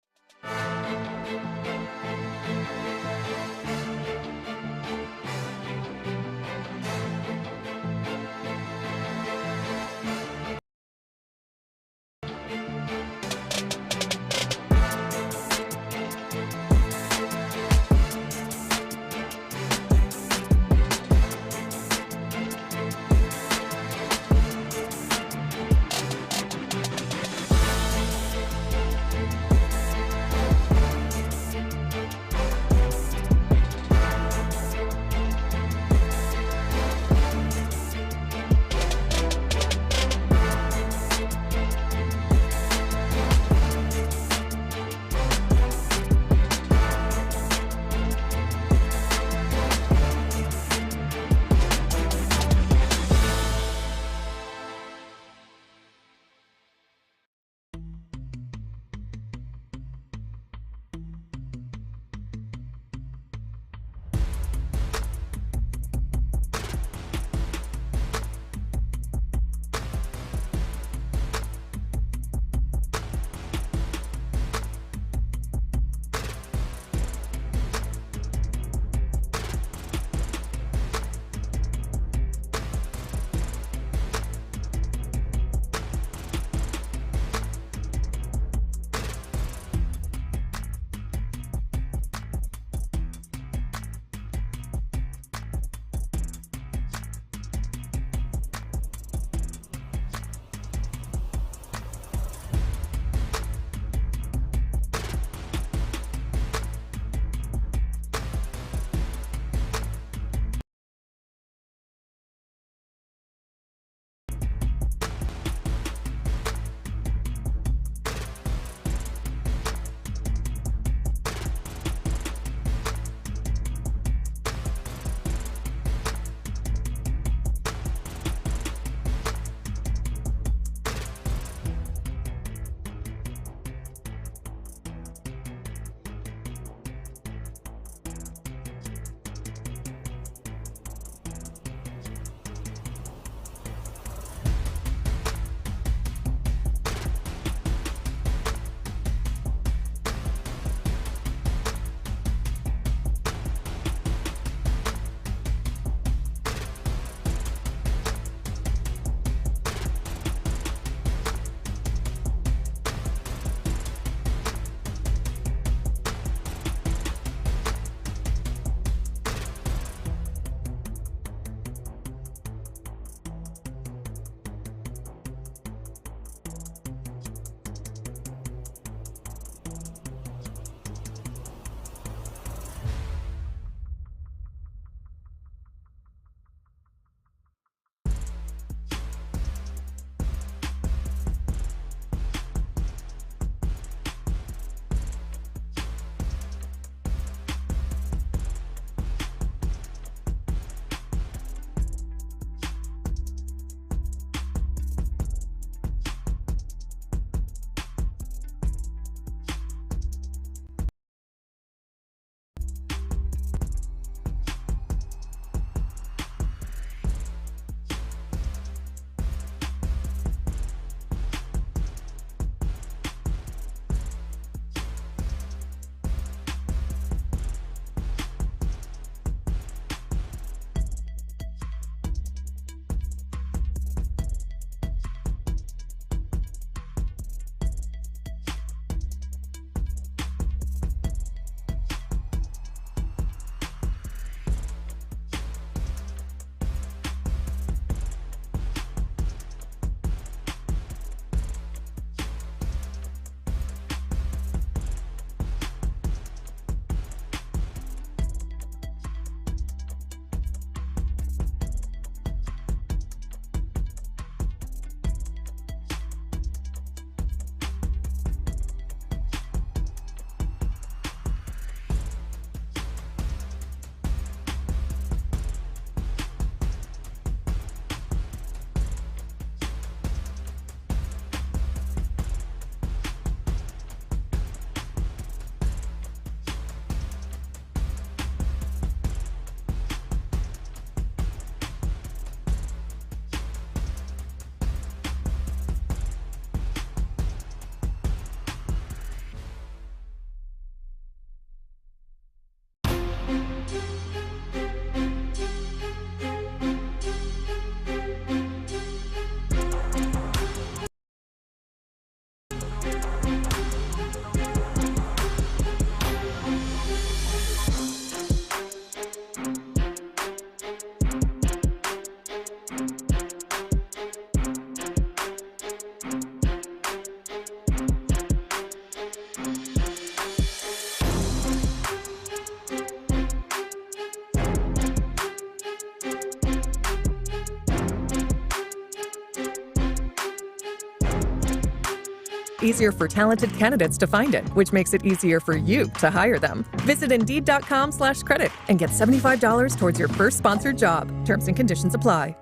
it easier for talented candidates to find it, which makes it easier for you to hire them. Visit Indeed.com/credit and get $75 towards your first sponsored job. Terms and conditions apply.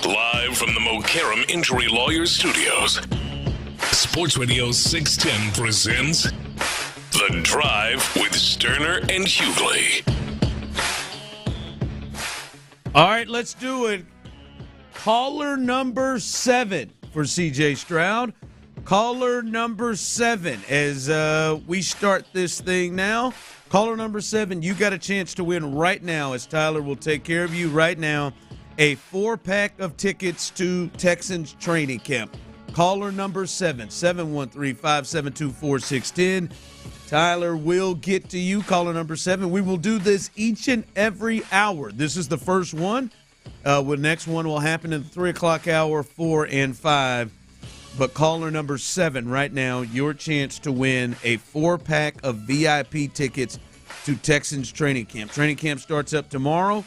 Live from the Mokaram Injury Lawyers Studios, Sports Radio 610 presents The Drive with Stoerner and Hughley. All right, let's do it. Caller number 7 for CJ Stroud. Caller number 7 as we start this thing now. Caller number 7, you got a chance to win right now as Tyler will take care of you right now. A 4-pack of tickets to Texans training camp. Caller number 7, 713-572-4610. Tyler will get to you. Caller number 7. We will do this each and every hour. This is the first one. The next one will happen in the 3 o'clock hour, 4 and 5. But caller number 7 right now, your chance to win a 4-pack of VIP tickets to Texans training camp. Training camp starts up tomorrow.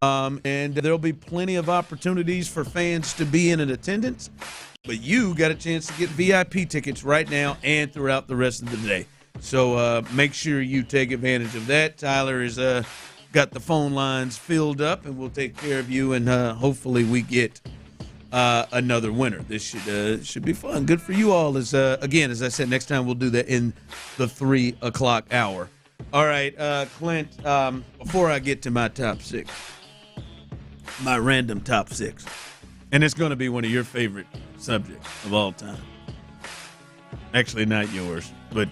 And there'll be plenty of opportunities for fans to be in attendance. But you got a chance to get VIP tickets right now and throughout the rest of the day. So make sure you take advantage of that. Tyler has got the phone lines filled up, and we'll take care of you, and hopefully we get another winner. This should be fun. Good for you all. As I said, next time we'll do that in the 3 o'clock hour. All right, Clint, before I get to my top 6, my random top 6, and it's going to be one of your favorite subjects of all time. Actually, not yours, but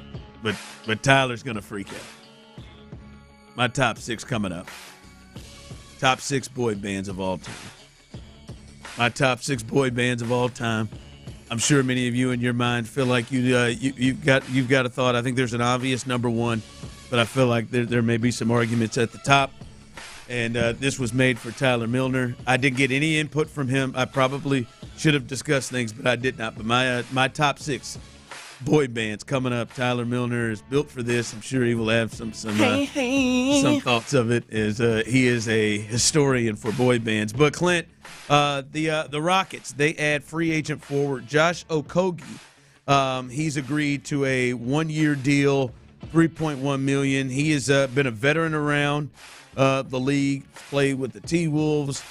Tyler's going to freak out. My top 6 coming up. Top 6 boy bands of all time. My top 6 boy bands of all time. I'm sure many of you in your mind feel like you've got a thought. I think there's an obvious number 1, but I feel like there may be some arguments at the top. And this was made for Tyler Milner. I didn't get any input from him. I probably should have discussed things, but I did not. But my top 6 boy bands coming up. Tyler Milner is built for this. I'm sure he will have some thoughts of it. He is a historian for boy bands. But Clint, the Rockets, they add free agent forward Josh Okogie. He's agreed to a 1-year deal, $3.1 million. He has been a veteran around the league. Played with the T-Wolves.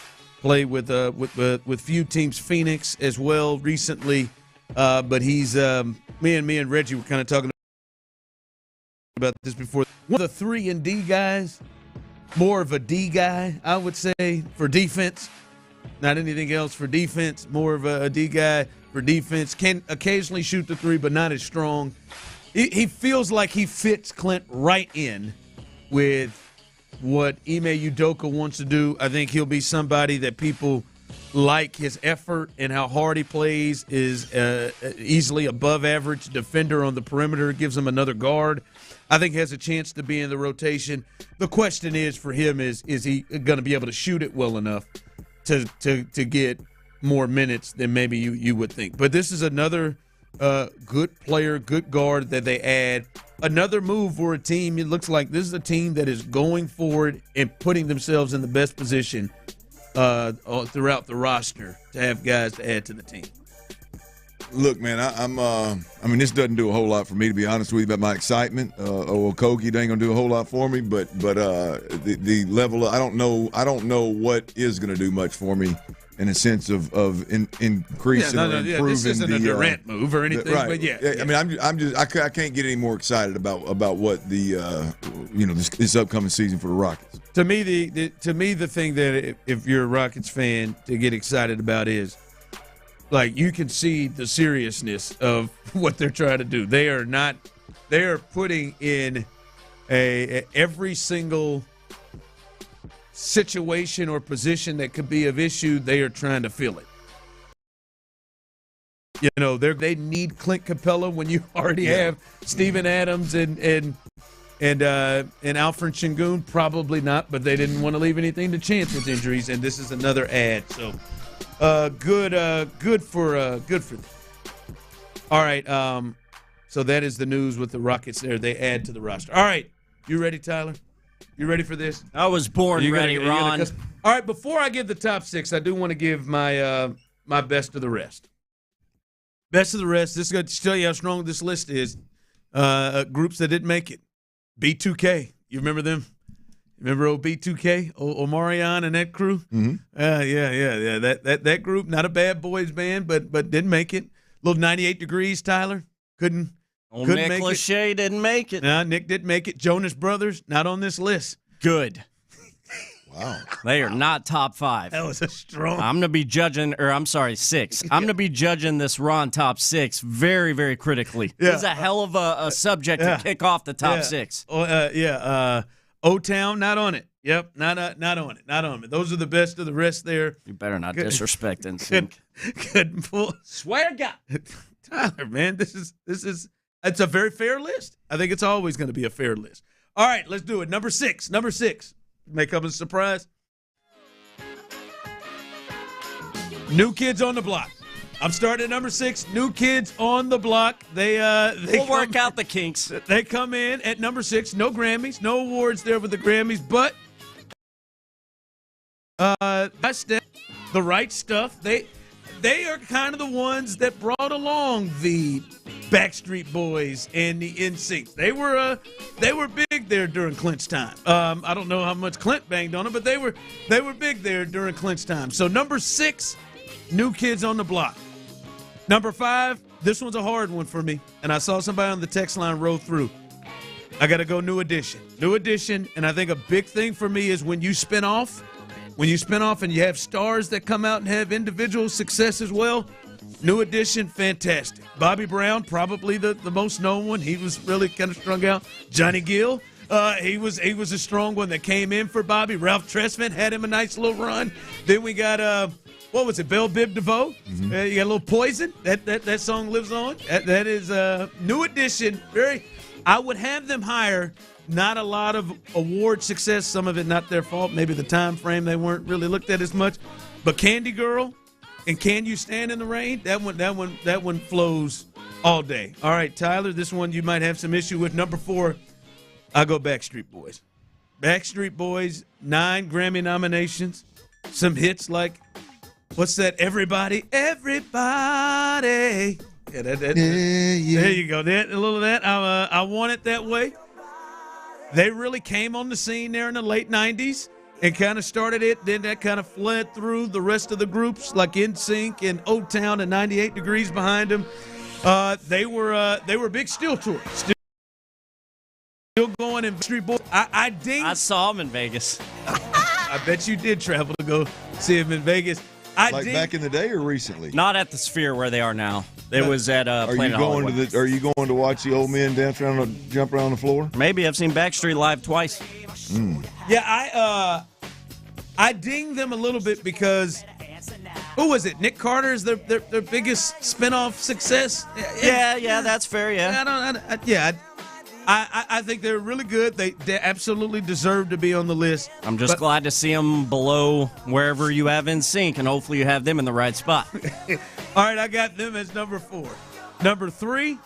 Played with few teams, Phoenix as well recently. But he's me and Reggie were kind of talking about this before. One of the 3-and-D guys, more of a D guy, I would say, for defense. Not anything else for defense. More of a D guy for defense. Can occasionally shoot the 3, but not as strong. He feels like he fits Clint right in with what Ime Udoka wants to do. I think he'll be somebody that people like. His effort and how hard he plays, is easily above average defender on the perimeter. Gives him another guard. I think he has a chance to be in the rotation. The question is for him is he going to be able to shoot it well enough to get more minutes than maybe you would think. But this is another good player, good guard that they add. Another move for a team. It looks like this is a team that is going forward and putting themselves in the best position throughout the roster to have guys to add to the team. Look, man, I mean, this doesn't do a whole lot for me, to be honest with you, about my excitement. Okogie ain't gonna do a whole lot for me, but the level I don't know what is gonna do much for me in a sense of increasing or improving. This isn't a Durant move or anything, right. But yeah. I mean, I can't get any more excited about what this upcoming season for the Rockets. To me, the thing that if you're a Rockets fan to get excited about is, like, you can see the seriousness of what they're trying to do. They are putting in every single situation or position that could be of issue. They are trying to fill it. You know, they need Clint Capella when you already have Steven Adams and Alfred Şengün. Probably not, but they didn't want to leave anything to chance with injuries, and this is another add. So. Good for them. All right. So that is the news with the Rockets there. They add to the roster. All right. You ready, Tyler? You ready for this? I was born ready, Ron. All right. Before I give the top 6, I do want to give my my best of the rest. Best of the rest. This is going to tell you how strong this list is. Groups that didn't make it. B2K. You remember them? Remember old B2K, Omarion and that crew? Mm-hmm. Yeah. That group, not a bad boys band, but didn't make it. Little 98 Degrees, Tyler. Couldn't Nick make it. Lachey didn't make it. No, Nick didn't make it. Jonas Brothers, not on this list. Good. Wow. They are not top 5. That was a strong. I'm going to be judging, 6. I'm going to be judging this Ron top 6 very, very critically. Yeah. This is a hell of a subject to kick off the top 6. O-Town, not on it. Yep, not on it. Not on it. Those are the best of the rest there. You better not disrespect NSYNC. Good pull. Swear to God. Tyler, man, it's a very fair list. I think it's always going to be a fair list. All right, let's do it. Number six. May come as a surprise. New Kids on the Block. I'm starting at number 6. New Kids on the Block. We'll work out the kinks. They come in at number 6. No Grammys, no awards there with the Grammys, but that's the right stuff. They are kind of the ones that brought along the Backstreet Boys and the NSYNC. They were big there during Clint's time. I don't know how much Clint banged on it, but they were big there during Clint's time. So number 6, New Kids on the Block. Number 5, this one's a hard one for me, and I saw somebody on the text line roll through. I got to go New Edition. New Edition, and I think a big thing for me is when you spin off and you have stars that come out and have individual success as well. New Edition, fantastic. Bobby Brown, probably the most known one. He was really kind of strung out. Johnny Gill, he was a strong one that came in for Bobby. Ralph Tresvant had him a nice little run. Then we got what was it? Belle Biv DeVoe. You got a little Poison. That song lives on. That is New Edition. I would have them higher. Not a lot of award success. Some of it not their fault. Maybe the time frame they weren't really looked at as much. But Candy Girl and Can You Stand in the Rain? That one flows all day. All right, Tyler. This one you might have some issue with. Number 4. I'll go Backstreet Boys. Backstreet Boys, 9 Grammy nominations. Some hits like. What's that? Everybody. Yeah, there you go. A little of that. I want it that way. They really came on the scene there in the late 90s and kind of started it. Then that kind of fled through the rest of the groups like NSYNC and O-Town and 98 Degrees behind them. They were big still tour. Still going in Street Boys. I saw them in Vegas. I bet you did travel to go see them in Vegas. Back in the day or recently? Not at the Sphere where they are now. It was at Planet Hollywood. Are you going to watch the old men dance around, jump around the floor? Maybe. I've seen Backstreet live twice. Yeah, I ding them a little bit because who was it? Nick Carter is their biggest spinoff success. Yeah, that's fair. Yeah, I think they're really good. They absolutely deserve to be on the list. I'm just glad to see them below wherever you have NSYNC, and hopefully you have them in the right spot. All right, I got them as number 4. Number 3,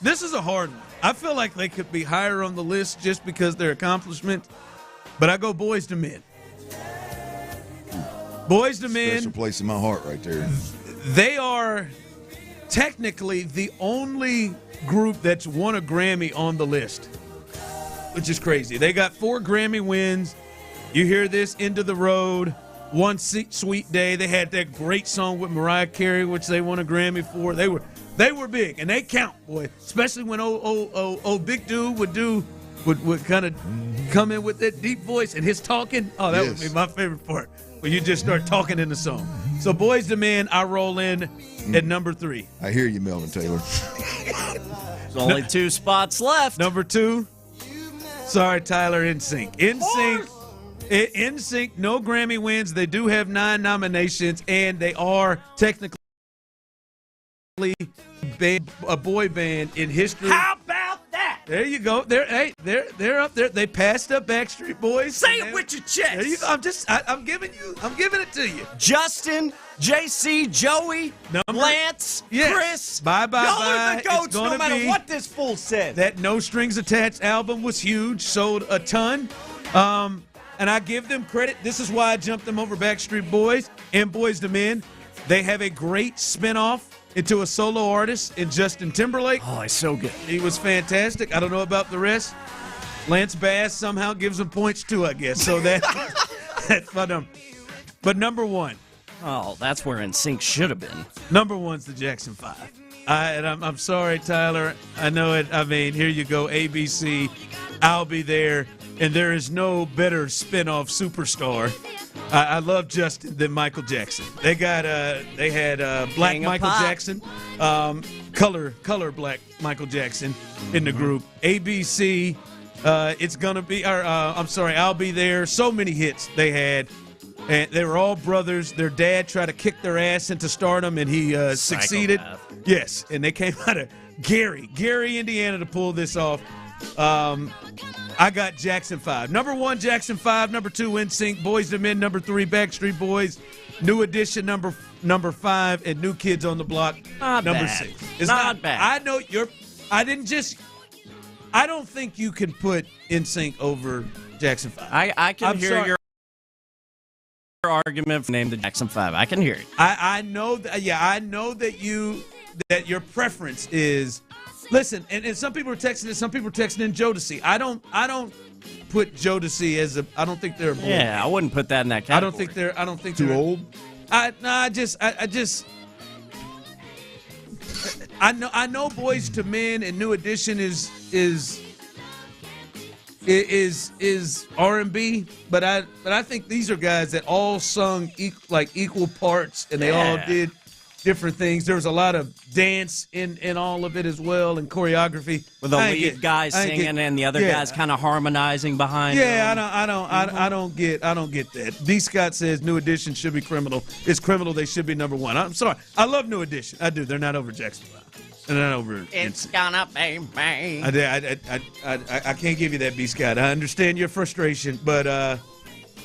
this is a hard one. I feel like they could be higher on the list just because their accomplishment, but I go Boyz II Men. Boyz II Men. Special place in my heart right there. They are technically the only group that's won a Grammy on the list, which is crazy. They got 4 Grammy wins. You hear this, Into the Road, One Sweet Day. They had that great song with Mariah Carey, which they won a Grammy for. They were big, and they count, boy. Especially when old big dude would kind of come in with that deep voice and his talking. Oh, that would be my favorite part, when you just start talking in the song. So Boyz II Men, I roll in at number 3. I hear you, Melvin Taylor. There's only 2 spots left. Number 2. Sorry, Tyler, NSYNC. NSYNC, no Grammy wins. They do have 9 nominations, and they are technically a boy band in history. How about that? There you go. They're up there. They passed up Backstreet Boys. Say it with your chest. There you go. I'm giving it to you. Justin, JC, Joey, Lance, Chris. Bye. Y'all are the goats no matter what this fool said. That No Strings Attached album was huge, sold a ton. And I give them credit. This is why I jumped them over Backstreet Boys and Boyz II Men. They have a great spinoff into a solo artist in Justin Timberlake. Oh, he's so good. He was fantastic. I don't know about the rest. Lance Bass somehow gives him points too, I guess. So that's fun. But number one. Oh, that's where NSYNC should have been. Number one's the Jackson 5. I'm sorry, Tyler. I know it. I mean, here you go, ABC. I'll be there. And there is no better spinoff superstar. I love Justin than Michael Jackson. They had Black Michael Jackson, color Black Michael Jackson in the group. ABC, it's gonna be. I'll be there. So many hits they had, and they were all brothers. Their dad tried to kick their ass into stardom, and he succeeded. Yes, and they came out of Gary, Indiana, to pull this off. I got Jackson 5. Number 1, Jackson 5. Number 2, NSYNC. Boys II Men. Number 3, Backstreet Boys. New Edition. Number 5, and New Kids on the Block. Number 6. It's not bad. I know I don't think you can put NSYNC over Jackson 5. I can hear your argument for name the Jackson 5. I can hear it. I know that your preference is. Listen, and some people are texting it. Some people are texting in Jodeci. I don't put Jodeci as a. I don't think they're a boy. Yeah, I wouldn't put that in that category. I don't think too they're old. I know Boys II Men and New Edition is R&B, but I think these are guys that all sung equal parts, and they all did different things. There was a lot of dance in all of it as well, and choreography with the lead guy singing and the other guys kind of harmonizing behind. Yeah, I don't get that. D. Scott says New Edition should be criminal. It's criminal. They should be number 1. I'm sorry. I love New Edition. I do. They're not over Jackson 5. They're not over. It's gonna be me. I can't give you that, B. Scott. I understand your frustration, but.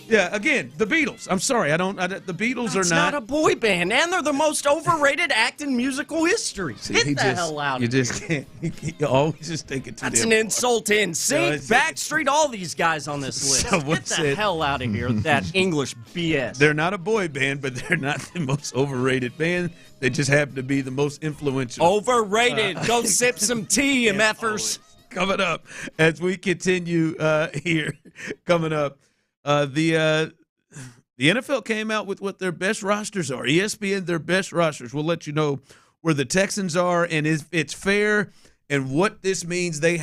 Yeah, again, the Beatles. I'm sorry, the Beatles are not. It's not a boy band, and they're the most overrated act in musical history. Get the hell out of here. You just can't. You always just take it to That's an insult to NSYNC, Backstreet, all these guys on this list. Get the hell out of here with that English BS. They're not a boy band, but they're not the most overrated band. They just happen to be the most influential. Overrated. Go sip some tea, MFers. Coming up as we continue here. Coming up. The NFL came out with what their best rosters are. ESPN, their best rosters. We'll let you know where the Texans are and if it's fair and what this means they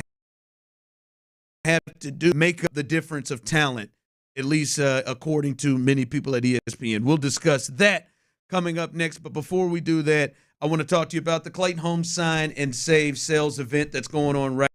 have to do to make up the difference of talent, at least according to many people at ESPN. We'll discuss that coming up next. But before we do that, I want to talk to you about the Clayton Homes Sign and Save sales event that's going on right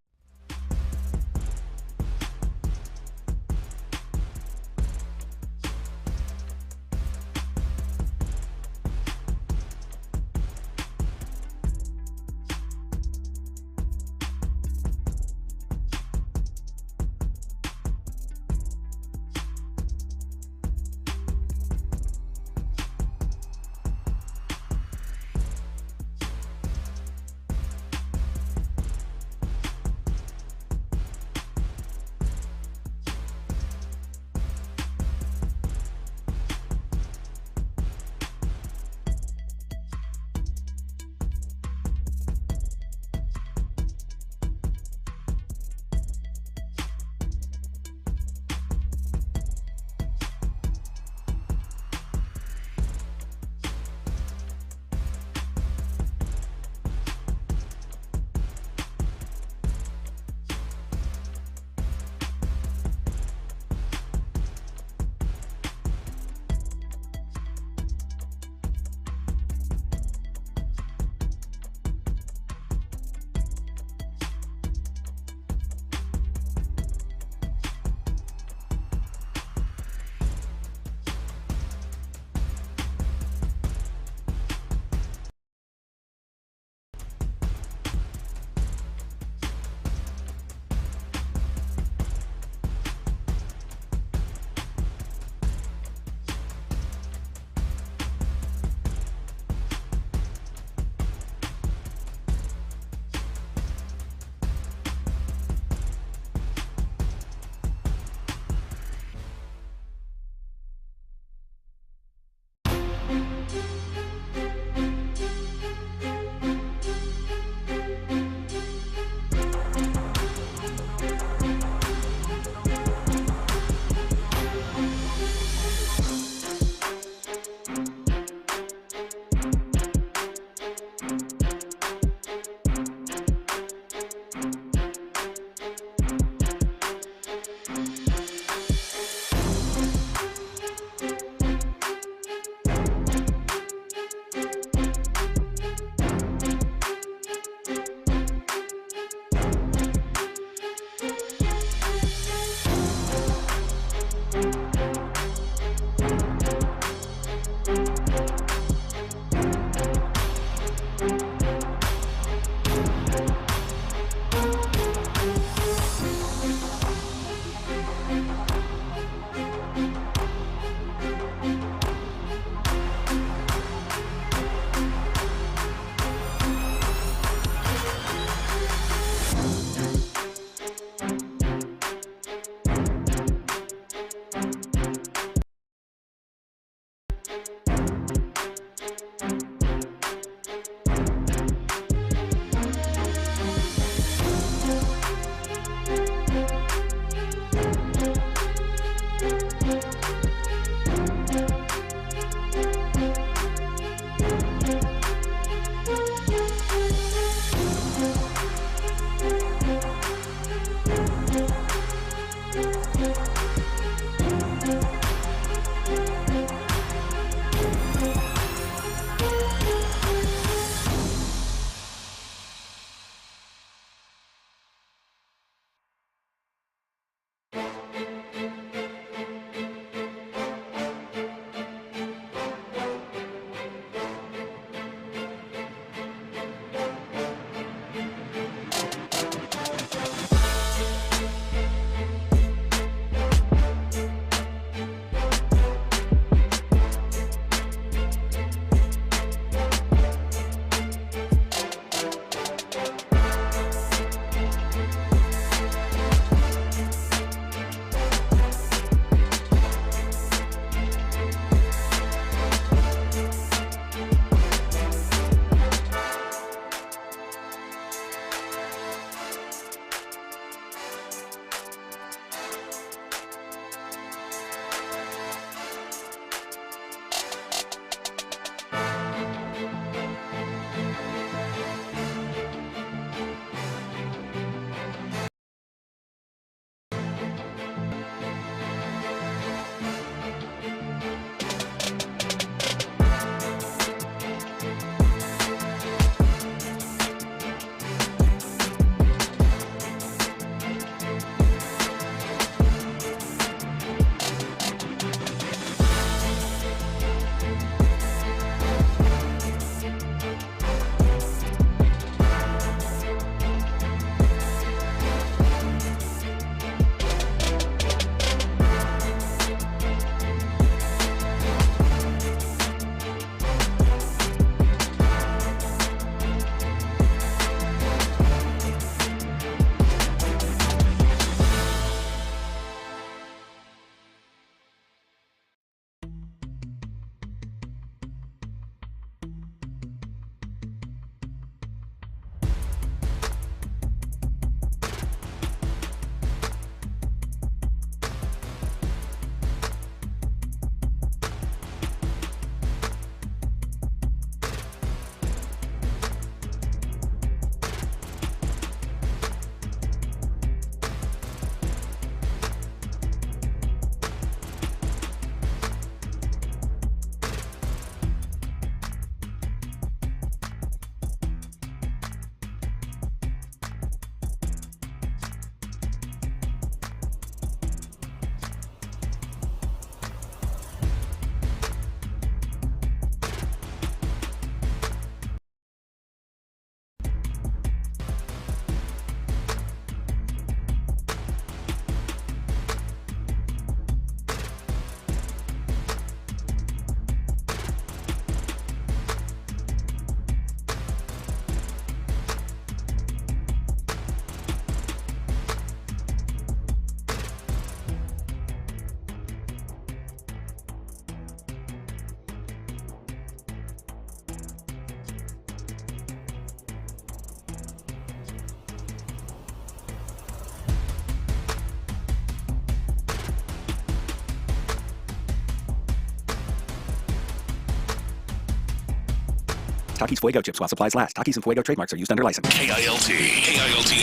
Takis Fuego chips while supplies last. Takis and Fuego trademarks are used under license. KILT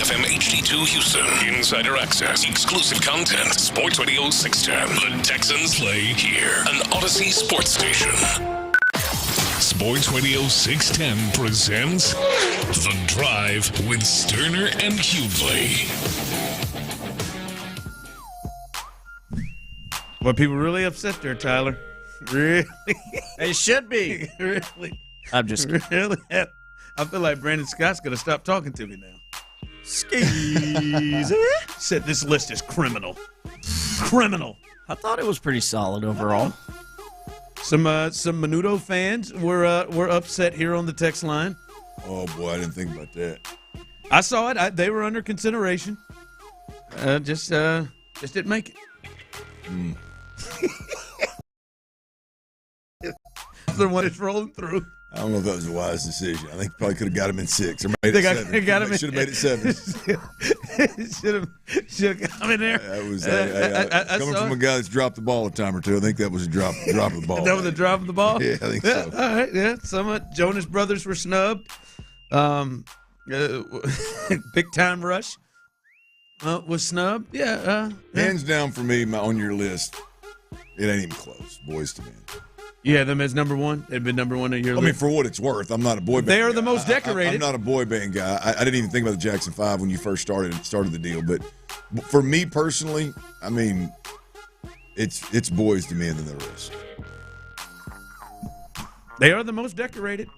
FM HD2 Houston. Insider access, exclusive content. Sports Radio 610. The Texans play here. An Odyssey sports station. Sports Radio 610 presents The Drive with Stoerner and Hughley. Well, people really upset there, Tyler. Really? They should be. Really? I'm just really. I feel like Brandon Scott's going to stop talking to me now. Skis. Said this list is criminal. Criminal. I thought it was pretty solid overall. Some Menudo fans were upset here on the text line. Oh boy, I didn't think about that. I saw it. They were under consideration. Just didn't make it. The one that's rolling through. I don't know if that was a wise decision. I think probably could have got him in 6 or made it 7. Should have made it 7. should have come in there. That was coming from a guy that's dropped the ball a time or two. I think that was a drop of the ball. That was a drop of the ball. Yeah, I think so. All right, yeah. Some Jonas Brothers were snubbed. Big Time Rush was snubbed. Yeah. Hands down for me on your list. It ain't even close. Boys to Men. Yeah, them as number one. They've been number one a year. I mean, for what it's worth, I'm not a boy band. They are guy. the most decorated. I'm not a boy band guy. I didn't even think about the Jackson 5 when you first started the deal. But for me personally, I mean, it's Boys to Men than the rest. They are the most decorated.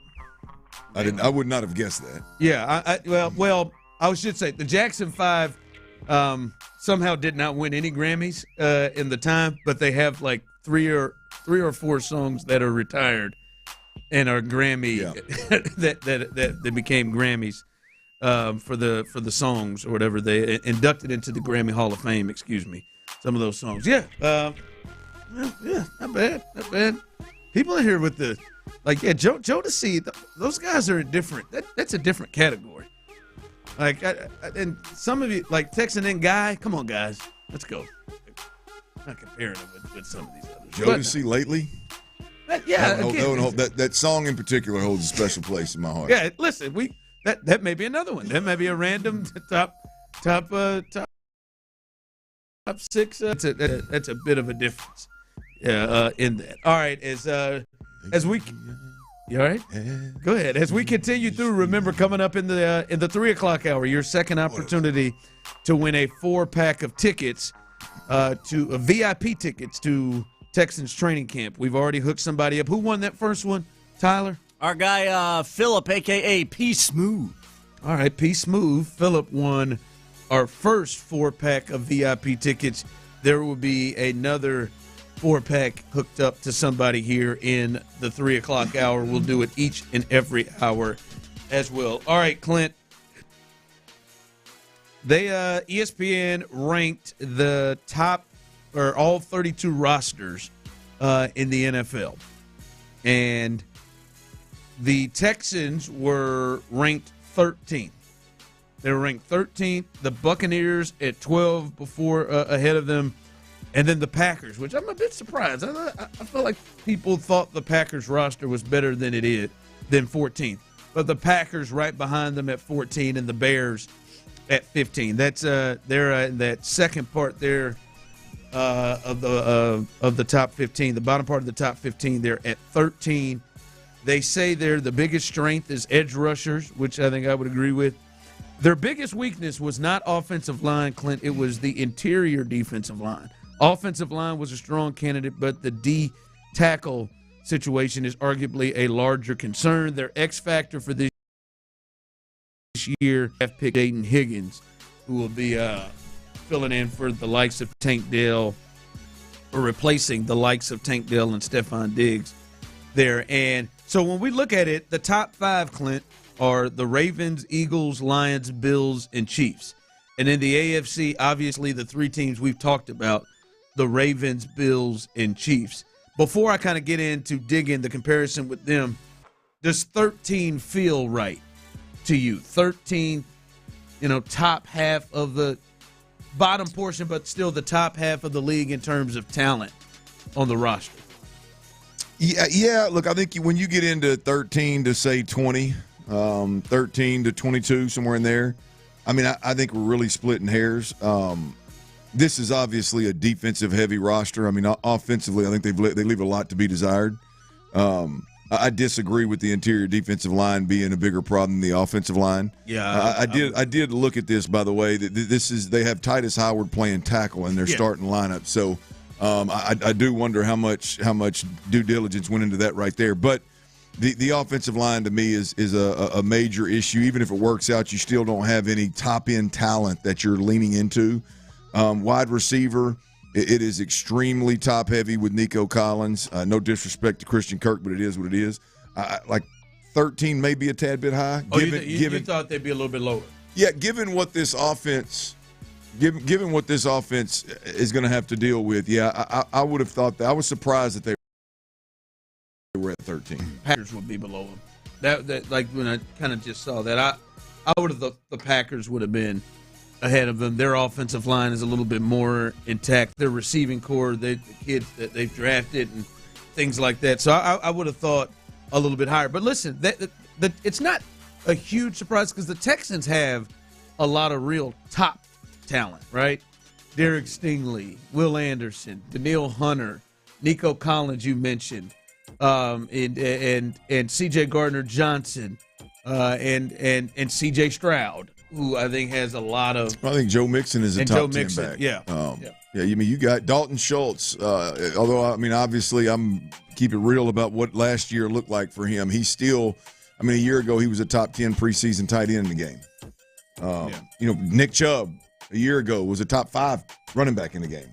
I would not have guessed that. Yeah. I should say the Jackson 5 somehow did not win any Grammys in the time, but they have like three or four songs that are retired and are Grammy that became Grammys for the songs or whatever. They inducted into the Grammy Hall of Fame. Excuse me. Some of those songs. Yeah. Not bad. People in here with the Jodeci. Those guys are different. That's a different category. Like, and some of you, like Texan and Guy, come on, guys, let's go. I'm not comparing them with some of these others. Jodeci lately? That song in particular holds a special place in my heart. Yeah, listen, that may be another one. That may be a random top 6. That's a bit of a difference in that. All right, as we. You all right? Go ahead. As we continue through, remember, coming up in the 3 o'clock hour, your second opportunity to win a 4-pack of tickets to VIP tickets to Texans training camp. We've already hooked somebody up. Who won that first one, Tyler? Our guy Philip, a.k.a. P. Smooth. All right, P. Smooth. Philip won our first 4-pack of VIP tickets. There will be another 4-pack hooked up to somebody here in the 3 o'clock hour. We'll do it each and every hour as well. All right, Clint. They ESPN ranked the top or all 32 rosters in the NFL, and the Texans were ranked 13th. They were ranked 13th. The Buccaneers at 12 before ahead of them. And then the Packers, which I'm a bit surprised. I feel like people thought the Packers roster was better than it is, than 14th. But the Packers right behind them at 14 and the Bears at 15. That's they're in that second part there of the top 15. The bottom part of the top 15, they're at 13. They say the biggest strength is edge rushers, which I think I would agree with. Their biggest weakness was not offensive line, Clint. It was the interior defensive line. Offensive line was a strong candidate, but the D tackle situation is arguably a larger concern. Their X factor for this year have picked Aiden Higgins, who will be filling in for the likes of Tank Dell, or replacing the likes of Tank Dell and Stephon Diggs there. And so when we look at it, the top 5, Clint, are the Ravens, Eagles, Lions, Bills, and Chiefs. And in the AFC, obviously the 3 teams we've talked about, the Ravens, Bills, and Chiefs. Before I kind of get into digging the comparison with them, does 13 feel right to you? 13, top half of the bottom portion, but still the top half of the league in terms of talent on the roster. Yeah. Look, I think when you get into 13 to say 20, 13 to 22, somewhere in there, I mean, I think we're really splitting hairs. This is obviously a defensive-heavy roster. I mean, offensively, I think they leave a lot to be desired. I disagree with the interior defensive line being a bigger problem than the offensive line. Yeah, I did look at this, by the way. They have Titus Howard playing tackle in their starting lineup. So I do wonder how much due diligence went into that right there. But the offensive line to me is a major issue. Even if it works out, you still don't have any top end talent that you're leaning into. Wide receiver, it is extremely top-heavy with Nico Collins. No disrespect to Christian Kirk, but it is what it is. Like 13 may be a tad bit high. You thought they'd be a little bit lower. Yeah, given what this offense is going to have to deal with, I would have thought that. I was surprised that they were at 13. Packers would be below them. That like when I kind of just saw that, I would have thought the Packers would have been ahead of them. Their offensive line is a little bit more intact. Their receiving core, the kids that they've drafted and things like that. So I would have thought a little bit higher. But listen, it's not a huge surprise because the Texans have a lot of real top talent, right? Derek Stingley, Will Anderson, Daniil Hunter, Nico Collins, you mentioned, and C.J. Gardner-Johnson, and C.J. Stroud, who I think has a lot of. I think Joe Mixon is a top 10 back. Yeah. Yeah, you mean you got Dalton Schultz. Although I mean, obviously, I'm keep it real about what last year looked like for him. He's still, I mean, a year ago he was a top 10 preseason tight end in the game. You know, Nick Chubb a year ago was a top 5 running back in the game.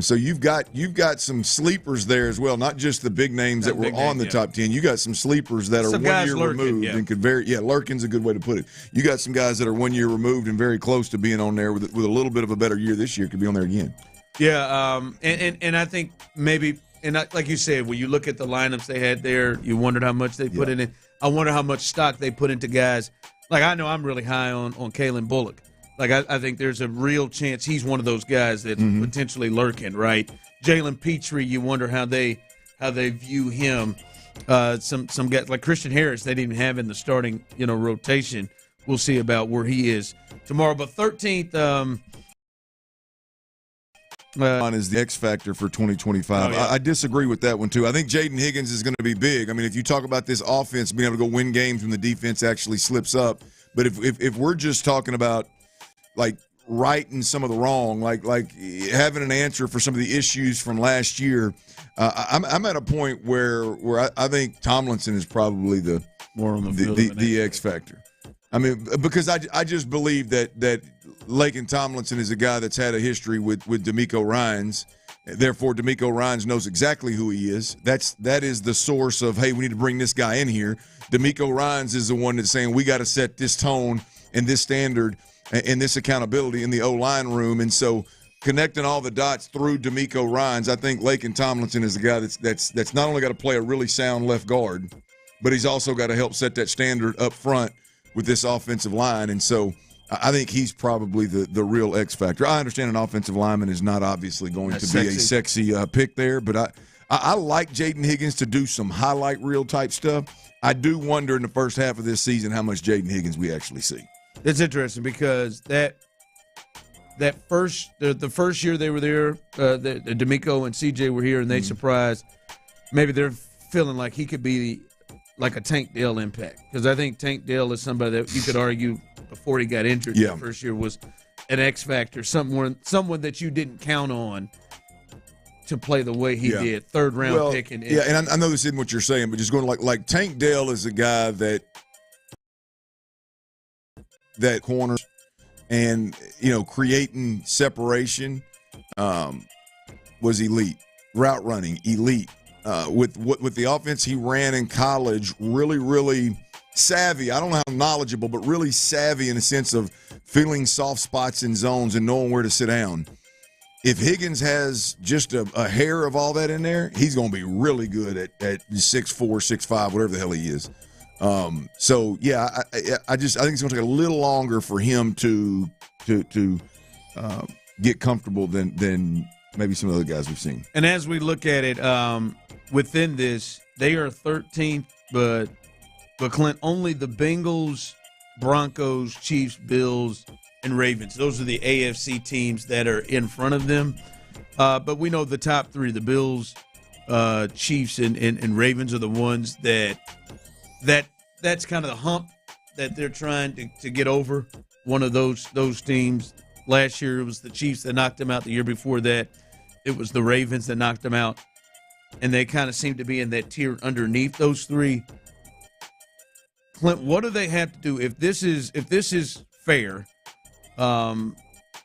So you've got some sleepers there as well, not just the big names that were on the top 10. You got some sleepers that are 1 year removed and could lurkin's a good way to put it. You got some guys that are 1 year removed and very close to being on there with a little bit of a better year this year, could be on there again. Yeah, and I think maybe, and like you said, when you look at the lineups they had there, you wondered how much they put in it. I wonder how much stock they put into guys. Like I know I'm really high on Kalen Bullock. Like, I think there's a real chance he's one of those guys that's potentially lurking, right? Jalen Petrie, you wonder how they view him. Some guys like Christian Harris, they didn't even have in the starting, rotation. We'll see about where he is tomorrow. But 13th is the X factor for 2025. I disagree with that one too. I think Jaden Higgins is going to be big. I mean, if you talk about this offense being able to go win games when the defense actually slips up, but if we're just talking about like righting some of the wrong, like having an answer for some of the issues from last year, I'm at a point where I think Tomlinson is probably the X factor. I mean, because I just believe that Laken Tomlinson is a guy that's had a history with D'Amico Ryans. Therefore, D'Amico Ryans knows exactly who he is. That is the source of, hey, we need to bring this guy in here. D'Amico Ryans is the one that's saying we got to set this tone and this standard and this accountability in the O-line room. And so connecting all the dots through D'Amico Ryans, I think Laken Tomlinson is the guy that's not only got to play a really sound left guard, but he's also got to help set that standard up front with this offensive line. And so I think he's probably the real X factor. I understand an offensive lineman is not obviously going to be a sexy pick there, but I like Jaden Higgins to do some highlight reel type stuff. I do wonder in the first half of this season how much Jaden Higgins we actually see. It's interesting because the first year they were there, D'Amico and CJ were here, and they surprised. Maybe they're feeling like he could be like a Tank Dell impact, because I think Tank Dell is somebody that you could argue before he got injured the first year was an X factor, someone that you didn't count on to play the way he did, third round pick. And I know this isn't what you're saying, but just going like Tank Dell is a guy that corners and creating separation was elite. Route running elite. With the offense he ran in college, really, really savvy. I don't know how knowledgeable, but really savvy in the sense of feeling soft spots in zones and knowing where to sit down. If Higgins has just a hair of all that in there, he's going to be really good at 6'4", 6'5", whatever the hell he is. I think it's going to take a little longer for him to get comfortable than maybe some of the other guys we've seen. And as we look at it, within this, they are 13th, but Clint, only the Bengals, Broncos, Chiefs, Bills, and Ravens. Those are the AFC teams that are in front of them. But we know the top three, the Bills, Chiefs, and Ravens are the ones that's kind of the hump that they're trying to get over. One of those teams. Last year it was the Chiefs that knocked them out. The year before that it was the Ravens that knocked them out. And they kind of seem to be in that tier underneath those three. Clint, what do they have to do if this is fair?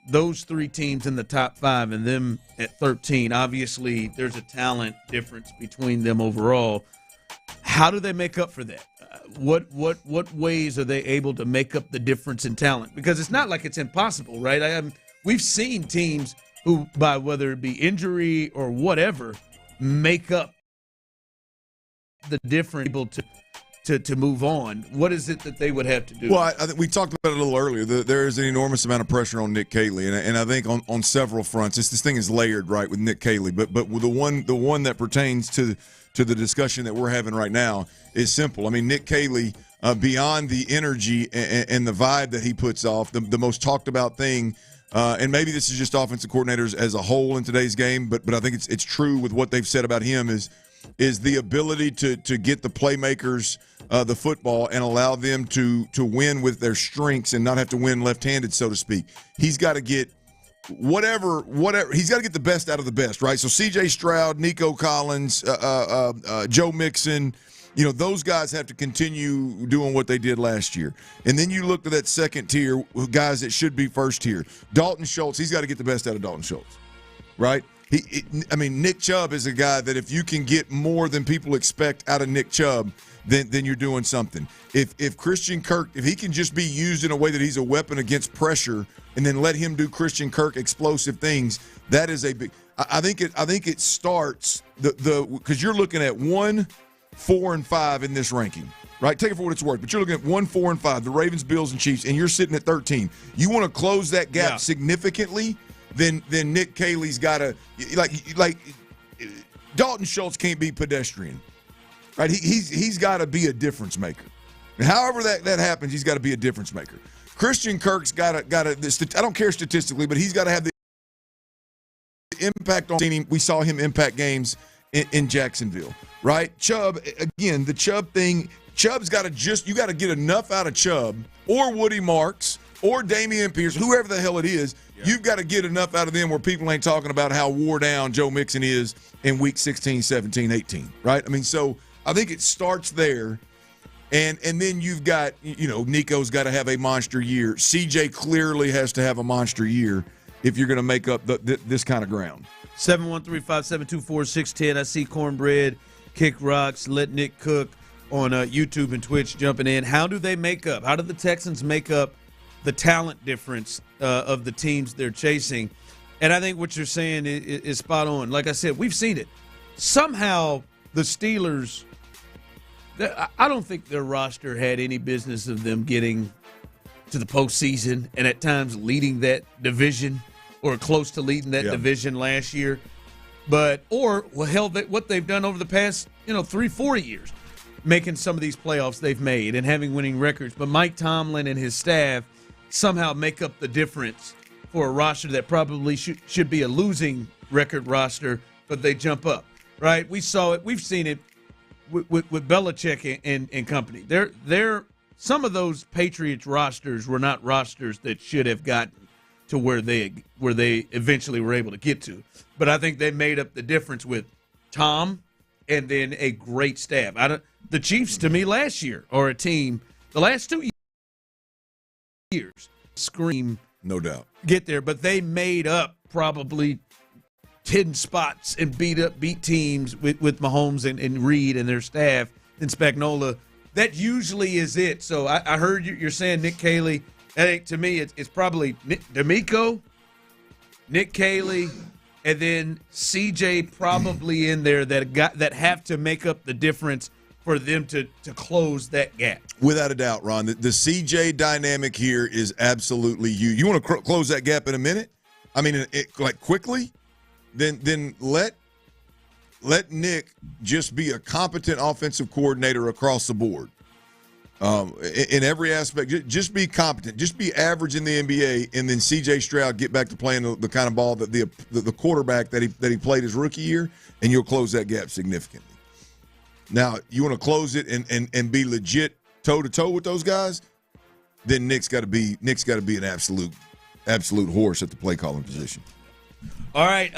Those three teams in the top 5 and them at 13. Obviously, there's a talent difference between them overall. How do they make up for that? What ways are they able to make up the difference in talent? Because it's not like it's impossible, right? We've seen teams who, by whether it be injury or whatever, make up the difference able to move on. What is it that they would have to do? Well, I think we talked about it a little earlier. There is an enormous amount of pressure on Nick Caley, and I think on several fronts. This thing is layered, right, with Nick Caley. But the one that pertains to the discussion that we're having right now is simple. I mean, Nick Caley, beyond the energy and the vibe that he puts off, the most talked about thing. And maybe this is just offensive coordinators as a whole in today's game, but I think it's true with what they've said about him is the ability to get the playmakers the football and allow them to win with their strengths and not have to win left-handed, so to speak. He's got to get whatever he's got to get the best out of the best, right? So C.J. Stroud, Nico Collins, Joe Mixon, those guys have to continue doing what they did last year. And then you look to that second tier, guys that should be first tier. Dalton Schultz, he's got to get the best out of Dalton Schultz, right? Nick Chubb is a guy that if you can get more than people expect out of Nick Chubb, then you're doing something. If Christian Kirk, if he can just be used in a way that he's a weapon against pressure, and then let him do Christian Kirk explosive things, that is a big. I think it starts because you're looking at 1, 4, and 5 in this ranking, right? Take it for what it's worth. But you're looking at 1, 4, and 5, the Ravens, Bills, and Chiefs, and you're sitting at 13. You want to close that gap significantly, then Nick Caley's got to like Dalton Schultz can't be pedestrian. Right, he's got to be a difference maker. And however that happens, he's got to be a difference maker. Christian Kirk's got to. I don't care statistically, but he's got to have the impact on him. We saw him impact games in Jacksonville, right? Chubb, again, the Chubb thing. Chubb's got to you got to get enough out of Chubb or Woody Marks or Damian Pierce, whoever the hell it is. Yeah. You've got to get enough out of them where people ain't talking about how wore down Joe Mixon is in week 16, 17, 18, right? So I think it starts there, and then you've got, Nico's got to have a monster year. CJ clearly has to have a monster year if you're going to make up this kind of ground. 713-572-4610. I see Cornbread, Kick Rocks, Let Nick Cook on YouTube and Twitch jumping in. How do they make up? How do the Texans make up the talent difference of the teams they're chasing? And I think what you're saying is spot on. Like I said, we've seen it. Somehow the Steelers, I don't think their roster had any business of them getting to the postseason and at times leading that division or close to leading that division last year. What they've done over the past 3-4 years, making some of these playoffs they've made and having winning records. But Mike Tomlin and his staff somehow make up the difference for a roster that probably should be a losing record roster, but they jump up, right? We saw it. We've seen it with Belichick and company. Some of those Patriots rosters were not rosters that should have gotten to where they eventually were able to get to. But I think they made up the difference with Tom and then a great staff. The Chiefs, to me, last year are a team, the last 2 years, scream. No doubt. Get there, but they made up probably 10 spots and beat teams with Mahomes and Reed and their staff and Spagnuolo. That usually is it. So I heard you're saying Nick Caley. I think to me it's probably D'Amico, Nick Caley, and then CJ probably in there that have to make up the difference for them to close that gap. Without a doubt, Ron. The CJ dynamic here is absolutely you. You want to close that gap in a minute? I mean, quickly? Then let let Nick just be a competent offensive coordinator across the board. In every aspect, just be competent. Just be average in the NBA, and then C.J. Stroud get back to playing the kind of ball that the quarterback that he played his rookie year, and you'll close that gap significantly. Now, you want to close it and be legit toe-to-toe with those guys, then Nick's got to be an absolute horse at the play calling position. All right,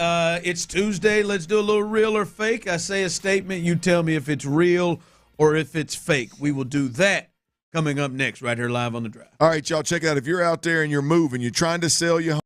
it's Tuesday. Let's do a little real or fake. I say a statement. You tell me if it's real or if it's fake. We will do that coming up next right here live on The Drive. All right, y'all, check it out. If you're out there and you're moving, you're trying to sell your home.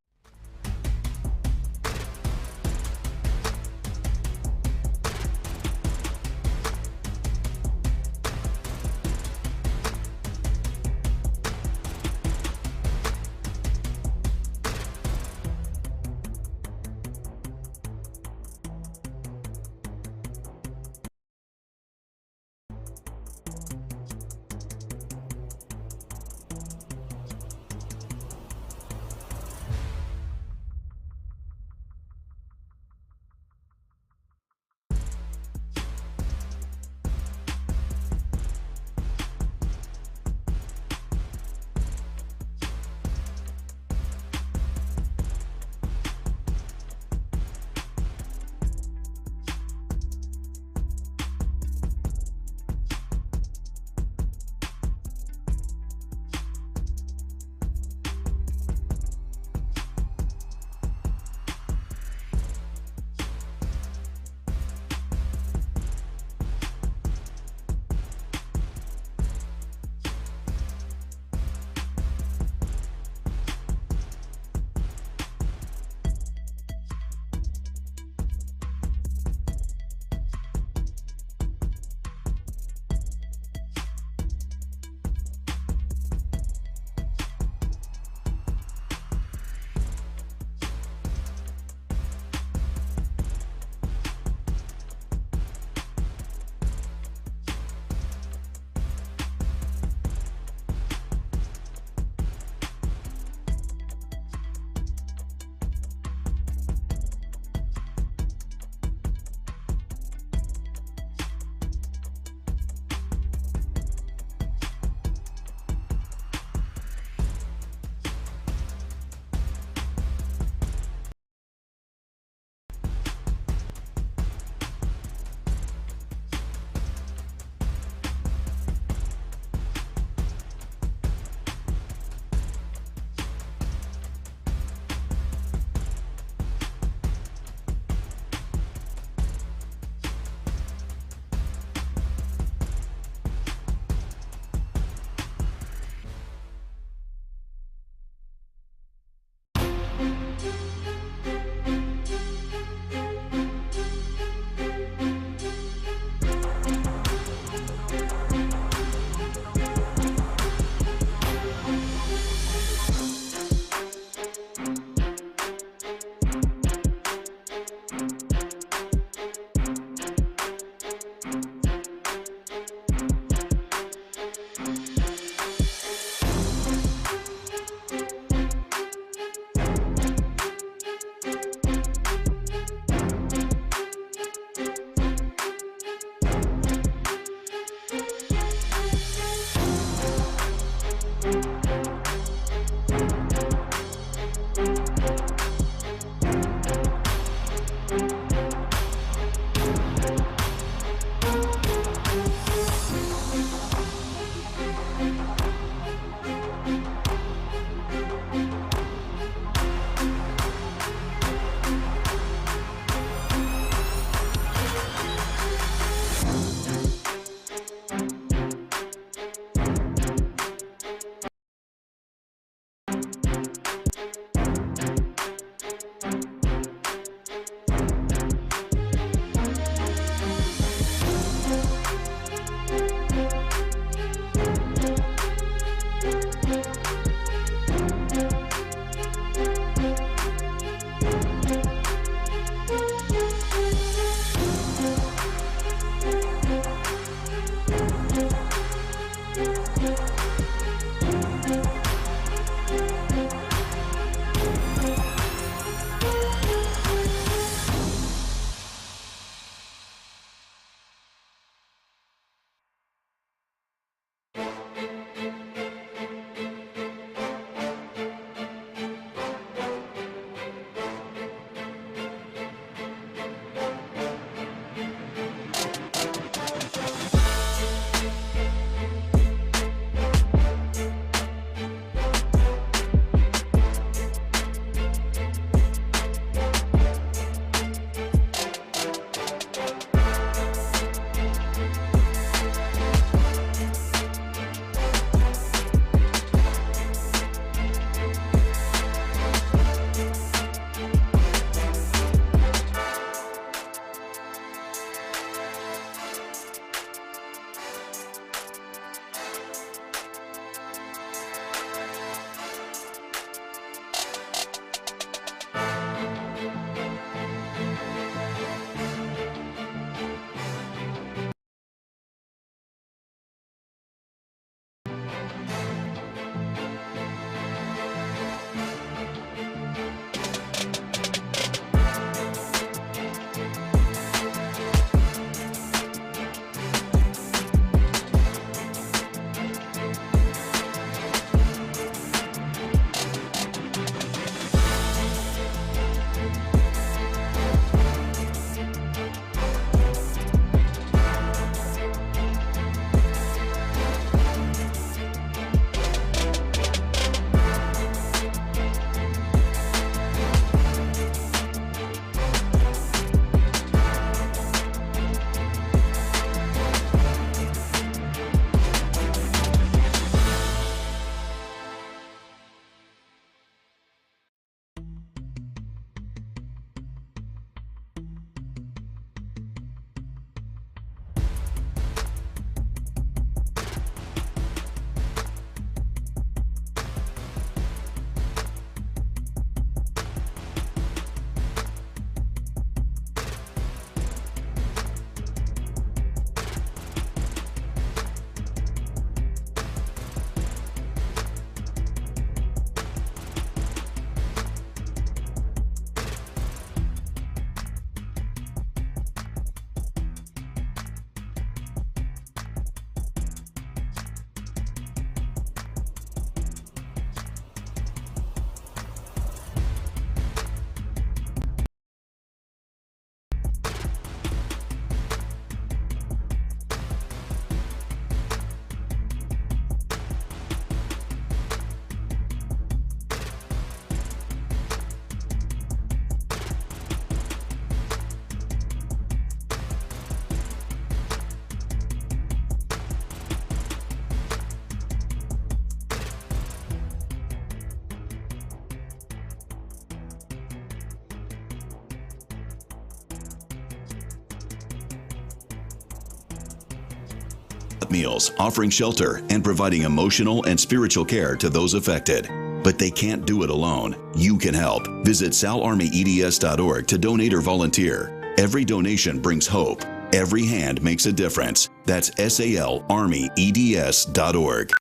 hot meals, offering shelter, and providing emotional and spiritual care to those affected. But they can't do it alone. You can help. Visit salarmyeds.org to donate or volunteer. Every donation brings hope. Every hand makes a difference. That's salarmyeds.org.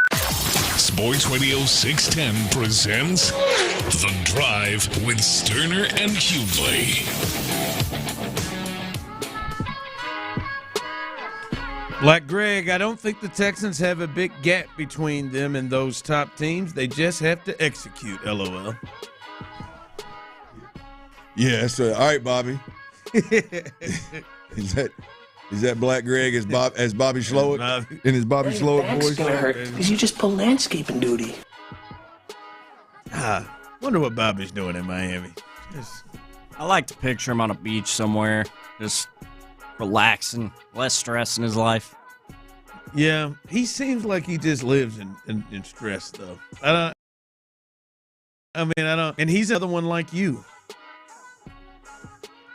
Sports Radio 610 presents The Drive with Stoerner and Hughley. Like Greg, I don't think the Texans have a big gap between them and those top teams. They just have to execute, LOL. Yeah, so all right, Bobby. Is that Black Greg as Bobby Slowick in his Bobby Slowick voice? Gonna hurt because you just pulled landscaping duty. Wonder what Bobby's doing in Miami. I like to picture him on a beach somewhere, just relaxing, less stress in his life. Yeah, he seems like he just lives in stress, though. I don't. And he's another one like you.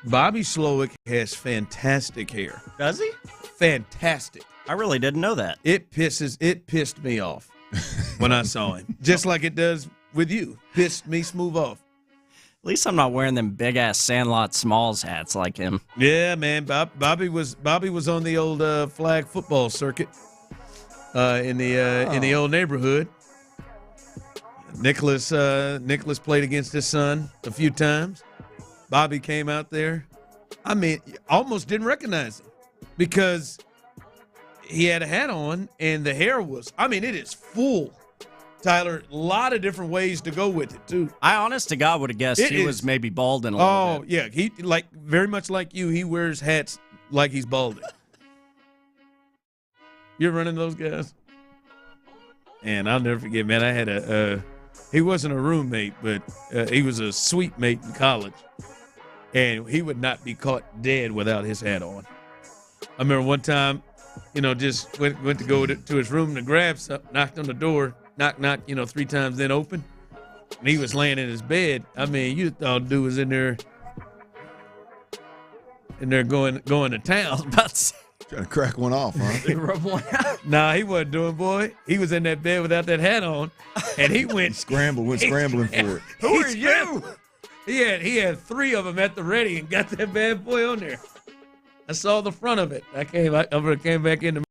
Bobby Slowick has fantastic hair. Does he? Fantastic. I really didn't know that. It pissed me off when I saw him. Just like it does with you. Pissed me smooth off. At least I'm not wearing them big-ass Sandlot Smalls hats like him. Yeah, man. Bobby was on the old flag football circuit in the old neighborhood. Nicholas played against his son a few times. Bobby came out there. I mean, almost didn't recognize him because he had a hat on and the hair was, it is full. Tyler, a lot of different ways to go with it, too. I honest to God would have guessed he was maybe balding a little bit. Oh, yeah. He, very much like you, he wears hats like he's balding. You're running those guys? And I'll never forget, man, I had he wasn't a roommate, but he was a suite mate in college. And he would not be caught dead without his hat on. I remember one time, just went to go to his room to grab something, knocked on the door, knock, 3 times, then open. And he was laying in his bed. You thought dude was in there going to town. I was about to say. Trying to crack one off, huh? Rub one out. Nah, he wasn't doing, boy. He was in that bed without that hat on, and he went scrambling for it. Who are you? He had 3 of them at the ready and got that bad boy on there. I saw the front of it. I came back into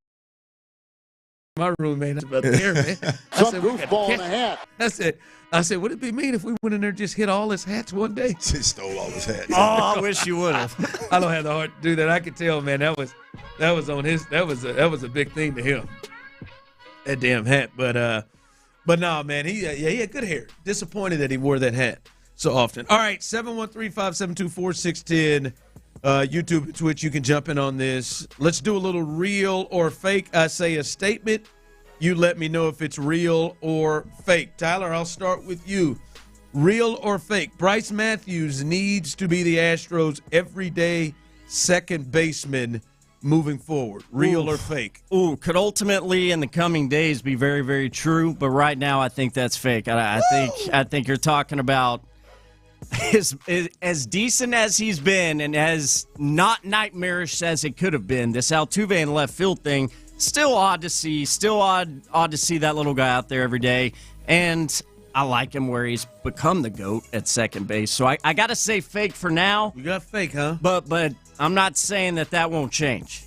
my room, man. That's about the hair, man. Some goofball in a hat. I said, would it be mean if we went in there and just hit all his hats one day? Just stole all his hats. Oh, I wish you would have. I don't have the heart to do that. I could tell, man. That was on his. That was a big thing to him. That damn hat, but no, man. He had good hair. Disappointed that he wore that hat so often. All right, 713-572-4610. YouTube and Twitch, you can jump in on this. Let's do a little real or fake. I say a statement. You let me know if it's real or fake. Tyler, I'll start with you. Real or fake? Bryce Matthews needs to be the Astros' everyday second baseman moving forward. Real or fake? Could ultimately in the coming days be very, very true, but right now I think that's fake. I think you're talking about as decent as he's been and as not nightmarish as it could have been. This Altuve in left field thing, still odd to see. Still odd to see that little guy out there every day. And I like him where he's become the GOAT at second base. So I got to say fake for now. You got fake, huh? But I'm not saying that won't change.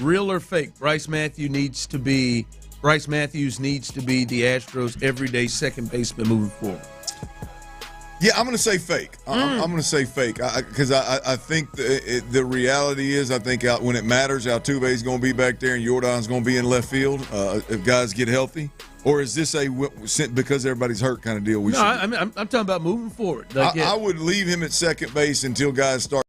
Real or fake? Bryce Matthews needs to be the Astros' everyday second baseman moving forward. Yeah, I'm going to say fake. I'm going to say fake because I think the reality is I think when it matters, Altuve's going to be back there and Jordan's going to be in left field if guys get healthy. Or is this because everybody's hurt kind of deal? I'm talking about moving forward. I would leave him at second base until guys start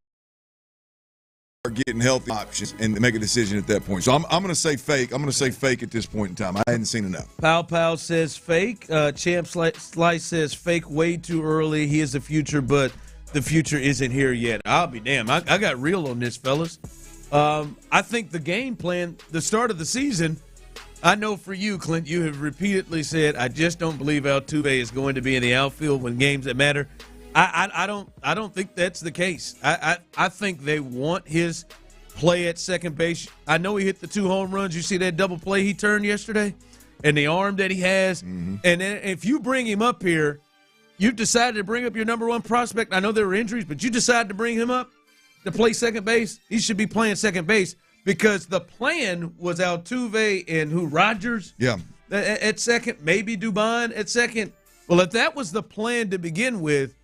getting healthy options and make a decision at that point. So I'm going to say fake. I'm going to say fake at this point in time. I hadn't seen enough. Pow says fake. Champ Slice says fake way too early. He is the future, but the future isn't here yet. I'll be damned. I got real on this, fellas. I think the game plan, the start of the season, I know for you, Clint, you have repeatedly said, I just don't believe Altuve is going to be in the outfield when games that matter. I don't think that's the case. I think they want his play at second base. I know he hit the 2 home runs. You see that double play he turned yesterday? And the arm that he has. Mm-hmm. And then if you bring him up here, you've decided to bring up your number 1 prospect. I know there were injuries, but you decided to bring him up to play second base. He should be playing second base because the plan was Altuve and Rogers at second, maybe Dubon at second. Well, if that was the plan to begin with,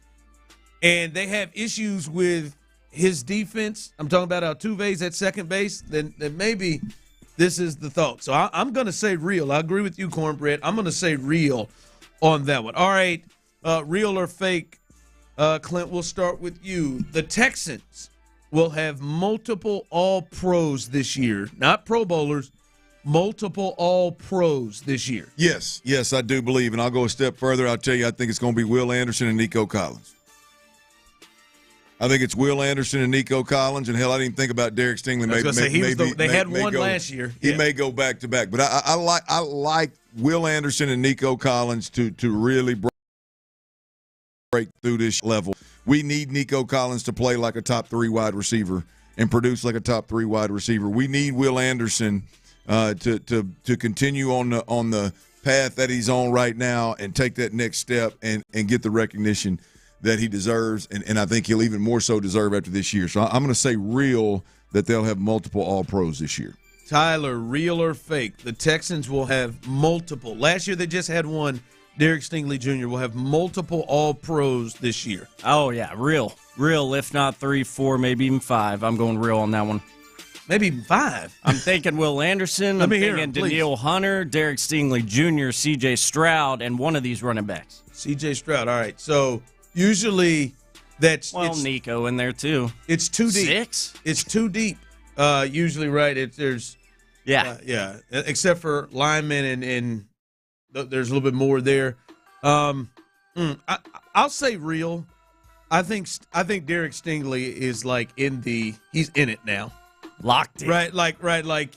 and they have issues with his defense, I'm talking about Altuve's at second base, then maybe – this is the thought. So I'm going to say real. I agree with you, Cornbread. I'm going to say real on that one. All right, real or fake, Clint, we'll start with you. The Texans will have multiple All-Pros this year. Not Pro Bowlers, multiple All-Pros this year. Yes, I do believe. And I'll go a step further. I'll tell you, I think it's going to be Will Anderson and Nico Collins. I think it's Will Anderson and Nico Collins, and hell, I didn't even think about Derek Stingley. They had one last year. He may go back to back, but I like Will Anderson and Nico Collins to really break through this level. We need Nico Collins to play like a top 3 wide receiver and produce like a top 3 wide receiver. We need Will Anderson to continue on the path that he's on right now and take that next step and get the recognition that he deserves, and I think he'll even more so deserve after this year. So I'm going to say real that they'll have multiple All-Pros this year. Tyler, real or fake? The Texans will have multiple. Last year they just had one. Derek Stingley Jr. will have multiple All-Pros this year. Oh, yeah, real. Real, if not 3, 4, maybe even 5. I'm going real on that one. Maybe even 5. I'm thinking Will Anderson. I'm thinking Daniil Hunter, Derek Stingley Jr., C.J. Stroud, and one of these running backs. C.J. Stroud, all right. So usually that's Nico in there too. It's too deep. 6? It's too deep. Usually, right? Except for linemen and there's a little bit more there. I'll say real. I think Derek Stingley is like he's in it now. Locked in. Right, like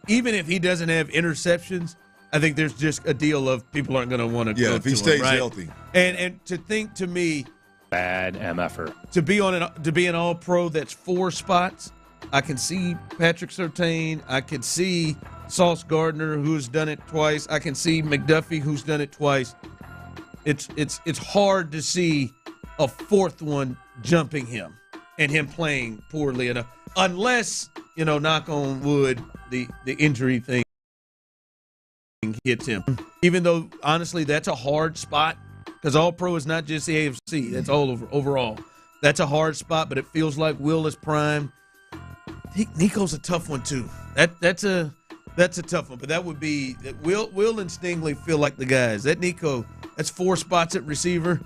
even if he doesn't have interceptions, I think there's just a deal of people aren't going to want to go to him. Yeah, if he stays healthy. And to think to me, bad MFer. To be an All-Pro, that's 4 spots. I can see Patrick Surtain. I can see Sauce Gardner, who's done it twice. I can see McDuffie, who's done it twice. It's hard to see a 4th one jumping him and him playing poorly enough, unless knock on wood, the injury thing hits him. Even though, honestly, that's a hard spot because All-Pro is not just the AFC. That's all overall. That's a hard spot, but it feels like Will is prime. Nico's a tough one, too. That's a tough one, but that would be – Will and Stingley feel like the guys. That Nico, that's 4 spots at receiver.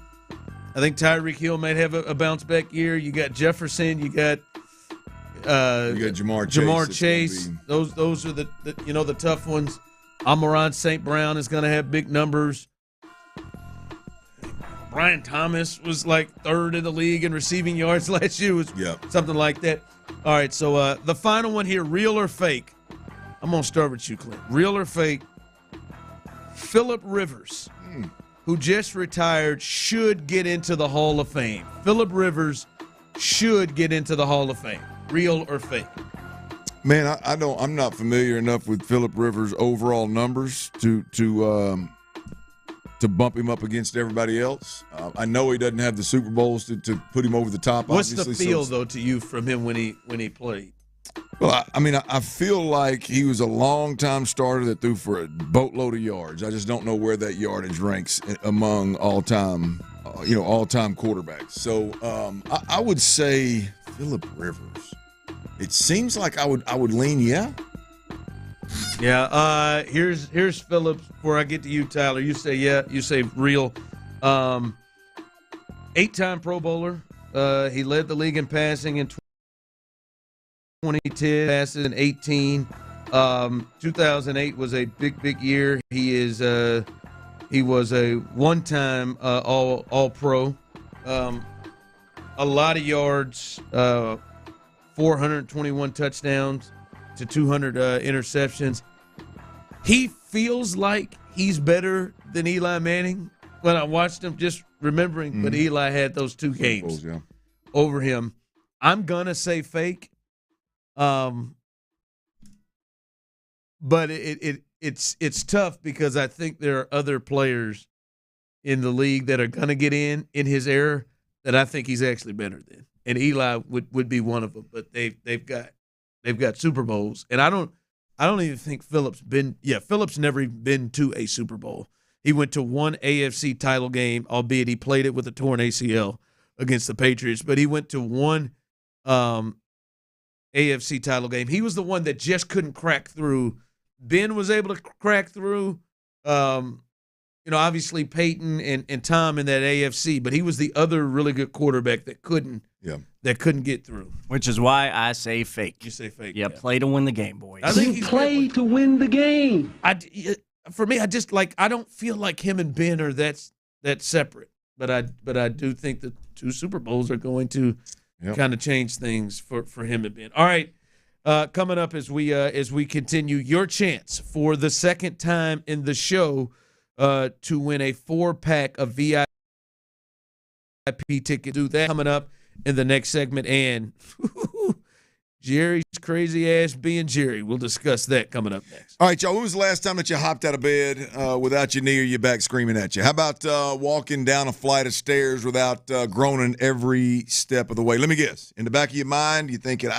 I think Tyreek Hill might have a bounce-back year. You got Jefferson. You got Jamar Chase. Those are the tough ones. Amon-Ra St. Brown is going to have big numbers. Brian Thomas was like 3rd in the league in receiving yards last year. Something like that. All right, so the final one here, real or fake? I'm going to start with you, Clint. Real or fake? Phillip Rivers, who just retired, should get into the Hall of Fame. Phillip Rivers should get into the Hall of Fame. Real or fake? Man, I'm not familiar enough with Phillip Rivers' overall numbers to bump him up against everybody else. I know he doesn't have the Super Bowls to put him over the top. What's obviously. The feel though to you from him when he played? Well, I feel like he was a long-time starter that threw for a boatload of yards. I just don't know where that yardage ranks among all-time quarterbacks. So I would say Phillip Rivers. It seems like I would lean yeah. Yeah. Here's Phillips. Before I get to you, Tyler, you say yeah. You say real. 8-time Pro Bowler. He led the league in passing in 2010. Passes in 18. 2008 was a big year. He was a one-time All Pro. A lot of yards. 421 touchdowns to 200 interceptions. He feels like he's better than Eli Manning. When I watched him, just remembering, but Eli had those 2 games over him. I'm going to say fake. But it's tough because I think there are other players in the league that are going to get in his era that I think he's actually better than, and Eli would be one of them. But they've got Super Bowls, and I don't even think Phillips never been to a Super Bowl. He went to one AFC title game, albeit he played it with a torn ACL against the Patriots, but he went to one AFC title game. He was the one that just couldn't crack through. Ben was able to crack through. Obviously Peyton and Tom in that AFC, but he was the other really good quarterback that couldn't get through. Which is why I say fake. You say fake. Yeah, play to win the game, boys. I think he's play to win the game. For me, I don't feel like him and Ben are that separate. But I do think the 2 Super Bowls are going to kind of change things for him and Ben. All right. Coming up as we continue, your chance for the second time in the show to win a 4-pack of VIP tickets. Do that coming up in the next segment, and Jerry's crazy ass being Jerry. We'll discuss that coming up next. All right, y'all. When was the last time that you hopped out of bed without your knee or your back screaming at you? How about walking down a flight of stairs without groaning every step of the way? Let me guess. In the back of your mind, you're thinking,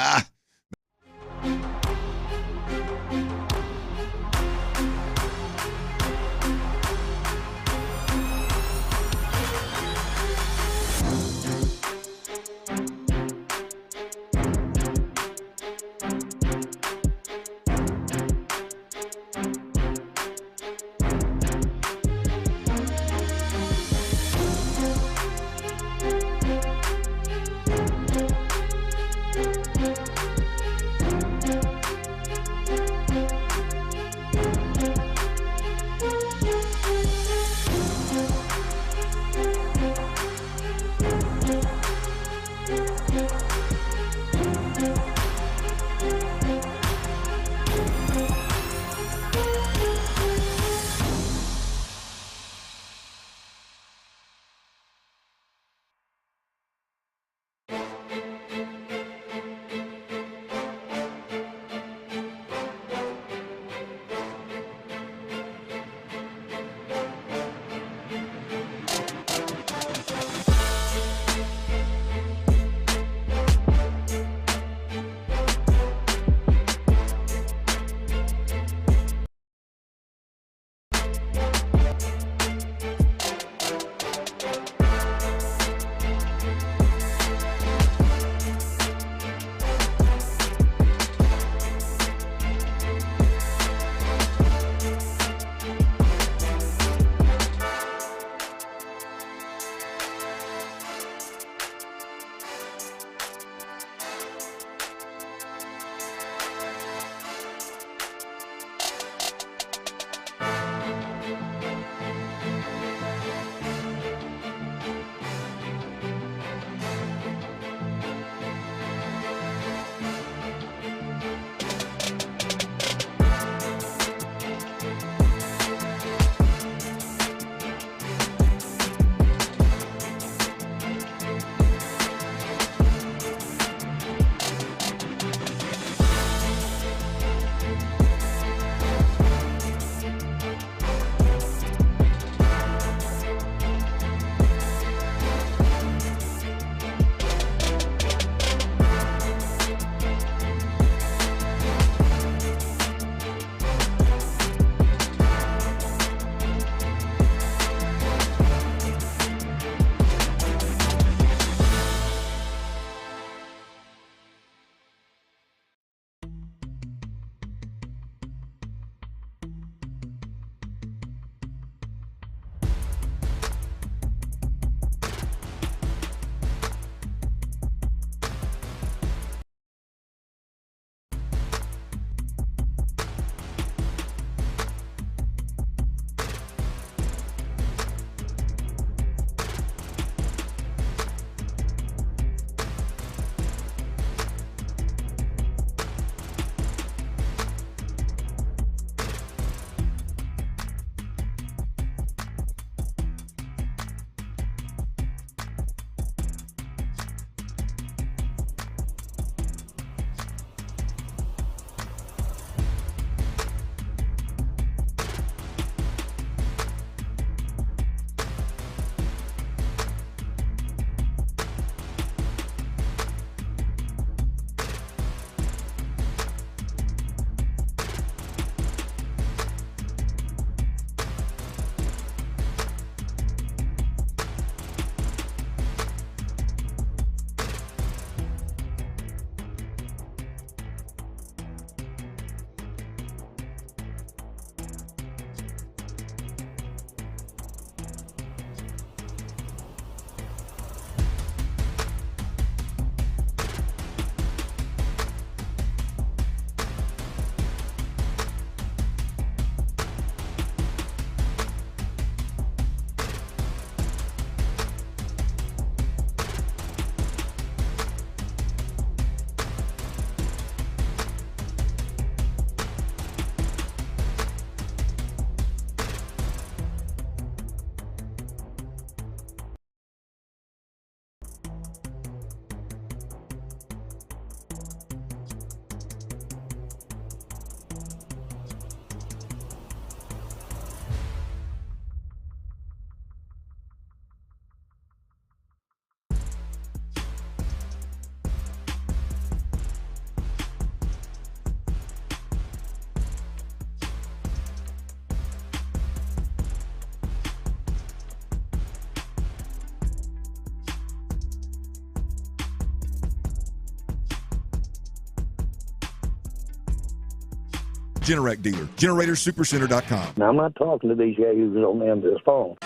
Generac dealer. GeneratorSupercenter.com. Now, I'm not talking to these yahoos on the end of this phone.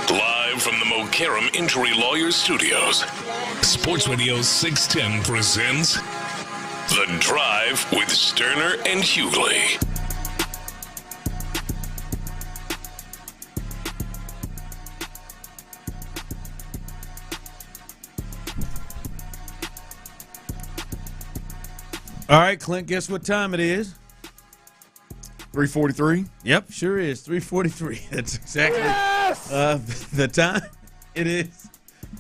Live from the Mokaram Injury Lawyers Studios, Sports Radio 610 presents The Drive with Stoerner and Hughley. All right, Clint, guess what time it is? 3:43? Yep, sure is. 3:43. That's exactly the time. It is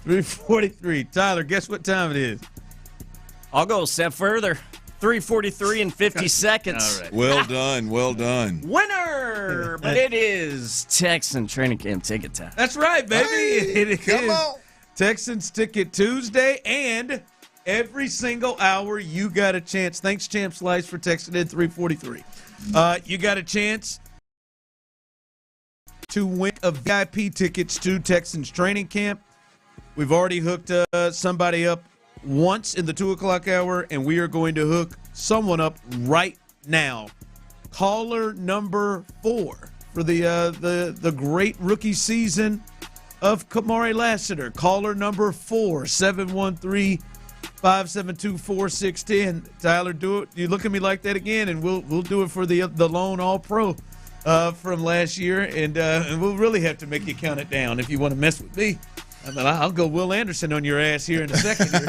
3:43. Tyler, guess what time it is? I'll go a step further. 3:43 and 50 seconds. All right. Well done. Well done. Winner! But it is Texan training camp ticket time. That's right, baby. Hey, it come is on. Texans Ticket Tuesday, and every single hour you got a chance. Thanks, Champ Slice, for texting in 3:43. You got a chance to win a VIP tickets to Texans training camp. We've already hooked somebody up once in the 2 o'clock hour, and we are going to hook someone up right now. Caller number 4 for the great rookie season of Kamari Lassiter. Caller number 4, 713-572-4610. Tyler, do it. You look at me like that again, and we'll do it for the lone All-Pro from last year, and we'll really have to make you count it down if you want to mess with me. I mean, I'll go Will Anderson on your ass here in a second here.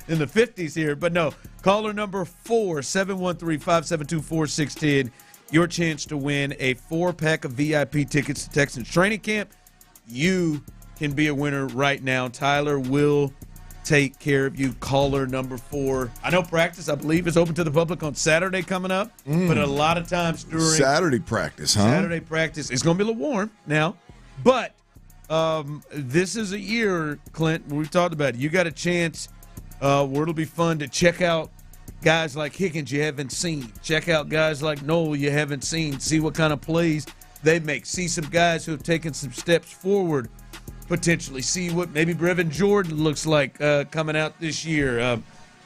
In the 50s here. But no, caller number 4, 713-572-4610. Your chance to win a 4-pack of VIP tickets to Texans training camp. You can be a winner right now. Tyler will take care of you. Caller number 4. I know practice, I believe, is open to the public on Saturday coming up, but a lot of times during Saturday practice, huh? Saturday practice, it's going to be a little warm now, but this is a year, Clint, we've talked about it. You got a chance where it'll be fun to check out guys like Higgins you haven't seen. Check out guys like Noel you haven't seen. See what kind of plays they make. See some guys who have taken some steps forward, potentially. See what maybe Brevin Jordan looks like coming out this year.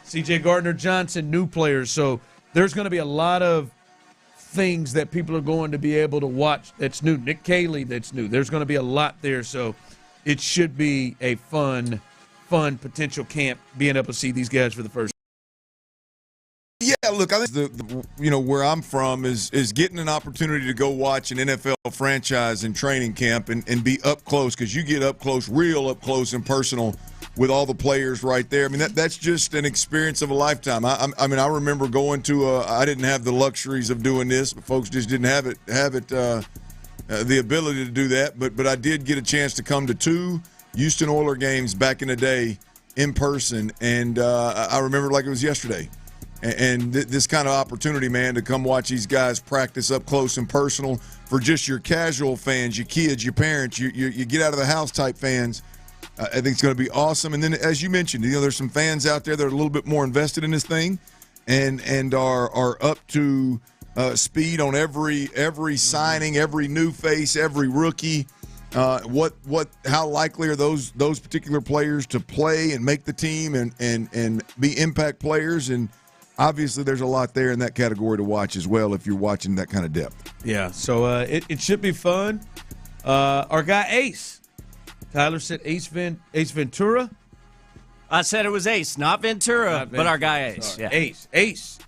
C.J. Gardner-Johnson, new players. So there's going to be a lot of things that people are going to be able to watch that's new. Nick Caley, that's new. There's going to be a lot there, so it should be a fun potential camp being able to see these guys for the first time. Yeah, look, I think where I'm from is getting an opportunity to go watch an NFL franchise in training camp and be up close, because you get up close, real up close and personal with all the players right there. I mean, that's just an experience of a lifetime. I mean, I remember going to I didn't have the luxuries of doing this, but folks just didn't have it the ability to do that. But I did get a chance to come to 2 Houston Oilers games back in the day in person, and I remember it like it was yesterday. And this kind of opportunity, man, to come watch these guys practice up close and personal for just your casual fans, your kids, your parents, you get out of the house type fans. I think it's going to be awesome. And then, as you mentioned, there's some fans out there that are a little bit more invested in this thing and are up to speed on every signing, every new face, every rookie. How likely are those particular players to play and make the team and be impact players? And obviously, there's a lot there in that category to watch as well if you're watching that kind of depth. Yeah, so it should be fun. Our guy Ace. Tyler said Ace Ventura. I said it was Ace, not Ventura, but our guy Ace. Sorry. Yeah.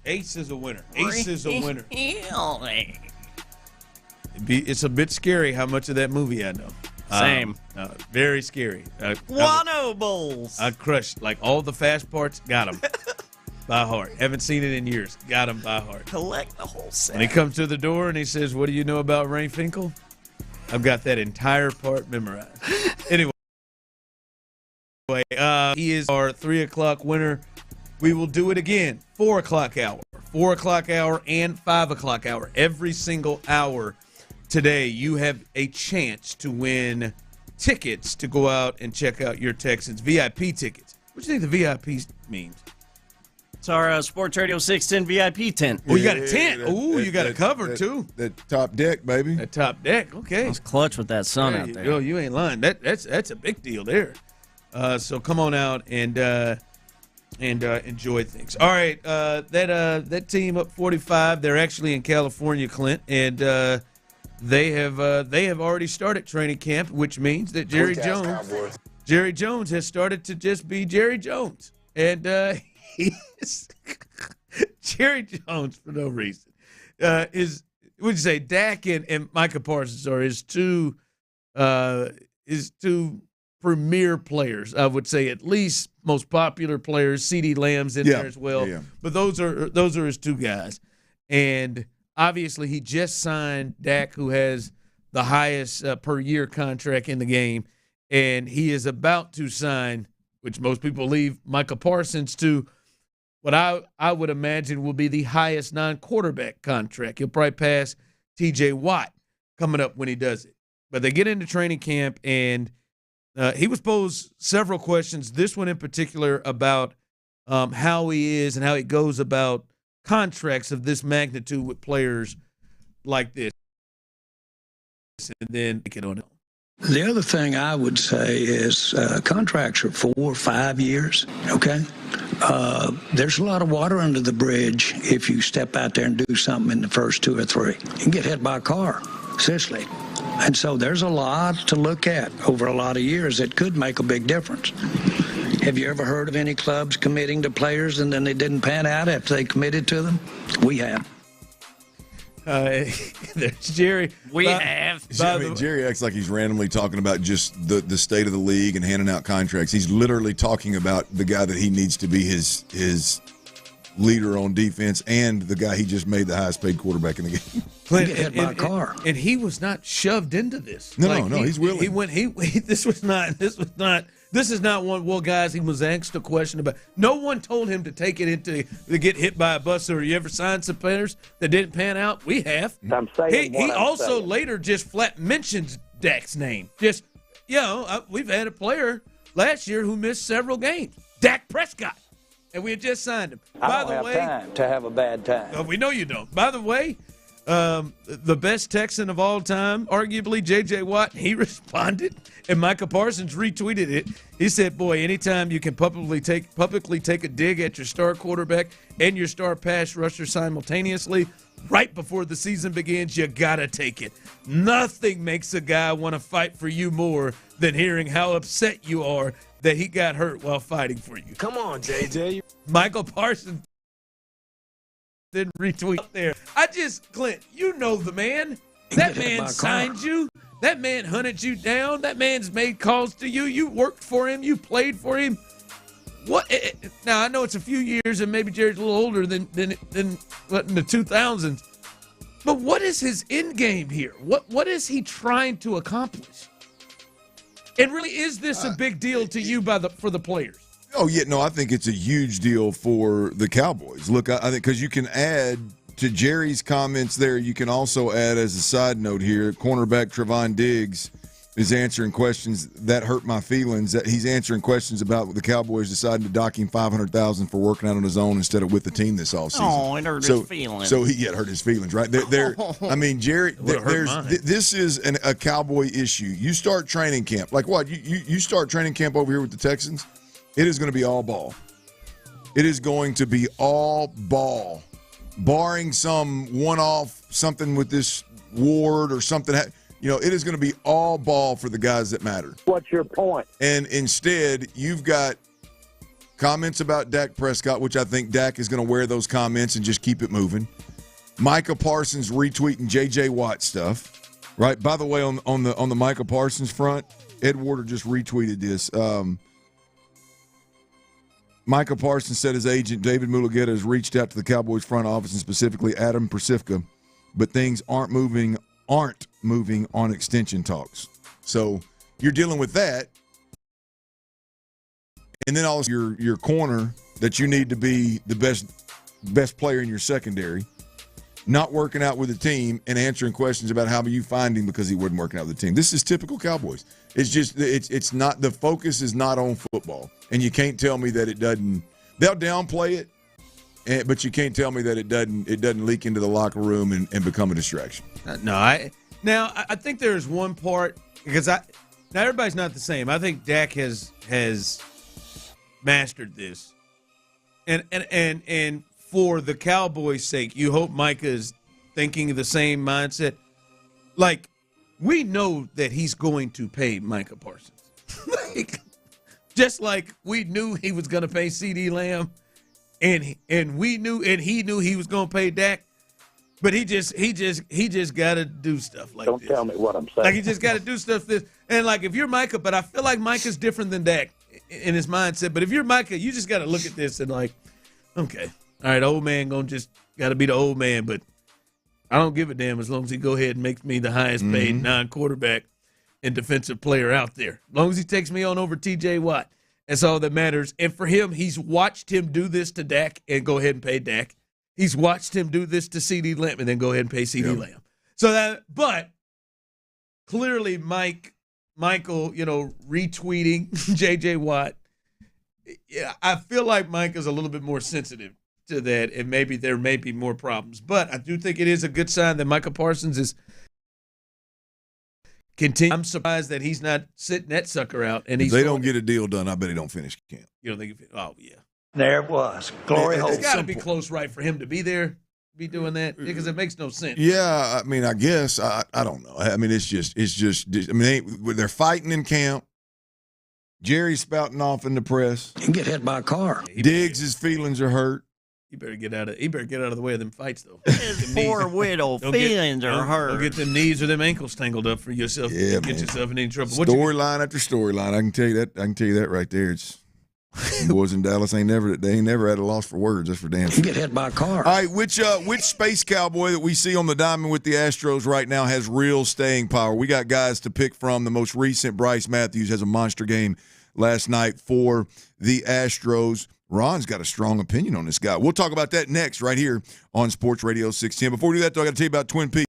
Ace is a winner. Ace is a winner. It's a bit scary how much of that movie I know. Same. Very scary. Guano Bowls. I crushed like all the fast parts. Got them by heart. Haven't seen it in years. Got them by heart. Collect the whole set. When he comes to the door and he says, "What do you know about Ray Finkel?" I've got that entire part memorized. Anyway, he is our 3 o'clock winner. We will do it again. 4 o'clock hour. 4 o'clock hour and 5 o'clock hour. Every single hour today, you have a chance to win tickets to go out and check out your Texans. VIP tickets. What do you think the VIP means? It's our Sports Radio 610 VIP tent. Oh, you got a tent. Oh, you got a cover, too. That top deck, baby. That top deck, okay. I was clutch with that sun out there. Oh, you ain't lying. That's a big deal there. So come on out and and enjoy things. All right, that team up 45. They're actually in California, Clint, and they have already started training camp, which means that Jerry Jones has started to just be Jerry Jones, and Jerry Jones for no reason is. Would you say Dak and Micah Parsons are his two premier players? I would say at least most popular players. CeeDee Lamb's in there as well. Yeah. But those are his two guys. And obviously he just signed Dak, who has the highest per year contract in the game, and he is about to sign, which most people believe, Micah Parsons to what I would imagine will be the highest non-quarterback contract. He'll probably pass T.J. Watt coming up when he does it. But they get into training camp, and he was posed several questions, this one in particular about how he is and how he goes about contracts of this magnitude with players like this. And then get on it. The other thing I would say is contracts are 4 or 5 years, okay? There's a lot of water under the bridge if you step out there and do something in the first 2 or 3. You can get hit by a car, seriously. And so there's a lot to look at over a lot of years that could make a big difference. Have you ever heard of any clubs committing to players and then they didn't pan out after they committed to them? We have. There's Jerry. Jerry acts like he's randomly talking about just the state of the league and handing out contracts. He's literally talking about the guy that he needs to be his leader on defense and the guy he just made the highest paid quarterback in the game. Get hit by a car. And he was not shoved into this. No, he's willing. This is not one. Well, guys, he was asked a question about. No one told him to take it to get hit by a bus. Or you ever signed some players that didn't pan out? We have. I'm saying he also later just flat mentions Dak's name. Just we've had a player last year who missed several games, Dak Prescott, and we had just signed him. I don't have time to have a bad time. We know you don't. By the way. The best Texan of all time, arguably, J.J. Watt, he responded, and Micah Parsons retweeted it. He said, boy, anytime you can publicly take a dig at your star quarterback and your star pass rusher simultaneously right before the season begins, you got to take it. Nothing makes a guy want to fight for you more than hearing how upset you are that he got hurt while fighting for you. Come on, J.J. Michael Parsons then retweet there. Clint, you know the man. That man signed you. That man hunted you down. That man's made calls to you. You worked for him. You played for him. What? Now, I know it's a few years, and maybe Jared's a little older than in the 2000s. But what is his end game here? What is he trying to accomplish? And really, is this a big deal to you for the players? Oh, yeah, no, I think it's a huge deal for the Cowboys. Look, I think because you can add to Jerry's comments there, you can also add as a side note here, cornerback Trevon Diggs is answering questions that hurt my feelings. That he's answering questions about the Cowboys deciding to dock him $500,000 for working out on his own instead of with the team this offseason. Oh, it hurt his feelings. So it hurt his feelings, right? I mean, Jerry, this is a Cowboy issue. You start training camp. Like what? You start training camp over here with the Texans, it is going to be all ball. It is going to be all ball, barring some one-off something with this Ward or something. It is going to be all ball for the guys that matter. What's your point? And instead, you've got comments about Dak Prescott, which I think Dak is going to wear those comments and just keep it moving. Micah Parsons retweeting J.J. Watt stuff, right? By the way, on the Micah Parsons front, Ed Warder just retweeted this. Micah Parsons said his agent, David Mulugeta, has reached out to the Cowboys front office and specifically Adam Persifka, but things aren't moving on extension talks. So you're dealing with that. And then also your corner that you need to be the best player in your secondary, not working out with the team and answering questions about how you find him because he wasn't working out with the team. This is typical Cowboys. It's just it's not, the focus is not on football. And you can't tell me that it doesn't. They'll downplay it, but you can't tell me that it doesn't leak into the locker room and become a distraction. I think there's one part, because now everybody's not the same. I think Dak has mastered this. And for the Cowboys' sake, you hope Micah is thinking the same mindset. Like, we know that he's going to pay Micah Parsons. Just like we knew he was going to pay CeeDee Lamb, and he knew he was going to pay Dak. But he just got to do stuff like Don't this. tell me what I'm saying. Like, he just got to do stuff this. And, like, if you're Micah, but I feel like Micah's different than Dak in his mindset. But if you're Micah, you just got to look at this and, like, okay, all right, old man going to just got to be the old man. But I don't give a damn as long as he go ahead and makes me the highest paid non-quarterback and defensive player out there. As long as he takes me on over T.J. Watt, that's all that matters. And for him, he's watched him do this to Dak and go ahead and pay Dak. He's watched him do this to CeeDee Lamb and then go ahead and pay CeeDee Lamb. So but clearly Michael, retweeting J.J. Watt. Yeah, I feel like Mike is a little bit more sensitive to that, and maybe there may be more problems. But I do think it is a good sign that Micah Parsons is continuing. I'm surprised that he's not sitting that sucker out. And if they don't get a deal done, I bet he don't finish camp. You don't think? Oh yeah. There it was. Glory hole. It's got to be close, right, for him to be there, be doing that, because it makes no sense. Yeah, I mean, I guess I don't know. I mean, it's just. I mean, they're fighting in camp. Jerry's spouting off in the press. You can get hit by a car. Diggs' feelings are hurt. He better get out of the way of them fights, though. His poor widow feelings are hurt. Don't get them knees or them ankles tangled up for yourself. Yeah, get yourself in any trouble. Storyline after storyline. I can tell you that right there. It's boys in Dallas ain't never had a loss for words. That's for damn sure. You get hit by a car. All right, which space cowboy that we see on the diamond with the Astros right now has real staying power? We got guys to pick from. The most recent, Bryce Matthews, has a monster game last night for the Astros. Ron's got a strong opinion on this guy. We'll talk about that next right here on Sports Radio 610. Before we do that, though, I got to tell you about Twin Peaks.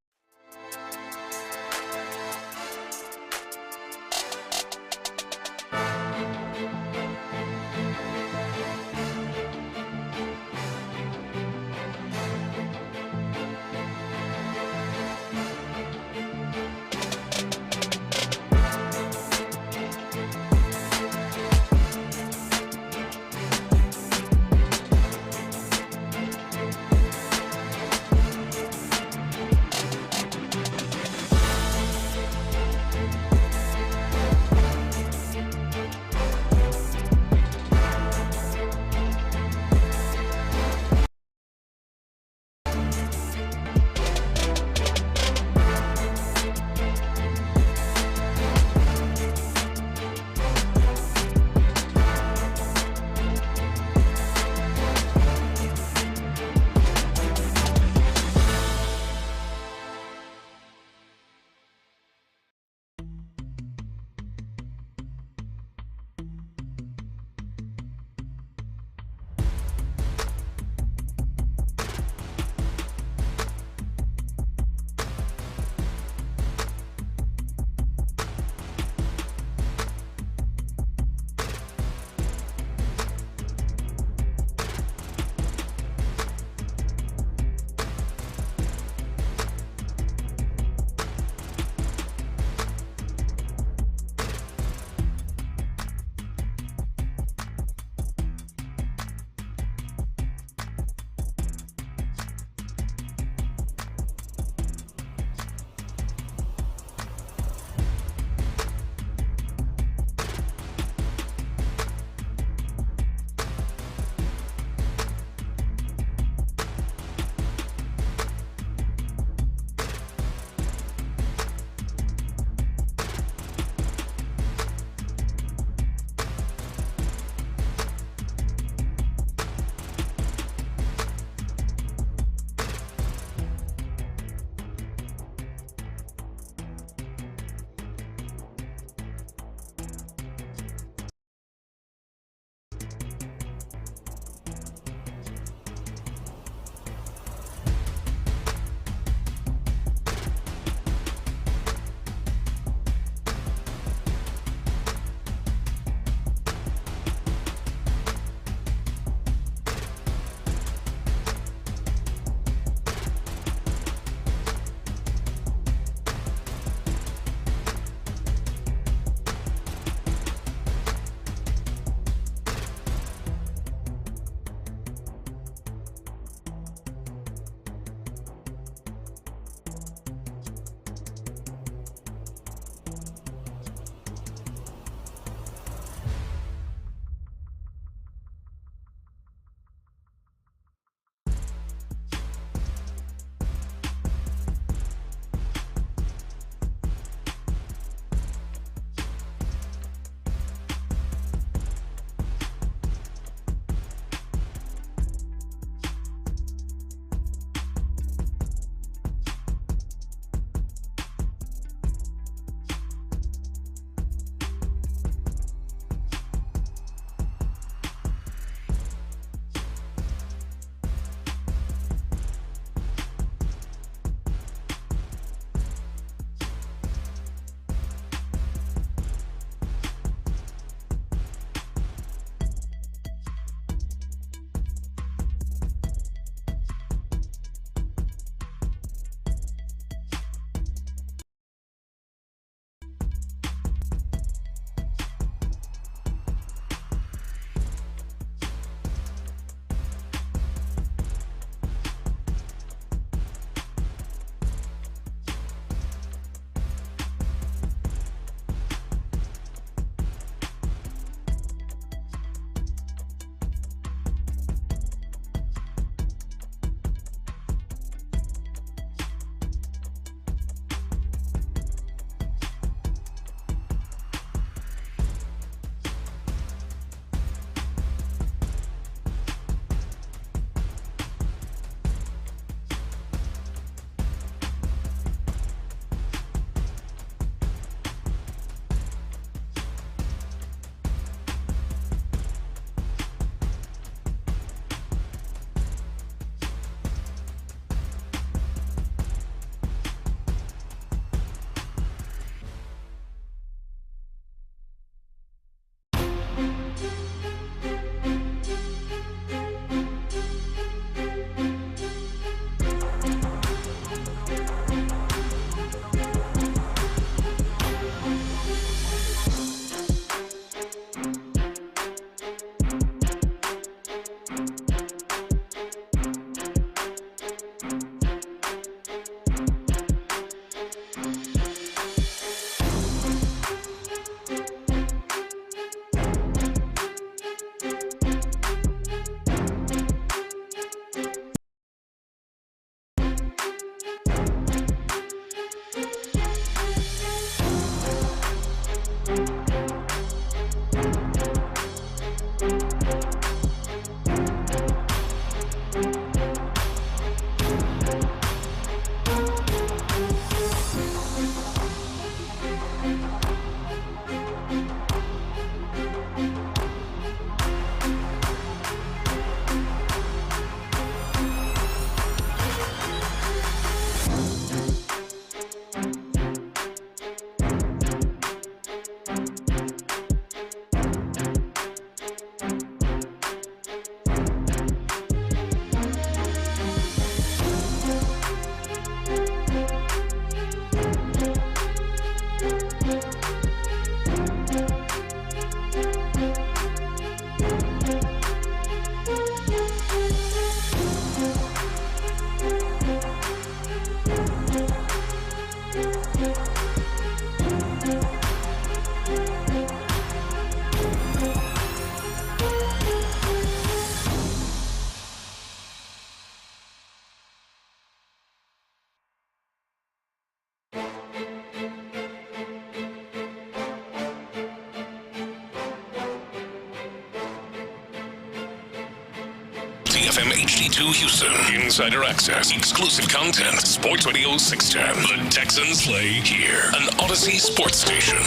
FM HD2 Houston. Insider access, exclusive content. Sports Radio 610. The Texans play here. An Odyssey sports station.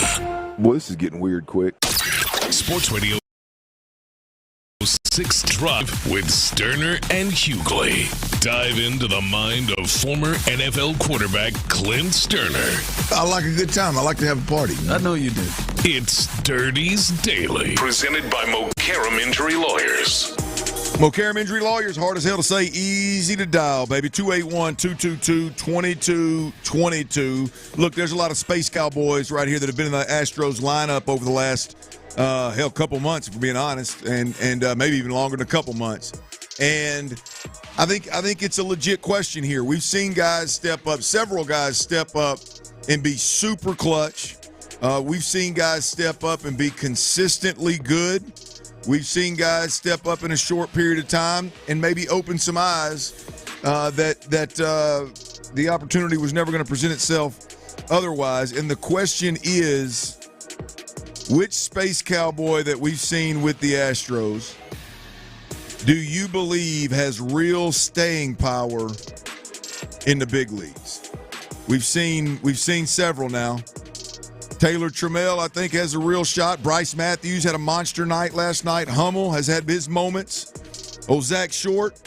Boy, this is getting weird quick. Sports Radio 6 Drive with Stoerner and Hughley. Dive into the mind of former NFL quarterback Clint Stoerner. I like a good time. I like to have a party. I know you do. It's Dirty's Daily. Presented by Mokaram Injury Lawyers. Mokaram Injury Lawyers, hard as hell to say, easy to dial, baby. 281-222-2222. Look, there's a lot of Space Cowboys right here that have been in the Astros lineup over the last, couple months, if we're being honest, and maybe even longer than a couple months. And I think it's a legit question here. We've seen guys step up, several guys step up and be super clutch. We've seen guys step up and be consistently good. We've seen guys step up in a short period of time and maybe open some eyes that the opportunity was never going to present itself otherwise. And the question is, which Space Cowboy that we've seen with the Astros do you believe has real staying power in the big leagues? We've seen several now. Taylor Trammell, I think, has a real shot. Bryce Matthews had a monster night last night. Hummel has had his moments. Zach Short,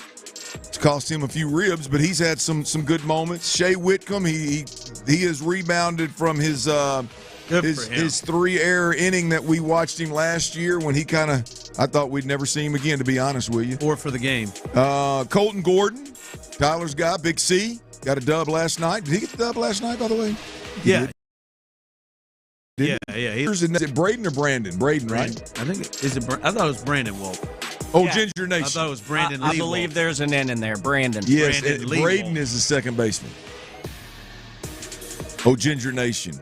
it's cost him a few ribs, but he's had some good moments. Shea Whitcomb, he has rebounded from his 3-error inning that we watched him last year when he kind of, I thought we'd never see him again, to be honest with you. Or for the game. Colton Gordon, Tyler's guy, Big C, got a dub last night. Did he get the dub last night, by the way? Yeah. Yeah. Is it Braden or Brandon? Braden, right? I think I thought it was Brandon Wolf. Oh, yeah. Ginger Nation. I thought it was Brandon Lee. I believe there's an N in there. Brandon. Yes, Braden is the second baseman. Oh, Ginger Nation.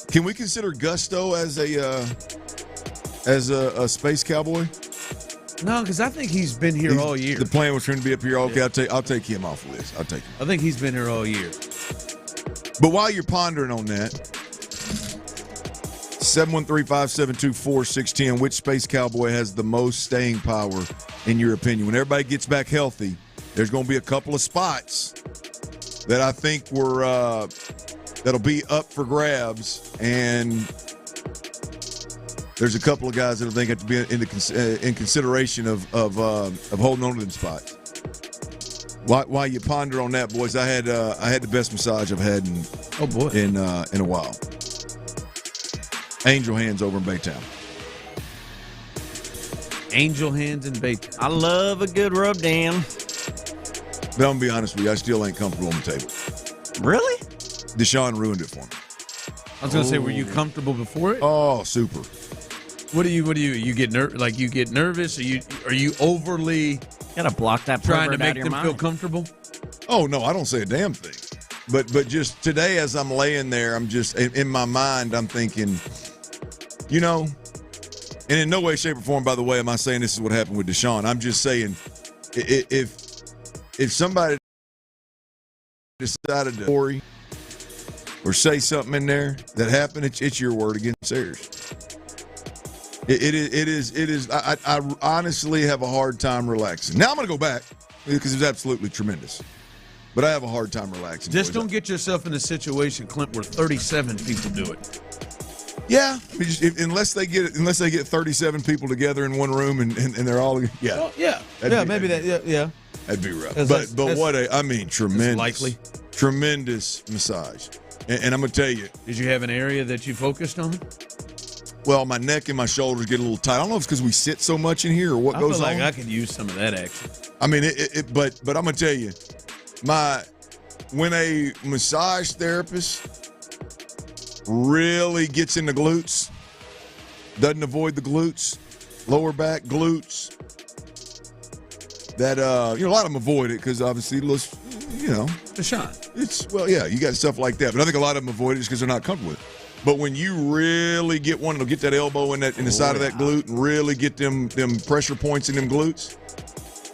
Can we consider Gusto as a Space Cowboy? No, because I think he's been here all year. The plan was for him to be up here. Okay, yeah. I'll take him off of this. I'll take him. I think he's been here all year. But while you're pondering on that, 713-572-4610, which Space Cowboy has the most staying power in your opinion? When everybody gets back healthy, there's going to be a couple of spots that I think that'll be up for grabs, and there's a couple of guys that I think have to be in consideration of holding on to them spots. While you ponder on that, boys, I had the best massage I've had in a while. Angel Hands over in Baytown. Angel Hands in Baytown. I love a good rub down. But I'm gonna be honest with you, I still ain't comfortable on the table. Really? Deshaun ruined it for me. I was gonna say, were you comfortable before it? Oh, super. What do you get you get nervous? Are you overly gotta block that trying to make them feel comfortable? Oh no, I don't say a damn thing. But just today, as I'm laying there, I'm just in my mind, I'm thinking, and in no way, shape, or form, by the way, am I saying this is what happened with Deshaun. I'm just saying, if somebody decided to worry or say something in there that happened, it's your word against theirs. It is. I honestly have a hard time relaxing. Now I'm going to go back because it was absolutely tremendous. But I have a hard time relaxing. Just don't get yourself in a situation, Clint, where 37 people do it. Yeah, I mean, unless they get 37 people together in one room and they're all yeah. That'd be rough. But tremendous massage. And I'm gonna tell you. Did you have an area that you focused on? Well, my neck and my shoulders get a little tight. I don't know if it's because we sit so much in here or what goes on. I feel like I could use some of that action. I mean, but I'm gonna tell you. When a massage therapist really gets in the glutes, doesn't avoid the glutes, lower back glutes, that a lot of them avoid it because obviously Deshaun. you got stuff like that, but I think a lot of them avoid it just because they're not comfortable with it. But when you really get one, it'll get that elbow in the side of that glute and really get them pressure points in them glutes.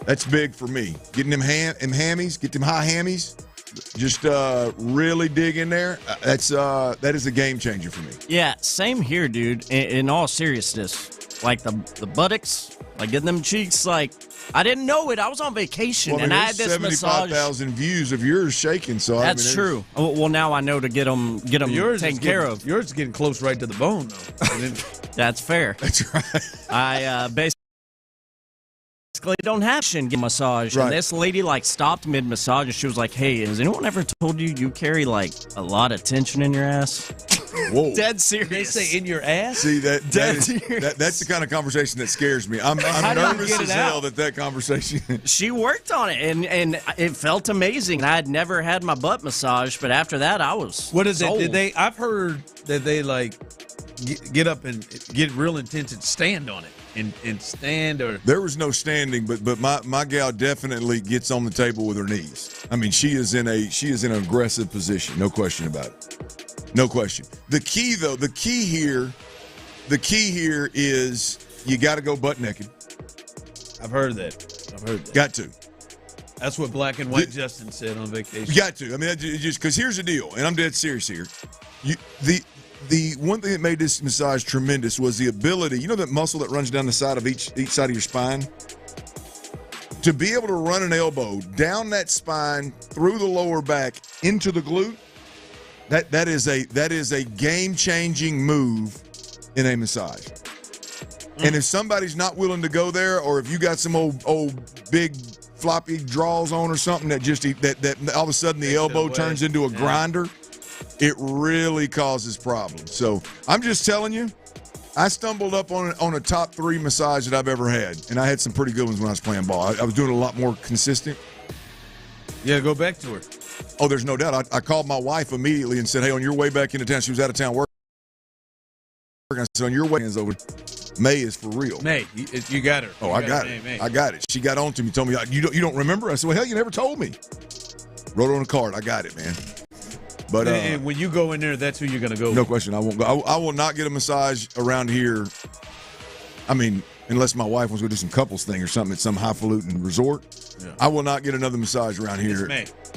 That's big for me. Getting them hammies, get them high hammies, just really dig in there. That is a game changer for me. Yeah, same here, dude. In all seriousness, like the buttocks, like getting them cheeks, like I didn't know it. I was on vacation, Well, and I had this massage. 75,000 views of yours shaking. So That's true. Well, now I know to get them taken care of. Yours is getting close right to the bone, though. That's fair. That's right. I basically don't have to get a massage. Right. And this lady stopped mid-massage, and she was like, "Hey, has anyone ever told you carry a lot of tension in your ass?" Whoa. Dead serious. They say in your ass? See, that's the kind of conversation that scares me. I'm nervous as hell that conversation. She worked on it, and it felt amazing. I had never had my butt massaged, but after that, I was What is sold. it? I've heard that they get up and get real intense and stand on it. And stand or there was no standing, but my gal definitely gets on the table with her knees. I mean, she is in an aggressive position, no question about it. No question. The key here is you got to go butt naked. I've heard that. Got to. That's what Black and White Justin said on vacation. You got to. I mean, just because here's the deal, and I'm dead serious here. The one thing that made this massage tremendous was the ability, you know that muscle that runs down the side of each side of your spine? To be able to run an elbow down that spine, through the lower back, into the glute, that is a game-changing move in a massage. And if somebody's not willing to go there, or if you got some old big floppy draws on or something that all of a sudden the elbow turns into a grinder, it really causes problems. So I'm just telling you, I stumbled up on a top 3 massage that I've ever had, and I had some pretty good ones when I was playing ball. I was doing a lot more consistent. Yeah, go back to her. Oh, there's no doubt. I called my wife immediately and said, hey, on your way back into town, she was out of town working. I said, on your way over, May is for real. May, you got her. Oh, I got it. May. I got it. She got on to me, told me, you don't remember? I said, well, hell, you never told me. Wrote it on a card. I got it, man. But and when you go in there, that's who you're going to go with. No question. I won't go. I will not get a massage around here. I mean, unless my wife wants to go do some couples thing or something at some highfalutin resort. Yeah. I will not get another massage around here.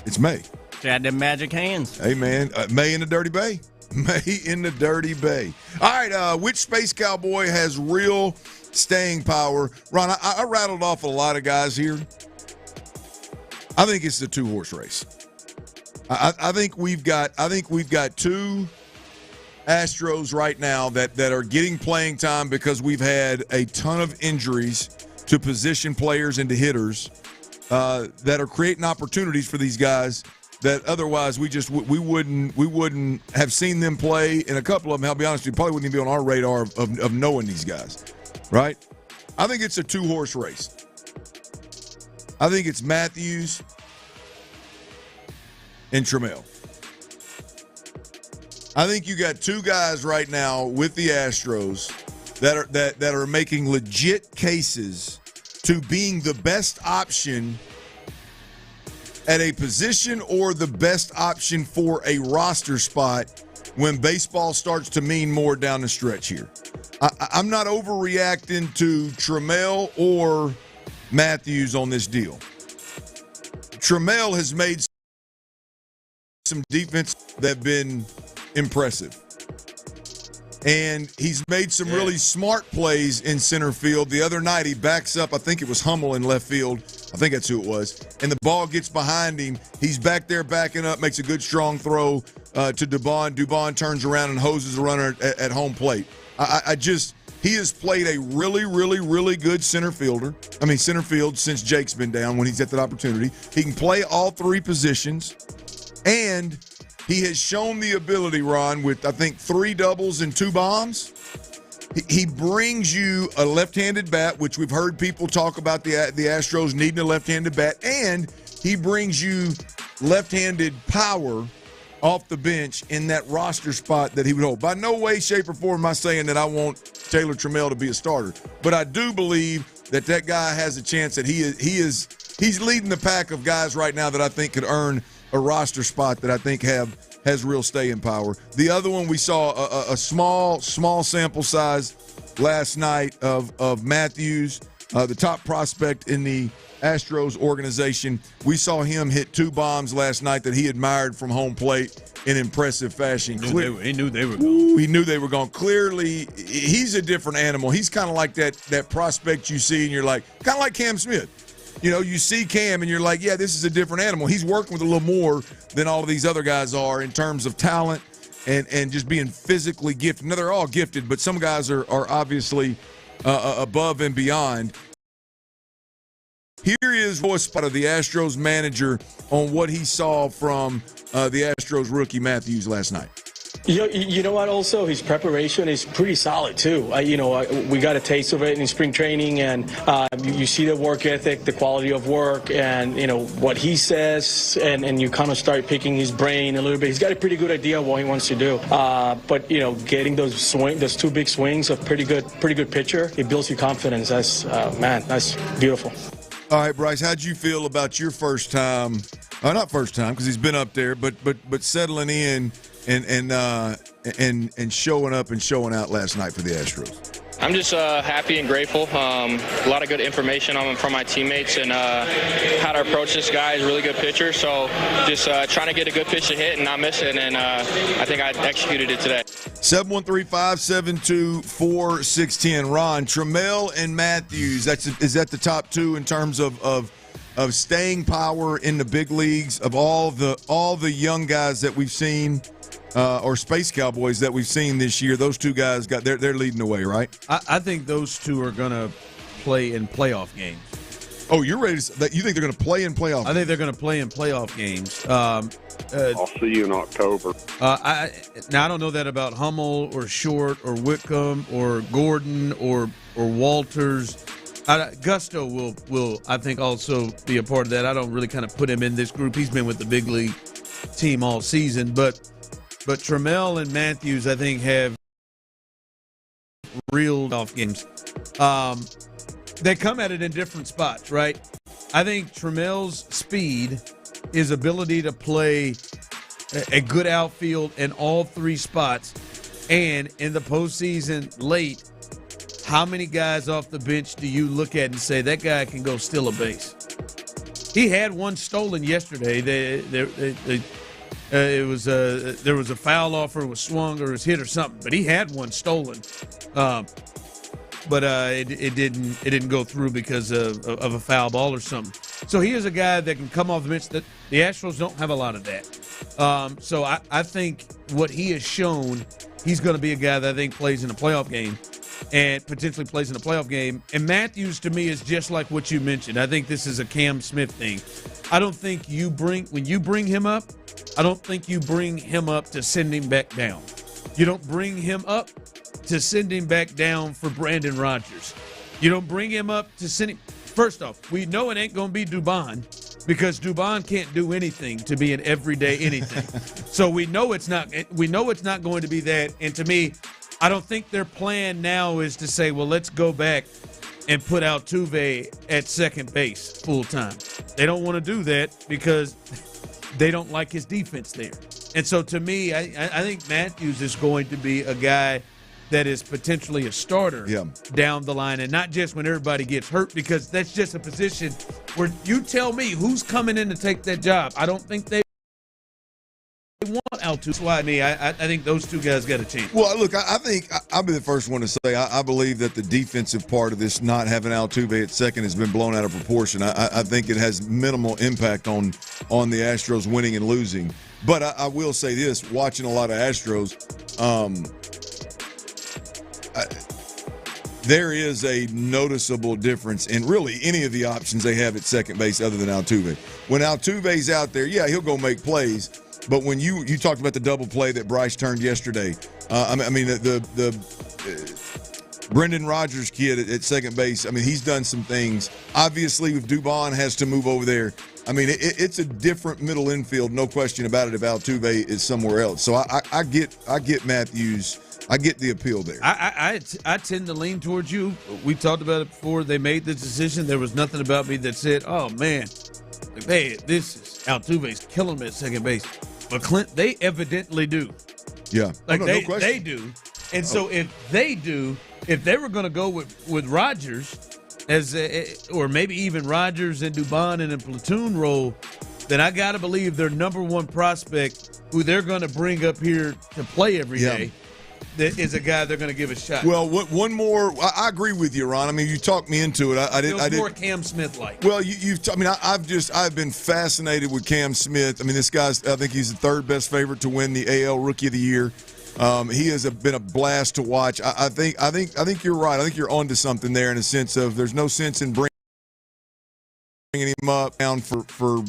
It's May. She had them magic hands. Hey, man. May in the Dirty Bay. May in the Dirty Bay. All right. Which Space Cowboy has real staying power? Ron, I rattled off a lot of guys here. I think it's the 2-horse race. I think we've got 2 Astros right now that are getting playing time because we've had a ton of injuries to position players and to hitters that are creating opportunities for these guys that otherwise we wouldn't have seen them play. And a couple of them, I'll be honest with you, probably wouldn't even be on our radar of knowing these guys, right? I think it's a 2-horse race. I think it's Matthews and Trammell. I think you got 2 guys right now with the Astros that are making legit cases to being the best option at a position or the best option for a roster spot when baseball starts to mean more down the stretch here. I'm not overreacting to Trammell or Matthews on this deal. Trammell has made some defense that have been impressive. And he's made some really smart plays in center field. The other night he backs up, I think it was Hummel in left field. I think that's who it was. And the ball gets behind him. He's back there backing up, makes a good strong throw to Dubon. Dubon turns around and hoses the runner at home plate. He has played a really, really, really good center field since Jake's been down when he's at that opportunity. He can play all 3 positions. And he has shown the ability, Ron, with, I think, 3 doubles and 2 bombs. He brings you a left-handed bat, which we've heard people talk about the Astros needing a left-handed bat. And he brings you left-handed power off the bench in that roster spot that he would hold. By no way, shape, or form am I saying that I want Taylor Trammell to be a starter. But I do believe that guy has a chance that he's leading the pack of guys right now that I think could earn a roster spot that I think has real staying power. The other one, we saw a small sample size last night of Matthews, the top prospect in the Astros organization. We saw him hit 2 bombs last night that he admired from home plate in impressive fashion. He knew they were gone. He knew they were gone. Clearly, he's a different animal. He's kind of like that prospect you see, and you're like, kind of like Cam Smith. You know, you see Cam, and you're like, yeah, this is a different animal. He's working with a little more than all of these other guys are in terms of talent and just being physically gifted. Now, they're all gifted, but some guys are obviously above and beyond. Here is voice of the Astros manager on what he saw from the Astros rookie Matthews last night. You know what? Also, his preparation is pretty solid too. We got a taste of it in spring training, and you see the work ethic, the quality of work, and what he says, and you kind of start picking his brain a little bit. He's got a pretty good idea of what he wants to do. But getting those 2 big swings of pretty good pitcher, it builds your confidence. That's beautiful. All right, Bryce, how'd you feel about your first time? Not first time, because he's been up there, but settling in and showing up and showing out last night for the Astros? I'm just happy and grateful. A lot of good information from my teammates and how to approach this guy. He's a really good pitcher, so just trying to get a good pitch to hit and not miss it, and I think I executed it today. 713-572-4610. Ron, Trammell and Matthews, is that the top 2 in terms of staying power in the big leagues, of all the young guys that we've seen, or Space Cowboys that we've seen this year? Those 2 guys they're leading the way, right? I think those 2 are going to play in playoff games. Oh, you're ready you think they're going to play in playoff games? I think they're going to play in playoff games. I'll see you in October. I don't know that about Hummel or Short or Whitcomb or Gordon or Walters. Gusto will I think also be a part of that. I don't really kind of put him in this group. He's been with the big league team all season, but Trammell and Matthews, I think, have real off games. They come at it in different spots, right? I think Trammell's speed, his ability to play a good outfield in all 3 spots, and in the postseason late, how many guys off the bench do you look at and say that guy can go steal a base? He had 1 stolen yesterday. There was a foul off, or it was swung, or it was hit, or something. But he had 1 stolen, but it didn't go through because of a foul ball or something. So he is a guy that can come off the bench. That the Astros don't have a lot of that. So I think what he has shown, he's going to be a guy that I think plays in a playoff game, and potentially plays in a playoff game. And Matthews, to me, is just like what you mentioned. I think this is a Cam Smith thing. I don't think when you bring him up, I don't think you bring him up to send him back down. You don't bring him up to send him back down for Brandon Rodgers. You don't bring him up to send him. First off, we know it ain't going to be Dubon, because Dubon can't do anything to be an everyday anything. So we know it's not going to be that. And to me, I don't think their plan now is to say, well, let's go back and put Altuve at second base full time. They don't want to do that because they don't like his defense there. And so to me, I think Matthews is going to be a guy that is potentially a starter down the line, and not just when everybody gets hurt, because that's just a position where you tell me who's coming in to take that job. I don't think they want Altuve. That's why I think those 2 guys got a chance. Well, look, I think I'll be the first one to say I believe that the defensive part of this, not having Altuve at second, has been blown out of proportion. I think it has minimal impact on the Astros winning and losing. But I will say this, watching a lot of Astros, there is a noticeable difference in really any of the options they have at second base other than Altuve. When Altuve's out there, he'll go make plays. But when you talked about the double play that Bryce turned yesterday, the Brendan Rodgers kid at second base, he's done some things. Obviously, if Dubon has to move over there, it's a different middle infield, no question about it, if Altuve is somewhere else. So I get Matthews. I get the appeal there. I tend to lean towards you. We talked about it before they made this decision. There was nothing about me that said, oh, man, hey, this is Altuve's killing him at second base. But Clint, they evidently do. Yeah. They do. And so if they do, if they were going to go with Rodgers, or maybe even Rodgers and Dubon in a platoon role, then I got to believe their number one prospect, who they're going to bring up here to play every day, that is a guy they're going to give a shot. Well, one more. I agree with you, Ron. I mean, you talked me into it. I did more Cam Smith like. Well, I've been fascinated with Cam Smith. I mean, this guy's. I think he's the third best favorite to win the AL Rookie of the Year. He has been a blast to watch. I think you're right. I think you're onto something there in a sense of there's no sense in bringing him up down for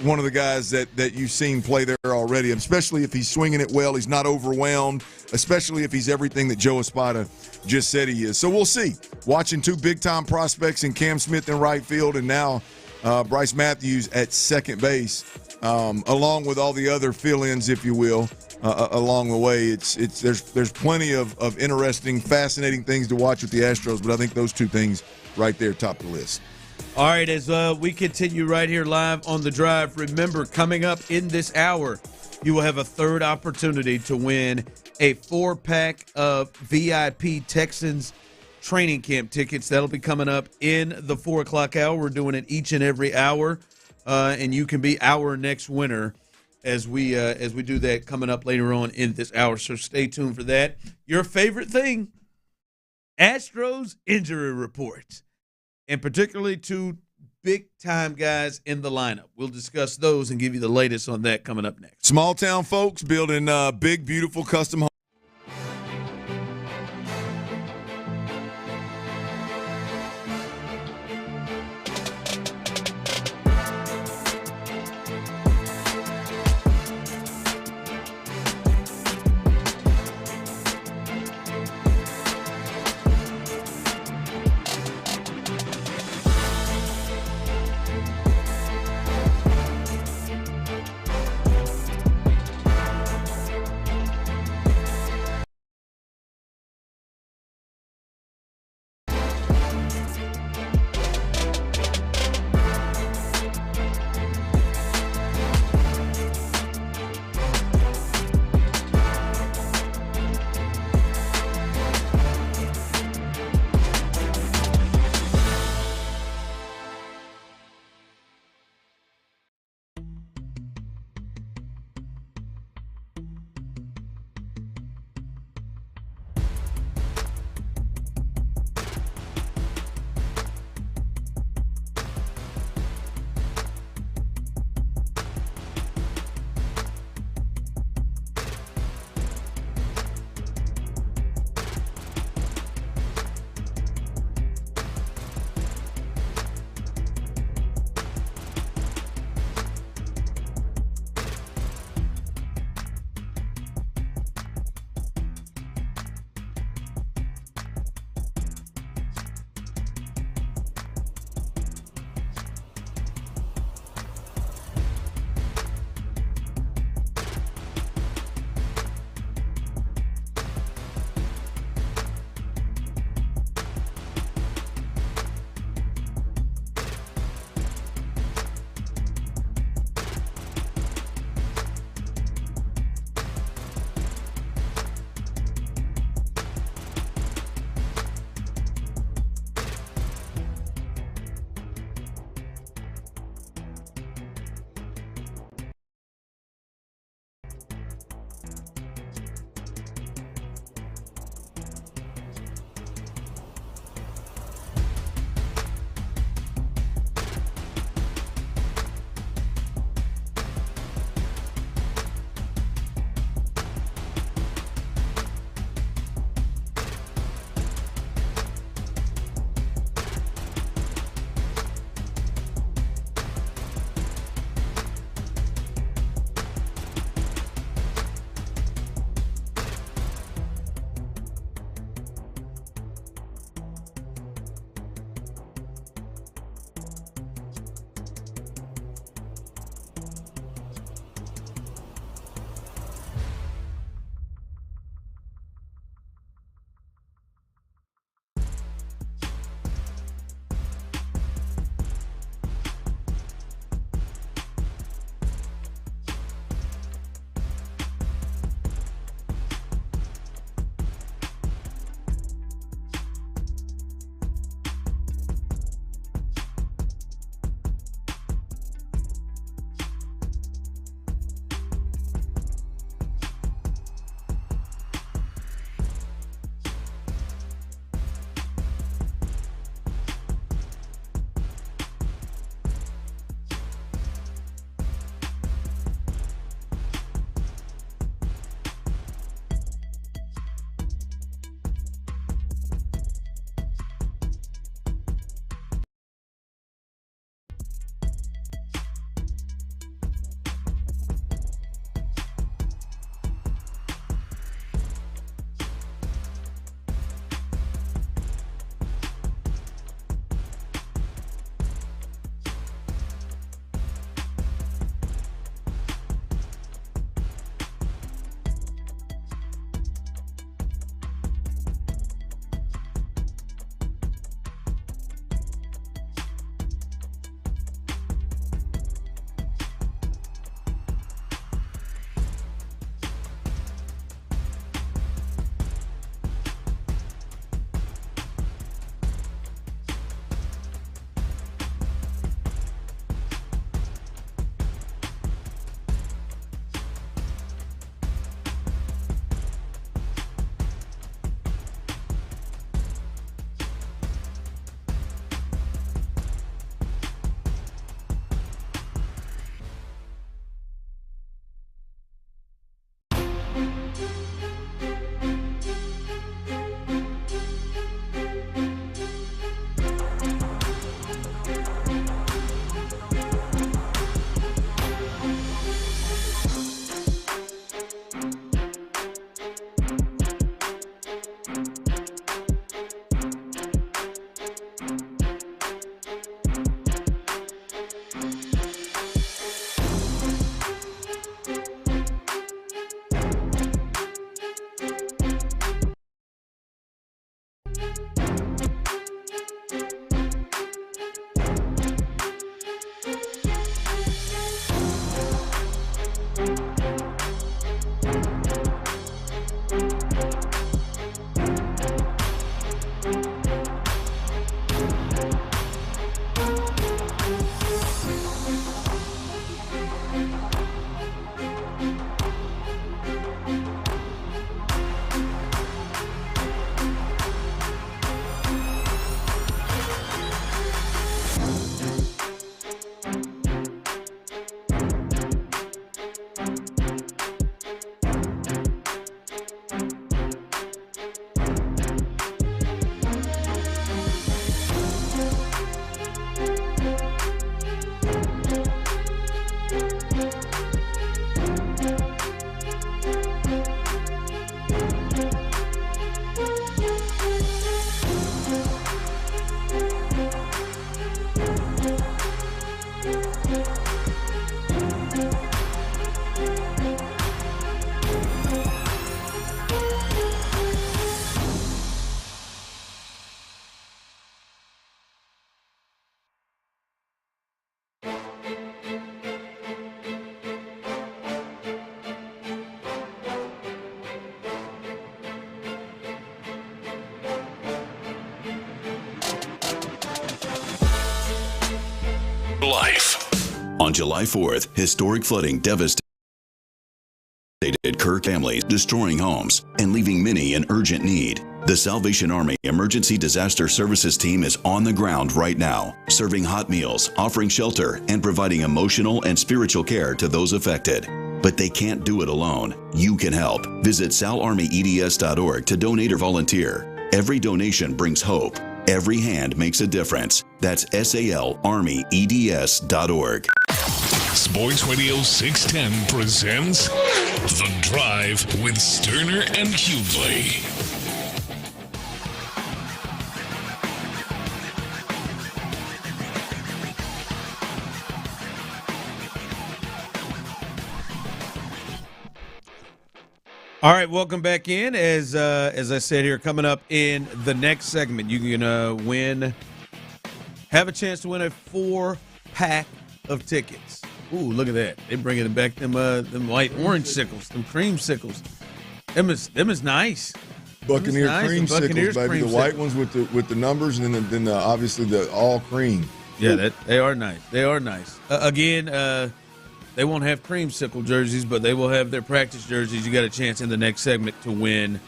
one of the guys that you've seen play there already, especially if he's swinging it well, he's not overwhelmed, especially if he's everything that Joe Espada just said he is. So we'll see. Watching two big-time prospects in Cam Smith in right field and now Bryce Matthews at second base, along with all the other fill-ins, if you will, along the way. There's plenty of interesting, fascinating things to watch with the Astros, but I think those two things right there top the list. All right, as we continue right here live on The Drive, remember, coming up in this hour, you will have a third opportunity to win a 4-pack of VIP Texans training camp tickets. That'll be coming up in the 4 o'clock hour. We're doing it each and every hour, and you can be our next winner as we do that coming up later on in this hour. So stay tuned for that. Your favorite thing, Astros injury reports. And particularly two big-time guys in the lineup. We'll discuss those and give you the latest on that coming up next. Small-town folks building big, beautiful custom homes. life. On July 4th, historic flooding devastated Kirk families, destroying homes and leaving many in urgent need. The Salvation Army Emergency Disaster Services team is on the ground right now, serving hot meals, offering shelter, and providing emotional and spiritual care to those affected. But they can't do it alone. You can help. Visit salarmyeds.org to donate or volunteer. Every donation brings hope. Every hand makes a difference. That's salarmyeds.org. Sports Radio 610 presents The Drive with Stoerner and Hughley. All right, welcome back in. As I said here, coming up in the next segment, you can have a chance to win a 4-pack of tickets. Ooh, look at that! They bringing back them white orange sickles, them creamsicles. Them is nice. Buccaneer creamsicles, baby. The white sickles. ones with the numbers, and then obviously the all cream. Yeah, they are nice. They are nice. Again. They won't have creamsicle jerseys, but they will have their practice jerseys. You got a chance in the next segment to win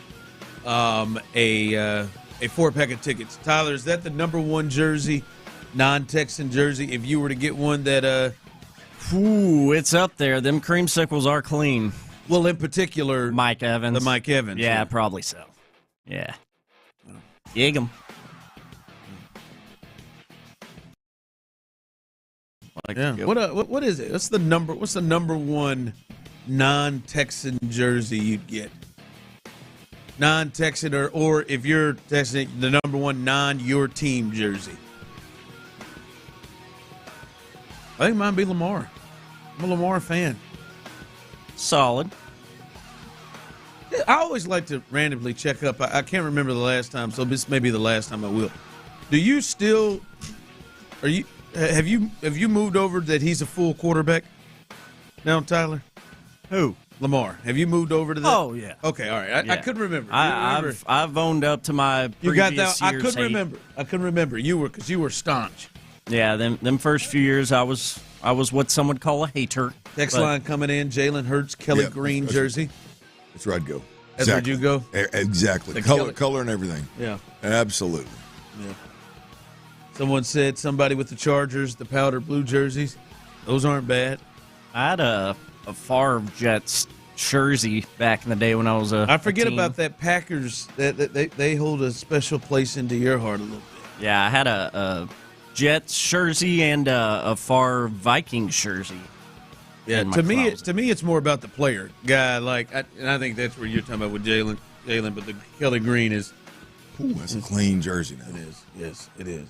a 4-pack of tickets. Tyler, is that the number one jersey, non-Texan jersey? If you were to get one that, it's up there. Them creamsicles are clean. Well, in particular, Mike Evans. The Mike Evans. Yeah, probably so. Yeah. Yig 'em. Yeah. What is it? What's the number one non-Texan jersey you'd get? Non-Texan or if you're Texan, the number one non-your team jersey. I think mine be Lamar. I'm a Lamar fan. Solid. I always like to randomly check up. I can't remember the last time, so this may be the last time I will. Do you still? Have you moved over that he's a full quarterback now, Tyler? Who? Lamar. Have you moved over to that? Oh, yeah. Okay, all right. I couldn't remember. I've owned up to my previous you got that. I year's couldn't remember. I couldn't remember. You were staunch. Yeah, them first few years I was what some would call a hater. Text line coming in. Jalen Hurts, Kelly Green jersey. That's where I'd go. That's where'd you go? Exactly. Color and everything. Yeah. Absolutely. Yeah. Someone said somebody with the Chargers, the powder blue jerseys. Those aren't bad. I had a Favre Jets jersey back in the day when I was I forget about that Packers. They hold a special place into your heart a little bit. Yeah, I had a Jets jersey and a Favre Vikings jersey. Yeah, to me, it's more about the player guy. And I think that's where you're talking about with Jalen. But the Kelly Green is. Ooh, that's a clean jersey now. It is. Yes, it is.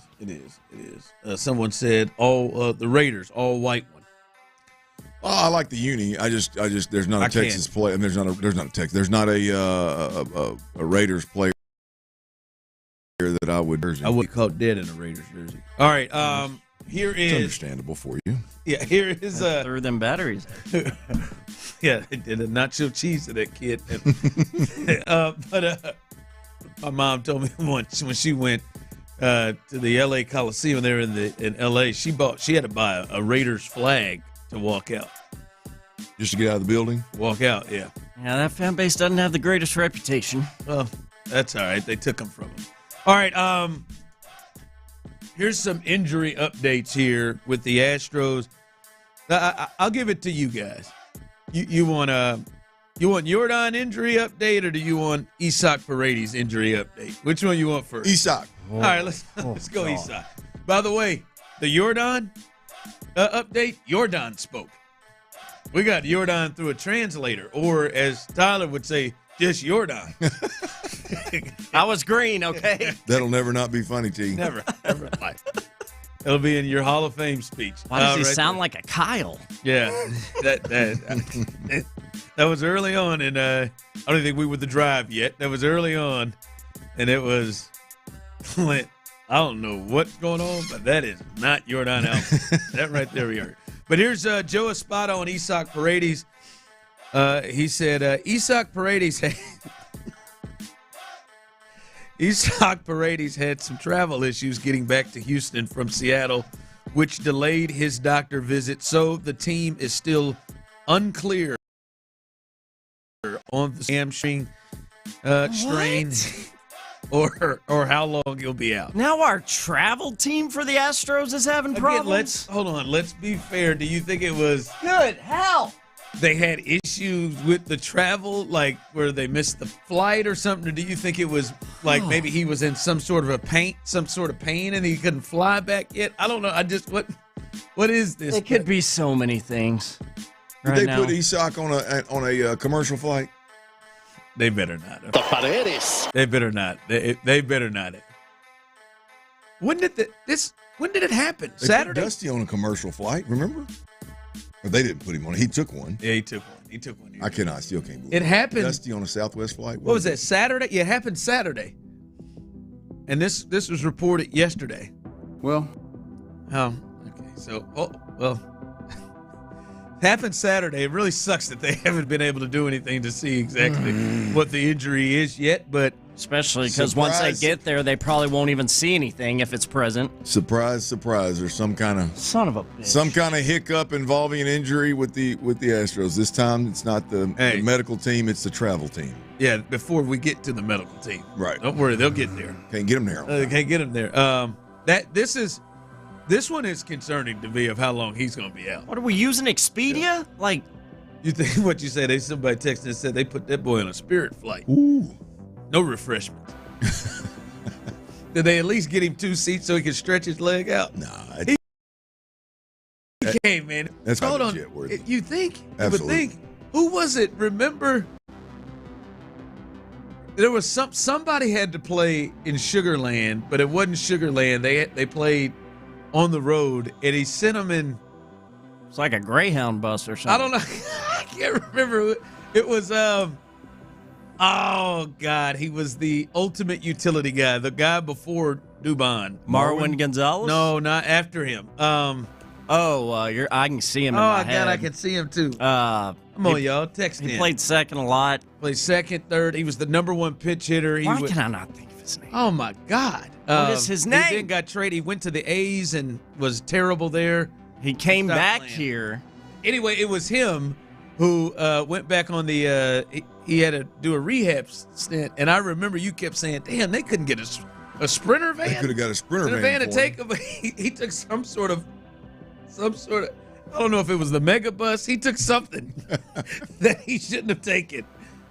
Someone said the Raiders, all white one. Oh, I like the uni. I just there's not a Texas play, and there's not a Texas. There's not a Raiders player that I would. I would call dead in a Raiders jersey. All right, here is. It's understandable for you. Yeah, here is threw them batteries. Yeah, they did a nacho cheese to that kid. But my mom told me once when she went to the L.A. Coliseum there in L.A., she had to buy a Raiders flag to walk out. Just to get out of the building? Walk out, yeah. Yeah, that fan base doesn't have the greatest reputation. Well, that's all right. They took them from him. All right, here's some injury updates here with the Astros. I'll give it to you guys. You want Jordan injury update, or do you want Isaac Paredes injury update? Which one you want first? Isaac. All right, let's go Isaac. By the way, the Jordan update, Jordan spoke. We got Jordan through a translator, or as Tyler would say, just Jordan. I was green, okay? That'll never not be funny to you. Never. It'll be in your Hall of Fame speech. Why does he sound like a Kyle? Yeah, that was early on, and I don't think we were the drive yet. That was early on, and it was Clint. I don't know what's going on, but that is not Jordan Allen. That right there we are. But here's Joe Espada on Isaac Paredes. He said Isaac Paredes had some travel issues getting back to Houston from Seattle which delayed his doctor visit. So the team is still unclear on the hamstring strain or how long he'll be out. Now our travel team for the Astros is having problems? Let's be fair. Do you think it was good hell? They had issues with the travel, like where they missed the flight or something? Or do you think it was like maybe he was in some sort of pain and he couldn't fly back yet? I don't know. What is this? It could be so many things. Did they put Isak on a commercial flight? They better not. They better not. They better not. When did it happen? They Saturday? Put Dusty on a commercial flight, remember? Or they didn't put him on it. He took one. Yeah, he took one. I still can't believe it. Happened. Dusty on a Southwest flight. What was that, Saturday? Yeah, it happened Saturday. And this was reported yesterday. Well. Oh, okay. So, happened Saturday. It really sucks that they haven't been able to do anything to see exactly what the injury is yet, but especially because once they get there, they probably won't even see anything if it's present. Surprise, surprise, or some kind of hiccup involving an injury with the Astros. This time, it's not the medical team; it's the travel team. Yeah, before we get to the medical team, right? Don't worry, they'll get there. Can't get them there. Can't get them there. This one is concerning to me of how long he's going to be out. What are we using, Expedia? Yeah. Like, you think what you said? Somebody texted and said they put that boy on a Spirit flight. Ooh, no refreshments. Did they at least get him 2 seats so he could stretch his leg out? Nah, he came, man. That's hold on. You think? Absolutely. You would think. Who was it? Remember? There was somebody had to play in Sugar Land, but it wasn't Sugar Land. They played on the road, and he sent them in. It's like a Greyhound bus or something. I don't know. I can't remember. It was, oh, God. He was the ultimate utility guy, the guy before Dubon. Marwin Gonzalez? No, not after him. I can see him in my head. God, I can see him, too. Come on, y'all. Text He played second a lot. Played second, third. He was the number one pitch hitter. Why can I not think of his name? Oh, my God. What is his name? He then got traded. He went to the A's and was terrible there. He came back here. Anyway, it was him who went back on the he had to do a rehab stint. And I remember you kept saying, damn, they couldn't get a Sprinter van? They could have got a Sprinter van for to take him. He took some sort of, I don't know if it was the mega bus. He took something that he shouldn't have taken.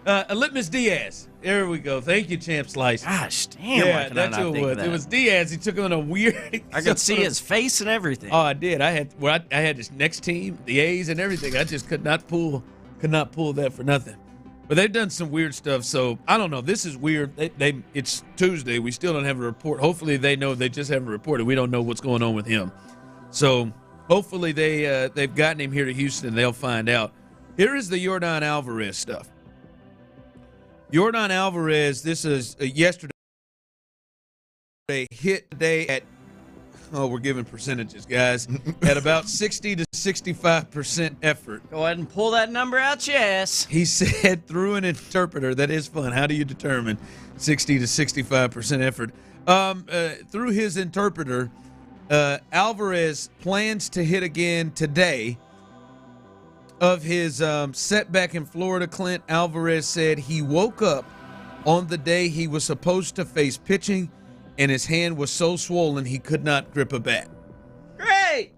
Litmus Diaz. There we go. Thank you, Champ Slice. Gosh, damn. Yeah, that's who it was. It was Diaz. He took him in a weird. I could see his face and everything. Oh, I did. I had this next team, the A's and everything. I just could not pull that for nothing. But they've done some weird stuff. So I don't know. This is weird. It's Tuesday. We still don't have a report. Hopefully they know. They just haven't reported. We don't know what's going on with him. So hopefully they've gotten him here to Houston. They'll find out. Here is the Yordan Alvarez stuff. Yordan Alvarez, this is yesterday, hit today at, we're giving percentages, guys, at about 60 to 65% effort. Go ahead and pull that number out your ass. He said through an interpreter. That is fun. How do you determine 60 to 65% effort? Through his interpreter, Alvarez plans to hit again today. Of his setback in Florida, Clint, Alvarez said he woke up on the day he was supposed to face pitching, and his hand was so swollen he could not grip a bat. Great!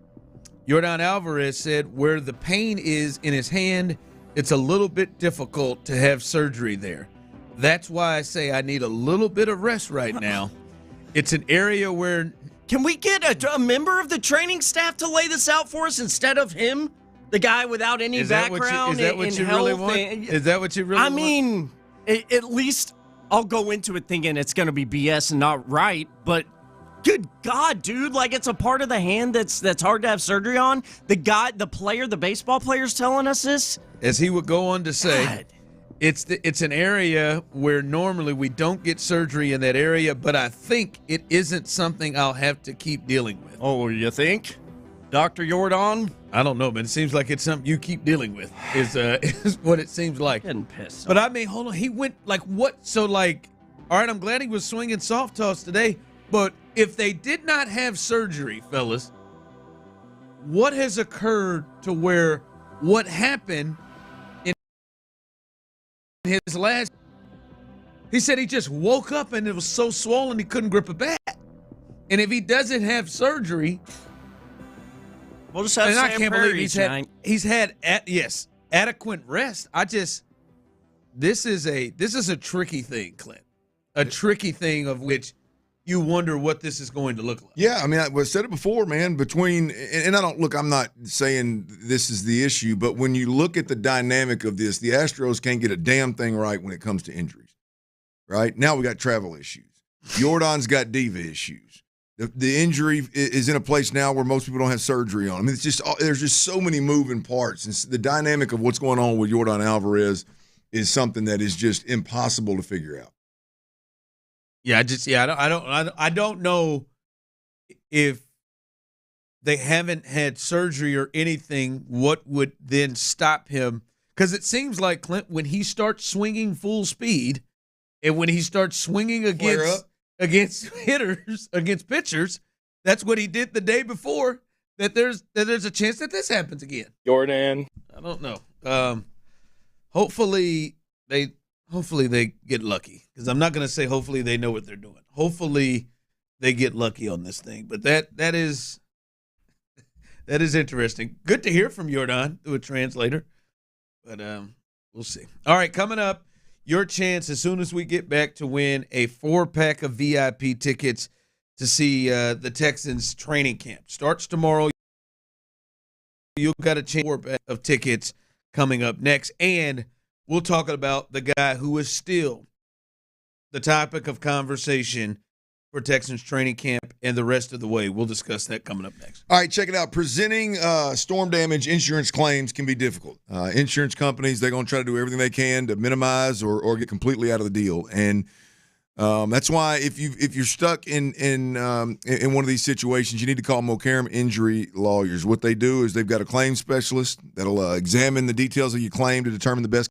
Yordan Alvarez said where the pain is in his hand, it's a little bit difficult to have surgery there. That's why I say I need a little bit of rest right now. It's an area where... Can we get a member of the training staff to lay this out for us instead of him? The guy without any background in health. Is that what you really want? I mean, at least I'll go into it thinking it's going to be BS and not right, but good God, dude, like it's a part of the hand that's hard to have surgery on. The baseball player's telling us this. As he would go on to say, it's an area where normally we don't get surgery in that area, but I think it isn't something I'll have to keep dealing with. Oh, you think? Dr. Yordan? I don't know, but it seems like it's something you keep dealing with is what it seems like. Getting pissed. But I mean, hold on. He went like what? So like, all right, I'm glad he was swinging soft toss today, but if they did not have surgery, fellas, what has occurred to where what happened in his last, he said he just woke up and it was so swollen he couldn't grip a bat. And if he doesn't have surgery, we'll just have and Sam I can't Perry believe he's had adequate rest. This is a tricky thing, Clint. A tricky thing of which you wonder what this is going to look like. Yeah, I mean, I said it before, man, and I'm not saying this is the issue, but when you look at the dynamic of this, the Astros can't get a damn thing right when it comes to injuries, right? Now we got travel issues. Jordan's got diva issues. The injury is in a place now where most people don't have surgery on. I mean, there's just so many moving parts. And the dynamic of what's going on with Jordan Alvarez is something that is just impossible to figure out. Yeah, I don't know if they haven't had surgery or anything, what would then stop him? Because it seems like, Clint, when he starts swinging full speed and when he starts swinging against hitters, against pitchers, that's what he did the day before, that there's a chance that this happens again. Jordan. I don't know. Hopefully they get lucky, because I'm not going to say hopefully they know what they're doing. Hopefully they get lucky on this thing. But that is interesting. Good to hear from Jordan through a translator. But we'll see. All right, coming up, your chance as soon as we get back to win a 4-pack of VIP tickets to see the Texans training camp. Starts tomorrow. You've got a chance 4-pack of tickets coming up next. And we'll talk about the guy who is still the topic of conversation for Texans training camp and the rest of the way. We'll discuss that coming up next. All right, check it out. Presenting storm damage insurance claims can be difficult. Insurance companies, they're going to try to do everything they can to minimize or get completely out of the deal. And that's why if you're stuck in one of these situations, you need to call Mokaram Injury Lawyers. What they do is they've got a claim specialist that'll examine the details of your claim to determine the best.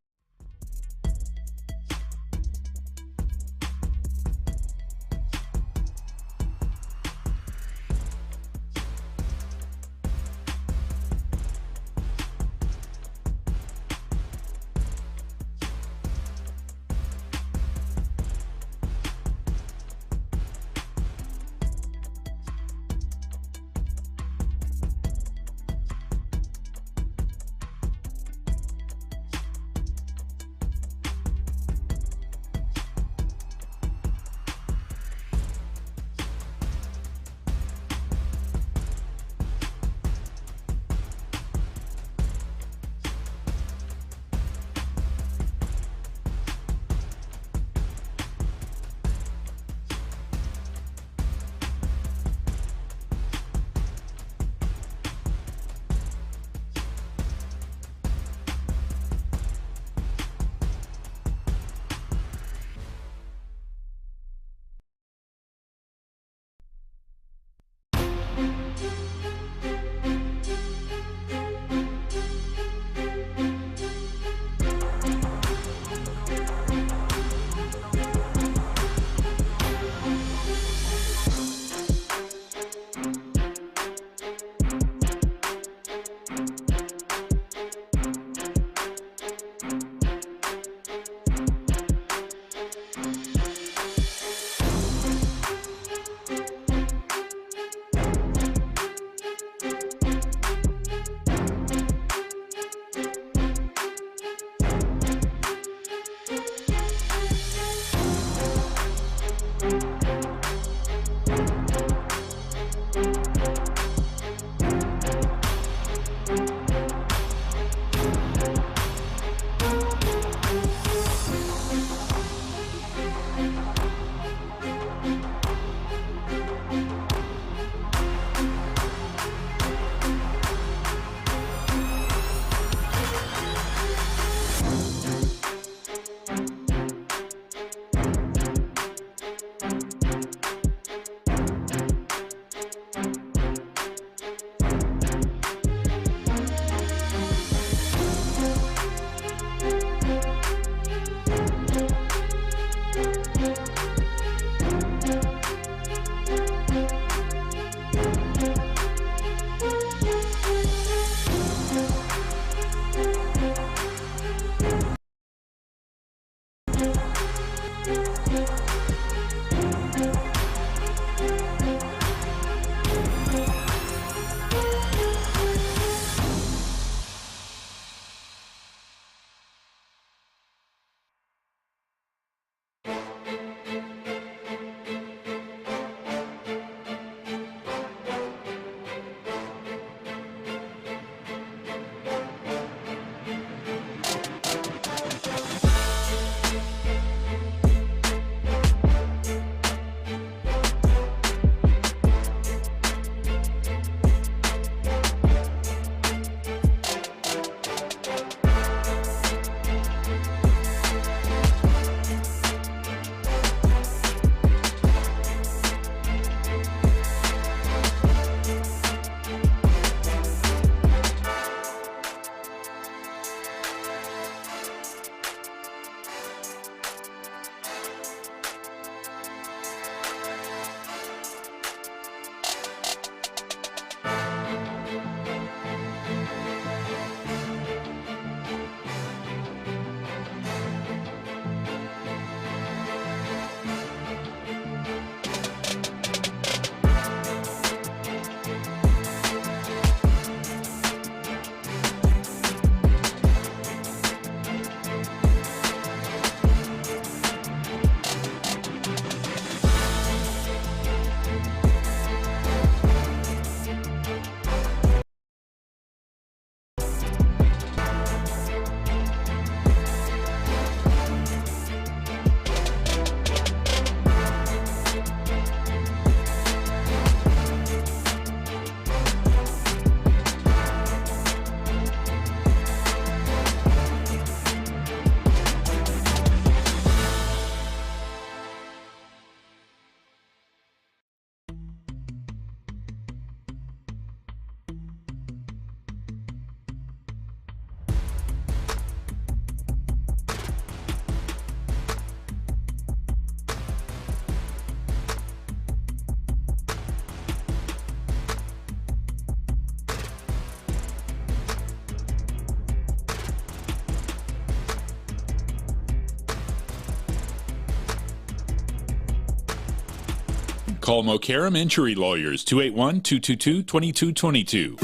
Call Mokaram Injury Lawyers, 281-222-2222.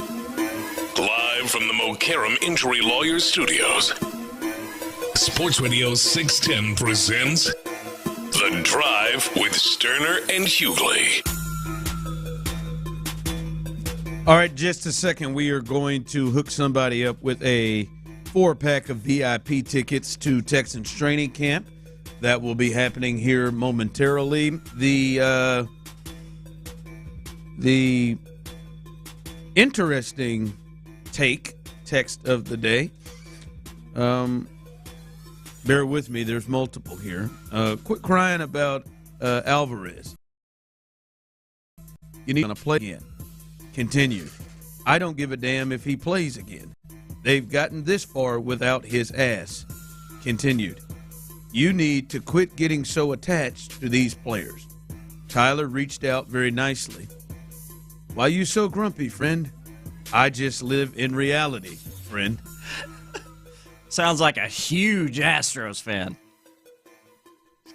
Live from the Mokaram Injury Lawyers Studios, Sports Radio 610 presents The Drive with Stoerner and Hughley. All right, just a second. We are going to hook somebody up with a 4-pack of VIP tickets to Texans training camp. That will be happening here momentarily. The interesting text of the day. Bear with me. There's multiple here. Quit crying about Alvarez. You need to play again. Continued. I don't give a damn if he plays again. They've gotten this far without his ass. Continued. You need to quit getting so attached to these players. Tyler reached out very nicely. Why you so grumpy, friend? I just live in reality, friend. Sounds like a huge Astros fan.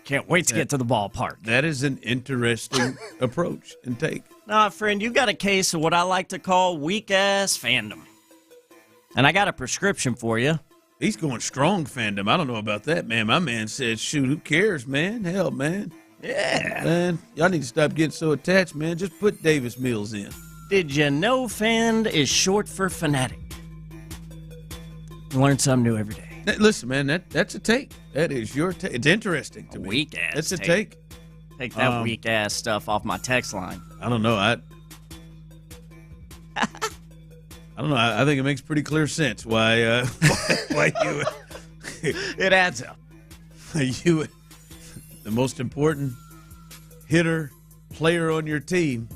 Can't wait to get to the ballpark. That is an interesting approach and take. Nah, friend, you got a case of what I like to call weak-ass fandom. And I got a prescription for you. He's going strong fandom. I don't know about that, man. My man said, shoot, who cares, man? Hell, man. Yeah. Man, y'all need to stop getting so attached, man. Just put Davis Mills in. Did you know fan is short for fanatic? You learn something new every day. Listen, man, that's a take. That is your take. It's interesting to me. Weak-ass That's a take. Take that weak-ass stuff off my text line. I don't know. I don't know. I think it makes pretty clear sense why you. It adds up. You, the most important hitter, player on your team.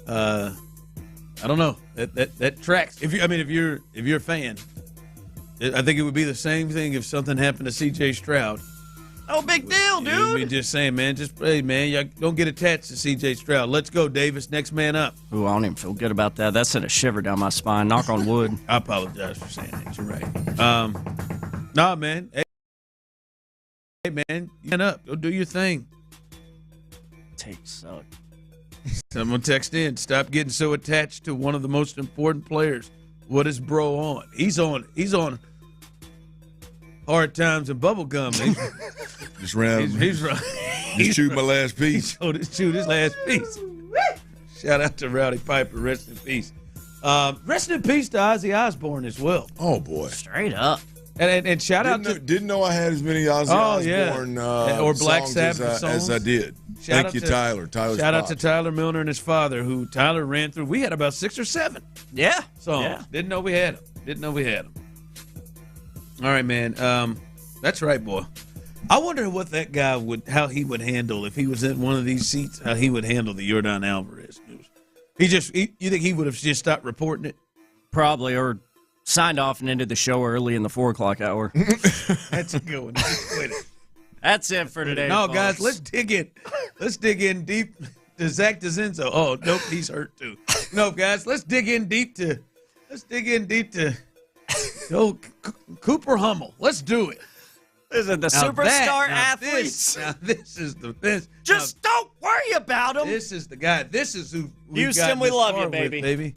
I don't know. That tracks. If you're a fan, I think it would be the same thing if something happened to C.J. Stroud. No big deal, dude. You'd be just saying, man, hey, man, y'all don't get attached to C.J. Stroud. Let's go, Davis. Next man up. Ooh, I don't even feel good about that. That sent a shiver down my spine. Knock on wood. I apologize for saying that. You're right. Nah, man. Hey, man, get up. Go do your thing. Takes suck. Someone text in. Stop getting so attached to one of the most important players. What is bro on? He's on Hard Times and Bubblegum. Just ran. He's chewed my last piece. He chewed his last piece. Shout out to Rowdy Piper. Rest in peace. Rest in peace to Ozzy Osbourne as well. Oh, boy. Straight up. And shout out to... Didn't know I had as many Ozzy Osbourne or Black songs Sabbath songs as I did. Thank you, Tyler. Shout out to Tyler Milner and his father, who Tyler ran through. We had about 6 or 7 songs. Yeah. Didn't know we had them. All right, man. That's right, boy. I wonder what that guy how he would handle if he was in one of these seats, how he would handle the Yordan Alvarez news. You think he would have just stopped reporting it? Probably, or signed off and ended the show early in the 4 o'clock hour. That's a good one. That's it for today. No, folks. guys, let's dig in. Let's dig in deep to Zach DeZenzo. Oh, nope, he's hurt too. No, guys, let's dig in deep to Cooper Hummel. Let's do it. This is the superstar athletes. This is the best. Just don't worry about him. This is the guy. This is who Houston, we love you, baby.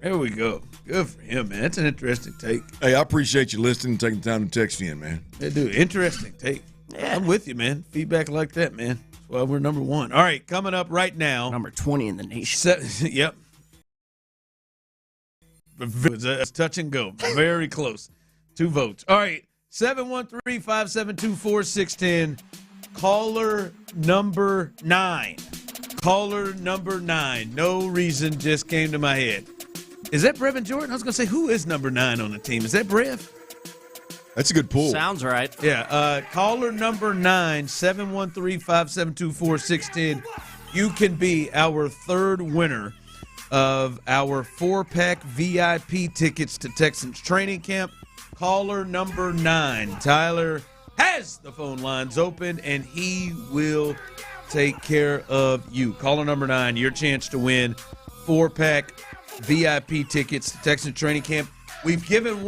There we go. Good for him, man. That's an interesting take. Hey, I appreciate you listening and taking the time to text in, man. Yeah, dude, interesting take. Yeah. I'm with you, man. Feedback like that, man. That's why we're number 1. All right, coming up right now. Number 20 in the nation. Yep. It's touch and go. Very close. 2 votes. All right, 713-572-4610. Caller number 9. Caller number 9. No reason, just came to my head. Is that Brevin Jordan? I was going to say, who is number 9 on the team? Is that Brev? That's a good pull. Sounds right. Yeah. Caller number 9, 713-572-4610. You can be our 3rd winner of our 4-pack VIP tickets to Texans training camp. Caller number 9. Tyler has the phone lines open, and he will take care of you. Caller number 9, your chance to win 4-pack VIP tickets to Texans training camp. We've given a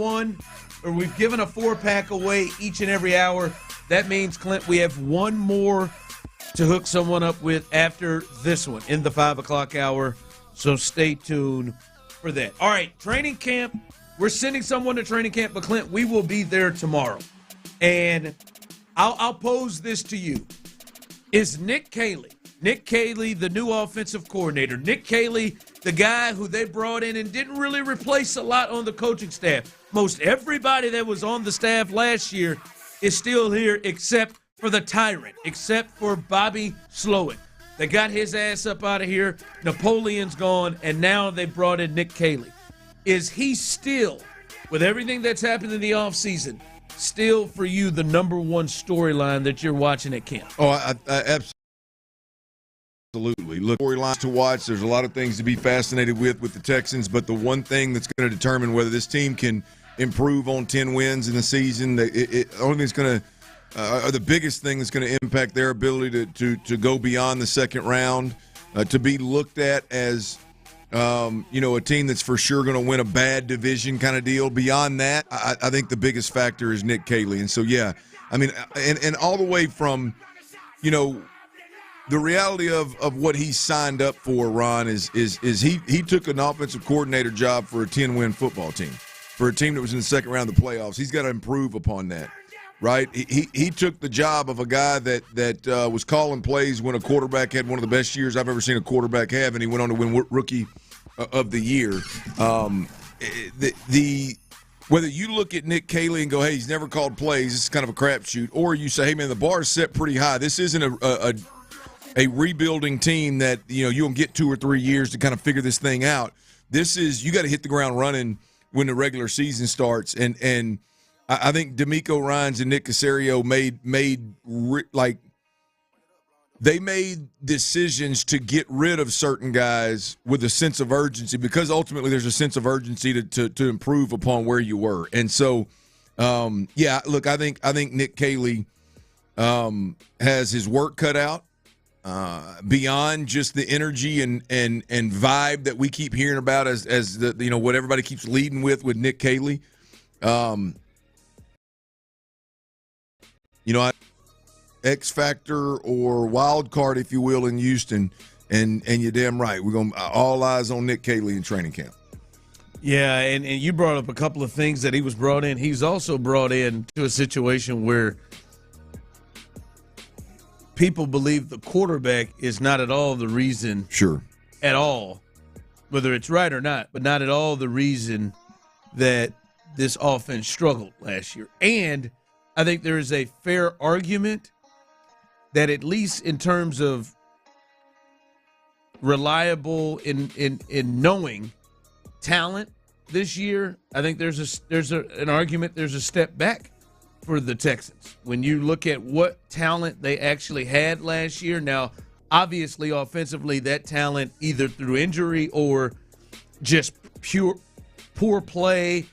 4-pack away each and every hour. That means, Clint, we have one more to hook someone up with after this one in the 5 o'clock hour. So stay tuned for that. All right, training camp. We're sending someone to training camp, but Clint, we will be there tomorrow. And I'll pose this to you. Is Nick Caley, the new offensive coordinator, Nick Caley, the guy who they brought in and didn't really replace a lot on the coaching staff? Most everybody that was on the staff last year is still here except for the tyrant, except for Bobby Slowick. They got his ass up out of here. Napoleon's gone, and now they brought in Nick Caley. Is he still, with everything that's happened in the offseason, still for you the number one storyline that you're watching at camp? Oh, I absolutely. Look, storylines to watch. There's a lot of things to be fascinated with the Texans, but the one thing that's going to determine whether this team can improve on 10 wins in the season, the only thing that's going to the biggest thing that's going to impact their ability to go beyond the second round, to be looked at as a team that's for sure going to win a bad division kind of deal. Beyond that, I think the biggest factor is Nick Caley. And so, yeah, I mean, and all the way from, the reality of what he signed up for, Ron, is he took an offensive coordinator job for a 10-win football team, for a team that was in the second round of the playoffs. He's got to improve upon that. Right, he took the job of a guy that was calling plays when a quarterback had one of the best years I've ever seen a quarterback have, and he went on to win Rookie of the Year. Whether you look at Nick Caley and go, hey, he's never called plays, it's kind of a crapshoot, or you say, hey, man, the bar is set pretty high. This isn't a rebuilding team that you'll get 2 or 3 years to kind of figure this thing out. This is, you got to hit the ground running when the regular season starts, and I think D'Amico Ryans and Nick Caserio made decisions to get rid of certain guys with a sense of urgency, because ultimately there's a sense of urgency to improve upon where you were. And so, look, I think Nick Caley has his work cut out beyond just the energy and vibe that we keep hearing about as the what everybody keeps leading with Nick Caley. X factor or wild card, if you will, in Houston, and you're damn right. We're going all eyes on Nick Caley in training camp. Yeah, and you brought up a couple of things that he was brought in. He's also brought in to a situation where people believe the quarterback is not at all the reason. Sure. At all, whether it's right or not, but not at all the reason that this offense struggled last year. And I think there is a fair argument that, at least in terms of reliable in knowing talent this year, I think there's an argument, there's a step back for the Texans when you look at what talent they actually had last year. Now, obviously, offensively, that talent, either through injury or just poor play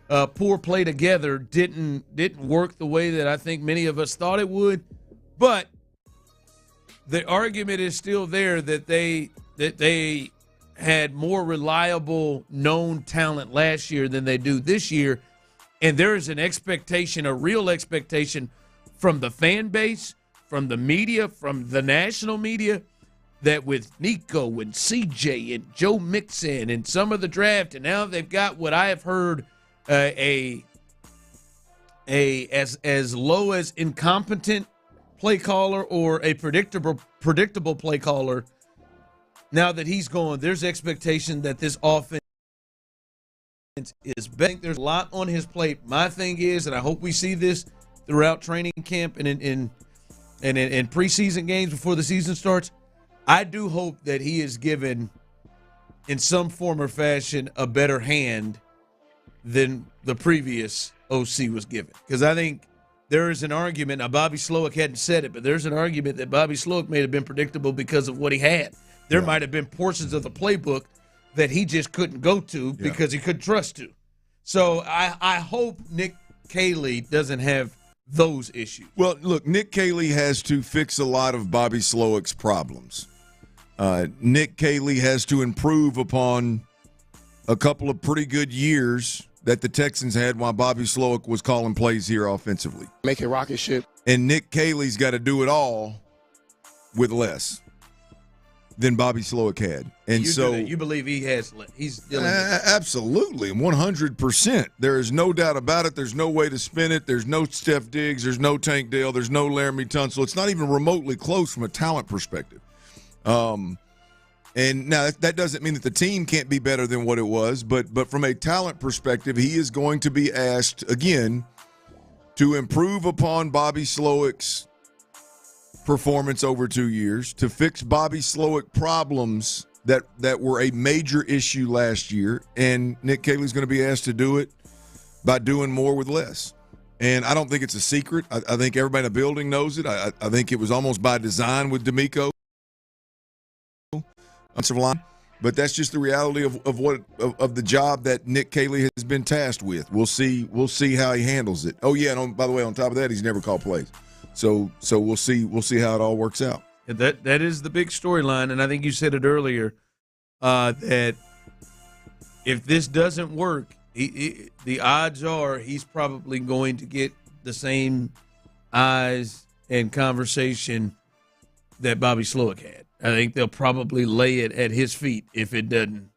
together, didn't work the way that I think many of us thought it would. But the argument is still there that they had more reliable known talent last year than they do this year. And there is an expectation, a real expectation from the fan base, from the media, from the national media, that with Nico and CJ and Joe Mixon and some of the draft, and now they've got what I have heard as low as incompetent play caller or a predictable play caller. Now that he's gone, there's expectation that this offense is better. I think there's a lot on his plate. My thing is, and I hope we see this throughout training camp and in preseason games before the season starts, I do hope that he is given, in some form or fashion, a better hand than the previous OC was given. Because I think there is an argument, now Bobby Slowick hadn't said it, but there's an argument that Bobby Slowick may have been predictable because of what he had. There might have been portions of the playbook that he just couldn't go to because he couldn't trust to. So I hope Nick Caley doesn't have those issues. Well, look, Nick Caley has to fix a lot of Bobby Slowick's problems. Nick Caley has to improve upon a couple of pretty good years that the Texans had while Bobby Slowick was calling plays here offensively. Make a rocket ship. And Nick Caley's got to do it all with less than Bobby Slowick had. And you believe he's dealing with absolutely, 100%. There is no doubt about it. There's no way to spin it. There's no Steph Diggs. There's no Tank Dell. There's no Laramie Tunsil. It's not even remotely close from a talent perspective. And now that doesn't mean that the team can't be better than what it was, but from a talent perspective, he is going to be asked again to improve upon Bobby Slowick's performance over 2 years, to fix Bobby Slowick problems that were a major issue last year, and Nick Caley's going to be asked to do it by doing more with less. And I don't think it's a secret. I think everybody in the building knows it. I think it was almost by design with D'Amico offensive line, but that's just the reality of the job that Nick Caley has been tasked with. We'll see how he handles it. Oh yeah, and by the way, on top of that, he's never called plays. So we'll see how it all works out. That is the big storyline, and I think you said it earlier that if this doesn't work, the odds are he's probably going to get the same eyes and conversation that Bobby Slowick had. I think they'll probably lay it at his feet if it doesn't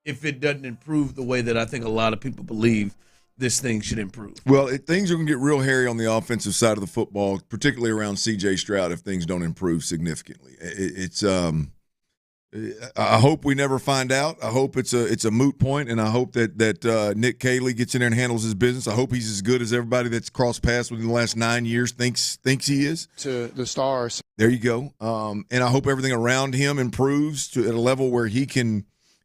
improve the way that I think a lot of people believe this thing should improve. Well, things are going to get real hairy on the offensive side of the football, particularly around C.J. Stroud, if things don't improve significantly. I hope we never find out. I hope it's a moot point, and I hope that Nick Caley gets in there and handles his business. I hope he's as good as everybody that's crossed paths within the last 9 years thinks he is. To the stars. There you go. And I hope everything around him improves at a level where he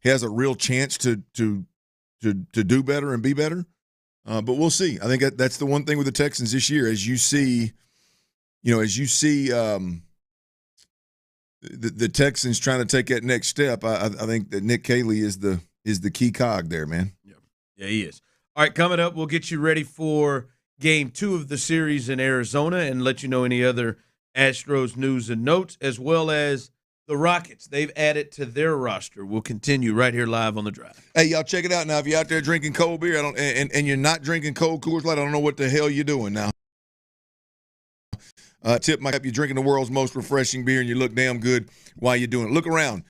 has a real chance to do better and be better. But we'll see. I think that's the one thing with the Texans this year, as you see the Texans trying to take that next step. I think that Nick Caley is the key cog there, man. Yeah, he is. All right, coming up, we'll get you ready for Game 2 of the series in Arizona and let you know any other Astros news and notes, as well as the Rockets. They've added to their roster. We'll continue right here live on The Drive. Hey, y'all check it out now. If you're out there drinking cold beer and you're not drinking cold Coors Light, I don't know what the hell you're doing now. Tip my cap, you're drinking the world's most refreshing beer and you look damn good while you're doing it. Look around.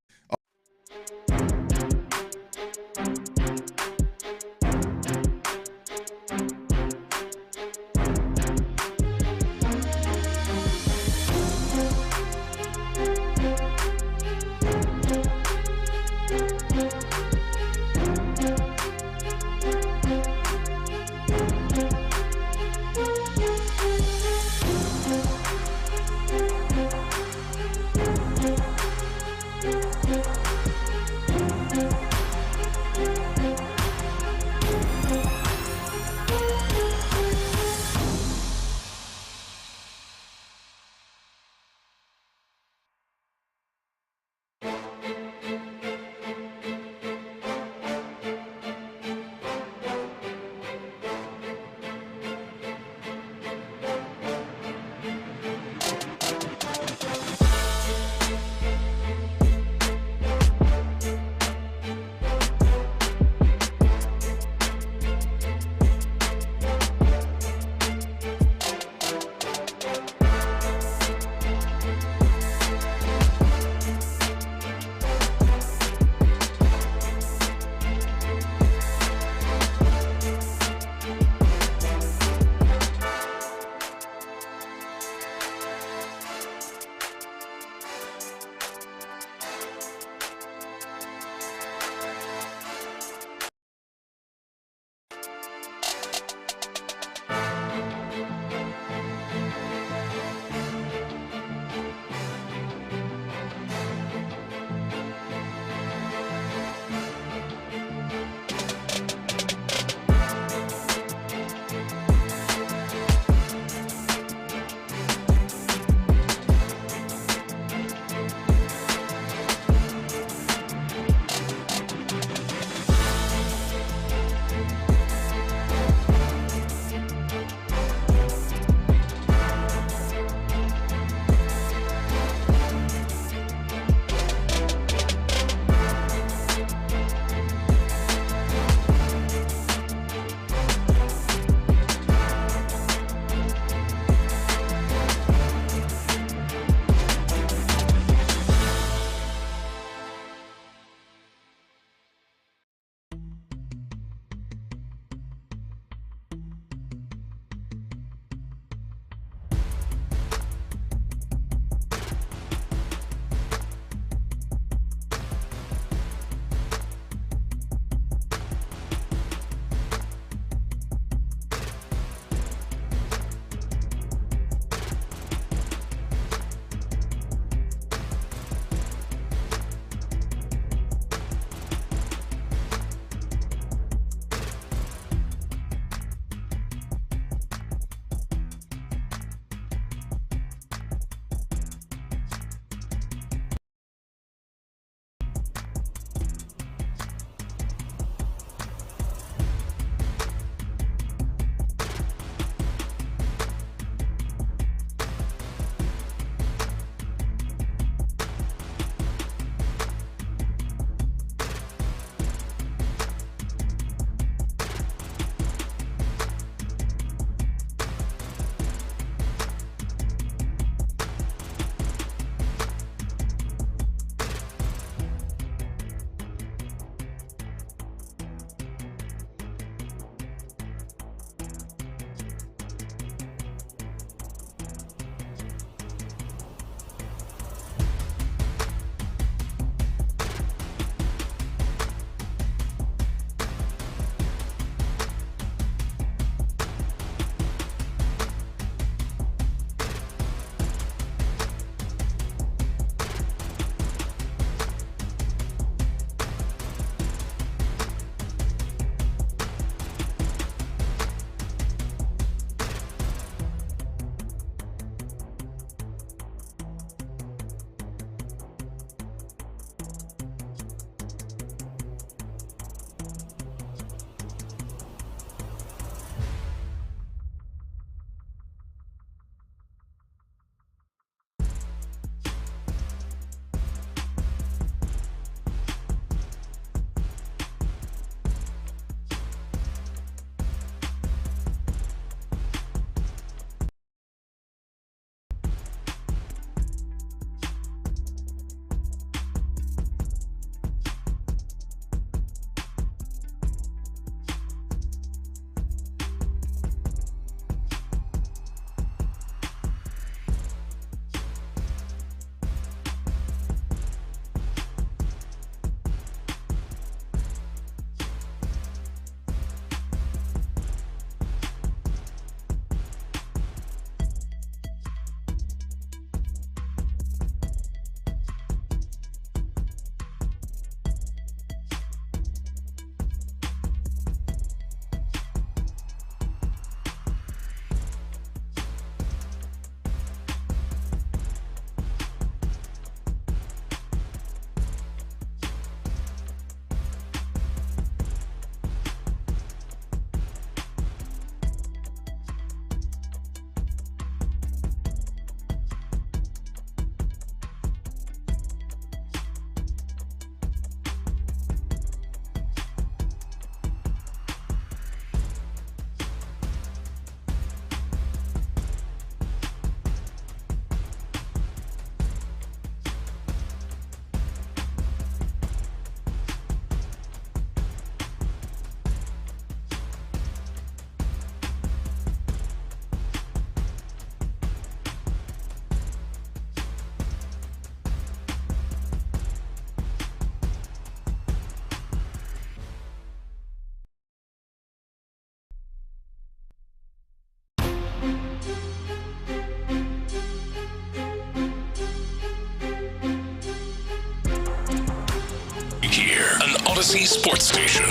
here, an Odyssey sports station.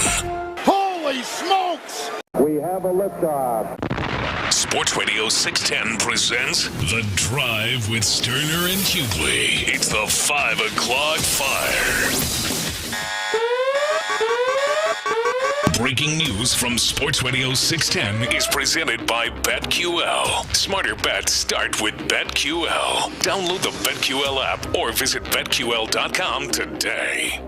Holy smokes! We have a liftoff. Sports Radio 610 presents The Drive with Stoerner and Hughley. It's the 5 o'clock fire. Breaking news from Sports Radio 610 is presented by BetQL. Smarter bets start with BetQL. Download the BetQL app or visit BetQL.com today.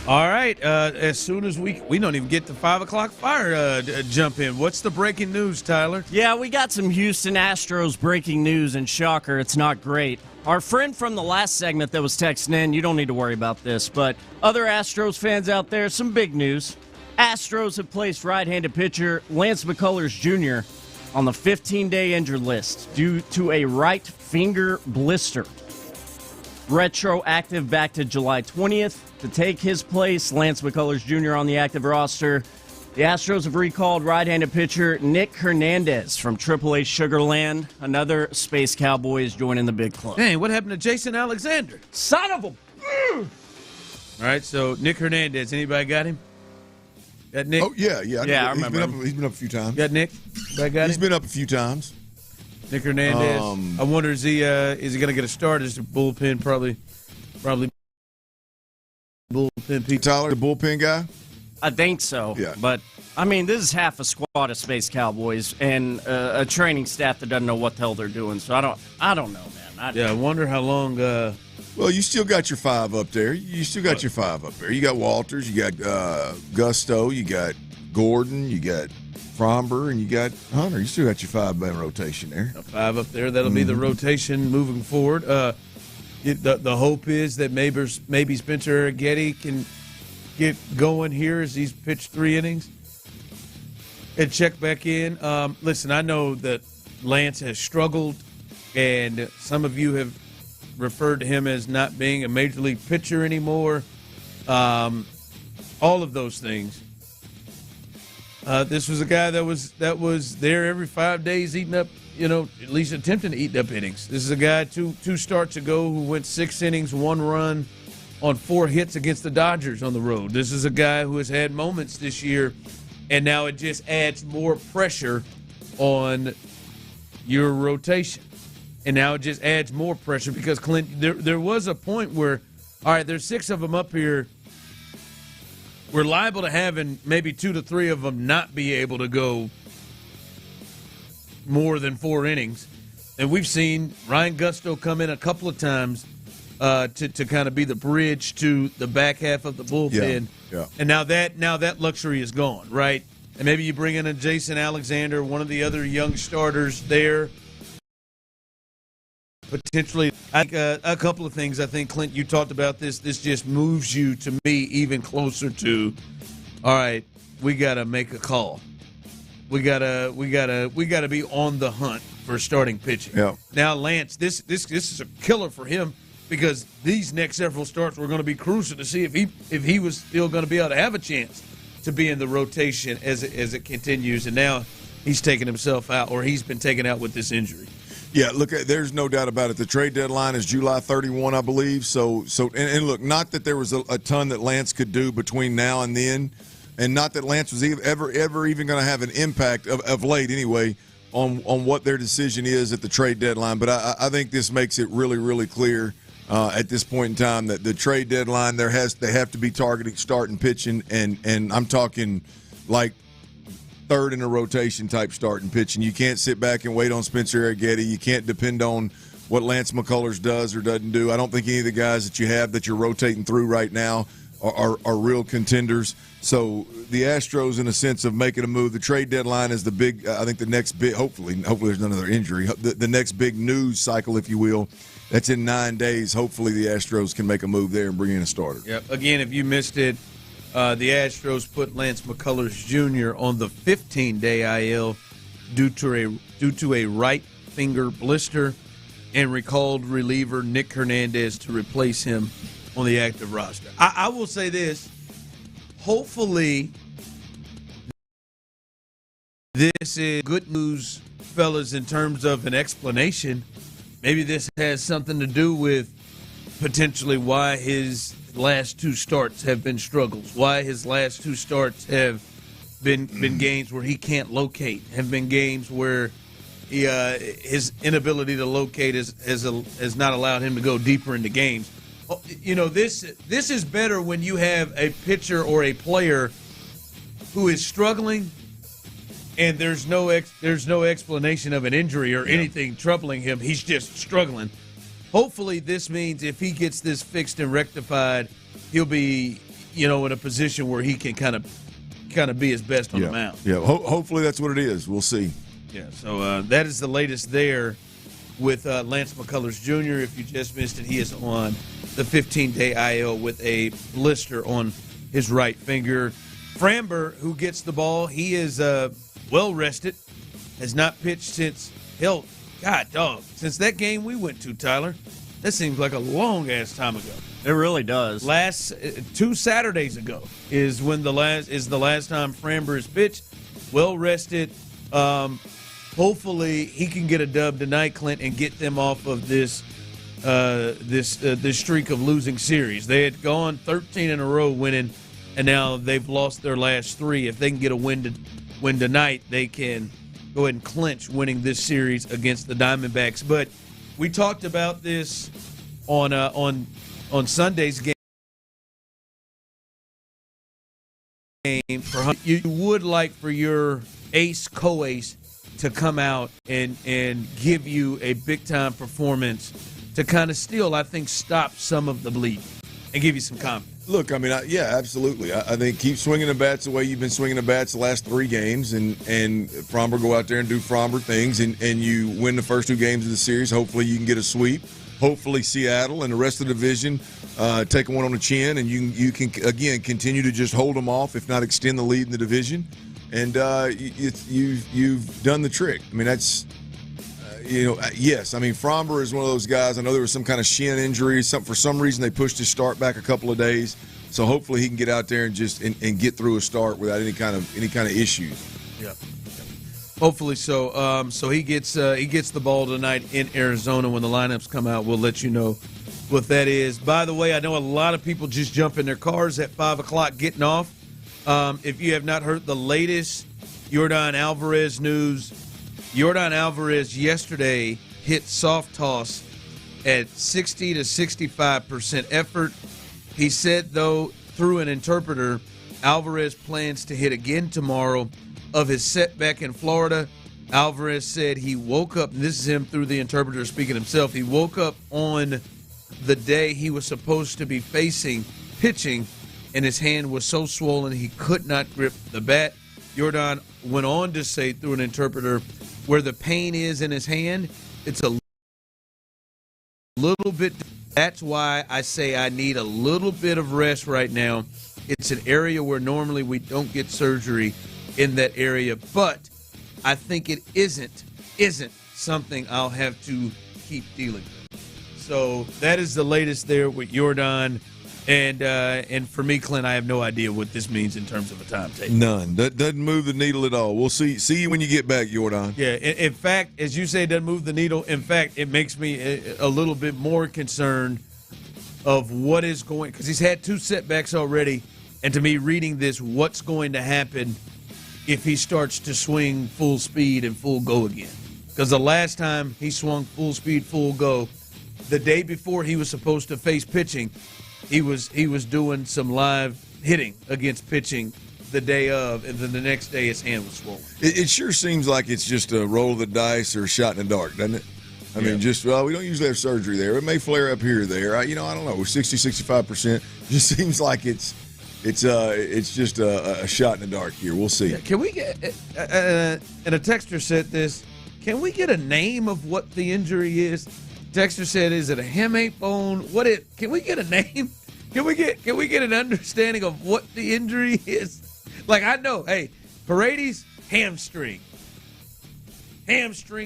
All right, as soon as we don't even get the 5 o'clock fire jump in. What's the breaking news, Tyler? Yeah, we got some Houston Astros breaking news, and shocker, it's not great. Our friend from the last segment that was texting in, you don't need to worry about this, but other Astros fans out there, some big news. Astros have placed right-handed pitcher Lance McCullers Jr. on the 15-day injured list due to a right finger blister. Retroactive back to July 20th. To take his place, Lance McCullers Jr. on the active roster. The Astros have recalled right-handed pitcher Nick Hernandez from AAA Sugarland. Another Space Cowboy is joining the big club. Dang, what happened to Jason Alexander? Son of a... All right, so Nick Hernandez, anybody got him? Got Nick? Oh, yeah. Yeah, I remember. He's been up a few times. Got Nick? He's been up a few times. Nick Hernandez. I wonder, is he going to get a start as the bullpen? Probably bullpen. Pete Tyler, the bullpen guy? I think so. Yeah. But, I mean, this is half a squad of Space Cowboys and a training staff that doesn't know what the hell they're doing. So I don't know, man. I wonder how long. Well, you still got your 5 up there. You got Walters, you got Gusto, you got Gordon, you got Fromber, and you got Hunter. You still got your 5-man rotation there. 5 up there. That'll be the rotation moving forward. The hope is that maybe Spencer Arrighetti can get going here as he's pitched 3 innings and check back in. Listen, I know that Lance has struggled, and some of you have referred to him as not being a major league pitcher anymore. All of those things. This was a guy that was there every 5 days eating up, at least attempting to eat up innings. This is a guy two starts ago who went 6 innings, 1 run on 4 hits against the Dodgers on the road. This is a guy who has had moments this year, and now it just adds more pressure on your rotation. And now it just adds more pressure because, Clint, there was a point where, all right, there's 6 of them up here. We're liable to having maybe 2 to 3 of them not be able to go more than 4 innings. And we've seen Ryan Gusto come in a couple of times to kind of be the bridge to the back half of the bullpen. Yeah. And now that luxury is gone, right? And maybe you bring in a Jason Alexander, one of the other young starters there. Potentially, a couple of things. I think, Clint, you talked about this. This just moves you, to me, even closer to, all right, we got to make a call. We gotta be on the hunt for starting pitching. Yeah. Now, Lance, this is a killer for him because these next several starts were going to be crucial to see if he was still going to be able to have a chance to be in the rotation as it continues. And now he's taking himself out, or he's been taken out with this injury. Yeah, look, there's no doubt about it. The trade deadline is July 31, I believe. So, and look, not that there was a ton that Lance could do between now and then, and not that Lance was ever even going to have an impact of late anyway on what their decision is at the trade deadline. But I think this makes it really, really clear at this point in time that the trade deadline they have to be targeting starting pitching, and I'm talking like third in a rotation type starting pitching. You can't sit back and wait on Spencer Arrighetti. You can't depend on what Lance McCullers does or doesn't do. I don't think any of the guys that you have that you're rotating through right now are real contenders. So the Astros, in a sense of making a move, the trade deadline is the big. I think the next big. Hopefully there's none other injury. The next big news cycle, if you will, that's in 9 days. Hopefully the Astros can make a move there and bring in a starter. Yep. Again, if you missed it. The Astros put Lance McCullers Jr. on the 15-day IL due to a right finger blister and recalled reliever Nick Hernandez to replace him on the active roster. I will say this. Hopefully, this is good news, fellas, in terms of an explanation. Maybe this has something to do with potentially why his last two starts have been struggles, why his last two starts have been games where he can't locate, have been games where his inability to locate has not allowed him to go deeper into games. You know, this is better when you have a pitcher or a player who is struggling and there's no explanation of an injury or anything troubling him. He's just struggling. Hopefully this means if he gets this fixed and rectified, he'll be, in a position where he can kind of be his best on the mound. Yeah, hopefully that's what it is. We'll see. Yeah, so that is the latest there with Lance McCullers Jr. If you just missed it, he is on the 15-day IL with a blister on his right finger. Framber, who gets the ball, he is well-rested, has not pitched since since that game we went to, Tyler. That seems like a long-ass time ago. It really does. Last 2 Saturdays ago is the last time Framber has pitched. Well-rested. Hopefully he can get a dub tonight, Clint, and get them off of this streak of losing series. They had gone 13 in a row winning, and now they've lost their last 3. If they can get a win tonight, they can go ahead and clinch winning this series against the Diamondbacks. But we talked about this on Sunday's game. You would like for your ace, co-ace, to come out and give you a big-time performance to kind of still, I think, stop some of the bleeding and give you some confidence. Look, I mean, absolutely. I think keep swinging the bats the way you've been swinging the bats the last 3 games, and Framber go out there and do Framber things, and you win the first 2 games of the series. Hopefully you can get a sweep. Hopefully Seattle and the rest of the division take one on the chin, and you can, again, continue to just hold them off, if not extend the lead in the division. And you've done the trick. I mean, that's yes. I mean, Framber is one of those guys. I know there was some kind of shin injury. For some reason, they pushed his start back a couple of days. So hopefully he can get out there and just and get through a start without any kind of issues. Yeah. Hopefully so. So he gets the ball tonight in Arizona. When the lineups come out, we'll let you know what that is. By the way, I know a lot of people just jump in their cars at 5 o'clock getting off. If you have not heard the latest Yordan Alvarez news, Yordan Alvarez yesterday hit soft toss at 60 to 65% effort. He said, though, through an interpreter, Alvarez plans to hit again tomorrow. Of his setback in Florida, Alvarez said he woke up, and this is him through the interpreter speaking himself, he woke up on the day he was supposed to be facing pitching, and his hand was so swollen he could not grip the bat. Yordan went on to say through an interpreter, where the pain is in his hand, it's a little bit. That's why I say I need a little bit of rest right now. It's an area where normally we don't get surgery in that area, but I think it isn't something I'll have to keep dealing with. So that is the latest there with Yordan. And for me, Clint, I have no idea what this means in terms of a timetable. None. That doesn't move the needle at all. We'll see you when you get back, Yordan. Yeah. In fact, as you say, it doesn't move the needle. In fact, it makes me a little bit more concerned of what is going, because he's had 2 setbacks already. And to me, reading this, what's going to happen if he starts to swing full speed and full go again? Because the last time he swung full speed, full go, the day before he was supposed to face pitching, he was doing some live hitting against pitching the day of, and then the next day his hand was swollen. It sure seems like it's just a roll of the dice or a shot in the dark, doesn't it? I mean, we don't usually have surgery there. It may flare up here or there. I don't know. 60, 65%. Just seems like it's just a shot in the dark here. We'll see. Yeah, can we get and a texter said this, can we get a name of what the injury is? Texter said, is it a hamate bone? Can we get a name? Can we get an understanding of what the injury is? Like, I know, hey, Paredes, hamstring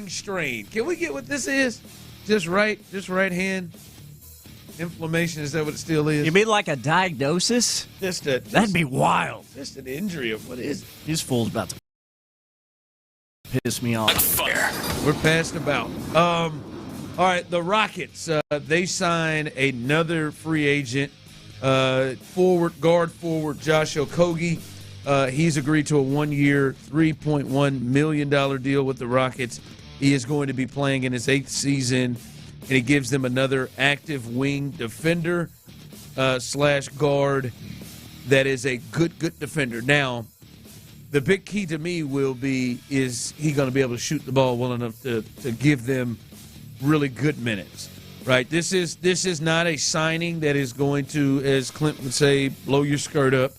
strain. Can we get what this is? Just right hand inflammation. Is that what it still is? You mean like a diagnosis? That'd be wild. Just an injury of what is it? This fool's about to piss me off. Fire. We're past about. All right, the Rockets, they sign another free agent, guard forward Josh Okogie. He's agreed to a 1-year, $3.1 million deal with the Rockets. He is going to be playing in his 8th season, and he gives them another active wing defender / guard that is a good defender. Now, the big key to me will be, is he going to be able to shoot the ball well enough to give them really good minutes, right? This is not a signing that is going to, as Clint would say, blow your skirt up.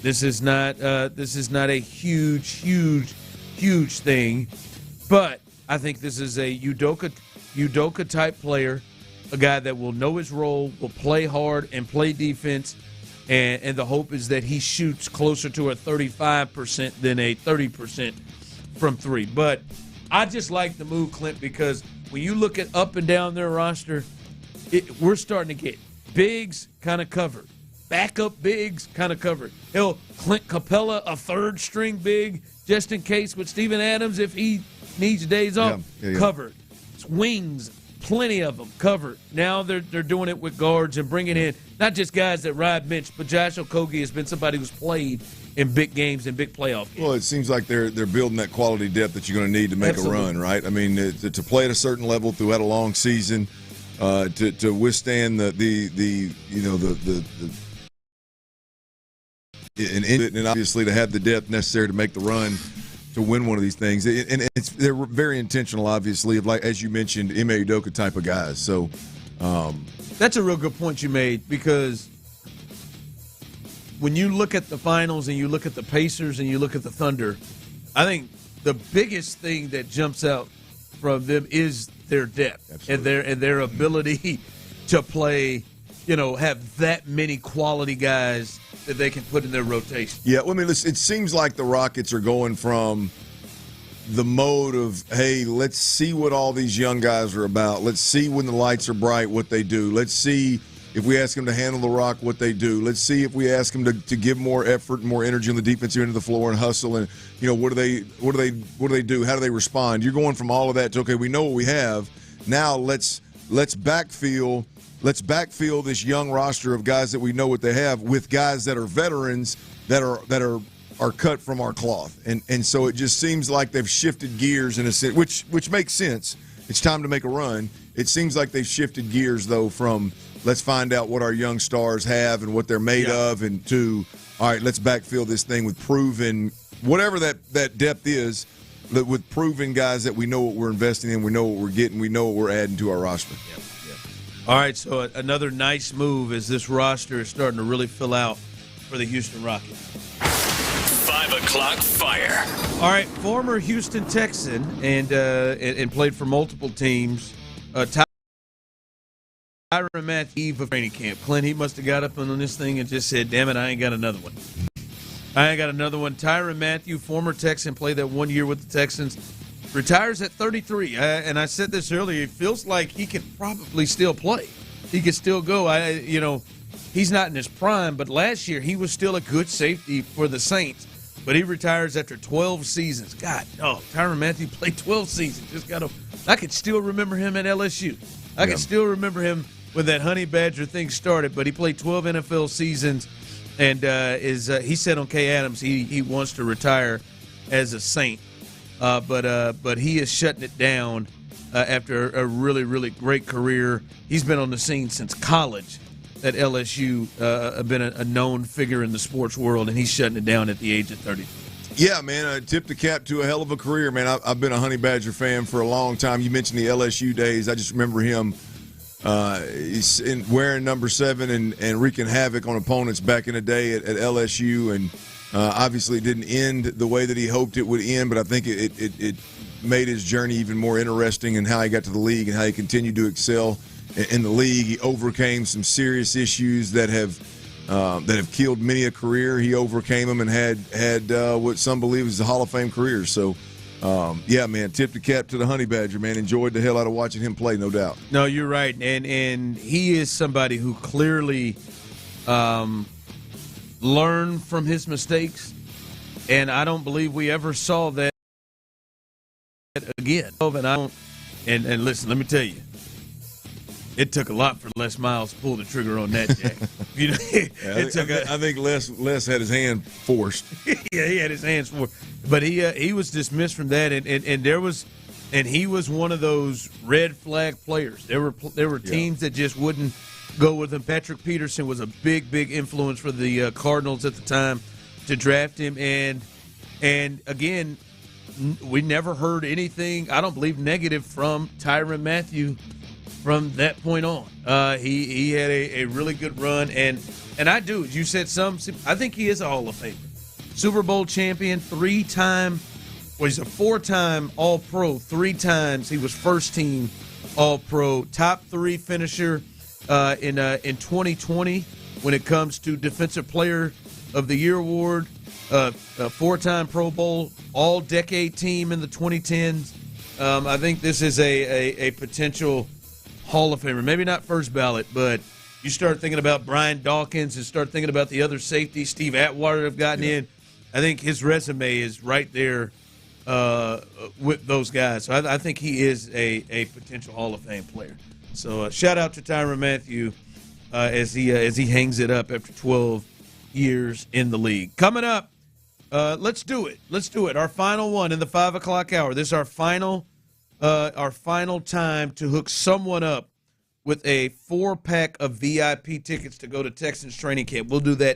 This is not a huge thing, but I think this is a Udoka type player, a guy that will know his role, will play hard and play defense, and the hope is that he shoots closer to a 35% than a 30% from three. But I just like the move, Clint, because when you look at up and down their roster, we're starting to get bigs kind of covered, backup bigs kind of covered. Hell, Clint Capella, a third-string big, just in case with Steven Adams if he needs days off, covered. It's wings, plenty of them covered. Now they're doing it with guards and bringing in not just guys that ride bench, but Josh Okogie has been somebody who's played in big games and big playoff games. Well, it seems like they're building that quality depth that you're going to need to make a run, right? I mean, to play at a certain level throughout a long season, to withstand and obviously to have the depth necessary to make the run to win one of these things. And they're very intentional, obviously, of, like as you mentioned, Ime Udoka type of guys. So that's a real good point you made, because when you look at the finals and you look at the Pacers and you look at the Thunder, I think the biggest thing that jumps out from them is their depth. Absolutely. and their ability to play, have that many quality guys that they can put in their rotation. Yeah, well, I mean, listen, it seems like the Rockets are going from the mode of, hey, let's see what all these young guys are about. Let's see when the lights are bright what they do. Let's see if we ask them to handle the rock, what they do. Let's see if we ask them to give more effort and more energy on the defensive end of the floor and hustle. And what do they do? How do they respond? You're going from all of that to, okay, we know what we have. Now let's backfill this young roster of guys that we know what they have with guys that are veterans that are cut from our cloth. And so it just seems like they've shifted gears in a sense, which makes sense. It's time to make a run. It seems like they've shifted gears, though, from let's find out what our young stars have and what they're made of, and to, all right, let's backfill this thing with proven, whatever that depth is, with proven guys that we know what we're investing in, we know what we're getting, we know what we're adding to our roster. Yep. All right, so another nice move as this roster is starting to really fill out for the Houston Rockets. 5 o'clock fire. All right, former Houston Texan and played for multiple teams, Tyrann Mathieu, eve of training camp. Clint, he must have got up on this thing and just said, damn it, I ain't got another one. Tyrann Mathieu, former Texan, played that 1 year with the Texans. Retires at 33, and I said this earlier. It feels like he can probably still play. He could still go. He's not in his prime, but last year he was still a good safety for the Saints. But he retires after 12 seasons. God, Tyrann Mathieu played 12 seasons. I could still remember him at LSU. I can still remember him when that Honey Badger thing started. But he played 12 NFL seasons, and he said on Kay Adams he wants to retire as a Saint. But he is shutting it down after a really, really great career. He's been on the scene since college at LSU, been a known figure in the sports world, and he's shutting it down at the age of 30. Yeah, man, I tipped the cap to a hell of a career, man. I've been a Honey Badger fan for a long time. You mentioned the LSU days. I just remember him he's wearing number 7 and wreaking havoc on opponents back in the day at LSU, and obviously it didn't end the way that he hoped it would end, but I think it made his journey even more interesting in how he got to the league and how he continued to excel in the league. He overcame some serious issues that have killed many a career. He overcame them and had what some believe is a Hall of Fame career. So, yeah, man, tip the cap to the Honey Badger, man. Enjoyed the hell out of watching him play, no doubt. No, you're right, and he is somebody who clearly learned from his mistakes, and I don't believe we ever saw that again. And listen, let me tell you, it took a lot for Les Miles to pull the trigger on that, Jack. I think Les had his hand forced. Yeah, he had his hands forced. But he was dismissed from that, and he was one of those red flag players. There were teams that just wouldn't go with him. Patrick Peterson was a big influence for the Cardinals at the time to draft him, and again, we never heard anything, I don't believe, negative from Tyrann Mathieu from that point on. He had a really good run, and I do, as you said, I think he is a Hall of Famer. Super Bowl champion, he's a 4-time All-Pro, 3 times he was first team All-Pro, top 3 finisher in 2020 when it comes to Defensive Player of the Year award, a 4-time Pro Bowl, all-decade team in the 2010s. I think this is a potential Hall of Famer. Maybe not first ballot, but you start thinking about Brian Dawkins and start thinking about the other safeties Steve Atwater have gotten in. I think his resume is right there with those guys. So I think he is a potential Hall of Fame player. So shout out to Tyrann Mathieu as he hangs it up after 12 years in the league. Coming up, let's do it. Our final one in the 5 o'clock hour. This is our final time to hook someone up with a 4-pack of VIP tickets to go to Texans training camp. We'll do that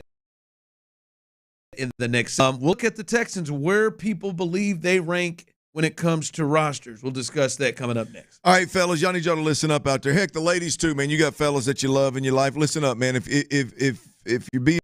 in the next. We'll look at the Texans, where people believe they rank when it comes to rosters. We'll discuss that coming up next. All right, fellas, y'all need y'all to listen up out there. Heck, the ladies too, man. You got fellas that you love in your life. Listen up, man. If you're being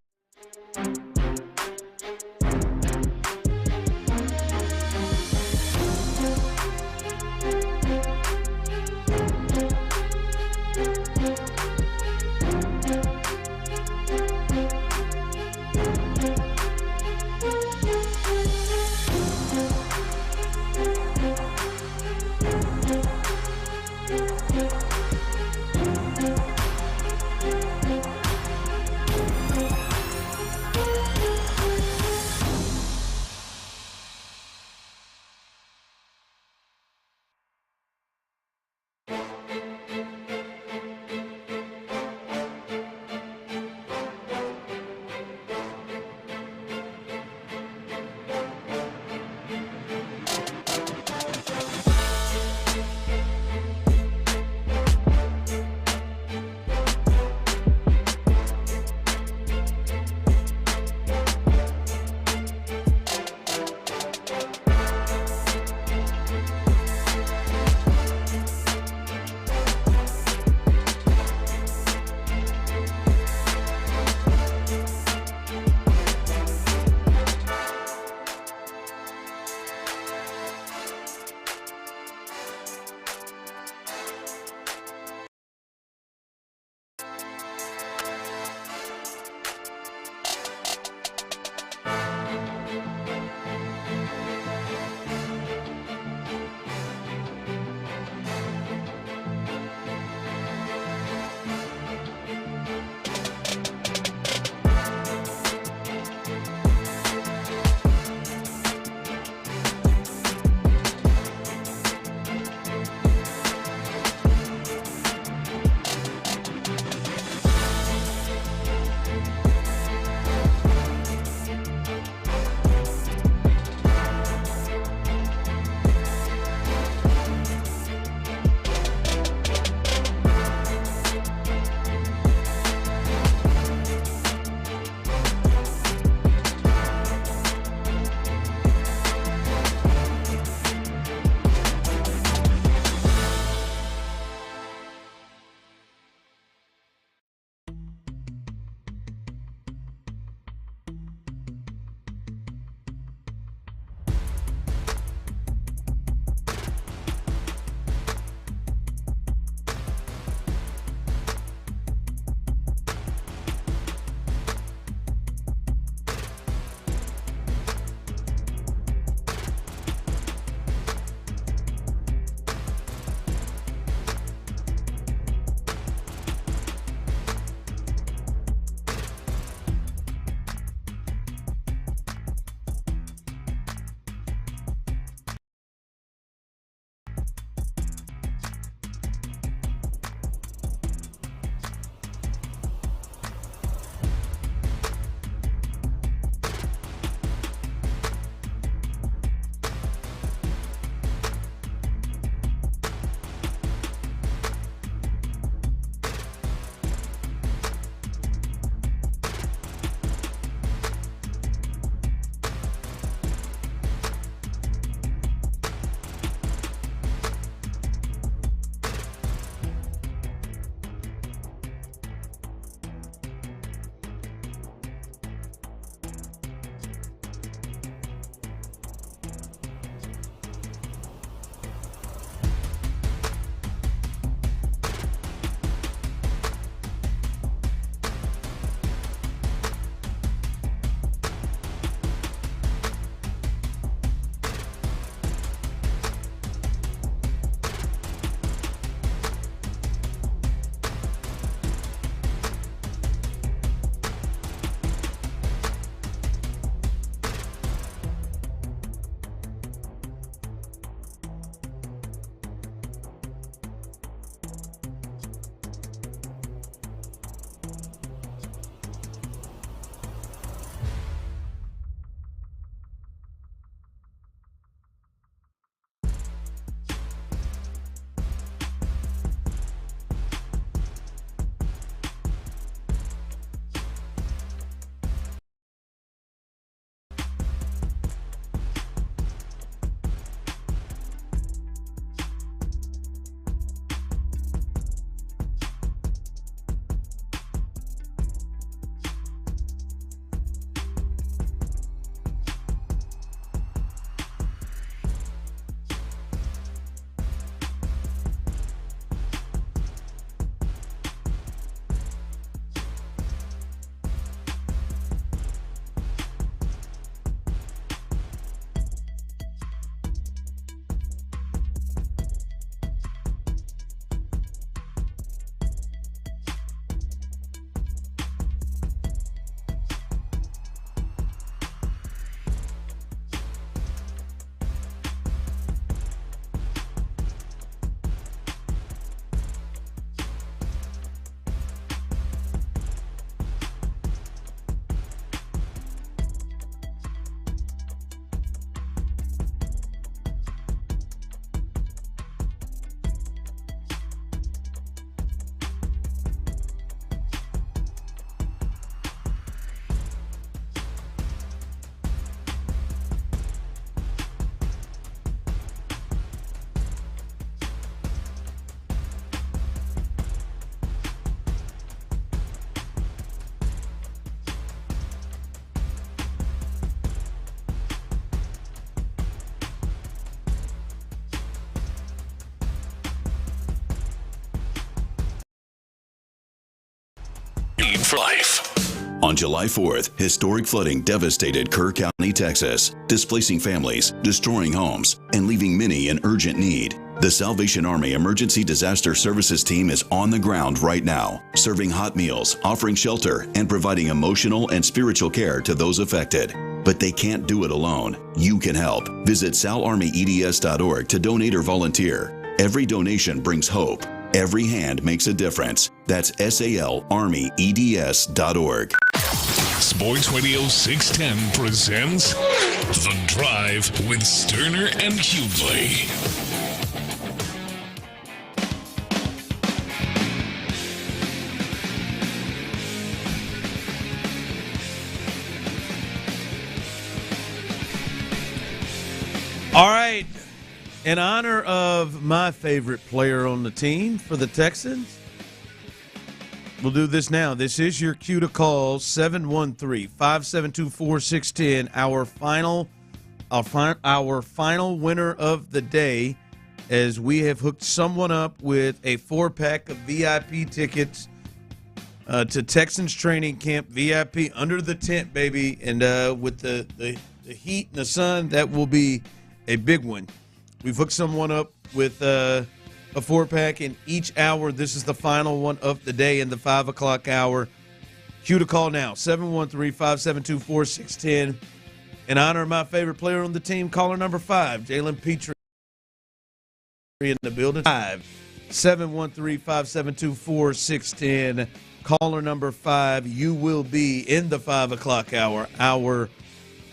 speed for life. On July 4th, historic flooding devastated Kerr County, Texas, displacing families, destroying homes, and leaving many in urgent need. The Salvation Army Emergency Disaster Services team is on the ground right now, serving hot meals, offering shelter, and providing emotional and spiritual care to those affected. But they can't do it alone. You can help. Visit salarmyeds.org to donate or volunteer. Every donation brings hope. Every hand makes a difference. That's salarmyeds.org. Sports Radio 610 presents The Drive with Stoerner and Hughley. All right. In honor of my favorite player on the team for the Texans, we'll do this now. This is your cue to call 713-572-4610. Our final winner of the day, as we have hooked someone up with a 4-pack of VIP tickets to Texans training camp. VIP under the tent, baby, and with the heat and the sun, that will be a big one. We've hooked someone up with a 4-pack in each hour. This is the final one of the day in the 5 o'clock hour. Cue to call now, 713-572-4610. In honor of my favorite player on the team, caller number 5, Jalen Petrie in the building. 713-572-4610. Caller number 5, you will be in the 5 o'clock hour, our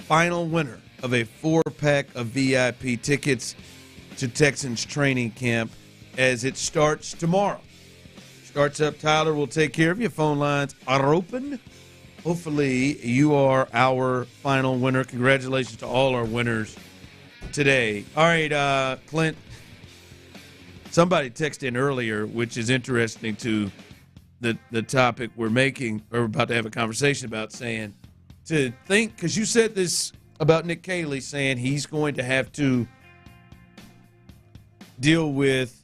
final winner of a 4-pack of VIP tickets to Texans training camp as it starts tomorrow. Starts up. Tyler will take care of you. Phone lines are open. Hopefully you are our final winner. Congratulations to all our winners today. All right, Clint, somebody texted in earlier, which is interesting to the topic we're about to have a conversation about, saying to think, because you said this about Nick Caley, saying he's going to have to deal with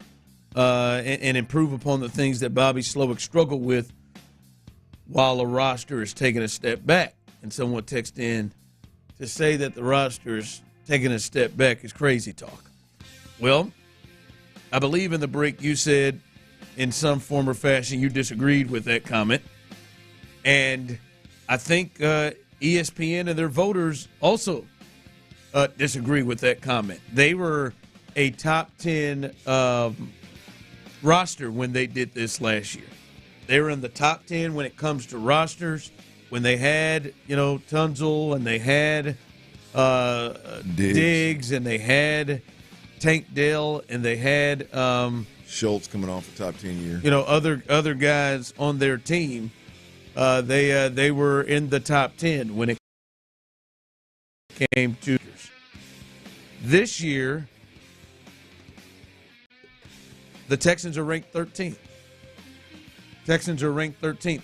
and improve upon the things that Bobby Slowick struggled with while the roster is taking a step back. And someone texted in to say that the roster is taking a step back is crazy talk. Well, I believe in the break you said in some form or fashion you disagreed with that comment. And I think ESPN and their voters also disagree with that comment. They were a top 10 roster when they did this last year. They were in the top 10 when it comes to rosters, when they had, Tunzel, and they had Diggs, and they had Tank Dell, and they had Schultz coming off a top 10 year. Other guys on their team. They were in the top 10 when it came to this year. The Texans are ranked 13th.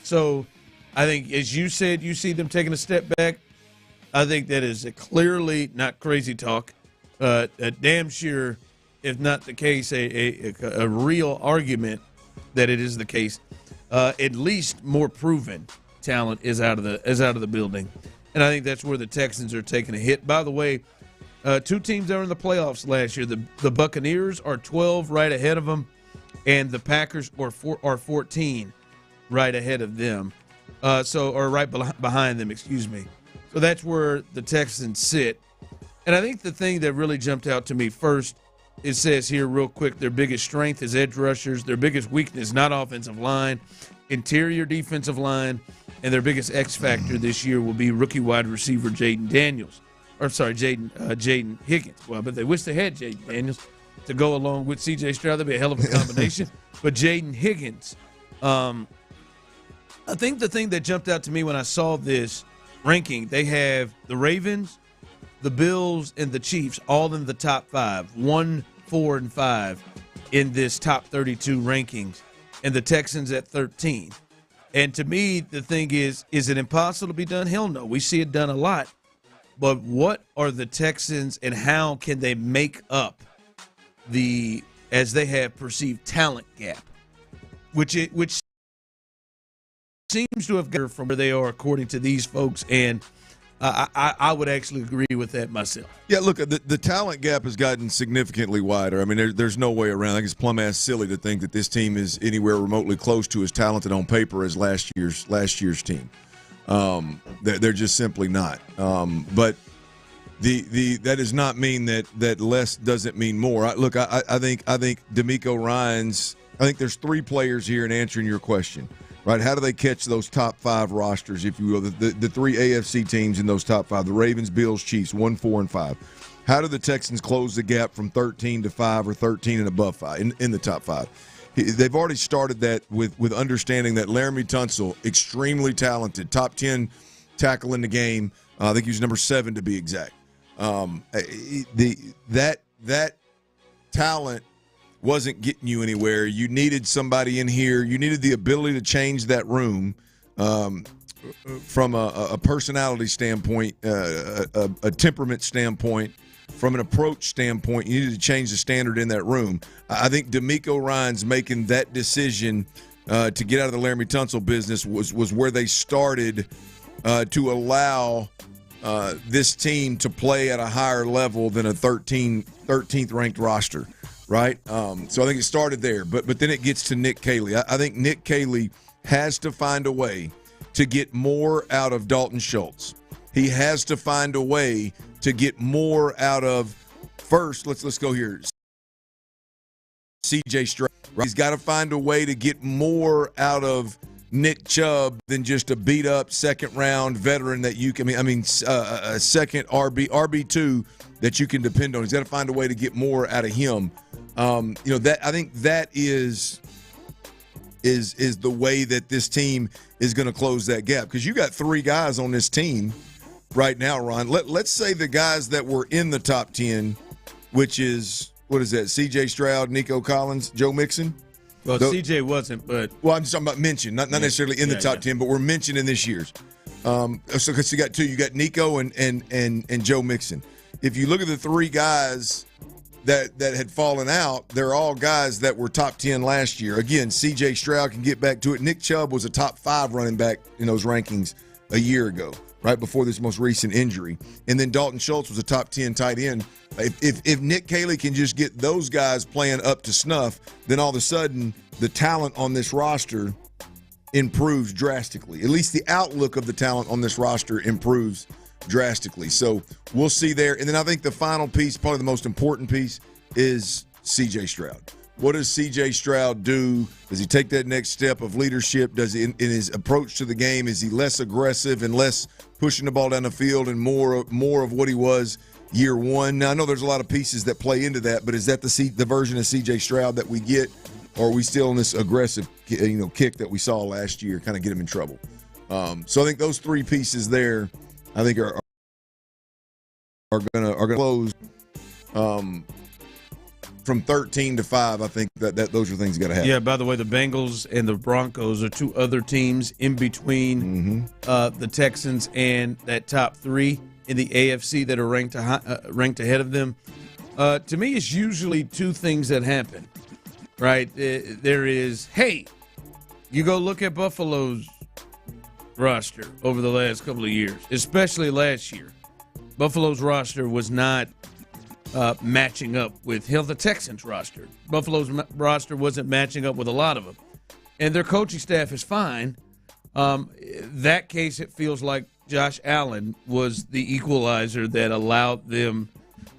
So I think, as you said, you see them taking a step back. I think that is clearly not crazy talk. A damn sure, if not the case, a real argument that it is the case. At least more proven talent is out of the building, and I think that's where the Texans are taking a hit. By the way, 2 teams that were in the playoffs last year. The Buccaneers are 12, right ahead of them, and the Packers are 14, right ahead of them. Or right behind them. Excuse me. So that's where the Texans sit. And I think the thing that really jumped out to me first, it says here real quick, their biggest strength is edge rushers. Their biggest weakness, not offensive line, interior defensive line, and their biggest X factor this year will be rookie wide receiver Jaden Higgins. Well, but they wish they had Jaden Daniels to go along with C.J. Stroud. That'd be a hell of a combination. But Jaden Higgins, I think the thing that jumped out to me when I saw this ranking, they have the Ravens, the Bills, and the Chiefs all in the top 5, 1, 4, and 5 in this top 32 rankings, and the Texans at 13. And to me, the thing is it impossible to be done? Hell no. We see it done a lot. But what are the Texans, and how can they make up as they have perceived talent gap, which seems to have got from where they are according to these folks, and I would actually agree with that myself. Yeah, look, the talent gap has gotten significantly wider. I mean, there's no way around. I think it's plumb-ass silly to think that this team is anywhere remotely close to as talented on paper as last year's team. They're just simply not. But that does not mean that less doesn't mean more. I think D'Amico Ryans. I think there's three players here in answering your question. Right, how do they catch those top five rosters, if you will, the three AFC teams in those top five, the Ravens, Bills, Chiefs, 1, 4, and 5. How do the Texans close the gap from 13 to 5 or 13 and above 5 in the top 5? They've already started that with understanding that Laramie Tunsil, extremely talented, top 10 tackle in the game. I think he was number 7 to be exact. That talent wasn't getting you anywhere. You needed somebody in here. You needed the ability to change that room from a personality standpoint, a temperament standpoint, from an approach standpoint. You needed to change the standard in that room. I think D'Amico Ryans making that decision to get out of the Laramie Tunsil business was where they started to allow this team to play at a higher level than a 13th ranked roster. Right? So I think it started there. But then it gets to Nick Caley. I think Nick Caley has to find a way to get more out of Dalton Schultz. He has to find a way to get more out of, first, let's go here, C.J. Stroud. Right? He's got to find a way to get more out of Nick Chubb than just a beat-up second-round veteran that you can – a second RB2 that you can depend on. He's got to find a way to get more out of him. That I think that is the way that this team is going to close that gap, because you got 3 guys on this team right now, Ron. Let's say the guys that were in the top 10, which is, what is that, C.J. Stroud, Nico Collins, Joe Mixon? Well, C.J. wasn't, but – well, I'm just talking about mentioned, not necessarily in the top 10, but we're mentioned in this year's. So because you got 2, you got Nico and Joe Mixon. If you look at the 3 guys that had fallen out, they're all guys that were top 10 last year. Again, C.J. Stroud can get back to it. Nick Chubb was a top 5 running back in those rankings a year ago, right before this most recent injury. And then Dalton Schultz was a top 10 tight end. If Nick Caley can just get those guys playing up to snuff, then all of a sudden the talent on this roster improves drastically. At least the outlook of the talent on this roster improves drastically. So we'll see there. And then I think the final piece, probably the most important piece, is C.J. Stroud. What does C.J. Stroud do? Does he take that next step of leadership? Does he, in his approach to the game, is he less aggressive and less pushing the ball down the field and more of what he was year one? Now, I know there's a lot of pieces that play into that, but is that the version of C.J. Stroud that we get, or are we still in this aggressive kick that we saw last year, kind of get him in trouble? So I think those 3 pieces there, I think are gonna close from 13 to 5. I think that those are things got to happen. Yeah. By the way, the Bengals and the Broncos are 2 other teams in between the Texans and that top 3 in the AFC that are ranked ahead of them. To me, it's usually 2 things that happen. Right? There is, hey, you go look at Buffalo's roster over the last couple of years, especially last year. Buffalo's roster was not matching up with the Texans roster. Buffalo's roster wasn't matching up with a lot of them. And their coaching staff is fine. That case, it feels like Josh Allen was the equalizer that allowed them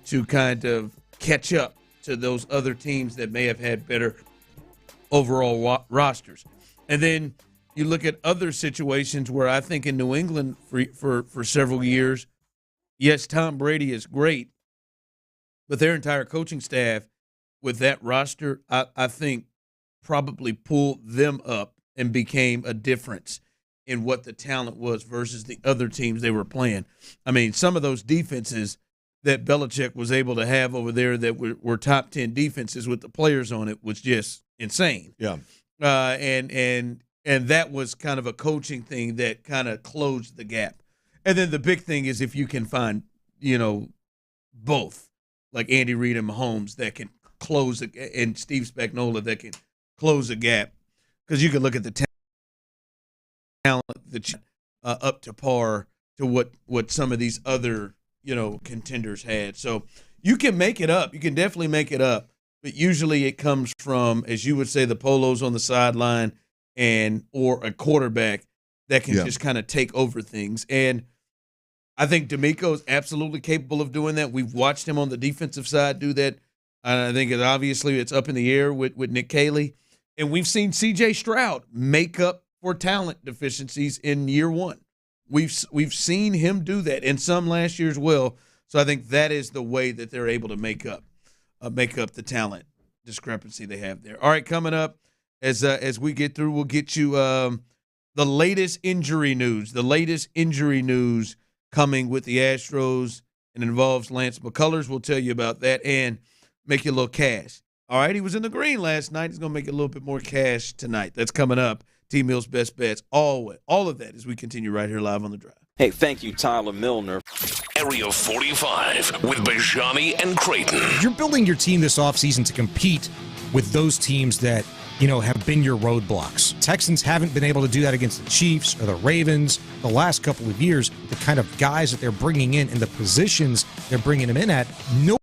to kind of catch up to those other teams that may have had better overall rosters. And then you look at other situations where I think in New England for several years, yes, Tom Brady is great, but their entire coaching staff with that roster, I think probably pulled them up and became a difference in what the talent was versus the other teams they were playing. I mean, some of those defenses that Belichick was able to have over there that were top 10 defenses with the players on it was just insane. Yeah. And that was kind of a coaching thing that kind of closed the gap. And then the big thing is if you can find, both, like Andy Reid and Mahomes that can close and Steve Spagnuolo that can close the gap. Because you can look at the talent that's up to par to what some of these other, contenders had. So you can make it up. You can definitely make it up. But usually it comes from, as you would say, the polos on the sideline or a quarterback that can just kind of take over things. And I think D'Amico is absolutely capable of doing that. We've watched him on the defensive side do that. I think obviously it's up in the air with Nick Caley. And we've seen C.J. Stroud make up for talent deficiencies in year one. We've seen him do that, and some last year as well. So I think that is the way that they're able to make up the talent discrepancy they have there. All right, coming up as we get through, we'll get you the latest injury news. The latest injury news coming with the Astros, and it involves Lance McCullers. We'll tell you about that and make you a little cash. All right, he was in the green last night. He's going to make a little bit more cash tonight. That's coming up. T-Mill's Best Bets. All of that as we continue right here live on The Drive. Hey, thank you, Tyler Milner. Area 45 with Bijani and Creighton. You're building your team this offseason to compete with those teams that, have been your roadblocks. Texans haven't been able to do that against the Chiefs or the Ravens the last couple of years. The kind of guys that they're bringing in and the positions they're bringing them in at, no.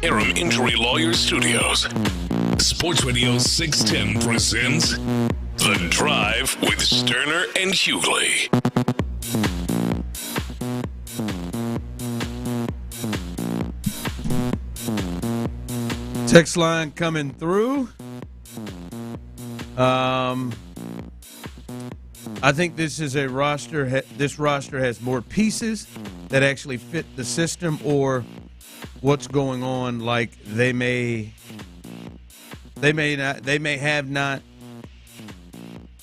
Aram Injury Lawyers Studios. Sports Radio 610 presents The Drive with Stoerner and Hughley. Text line coming through. I think this is a roster. This roster has more pieces that actually fit the system, or what's going on. Like they may have not.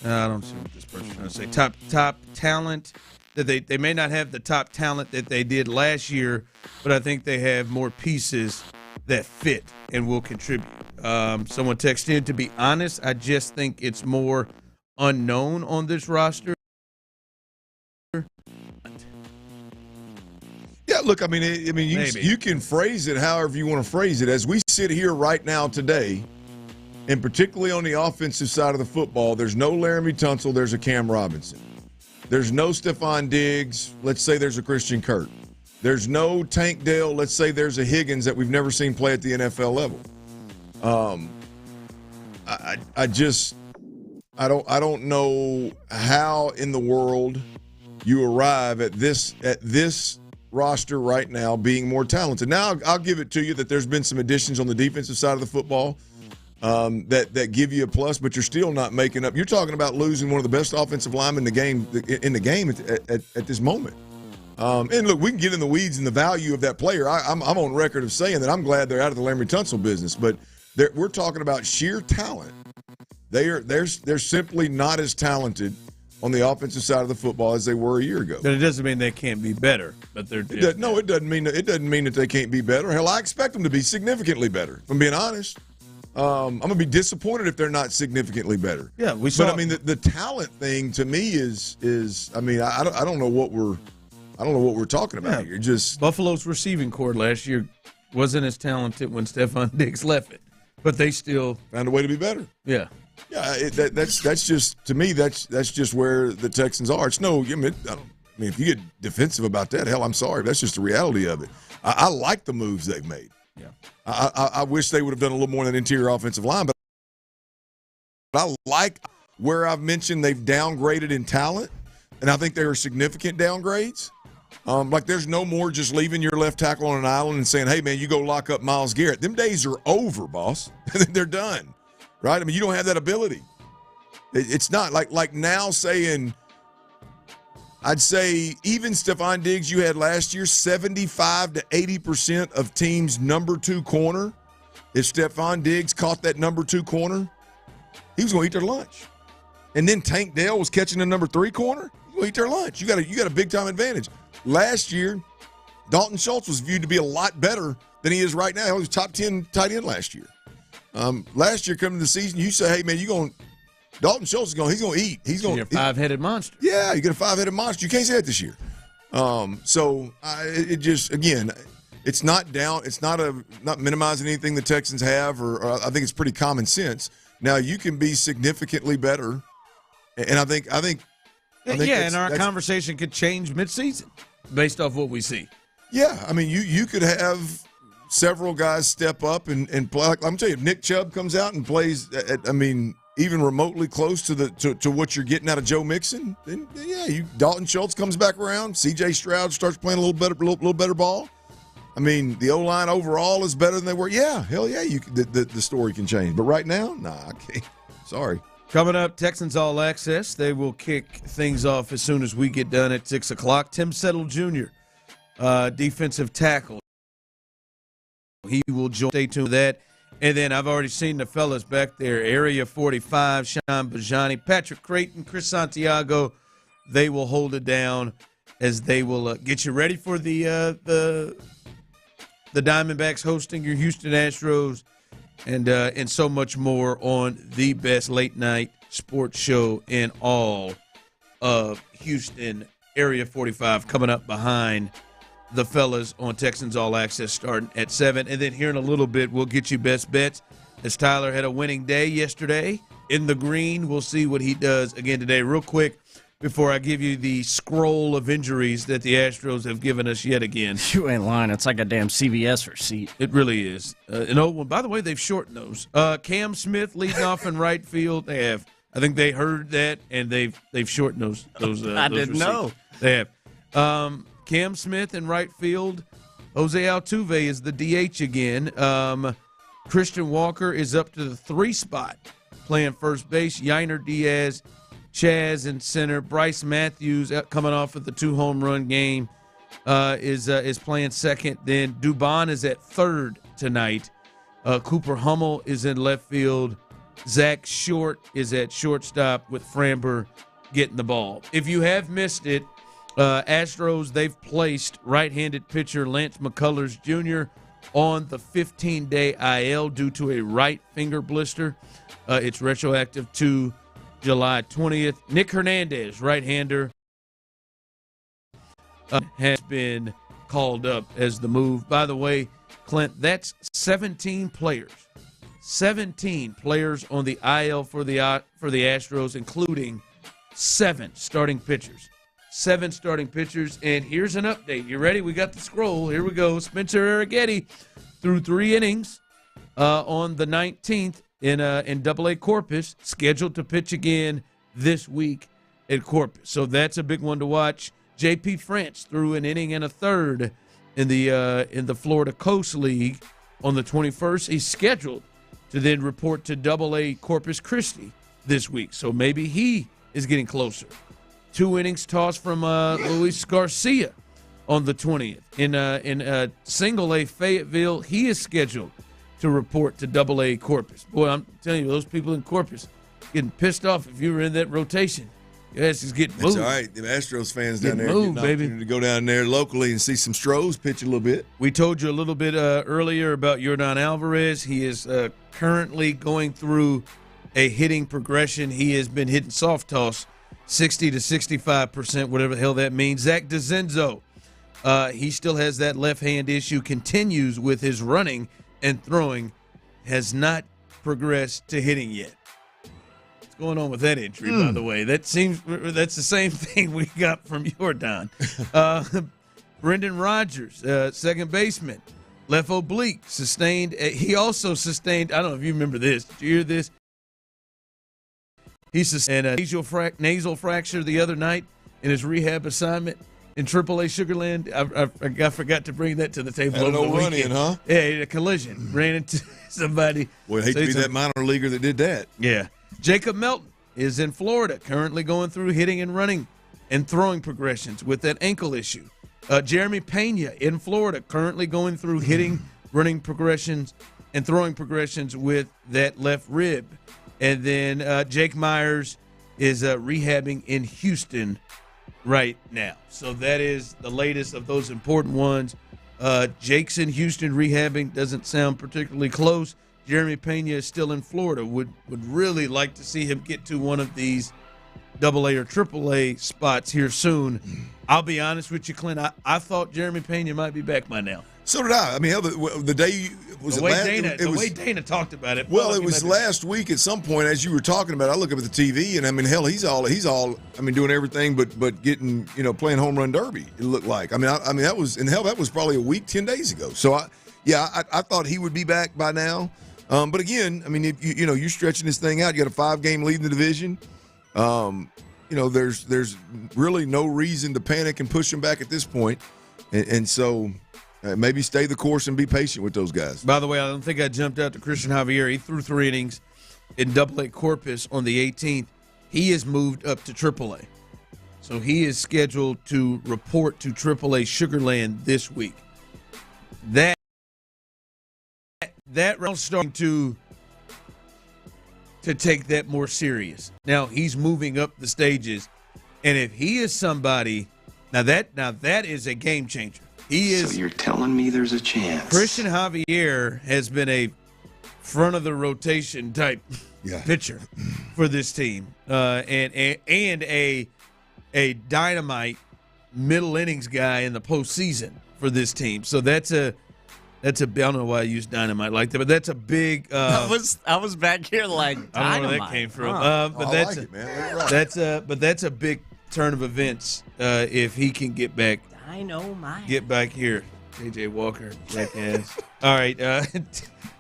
I don't see what this person's trying to say. Top talent that they may not have the top talent that they did last year, but I think they have more pieces that fit and will contribute. Someone texted in, to be honest, I just think it's more unknown on this roster. Yeah, look, I mean, you can phrase it however you want to phrase it. As we sit here right now today, and particularly on the offensive side of the football, there's no Laramie Tunsil, there's a Cam Robinson. There's no Stephon Diggs, let's say there's a Christian Kirk. There's no Tank Dell, let's say there's a Higgins that we've never seen play at the NFL level. I don't know how in the world you arrive at this roster right now being more talented. Now I'll give it to you that there's been some additions on the defensive side of the football that give you a plus, but you're still not making up. You're talking about losing one of the best offensive linemen in the game at this moment. And look, we can get in the weeds and the value of that player. I'm on record of saying that I'm glad they're out of the Laramie Tunsil business, but we're talking about sheer talent. They're simply not as talented on the offensive side of the football as they were a year ago. But it doesn't mean they can't be better. But they're no, it doesn't mean that they can't be better. Hell, I expect them to be significantly better. If I'm being honest, I'm gonna be disappointed if they're not significantly better. Yeah, But I mean, the talent thing to me is I mean, I don't know what we're talking about here. Just Buffalo's receiving corps last year wasn't as talented when Stephon Diggs left it, but they still found a way to be better. Yeah. Yeah, that's just, to me, that's just where the Texans are. It's no, I mean, if you get defensive about that, hell, I'm sorry. That's just the reality of it. I like the moves they've made. Yeah. I wish they would have done a little more in that interior offensive line, but I like where I've mentioned they've downgraded in talent, and I think there are significant downgrades. Like there's no more just leaving your left tackle on an island and saying, hey, man, you go lock up Myles Garrett. Them days are over, boss. They're done. Right? I mean, you don't have that ability. It's not like now saying, I'd say even Stephon Diggs you had last year, 75 to 80% of teams' number 2 corner. If Stephon Diggs caught that number 2 corner, he was going to eat their lunch. And then Tank Dell was catching the number 3 corner. He was going to eat their lunch. You got a big time advantage. Last year, Dalton Schultz was viewed to be a lot better than he is right now. He was top 10 tight end last year. Last year, coming to the season, you say, hey, man, Dalton Schultz he's going to eat. He's going to a 5-headed monster. Yeah, you get a 5-headed monster. You can't say that this year. It just, again, it's not down. It's not minimizing anything the Texans have, or I think it's pretty common sense. Now, you can be significantly better, and I think and our conversation could change midseason based off what we see. Yeah, I mean, you could have several guys step up and play. Like, I'm telling you, if Nick Chubb comes out and plays, even remotely close to what you're getting out of Joe Mixon, then yeah, Dalton Schultz comes back around. C.J. Stroud starts playing a little better ball. I mean, the O-line overall is better than they were. Yeah, hell yeah, the story can change. But right now, nah, I can't. Sorry. Coming up, Texans All Access. They will kick things off as soon as we get done at 6 o'clock. Tim Settle Jr., defensive tackle. He will join. Stay tuned to that. And then I've already seen the fellas back there. Area 45, Sean Bijani, Patrick Creighton, Chris Santiago. They will hold it down as they will get you ready for the Diamondbacks hosting your Houston Astros and so much more on the best late-night sports show in all of Houston. Area 45 coming up behind the fellas on Texans All Access starting at 7. And then here in a little bit, we'll get you best bets as Tyler had a winning day yesterday in the green. We'll see what he does again today. Real quick, before I give you the scroll of injuries that the Astros have given us yet again. You ain't lying. It's like a damn CVS receipt. It really is. An old one. By the way, they've shortened those. Cam Smith leading off in right field. They have. I think they heard that, and they've shortened those. I those didn't know. They have. Cam Smith in right field. Jose Altuve is the DH again. Christian Walker is up to the 3 spot, playing first base. Yainer Diaz, Chaz in center. Bryce Matthews coming off of the 2-home run game is playing second. Then Dubon is at third tonight. Cooper Hummel is in left field. Zach Short is at shortstop with Framber getting the ball. If you have missed it, Astros, they've placed right-handed pitcher Lance McCullers Jr. on the 15-day IL due to a right finger blister. It's retroactive to July 20th. Nick Hernandez, right-hander, has been called up as the move. By the way, Clint, that's 17 players. 17 players on the IL for the Astros, including 7 starting pitchers. 7 starting pitchers, and here's an update. You ready? We got the scroll. Here we go. Spencer Arrighetti threw 3 innings on the 19th in AA Corpus, scheduled to pitch again this week at Corpus. So that's a big one to watch. J.P. France threw an inning and a third in the Florida Coast League on the 21st. He's scheduled to then report to AA Corpus Christi this week. So maybe he is getting closer. 2 innings tossed from Luis Garcia on the 20th. In Single A Fayetteville, he is scheduled to report to AA Corpus. Boy, I'm telling you, those people in Corpus getting pissed off if you were in that rotation. Your ass is getting moved. That's all right. The Astros fans down there moved, getting an opportunity to go down there locally and see some Stros pitch a little bit. We told you a little bit earlier about Yordan Alvarez. He is currently going through a hitting progression. He has been hitting soft toss 60 to 65%, whatever the hell that means. Zach DeZenzo, he still has that left-hand issue, continues with his running and throwing, has not progressed to hitting yet. What's going on with that injury, by the way? That's the same thing we got from Yordan. Brendan Rodgers, second baseman, left oblique, sustained. He also sustained, I don't know if you remember this. Did you hear this? He sustained a nasal fracture the other night in his rehab assignment in AAA Sugarland. I forgot to bring that to the table over the weekend. Run-in, huh? Yeah, a collision. Ran into somebody. Boy, I'd hate to be that minor leaguer that did that. Yeah. Jacob Melton is in Florida, currently going through hitting and running and throwing progressions with that ankle issue. Jeremy Pena in Florida, currently going through hitting, running progressions, and throwing progressions with that left rib. And then Jake Myers is rehabbing in Houston right now. So that is the latest of those important ones. Jake's in Houston rehabbing. Doesn't sound particularly close. Jeremy Pena is still in Florida. Would really like to see him get to one of these AA or AAA spots here soon. I'll be honest with you, Clint. I thought Jeremy Pena might be back by now. So did I. I mean, hell, the day was the way Dana talked about it. Well, it was last week at some point as you were talking about it, I look up at the TV and I mean, hell, he's all I mean, doing everything but getting, playing home run derby. It looked like. I mean, that was probably a week, 10 days ago. So I thought he would be back by now. But again, I mean, if you're stretching this thing out. You got a 5-game lead in the division. There's really no reason to panic and push him back at this point. And so maybe stay the course and be patient with those guys. By the way, I don't think I jumped out to Christian Javier. He threw 3 innings in AA Corpus on the 18th. He is moved up to AAA. So he is scheduled to report to AAA Sugarland this week. That round starting to take that more serious. Now he's moving up the stages, and if he is somebody, now that is a game changer. He is. So you're telling me there's a chance? Christian Javier has been a front of the rotation type pitcher for this team, and a dynamite middle innings guy in the postseason for this team. So that's a I don't know why I use dynamite like that, but that's a big. I was back here like dynamite. I don't know where that came from. But I like it, man. Right. That's a big turn of events if he can get back. Get back here, J.J. Walker, jackass. All right,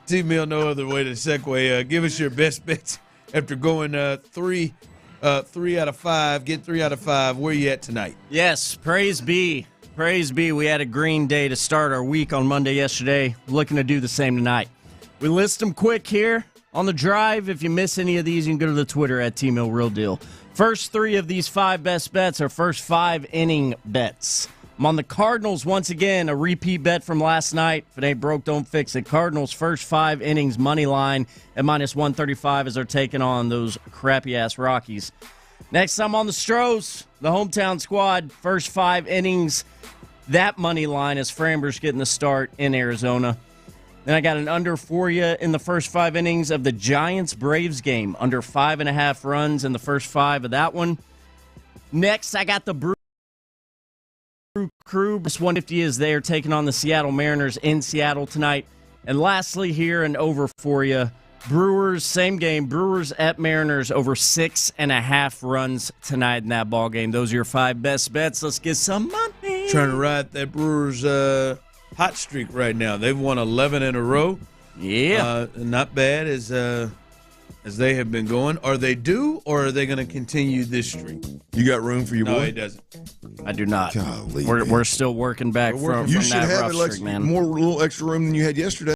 T-Mill, no other way to segue. Give us your best bets after going 3 out of 5. Get 3 out of 5. Where you at tonight? Yes, praise be. Praise be. We had a green day to start our week on Monday yesterday. Looking to do the same tonight. We list them quick here on the drive. If you miss any of these, you can go to the Twitter at T-Mill Real Deal. First 3 of these 5 best bets are first 5 inning bets. I'm on the Cardinals once again, a repeat bet from last night. If it ain't broke, don't fix it. Cardinals first 5 innings money line at -135 as they're taking on those crappy-ass Rockies. Next, I'm on the Stros, the hometown squad. First 5 innings, that money line as Framber's getting the start in Arizona. Then I got an under for you in the first 5 innings of the Giants-Braves game. Under 5.5 runs in the first 5 of that one. Next, I got the Brew Crew. This 150 is there taking on the Seattle Mariners in Seattle tonight. And lastly here, an over for you. Brewers, same game. Brewers at Mariners over 6.5 runs tonight in that ball game. Those are your 5 best bets. Let's get some money. Trying to ride that Brewers hot streak right now. They've won 11 in a row. Yeah. Not bad as they have been going. Are they due, or are they going to continue this streak? You got room for your boy? No, he doesn't. I do not. Golly, we're still working back from you that should have rough streak, man. more little extra room than you had yesterday.